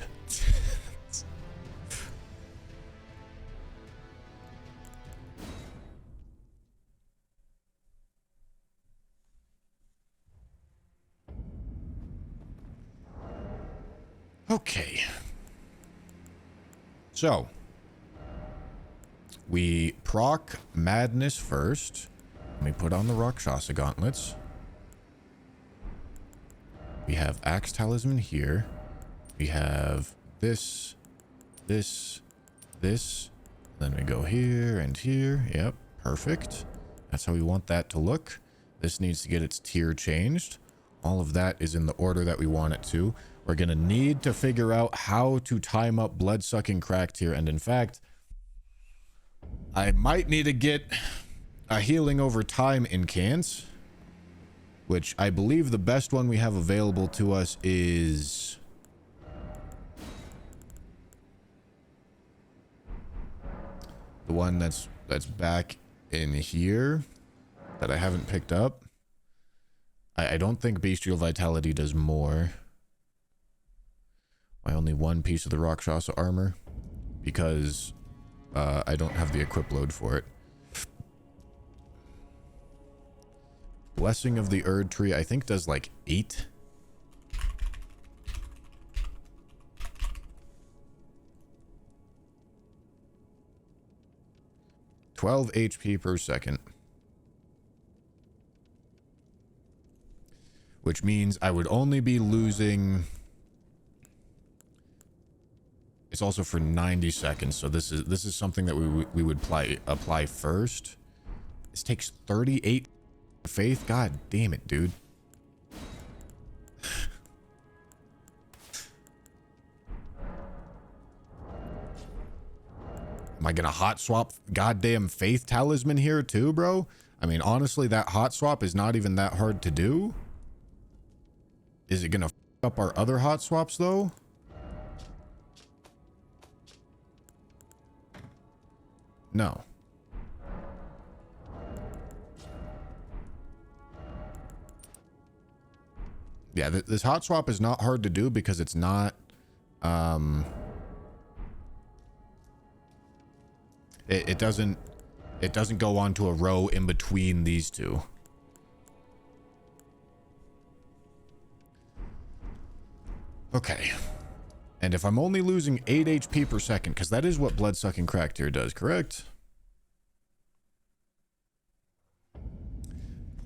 Okay. So, we proc Madness first. Let me put on the Rakshasa gauntlets. We have Axe Talisman here. We have this. Then we go here and here. Yep, perfect. That's how we want that to look. This needs to get its tier changed. All of that is in the order that we want it to. We're going to need to figure out how to time up Blood-Sucking Crack tier. And in fact, I might need to get a healing over time incant, which I believe the best one we have available to us is the one that's back in here that I haven't picked up. I don't think Bestial Vitality does more. Why only one piece of the Rakshasa armor? Because I don't have the equip load for it. Blessing of the Erd Tree, I think does like 8. $12 HP per second. Which means I would only be losing... It's also for 90 seconds, so this is something that we would apply first. This takes 38 faith. God damn it, dude. Am I gonna hot swap goddamn faith talisman here too, bro? I mean, honestly, that hot swap is not even that hard to do. Is it gonna f up our other hot swaps though? No. Yeah, this hot swap is not hard to do because it's not, it doesn't go onto a row in between these two. Okay. And if I'm only losing 8 HP per second, because that is what Blood-Sucking Crack tier does, correct?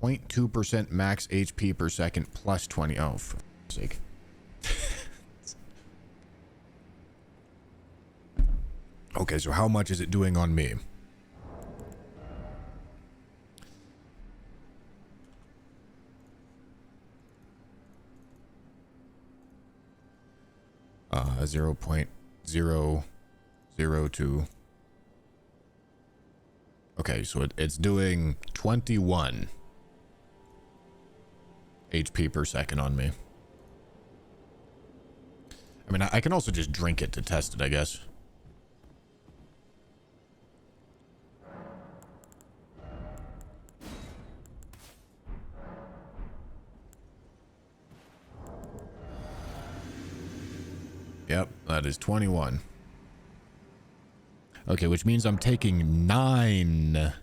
0.2% max HP per second plus 20. Oh, for sake. Okay, so how much is it doing on me? Uh, 0.002. Okay, so it's doing 21 HP per second on me. I mean, I can also just drink it to test it, I guess. Yep, that is 21. Okay, which means I'm taking 9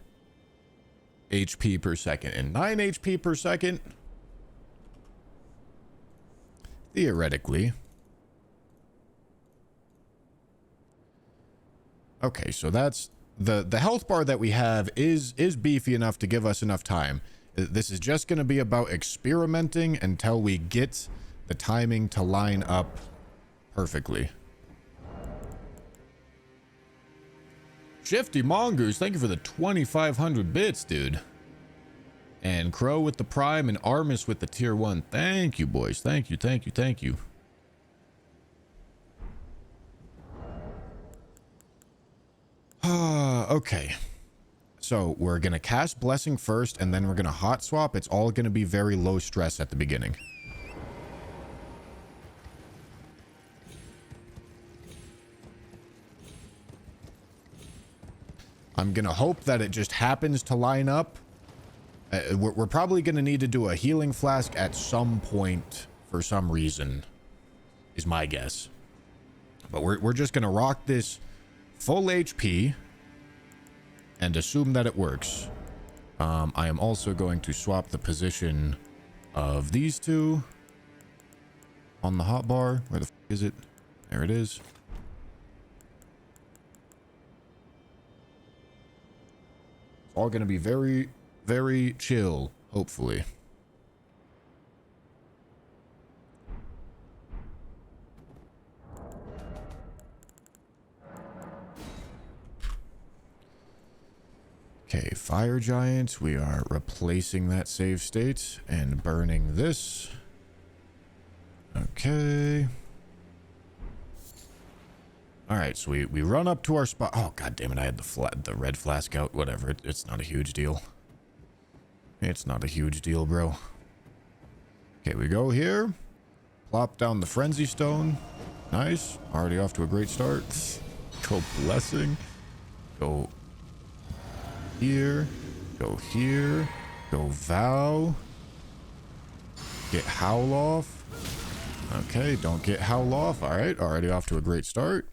HP per second. And 9 HP per second, theoretically, Okay, so that's the health bar that we have is beefy enough to give us enough time. This is just going to be about experimenting until we get the timing to line up perfectly. Shifty Mongoose, thank you for the 2,500 bits, dude. And Crow with the Prime and Armis with the tier 1. Thank you, boys. Thank you, thank you, thank you. Okay. So we're going to cast Blessing first, and then we're going to hot swap. It's all going to be very low stress at the beginning. I'm going to hope that it just happens to line up. We're probably going to need to do a healing flask at some point for some reason, is my guess. But we're just going to rock this full HP and assume that it works. I am also going to swap the position of these two on the hotbar. Where the f is it? There it is. It's all going to be very, very chill, hopefully. Okay, Fire Giant, we are replacing that save state and burning this. Okay. Alright, so we run up to our spot. Oh, god damn it, I had the red flask out. Whatever, it's not a huge deal. It's not a huge deal, bro. Okay, we go here. Plop down the Frenzy Stone. Nice. Already off to a great start. Go Blessing. Go here. Go here. Go Vow. Get Howl off. Okay, don't get Howl off. Alright, already off to a great start.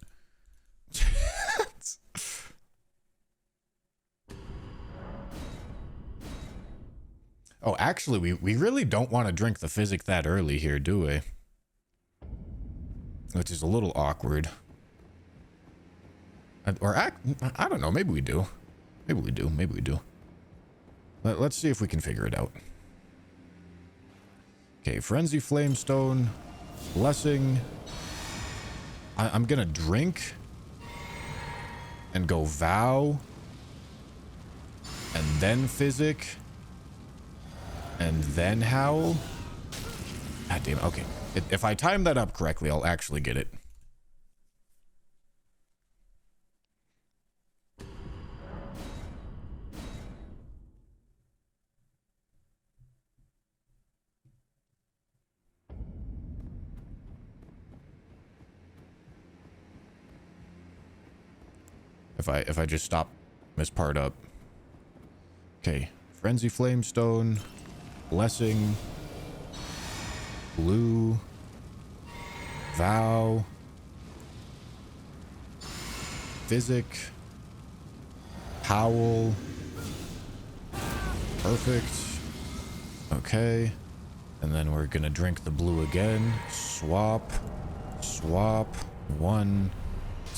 Oh, actually, we really don't want to drink the Physic that early here, do we? Which is a little awkward. Or, I don't know, maybe we do. Maybe we do, maybe we do. Let's see if we can figure it out. Okay, Frenzy Flamestone. Blessing. I'm gonna drink. And go Vow. And then Physic. And then Howl. God damn it. Okay. If I time that up correctly, I'll actually get it. If I just stop this part up. Okay. Frenzy Flamestone. Blessing. Blue. Vow. Physic. Howl. Perfect. Okay. And then we're gonna drink the blue again. Swap. Swap. 1,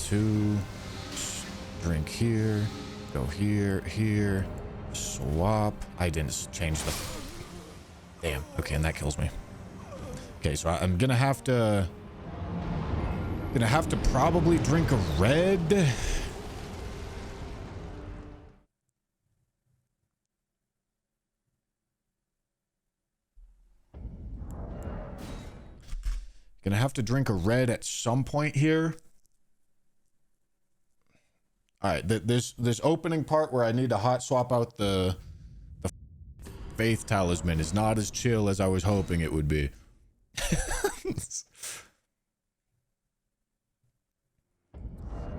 2. Drink here. Go here. Here. Swap. I didn't change the... Damn. Okay, and that kills me. Okay, so I'm gonna have to... probably drink a red. Gonna have to drink a red at some point here. All right, this opening part where I need to hot swap out the Faith Talisman is not as chill as I was hoping it would be.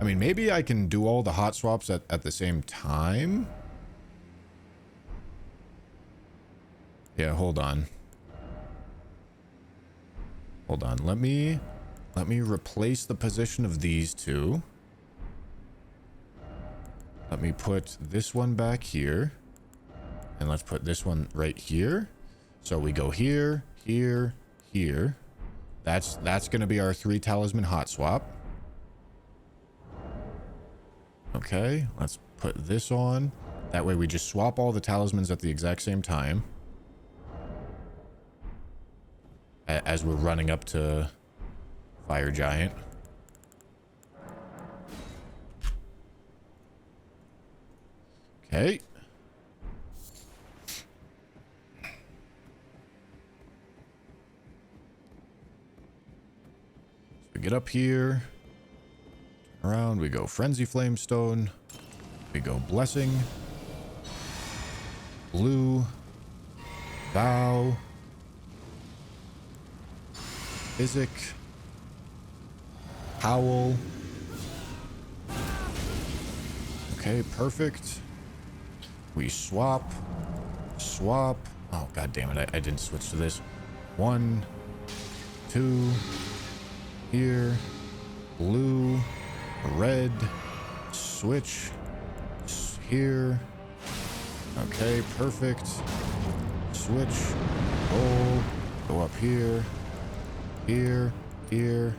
I mean, maybe I can do all the hot swaps at the same time. Yeah, hold on. Hold on. Let me replace the position of these two. Let me put this one back here. And let's put this one right here. So we go here, here, here. That's going to be our 3 talisman hot swap. Okay, let's put this on. That way we just swap all the talismans at the exact same time. As we're running up to Fire Giant. Okay. So we get up here. Turn around. We go Frenzy Flamestone. We go Blessing. Blue. Vow. Physic. Howl. Okay, perfect. We swap. Swap. Oh, god damn it. I didn't switch to this. 1, 2. Here. Blue. Red. Switch. Here. Okay, perfect. Switch. Roll. Go up here. Here. Here.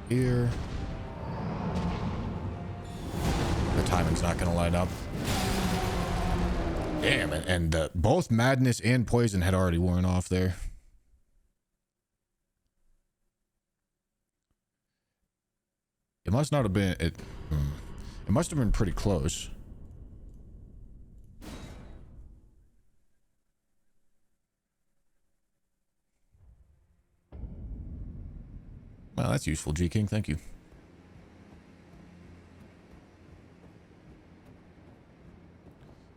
Here. The timing's not going to line up. Damn it. And both Madness and Poison had already worn off there. It must not have been... It must have been pretty close. Well, that's useful, G-King. Thank you.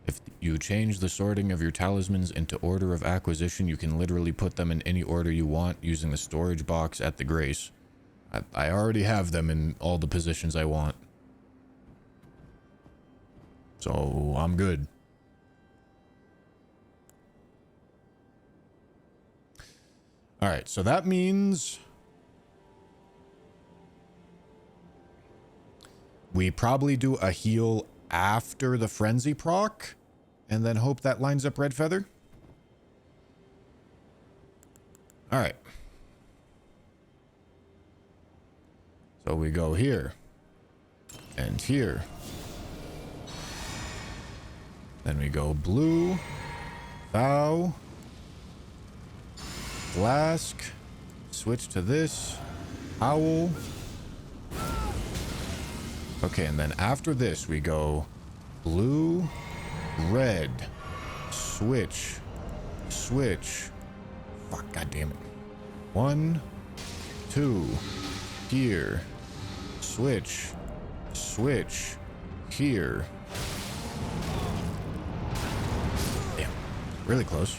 If you change the sorting of your talismans into order of acquisition, you can literally put them in any order you want using the storage box at the Grace. I already have them in all the positions I want. So, I'm good. Alright, so that means... we probably do a heal after the Frenzy proc, and then hope that lines up Red Feather. Alright. So we go here. And here. Then we go blue. Vow. Flask. Switch to this. Owl. Okay, and then after this, we go blue, red, switch, switch. Fuck, goddammit. 1, 2, here, switch, switch, here. Damn, really close.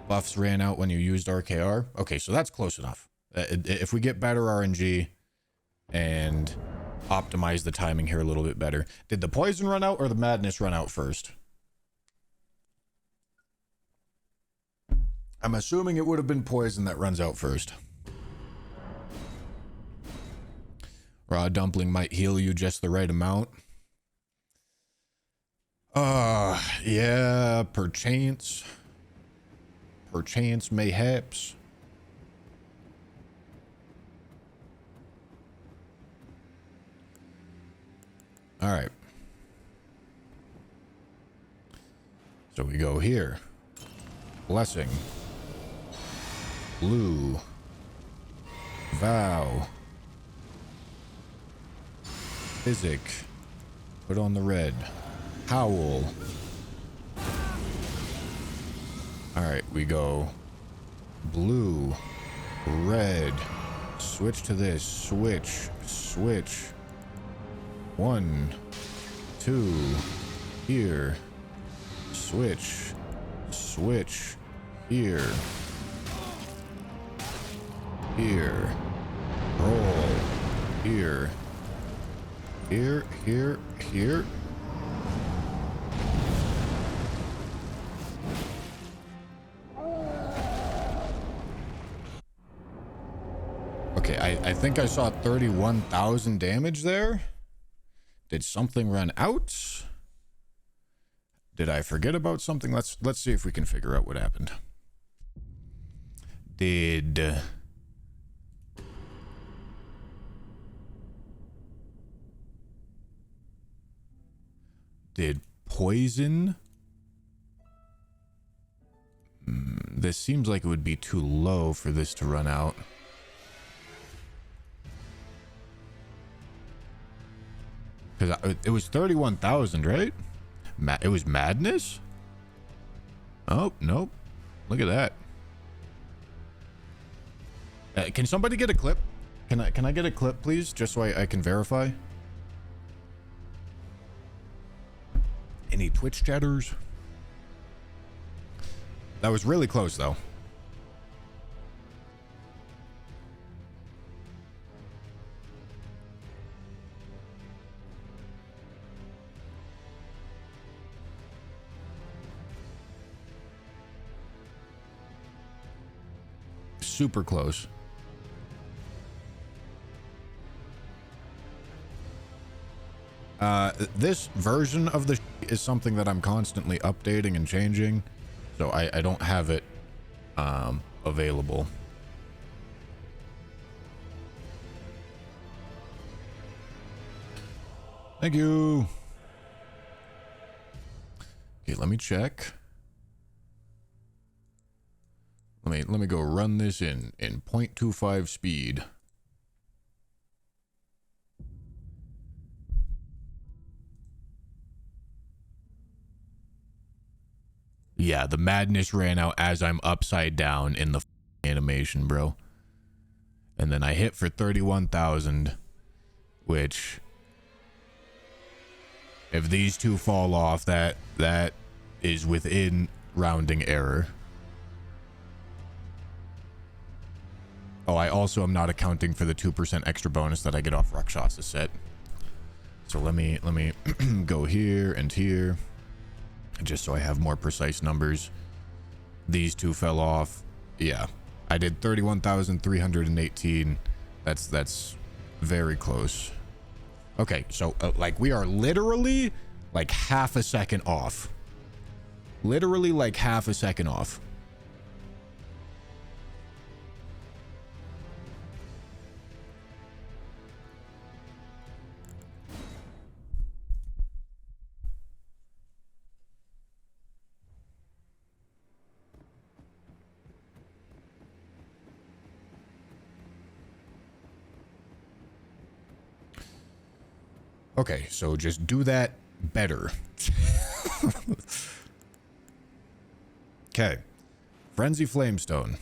Buffs ran out when you used RKR. Okay, so that's close enough. If we get better RNG and optimize the timing here a little bit better. Did the poison run out or the madness run out first? I'm assuming it would have been poison that runs out first. Raw dumpling might heal you just the right amount. Yeah, perchance. Perchance, mayhaps. All right. So we go here. Blessing. Blue. Vow. Physic. Put on the red. Howl. Alright, we go blue, red, switch to this, switch, switch. 1, 2, here, switch, switch, here, here, roll, here, here, here, here. Okay, I think I saw 31,000 damage there. Did something run out? Did I forget about something? Let's see if we can figure out what happened. Did Did poison? This seems like it would be too low for this to run out. Because it was 31,000, right? It was madness? Oh, nope. Look at that. Can somebody get a clip? Can I get a clip, please? Just so I can verify. Any Twitch chatters? That was really close, though. Super close. This version of the is something that I'm constantly updating and changing, so I don't have it available. Thank you. Okay, let me check. Let me go run this in 0.25 speed. Yeah, the madness ran out as I'm upside down in the animation, bro. And then I hit for 31,000, which, if these two fall off, that is within rounding error. Oh, I also am not accounting for the 2% extra bonus that I get off Rakshasa set. So let me go here and here, just so I have more precise numbers. These two fell off. Yeah, I did 31,318. That's very close. Okay, so like we are literally like half a second off. Literally like half a second off. Okay, so just do that better. Okay. Frenzy Flamestone.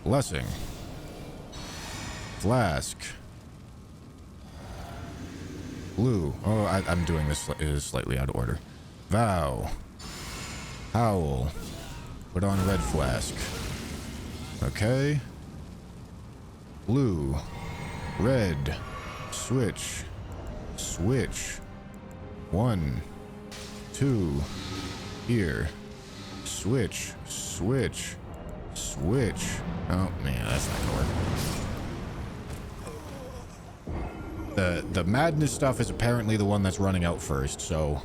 Blessing. Flask. Blue. Oh, I'm doing this slightly out of order. Vow. Howl. Put on red flask. Okay. Blue. Red. Switch. Switch. 1, 2. Here. Switch. Switch. Switch. Oh man, that's not gonna work. The madness stuff is apparently the one that's running out first, so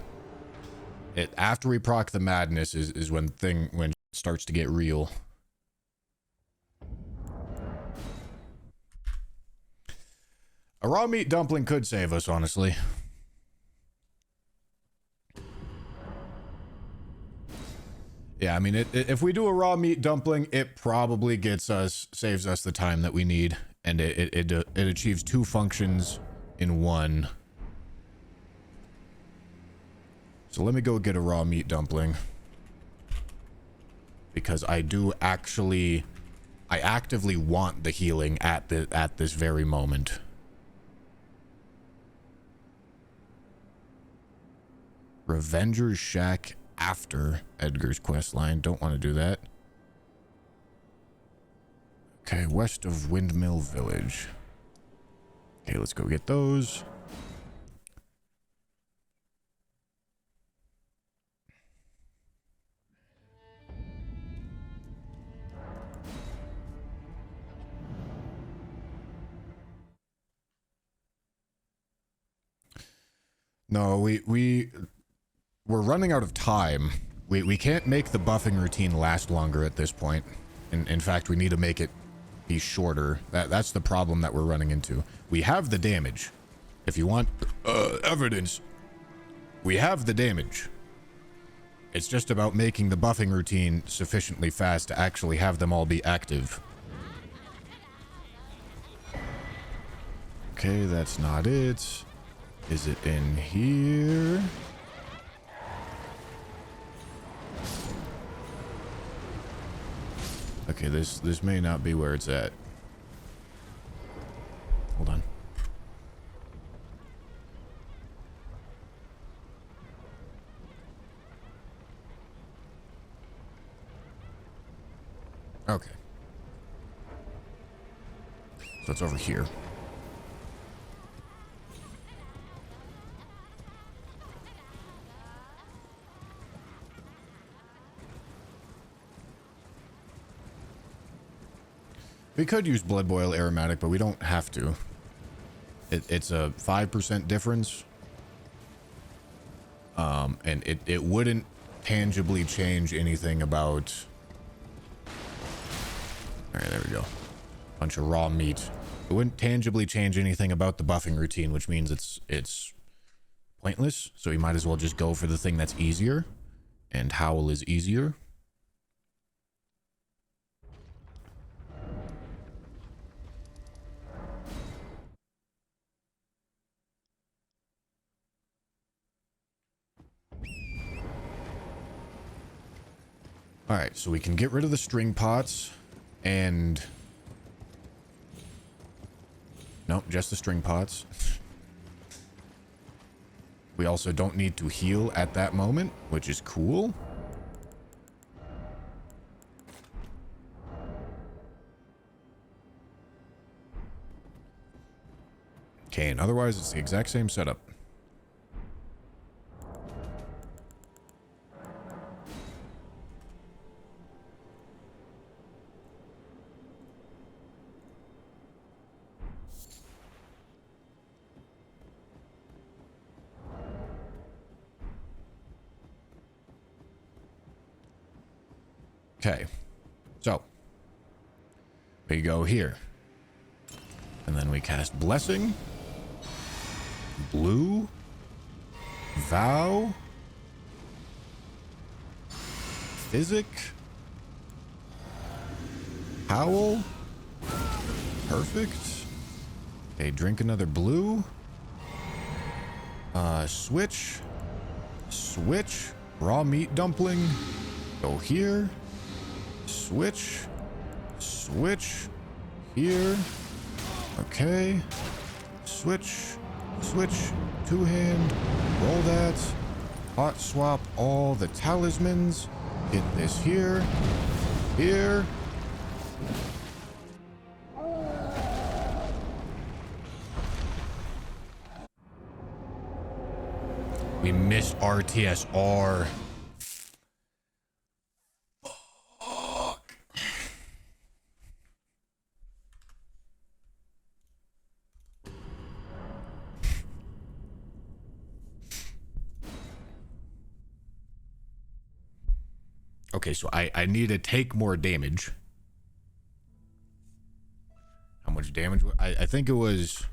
after we proc the madness is when it starts to get real. A raw meat dumpling could save us, honestly. Yeah, I mean, if we do a raw meat dumpling, it probably saves us the time that we need, and it achieves 2 functions in 1. So let me go get a raw meat dumpling, because I actively want the healing at this very moment. Revenger's Shack after Edgar's questline. Don't want to do that. Okay, west of Windmill Village. Okay, let's go get those. No, we're running out of time. We can't make the buffing routine last longer at this point. In fact, we need to make it be shorter. That's the problem that we're running into. We have the damage. If you want evidence, We have the damage. It's just about making the buffing routine sufficiently fast to actually have them all be active. Okay, that's not it. Is it in here? Okay, this may not be where it's at. Hold on. Okay. So it's over here. We could use blood boil aromatic, but we don't have to. It's a 5% difference. And it wouldn't tangibly change anything about... Alright, there we go. Bunch of raw meat. It wouldn't tangibly change anything about the buffing routine, which means it's pointless. So we might as well just go for the thing that's easier. And Howl is easier. Alright, so we can get rid of the string pots, and... Nope, just the string pots. We also don't need to heal at that moment, which is cool. Okay, and otherwise it's the exact same setup. Okay, so we go here, and then we cast Blessing, Blue, Vow, Physic, Howl, perfect. Okay, drink another blue, switch, raw meat dumpling, go here. Switch, here, okay, switch, two-hand, roll that, hot swap all the talismans, get this here, we missed RTSR. Okay, so I need to take more damage. How much damage? I think it was...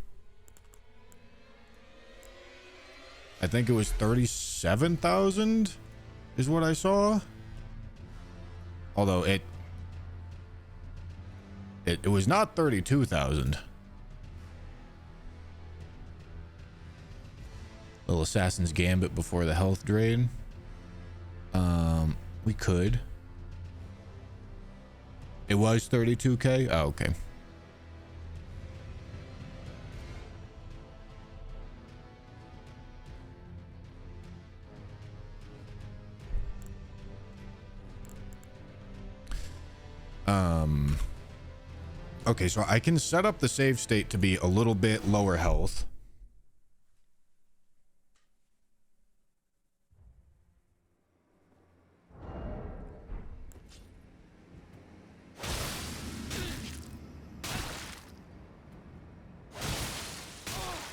I think it was 37,000 is what I saw. Although it was not 32,000. Little Assassin's Gambit before the health drain. We could. It was 32k? Oh, okay. Okay, so I can set up the save state to be a little bit lower health.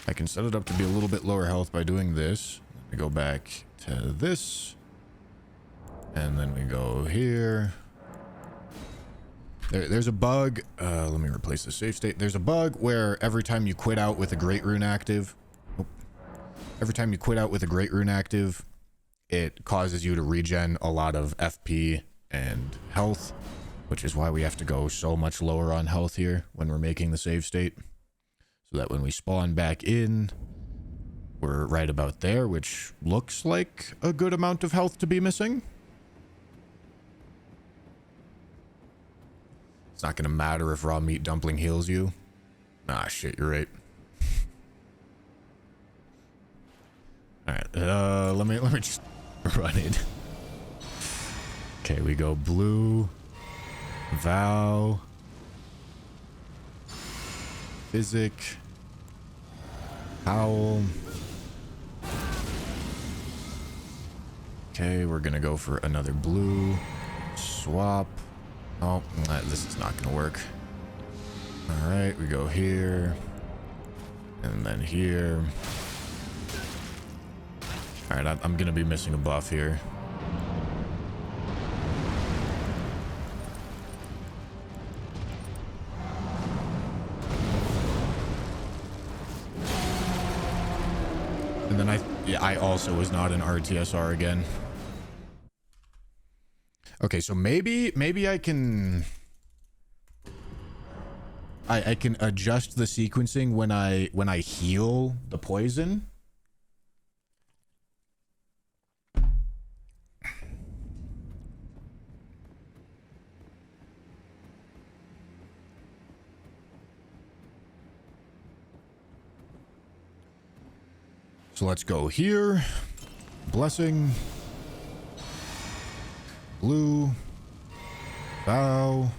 I can set it up to be a little bit lower health by doing this. We go back to this. And then we go here. There's a bug. Let me replace the save state. There's a bug where every time you quit out with a Great Rune active. every time you quit out with a Great Rune active, it causes you to regen a lot of FP and health, which is why we have to go so much lower on health here when we're making the save state. So that when we spawn back in, we're right about there, which looks like a good amount of health to be missing. It's not going to matter if raw meat dumpling heals you. Ah, shit, you're right. Alright, let me just run it. Okay, we go blue, vow, physic, howl. Okay, we're gonna go for another blue, swap. Oh, this is not gonna work. Alright, we go here, and then here. Alright, I'm gonna be missing a buff here. And then I also was not in RTSR again. Okay, so maybe I can I can adjust the sequencing when I heal the poison. So let's go here. Blessing. Blue. Bow.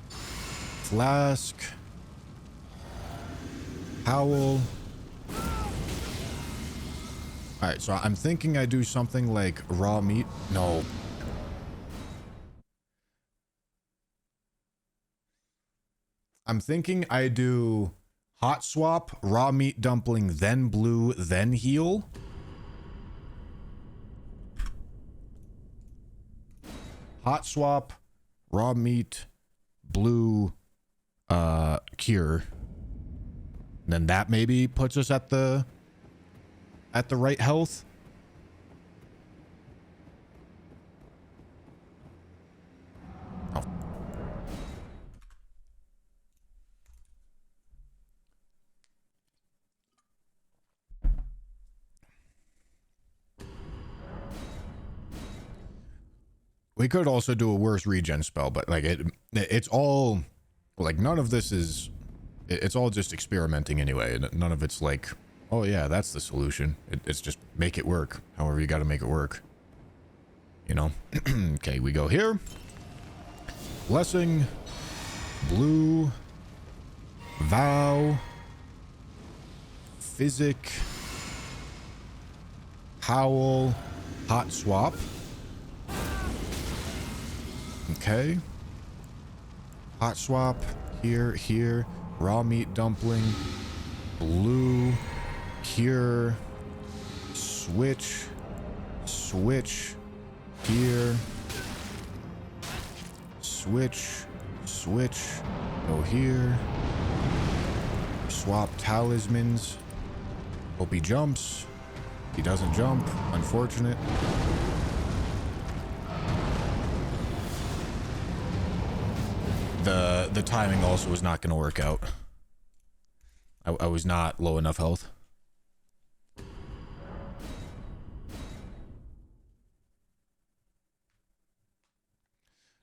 Flask. Howl. Alright, so I'm thinking I do something like raw meat. No. I'm thinking I do hot swap, raw meat dumpling, then blue, then heal. Hot swap, raw meat, blue, cure. And then that maybe puts us at the right health. Oh. We could also do a worse regen spell, but like it's all like none of this is, it's all just experimenting anyway. None of it's like, oh yeah, that's the solution. It's just make it work. However you got to make it work. You know? Okay, we go here. Blessing. Blue. Vow. Physic. Howl. Hot swap. Okay. Hot swap. Here. Raw meat dumpling. Blue. Cure. Switch. Here. Switch. Go here. Swap talismans. Hope he jumps. He doesn't jump. Unfortunate. The timing also was not going to work out. I was not low enough health.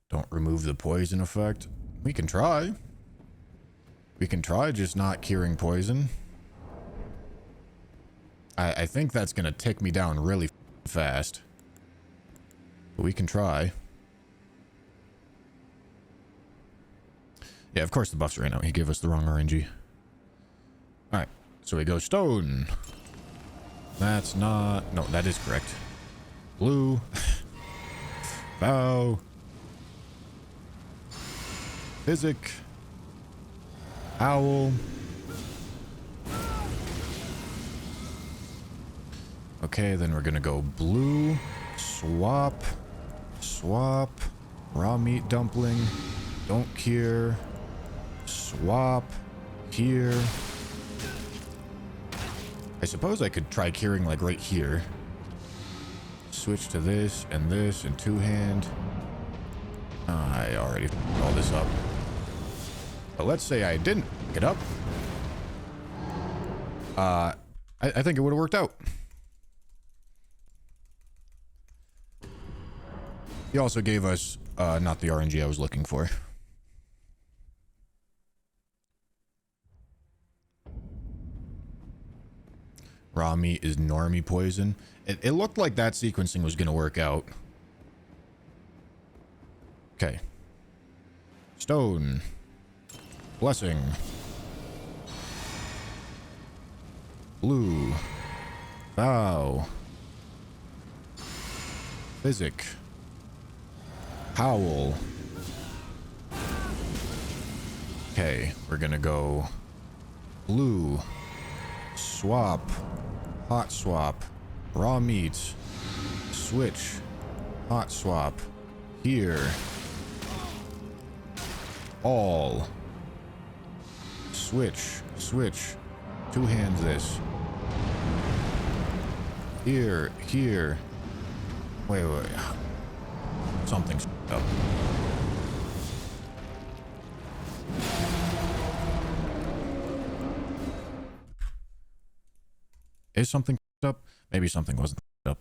Don't remove the poison effect. We can try. We can try just not curing poison. I think that's going to tick me down really fast. But we can try. Yeah, of course the buffs are in out. He gave us the wrong RNG. Alright, so we go stone. That's not... No, that is correct. Blue. Bow. Physic. Owl. Okay, then we're gonna go blue. Swap. Raw meat dumpling. Don't cure. Swap. Here. I suppose I could try curing like right here. Switch to this and two-hand. I already f***ed all this up. But let's say I didn't get up. I think it would have worked out. He also gave us not the RNG I was looking for. Raw meat is normie poison. It looked like that sequencing was going to work out. Okay. Stone. Blessing. Blue. Bow. Physic. Howl. Okay, we're gonna go blue. Swap. Hot swap. Raw meat. Switch. Hot swap. Here. All. Switch. Switch. Two hands this. Here. Here. Wait. Something's up. Is something up? Maybe something wasn't up.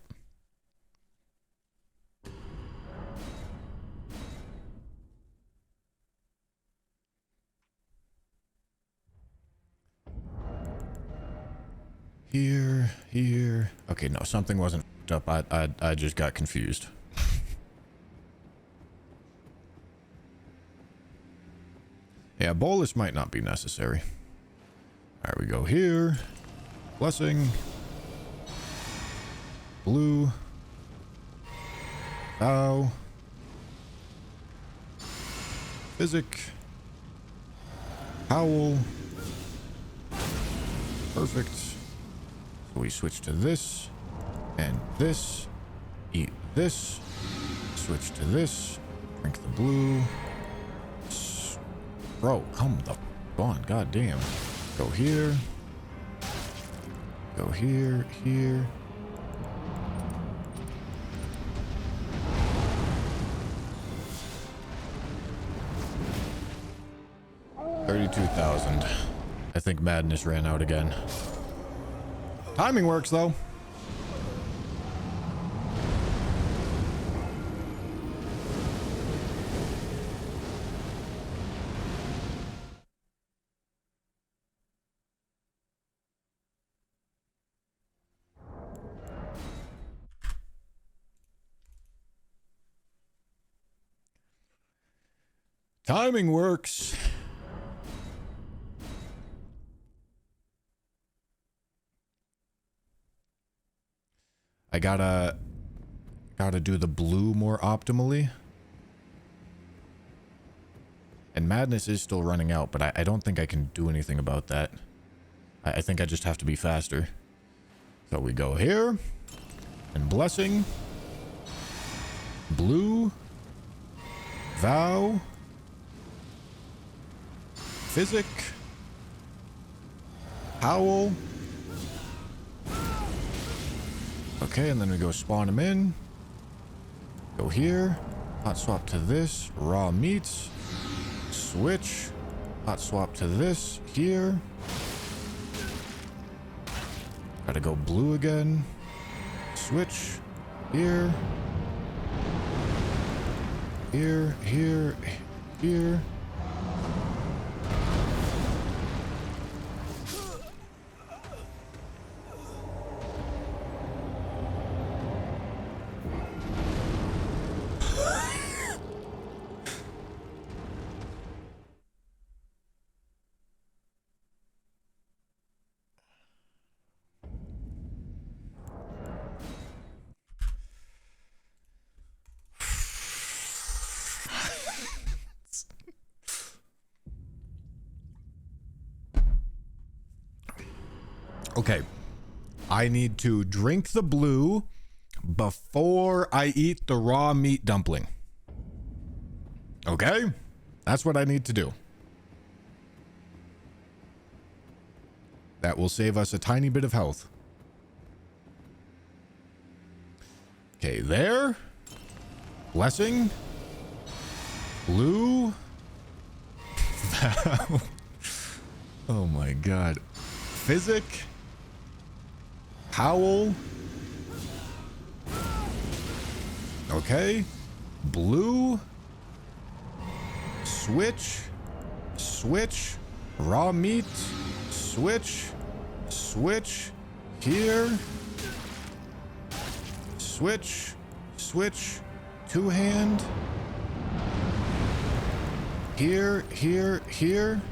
Here. Okay, no, something wasn't up. I just got confused. Yeah, bolus might not be necessary. Alright, we go here. Blessing. Blue. Bow. Physic. Howl. Perfect. So we switch to this. And this. Eat this. Switch to this. Drink the blue. Bro, come the f on. God damn. Go here. Go here. Here. $32,000. I think madness ran out again. Timing works though. Timing works. I gotta do the blue more optimally. And madness is still running out, but I don't think I can do anything about that. I think I just have to be faster. So we go here. And blessing. Blue. Vow. Physic. Howl. Okay, and then we go spawn him in. Go here. Hot swap to this. Raw meats. Switch. Hot swap to this. Here. Gotta go blue again. Switch. Here. Here. Here. Here. Okay, I need to drink the blue before I eat the raw meat dumpling. Okay, that's what I need to do. That will save us a tiny bit of health. Okay, there. Blessing. Blue. Oh my god. Physic. Howl. Okay. Blue. Switch. Switch. Raw meat. Switch. Switch. Here. Switch. Switch. Two hand. Here. Here. Here.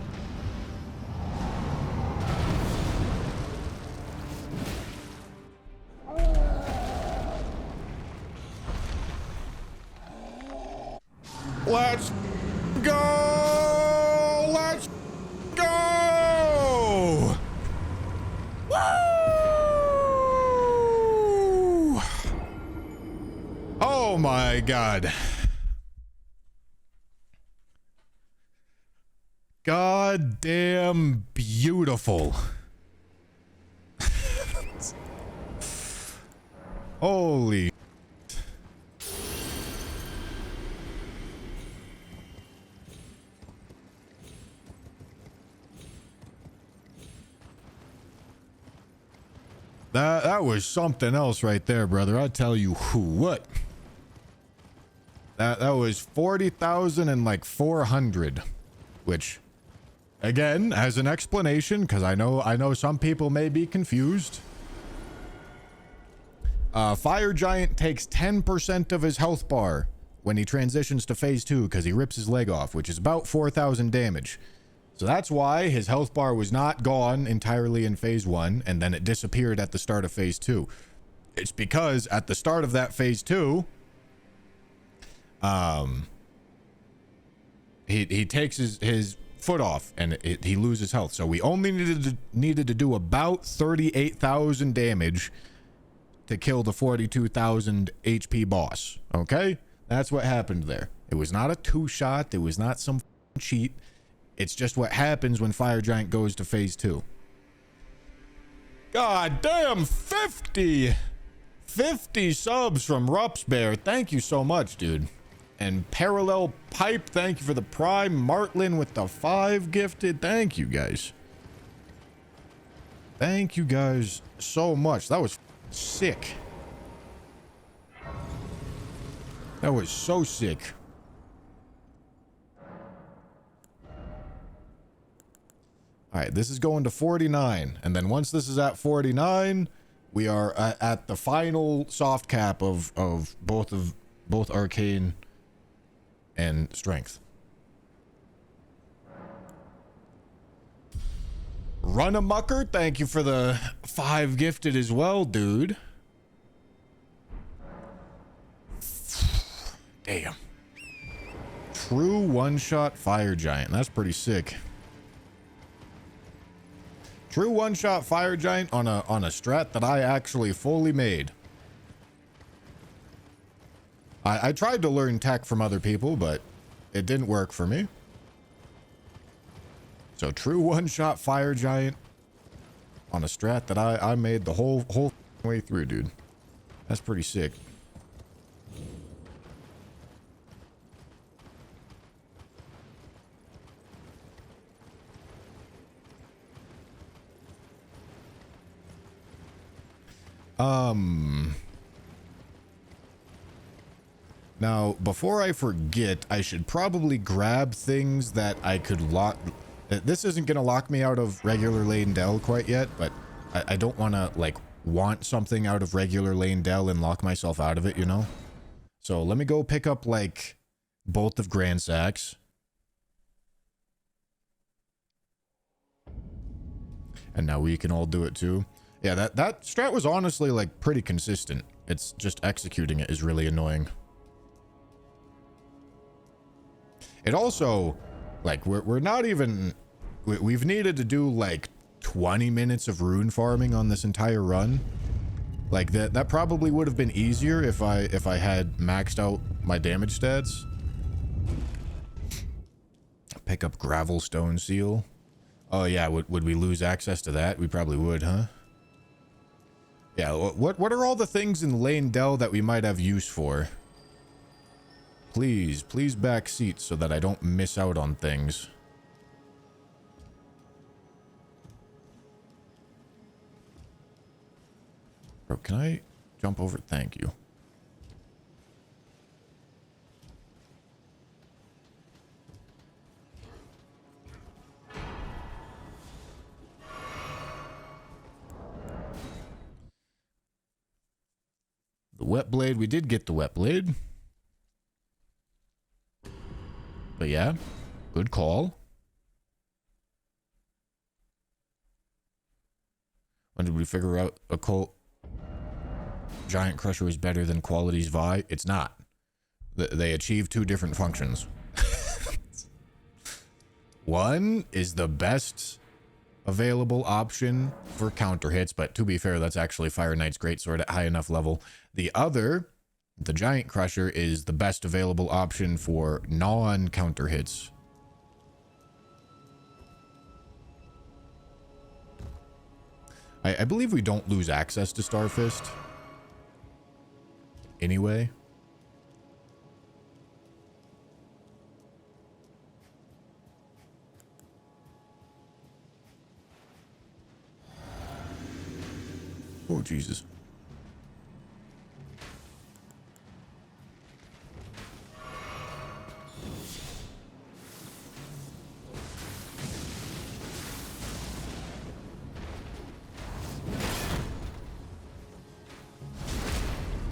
Let's go! Let's go! Woo! Oh my god. God damn beautiful. Holy. That was something else right there, brother. I tell you what. That was 40,000 and like 400, which again has an explanation because I know some people may be confused. Fire Giant takes 10% of his health bar when he transitions to phase 2 because he rips his leg off, which is about 4,000 damage. So that's why his health bar was not gone entirely in phase 1 and then it disappeared at the start of phase 2. It's because at the start of that phase 2, he takes his foot off and he loses health. So we only needed to do about 38,000 damage to kill the 42,000 HP boss. Okay? That's what happened there. It was not a 2-shot. It was not some cheat. It's just what happens when Fire Giant goes to phase 2. God damn, 50 subs from Rups Bear. Thank you so much, dude. And Parallel Pipe, thank you for the Prime. Martlin with the 5 gifted. Thank you, guys. Thank you guys so much. That was sick. That was so sick. All right, this is going to 49. And then once this is at 49, we are at the final soft cap of both Arcane and Strength. Run a Mucker, thank you for the 5 gifted as well, dude. Damn. True one-shot Fire Giant. That's pretty sick. True one-shot Fire Giant on a strat that I actually fully made. I tried to learn tech from other people, but it didn't work for me. So true one-shot Fire Giant on a strat that I made the whole way through, dude. That's pretty sick. Now, before I forget, I should probably grab things that I could lock. This isn't going to lock me out of regular Lane Dell quite yet, but I don't want to, like, want something out of regular Lane Dell and lock myself out of it, you know? So let me go pick up, like, both of Grand Sacks. And now we can all do it too. Yeah, that strat was honestly, like, pretty consistent. It's just executing it is really annoying. It also, like, we're not even... We've needed to do, like, 20 minutes of rune farming on this entire run. Like, that probably would have been easier if I had maxed out my damage stats. Pick up Gravelstone Seal. Oh yeah, would we lose access to that? We probably would, huh? Yeah, what are all the things in Lane Dell that we might have use for? Please back seats so that I don't miss out on things. Bro, can I jump over? Thank you. The wet blade, we did get the wet blade. But yeah, good call. When did we figure out occult Giant Crusher is better than Quality's Vi? It's not. They achieve two different functions. One is the best available option for counter hits, but to be fair, that's actually Fire Knight's Greatsword at high enough level. The other, the Giant Crusher, is the best available option for non-counter hits. I believe we don't lose access to Starfist. Anyway. Oh, Jesus.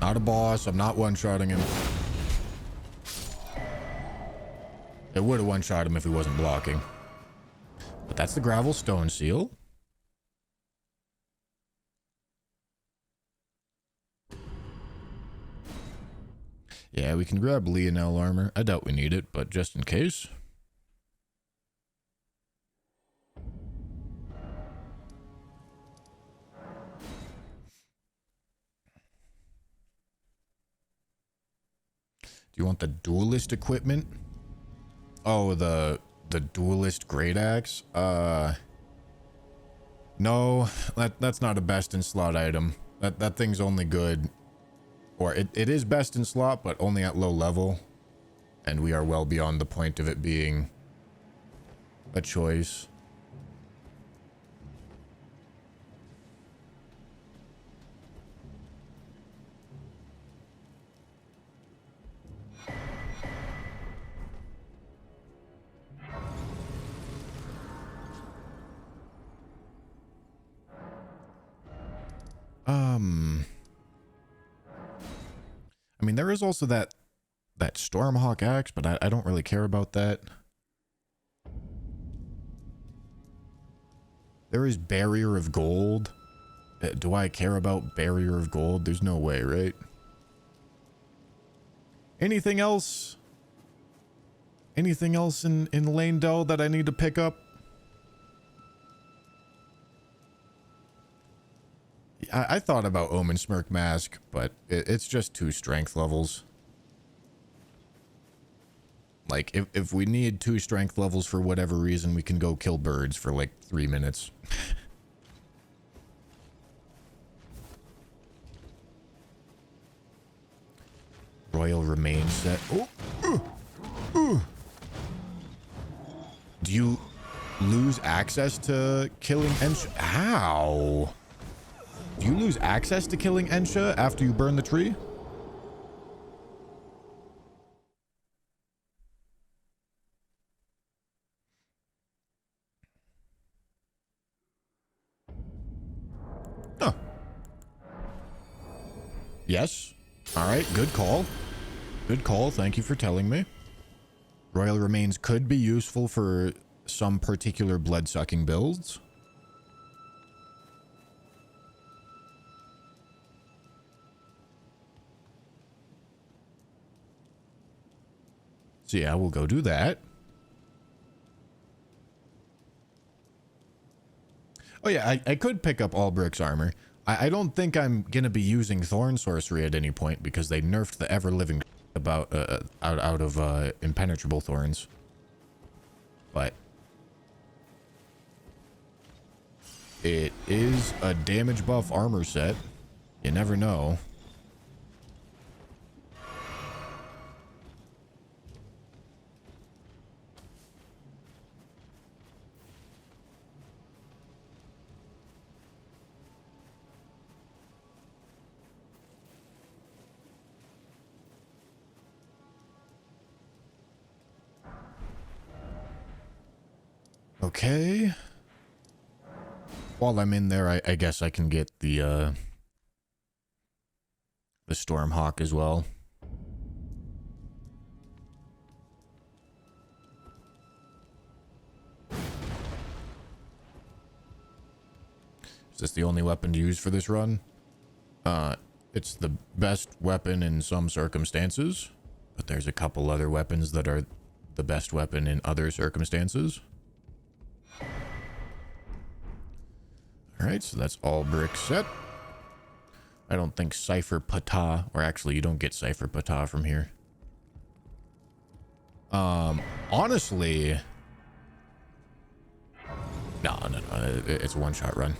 Not a boss. I'm not one-shotting him. It would have one-shot him if he wasn't blocking. But that's the gravel stone seal. Yeah, we can grab Leonel armor. I doubt we need it, but just in case. Do you want the duelist equipment? Oh, the duelist great axe? No, that's not a best in slot item. That thing's only good, or it is best in slot, but only at low level, and we are well beyond the point of it being a choice. I mean, there is also that Stormhawk axe, but I don't really care about that. There is Barrier of Gold. Do I care about Barrier of Gold? There's no way, right? Anything else? Anything else in Lane Dell that I need to pick up? I thought about Omen Smirk Mask, but it's just 2 strength levels. Like, if we need 2 strength levels for whatever reason, we can go kill birds for like 3 minutes. Royal Remains set. Oh! Do you lose access to killing Ensha? How? Do you lose access to killing Ensha after you burn the tree? Huh. Yes. Alright, good call. Good call, thank you for telling me. Royal Remains could be useful for some particular blood-sucking builds. So yeah, we'll go do that. Oh yeah, I could pick up Albric's armor. I don't think I'm gonna be using Thorn Sorcery at any point because they nerfed the ever-living about out of impenetrable thorns. But It is a damage buff armor set. You never know. Okay. While I'm in there, I guess I can get the Stormhawk as well. Is this the only weapon to use for this run? It's the best weapon in some circumstances, but there's a couple other weapons that are the best weapon in other circumstances. Alright, so that's all brick set. I don't think Cypher Patah, or actually you don't get Cypher Patah from here. Honestly, no, it's a one-shot run.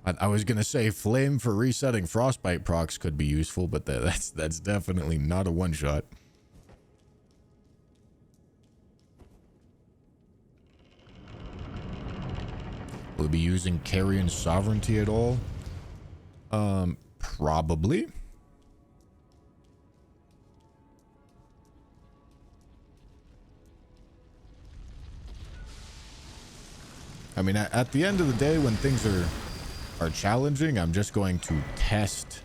I was gonna say Flame for resetting Frostbite procs could be useful, but that's definitely not a one-shot. Will be using Carrion Sovereignty at all? Probably. I mean, at the end of the day, when things are challenging, I'm just going to test.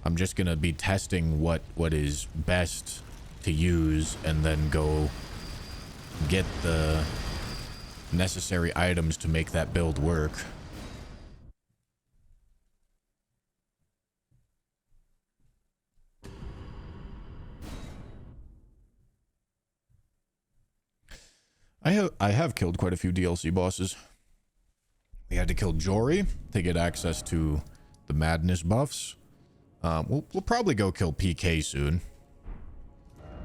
I'm just gonna be testing what is best to use, and then go get the necessary items to make that build work. I have killed quite a few DLC bosses. We had to kill Jory to get access to the madness buffs. We'll probably go kill PK soon.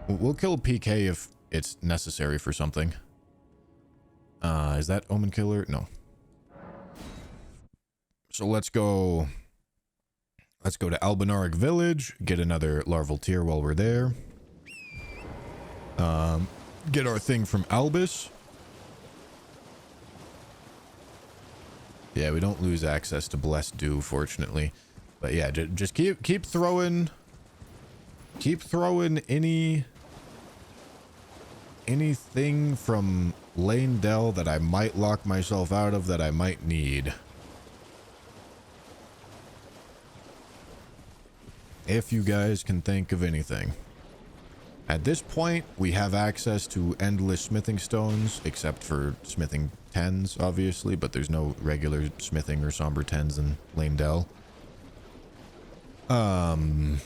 We'll kill PK if it's necessary for something. Is that Omen Killer? No. So let's go to Albinauric Village, get another larval tier while we're there. Get our thing from Albus. Yeah, we don't lose access to Blessed Dew, fortunately. But yeah, just keep throwing anything from Lane Dell that I might lock myself out of that I might need. If you guys can think of anything. At this point, we have access to endless smithing stones, except for smithing 10s, obviously, but there's no regular smithing or somber 10s in Lane Dell. And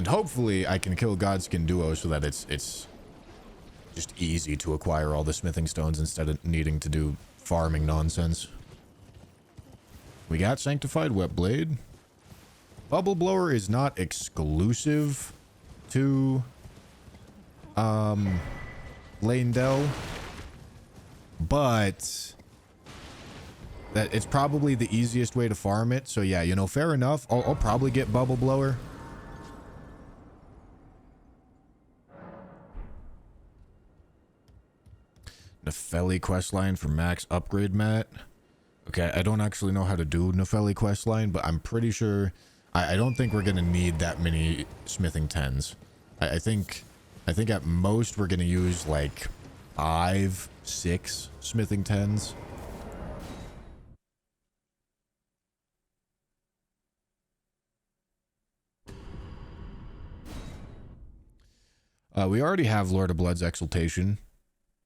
hopefully I can kill Godskin Duo so that it's just easy to acquire all the smithing stones instead of needing to do farming nonsense. We got Sanctified Wet Blade. Bubble Blower is not exclusive to Lane Dell, but that it's probably the easiest way to farm it. So yeah, you know, fair enough. I'll probably get Bubble Blower. Nepheli questline for max upgrade mat. Okay, I don't actually know how to do Nepheli questline, but I'm pretty sure I don't think we're gonna need that many smithing 10s. I think at most we're gonna use like 5, 6 smithing 10s. We already have Lord of Blood's Exaltation,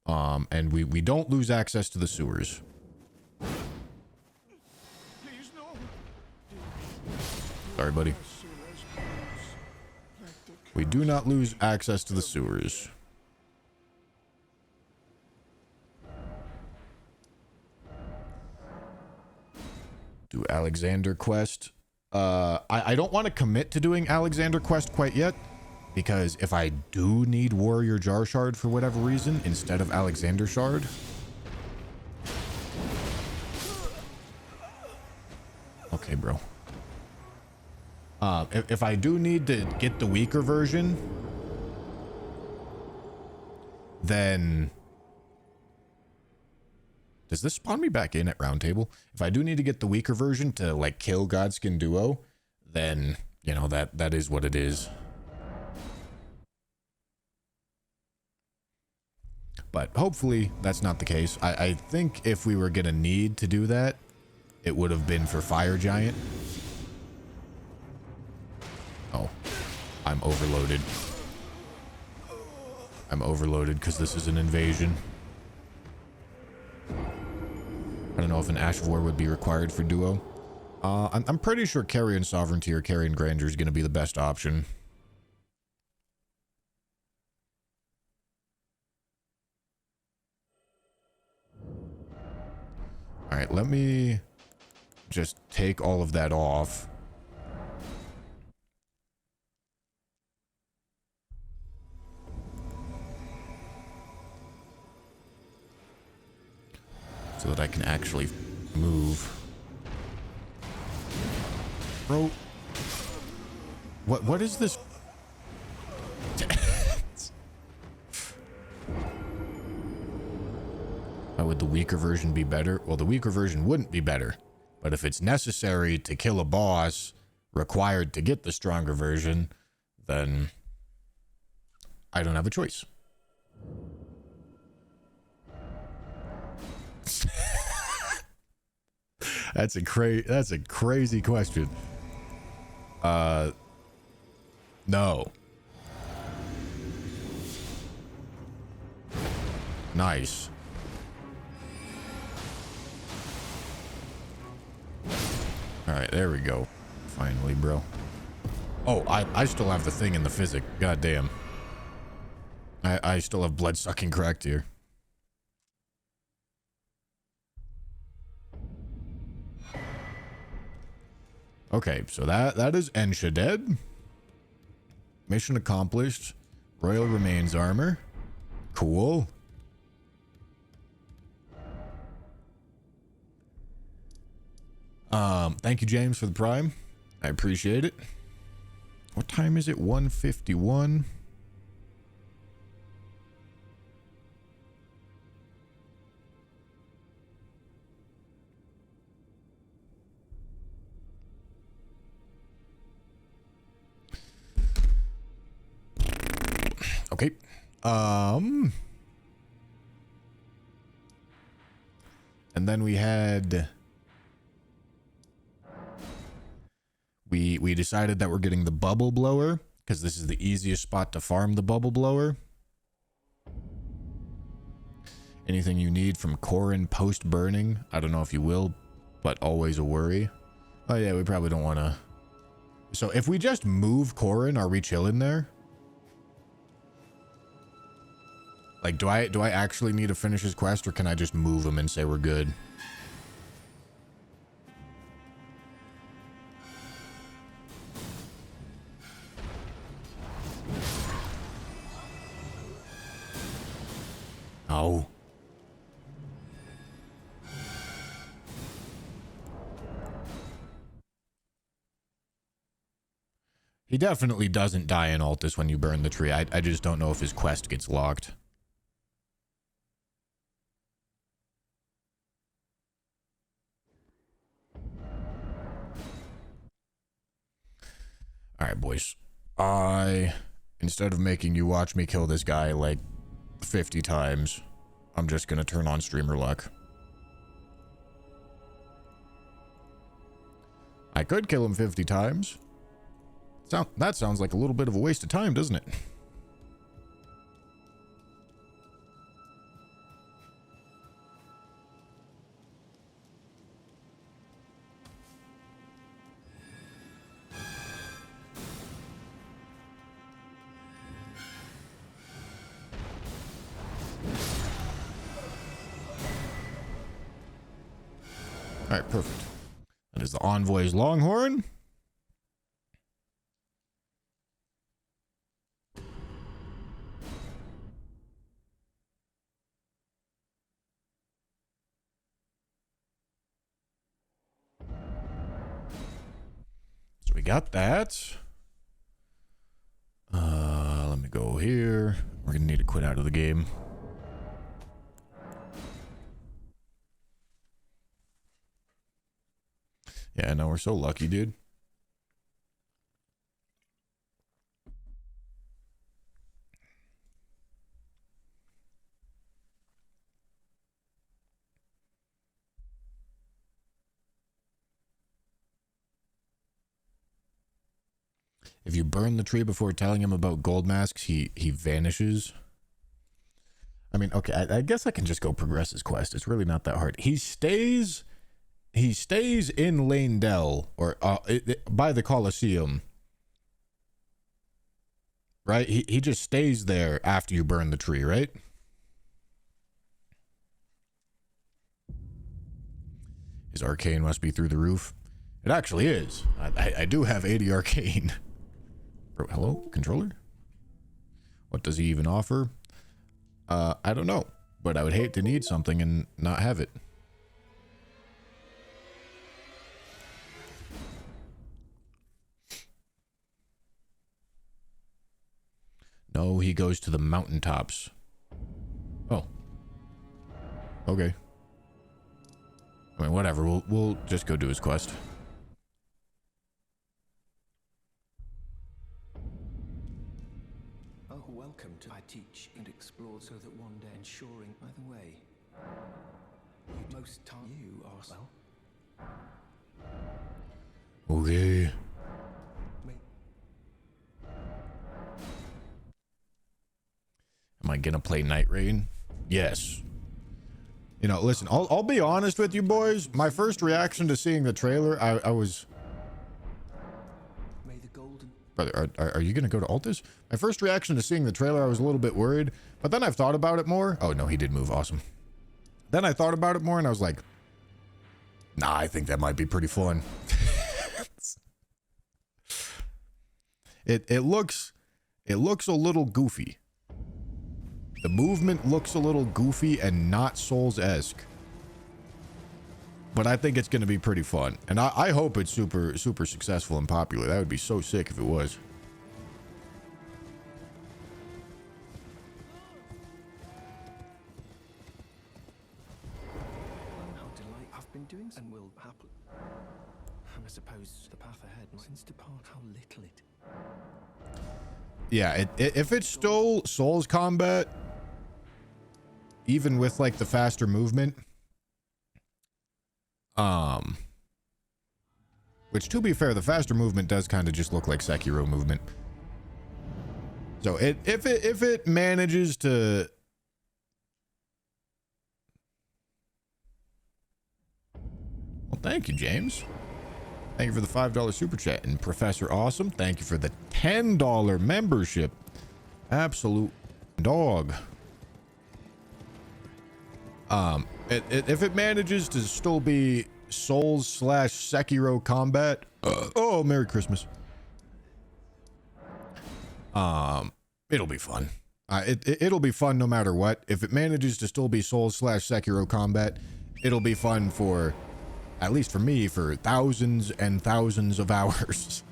and we don't lose access to the sewers. Please, no. Sorry, buddy. We do not lose access to the sewers. Do Alexander quest. I don't want to commit to doing Alexander quest quite yet, because if I do need Warrior Jar Shard for whatever reason instead of Alexander Shard, Okay, bro. If I do need to get the weaker version, then does this spawn me back in at round table? If I do need to get the weaker version to like kill Godskin Duo, then you know that is what it is. But hopefully that's not the case. I think if we were gonna need to do that, it would have been for Fire Giant. Oh, I'm overloaded. I'm overloaded because this is an invasion. I don't know if an Ash of War would be required for duo. I'm pretty sure Carrion Sovereignty or Carrion Grandeur is going to be the best option. Alright, let me just take all of that off. So that I can actually move. Bro. What is this? How would the weaker version be better? Well, the weaker version wouldn't be better. But if it's necessary to kill a boss required to get the stronger version, then I don't have a choice. That's a crazy question. No. Nice. All right, there we go. Finally, bro. Oh, I still have the thing in the physic. God damn. I still have blood sucking cracked here. Okay, so that is Ensha dead. Mission accomplished. Royal Remains armor. Cool. Thank you, James, for the prime. I appreciate it. What time is it? 1:51. Okay. And then we had we decided that we're getting the bubble blower because this is the easiest spot to farm the bubble blower. Anything you need from Corrin post burning? I don't know if you will, but always a worry. Oh yeah, we probably don't want to. So if we just move Corrin, are we chilling there? Like, do I actually need to finish his quest, or can I just move him and say we're good? Oh. He definitely doesn't die in Altus when you burn the tree. I just don't know if his quest gets locked. Alright, boys. Instead of making you watch me kill this guy like 50 times, I'm just gonna turn on streamer luck. I could kill him 50 times. That sounds like a little bit of a waste of time, doesn't it? Alright, perfect. That is the Envoy's Longhorn. got that. Let me go here. We're gonna need to quit out of the game. Yeah, no, we're so lucky, dude. If you burn the tree before telling him about gold masks, he vanishes. I mean, okay, I guess I can just go progress his quest. It's really not that hard. He stays in Lanedell, or by the Colosseum. Right? He just stays there after you burn the tree, right? His arcane must be through the roof. It actually is. I do have 80 arcane. Bro, hello, controller? What does he even offer? I don't know, but I would hate to need something and not have it. No, he goes to the mountaintops. Oh. Okay. I mean, whatever. We'll just go do his quest. Oh, welcome to I teach and explore so that one day ensuring, by the way, you most time you are well. Okay. Am I gonna play Night Rain? Yes. You know, listen, I'll be honest with you boys. My first reaction to seeing the trailer, I was... May the golden... Brother, are you gonna go to Altus? My first reaction to seeing the trailer, I was a little bit worried, but then I've thought about it more. Oh no, he did move, awesome. Then I thought about it more and I was like, nah, I think that might be pretty fun. It looks a little goofy. The movement looks a little goofy and not Souls-esque. But I think it's going to be pretty fun. And I hope it's super successful and popular. That would be so sick if it was. How delight I've been doing and will happen. And I suppose the path ahead since depart how little it. Yeah, if it stole Souls combat, even with like the faster movement, which to be fair, the faster movement does kind of just look like Sekiro movement. So if it manages to well, thank you, James. Thank you for the $5 super chat. And Professor Awesome, thank you for the $10 membership. Absolute dog. If it manages to still be Souls / Sekiro combat, oh, Merry Christmas. It'll be fun. It'll be fun no matter what. If it manages to still be Souls / Sekiro combat, it'll be fun for, at least for me, for thousands and thousands of hours.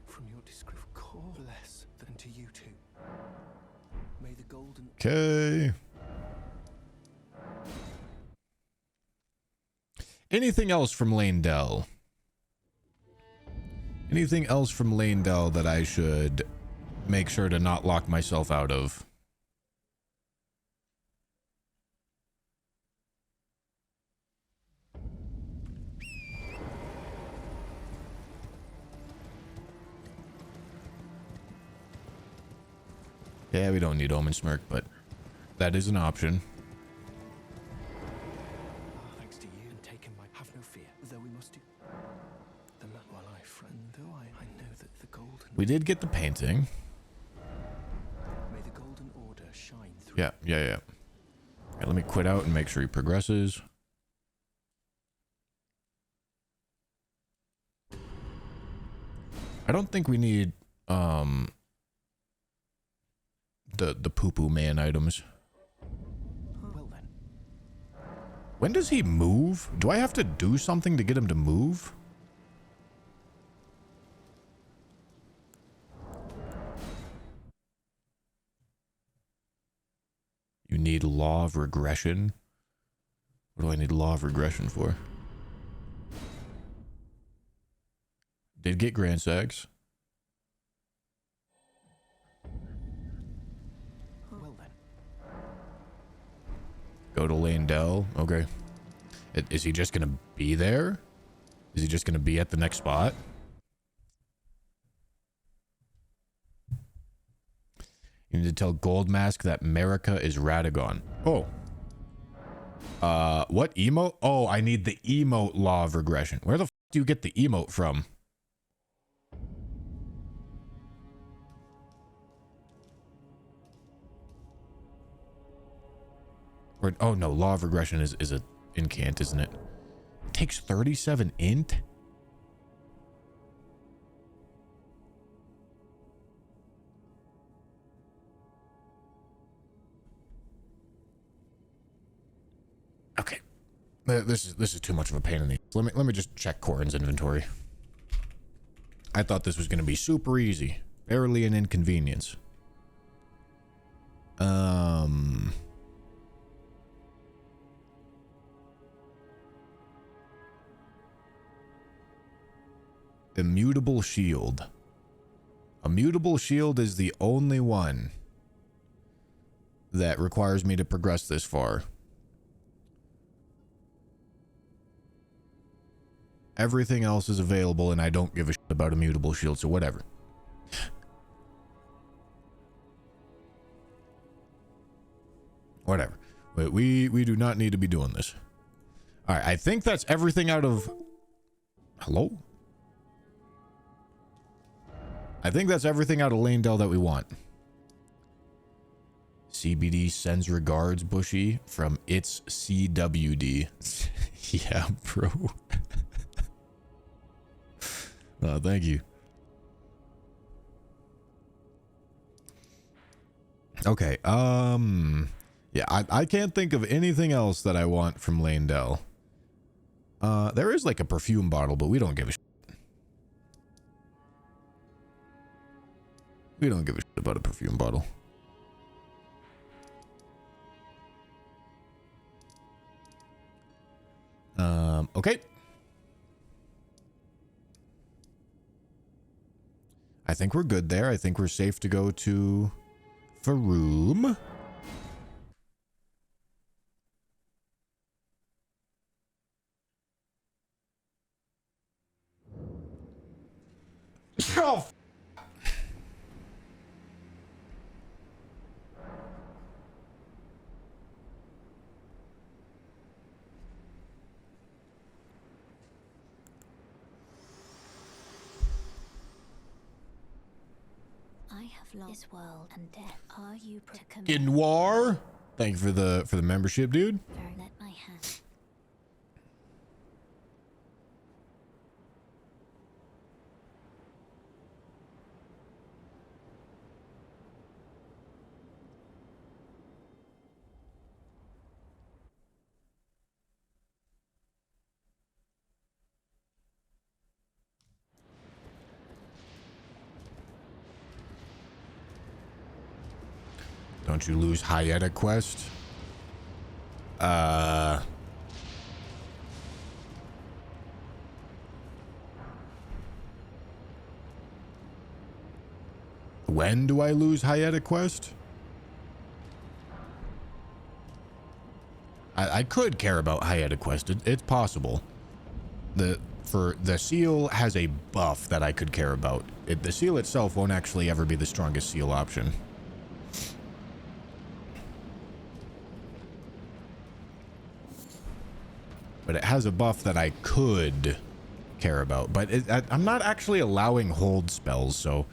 From your description, call less than to you two. May the golden... Okay. Anything else from Lanedell? Anything else from Lanedell that I should make sure to not lock myself out of? Yeah, we don't need Omen Smirk, but that is an option. Thanks to you and taking my... Have no fear, though we must do... The man while I friend, though I know that the golden... We did get the painting. May the golden order shine through... Yeah. Yeah, let me quit out and make sure he progresses. I don't think we need the poo-poo man items. Well then. When does he move? Do I have to do something to get him to move? You need law of regression? What do I need law of regression for? Did get Grand Sags. Well then. Go to Landell. Okay. Is he just gonna be there? Is he just gonna be at the next spot? You need to tell Goldmask that America is Radagon. Oh. What emote? Oh, I need the emote law of regression. Where the f do you get the emote from? Or, oh no, law of regression is a incant, isn't it? It takes 37 int? Okay. This is too much of a pain in the... Let me just check Corin's inventory. I thought this was going to be super easy. Barely an inconvenience. Immutable shield. A mutable shield is the only one that requires me to progress this far. Everything else is available, and I don't give a shit about a mutable shield, so whatever. Whatever. We do not need to be doing this. All right, I think that's everything out of... Hello? I think that's everything out of Landell that we want. CBD sends regards, Bushy, from its CWD. Yeah, bro. Thank you. Okay, yeah, I can't think of anything else that I want from Landell. There is like a perfume bottle, but we don't give a shit. We don't give a shit about a perfume bottle. Okay. I think we're good there. I think we're safe to go to Faroum. Oh, I have lost this world and death. Are you Noir? Thank you for the membership, dude. Let my hand. Don't you lose Hyetta quest? When do I lose Hyetta quest? I could care about Hyetta quest. It's possible. The seal has a buff that I could care about. The seal itself won't actually ever be the strongest seal option. But it has a buff that I could care about. But I'm not actually allowing hold spells, so...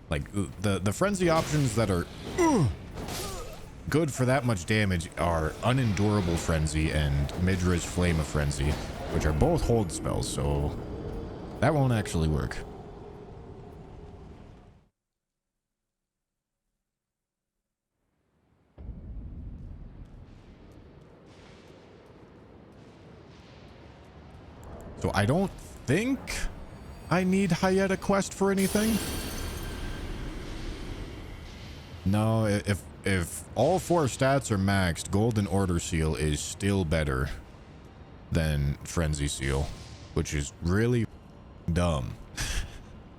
Like, the frenzy options that are good for that much damage are Unendurable Frenzy and Midra's Flame of Frenzy, which are both hold spells, so... That won't actually work. So I don't think I need Hyeta Quest for anything. No, if all 4 stats are maxed, Golden Order Seal is still better than Frenzy Seal, which is really dumb.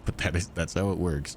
But that's how it works.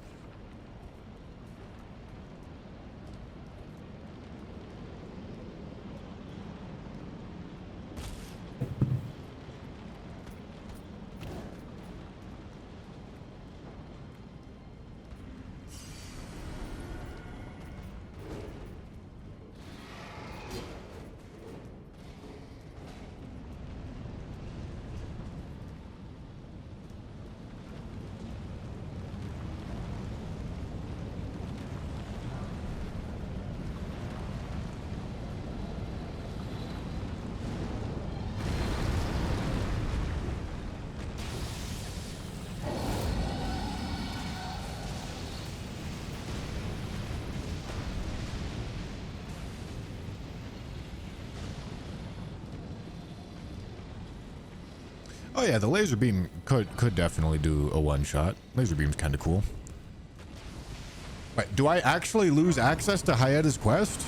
Oh yeah, the laser beam could definitely do a one-shot. Laser beam's kind of cool. Wait, do I actually lose access to Hyeta's quest?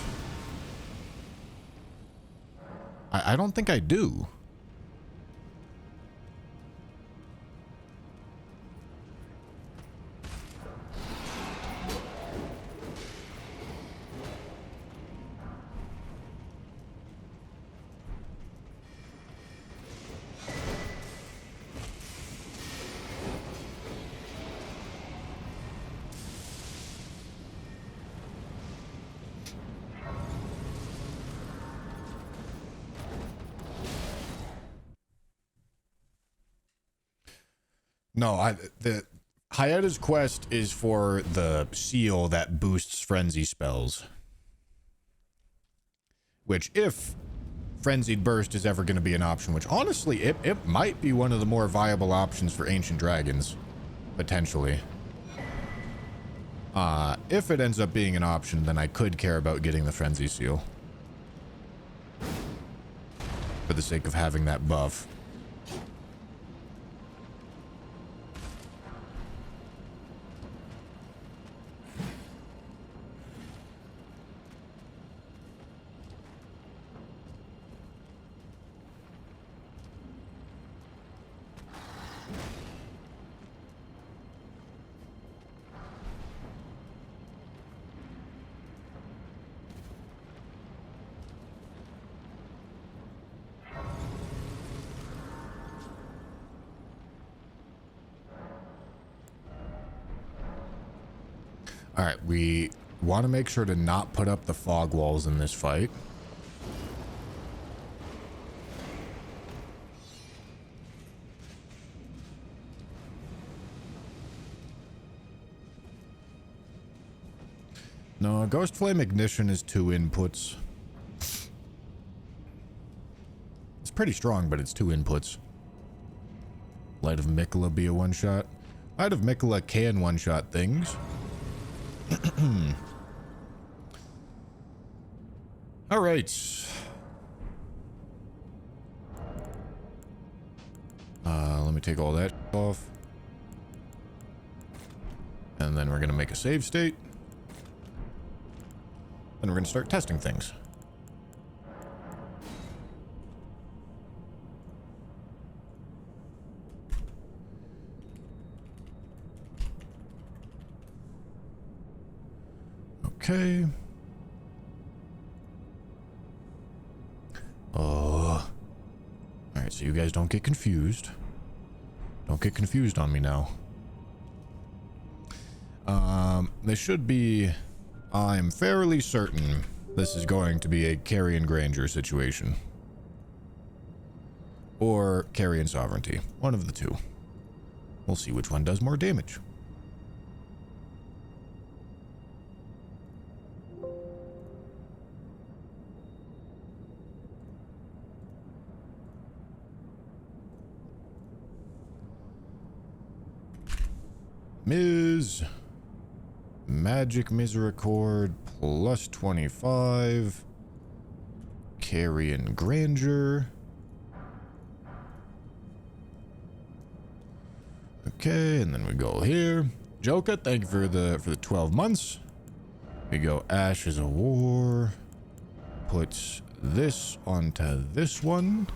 I don't think I do. No, the Hyeta's quest is for the seal that boosts frenzy spells. Which, if Frenzied Burst is ever going to be an option, which honestly, it might be one of the more viable options for Ancient Dragons. Potentially. If it ends up being an option, then I could care about getting the Frenzy Seal. For the sake of having that buff. Alright, we want to make sure to not put up the fog walls in this fight. No, Ghost Flame Ignition is 2 inputs. It's pretty strong, but it's 2 inputs. Light of Mikola be a one-shot. Light of Mikola can one-shot things. All right. Let me take all that off. And then we're going to make a save state. Then we're going to start testing things. Okay. Oh. Alright, so you guys don't get confused. Don't get confused on me now. This should be... I'm fairly certain this is going to be a Carrion Granger situation. Or Carrion Sovereignty. One of the two. We'll see which one does more damage. Ms. Magic Misericord plus 25. Carrion Granger. Okay, and then we go here. Joker, thank you for the 12 months. We go Ashes of War. Puts this onto this one.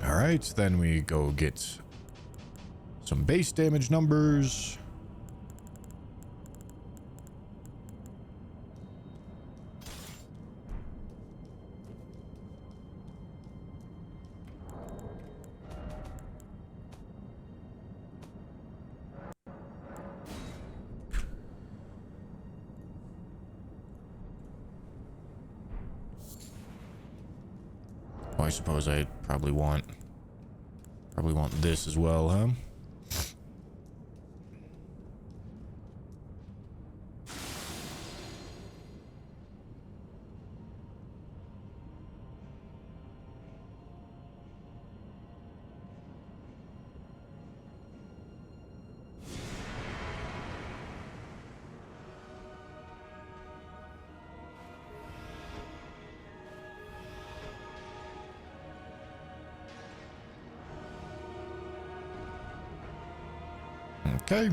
All right, then we go get some base damage numbers. Oh, I suppose I probably want this as well, huh? Okay.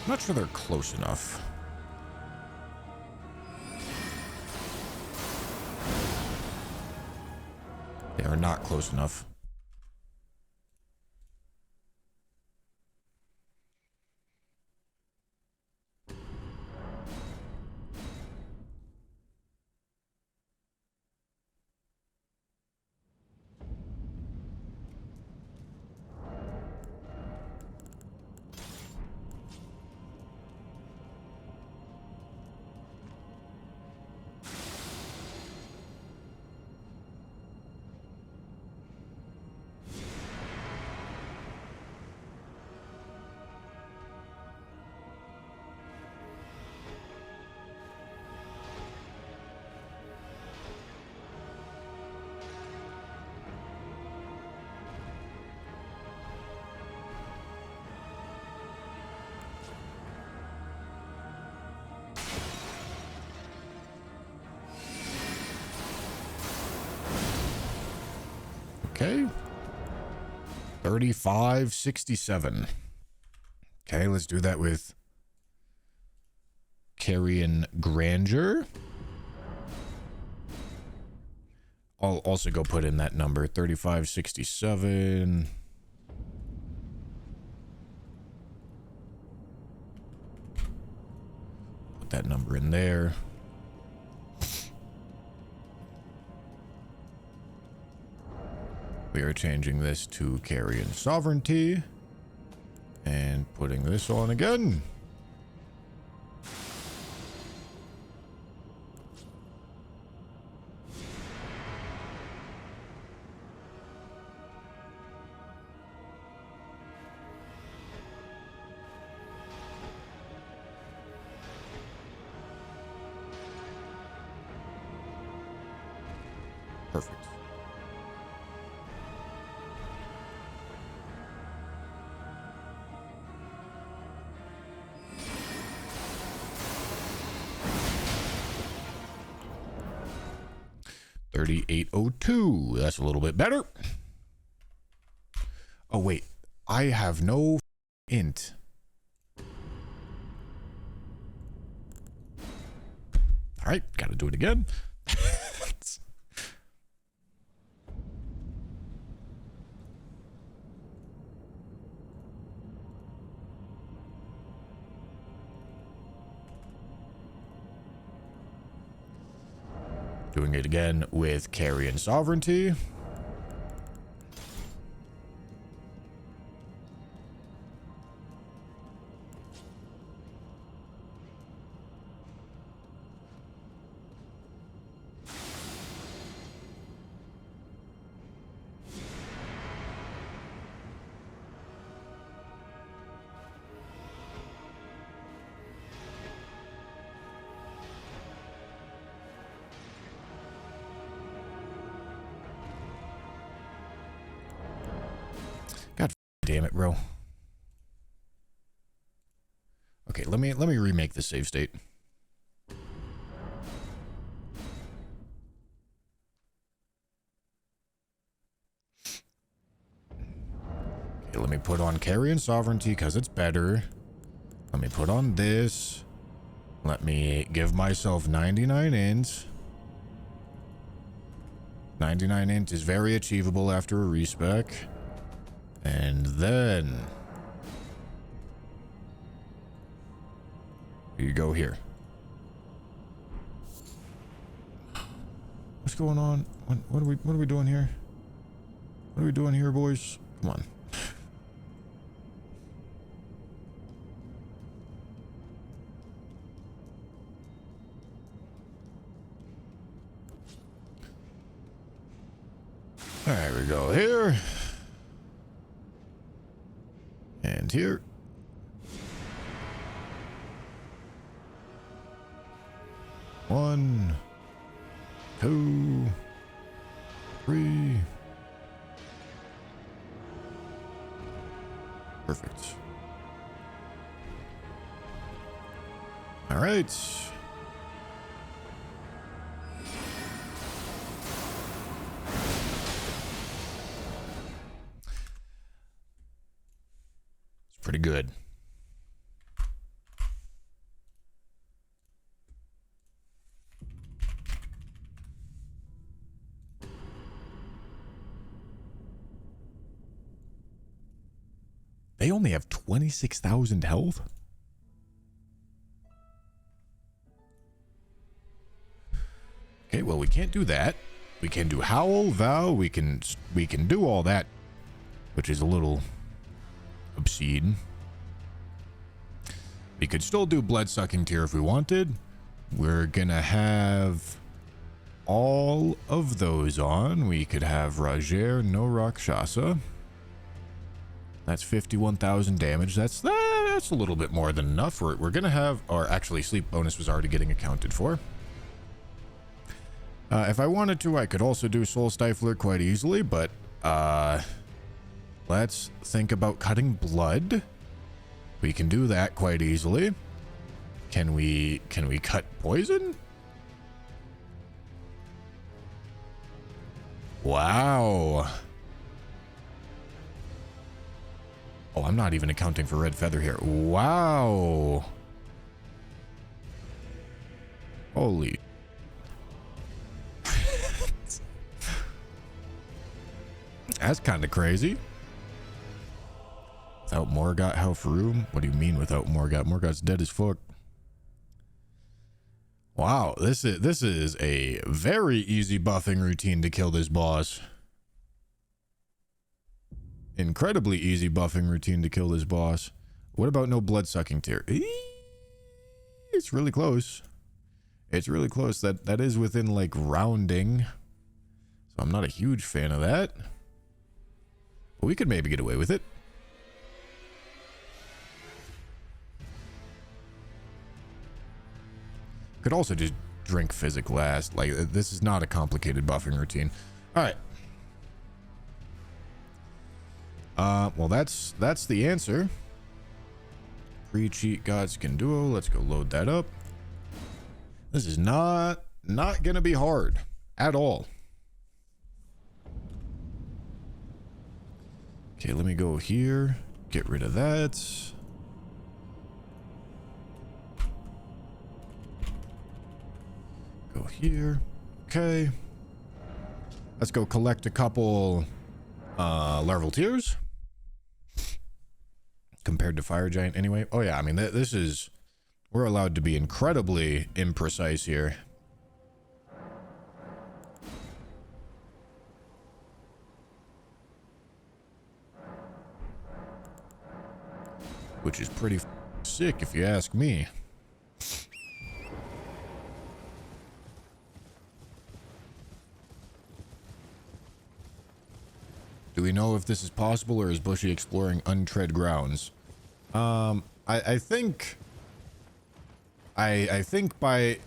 Not sure they're close enough. They are not close enough. Okay. 3567. Okay, let's do that with Carrion Grandeur. I'll also go put in that number, 3567. Put that number in there. We are changing this to Carrion Sovereignty and putting this on again. Perfect. $38.02. That's a little bit better. Oh, wait. I have no int. All right. Got to do it again. Doing it again with Carrion Sovereignty. Damn it, bro. Okay, let me remake the save state. Okay, let me put on Carrion Sovereignty because it's better. Let me put on this. Let me give myself 99 int. 99 int is very achievable after a respec. And then you go here. What's going on? What are we doing here? What are we doing here, boys? Come on. There we go. Here. And here. One, 2, 3. Perfect. All right. Pretty good. They only have 26,000 health? Okay, well, we can't do that. We can do Howl, Vow, we can do all that, which is a little obscene. We could still do Blood-Sucking Tear if we wanted. We're gonna have all of those on. We could have Rajer, no Rakshasa. That's 51,000 damage. That's a little bit more than enough. We're gonna have, or actually sleep bonus was already getting accounted for. If I wanted to, I could also do Soul Stifler quite easily, but let's think about cutting blood. We can do that quite easily. Can we cut poison? Wow. Oh, I'm not even accounting for Red Feather here. Wow. Holy. That's kind of crazy. Without Morgott, how room? What do you mean without Morgott? Morgott's dead as fuck. Wow, this is a very easy buffing routine to kill this boss. Incredibly easy buffing routine to kill this boss. What about no Blood-Sucking Tear? It's really close. It's really close. That is within like rounding. So I'm not a huge fan of that. But we could maybe get away with it. Could also just drink Physic last. Like, this is not a complicated buffing routine. All right. Well, that's the answer. Pre-cheat Godskin Duo. Let's go load that up. This is not gonna be hard at all. Okay, let me go here. Get rid of that. Go here. Okay. Let's go collect a couple larval tears. Compared to Fire Giant anyway. Oh yeah, I mean, this is... We're allowed to be incredibly imprecise here. Which is pretty sick if you ask me. Do we know if this is possible, or is Bushy exploring untread grounds? I think by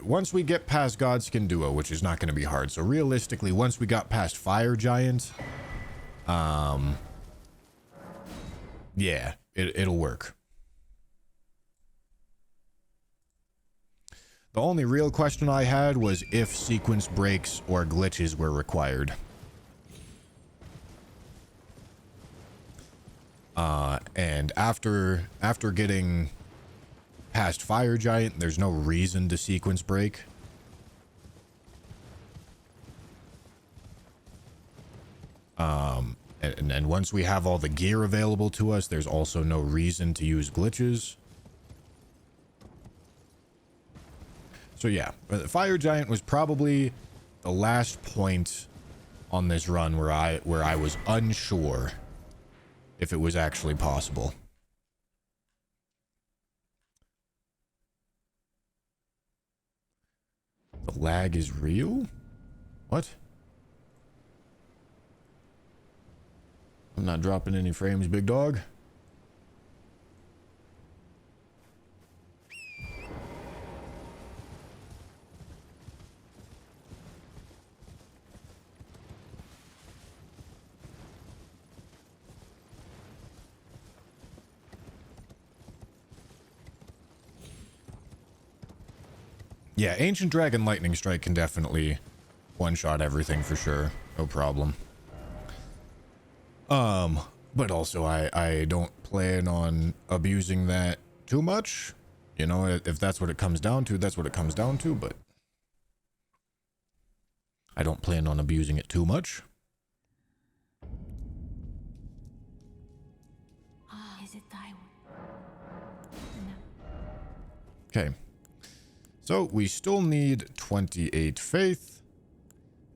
once we get past Godskin Duo, which is not going to be hard. So realistically, once we got past Fire Giant, yeah, it'll work. The only real question I had was if sequence breaks or glitches were required. And after getting past Fire Giant, there's no reason to sequence break. And once we have all the gear available to us, there's also no reason to use glitches. So yeah, Fire Giant was probably the last point on this run where I was unsure if it was actually possible. The lag is real? What? I'm not dropping any frames, big dog. Yeah, Ancient Dragon Lightning Strike can definitely one-shot everything for sure. No problem. But also I don't plan on abusing that too much. You know, if that's what it comes down to, that's what it comes down to, but I don't plan on abusing it too much. Is it thy? No. Okay. So we still need 28 faith,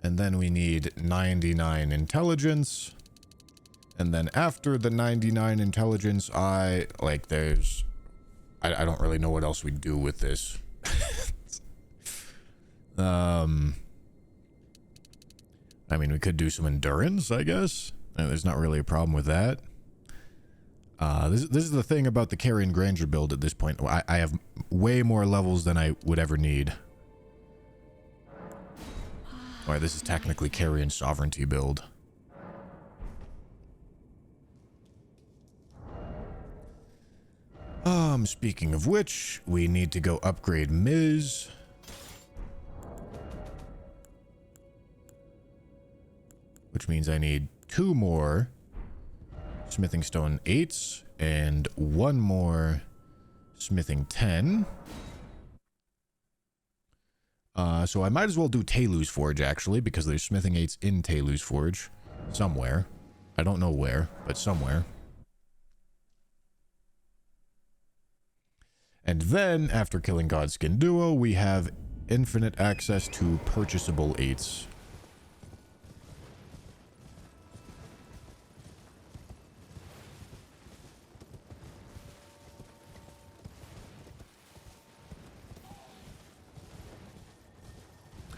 and then we need 99 intelligence. And then after the 99 intelligence, I don't really know what else we do with this. I mean, we could do some endurance, I guess. There's not really a problem with that. This is the thing about the Carrion Grandeur build at this point. I have way more levels than I would ever need. Alright, this is technically Carrion Sovereignty build. Speaking of which, we need to go upgrade Miz. Which means I need 2 more Smithing Stone 8s and 1 more Smithing 10. So I might as well do Telu's Forge, actually, because there's Smithing 8s in Telu's Forge. Somewhere. I don't know where, but somewhere. And then, after killing Godskin Duo, we have infinite access to purchasable 8s.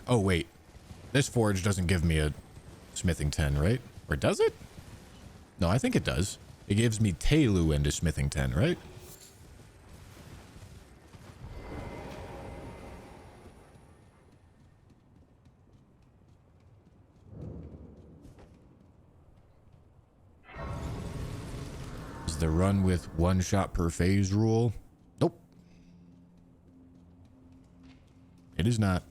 Oh, wait. This forge doesn't give me a Smithing 10, right? Or does it? No, I think it does. It gives me Telu and a Smithing 10, right? Is the run with 1 shot per phase rule? Nope. It is not.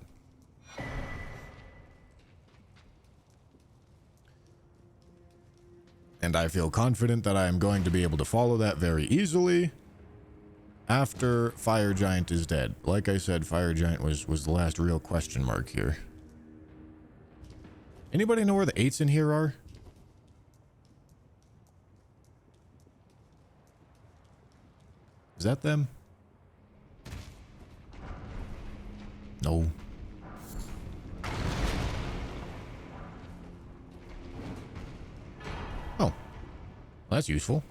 And I feel confident that I am going to be able to follow that very easily after Fire Giant is dead. Like I said, Fire Giant was the last real question mark here. Anybody know where the 8s in here are? Is that them? No. Oh. Well, that's useful.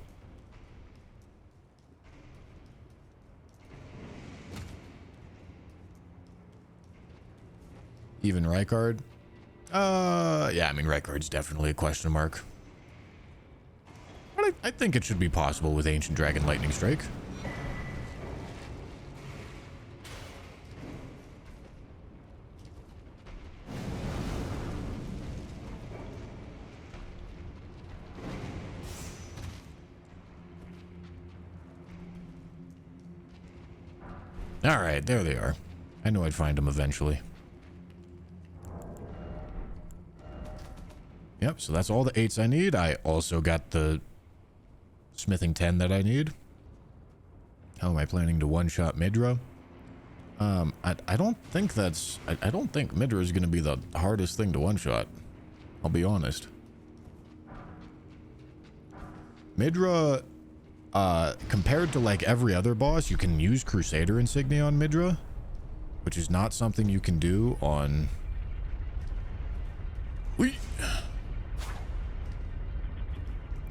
Even Rykard? Yeah, I mean, Rykard's definitely a question mark. But I think it should be possible with Ancient Dragon Lightning Strike. Alright, there they are. I knew I'd find them eventually. Yep, so that's all the 8s I need. I also got the smithing 10 that I need. How am I planning to one-shot Midra? I don't think that's... I don't think Midra is going to be the hardest thing to one-shot. I'll be honest. Midra, compared to like every other boss, you can use Crusader Insignia on Midra, which is not something you can do on...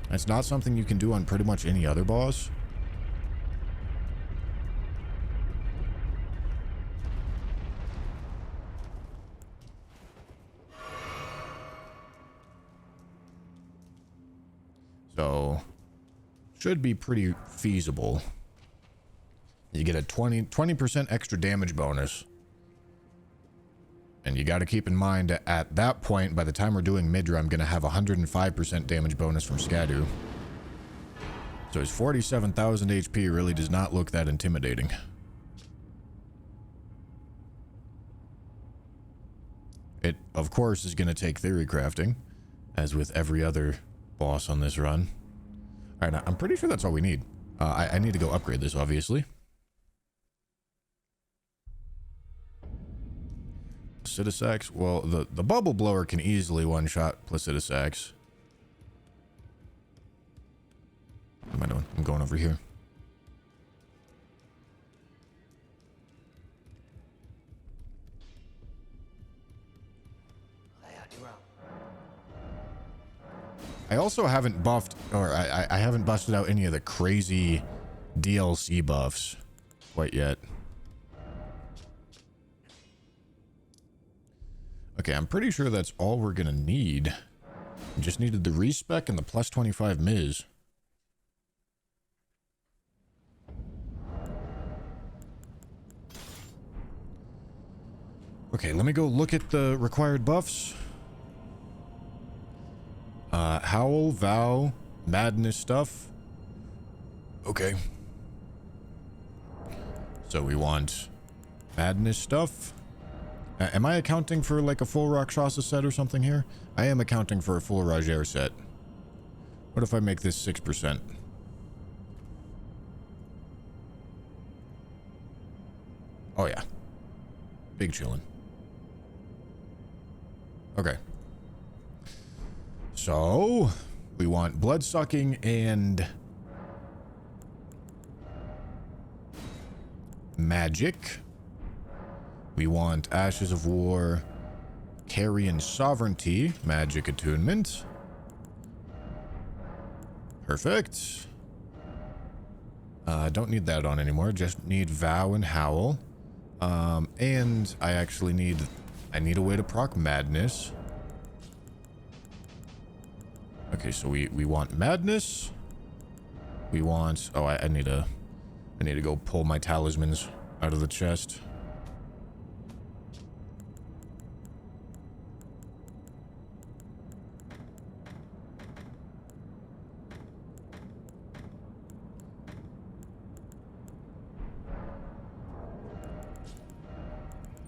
That's not something you can do on pretty much any other boss. So, should be pretty feasible. You get a 20% extra damage bonus. And you got to keep in mind at that point, by the time we're doing Midra, I'm going to have 105% damage bonus from Skadu. So his 47,000 HP really does not look that intimidating. It, of course, is going to take theory crafting, as with every other boss on this run. Alright, I'm pretty sure that's all we need. I need to go upgrade this, obviously. Placidusax. Well, the bubble blower can easily one-shot Placidusax. What am I doing? I'm going over here. I also haven't buffed, or I haven't busted out any of the crazy DLC buffs quite yet. Okay, I'm pretty sure that's all we're gonna need. We just needed the respec and the plus 25 Miz. Okay, let me go look at the required buffs. Howl, Vow, Madness stuff. Okay. So we want Madness stuff. Am I accounting for like a full Rakshasa set or something here? I am accounting for a full Rajer set. What if I make this 6%? Oh yeah. Big chillin'. Okay. So, we want blood-sucking and magic. We want Ashes of War, Carrion Sovereignty, magic attunement. Perfect. Don't need that on anymore, just need Vow and Howl. And I actually need a way to proc Madness. Okay, so we want Madness. We want... Oh, I need to go pull my talismans out of the chest.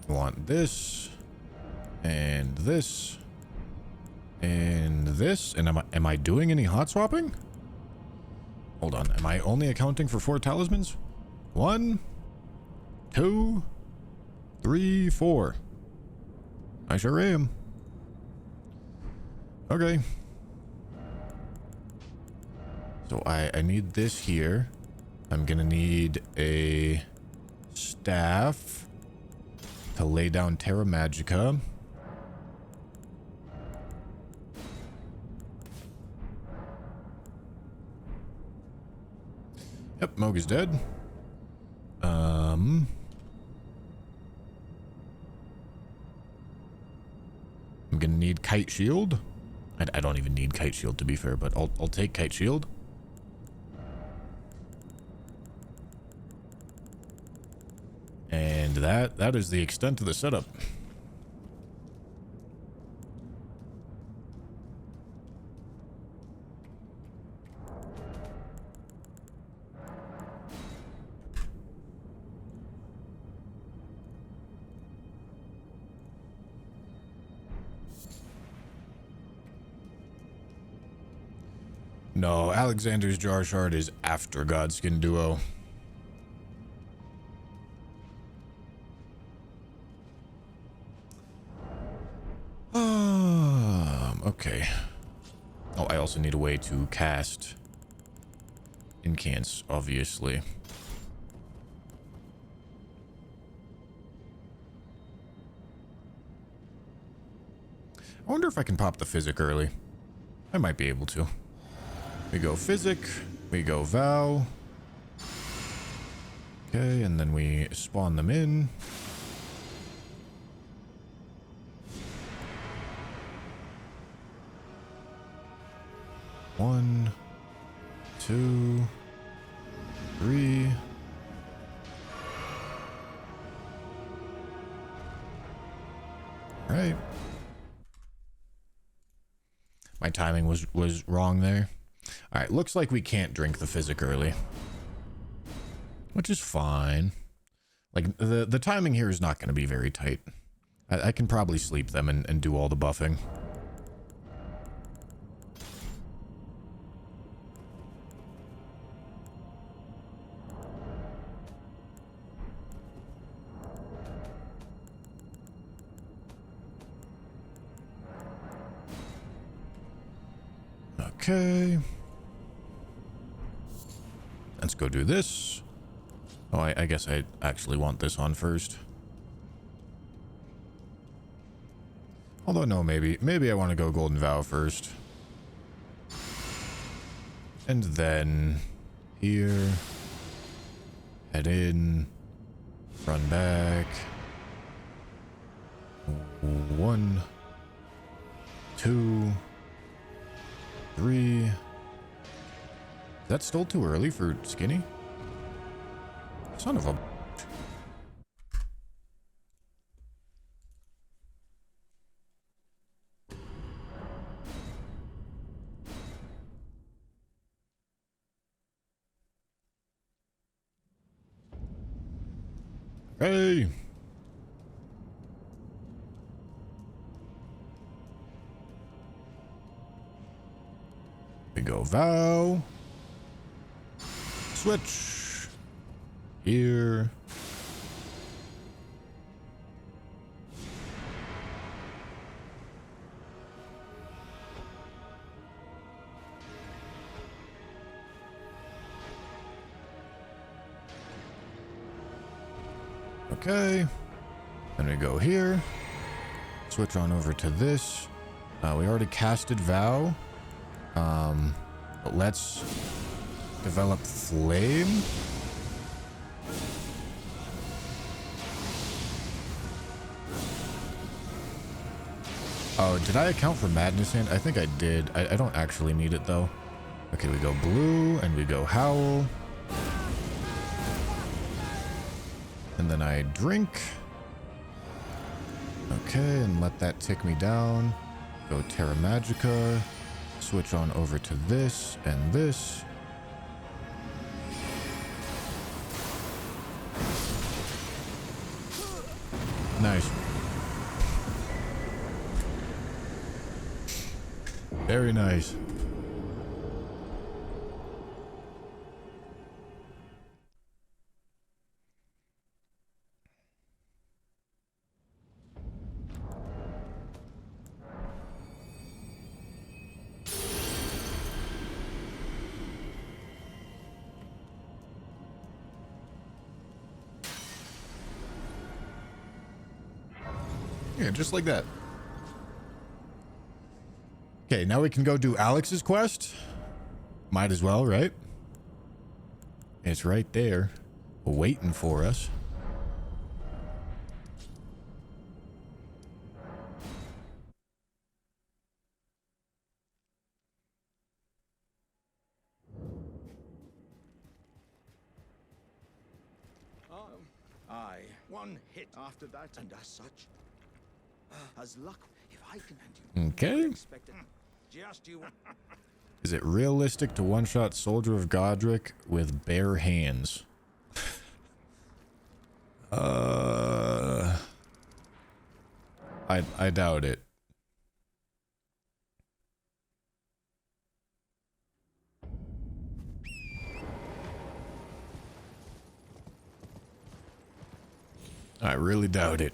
We want this. And this. And this. And am I doing any hot swapping? Hold on. Am I only accounting for 4 talismans? 1, 2, 3, 4. I sure am. Okay. So I need this here. I'm gonna need a staff to lay down Terra Magica. Yep, Moog is dead. I'm gonna need Kite Shield. I don't even need Kite Shield, to be fair, but I'll take Kite Shield. And that is the extent of the setup. No, Alexander's Jar Shard is after Godskin Duo. Okay. Oh, I also need a way to cast incants, obviously. I wonder if I can pop the Physic early. I might be able to. We go Physic, we go Vow. Okay, and then we spawn them in. One, two, three. Right. My timing was wrong there. All right, looks like we can't drink the Physic early, which is fine. Like the timing here is not going to be very tight. I can probably sleep them and do all the buffing. Okay. Let's go do this. Oh, I guess I actually want this on first. Although, no, maybe I want to go Golden Vow first. And then here. Head in. Run back. 1, 2, 3. Is that still too early for Skinny? Son of a... Hey! We go Vow. Switch. Here. Okay. Then we go here. Switch on over to this. We already casted Vow. But let's develop Flame. Oh, did I account for Madness Hand? I think I did. I don't actually need it though. Okay, we go Blue and we go Howl. And then I drink. Okay, and let that tick me down. Go Terra Magica. Switch on over to this and this. Nice. Very nice. Yeah, just like that. Okay, now we can go do Alex's quest. Might as well, right? It's right there, waiting for us. Oh, aye. One hit after that, and as such, as luck, if I can hand you. Okay. Expected. Just you. Is it realistic to one-shot Soldier of Godric with bare hands? I doubt it. I really doubt it.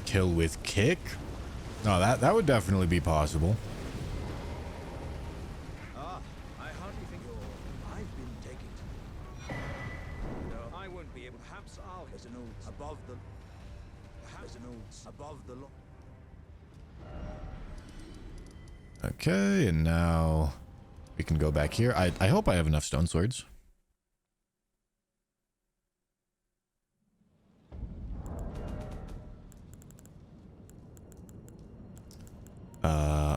Kill with kick? No, that would definitely be possible. I hardly think I've been taking to. No, I won't be able to. Perhaps I'll. There's a note above the. Perhaps a note above the. Okay, and now we can go back here. I hope I have enough stone swords.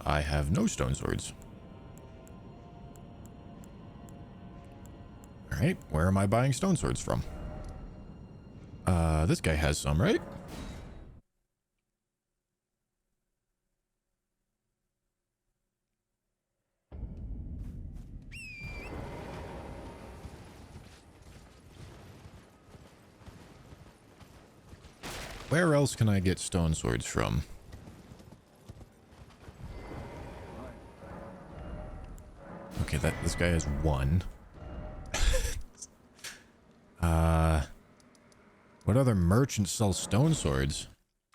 I have no stone swords. Alright, where am I buying stone swords from? This guy has some, right? Where else can I get stone swords from? Okay, this guy has one. What other merchants sell stone swords?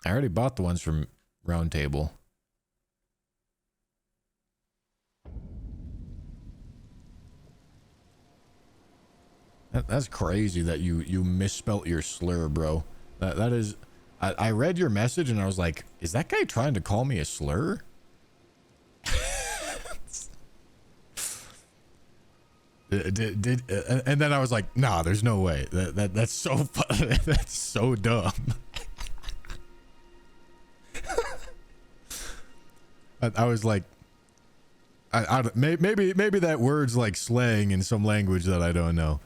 I already bought the ones from Round Table. That's crazy that you misspelt your slur, bro. That is... I read your message and I was like, is that guy trying to call me a slur? And then I was like, nah, there's no way. That's so funny. That's so dumb. I was like, maybe that word's like slang in some language that I don't know.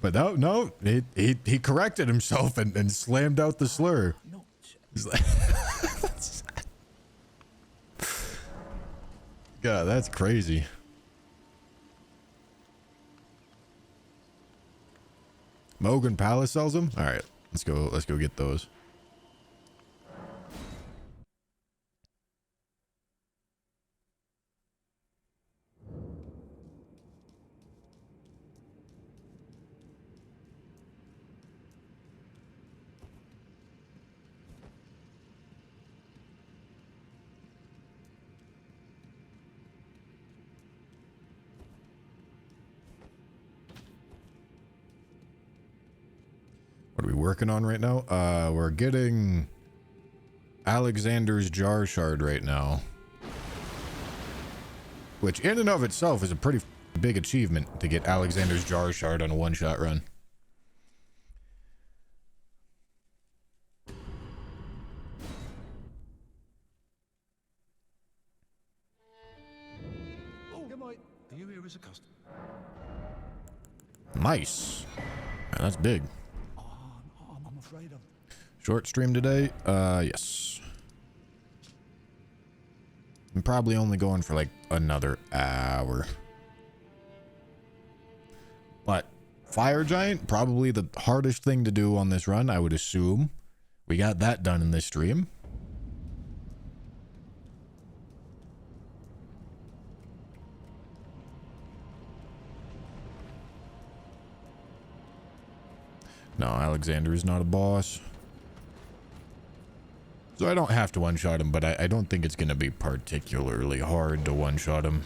But no, he corrected himself and slammed out the slur. He's like, God, that's crazy. Mogan Palace sells them? All right, let's go get those. What are we working on right now? We're getting Alexander's Jar Shard right now. Which in and of itself is a pretty big achievement to get Alexander's Jar Shard on a one-shot run. Oh, are you here as a customer? Nice. Man, that's big. I'm afraid of. Short stream today? Yes. I'm probably only going for like another hour. But Fire Giant, probably the hardest thing to do on this run, I would assume. We got that done in this stream. No, Alexander is not a boss. So I don't have to one-shot him, but I don't think it's going to be particularly hard to one-shot him.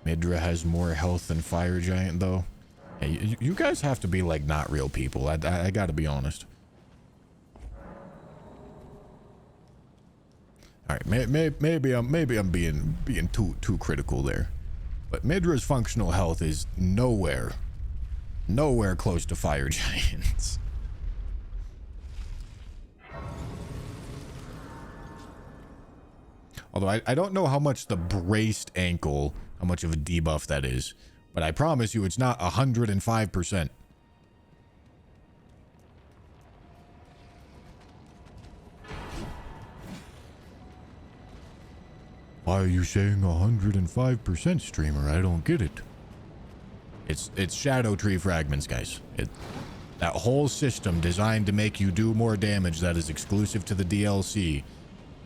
Midra has more health than Fire Giant, though. Hey, you guys have to be like not real people. I gotta be honest. All right, maybe I'm being too critical there, but Midra's functional health is nowhere close to Fire Giant's. Although I don't know how much the braced ankle, how much of a debuff that is. But I promise you it's not 105%. Why are you saying 105% streamer? I don't get it. It's shadow tree fragments, guys. That whole system designed to make you do more damage that is exclusive to the DLC,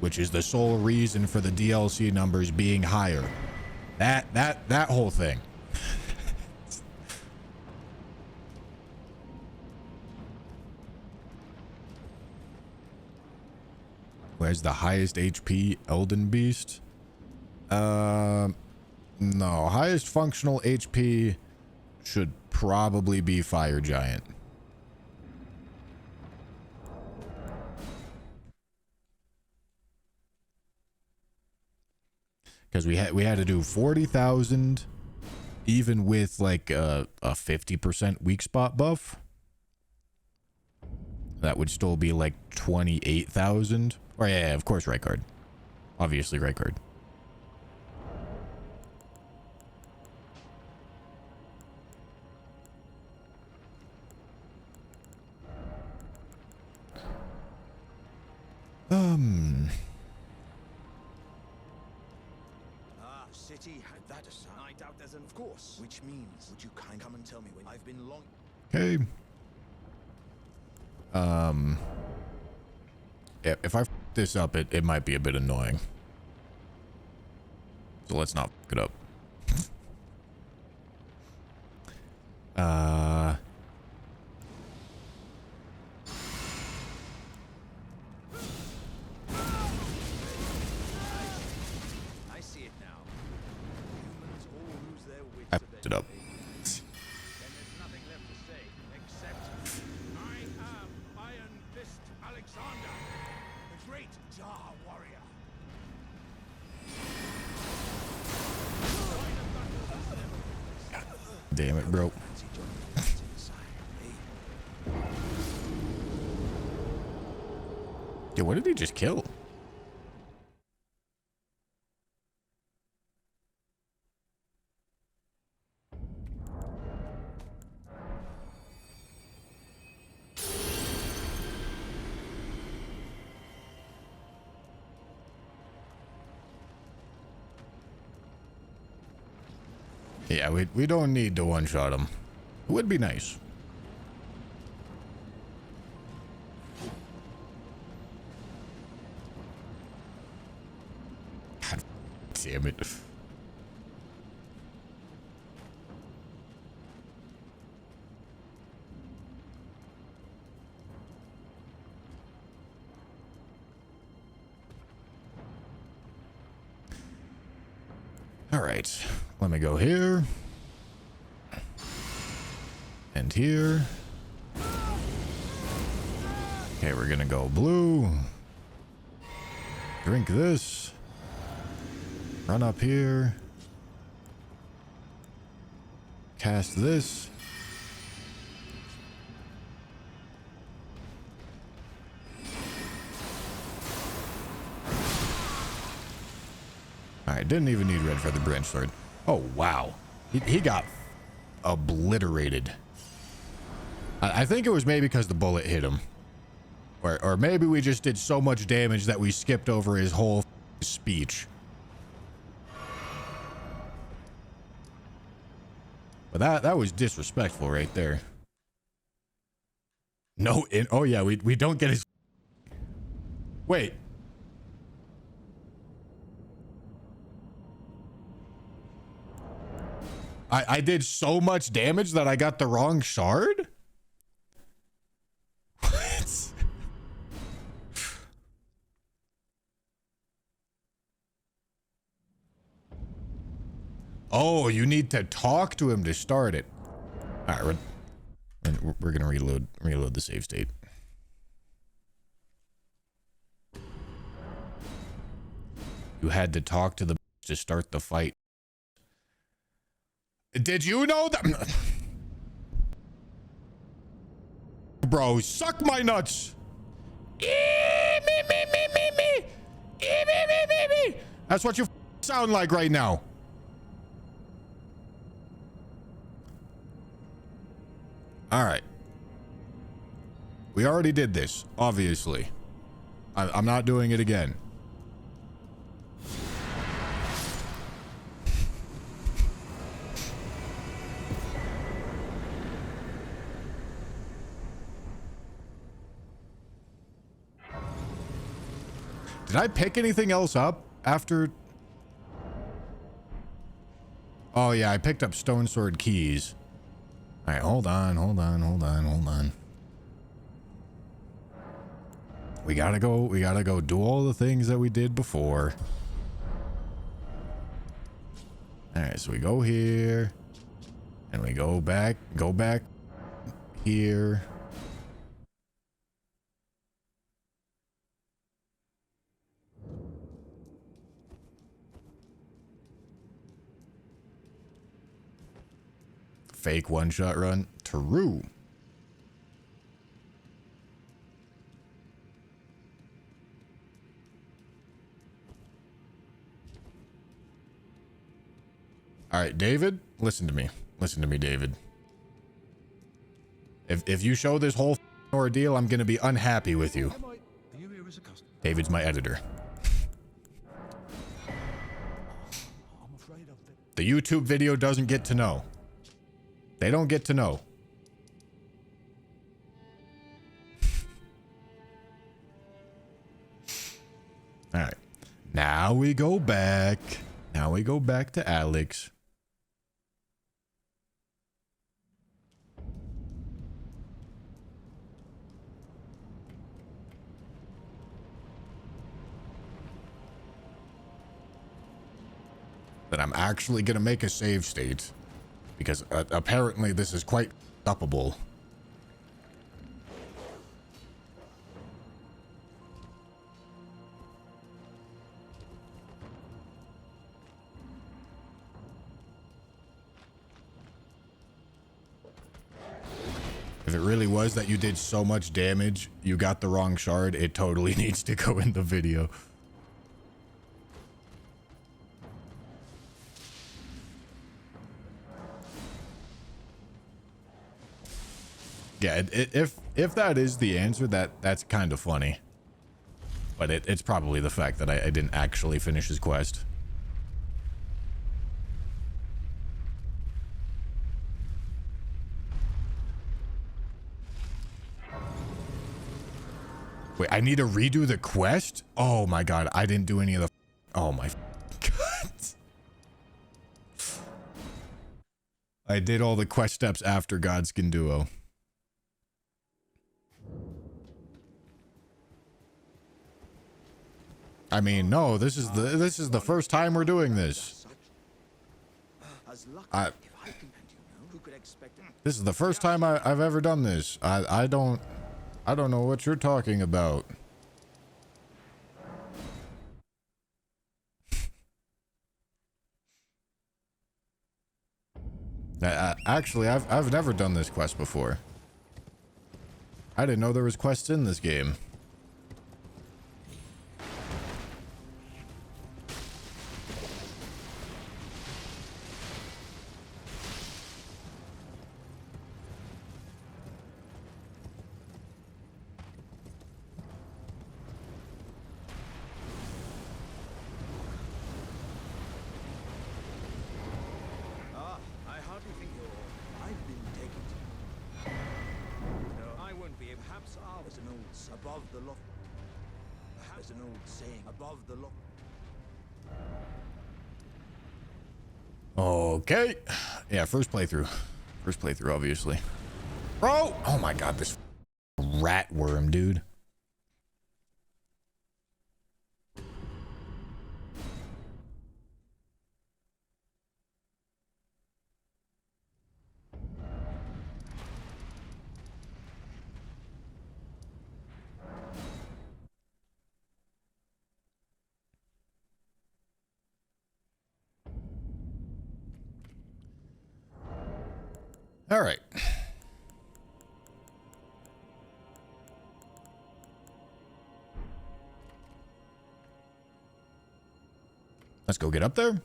which is the sole reason for the DLC numbers being higher. That whole thing. Where's the highest HP Elden Beast? No. Highest functional HP should probably be Fire Giant. Because we had to do 40,000 even with like a 50% weak spot buff. That would still be like 28,000. Or yeah, of course, right card. Obviously, right card. City had that aside. I doubt there's an of course. Which means, would you come and tell me when I've been long? Okay. Yeah, if I f this up, it might be a bit annoying. So let's not f it up. I see it now. Humans all lose their wits I f it up. Then there's nothing left to say except I am Iron Fist Alexander, the great Jar warrior. Damn it, bro. Yeah, what did he just kill? Yeah, we don't need to one-shot him. It would be nice. God damn it. All right, let me go here. And here. Okay, we're gonna go blue. Drink this. Run up here. Cast this. Alright, didn't even need red feather branch sword. Oh, wow. He got obliterated. I think it was maybe because the bullet hit him. Or maybe we just did so much damage that we skipped over his whole speech. But that was disrespectful right there. No, oh yeah, we don't get his... Wait. I did so much damage that I got the wrong shard? What? Oh, you need to talk to him to start it. All right, we're gonna reload the save state. You had to talk to the to start the fight. Did you know that? Bro, suck my nuts. That's what you sound like right now. All right. We already did this, obviously. I'm not doing it again. Did I pick anything else up after? Oh yeah, I picked up stone sword keys. All right, hold on. We gotta go do all the things that we did before. All right, so we go here and we go back here. Fake one-shot run. True. All right, David, listen to me. Listen to me, David. If you show this whole ordeal, I'm going to be unhappy with you. David's my editor. The YouTube video doesn't get to know. They don't get to know. All right. Now we go back. Now we go back to Alex. That I'm actually going to make a save state. Because apparently this is quite stoppable. If it really was that you did so much damage, you got the wrong shard, it totally needs to go in the video. Yeah, if that is the answer, that's kind of funny. But it's probably the fact that I didn't actually finish his quest. Wait, I need to redo the quest? Oh my god, I didn't do any of the... Oh my god. I did all the quest steps after Godskin Duo. I mean, no, this is the first time we're doing this. This is the first time I've ever done this. I don't know what you're talking about. Actually, I've never done this quest before. I didn't know there was quests in this game. Okay. Yeah, first playthrough. First playthrough, obviously. Bro! Oh my god, this rat worm, dude. All right. Let's go get up there.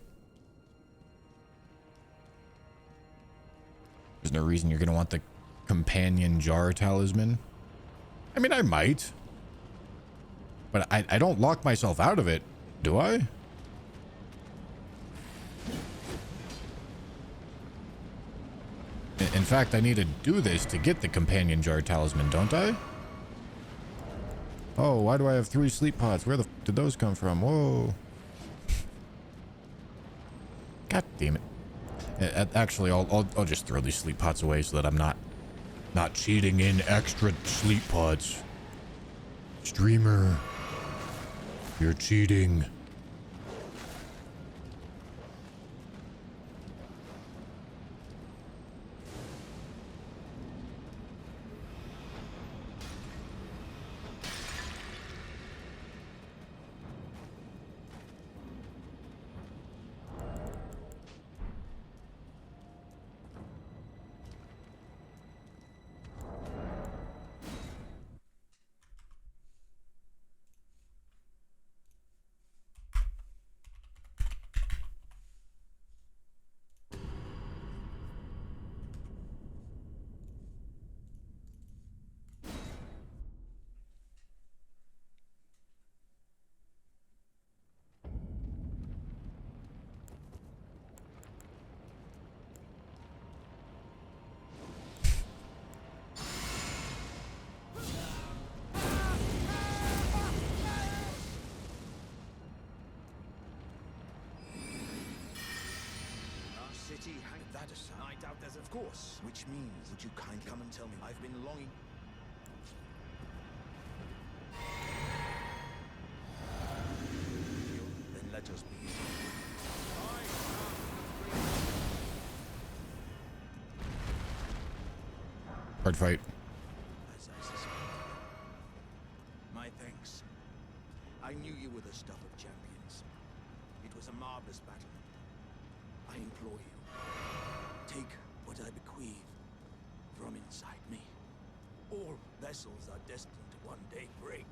There's no reason you're going to want the companion jar talisman. I mean, I might. But I don't lock myself out of it, do I? In fact, I need to do this to get the companion jar talisman, don't I? Oh, why do I have 3 sleep pods? Where the f did those come from? Whoa. God damn it. Actually, I'll just throw these sleep pods away so that I'm not cheating in extra sleep pods. Streamer, you're cheating. That aside, I doubt there's of course. Which means, would you kindly come and tell me? I've been longing. Then let us begin. Hard fight. As I suspected. My thanks. I knew you were the stuff of champions. It was a marvelous battle. I implore you. Take what I bequeath from inside me. All vessels are destined to one day break.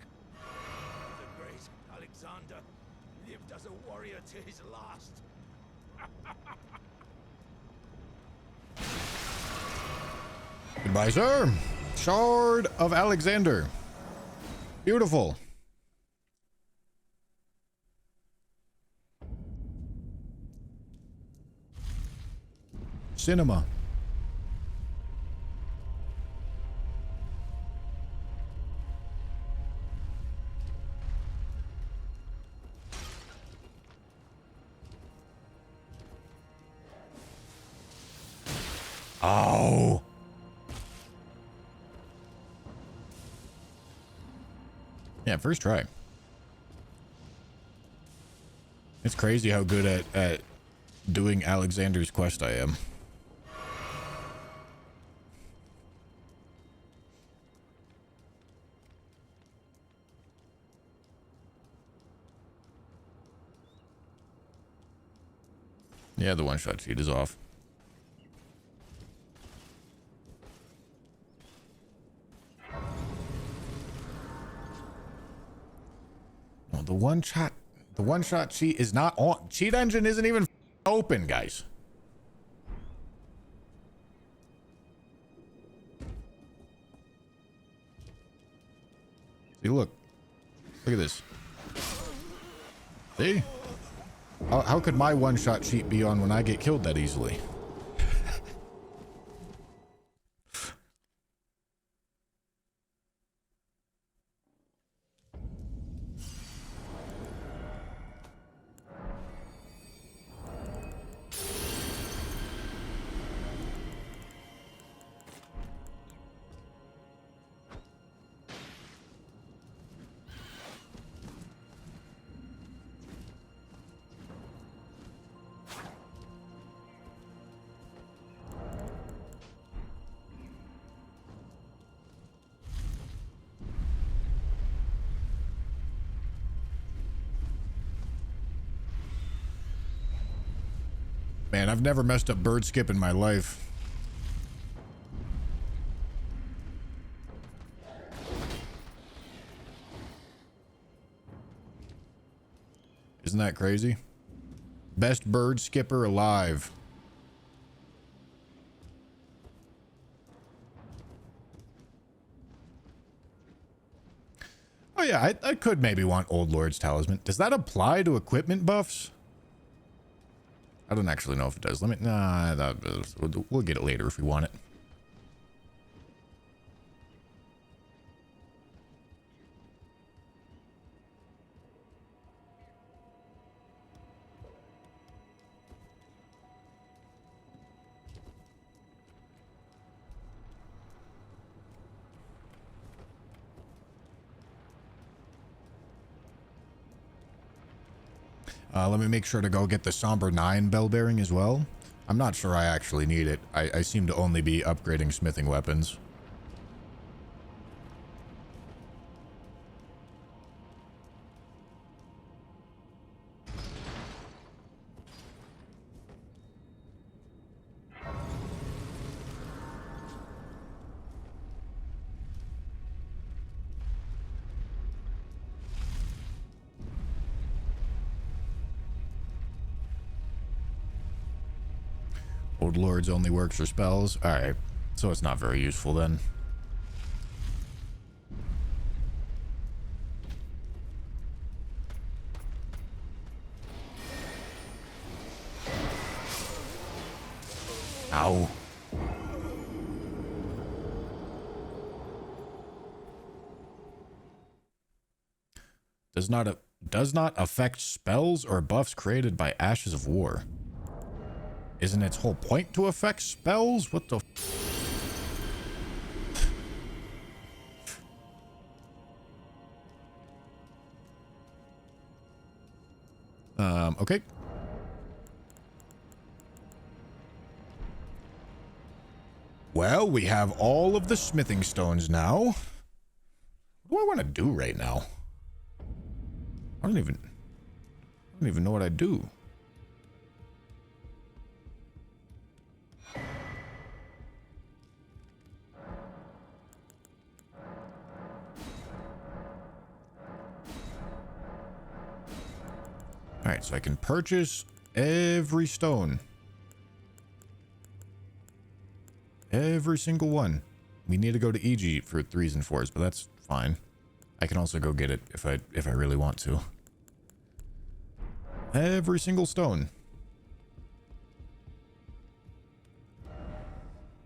The great Alexander lived as a warrior to his last. Goodbye, sir. Shard of Alexander. Beautiful. Cinema. Oh. Yeah, first try. It's crazy how good at doing Alexander's quest I am. Yeah, the one-shot feed is off. Oh, the one-shot cheat is not on. Cheat engine isn't even open, guys. See, look at this. See? How could my one-shot cheat be on when I get killed that easily? Man, I've never messed up bird skip in my life. Isn't that crazy? Best bird skipper alive. yeah, I could maybe want Old Lord's Talisman. Does that apply to equipment buffs? I don't actually know if it does. Let me... Nah, we'll get it later if we want it. Let me make sure to go get the Somber 9 bell bearing as well. I'm not sure I actually need it. I seem to only be upgrading smithing weapons. Old Lords only works for spells. Alright, so it's not very useful then. Ow. Does not affect spells or buffs created by Ashes of War. Isn't its whole point to affect spells? What the... Okay. Well, we have all of the smithing stones now. What do I want to do right now? I don't even know what I do. Alright, so I can purchase every stone. Every single one. We need to go to EG for 3s and 4s, but that's fine. I can also go get it if I really want to. Every single stone.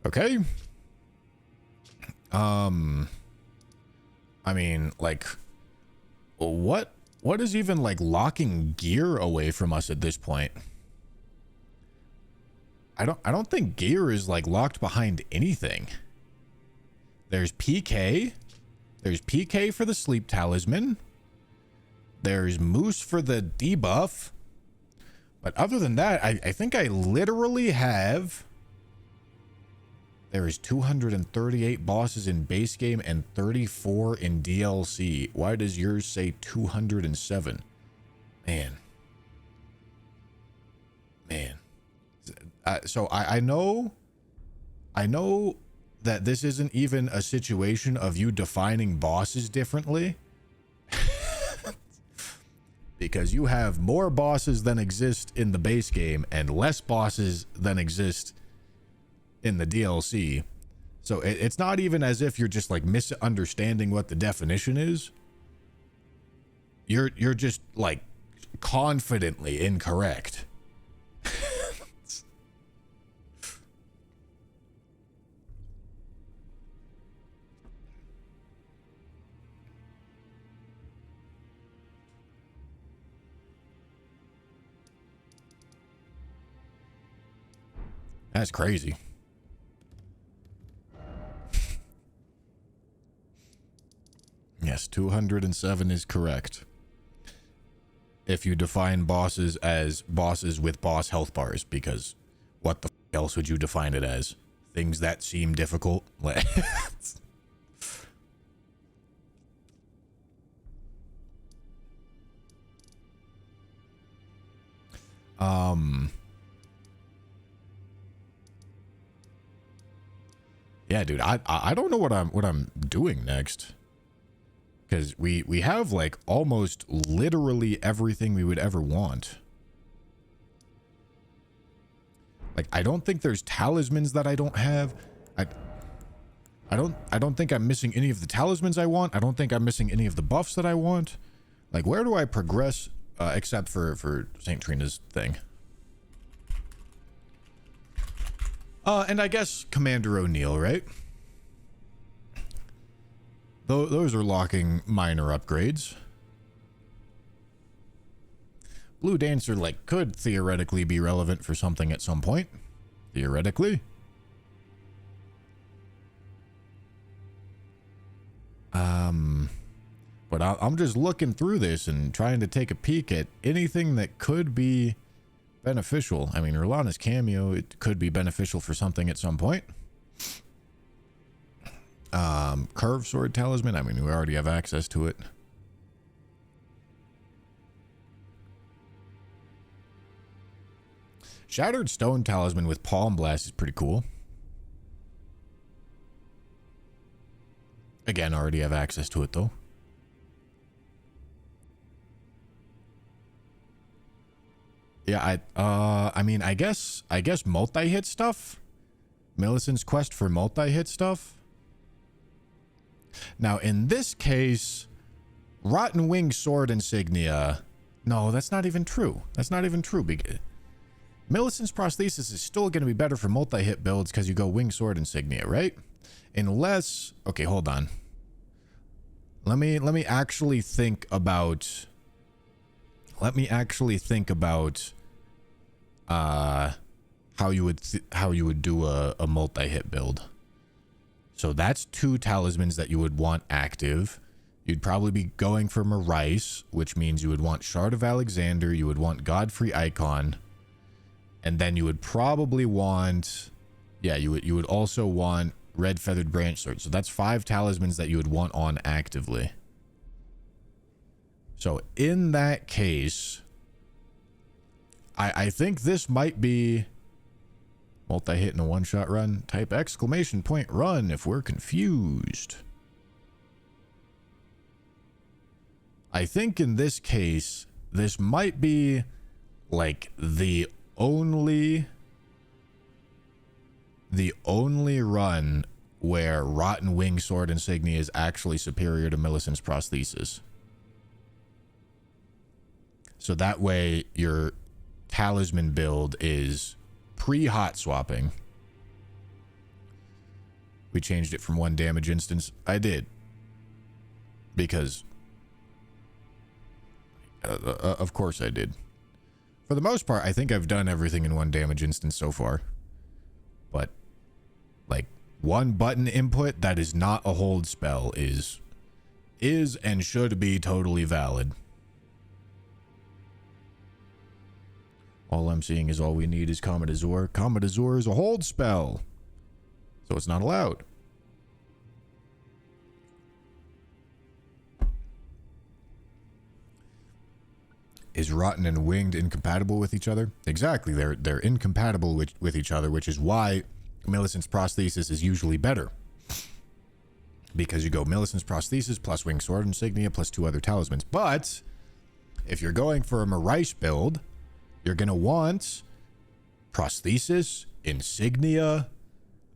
Okay. I mean, like, what is even like locking gear away from us at this point? I don't think gear is like locked behind anything. There's PK. There's PK for the sleep talisman. There's Moose for the debuff. But other than that, I think I literally have... There is 238 bosses in base game and 34 in DLC. Why does yours say 207? Man. So I know that this isn't even a situation of you defining bosses differently. Because you have more bosses than exist in the base game and less bosses than exist in the DLC. So it's not even as if you're just like misunderstanding what the definition is. You're just like confidently incorrect. That's crazy. Yes, 207 is correct. If you define bosses as bosses with boss health bars, because what the f else would you define it as? Things that seem difficult? Yeah, dude, I don't know what I'm doing next. Because we have like almost literally everything we would ever want. Like, I don't think there's talismans that I don't have. I don't think I'm missing any of the talismans I want. I don't think I'm missing any of the buffs that I want. Like, where do I progress, except for St. Trina's thing? And I guess Commander O'Neill, right? Those are locking minor upgrades. Blue Dancer, like, could theoretically be relevant for something at some point. Theoretically. But I'm just looking through this and trying to take a peek at anything that could be beneficial. I mean, Rolana's cameo, it could be beneficial for something at some point. Curved Sword Talisman, I mean, we already have access to it. Shattered Stone Talisman with Palm Blast is pretty cool. Again, already have access to it though. Yeah, I mean, I guess multi-hit stuff. Millicent's quest for multi-hit stuff. Now, in this case, Rotten Wing Sword Insignia. No, that's not even true. That's not even true. Millicent's prosthesis is still going to be better for multi-hit builds because you go Wing Sword Insignia, right? Unless, okay, hold on. Let me actually think about. Let me actually think about. How you would do a multi-hit build. So that's 2 talismans that you would want active. You'd probably be going for Marais, which means you would want Shard of Alexander, you would want Godfrey Icon, and then you would probably want, yeah, you would also want Red Feathered Branch Sword. So that's 5 talismans that you would want on actively. So in that case, I think this might be multi-hit in a one-shot run. Type exclamation point run if we're confused. I think in this case, this might be like the only run where Rotten Wing Sword Insignia is actually superior to Millicent's prosthesis. So that way your talisman build is pre-hot swapping. We changed it from 1 damage instance. I did. Because of course I did. For the most part, I think I've done everything in 1 damage instance so far. But like 1 button input that is not a hold spell is and should be totally valid. All I'm seeing is all we need is Comet Azure. Comet Azure is a hold spell, so it's not allowed. Is Rotten and Winged incompatible with each other? Exactly, they're incompatible with each other, which is why Millicent's prosthesis is usually better. Because you go Millicent's prosthesis plus Winged Sword Insignia plus 2 other talismans. But if you're going for a Marais build, you're going to want prosthesis, insignia,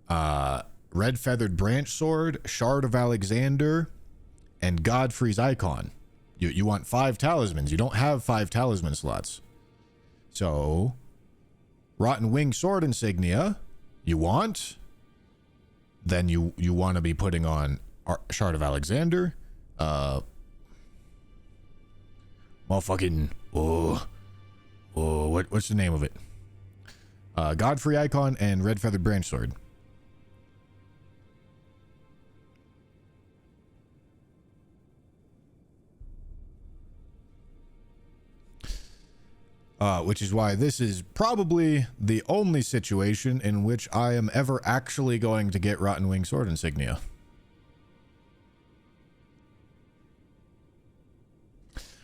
Red Feathered Branch Sword, Shard of Alexander, and Godfrey's Icon. You want 5 talismans. You don't have 5 talisman slots. So, Rotten Wing Sword Insignia, you want. Then you want to be putting on Shard of Alexander. Motherfucking, what's the name of it? Godfrey Icon and Red Feathered Branch Sword. Which is why this is probably the only situation in which I am ever actually going to get Rotten Wing Sword Insignia.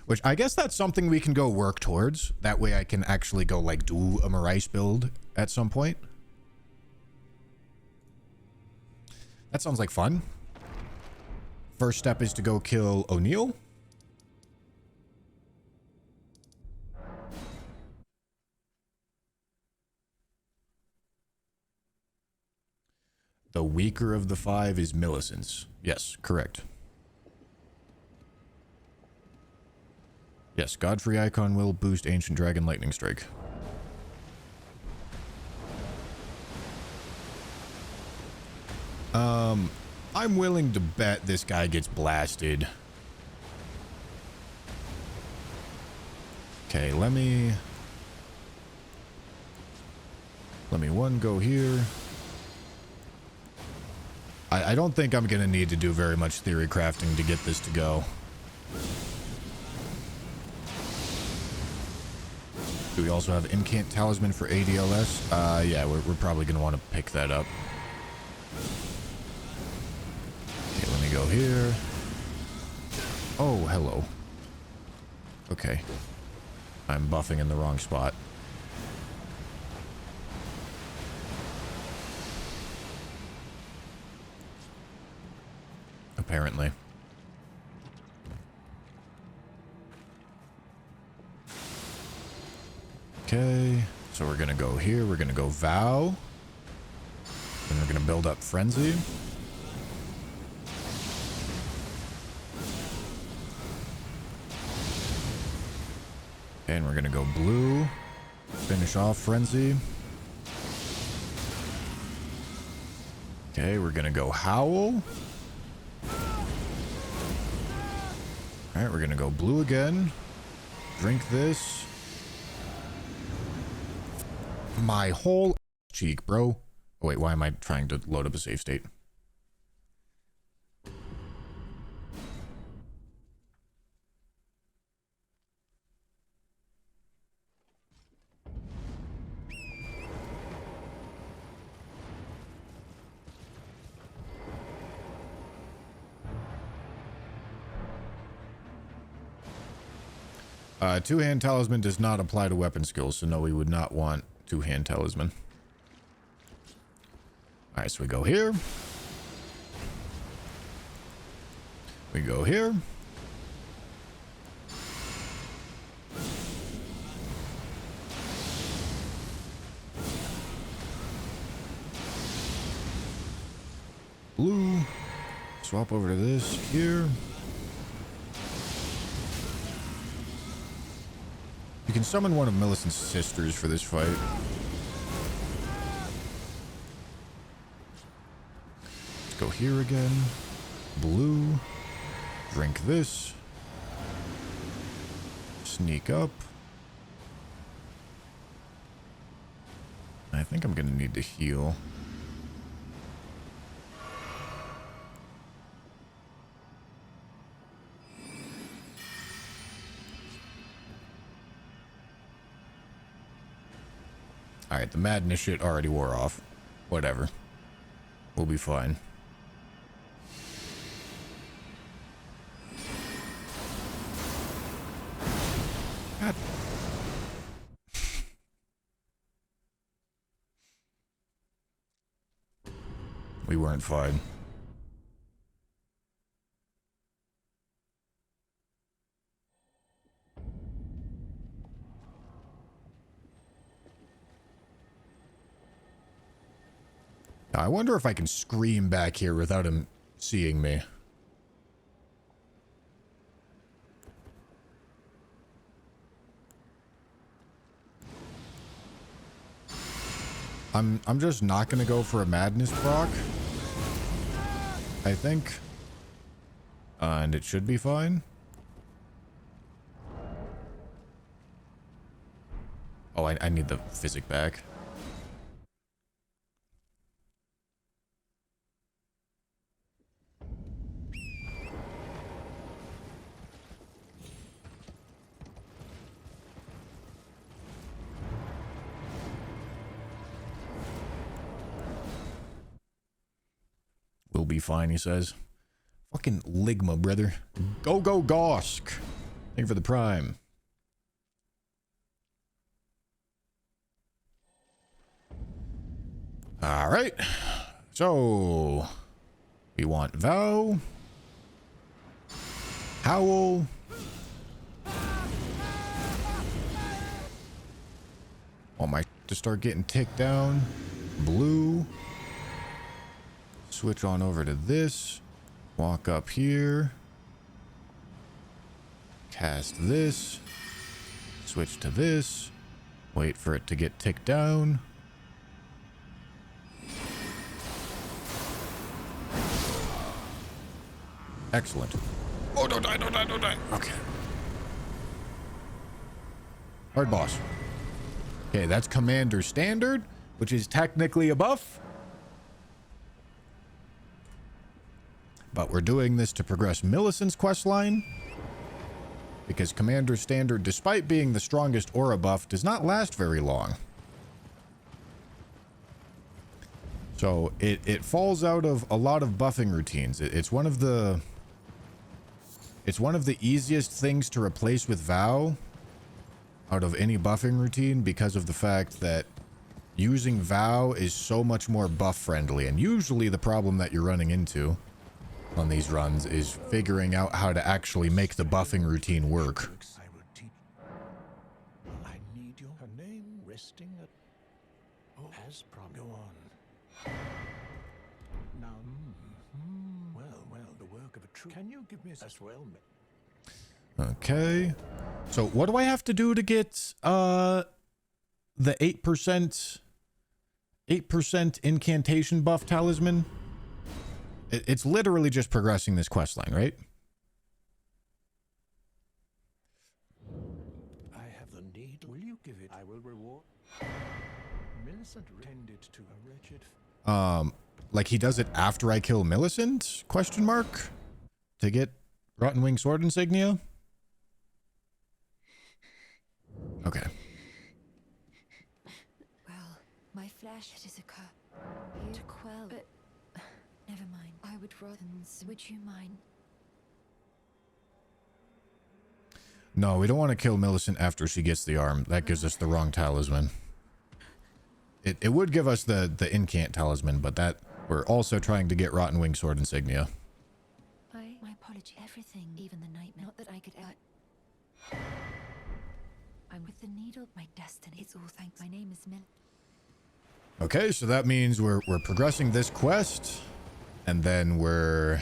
Which I guess that's something we can go work towards. That way I can actually go like do a Marais build at some point. That sounds like fun. First step is to go kill O'Neill. The weaker of the 5 is Millicent's. Yes, correct. Yes, Godfrey Icon will boost Ancient Dragon Lightning Strike. I'm willing to bet this guy gets blasted. Okay, let me one go here. I don't think I'm gonna need to do very much theory crafting to get this to go. Do we also have Incant Talisman for ADLS? Yeah, we're probably gonna want to pick that up. Okay, let me go here. Oh, hello. Okay. I'm buffing in the wrong spot. Apparently. Okay, so we're gonna go here, we're gonna go Vow. Then we're gonna build up Frenzy. And we're gonna go blue. Finish off Frenzy. Okay, we're gonna go Howl. Alright, we're gonna go blue again. Drink this. My whole cheek, bro. Oh, wait, why am I trying to load up a save state? Two-hand talisman does not apply to weapon skills, so no, we would not want two-hand talisman. Alright, so we go here. We go here. Blue. Swap over to this here. You can summon one of Millicent's sisters for this fight. Let's go here again. Blue. Drink this. Sneak up. I think I'm gonna need to heal. Alright, the madness shit already wore off. Whatever. We'll be fine. God. We weren't fine. I wonder if I can scream back here without him seeing me. I'm just not gonna go for a madness proc, I think. And it should be fine. Oh, I need the physic back. We'll be fine, he says. Fucking Ligma, brother. Go, go, Gosk. Thank you for the prime. Alright. So, we want Vow. Howl. Want my to start getting ticked down. Blue. switch on over to this. Walk up here. Cast this. Switch to this. Wait for it to get ticked down. Excellent. Oh, don't die, don't die, don't die. Okay. Hard boss. Okay, that's Commander Standard, which is technically a buff. But we're doing this to progress Millicent's questline. Because Commander Standard, despite being the strongest aura buff, does not last very long. So it falls out of a lot of buffing routines. It's one of the easiest things to replace with Vow out of any buffing routine because of the fact that using Vow is so much more buff friendly. And usually the problem that you're running into on these runs is figuring out how to actually make the buffing routine work. I will teach. I need your name resting at. Oh, as prom. Go on. Now, well, the work of a true. Can you give me as well? Okay. So what do I have to do to get the 8% incantation buff talisman? It's literally just progressing this quest line, right? I have the need. Will you give it? I will reward. Millicent tended to a wretched. Like he does it after I kill Millicent? Question mark? To get Rotten Wing Sword insignia? Okay. Well, my flesh it is a curse. To quell, but never mind. I would rather. Would you mind? No, we don't want to kill Millicent after she gets the arm. That gives us the wrong talisman. It would give us the incant talisman, but that we're also trying to get Rotten Wing Sword insignia. My apology. Everything, even the nightmare. Not that I could. I'm with the needle. My destiny. It's all thanks. My name is Mel. Okay, so that means we're progressing this quest, and then we're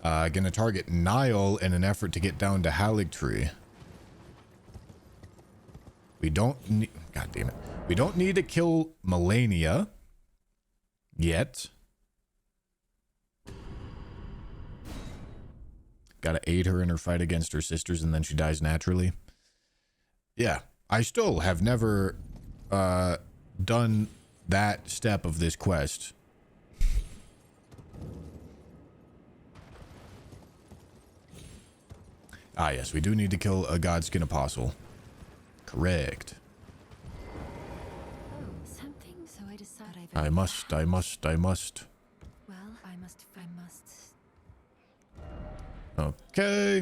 gonna target Nile in an effort to get down to Haligtree. We don't need. God damn it. We don't need to kill Melania yet. Gotta aid her in her fight against her sisters, and then she dies naturally. Yeah, I still have never done that step of this quest. Ah, yes, we do need to kill a Godskin Apostle. Correct. Oh, something. So I decided I must. Well, I must. Okay.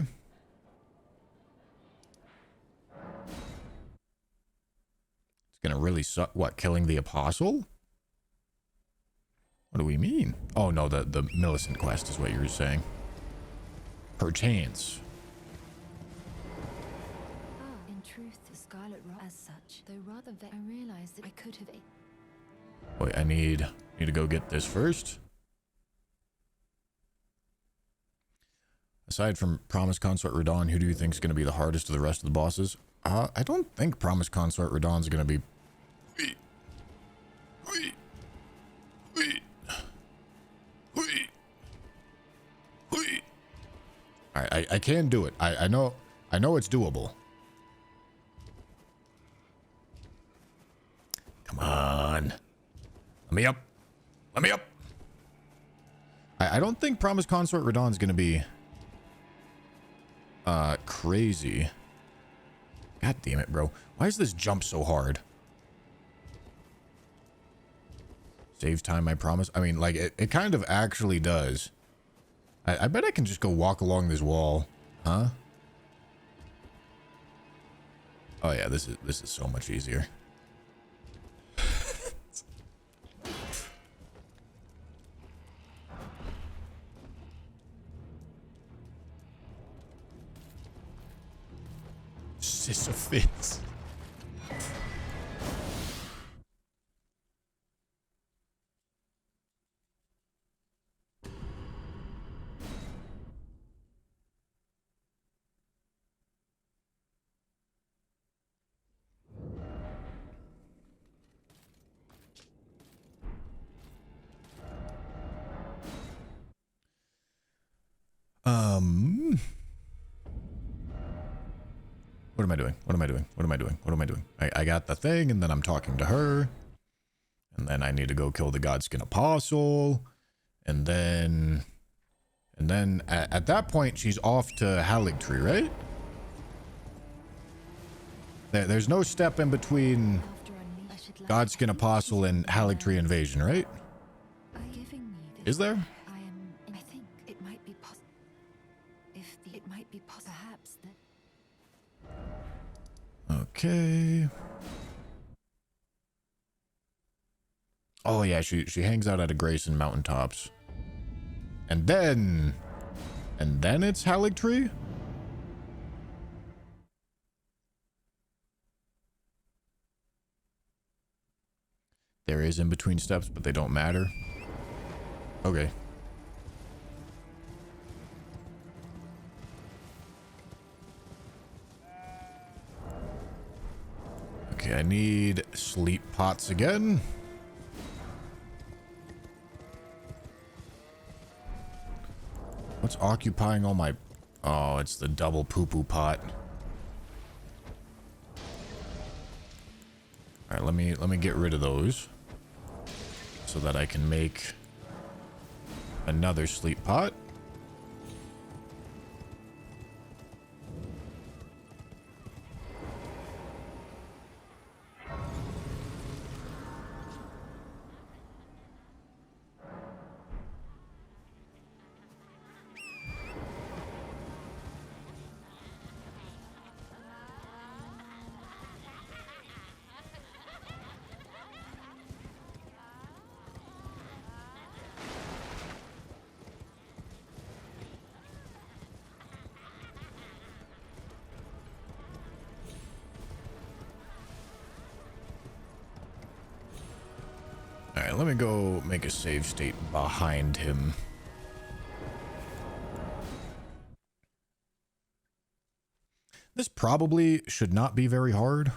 It's gonna really suck. What, killing the Apostle? What do we mean? Oh, no, the Millicent quest is what you were saying. Perchance. In truth, the Scarlet Rot as such, though rather I realized that I could have. Wait, I need to go get this first. Aside from Promise Consort Radon, who do you think is going to be the hardest of the rest of the bosses? I don't think Promise Consort Radon is going to be. Alright, I can do it. I know it's doable. Come on. Let me up. Let me up. I don't think Promise Consort Radon is going to be crazy. God damn it, bro. Why is this jump so hard? Save time, I promise. I mean, like, it kind of actually does. I bet I can just go walk along this wall. Huh? Oh yeah, this is so much easier. Sisyphus. What am I doing? What am I doing? What am I doing? What am I doing? I got the thing, and then I'm talking to her. And then I need to go kill the Godskin Apostle. And then at that point, she's off to Haligtree, right? There's no step in between Godskin Apostle and Haligtree Invasion, right? Is there? I think it might be possible. It might be possible, perhaps that. Okay. Oh yeah, she hangs out at a Grayson Mountaintops. And then it's Haligtree? There is in between steps, but they don't matter. Okay. Okay, I need sleep pots again. What's occupying all my... Oh, it's the double poo-poo pot. Alright, let me get rid of those. So that I can make another sleep pot. Alright, let me go make a save state behind him. This probably should not be very hard.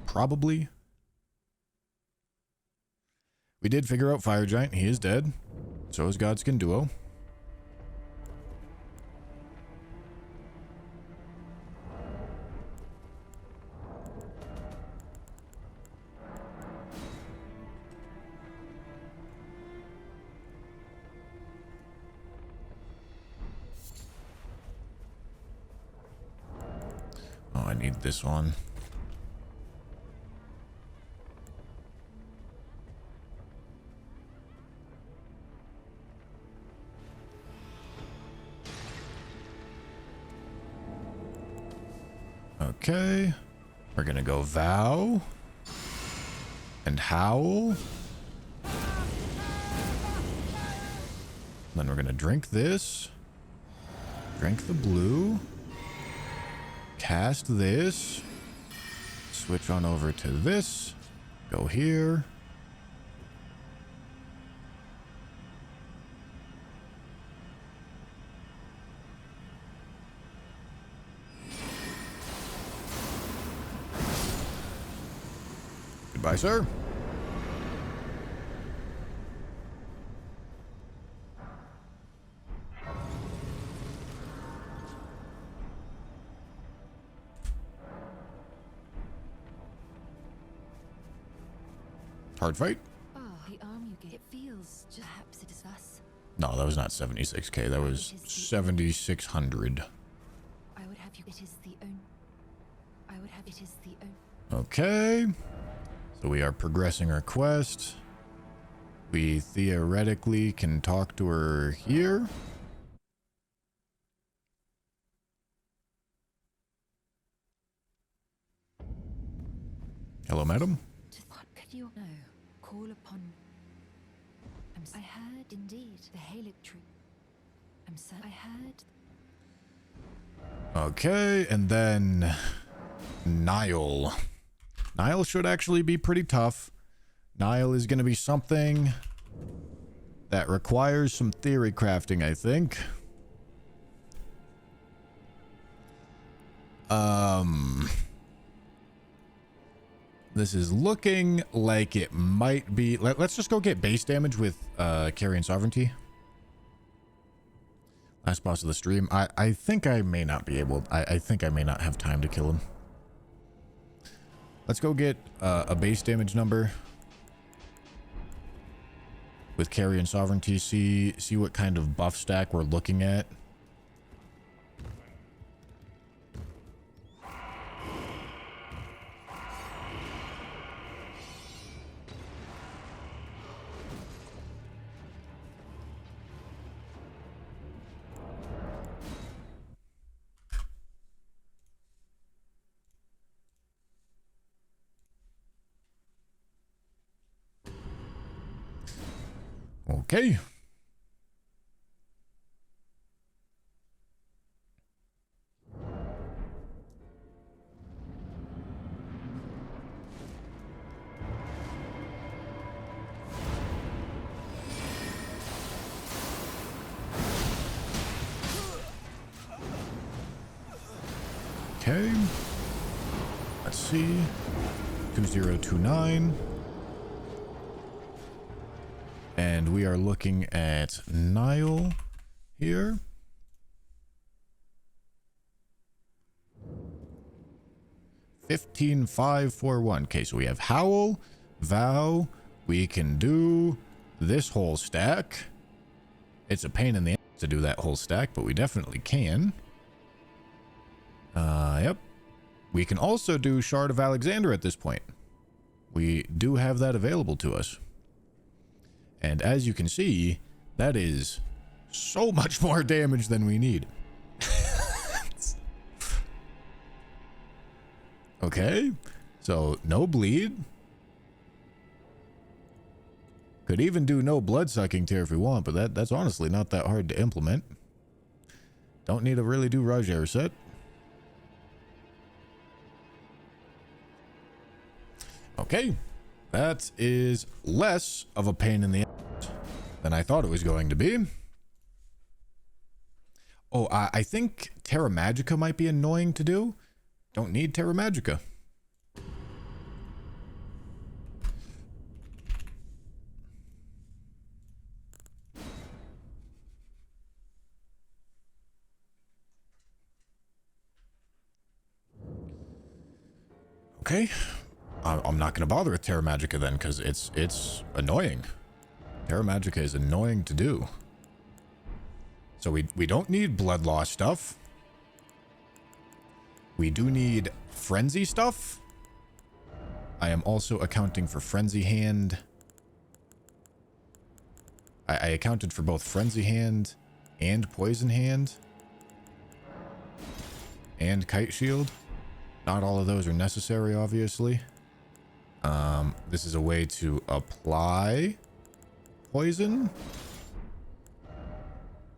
Probably. We did figure out Fire Giant. He is dead. So is Godskin Duo. Oh, I need this one. Okay. We're gonna go Vow. And Howl. Then we're gonna drink this. Drink the blue. Cast this. Switch on over to this. Go here. Goodbye, sir. Hard fight? Oh, the arm you get. It feels just perhaps it is us. No, that was not 76k. That was 7,600. I would have you. It is the own. I would have it is the own. Okay. So we are progressing our quest. We theoretically can talk to her here. Hello, madam. What could you know? Call upon. I heard indeed the Haligtree. I'm sad. I heard. Okay, and then Nile. Nile should actually be pretty tough. Nile is going to be something that requires some theory crafting, I think. This is looking like it might be... Let's just go get base damage with Carrion Sovereignty. Last boss of the stream. I think I may not be able... I think I may not have time to kill him. Let's go get a base damage number. With carry and sovereignty. See what kind of buff stack we're looking at. Okay. Okay. Let's see. 2029. And we are looking at Nile here. $15,541. Okay, so we have Howl, Vow. We can do this whole stack. It's a pain in the ass to do that whole stack, but we definitely can. Yep. We can also do Shard of Alexander at this point. We do have that available to us. And as you can see, that is so much more damage than we need. Okay, so no bleed. Could even do no blood sucking tier if we want, but that's honestly not that hard to implement. Don't need to really do Roger set. Okay, that is less of a pain in the ass than I thought it was going to be. Oh, I think Terra Magica might be annoying to do. Don't need Terra Magica. Okay. I'm not going to bother with Terra Magica then, because it's annoying. Terra Magica is annoying to do. So we don't need blood loss stuff. We do need frenzy stuff. I am also accounting for frenzy hand. I accounted for both frenzy hand and poison hand. And kite shield. Not all of those are necessary, obviously. This is a way to apply poison.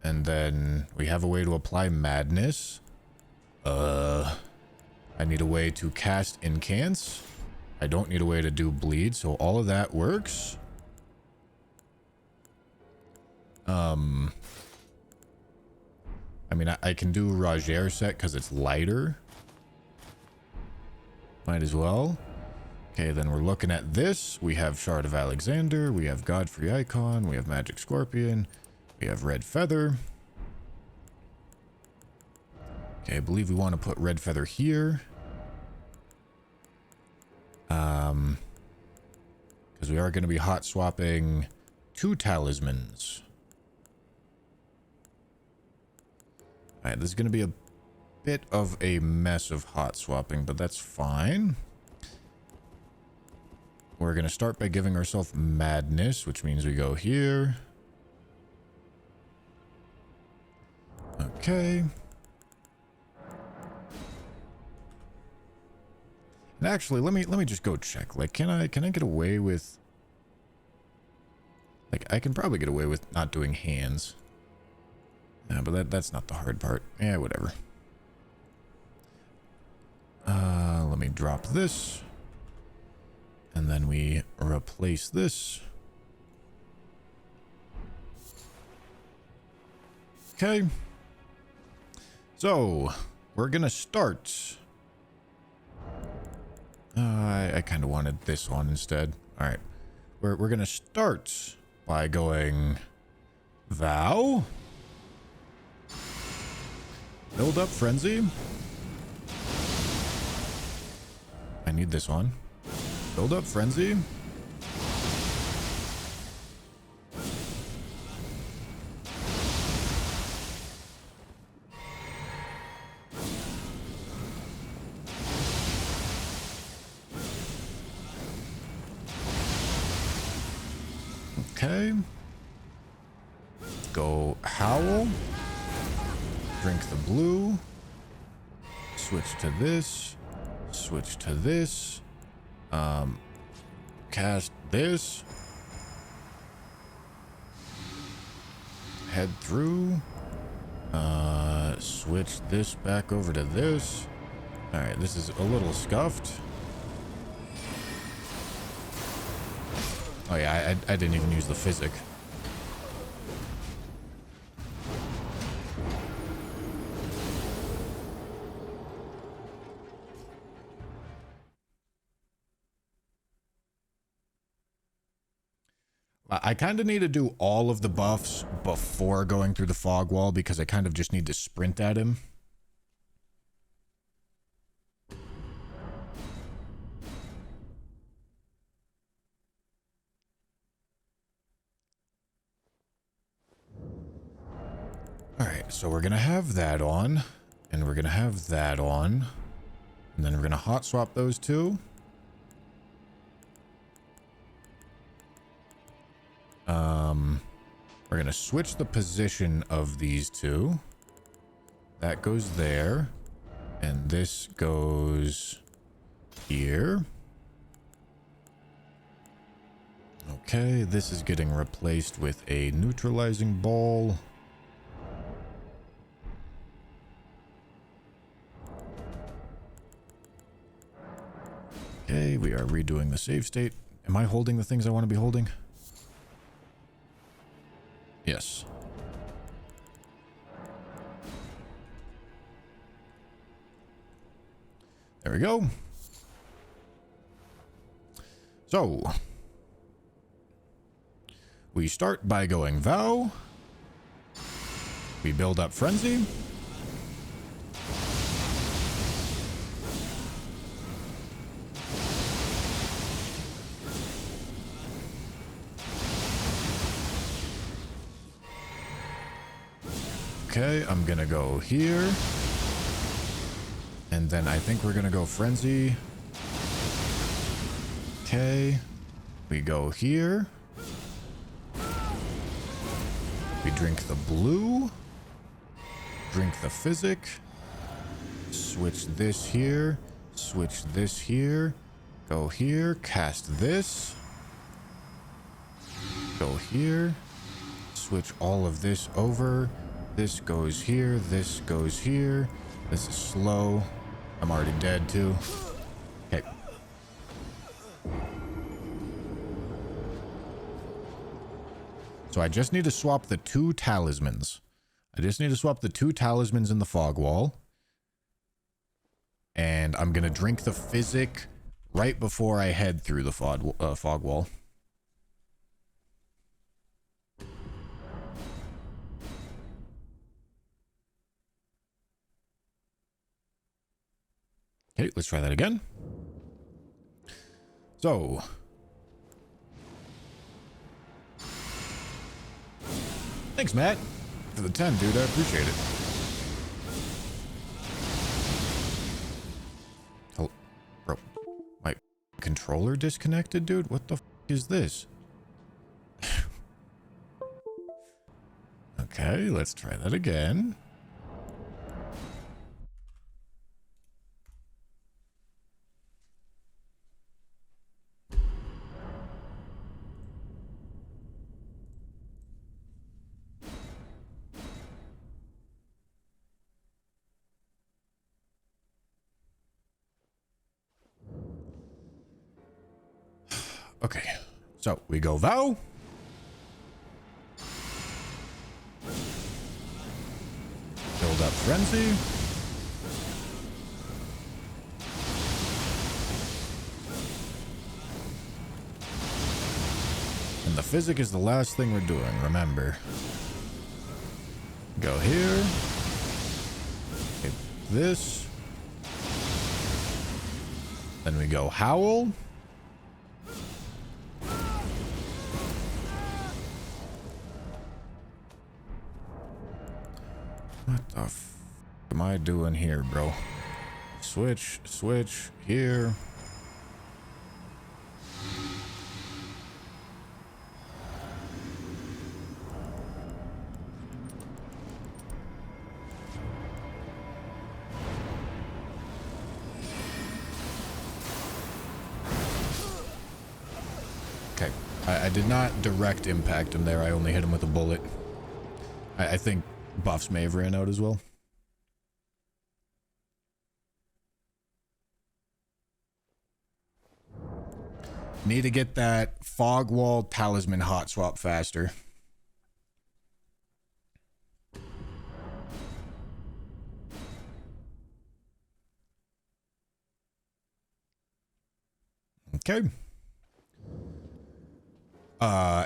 And then we have a way to apply madness. I need a way to cast incants. I don't need a way to do bleed, so all of that works. I mean, I can do Roger set because it's lighter. Might as well. Okay, then we're looking at this. We have Shard of Alexander. We have Godfrey Icon. We have Magic Scorpion. We have Red Feather. Okay, I believe we want to put Red Feather here. Because we are going to be hot swapping 2 talismans. Alright, this is going to be a bit of a mess of hot swapping, but that's fine. We're going to start by giving ourselves madness, which means we go here. Okay. And actually, let me just go check. Like, can I get away with... Like, I can probably get away with not doing hands. Yeah, but that's not the hard part. Yeah, whatever. Let me drop this. And then we replace this. Okay. So, we're gonna start. I kind of wanted this one instead. All right. We're gonna start by going Vow. Build up frenzy. I need this one. Build up frenzy. Okay. Go howl. Drink the blue. Switch to this. Switch to this. Cast this. Head through. Switch this back over to this. Alright, this is a little scuffed. Oh yeah, I didn't even use the physic. I kind of need to do all of the buffs before going through the fog wall because I kind of just need to sprint at him. Alright, so we're gonna have that on, and we're gonna have that on, and then we're gonna hot swap those two. We're gonna switch the position of these two. That goes there, and this goes here. Okay, this is getting replaced with a neutralizing ball. Okay, we are redoing the save state. Am I holding the things I want to be holding? Yes. There we go. So, we start by going Vow. We build up Frenzy. Okay, I'm gonna go here. And then I think we're gonna go Frenzy. Okay. We go here. We drink the blue. Drink the physic. Switch this here. Switch this here. Go here. Cast this. Go here. Switch all of this over. This goes here. This goes here. This is slow. I'm already dead too. Okay. So I just need to swap the two talismans. I just need to swap the two talismans in the fog wall. And I'm going to drink the physic right before I head through the fog wall. Okay, let's try that again. So. Thanks, Matt, for the 10, dude. I appreciate it. Oh, bro. My controller disconnected, dude? What the f is this? Okay, let's try that again. Okay, so we go Vow. Build up Frenzy. And the physic is the last thing we're doing, remember. Go here. this. Then we go Howl. What the f am I doing here, bro? Switch, switch, here. Okay, I did not direct impact him there. I only hit him with a bullet. I think buffs may have ran out as well. Need to get that fog wall talisman hot swap faster. Okay.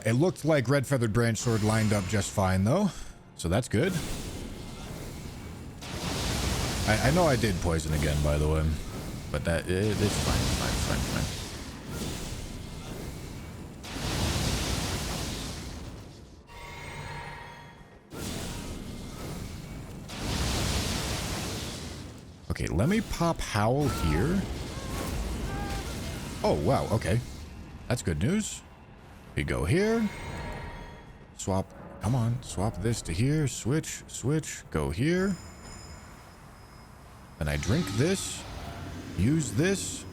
It looked like Red Feathered Branch Sword lined up just fine, though. So that's good. I know I did poison again, by the way. But it's fine. Okay, let me pop Howl here. Oh, wow, okay. That's good news. We go here. Swap, come on, swap this to here. Switch, switch, go here. Then I drink this. Use this.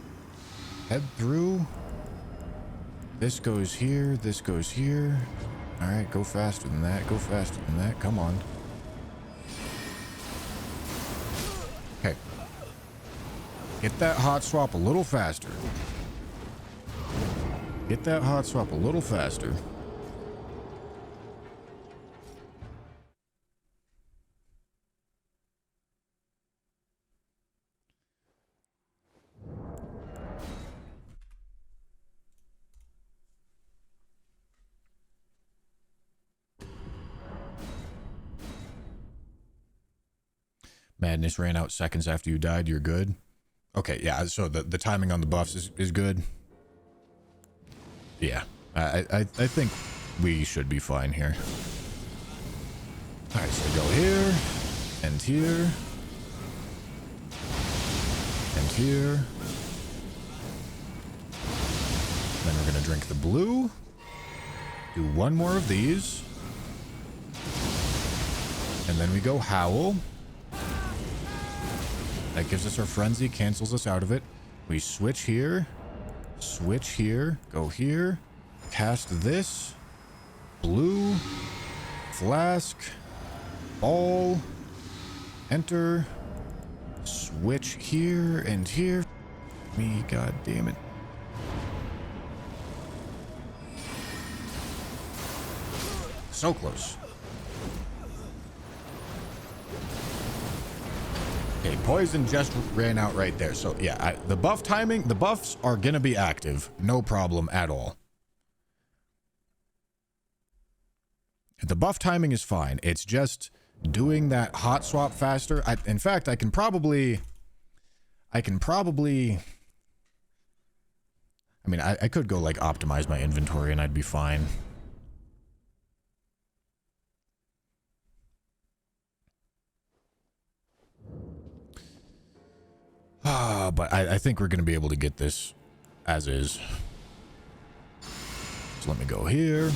Head through. This goes here, this goes here. Alright, go faster than that, go faster than that. Come on. Okay. Get that hot swap a little faster. Get that hot swap a little faster. Madness ran out seconds after you died. You're good. Okay, yeah, so the timing on the buffs is good. Yeah, I think we should be fine here. Alright, so go here, and here, and here. Then we're gonna drink the blue. Do one more of these. And then we go Howl. That gives us our frenzy, cancels us out of it. We switch here, go here, cast this, blue, flask, ball, enter, switch here and here. Me, god damn it. So close. Okay, poison just ran out right there. So yeah, the buff timing, the buffs are gonna be active. No problem at all. The buff timing is fine. It's just doing that hot swap faster. In fact, I can probably, I mean, I could go like optimize my inventory and I'd be fine. But I think we're going to be able to get this as is. So let me go here.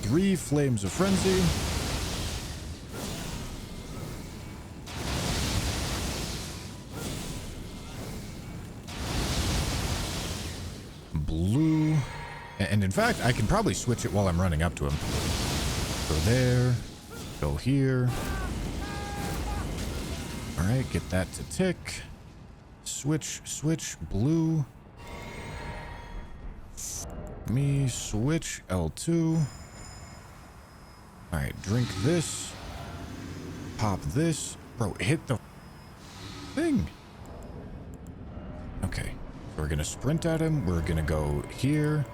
3 Flames of Frenzy. Blue. And in fact, I can probably switch it while I'm running up to him. Go there. Go here. Alright, get that to tick. Switch, blue. Me, switch, L2. Alright, drink this. Pop this. Bro, hit the thing. Okay, so we're gonna sprint at him. We're gonna go here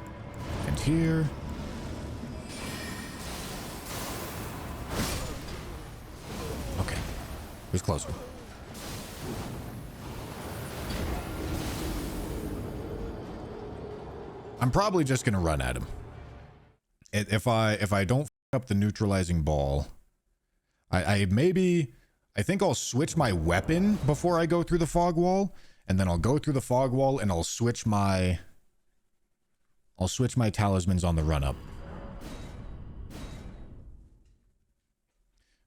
and here. Okay, who's closer? I'm probably just gonna run at him. If I don't f up the neutralizing ball, I think I'll switch my weapon before I go through the fog wall, and then I'll go through the fog wall and I'll switch my talismans on the run up.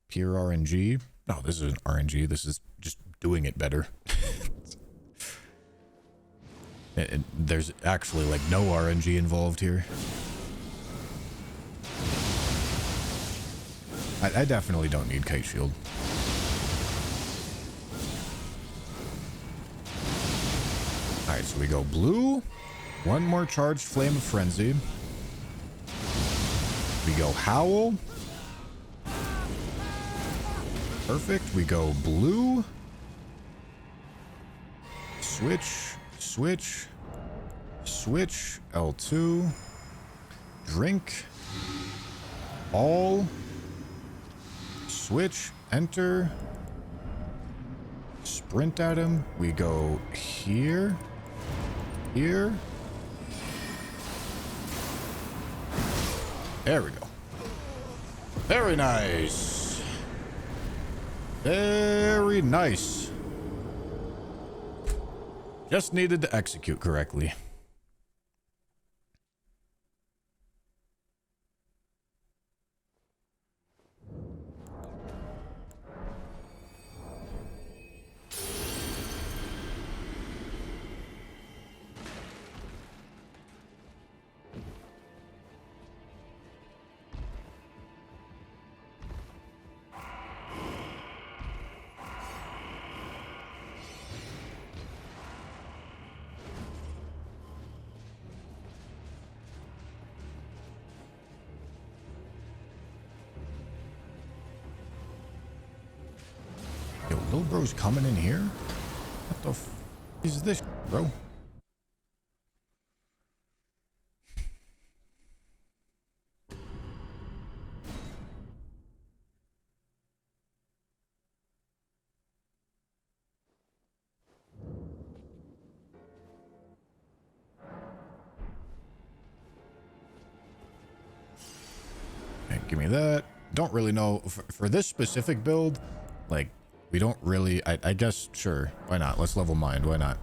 Pure RNG. No, this isn't RNG. This is just doing it better. There's actually like no RNG involved here. I definitely don't need Kite Shield. Alright, so we go blue. One more charged Flame of Frenzy. We go Howl. Perfect. We go blue. Switch. Switch. Switch. L2. Drink. All. Switch. Enter. Sprint at him. We go here. Here. There we go. Very nice. Very nice. Just needed to execute correctly. Yo, little bro's coming in here? What the f is this, bro? Okay, give me that. Don't really know for this specific build, like, we don't really, I guess, sure, why not? Let's level mind, why not?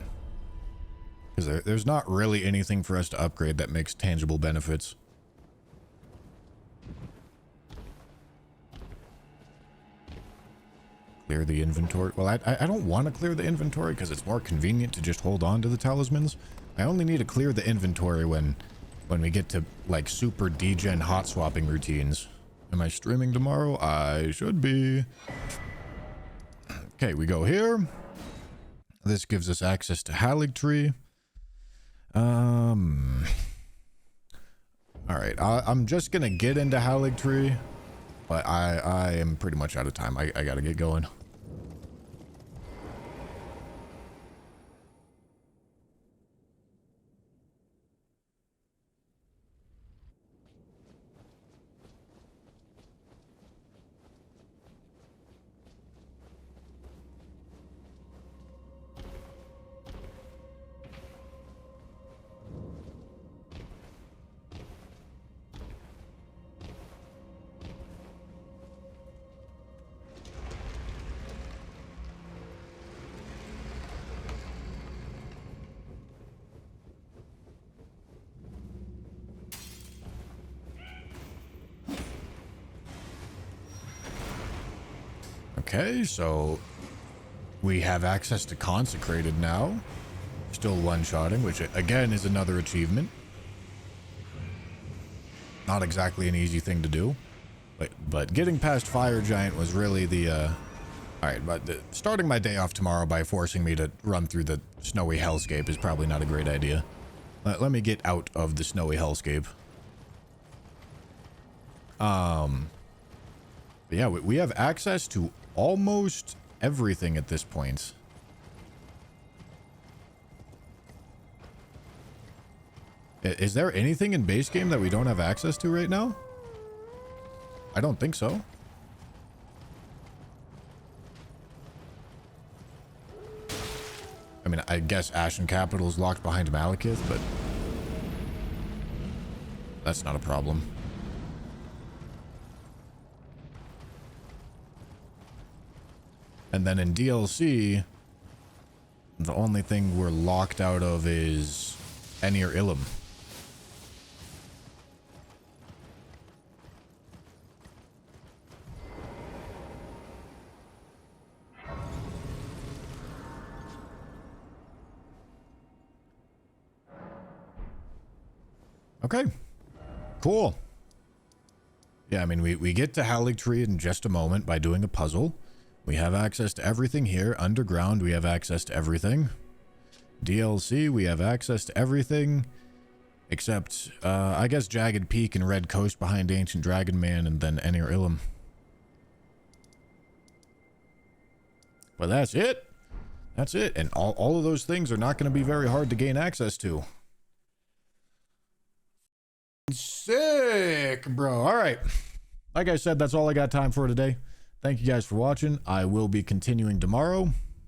Because there's not really anything for us to upgrade that makes tangible benefits. Clear the inventory. Well, I don't want to clear the inventory because it's more convenient to just hold on to the talismans. I only need to clear the inventory when we get to, like, super degen hot swapping routines. Am I streaming tomorrow? I should be. Okay, we go here. This gives us access to Haligtree. All right, I'm just gonna get into Haligtree, but I am pretty much out of time. I gotta get going. Okay, so we have access to Consecrated now. Still one-shotting, which again is another achievement. Not exactly an easy thing to do, but getting past Fire Giant was really the alright, but starting my day off tomorrow by forcing me to run through the snowy hellscape is probably not a great idea. Let me get out of the snowy hellscape. But yeah, we have access to almost everything at this point. Is there anything in base game that we don't have access to right now? I don't think so. I mean, I guess Ashen Capital is locked behind Malekith, but That's not a problem. And then in DLC, the only thing we're locked out of is Enir Ilum. Okay. Cool. Yeah, I mean, we get to Haligtree in just a moment by doing a puzzle. We have access to everything here. Underground, we have access to everything. DLC, we have access to everything. Except, I guess Jagged Peak and Red Coast behind Ancient Dragon Man and then Enir Ilum. But that's it. That's it. And all of those things are not going to be very hard to gain access to. Sick, bro. All right. Like I said, that's all I got time for today. Thank you guys for watching. I will be continuing tomorrow.